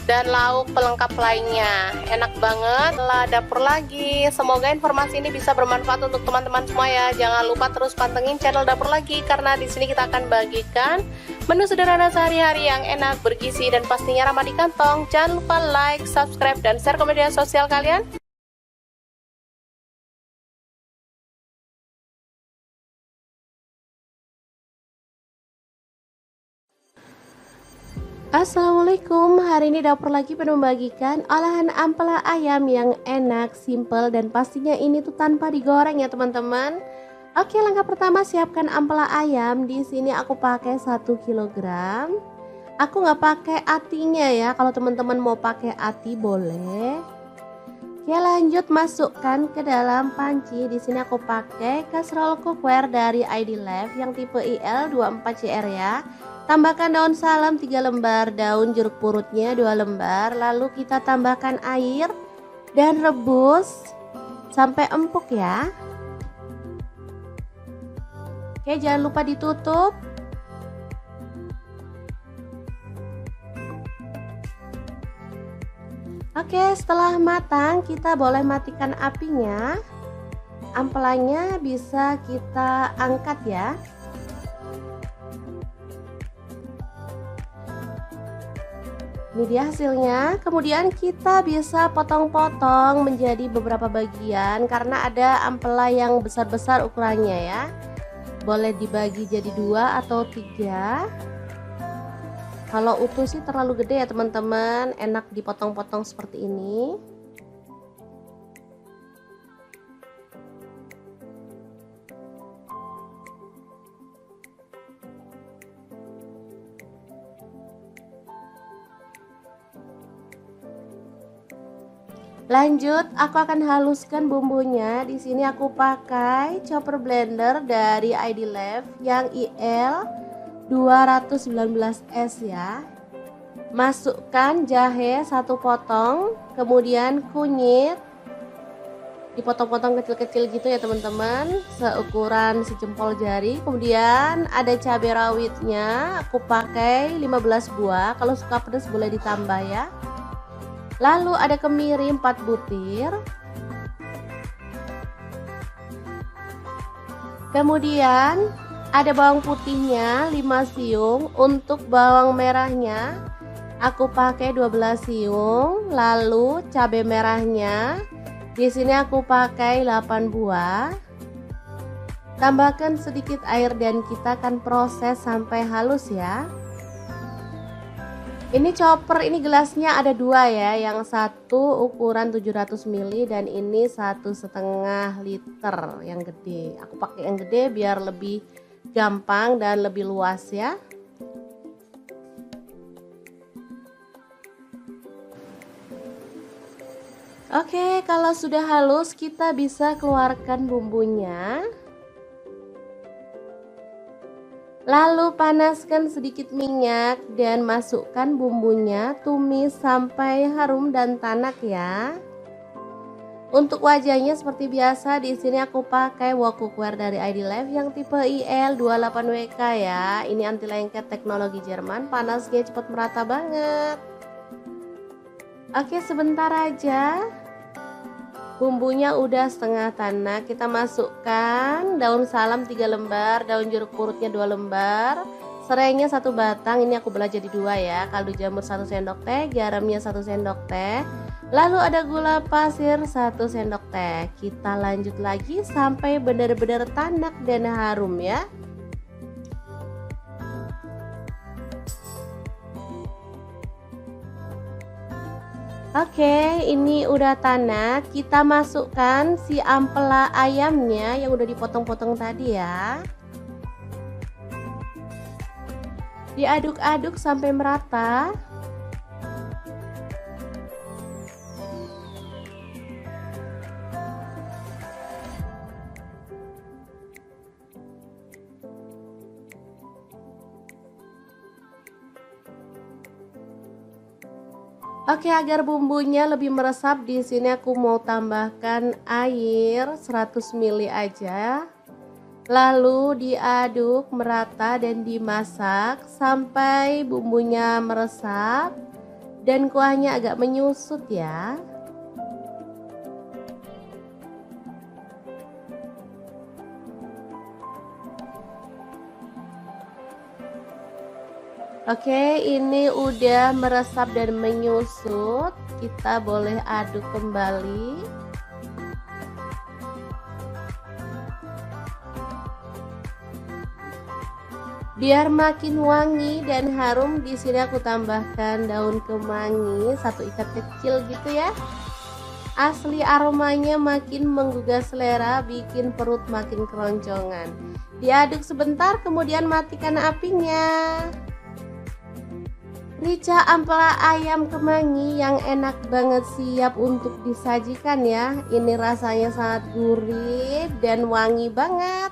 dan lauk pelengkap lainnya. Enak banget. Lah, dapur lagi. Semoga informasi ini bisa bermanfaat untuk teman-teman semua ya. Jangan lupa terus pantengin channel Dapur Lagi, karena di sini kita akan bagikan menu sederhana sehari-hari yang enak, bergizi, dan pastinya ramah di kantong. Jangan lupa like, subscribe, dan share ke media sosial kalian. Assalamualaikum, hari ini Dapur Lagi penuh membagikan olahan ampela ayam yang enak, simple, dan pastinya ini tuh tanpa digoreng ya teman-teman. Oke, langkah pertama siapkan ampela ayam. Di sini aku pakai 1 kg. Aku nggak pakai atinya ya, kalau teman-teman mau pakai ati boleh. Oke, lanjut masukkan ke dalam panci. Di sini aku pakai kaserol cookware dari ID Life yang tipe IL24CR ya. Tambahkan daun salam 3 lembar, daun jeruk purutnya 2 lembar, lalu kita tambahkan air dan rebus sampai empuk ya. Oke, jangan lupa ditutup. Oke, setelah matang kita boleh matikan apinya. Ampelanya bisa kita angkat ya. Ini dia hasilnya. Kemudian kita bisa potong-potong menjadi beberapa bagian karena ada ampela yang besar-besar ukurannya ya. Boleh dibagi jadi 2 atau 3. Kalau utuh sih terlalu gede ya teman-teman, enak dipotong-potong seperti ini. Lanjut, aku akan haluskan bumbunya. Di sini aku pakai chopper blender dari ID Lab yang IL 219S ya. Masukkan jahe 1 potong, kemudian kunyit dipotong-potong kecil-kecil gitu ya teman-teman, seukuran sejempol jari. Kemudian ada cabai rawitnya, aku pakai 15 buah. Kalau suka pedas boleh ditambah ya. Lalu ada kemiri 4 butir. Kemudian ada bawang putihnya 5 siung. Untuk bawang merahnya aku pakai 12 siung. Lalu cabai merahnya di sini aku pakai 8 buah. Tambahkan sedikit air dan kita akan proses sampai halus ya. Ini chopper, ini gelasnya ada 2 ya, yang satu ukuran 700 ml dan ini 1,5 liter yang gede. Aku pakai yang gede biar lebih gampang dan lebih luas ya. Oke, kalau sudah halus kita bisa keluarkan bumbunya. Lalu panaskan sedikit minyak dan masukkan bumbunya, tumis sampai harum dan tanak ya. Untuk wajahnya seperti biasa, di sini aku pakai wok cookware dari ID Lab yang tipe IL28WK ya. Ini anti lengket teknologi Jerman, panasnya cepat merata banget. Oke, sebentar aja. Bumbunya udah setengah tanak, kita masukkan daun salam 3 lembar, daun jeruk purutnya 2 lembar, serainya 1 batang, ini aku belah jadi 2 ya, kaldu jamur 1 sendok teh, garamnya 1 sendok teh, lalu ada gula pasir 1 sendok teh. Kita lanjut lagi sampai benar-benar tanak dan harum ya. Oke, ini udah tanak. Kita masukkan si ampela ayamnya yang udah dipotong-potong tadi ya. Diaduk-aduk sampai merata. Oke, agar bumbunya lebih meresap, di sini aku mau tambahkan air 100 ml aja. Lalu diaduk merata dan dimasak sampai bumbunya meresap dan kuahnya agak menyusut ya. Oke, ini udah meresap dan menyusut. Kita boleh aduk kembali. Biar makin wangi dan harum, di sini aku tambahkan daun kemangi 1 ikat kecil gitu ya. Asli aromanya makin menggugah selera, bikin perut makin keroncongan. Diaduk sebentar, kemudian matikan apinya. Rica ampela ayam kemangi yang enak banget, siap untuk disajikan ya. Ini rasanya sangat gurih dan wangi banget.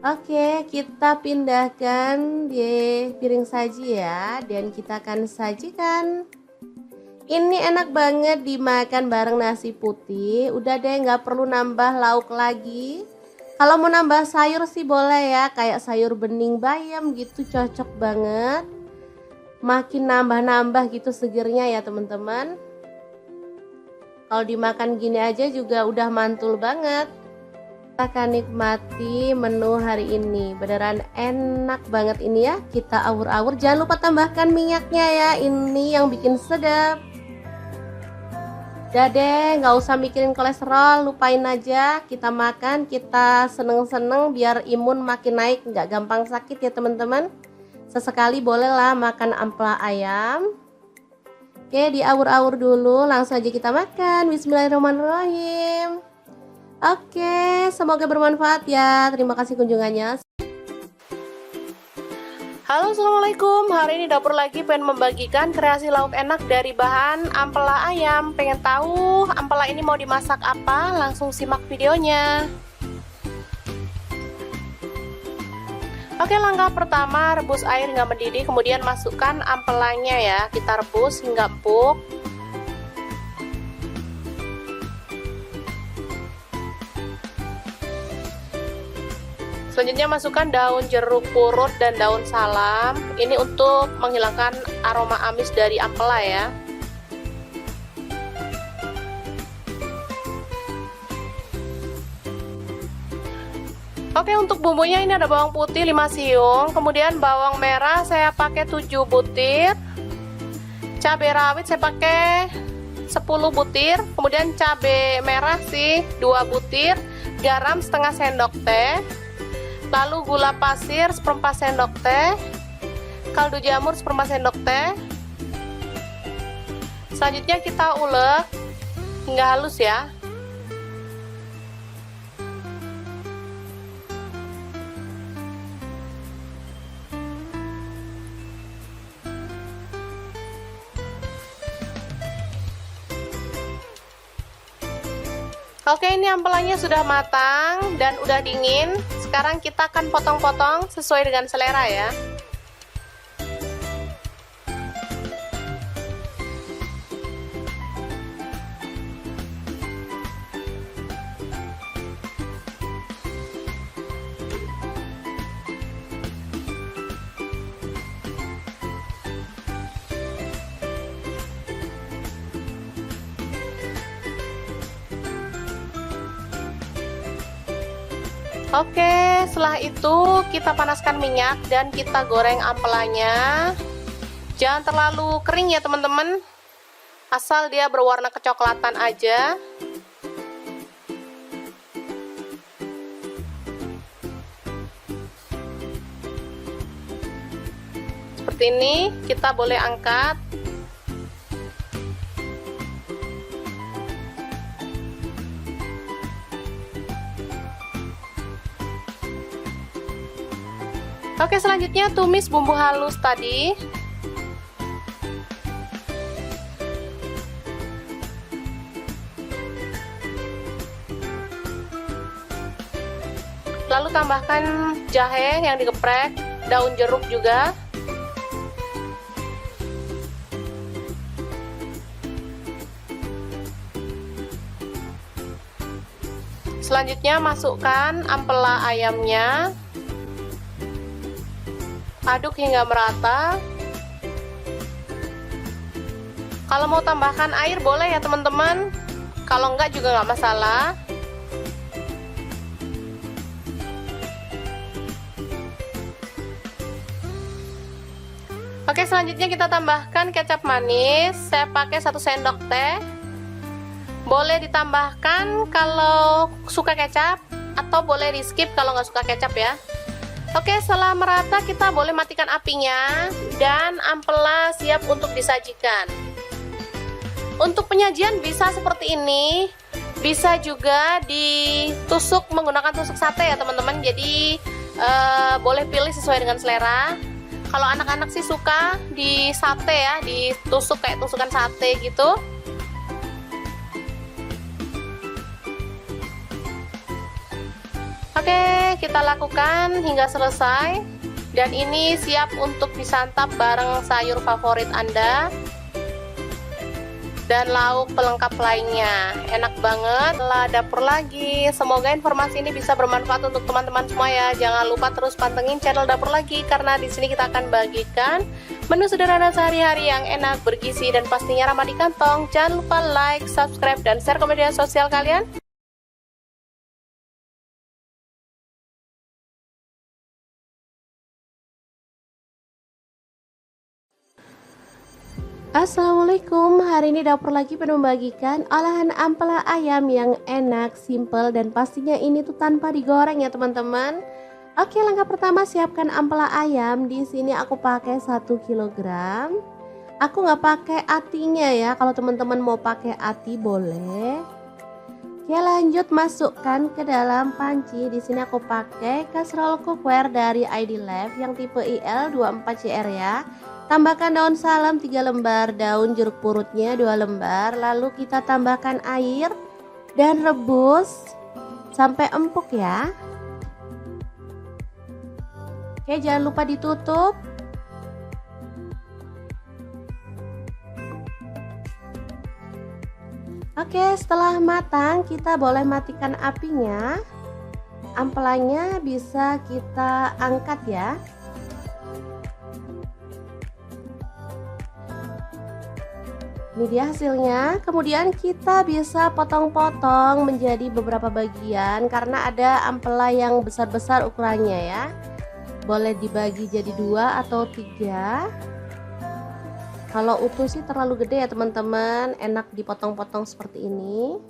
Oke, kita pindahkan di piring saji ya, dan kita akan sajikan. Ini enak banget dimakan bareng nasi putih. Udah deh, nggak perlu nambah lauk lagi. Kalau mau nambah sayur sih boleh ya, kayak sayur bening bayam gitu, cocok banget. Makin nambah-nambah gitu segernya ya teman-teman. Kalau dimakan gini aja juga udah mantul banget. Kita akan nikmati menu hari ini. Beneran enak banget ini ya. Kita awur-awur, jangan lupa tambahkan minyaknya ya, ini yang bikin sedap. Udah deh, nggak usah mikirin kolesterol, lupain aja. Kita makan, kita seneng-seneng biar imun makin naik, nggak gampang sakit ya teman-teman. Sesekali bolehlah makan ampela ayam. Oke, diawur-awur dulu, langsung aja kita makan. Bismillahirrahmanirrahim. Oke, semoga bermanfaat ya. Terima kasih kunjungannya. Halo, assalamualaikum. Hari ini dapur lagi pengen membagikan kreasi lauk enak dari bahan ampela ayam. Pengen tahu ampela ini mau dimasak apa? Langsung simak videonya. Oke, langkah pertama rebus air hingga mendidih, kemudian masukkan ampelanya ya. Kita rebus hingga empuk. Selanjutnya masukkan daun jeruk purut dan daun salam. Ini untuk menghilangkan aroma amis dari ampela ya. Oke, untuk bumbunya ini ada bawang putih 5 siung, kemudian bawang merah saya pakai 7 butir. Cabai rawit saya pakai 10 butir, kemudian cabai merah sih 2 butir, garam setengah sendok teh. Lalu gula pasir 1/4 sendok teh, kaldu jamur 1/4 sendok teh. Selanjutnya kita ulek hingga halus ya. Oke, ini ampelanya sudah matang dan udah dingin. Sekarang kita akan potong-potong sesuai dengan selera ya. Oke, setelah itu kita panaskan minyak dan kita goreng ampelanya. Jangan terlalu kering ya teman-teman, asal dia berwarna kecoklatan aja. Seperti ini, kita boleh angkat. Oke, selanjutnya tumis bumbu halus tadi. Lalu tambahkan jahe yang digeprek, daun jeruk juga. Selanjutnya masukkan ampela ayamnya. Aduk hingga merata. Kalau mau tambahkan air boleh ya teman-teman, kalau enggak juga nggak masalah. Oke, selanjutnya kita tambahkan kecap manis. Saya pakai 1 sendok teh. Boleh ditambahkan kalau suka kecap, atau boleh di skip kalau nggak suka kecap ya. Oke, setelah merata kita boleh matikan apinya dan ampela siap untuk disajikan. Untuk penyajian bisa seperti ini, bisa juga ditusuk menggunakan tusuk sate ya teman-teman. Jadi boleh pilih sesuai dengan selera. Kalau anak-anak sih suka di sate ya, ditusuk kayak tusukan sate gitu. Oke, kita lakukan hingga selesai. Dan ini siap untuk disantap bareng sayur favorit Anda dan lauk pelengkap lainnya. Enak banget. Lah, dapur lagi. Semoga informasi ini bisa bermanfaat untuk teman-teman semua ya. Jangan lupa terus pantengin channel Dapur Lagi, karena di sini kita akan bagikan menu sederhana sehari-hari yang enak, bergizi, dan pastinya ramah di kantong. Jangan lupa like, subscribe, dan share ke media sosial kalian. Assalamualaikum, hari ini dapur lagi penuh membagikan olahan ampela ayam yang enak, simple, dan pastinya ini tuh tanpa digoreng ya teman-teman. Oke, langkah pertama siapkan ampela ayam. Di sini aku pakai 1 kilogram. Aku nggak pakai atinya ya, kalau teman-teman mau pakai ati boleh. Oke, lanjut masukkan ke dalam panci. Di sini aku pakai kaserol cookware dari ID Life yang tipe IL24CR ya. Tambahkan daun salam 3 lembar, daun jeruk purutnya 2 lembar, lalu kita tambahkan air dan rebus sampai empuk ya. Oke, jangan lupa ditutup. Oke, setelah matang kita boleh matikan apinya. Ampelanya bisa kita angkat ya. Ini dia hasilnya. Kemudian kita bisa potong-potong menjadi beberapa bagian karena ada ampela yang besar-besar ukurannya ya. Boleh dibagi jadi 2 atau 3. Kalau utuh sih terlalu gede ya teman-teman, enak dipotong-potong seperti ini.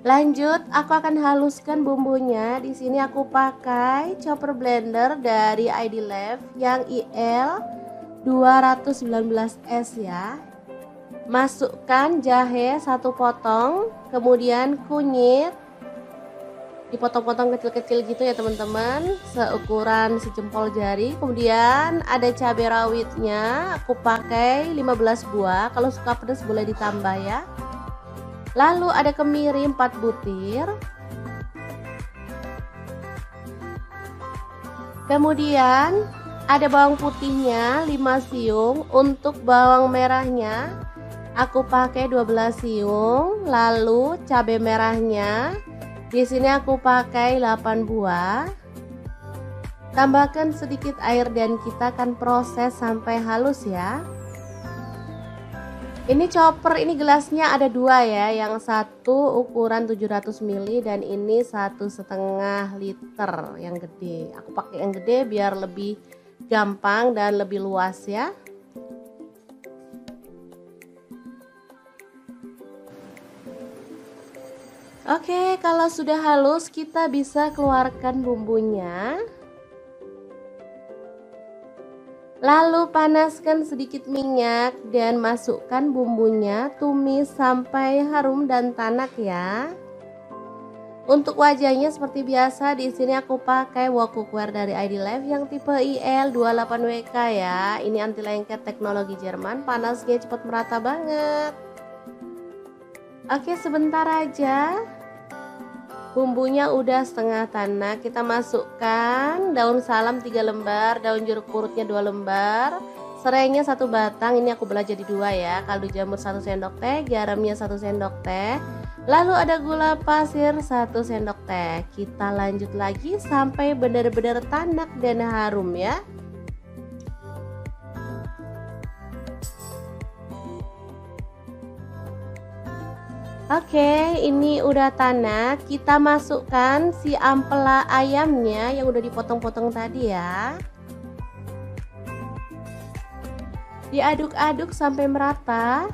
Lanjut, aku akan haluskan bumbunya. Di sini aku pakai chopper blender dari ID Life yang IL 219S ya. Masukkan jahe 1 potong, kemudian kunyit dipotong-potong kecil-kecil gitu ya teman-teman, seukuran sejempol jari. Kemudian ada cabai rawitnya, aku pakai 15 buah. Kalau suka pedas boleh ditambah ya. Lalu ada kemiri 4 butir. Kemudian ada bawang putihnya 5 siung. Untuk bawang merahnya aku pakai 12 siung. Lalu cabai merahnya di sini aku pakai 8 buah. Tambahkan sedikit air dan kita akan proses sampai halus ya. Ini chopper, ini gelasnya ada 2 ya, yang satu ukuran 700 ml dan ini 1,5 liter yang gede. Aku pakai yang gede biar lebih gampang dan lebih luas ya. Oke, kalau sudah halus kita bisa keluarkan bumbunya. Lalu panaskan sedikit minyak dan masukkan bumbunya, tumis sampai harum dan tanak ya. Untuk wajahnya seperti biasa, di sini aku pakai wok cookware dari ID Life yang tipe IL28WK ya. Ini anti lengket teknologi Jerman, panasnya cepat merata banget. Oke, sebentar aja. Bumbunya udah setengah tanak, kita masukkan daun salam 3 lembar, daun jeruk purutnya 2 lembar, serainya 1 batang, ini aku belah jadi 2 ya, kaldu jamur 1 sendok teh, garamnya 1 sendok teh, lalu ada gula pasir 1 sendok teh. Kita lanjut lagi sampai benar-benar tanak dan harum ya. Oke, ini udah tanak. Kita masukkan si ampela ayamnya yang udah dipotong-potong tadi ya. Diaduk-aduk sampai merata.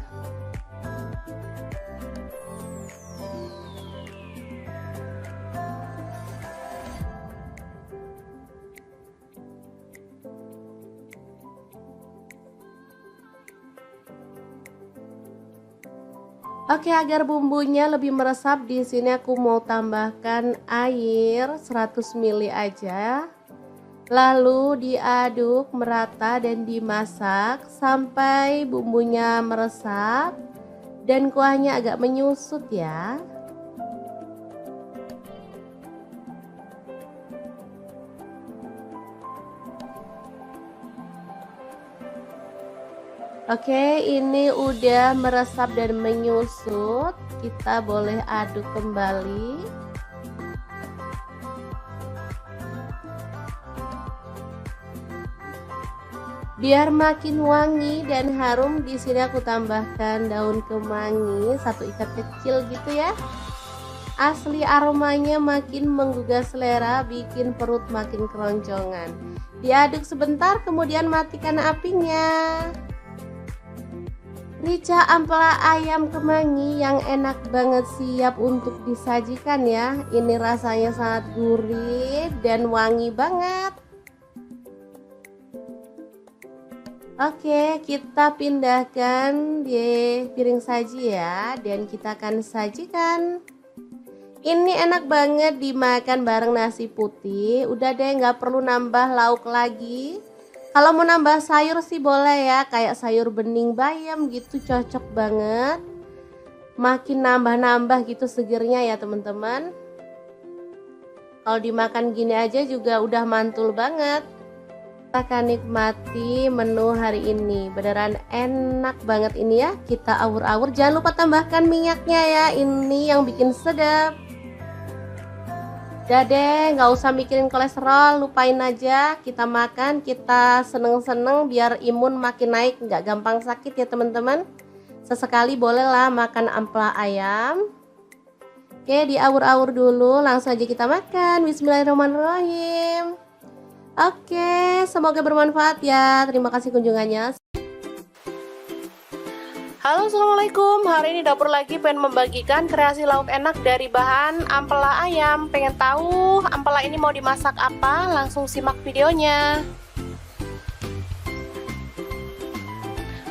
Oke, agar bumbunya lebih meresap, di sini aku mau tambahkan air 100 ml aja. Lalu diaduk merata dan dimasak sampai bumbunya meresap dan kuahnya agak menyusut ya. Oke, ini udah meresap dan menyusut. Kita boleh aduk kembali. Biar makin wangi dan harum, di sini aku tambahkan daun kemangi 1 ikat kecil gitu ya. Asli aromanya makin menggugah selera, bikin perut makin keroncongan. Diaduk sebentar, kemudian matikan apinya. Rica ampela ayam kemangi yang enak banget siap untuk disajikan ya. Ini rasanya sangat gurih dan wangi banget. Oke, kita pindahkan di piring saji ya, dan kita akan sajikan. Ini enak banget dimakan bareng nasi putih. Udah deh, nggak perlu nambah lauk lagi. Kalau mau nambah sayur sih boleh ya, kayak sayur bening bayam gitu, cocok banget. Makin nambah-nambah gitu segernya ya teman-teman. Kalau dimakan gini aja juga udah mantul banget. Kita akan nikmati menu hari ini, beneran enak banget ini ya. Kita awur-awur, jangan lupa tambahkan minyaknya ya, ini yang bikin sedap. Udah deh, nggak usah mikirin kolesterol, lupain aja. Kita makan, kita seneng-seneng biar imun makin naik, nggak gampang sakit ya teman-teman. Sesekali bolehlah makan ampela ayam. Oke, diawur-awur dulu, langsung aja kita makan. Bismillahirrahmanirrahim. Oke, semoga bermanfaat ya. Terima kasih kunjungannya. Halo, assalamualaikum. Hari ini dapur lagi pengen membagikan kreasi lauk enak dari bahan ampela ayam. Pengen tahu ampela ini mau dimasak apa? Langsung simak videonya.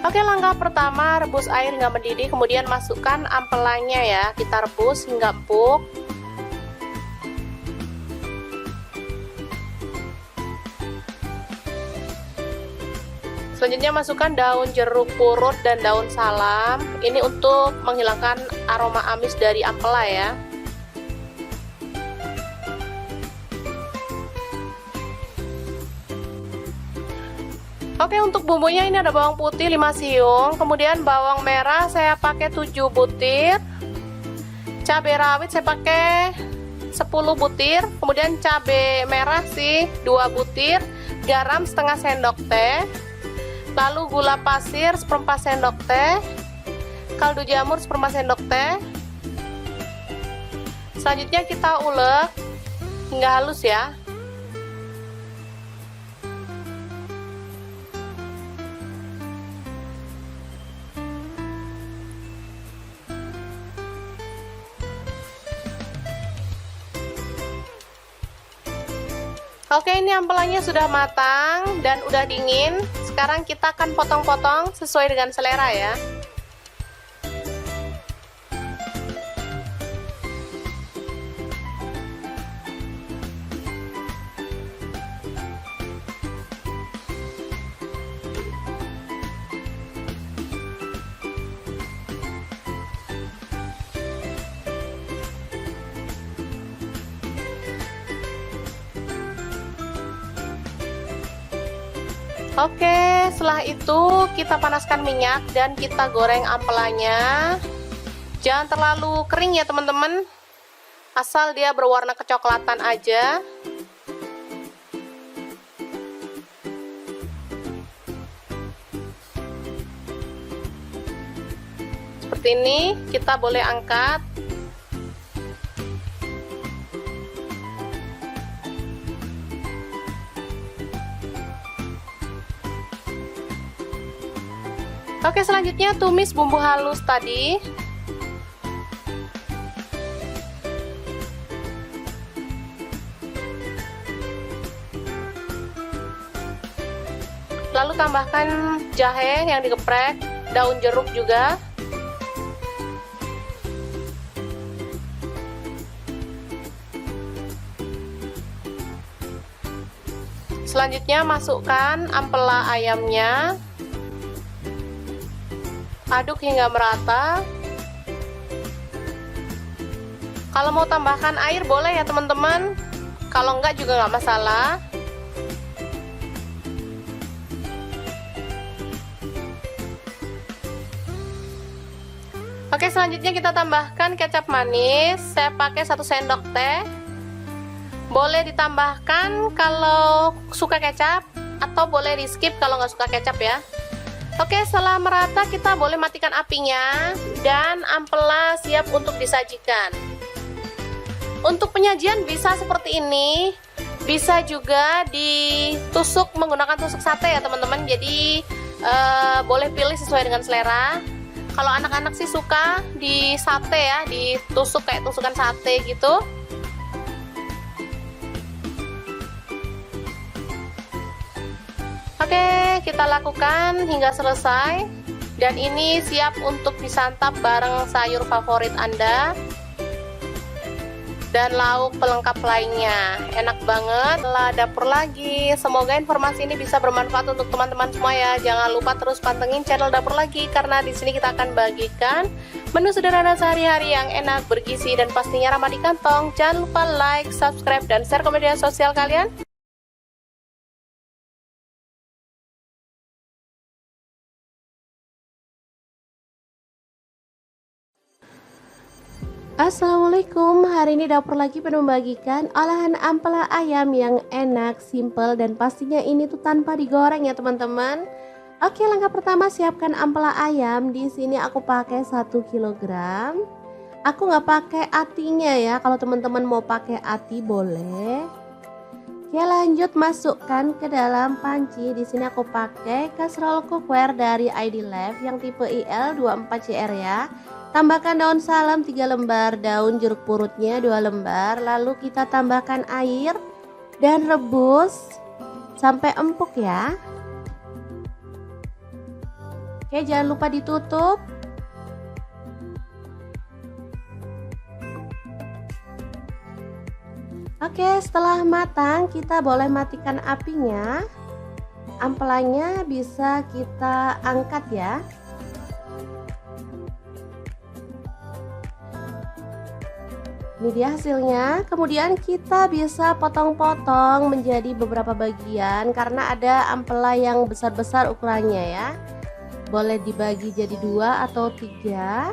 Oke, langkah pertama rebus air hingga mendidih, kemudian masukkan ampelanya ya. Kita rebus hingga empuk. Selanjutnya masukkan daun jeruk purut dan daun salam. Ini untuk menghilangkan aroma amis dari ampela ya. Oke, untuk bumbunya ini ada bawang putih 5 siung, kemudian bawang merah saya pakai 7 butir. Cabai rawit saya pakai 10 butir, kemudian cabai merah sih 2 butir, garam setengah sendok teh. Lalu gula pasir 1/4 sendok teh, kaldu jamur 1/4 sendok teh. Selanjutnya kita ulek hingga halus ya. Oke, ini ampelanya sudah matang dan udah dingin. Sekarang kita akan potong-potong sesuai dengan selera ya. Oke, setelah itu kita panaskan minyak dan kita goreng ampelanya. Jangan terlalu kering ya teman-teman, asal dia berwarna kecoklatan aja. Seperti ini, kita boleh angkat. Oke, selanjutnya tumis bumbu halus tadi. Lalu tambahkan jahe yang digeprek, daun jeruk juga. Selanjutnya masukkan ampela ayamnya. Aduk hingga merata. Kalau mau tambahkan air boleh ya teman-teman, kalau enggak juga nggak masalah. Oke, selanjutnya kita tambahkan kecap manis. Saya pakai 1 sendok teh. Boleh ditambahkan kalau suka kecap atau boleh di skip kalau nggak suka kecap ya. Oke, setelah merata kita boleh matikan apinya dan ampela siap untuk disajikan. Untuk penyajian bisa seperti ini, bisa juga ditusuk menggunakan tusuk sate ya teman-teman. Jadi boleh pilih sesuai dengan selera. Kalau anak-anak sih suka di sate ya, ditusuk kayak tusukan sate gitu. Oke, kita lakukan hingga selesai. Dan ini siap untuk disantap bareng sayur favorit Anda dan lauk pelengkap lainnya. Enak banget. Lah dapur lagi. Semoga informasi ini bisa bermanfaat untuk teman-teman semua ya. Jangan lupa terus pantengin channel Dapur Lagi karena di sini kita akan bagikan menu sederhana sehari-hari yang enak, bergizi dan pastinya ramah di kantong. Jangan lupa like, subscribe dan share ke media sosial kalian. Assalamualaikum, hari ini Dapur Lagi penuh membagikan olahan ampela ayam yang enak, simple, dan pastinya ini tuh tanpa digoreng ya teman-teman. Oke, langkah pertama siapkan ampela ayam. Di sini aku pakai 1 kg. Aku nggak pakai atinya ya, kalau teman-teman mau pakai ati boleh. Oke, lanjut masukkan ke dalam panci. Di sini aku pakai kastrol cookware dari ID Life yang tipe IL24CR ya. Tambahkan daun salam 3 lembar, daun jeruk purutnya 2 lembar, lalu kita tambahkan air dan rebus sampai empuk ya. Oke, jangan lupa ditutup. Oke, setelah matang kita boleh matikan apinya. Ampelanya bisa kita angkat ya. Ini dia hasilnya. Kemudian kita bisa potong-potong menjadi beberapa bagian karena ada ampela yang besar-besar ukurannya ya. Boleh dibagi jadi 2 atau 3.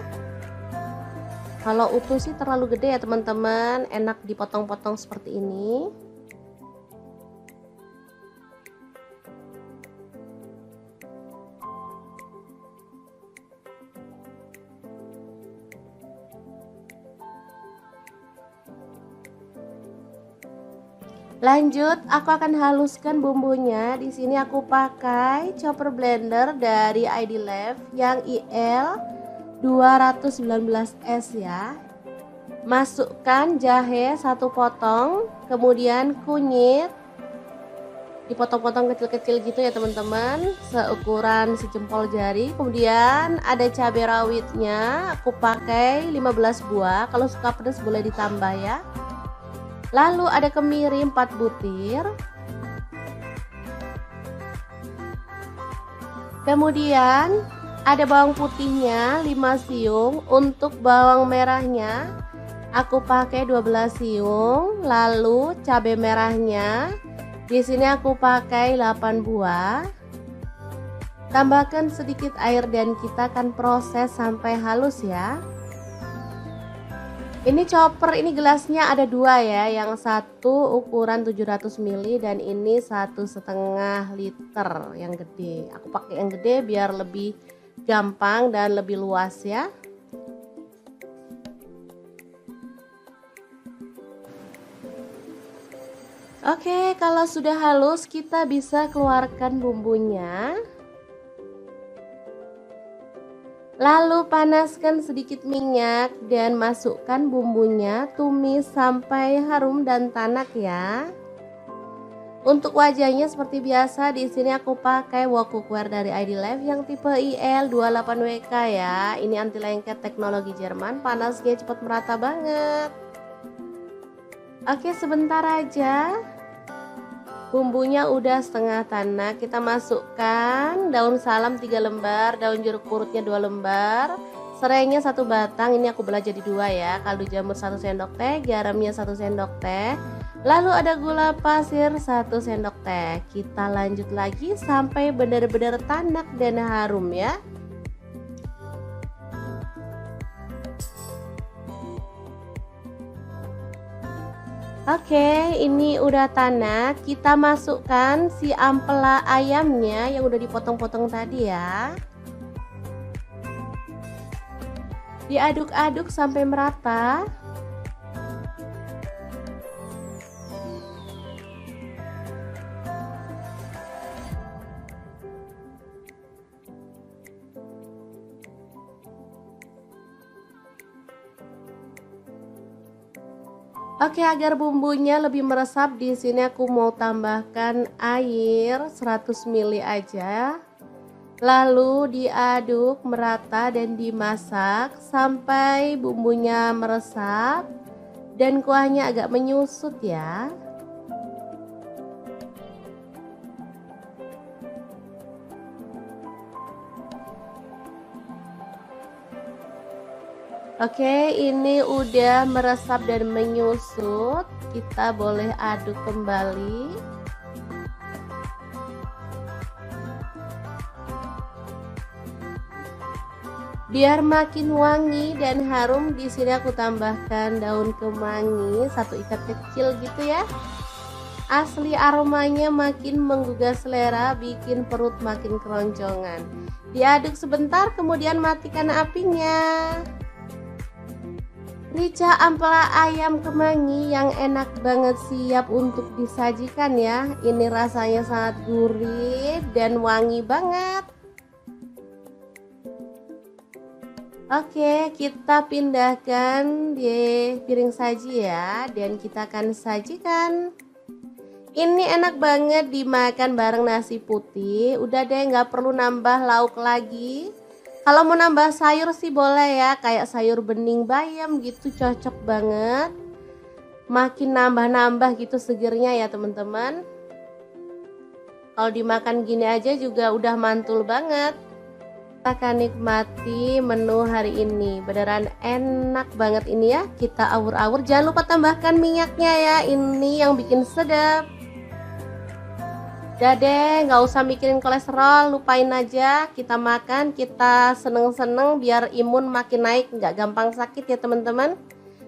Kalau utuh sih terlalu gede ya teman-teman, enak dipotong-potong seperti ini. Lanjut, aku akan haluskan bumbunya. Di sini aku pakai chopper blender dari ID Life yang IL 219S ya. Masukkan jahe 1 potong, kemudian kunyit dipotong-potong kecil-kecil gitu ya teman-teman, seukuran sejempol jari. Kemudian ada cabai rawitnya, aku pakai 15 buah. Kalau suka pedas boleh ditambah ya. Lalu ada kemiri 4 butir. Kemudian ada bawang putihnya 5 siung. Untuk bawang merahnya aku pakai 12 siung. Lalu cabai merahnya di sini aku pakai 8 buah. Tambahkan sedikit air dan kita akan proses sampai halus ya. Ini chopper, ini gelasnya ada 2 ya, yang satu ukuran 700 ml dan ini 1,5 liter yang gede. Aku pakai yang gede biar lebih gampang dan lebih luas ya. Oke, kalau sudah halus kita bisa keluarkan bumbunya. Lalu panaskan sedikit minyak dan masukkan bumbunya, tumis sampai harum dan tanak ya. Untuk wajahnya seperti biasa, di sini aku pakai wok cookware dari ID Life yang tipe IL28WK ya. Ini anti lengket teknologi Jerman, panasnya cepat merata banget. Oke, sebentar aja. Bumbunya udah setengah tanak, kita masukkan daun salam 3 lembar, daun jeruk purutnya 2 lembar, serainya 1 batang, ini aku belah jadi 2 ya, kaldu jamur 1 sendok teh, garamnya 1 sendok teh, lalu ada gula pasir 1 sendok teh. Kita lanjut lagi sampai benar-benar tanak dan harum ya. Oke, ini udah tanak. Kita masukkan si ampela ayamnya yang udah dipotong-potong tadi ya. Diaduk-aduk sampai merata. Oke, agar bumbunya lebih meresap, di sini aku mau tambahkan air 100 ml aja. Lalu diaduk merata dan dimasak sampai bumbunya meresap dan kuahnya agak menyusut ya. Oke, ini udah meresap dan menyusut. Kita boleh aduk kembali. Biar makin wangi dan harum, di sini aku tambahkan daun kemangi 1 ikat kecil gitu ya. Asli aromanya makin menggugah selera, bikin perut makin keroncongan. Diaduk sebentar, kemudian matikan apinya. Rica ampela ayam kemangi yang enak banget, siap untuk disajikan ya. Ini rasanya sangat gurih dan wangi banget. Oke, kita pindahkan di piring saji ya, dan kita akan sajikan. Ini enak banget dimakan bareng nasi putih. Udah deh, nggak perlu nambah lauk lagi. Kalau mau nambah sayur sih boleh ya, kayak sayur bening bayam gitu, cocok banget. Makin nambah-nambah gitu segernya ya teman-teman. Kalau dimakan gini aja juga udah mantul banget. Kita akan nikmati menu hari ini. Beneran enak banget ini ya. Kita awur-awur, jangan lupa tambahkan minyaknya ya, ini yang bikin sedap. Udah deh, nggak usah mikirin kolesterol, lupain aja. Kita makan, kita seneng-seneng biar imun makin naik, nggak gampang sakit ya teman-teman.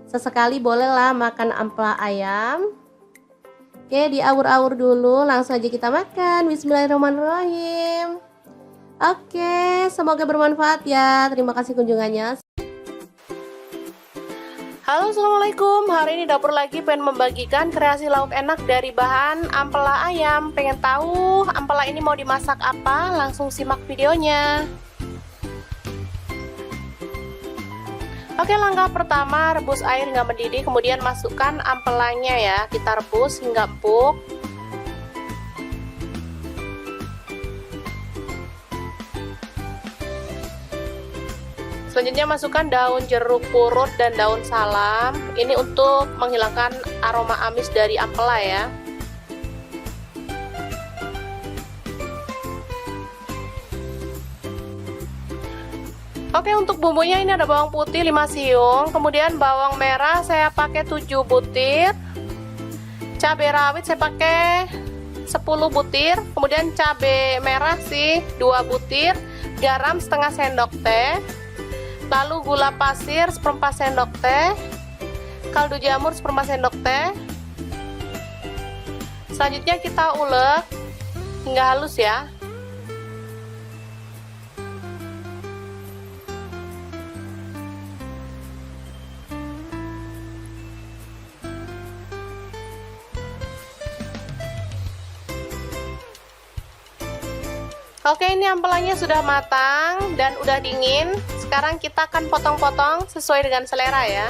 Sesekali bolehlah makan ampela ayam. Oke, diawur-awur dulu, langsung aja kita makan. Bismillahirrahmanirrahim. Oke, semoga bermanfaat ya. Terima kasih kunjungannya. Halo, assalamualaikum. Hari ini dapur lagi pengen membagikan kreasi lauk enak dari bahan ampela ayam. Pengen tahu ampela ini mau dimasak apa? Langsung simak videonya. Oke, langkah pertama, rebus air hingga mendidih, kemudian masukkan ampelanya ya. Kita rebus hingga empuk. Selanjutnya masukkan daun jeruk purut dan daun salam. Ini untuk menghilangkan aroma amis dari ampela ya. Oke, untuk bumbunya ini ada bawang putih 5 siung, kemudian bawang merah saya pakai 7 butir. Cabai rawit saya pakai 10 butir, kemudian cabai merah sih 2 butir, garam setengah sendok teh. Lalu gula pasir 1/4 sendok teh, kaldu jamur 1/4 sendok teh. Selanjutnya kita ulek hingga halus ya. Oke, ini ampelanya sudah matang dan udah dingin. Sekarang kita akan potong-potong sesuai dengan selera ya.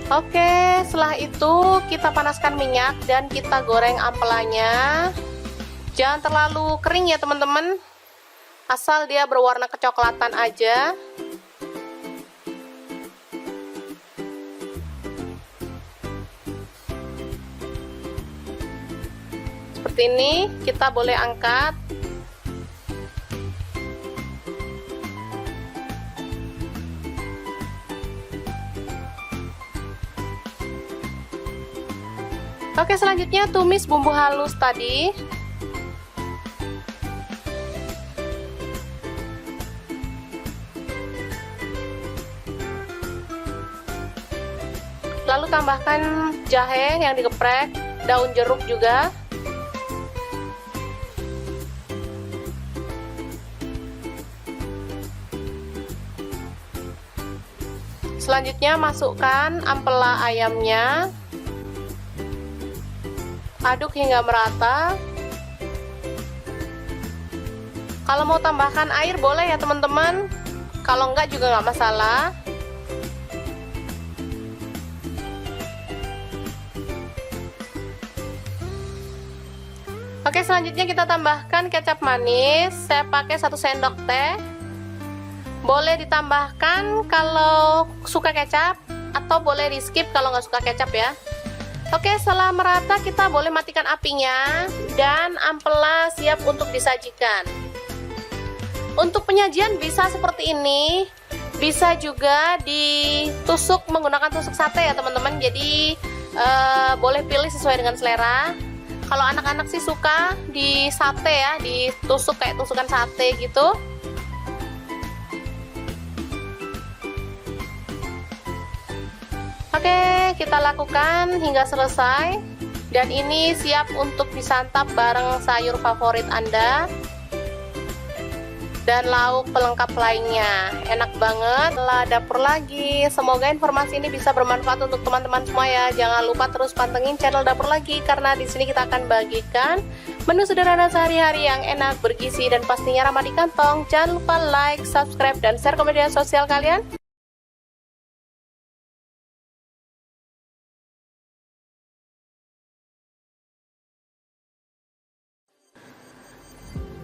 Oke, setelah itu kita panaskan minyak dan kita goreng ampelanya. Jangan terlalu kering ya teman-teman, asal dia berwarna kecoklatan aja. Seperti seperti ini, kita boleh angkat. Oke, selanjutnya tumis bumbu halus tadi. Lalu tambahkan jahe yang digeprek, daun jeruk juga. Selanjutnya masukkan ampela ayamnya. Aduk hingga merata. Kalau mau tambahkan air boleh ya teman-teman, kalau enggak juga nggak masalah. Oke, selanjutnya kita tambahkan kecap manis. Saya pakai 1 sendok teh. Boleh ditambahkan kalau suka kecap, atau boleh di skip kalau nggak suka kecap ya. Oke, setelah merata kita boleh matikan apinya dan ampela siap untuk disajikan. Untuk penyajian bisa seperti ini, bisa juga ditusuk menggunakan tusuk sate ya teman-teman. Jadi boleh pilih sesuai dengan selera. Kalau anak-anak sih suka di sate ya, ditusuk kayak tusukan sate gitu. Oke, kita lakukan hingga selesai. Dan ini siap untuk disantap bareng sayur favorit Anda dan lauk pelengkap lainnya. Enak banget. Lah, dapur lagi. Semoga informasi ini bisa bermanfaat untuk teman-teman semua ya. Jangan lupa terus pantengin channel Dapur Lagi, karena di sini kita akan bagikan menu sederhana sehari-hari yang enak, bergizi, dan pastinya ramah di kantong. Jangan lupa like, subscribe, dan share ke media sosial kalian.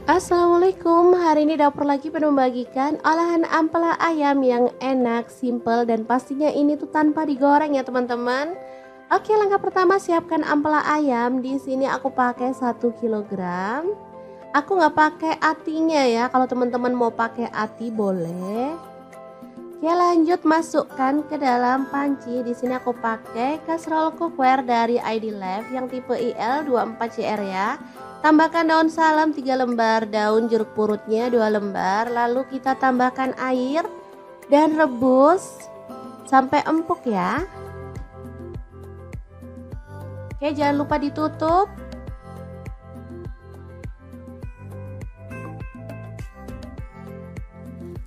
Assalamualaikum, hari ini Dapur Lagi pengen membagikan olahan ampela ayam yang enak, simple, dan pastinya ini tuh tanpa digoreng ya teman-teman. Oke, langkah pertama siapkan ampela ayam. Di sini aku pakai 1 kg. Aku nggak pakai atinya ya, kalau teman-teman mau pakai ati boleh. Oke, lanjut masukkan ke dalam panci. Di sini aku pakai kastrol cookware dari ID Life yang tipe IL24CR ya. Tambahkan daun salam 3 lembar, daun jeruk purutnya 2 lembar. Lalu kita tambahkan air dan rebus sampai empuk ya. Oke, jangan lupa ditutup.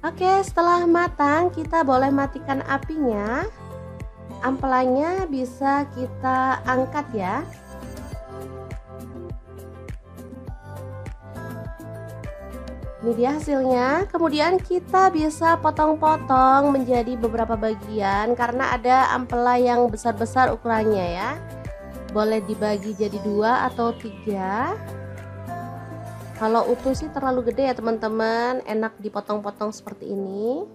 Oke, setelah matang kita boleh matikan apinya. Ampelanya bisa kita angkat ya. Ini dia hasilnya. Kemudian kita bisa potong-potong menjadi beberapa bagian karena ada ampela yang besar-besar ukurannya ya. Boleh dibagi jadi 2 atau 3. Kalau utuh sih terlalu gede ya teman-teman, enak dipotong-potong seperti ini.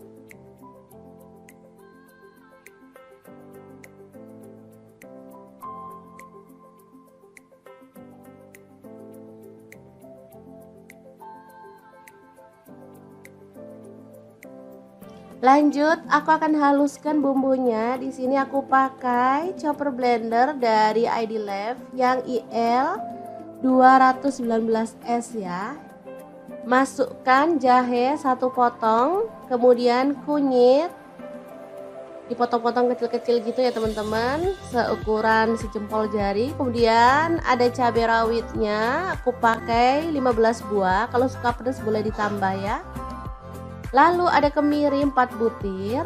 Lanjut, aku akan haluskan bumbunya. Di sini aku pakai chopper blender dari ID Life yang IL 219S ya. Masukkan jahe 1 potong, kemudian kunyit dipotong-potong kecil-kecil gitu ya teman-teman, seukuran sejempol jari. Kemudian ada cabai rawitnya, aku pakai 15 buah. Kalau suka pedas boleh ditambah ya. Lalu ada kemiri 4 butir.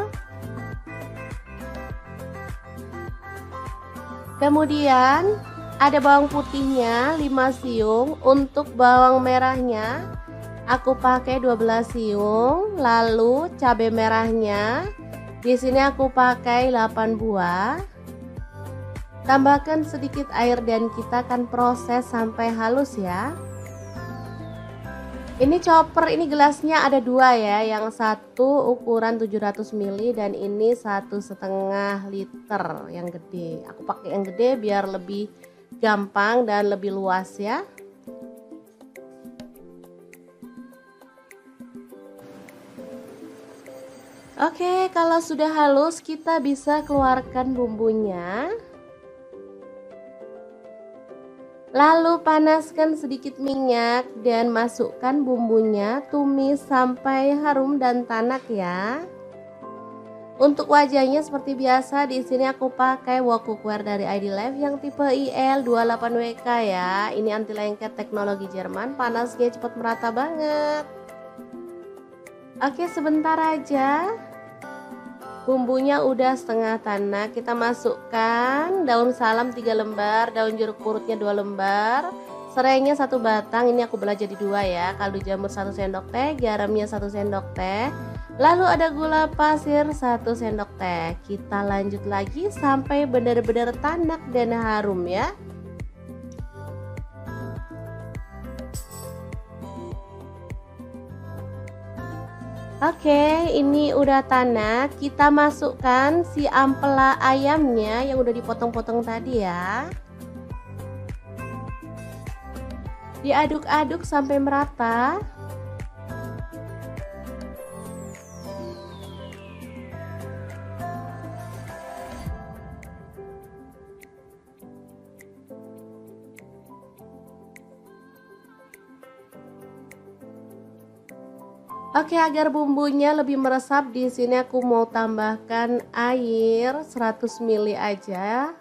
Kemudian ada bawang putihnya 5 siung. Untuk bawang merahnya aku pakai 12 siung. Lalu cabai merahnya di sini aku pakai 8 buah. Tambahkan sedikit air dan kita akan proses sampai halus ya. Ini chopper, ini gelasnya ada 2 ya, yang satu ukuran 700 ml dan ini 1,5 liter yang gede. Aku pakai yang gede biar lebih gampang dan lebih luas ya. Oke, kalau sudah halus kita bisa keluarkan bumbunya. Lalu panaskan sedikit minyak dan masukkan bumbunya, tumis sampai harum dan tanak ya. Untuk wajahnya seperti biasa, di sini aku pakai wok cookware dari ID Life yang tipe IL28WK ya. Ini anti lengket teknologi Jerman, panasnya cepat merata banget. Oke, sebentar aja. Bumbunya udah setengah tanak, kita masukkan daun salam 3 lembar, daun jeruk purutnya 2 lembar, serainya 1 batang, ini aku belah jadi 2 ya, kaldu jamur 1 sendok teh, garamnya 1 sendok teh, lalu ada gula pasir 1 sendok teh. Kita lanjut lagi sampai benar-benar tanak dan harum ya. Oke, ini udah tanak. Kita masukkan si ampela ayamnya yang udah dipotong-potong tadi ya. Diaduk-aduk sampai merata. Oke, agar bumbunya lebih meresap, di sini aku mau tambahkan air 100 ml aja.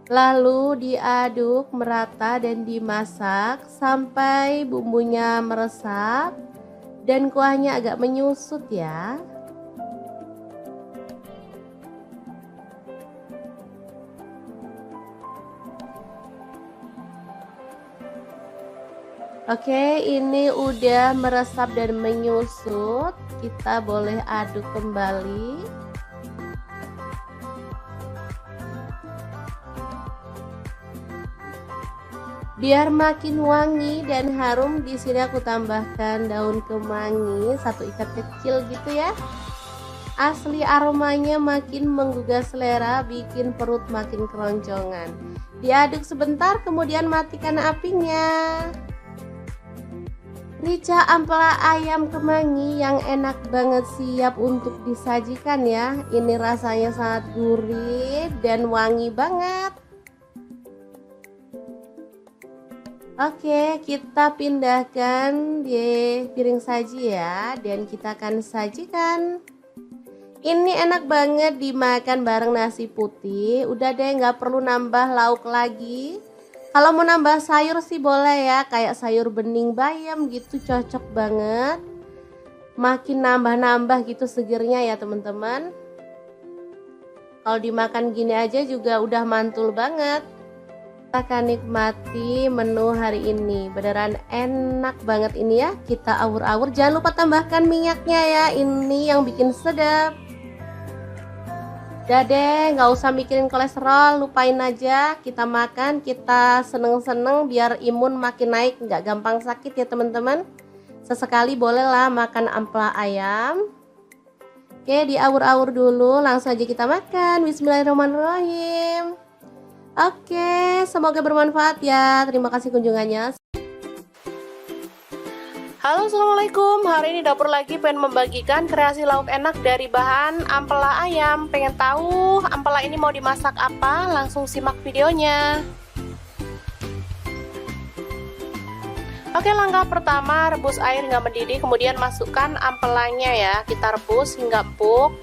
Lalu diaduk merata dan dimasak sampai bumbunya meresap dan kuahnya agak menyusut ya. Oke, ini udah meresap dan menyusut. Kita boleh aduk kembali. Biar makin wangi dan harum, di sini aku tambahkan daun kemangi 1 ikat kecil gitu ya. Asli aromanya makin menggugah selera, bikin perut makin keroncongan. Diaduk sebentar, kemudian matikan apinya. Rica ampela ayam kemangi yang enak banget, siap untuk disajikan ya. Ini rasanya sangat gurih dan wangi banget. Oke, kita pindahkan di piring saji ya, dan kita akan sajikan. Ini enak banget dimakan bareng nasi putih. Udah deh, nggak perlu nambah lauk lagi. Kalau mau nambah sayur sih boleh ya, kayak sayur bening bayam gitu, cocok banget. Makin nambah-nambah gitu segernya ya teman-teman. Kalau dimakan gini aja juga udah mantul banget. Kita akan nikmati menu hari ini, beneran enak banget ini ya. Kita awur-awur, jangan lupa tambahkan minyaknya ya, ini yang bikin sedap. Udah deh, nggak usah mikirin kolesterol, lupain aja. Kita makan, kita seneng-seneng biar imun makin naik, nggak gampang sakit ya teman-teman. Sesekali bolehlah makan ampela ayam. Oke, diawur-awur dulu, langsung aja kita makan. Bismillahirrahmanirrahim. Oke, semoga bermanfaat ya. Terima kasih kunjungannya. Halo, assalamualaikum. Hari ini dapur lagi pengen membagikan kreasi lauk enak dari bahan ampela ayam. Pengen tahu ampela ini mau dimasak apa? Langsung simak videonya. Oke, langkah pertama rebus air hingga mendidih, kemudian masukkan ampelanya ya. Kita rebus hingga empuk.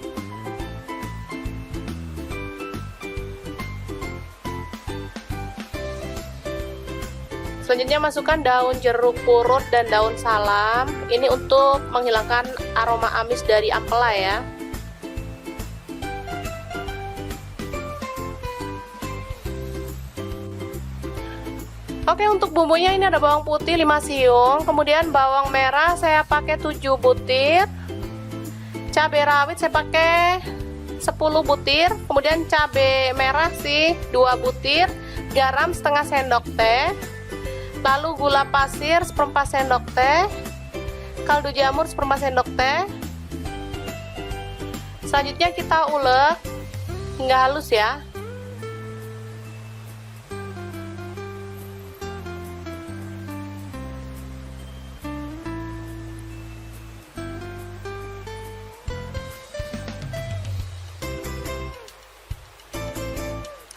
Selanjutnya masukkan daun jeruk purut dan daun salam. Ini untuk menghilangkan aroma amis dari ampela ya. Oke, untuk bumbunya ini ada bawang putih 5 siung, kemudian bawang merah saya pakai 7 butir. Cabai rawit saya pakai 10 butir, kemudian cabai merah sih 2 butir, garam setengah sendok teh. Lalu gula pasir 1/4 sendok teh, kaldu jamur 1/4 sendok teh. Selanjutnya kita ulek hingga halus ya.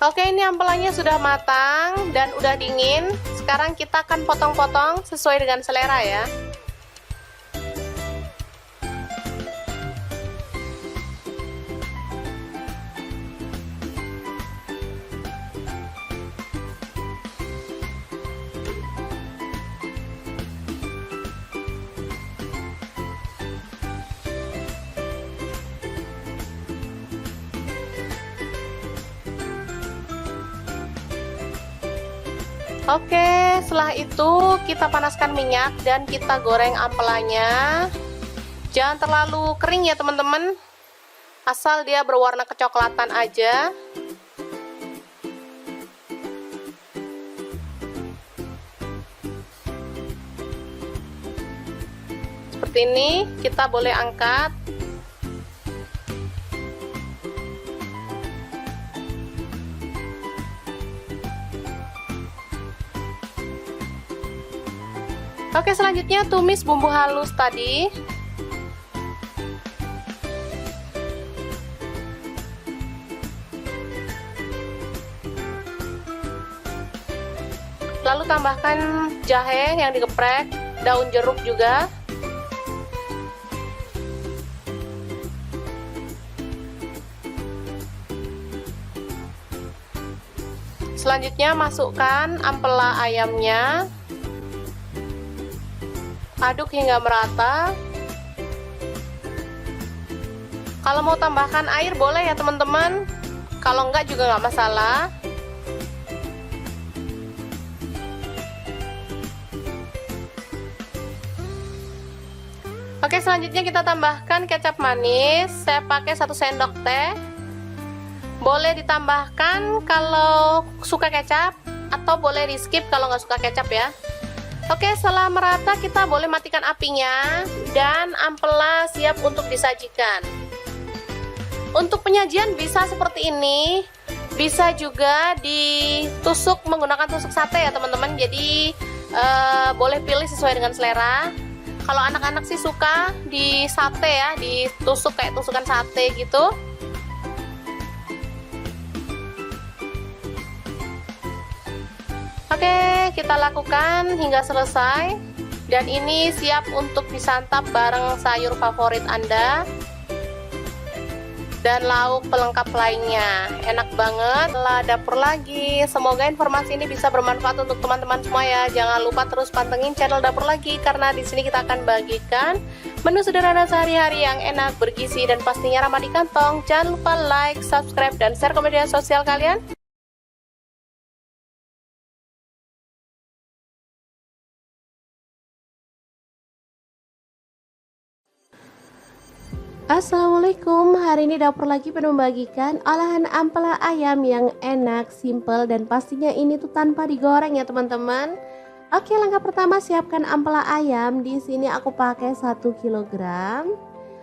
Oke, ini ampelannya sudah matang dan udah dingin. Sekarang kita akan potong-potong sesuai dengan selera ya. Oke, setelah itu kita panaskan minyak dan kita goreng ampelannya. Jangan terlalu kering ya teman-teman, asal dia berwarna kecoklatan aja. Seperti ini, kita boleh angkat. Oke, selanjutnya tumis bumbu halus tadi. Lalu tambahkan jahe yang digeprek, daun jeruk juga. Selanjutnya masukkan ampela ayamnya. Aduk hingga merata. Kalau mau tambahkan air boleh ya teman-teman, kalau enggak juga nggak masalah. Oke, selanjutnya kita tambahkan kecap manis. Saya pakai 1 sendok teh. Boleh ditambahkan kalau suka kecap, atau boleh di skip kalau nggak suka kecap ya. Oke, setelah merata kita boleh matikan apinya dan ampela siap untuk disajikan. Untuk penyajian bisa seperti ini, bisa juga ditusuk menggunakan tusuk sate ya teman-teman. Jadi boleh pilih sesuai dengan selera. Kalau anak-anak sih suka di sate ya, ditusuk kayak tusukan sate gitu. Oke, kita lakukan hingga selesai. Dan ini siap untuk disantap bareng sayur favorit Anda dan lauk pelengkap lainnya. Enak banget. Lah, dapur lagi. Semoga informasi ini bisa bermanfaat untuk teman-teman semua ya. Jangan lupa terus pantengin channel Dapur Lagi, karena di sini kita akan bagikan menu sederhana sehari-hari yang enak, bergizi, dan pastinya ramah di kantong. Jangan lupa like, subscribe, dan share ke media sosial kalian. Assalamualaikum, hari ini Dapur Lagi penuh membagikan olahan ampela ayam yang enak, simple, dan pastinya ini tuh tanpa digoreng ya teman-teman. Oke, langkah pertama siapkan ampela ayam. Di sini aku pakai 1 kg.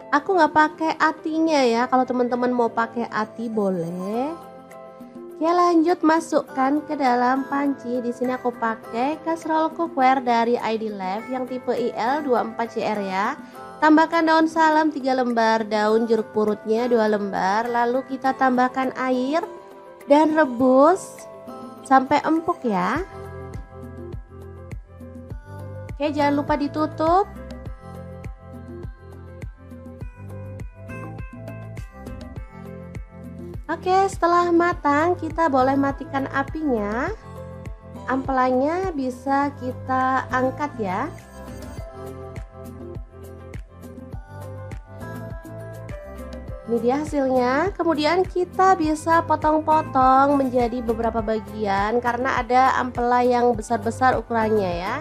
Aku nggak pakai atinya ya, kalau teman-teman mau pakai ati boleh. Oke, lanjut masukkan ke dalam panci. Di sini aku pakai kaserol cookware dari ID Life yang tipe IL24CR ya. Tambahkan daun salam 3 lembar, daun jeruk purutnya 2 lembar. Lalu kita tambahkan air dan rebus sampai empuk ya. Oke, jangan lupa ditutup. Oke, setelah matang kita boleh matikan apinya. Ampelanya bisa kita angkat ya. Ini dia hasilnya. Kemudian kita bisa potong-potong menjadi beberapa bagian karena ada ampela yang besar-besar ukurannya ya.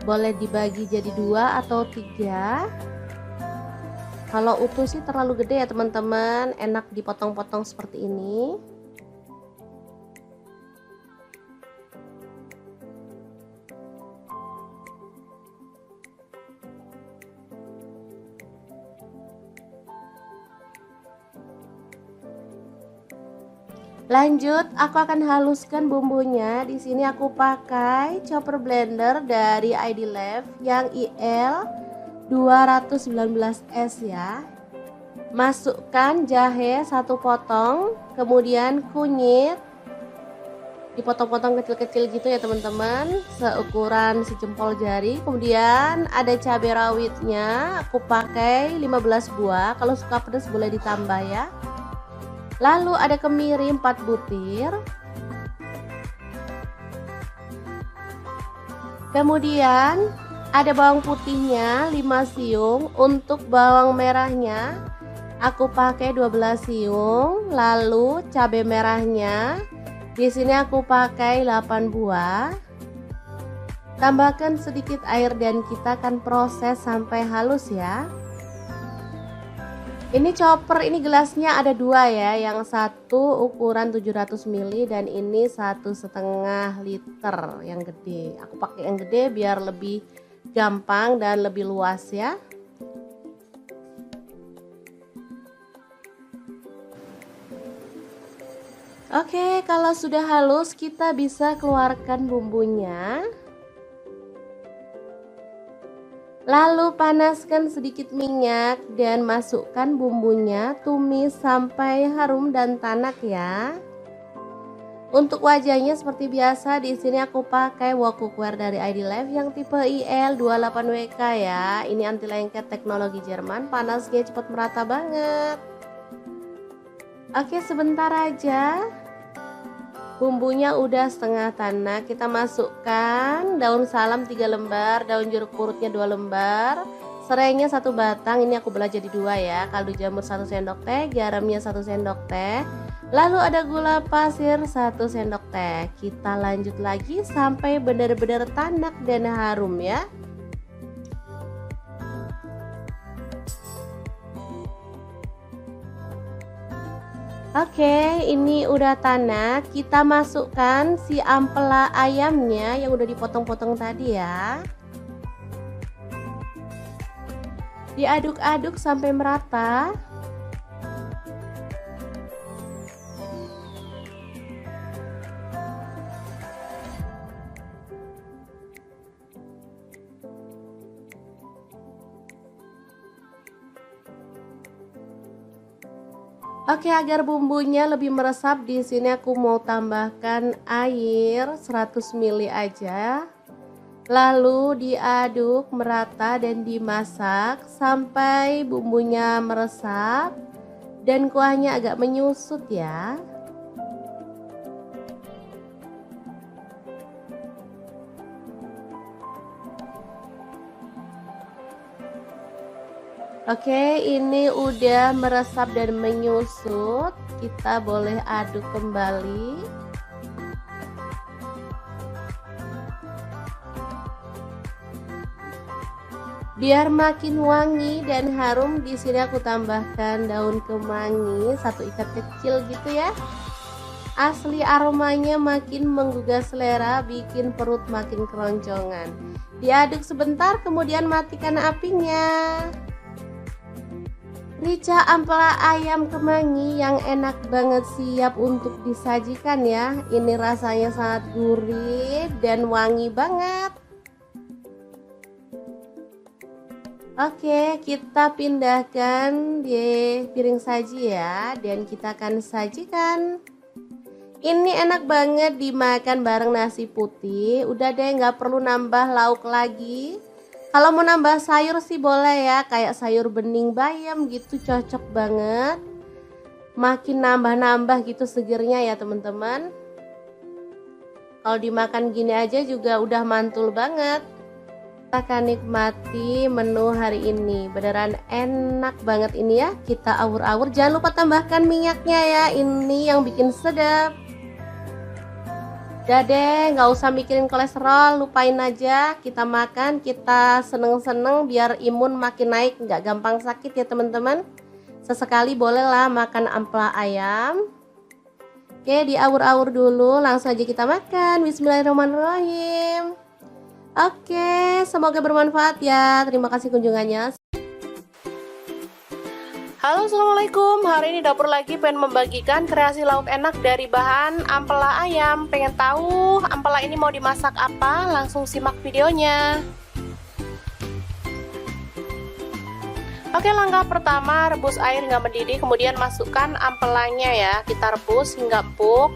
Boleh dibagi jadi 2 atau 3. Kalau utuh sih terlalu gede ya teman-teman, enak dipotong-potong seperti ini. Lanjut, aku akan haluskan bumbunya. Di sini aku pakai chopper blender dari ID Life yang IL 219S ya. Masukkan jahe 1 potong, kemudian kunyit dipotong-potong kecil-kecil gitu ya teman-teman, seukuran si jempol jari. Kemudian ada cabai rawitnya, aku pakai 15 buah, kalau suka pedas boleh ditambah ya. Lalu ada kemiri 4 butir. Kemudian ada bawang putihnya 5 siung. Untuk bawang merahnya aku pakai 12 siung. Lalu cabai merahnya di sini aku pakai 8 buah. Tambahkan sedikit air dan kita akan proses sampai halus ya. Ini chopper, ini gelasnya ada 2 ya, yang satu ukuran 700 ml dan ini 1,5 liter yang gede. Aku pakai yang gede biar lebih gampang dan lebih luas ya. Oke, kalau sudah halus kita bisa keluarkan bumbunya. Lalu panaskan sedikit minyak dan masukkan bumbunya, tumis sampai harum dan tanak ya. Untuk wajahnya seperti biasa di sini aku pakai wok cookware dari ID Life yang tipe IL28WK ya. Ini anti lengket teknologi Jerman, panasnya cepat merata banget. Oke, sebentar aja. Bumbunya udah setengah tanak, kita masukkan daun salam 3 lembar, daun jeruk purutnya 2 lembar, serainya 1 batang, ini aku belah jadi 2 ya, kaldu jamur 1 sendok teh, garamnya 1 sendok teh, lalu ada gula pasir 1 sendok teh. Kita lanjut lagi sampai benar-benar tanak dan harum ya. Oke, ini udah tanak. Kita masukkan si ampela ayamnya yang udah dipotong-potong tadi ya. Diaduk-aduk sampai merata. Oke, agar bumbunya lebih meresap di sini aku mau tambahkan air 100 ml aja. Lalu diaduk merata dan dimasak sampai bumbunya meresap dan kuahnya agak menyusut ya. Oke, ini udah meresap dan menyusut. Kita boleh aduk kembali. Biar makin wangi dan harum, di sini aku tambahkan daun kemangi 1 ikat kecil gitu ya. Asli aromanya makin menggugah selera, bikin perut makin keroncongan. Diaduk sebentar, kemudian matikan apinya. Rica ampela ayam kemangi yang enak banget siap untuk disajikan ya. Ini rasanya sangat gurih dan wangi banget. Oke, kita pindahkan di piring saji ya, dan kita akan sajikan. Ini enak banget dimakan bareng nasi putih. Udah deh, nggak perlu nambah lauk lagi. Kalau mau nambah sayur sih boleh ya, kayak sayur bening bayam gitu, cocok banget. Makin nambah-nambah gitu segernya ya teman-teman. Kalau dimakan gini aja juga udah mantul banget. Kita akan nikmati menu hari ini. Beneran enak banget ini ya. Kita awur-awur, jangan lupa tambahkan minyaknya ya, ini yang bikin sedap. Udah deh, nggak usah mikirin kolesterol, lupain aja. Kita makan, kita seneng-seneng biar imun makin naik, nggak gampang sakit ya teman-teman. Sesekali bolehlah makan ampela ayam. Oke, diawur-awur dulu, langsung aja kita makan. Bismillahirrahmanirrahim. Oke, semoga bermanfaat ya. Terima kasih kunjungannya. Halo, assalamualaikum. Hari ini dapur lagi pengen membagikan kreasi lauk enak dari bahan ampela ayam. Pengen tahu ampela ini mau dimasak apa? Langsung simak videonya. Oke, langkah pertama rebus air hingga mendidih, kemudian masukkan ampelanya ya. Kita rebus hingga empuk.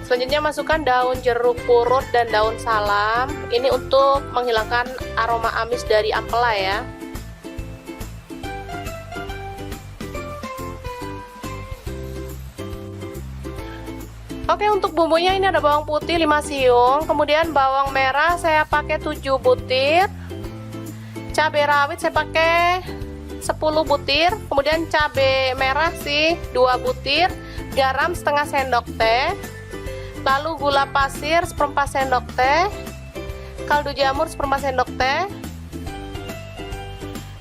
Selanjutnya masukkan daun jeruk purut dan daun salam. Ini untuk menghilangkan aroma amis dari ampela ya. Oke, untuk bumbunya ini ada bawang putih 5 siung, kemudian bawang merah saya pakai 7 butir, cabai rawit saya pakai 10 butir, kemudian cabai merah sih 2 butir, garam setengah sendok teh, lalu gula pasir 1/4 sendok teh, kaldu jamur 1/4 sendok teh.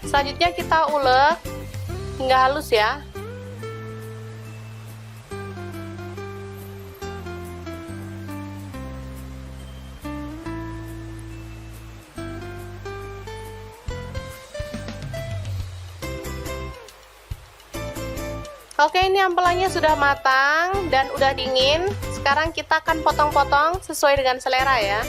Selanjutnya kita ulek hingga halus ya. Oke, ini ampelanya sudah matang dan udah dingin. Sekarang kita akan potong-potong sesuai dengan selera ya.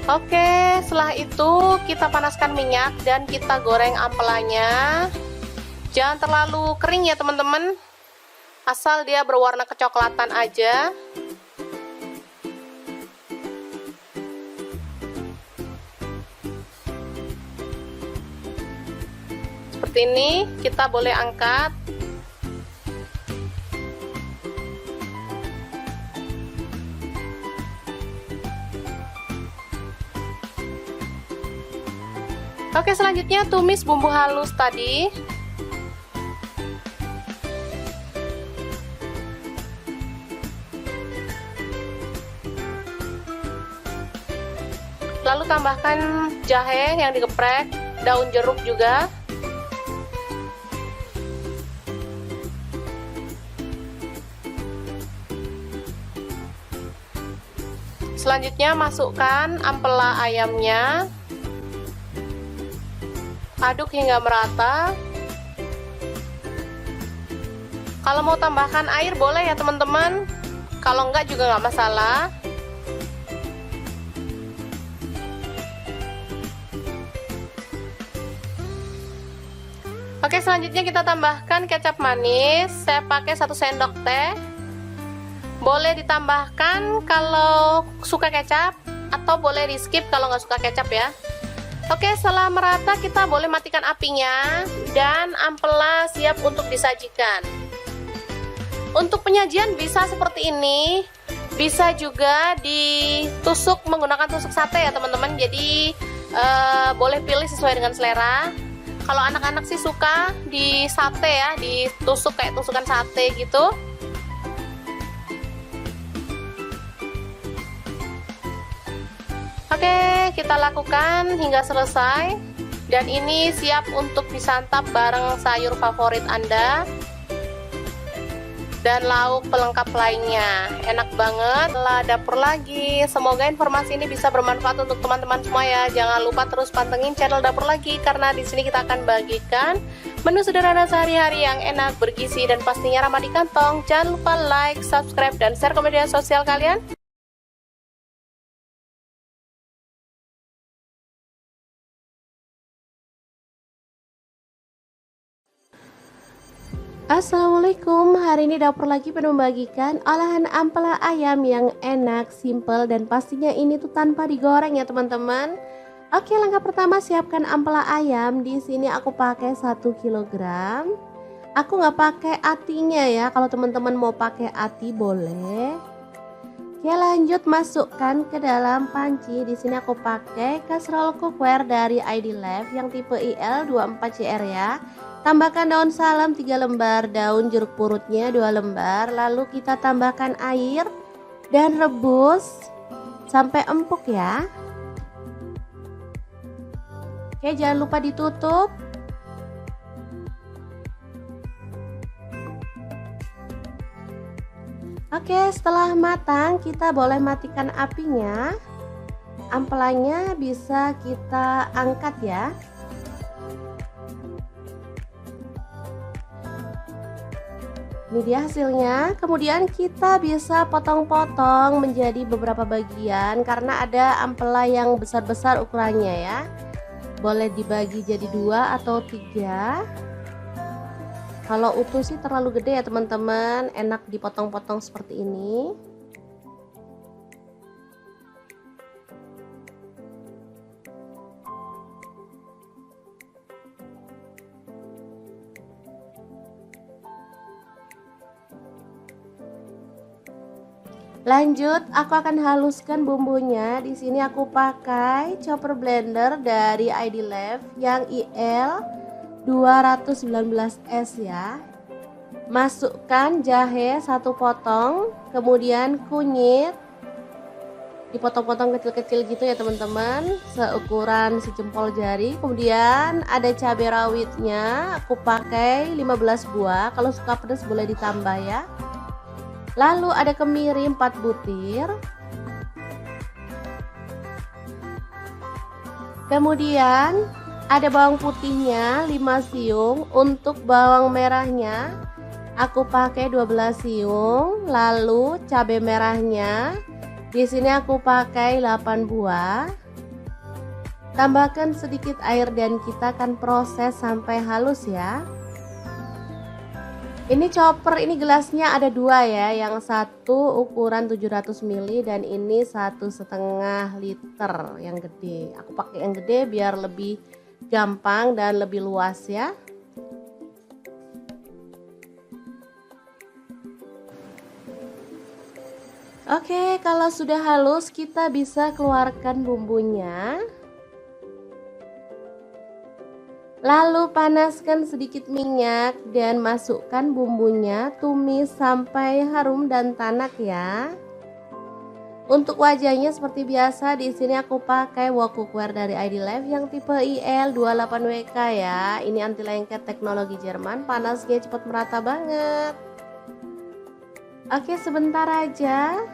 Oke, setelah itu kita panaskan minyak dan kita goreng ampelanya. Jangan terlalu kering ya teman-teman, asal dia berwarna kecoklatan aja. Seperti ini, kita boleh angkat. Oke, selanjutnya tumis bumbu halus tadi. Lalu tambahkan jahe yang digeprek, daun jeruk juga. Selanjutnya masukkan ampela ayamnya. Aduk hingga merata. Kalau mau tambahkan air boleh ya teman-teman, kalau enggak juga nggak masalah. Oke, selanjutnya kita tambahkan kecap manis. Saya pakai 1 sendok teh. Boleh ditambahkan kalau suka kecap, atau boleh di skip kalau nggak suka kecap ya. Oke, setelah merata kita boleh matikan apinya dan ampela siap untuk disajikan. Untuk penyajian bisa seperti ini, bisa juga ditusuk menggunakan tusuk sate ya teman-teman. Jadi boleh pilih sesuai dengan selera. Kalau anak-anak sih suka di sate ya, ditusuk kayak tusukan sate gitu. Oke, kita lakukan hingga selesai. Dan ini siap untuk disantap bareng sayur favorit Anda dan lauk pelengkap lainnya. Enak banget. Lah dapur lagi. Semoga informasi ini bisa bermanfaat untuk teman-teman semua ya. Jangan lupa terus pantengin channel Dapur Lagi, karena di sini kita akan bagikan menu sederhana sehari-hari yang enak, bergizi, dan pastinya ramah di kantong. Jangan lupa like, subscribe, dan share ke media sosial kalian. Assalamualaikum, hari ini Dapur Lagi pengen membagikan olahan ampela ayam yang enak, simple, dan pastinya ini tuh tanpa digoreng ya teman-teman. Oke, langkah pertama siapkan ampela ayam. Di sini aku pakai 1 kg. Aku nggak pakai atinya ya, kalau teman-teman mau pakai ati boleh. Oke, lanjut masukkan ke dalam panci. Di sini aku pakai kastrol cookware dari ID Life yang tipe IL24CR ya. Tambahkan daun salam 3 lembar, daun jeruk purutnya 2 lembar, lalu kita tambahkan air dan rebus sampai empuk ya. Oke, jangan lupa ditutup. Oke, setelah matang kita boleh matikan apinya. ampelanya bisa kita angkat ya. Ini dia hasilnya. Kemudian kita bisa potong-potong menjadi beberapa bagian karena ada ampela yang besar-besar ukurannya ya. Boleh dibagi jadi 2 atau 3. Kalau utuh sih terlalu gede ya teman-teman, enak dipotong-potong seperti ini. Lanjut, aku akan haluskan bumbunya. Di sini aku pakai chopper blender dari ID Lab yang IL 219S ya. Masukkan jahe 1 potong, kemudian kunyit dipotong-potong kecil-kecil gitu ya teman-teman, seukuran sejempol jari. Kemudian ada cabai rawitnya, aku pakai 15 buah. Kalau suka pedas boleh ditambah ya. Lalu ada kemiri 4 butir. Kemudian ada bawang putihnya 5 siung. Untuk bawang merahnya aku pakai 12 siung. Lalu cabai merahnya di sini aku pakai 8 buah. Tambahkan sedikit air dan kita akan proses sampai halus ya. Ini chopper, ini gelasnya ada 2 ya, yang satu ukuran 700 ml dan ini 1,5 liter yang gede. Aku pakai yang gede biar lebih gampang dan lebih luas ya. Oke, kalau sudah halus kita bisa keluarkan bumbunya. Lalu panaskan sedikit minyak dan masukkan bumbunya, tumis sampai harum dan tanak ya. Untuk wajahnya seperti biasa, di sini aku pakai wok cookware dari ID Lab yang tipe IL28WK ya. Ini anti lengket teknologi Jerman, panasnya cepat merata banget. Oke, sebentar aja.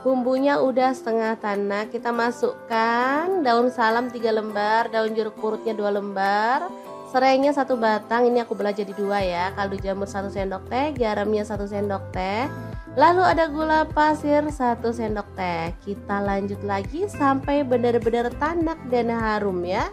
Bumbunya udah setengah tanak, kita masukkan daun salam 3 lembar, daun jeruk purutnya 2 lembar, serainya 1 batang, ini aku belah jadi 2 ya, kaldu jamur 1 sendok teh, garamnya 1 sendok teh, lalu ada gula pasir 1 sendok teh. Kita lanjut lagi sampai benar-benar tanak dan harum ya.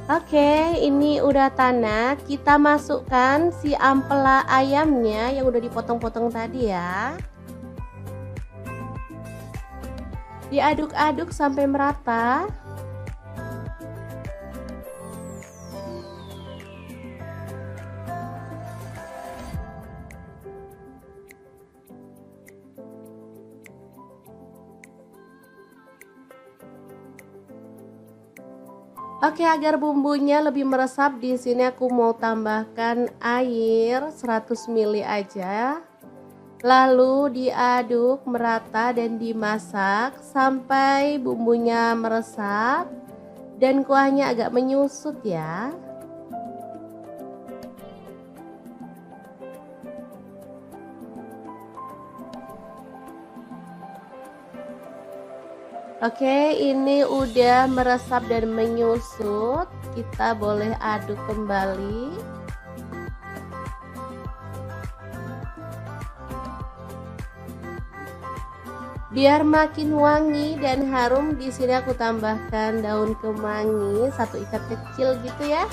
Oke, ini udah tanak. Kita masukkan si ampela ayamnya yang udah dipotong-potong tadi ya. Diaduk-aduk sampai merata. Oke, agar bumbunya lebih meresap, di sini aku mau tambahkan air 100 ml aja. Lalu diaduk merata dan dimasak sampai bumbunya meresap dan kuahnya agak menyusut ya. Oke, ini udah meresap dan menyusut. Kita boleh aduk kembali. Biar makin wangi dan harum, di sini aku tambahkan daun kemangi 1 ikat kecil gitu ya.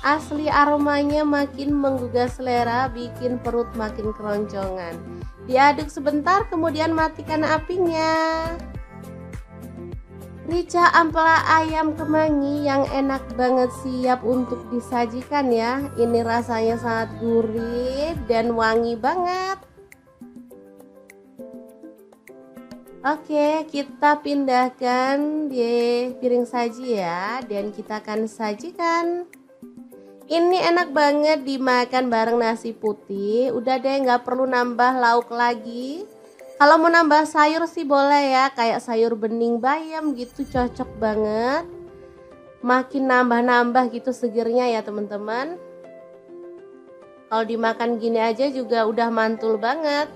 Asli aromanya makin menggugah selera, bikin perut makin keroncongan. Diaduk sebentar, kemudian matikan apinya. Rica ampela ayam kemangi yang enak banget, siap untuk disajikan ya. Ini rasanya sangat gurih dan wangi banget. Oke, kita pindahkan di piring saji ya, dan kita akan sajikan. Ini enak banget dimakan bareng nasi putih. Udah deh, nggak perlu nambah lauk lagi. Kalau mau nambah sayur sih boleh ya, kayak sayur bening bayam gitu, cocok banget. Makin nambah-nambah gitu segernya ya teman-teman. Kalau dimakan gini aja juga udah mantul banget.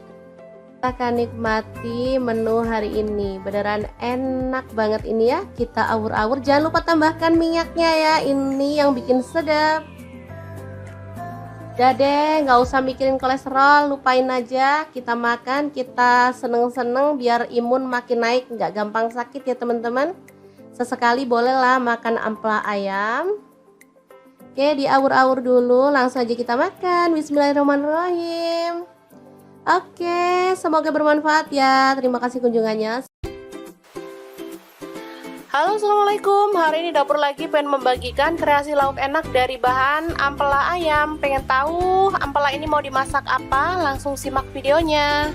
Kita akan nikmati menu hari ini. Beneran enak banget ini ya. Kita awur-awur. Jangan lupa tambahkan minyaknya ya. Ini yang bikin sedap. Udah deh, nggak usah mikirin kolesterol, lupain aja. Kita makan, kita seneng-seneng biar imun makin naik, nggak gampang sakit ya teman-teman. Sesekali bolehlah makan ampela ayam. Oke, diawur-awur dulu, langsung aja kita makan. Bismillahirrahmanirrahim. Oke, semoga bermanfaat ya. Terima kasih kunjungannya. Halo, assalamualaikum. Hari ini dapur lagi pengen membagikan kreasi lauk enak dari bahan ampela ayam. Pengen tahu ampela ini mau dimasak apa? Langsung simak videonya.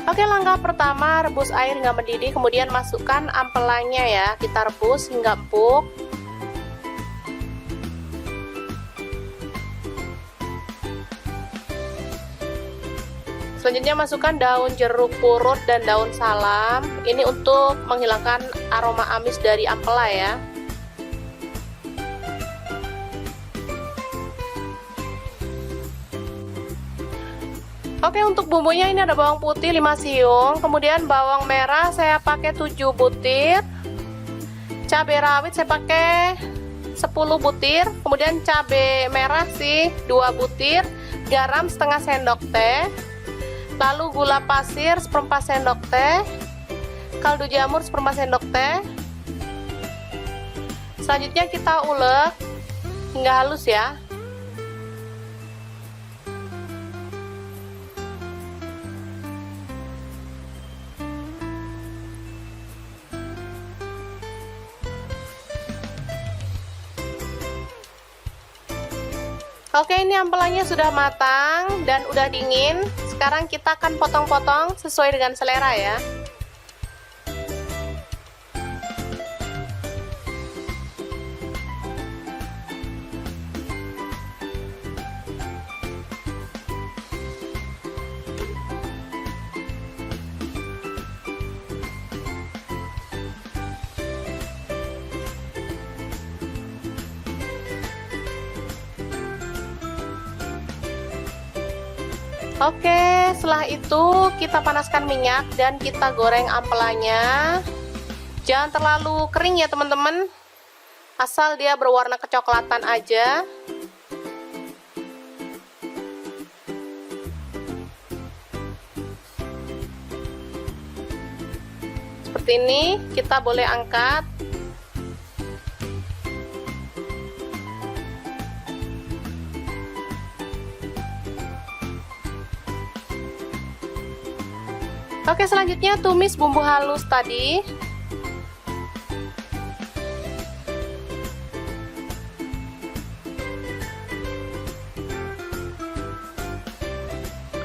Oke, langkah pertama rebus air hingga mendidih, kemudian masukkan ampelanya ya. Kita rebus hingga empuk. Selanjutnya masukkan daun jeruk purut dan daun salam. Ini untuk menghilangkan aroma amis dari ampela ya. Oke, untuk bumbunya ini ada bawang putih 5 siung, kemudian bawang merah saya pakai 7 butir. Cabai rawit saya pakai 10 butir, kemudian cabai merah sih 2 butir, garam setengah sendok teh. Lalu gula pasir 1/4 sendok teh, kaldu jamur 1/4 sendok teh. Selanjutnya kita ulek hingga halus ya. Oke, ini ampelanya sudah matang dan udah dingin. Sekarang kita akan potong-potong sesuai dengan selera ya. Oke, setelah itu kita panaskan minyak dan kita goreng ampelanya. Jangan terlalu kering ya teman-teman, asal dia berwarna kecoklatan aja. Seperti ini, kita boleh angkat. Oke, selanjutnya tumis bumbu halus tadi.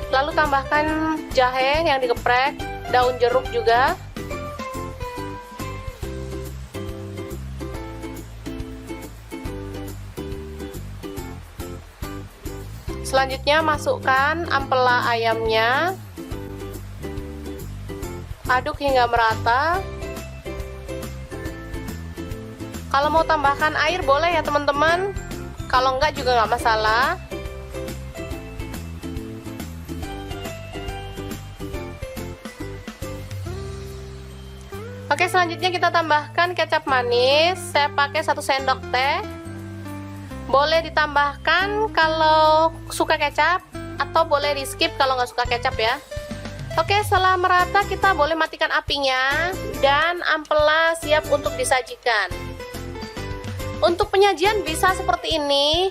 Lalu tambahkan jahe yang digeprek, daun jeruk juga. Selanjutnya masukkan ampela ayamnya. Aduk hingga merata. Kalau mau tambahkan air boleh ya teman-teman, kalau enggak juga nggak masalah. Oke, selanjutnya kita tambahkan kecap manis. Saya pakai 1 sendok teh. Boleh ditambahkan kalau suka kecap, atau boleh di skip kalau nggak suka kecap ya. Oke, setelah merata kita boleh matikan apinya dan ampela siap untuk disajikan. Untuk penyajian bisa seperti ini,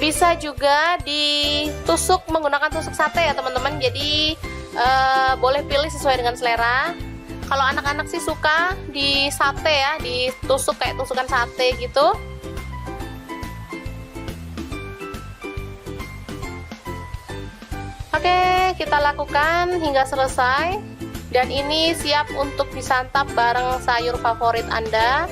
bisa juga ditusuk menggunakan tusuk sate ya teman-teman. Jadi boleh pilih sesuai dengan selera. Kalau anak-anak sih suka di sate ya, ditusuk kayak tusukan sate gitu. Oke, kita lakukan hingga selesai. Dan ini siap untuk disantap bareng sayur favorit Anda.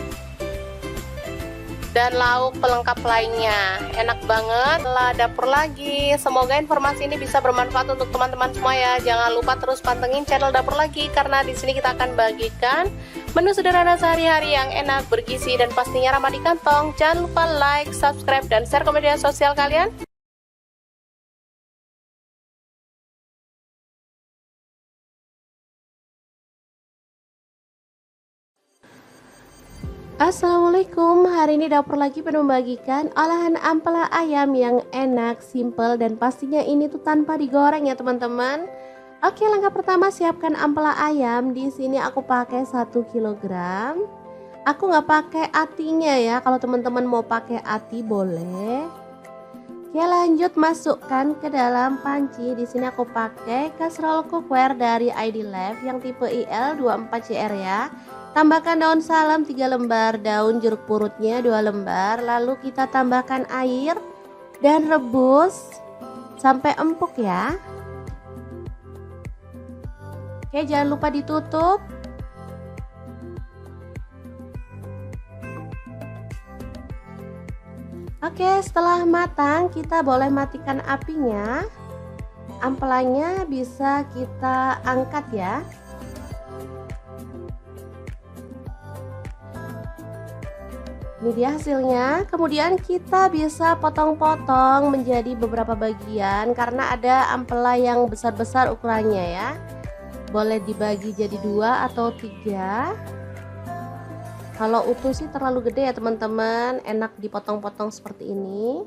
dan lauk pelengkap lainnya. Enak banget. Lah dapur lagi. Semoga informasi ini bisa bermanfaat untuk teman-teman semua ya. Jangan lupa terus pantengin channel dapur lagi karena di sini kita akan bagikan menu sederhana sehari-hari yang enak, bergizi dan pastinya ramah di kantong. Jangan lupa like, subscribe dan share ke media sosial kalian. Assalamualaikum, hari ini dapur lagi penuh membagikan olahan ampela ayam yang enak, simple, dan pastinya ini tuh tanpa digoreng ya teman-teman. Oke, langkah pertama siapkan ampela ayam. Di sini aku pakai 1 kilogram. Aku nggak pakai atinya ya, kalau teman-teman mau pakai ati boleh. Oke, lanjut masukkan ke dalam panci. Di sini aku pakai kastrol cookware dari ID Life yang tipe IL24CR ya. Tambahkan daun salam 3 lembar, daun jeruk purutnya 2 lembar, lalu kita tambahkan air dan rebus sampai empuk ya. Oke, jangan lupa ditutup. Oke, setelah matang kita boleh matikan apinya. Ampelanya bisa kita angkat ya. Ini dia hasilnya. Kemudian kita bisa potong-potong menjadi beberapa bagian karena ada ampela yang besar-besar ukurannya ya. Boleh dibagi jadi 2 atau 3. Kalau utuh sih terlalu gede ya teman-teman, enak dipotong-potong seperti ini.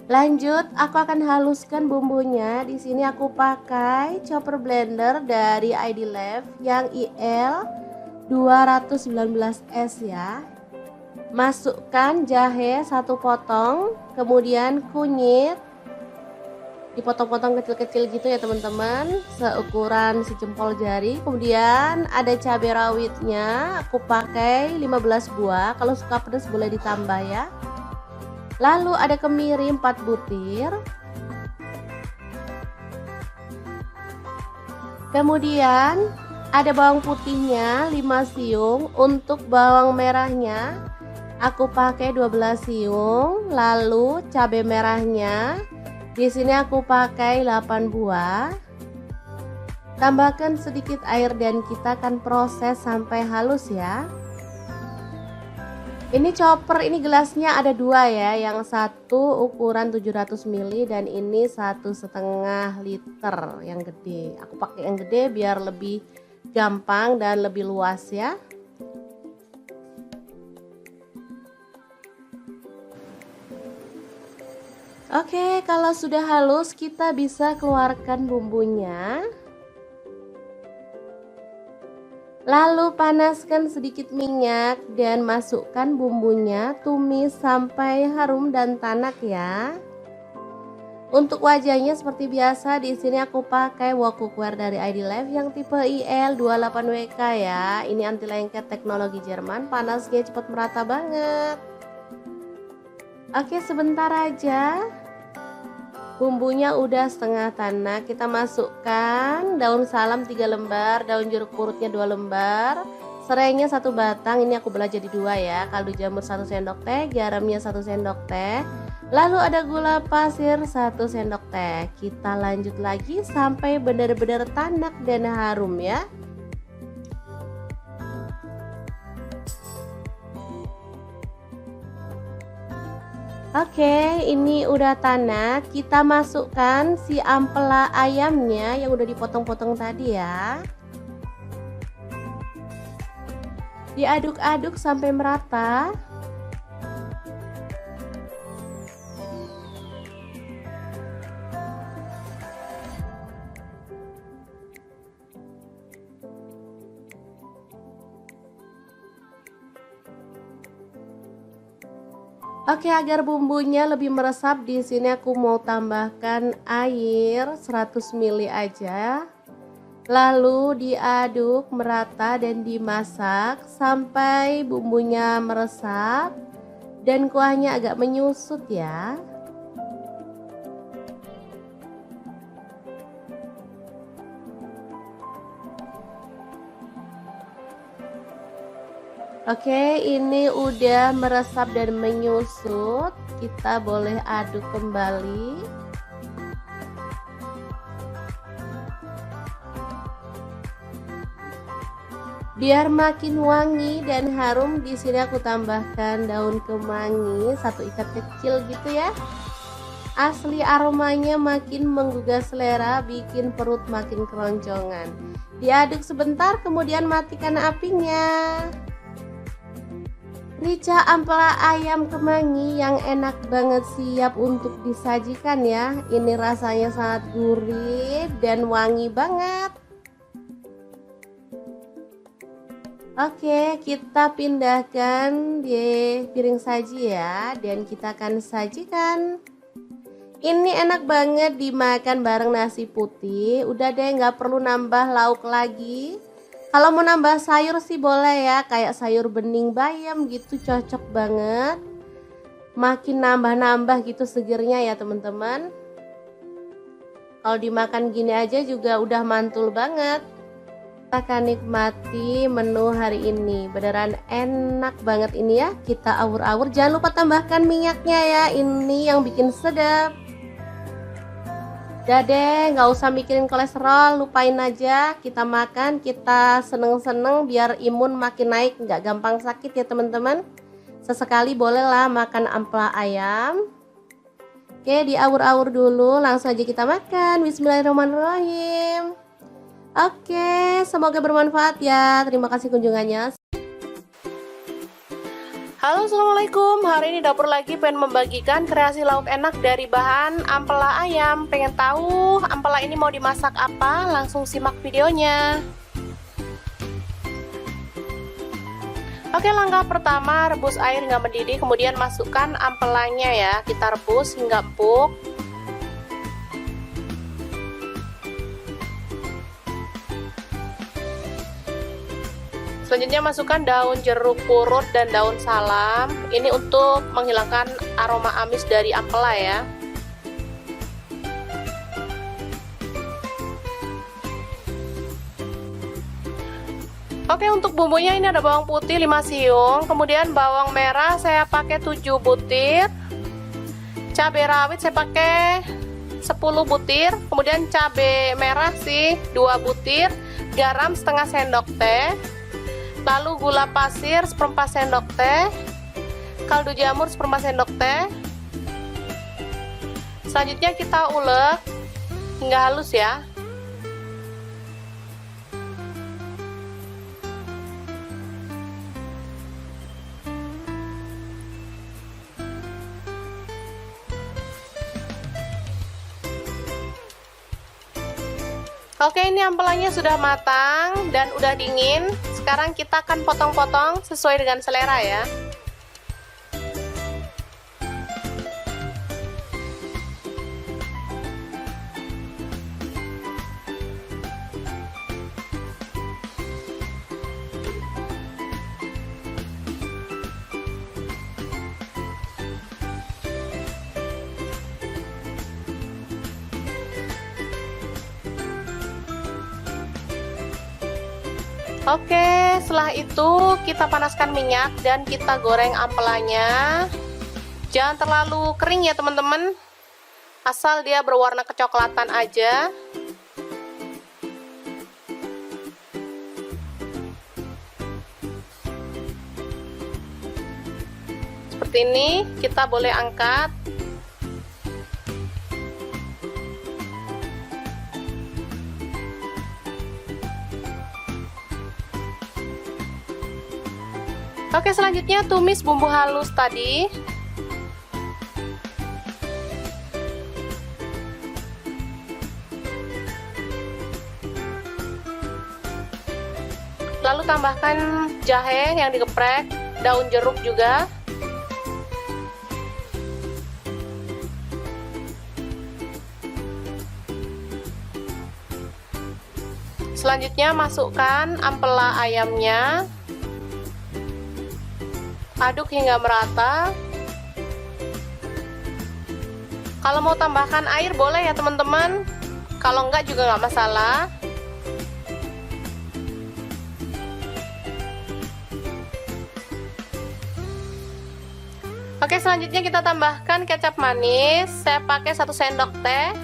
Lanjut, aku akan haluskan bumbunya. Di sini aku pakai chopper blender dari ID Life yang IL 219S ya. Masukkan jahe 1 potong, kemudian kunyit dipotong-potong kecil-kecil gitu ya teman-teman, seukuran sejempol jari. Kemudian ada cabai rawitnya, aku pakai 15 buah. Kalau suka pedas boleh ditambah ya. Lalu ada kemiri 4 butir. Kemudian ada bawang putihnya 5 siung. Untuk bawang merahnya aku pakai 12 siung. Lalu cabai merahnya di sini aku pakai 8 buah. Tambahkan sedikit air dan kita akan proses sampai halus ya. Ini chopper, ini gelasnya ada 2 ya, yang satu ukuran 700 ml dan ini 1,5 liter yang gede. Aku pakai yang gede biar lebih gampang dan lebih luas ya. Oke, kalau sudah halus kita bisa keluarkan bumbunya. Lalu panaskan sedikit minyak dan masukkan bumbunya, tumis sampai harum dan tanak ya. Untuk wajahnya seperti biasa, di sini aku pakai wok cookware dari ID Life yang tipe IL28WK ya. Ini anti lengket teknologi Jerman, panasnya cepat merata banget. Oke, sebentar aja. Bumbunya udah setengah tanak, kita masukkan daun salam 3 lembar, daun jeruk purutnya 2 lembar, serainya 1 batang, ini aku belah jadi 2 ya, kaldu jamur 1 sendok teh, garamnya 1 sendok teh, lalu ada gula pasir 1 sendok teh. Kita lanjut lagi sampai benar-benar tanak dan harum ya. Oke, ini udah tanak. Kita masukkan si ampela ayamnya yang udah dipotong-potong tadi ya. Diaduk-aduk sampai merata. Oke, agar bumbunya lebih meresap, di sini aku mau tambahkan air 100 ml aja. Lalu diaduk merata dan dimasak sampai bumbunya meresap dan kuahnya agak menyusut ya. Oke, ini udah meresap dan menyusut. Kita boleh aduk kembali. Biar makin wangi dan harum, di sini aku tambahkan daun kemangi 1 ikat kecil gitu ya. Asli aromanya makin menggugah selera, bikin perut makin keroncongan. Diaduk sebentar, kemudian matikan apinya. Rica ampela ayam kemangi yang enak banget siap untuk disajikan ya. Ini rasanya sangat gurih dan wangi banget. Oke, kita pindahkan di piring saji ya, dan kita akan sajikan. Ini enak banget dimakan bareng nasi putih. Udah deh, nggak perlu nambah lauk lagi. Kalau mau nambah sayur sih boleh ya, kayak sayur bening bayam gitu, cocok banget. Makin nambah-nambah gitu segernya ya teman-teman. Kalau dimakan gini aja juga udah mantul banget. Kita akan nikmati menu hari ini. Beneran enak banget ini ya. Kita awur-awur, jangan lupa tambahkan minyaknya ya, ini yang bikin sedap. Udah deh, nggak usah mikirin kolesterol, lupain aja. Kita makan, kita seneng-seneng biar imun makin naik, nggak gampang sakit ya teman-teman. Sesekali bolehlah makan ampela ayam. Oke, diawur-awur dulu, langsung aja kita makan. Bismillahirrahmanirrahim. Oke, semoga bermanfaat ya. Terima kasih kunjungannya. Halo, assalamualaikum. Hari ini dapur lagi pengen membagikan kreasi lauk enak dari bahan ampela ayam. Pengen tahu ampela ini mau dimasak apa? Langsung simak videonya. Oke, langkah pertama rebus air hingga mendidih, kemudian masukkan ampelanya ya. Kita rebus hingga empuk. Selanjutnya masukkan daun jeruk purut dan daun salam. Ini untuk menghilangkan aroma amis dari ampela ya. Oke, untuk bumbunya ini ada bawang putih 5 siung, kemudian bawang merah saya pakai 7 butir. Cabai rawit saya pakai 10 butir, kemudian cabai merah sih 2 butir, garam setengah sendok teh. Lalu gula pasir 1/4 sendok teh, kaldu jamur 1/4 sendok teh. Selanjutnya kita ulek hingga halus ya. Oke, ini ampelanya sudah matang dan udah dingin. Sekarang kita akan potong-potong sesuai dengan selera ya. Oke, setelah itu kita panaskan minyak dan kita goreng ampelanya. Jangan terlalu kering ya teman-teman, asal dia berwarna kecoklatan aja. Seperti ini, kita boleh angkat. Oke, selanjutnya tumis bumbu halus tadi. Lalu tambahkan jahe yang digeprek, daun jeruk juga. Selanjutnya masukkan ampela ayamnya. Aduk hingga merata. Kalau mau tambahkan air boleh ya teman-teman, kalau enggak juga nggak masalah. Oke, selanjutnya kita tambahkan kecap manis. Saya pakai 1 sendok teh.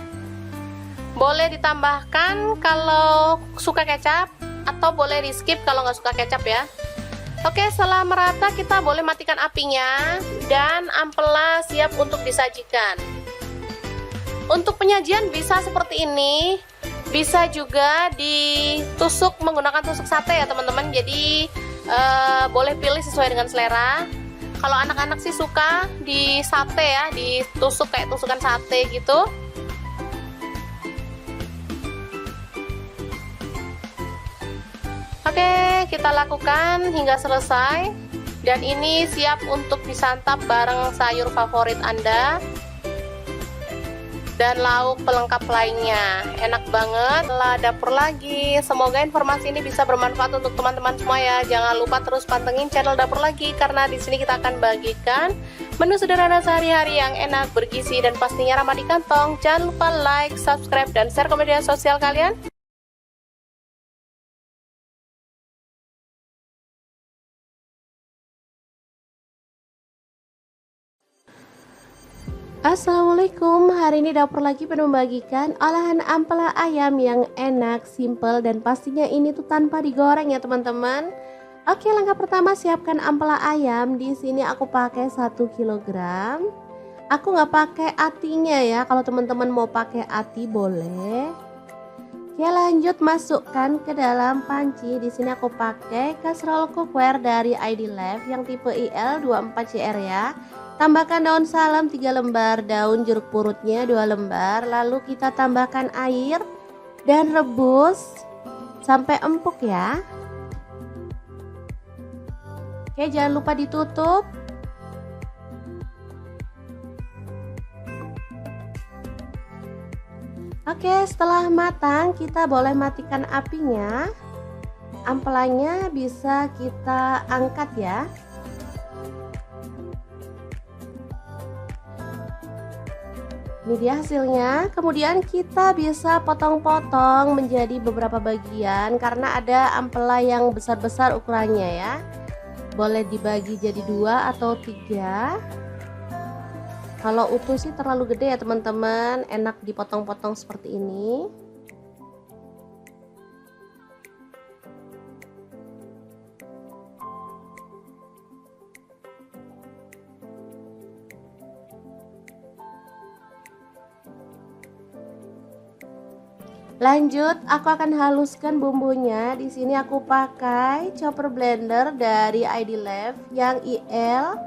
Boleh ditambahkan kalau suka kecap, atau boleh di skip kalau nggak suka kecap ya. Oke, setelah merata kita boleh matikan apinya dan ampela siap untuk disajikan. Untuk penyajian bisa seperti ini, bisa juga ditusuk menggunakan tusuk sate ya teman-teman. Jadi boleh pilih sesuai dengan selera. Kalau anak-anak sih suka di sate ya, ditusuk kayak tusukan sate gitu. Oke, kita lakukan hingga selesai. Dan ini siap untuk disantap bareng sayur favorit Anda dan lauk pelengkap lainnya. Enak banget. Lah dapur lagi. Semoga informasi ini bisa bermanfaat untuk teman-teman semua ya. Jangan lupa terus pantengin channel Dapur Lagi, karena di sini kita akan bagikan menu sederhana sehari-hari yang enak, bergizi, dan pastinya ramah di kantong. Jangan lupa like, subscribe, dan share ke media sosial kalian. Assalamualaikum, hari ini Dapur Lagi pengen membagikan olahan ampela ayam yang enak, simple, dan pastinya ini tuh tanpa digoreng ya teman-teman. Oke, langkah pertama siapkan ampela ayam. Di sini aku pakai 1 kg. Aku nggak pakai atinya ya, kalau teman-teman mau pakai ati boleh. Oke, lanjut masukkan ke dalam panci. Di sini aku pakai kastrol cookware dari ID Life yang tipe IL24CR ya. Tambahkan daun salam 3 lembar, daun jeruk purutnya 2 lembar, lalu kita tambahkan air dan rebus sampai empuk ya. Oke, jangan lupa ditutup. Oke, setelah matang kita boleh matikan apinya. Ampelanya bisa kita angkat ya. Ini dia hasilnya. Kemudian kita bisa potong-potong menjadi beberapa bagian karena ada ampela yang besar-besar ukurannya ya. Boleh dibagi jadi 2 atau 3. Kalau utuh sih terlalu gede ya teman-teman, enak dipotong-potong seperti ini. Lanjut, aku akan haluskan bumbunya. Di sini aku pakai chopper blender dari ID Life yang IL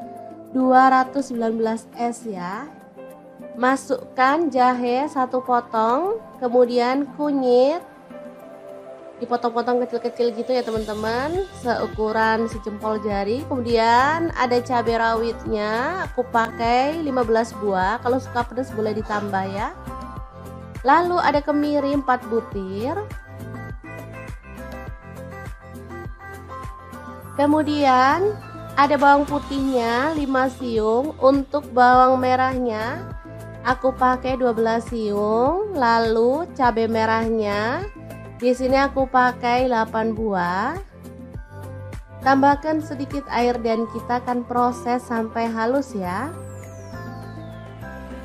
219S ya. Masukkan jahe 1 potong, kemudian kunyit dipotong-potong kecil-kecil gitu ya teman-teman, seukuran sejempol jari. Kemudian ada cabai rawitnya, aku pakai 15 buah. Kalau suka pedas boleh ditambah ya. Lalu ada kemiri 4 butir. Kemudian ada bawang putihnya 5 siung. Untuk bawang merahnya aku pakai 12 siung. Lalu cabai merahnya di sini aku pakai 8 buah. Tambahkan sedikit air dan kita akan proses sampai halus ya.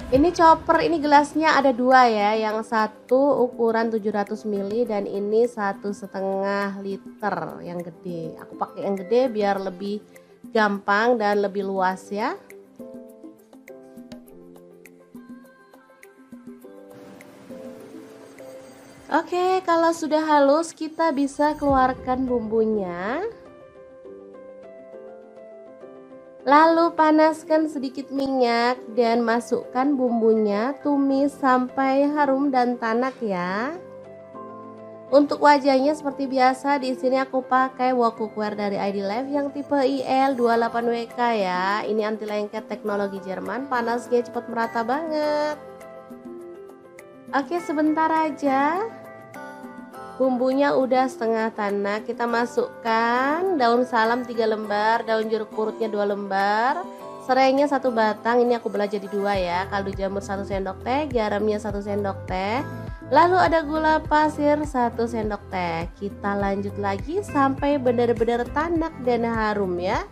Ini chopper, ini gelasnya ada 2 ya, yang satu ukuran 700 ml dan ini 1,5 liter yang gede. Aku pakai yang gede biar lebih gampang dan lebih luas ya. Oke, kalau sudah halus kita bisa keluarkan bumbunya. Lalu panaskan sedikit minyak dan masukkan bumbunya, tumis sampai harum dan tanak ya. Untuk wajahnya seperti biasa, di sini aku pakai wok cookware dari ID Life yang tipe IL28WK ya. Ini anti lengket teknologi Jerman, panasnya cepat merata banget. Oke, sebentar aja. Bumbunya udah setengah tanak, kita masukkan daun salam 3 lembar, daun jeruk purutnya 2 lembar, Serainya 1 batang, ini aku belah jadi 2 ya. Kaldu jamur 1 sendok teh, garamnya 1 sendok teh. Lalu ada gula pasir 1 sendok teh. Kita lanjut lagi sampai benar-benar tanak dan harum ya.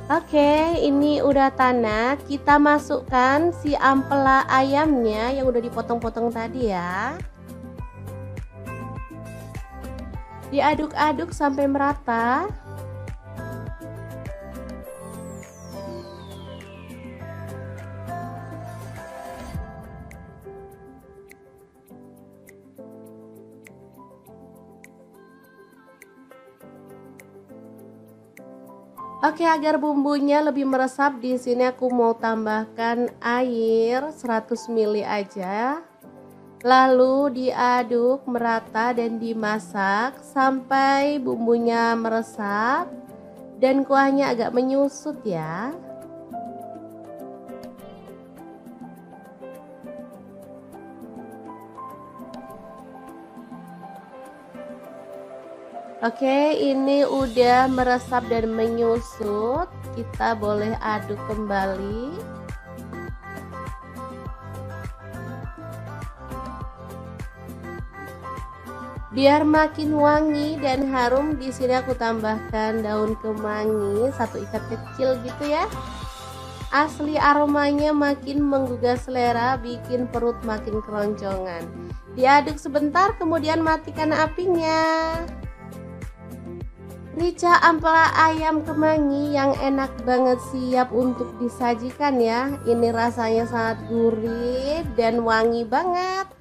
Oke, ini udah tanak. Kita masukkan si ampela ayamnya yang udah dipotong-potong tadi ya. Diaduk-aduk sampai merata. Oke, agar bumbunya lebih meresap, di sini aku mau tambahkan air 100 ml aja. Lalu diaduk merata dan dimasak sampai bumbunya meresap dan kuahnya agak menyusut ya. Oke, ini udah meresap dan menyusut. Kita boleh aduk kembali. Biar makin wangi dan harum, di sini aku tambahkan daun kemangi 1 ikat kecil gitu ya. Asli aromanya makin menggugah selera, bikin perut makin keroncongan. Diaduk sebentar, kemudian matikan apinya. Rica ampela ayam kemangi yang enak banget, siap untuk disajikan ya. Ini rasanya sangat gurih dan wangi banget.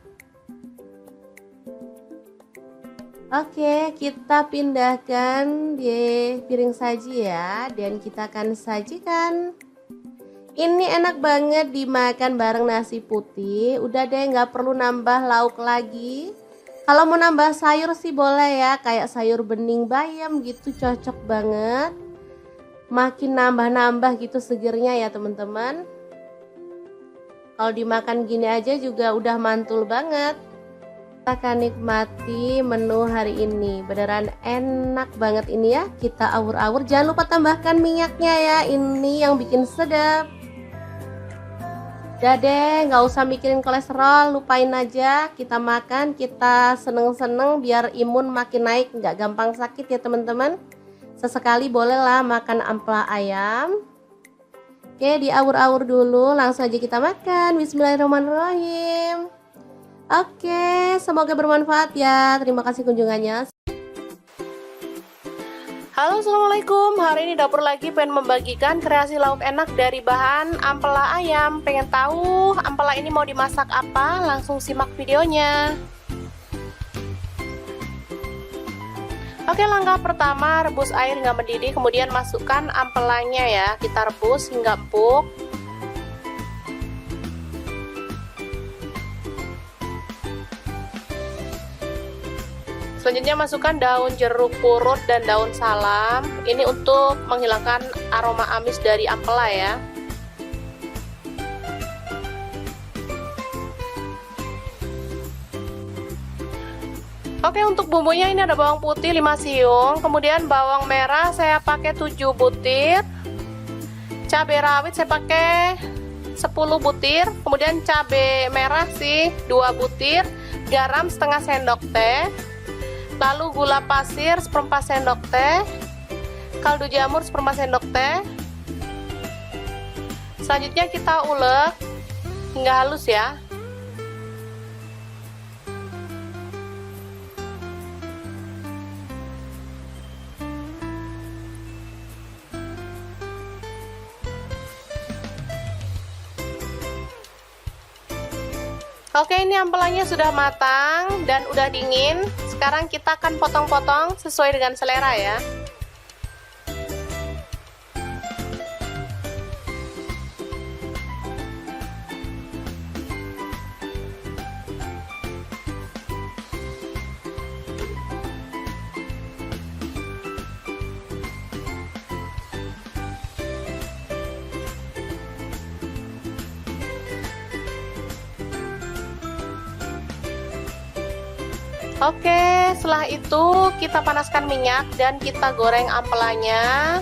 Oke, kita pindahkan di piring saji ya, dan kita akan sajikan. Ini enak banget dimakan bareng nasi putih. Udah deh, nggak perlu nambah lauk lagi. Kalau mau nambah sayur sih boleh ya, kayak sayur bening bayam gitu, cocok banget. Makin nambah-nambah gitu segernya ya teman-teman. Kalau dimakan gini aja juga udah mantul banget. Kita akan nikmati menu hari ini, beneran enak banget ini ya. Kita awur-awur, jangan lupa tambahkan minyaknya ya, ini yang bikin sedap. Udah deh, nggak usah mikirin kolesterol, lupain aja. Kita makan, kita seneng-seneng biar imun makin naik, nggak gampang sakit ya teman-teman. Sesekali bolehlah makan ampela ayam. Oke, diawur-awur dulu, langsung aja kita makan. Bismillahirrahmanirrahim. Oke, semoga bermanfaat ya. Terima kasih kunjungannya. Halo, assalamualaikum. Hari ini dapur lagi pengen membagikan kreasi lauk enak dari bahan ampela ayam. Pengen tahu ampela ini mau dimasak apa? Langsung simak videonya. Oke, langkah pertama rebus air hingga mendidih, kemudian masukkan ampelanya ya. Kita rebus hingga empuk. Selanjutnya masukkan daun jeruk purut dan daun salam. Ini untuk menghilangkan aroma amis dari ampela ya. Oke, untuk bumbunya ini ada bawang putih 5 siung, kemudian bawang merah saya pakai 7 butir. Cabai rawit saya pakai 10 butir, kemudian cabai merah sih 2 butir, garam setengah sendok teh. Lalu gula pasir 1/4 sendok teh, kaldu jamur 1/4 sendok teh. Selanjutnya kita ulek hingga halus ya. Oke, ini ampelanya sudah matang dan udah dingin. Sekarang kita akan potong-potong sesuai dengan selera ya. Oke, setelah itu kita panaskan minyak dan kita goreng ampelanya.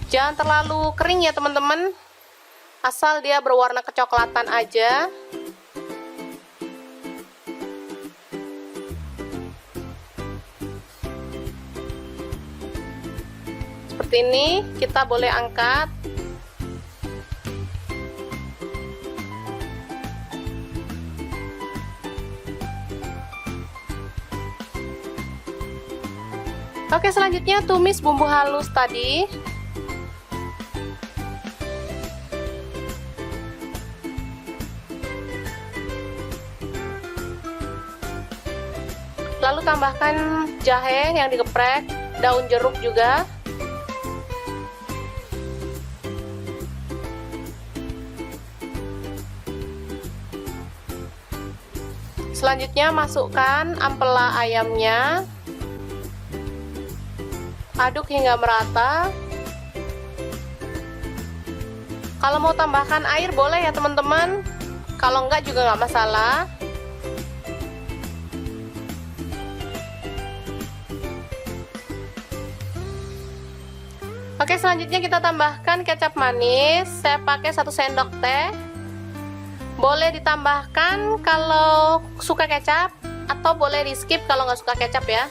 Jangan terlalu kering ya teman-teman, asal dia berwarna kecoklatan aja. Seperti ini, kita boleh angkat. Oke, selanjutnya tumis bumbu halus tadi. Lalu tambahkan jahe yang digeprek, daun jeruk juga. Selanjutnya masukkan ampela ayamnya. Aduk hingga merata. Kalau mau tambahkan air boleh ya teman-teman, kalau enggak juga nggak masalah. Oke, selanjutnya kita tambahkan kecap manis. Saya pakai 1 sendok teh. Boleh ditambahkan kalau suka kecap, atau boleh di skip kalau nggak suka kecap ya.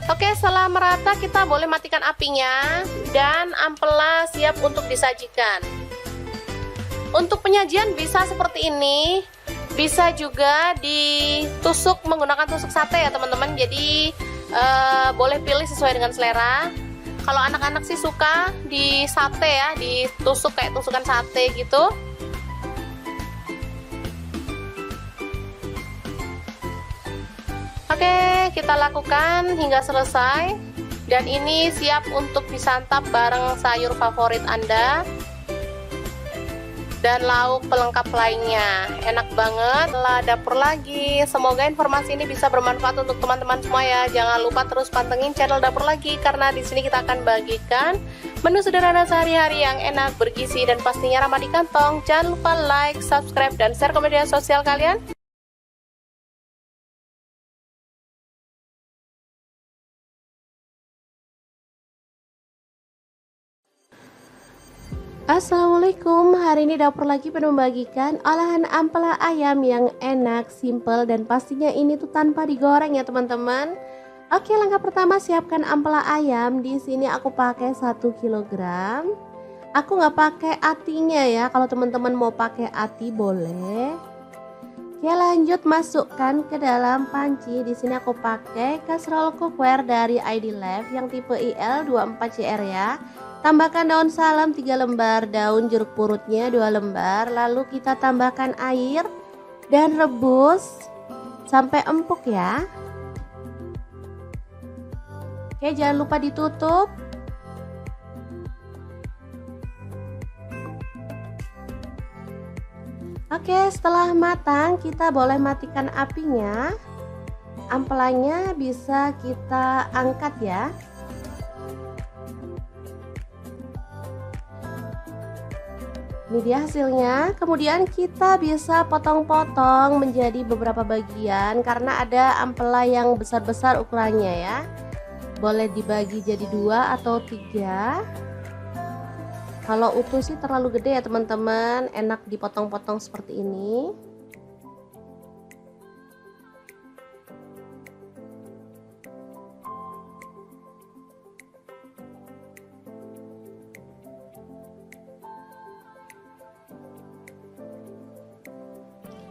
Oke, setelah merata kita boleh matikan apinya dan ampela siap untuk disajikan. Untuk penyajian bisa seperti ini, bisa juga ditusuk menggunakan tusuk sate ya teman-teman. Jadi boleh pilih sesuai dengan selera. Kalau anak-anak sih suka di sate ya, ditusuk kayak tusukan sate gitu. Oke, kita lakukan hingga selesai. Dan ini siap untuk disantap bareng sayur favorit Anda dan lauk pelengkap lainnya. Enak banget. Lah, dapur lagi. Semoga informasi ini bisa bermanfaat untuk teman-teman semua ya. Jangan lupa terus pantengin channel Dapur Lagi, karena di sini kita akan bagikan menu sederhana sehari-hari yang enak, bergizi, dan pastinya ramah di kantong. Jangan lupa like, subscribe, dan share ke media sosial kalian. Assalamualaikum, hari ini Dapur Lagi penuh membagikan olahan ampela ayam yang enak, simple, dan pastinya ini tuh tanpa digoreng ya teman-teman. Oke, langkah pertama siapkan ampela ayam. Di sini aku pakai 1 kg. Aku nggak pakai atinya ya, kalau teman-teman mau pakai ati boleh. Oke, lanjut masukkan ke dalam panci. Di sini aku pakai kaserol cookware dari ID Life yang tipe IL24CR ya. Tambahkan daun salam 3 lembar, daun jeruk purutnya 2 lembar. Lalu kita tambahkan air dan rebus sampai empuk ya. Oke, jangan lupa ditutup. Oke, setelah matang kita boleh matikan apinya. Ampelanya bisa kita angkat ya. Ini dia hasilnya. Kemudian kita bisa potong-potong menjadi beberapa bagian karena ada ampela yang besar-besar ukurannya ya. Boleh dibagi jadi 2 atau 3. Kalau utuh sih terlalu gede ya teman-teman, enak dipotong-potong seperti ini.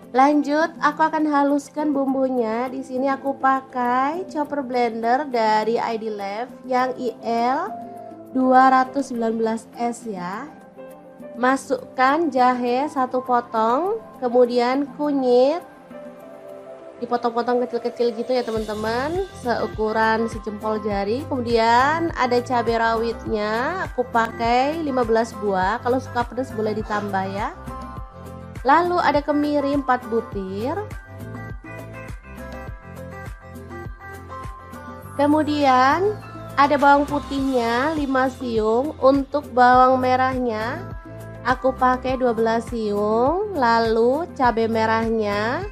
Lanjut, aku akan haluskan bumbunya. Di sini aku pakai chopper blender dari ID Life yang IL 219S ya. Masukkan jahe 1 potong, kemudian kunyit dipotong-potong kecil-kecil gitu ya teman-teman, seukuran sejempol jari. Kemudian ada cabai rawitnya, aku pakai 15 buah. Kalau suka pedas boleh ditambah ya. Lalu ada kemiri 4 butir. Kemudian ada bawang putihnya 5 siung. Untuk bawang merahnya aku pakai 12 siung. Lalu cabai merahnya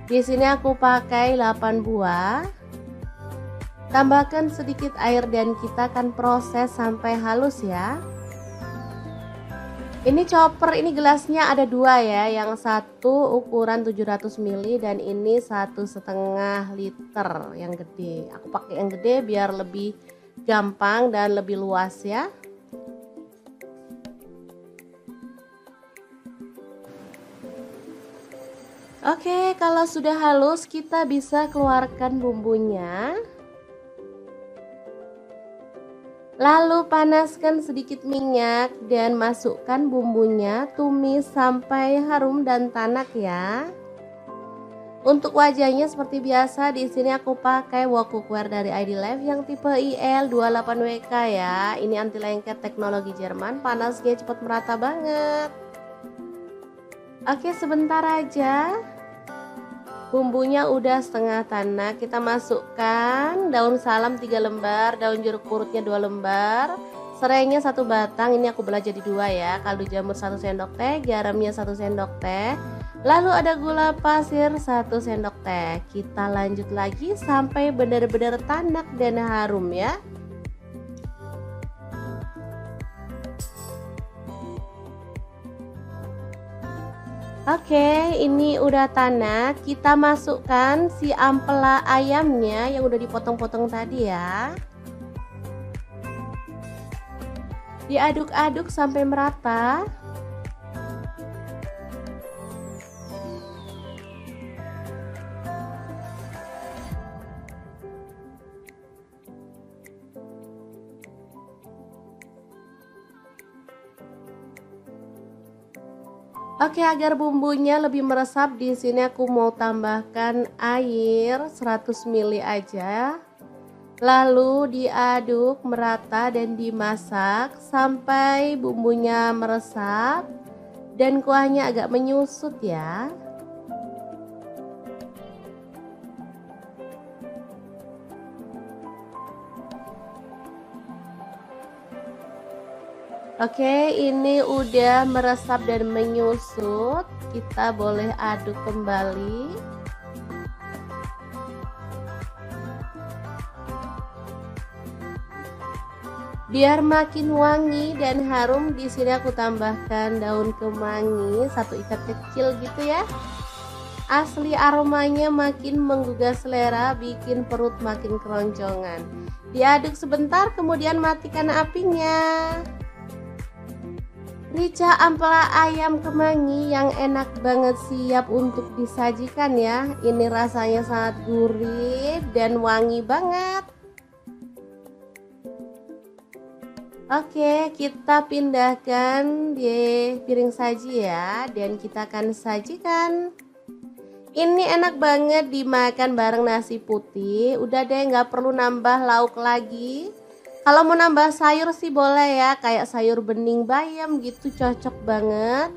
di sini aku pakai 8 buah. Tambahkan sedikit air dan kita akan proses sampai halus ya. Ini chopper, ini gelasnya ada dua ya, yang satu ukuran 700 ml dan ini 1,5 liter yang gede. Aku pakai yang gede biar lebih gampang dan lebih luas ya. Oke, kalau sudah halus kita bisa keluarkan bumbunya. Lalu panaskan sedikit minyak dan masukkan bumbunya, tumis sampai harum dan tanak ya. Untuk wajahnya seperti biasa, di sini aku pakai wok cookware dari ID Life yang tipe IL28WK ya. Ini anti lengket teknologi Jerman, panasnya cepat merata banget. Oke, sebentar aja. Bumbunya udah setengah tanak, kita masukkan daun salam 3 lembar, daun jeruk purutnya 2 lembar, serainya 1 batang, ini aku belah jadi 2 ya, kaldu jamur 1 sendok teh, garamnya 1 sendok teh, lalu ada gula pasir 1 sendok teh. Kita lanjut lagi sampai benar-benar tanak dan harum ya. Oke, ini udah tanak. Kita masukkan si ampela ayamnya yang udah dipotong-potong tadi ya. Diaduk-aduk sampai merata. Oke, agar bumbunya lebih meresap, di sini aku mau tambahkan air 100 ml aja. Lalu diaduk merata dan dimasak sampai bumbunya meresap dan kuahnya agak menyusut ya. Oke, ini udah meresap dan menyusut. Kita boleh aduk kembali. Biar makin wangi dan harum, di sini aku tambahkan daun kemangi 1 ikat kecil gitu ya. Asli aromanya makin menggugah selera, bikin perut makin keroncongan. Diaduk sebentar, kemudian matikan apinya. Rica ampela ayam kemangi yang enak banget, siap untuk disajikan ya. Ini rasanya sangat gurih dan wangi banget. Oke, kita pindahkan di piring saji ya, dan kita akan sajikan. Ini enak banget dimakan bareng nasi putih. Udah deh, nggak perlu nambah lauk lagi. Kalau mau nambah sayur sih boleh ya, kayak sayur bening bayam gitu, cocok banget.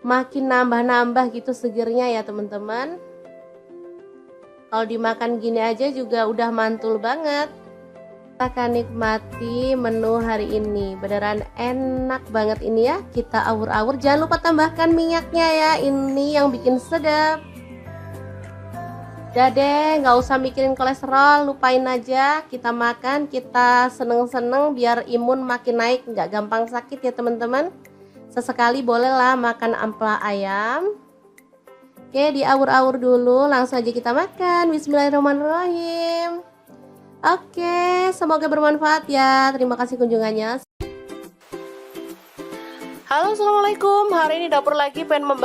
Makin nambah-nambah gitu segernya ya teman-teman. Kalau dimakan gini aja juga udah mantul banget. Kita akan nikmati menu hari ini, beneran enak banget ini ya. Kita awur-awur, jangan lupa tambahkan minyaknya ya, ini yang bikin sedap. Udah deh, nggak usah mikirin kolesterol, lupain aja. Kita makan, kita seneng-seneng biar imun makin naik, nggak gampang sakit ya teman-teman. Sesekali bolehlah makan ampela ayam. Oke, diawur-awur dulu, langsung aja kita makan. Bismillahirrahmanirrahim. Oke, semoga bermanfaat ya. Terima kasih kunjungannya. Halo, assalamualaikum. Hari ini dapur lagi pengen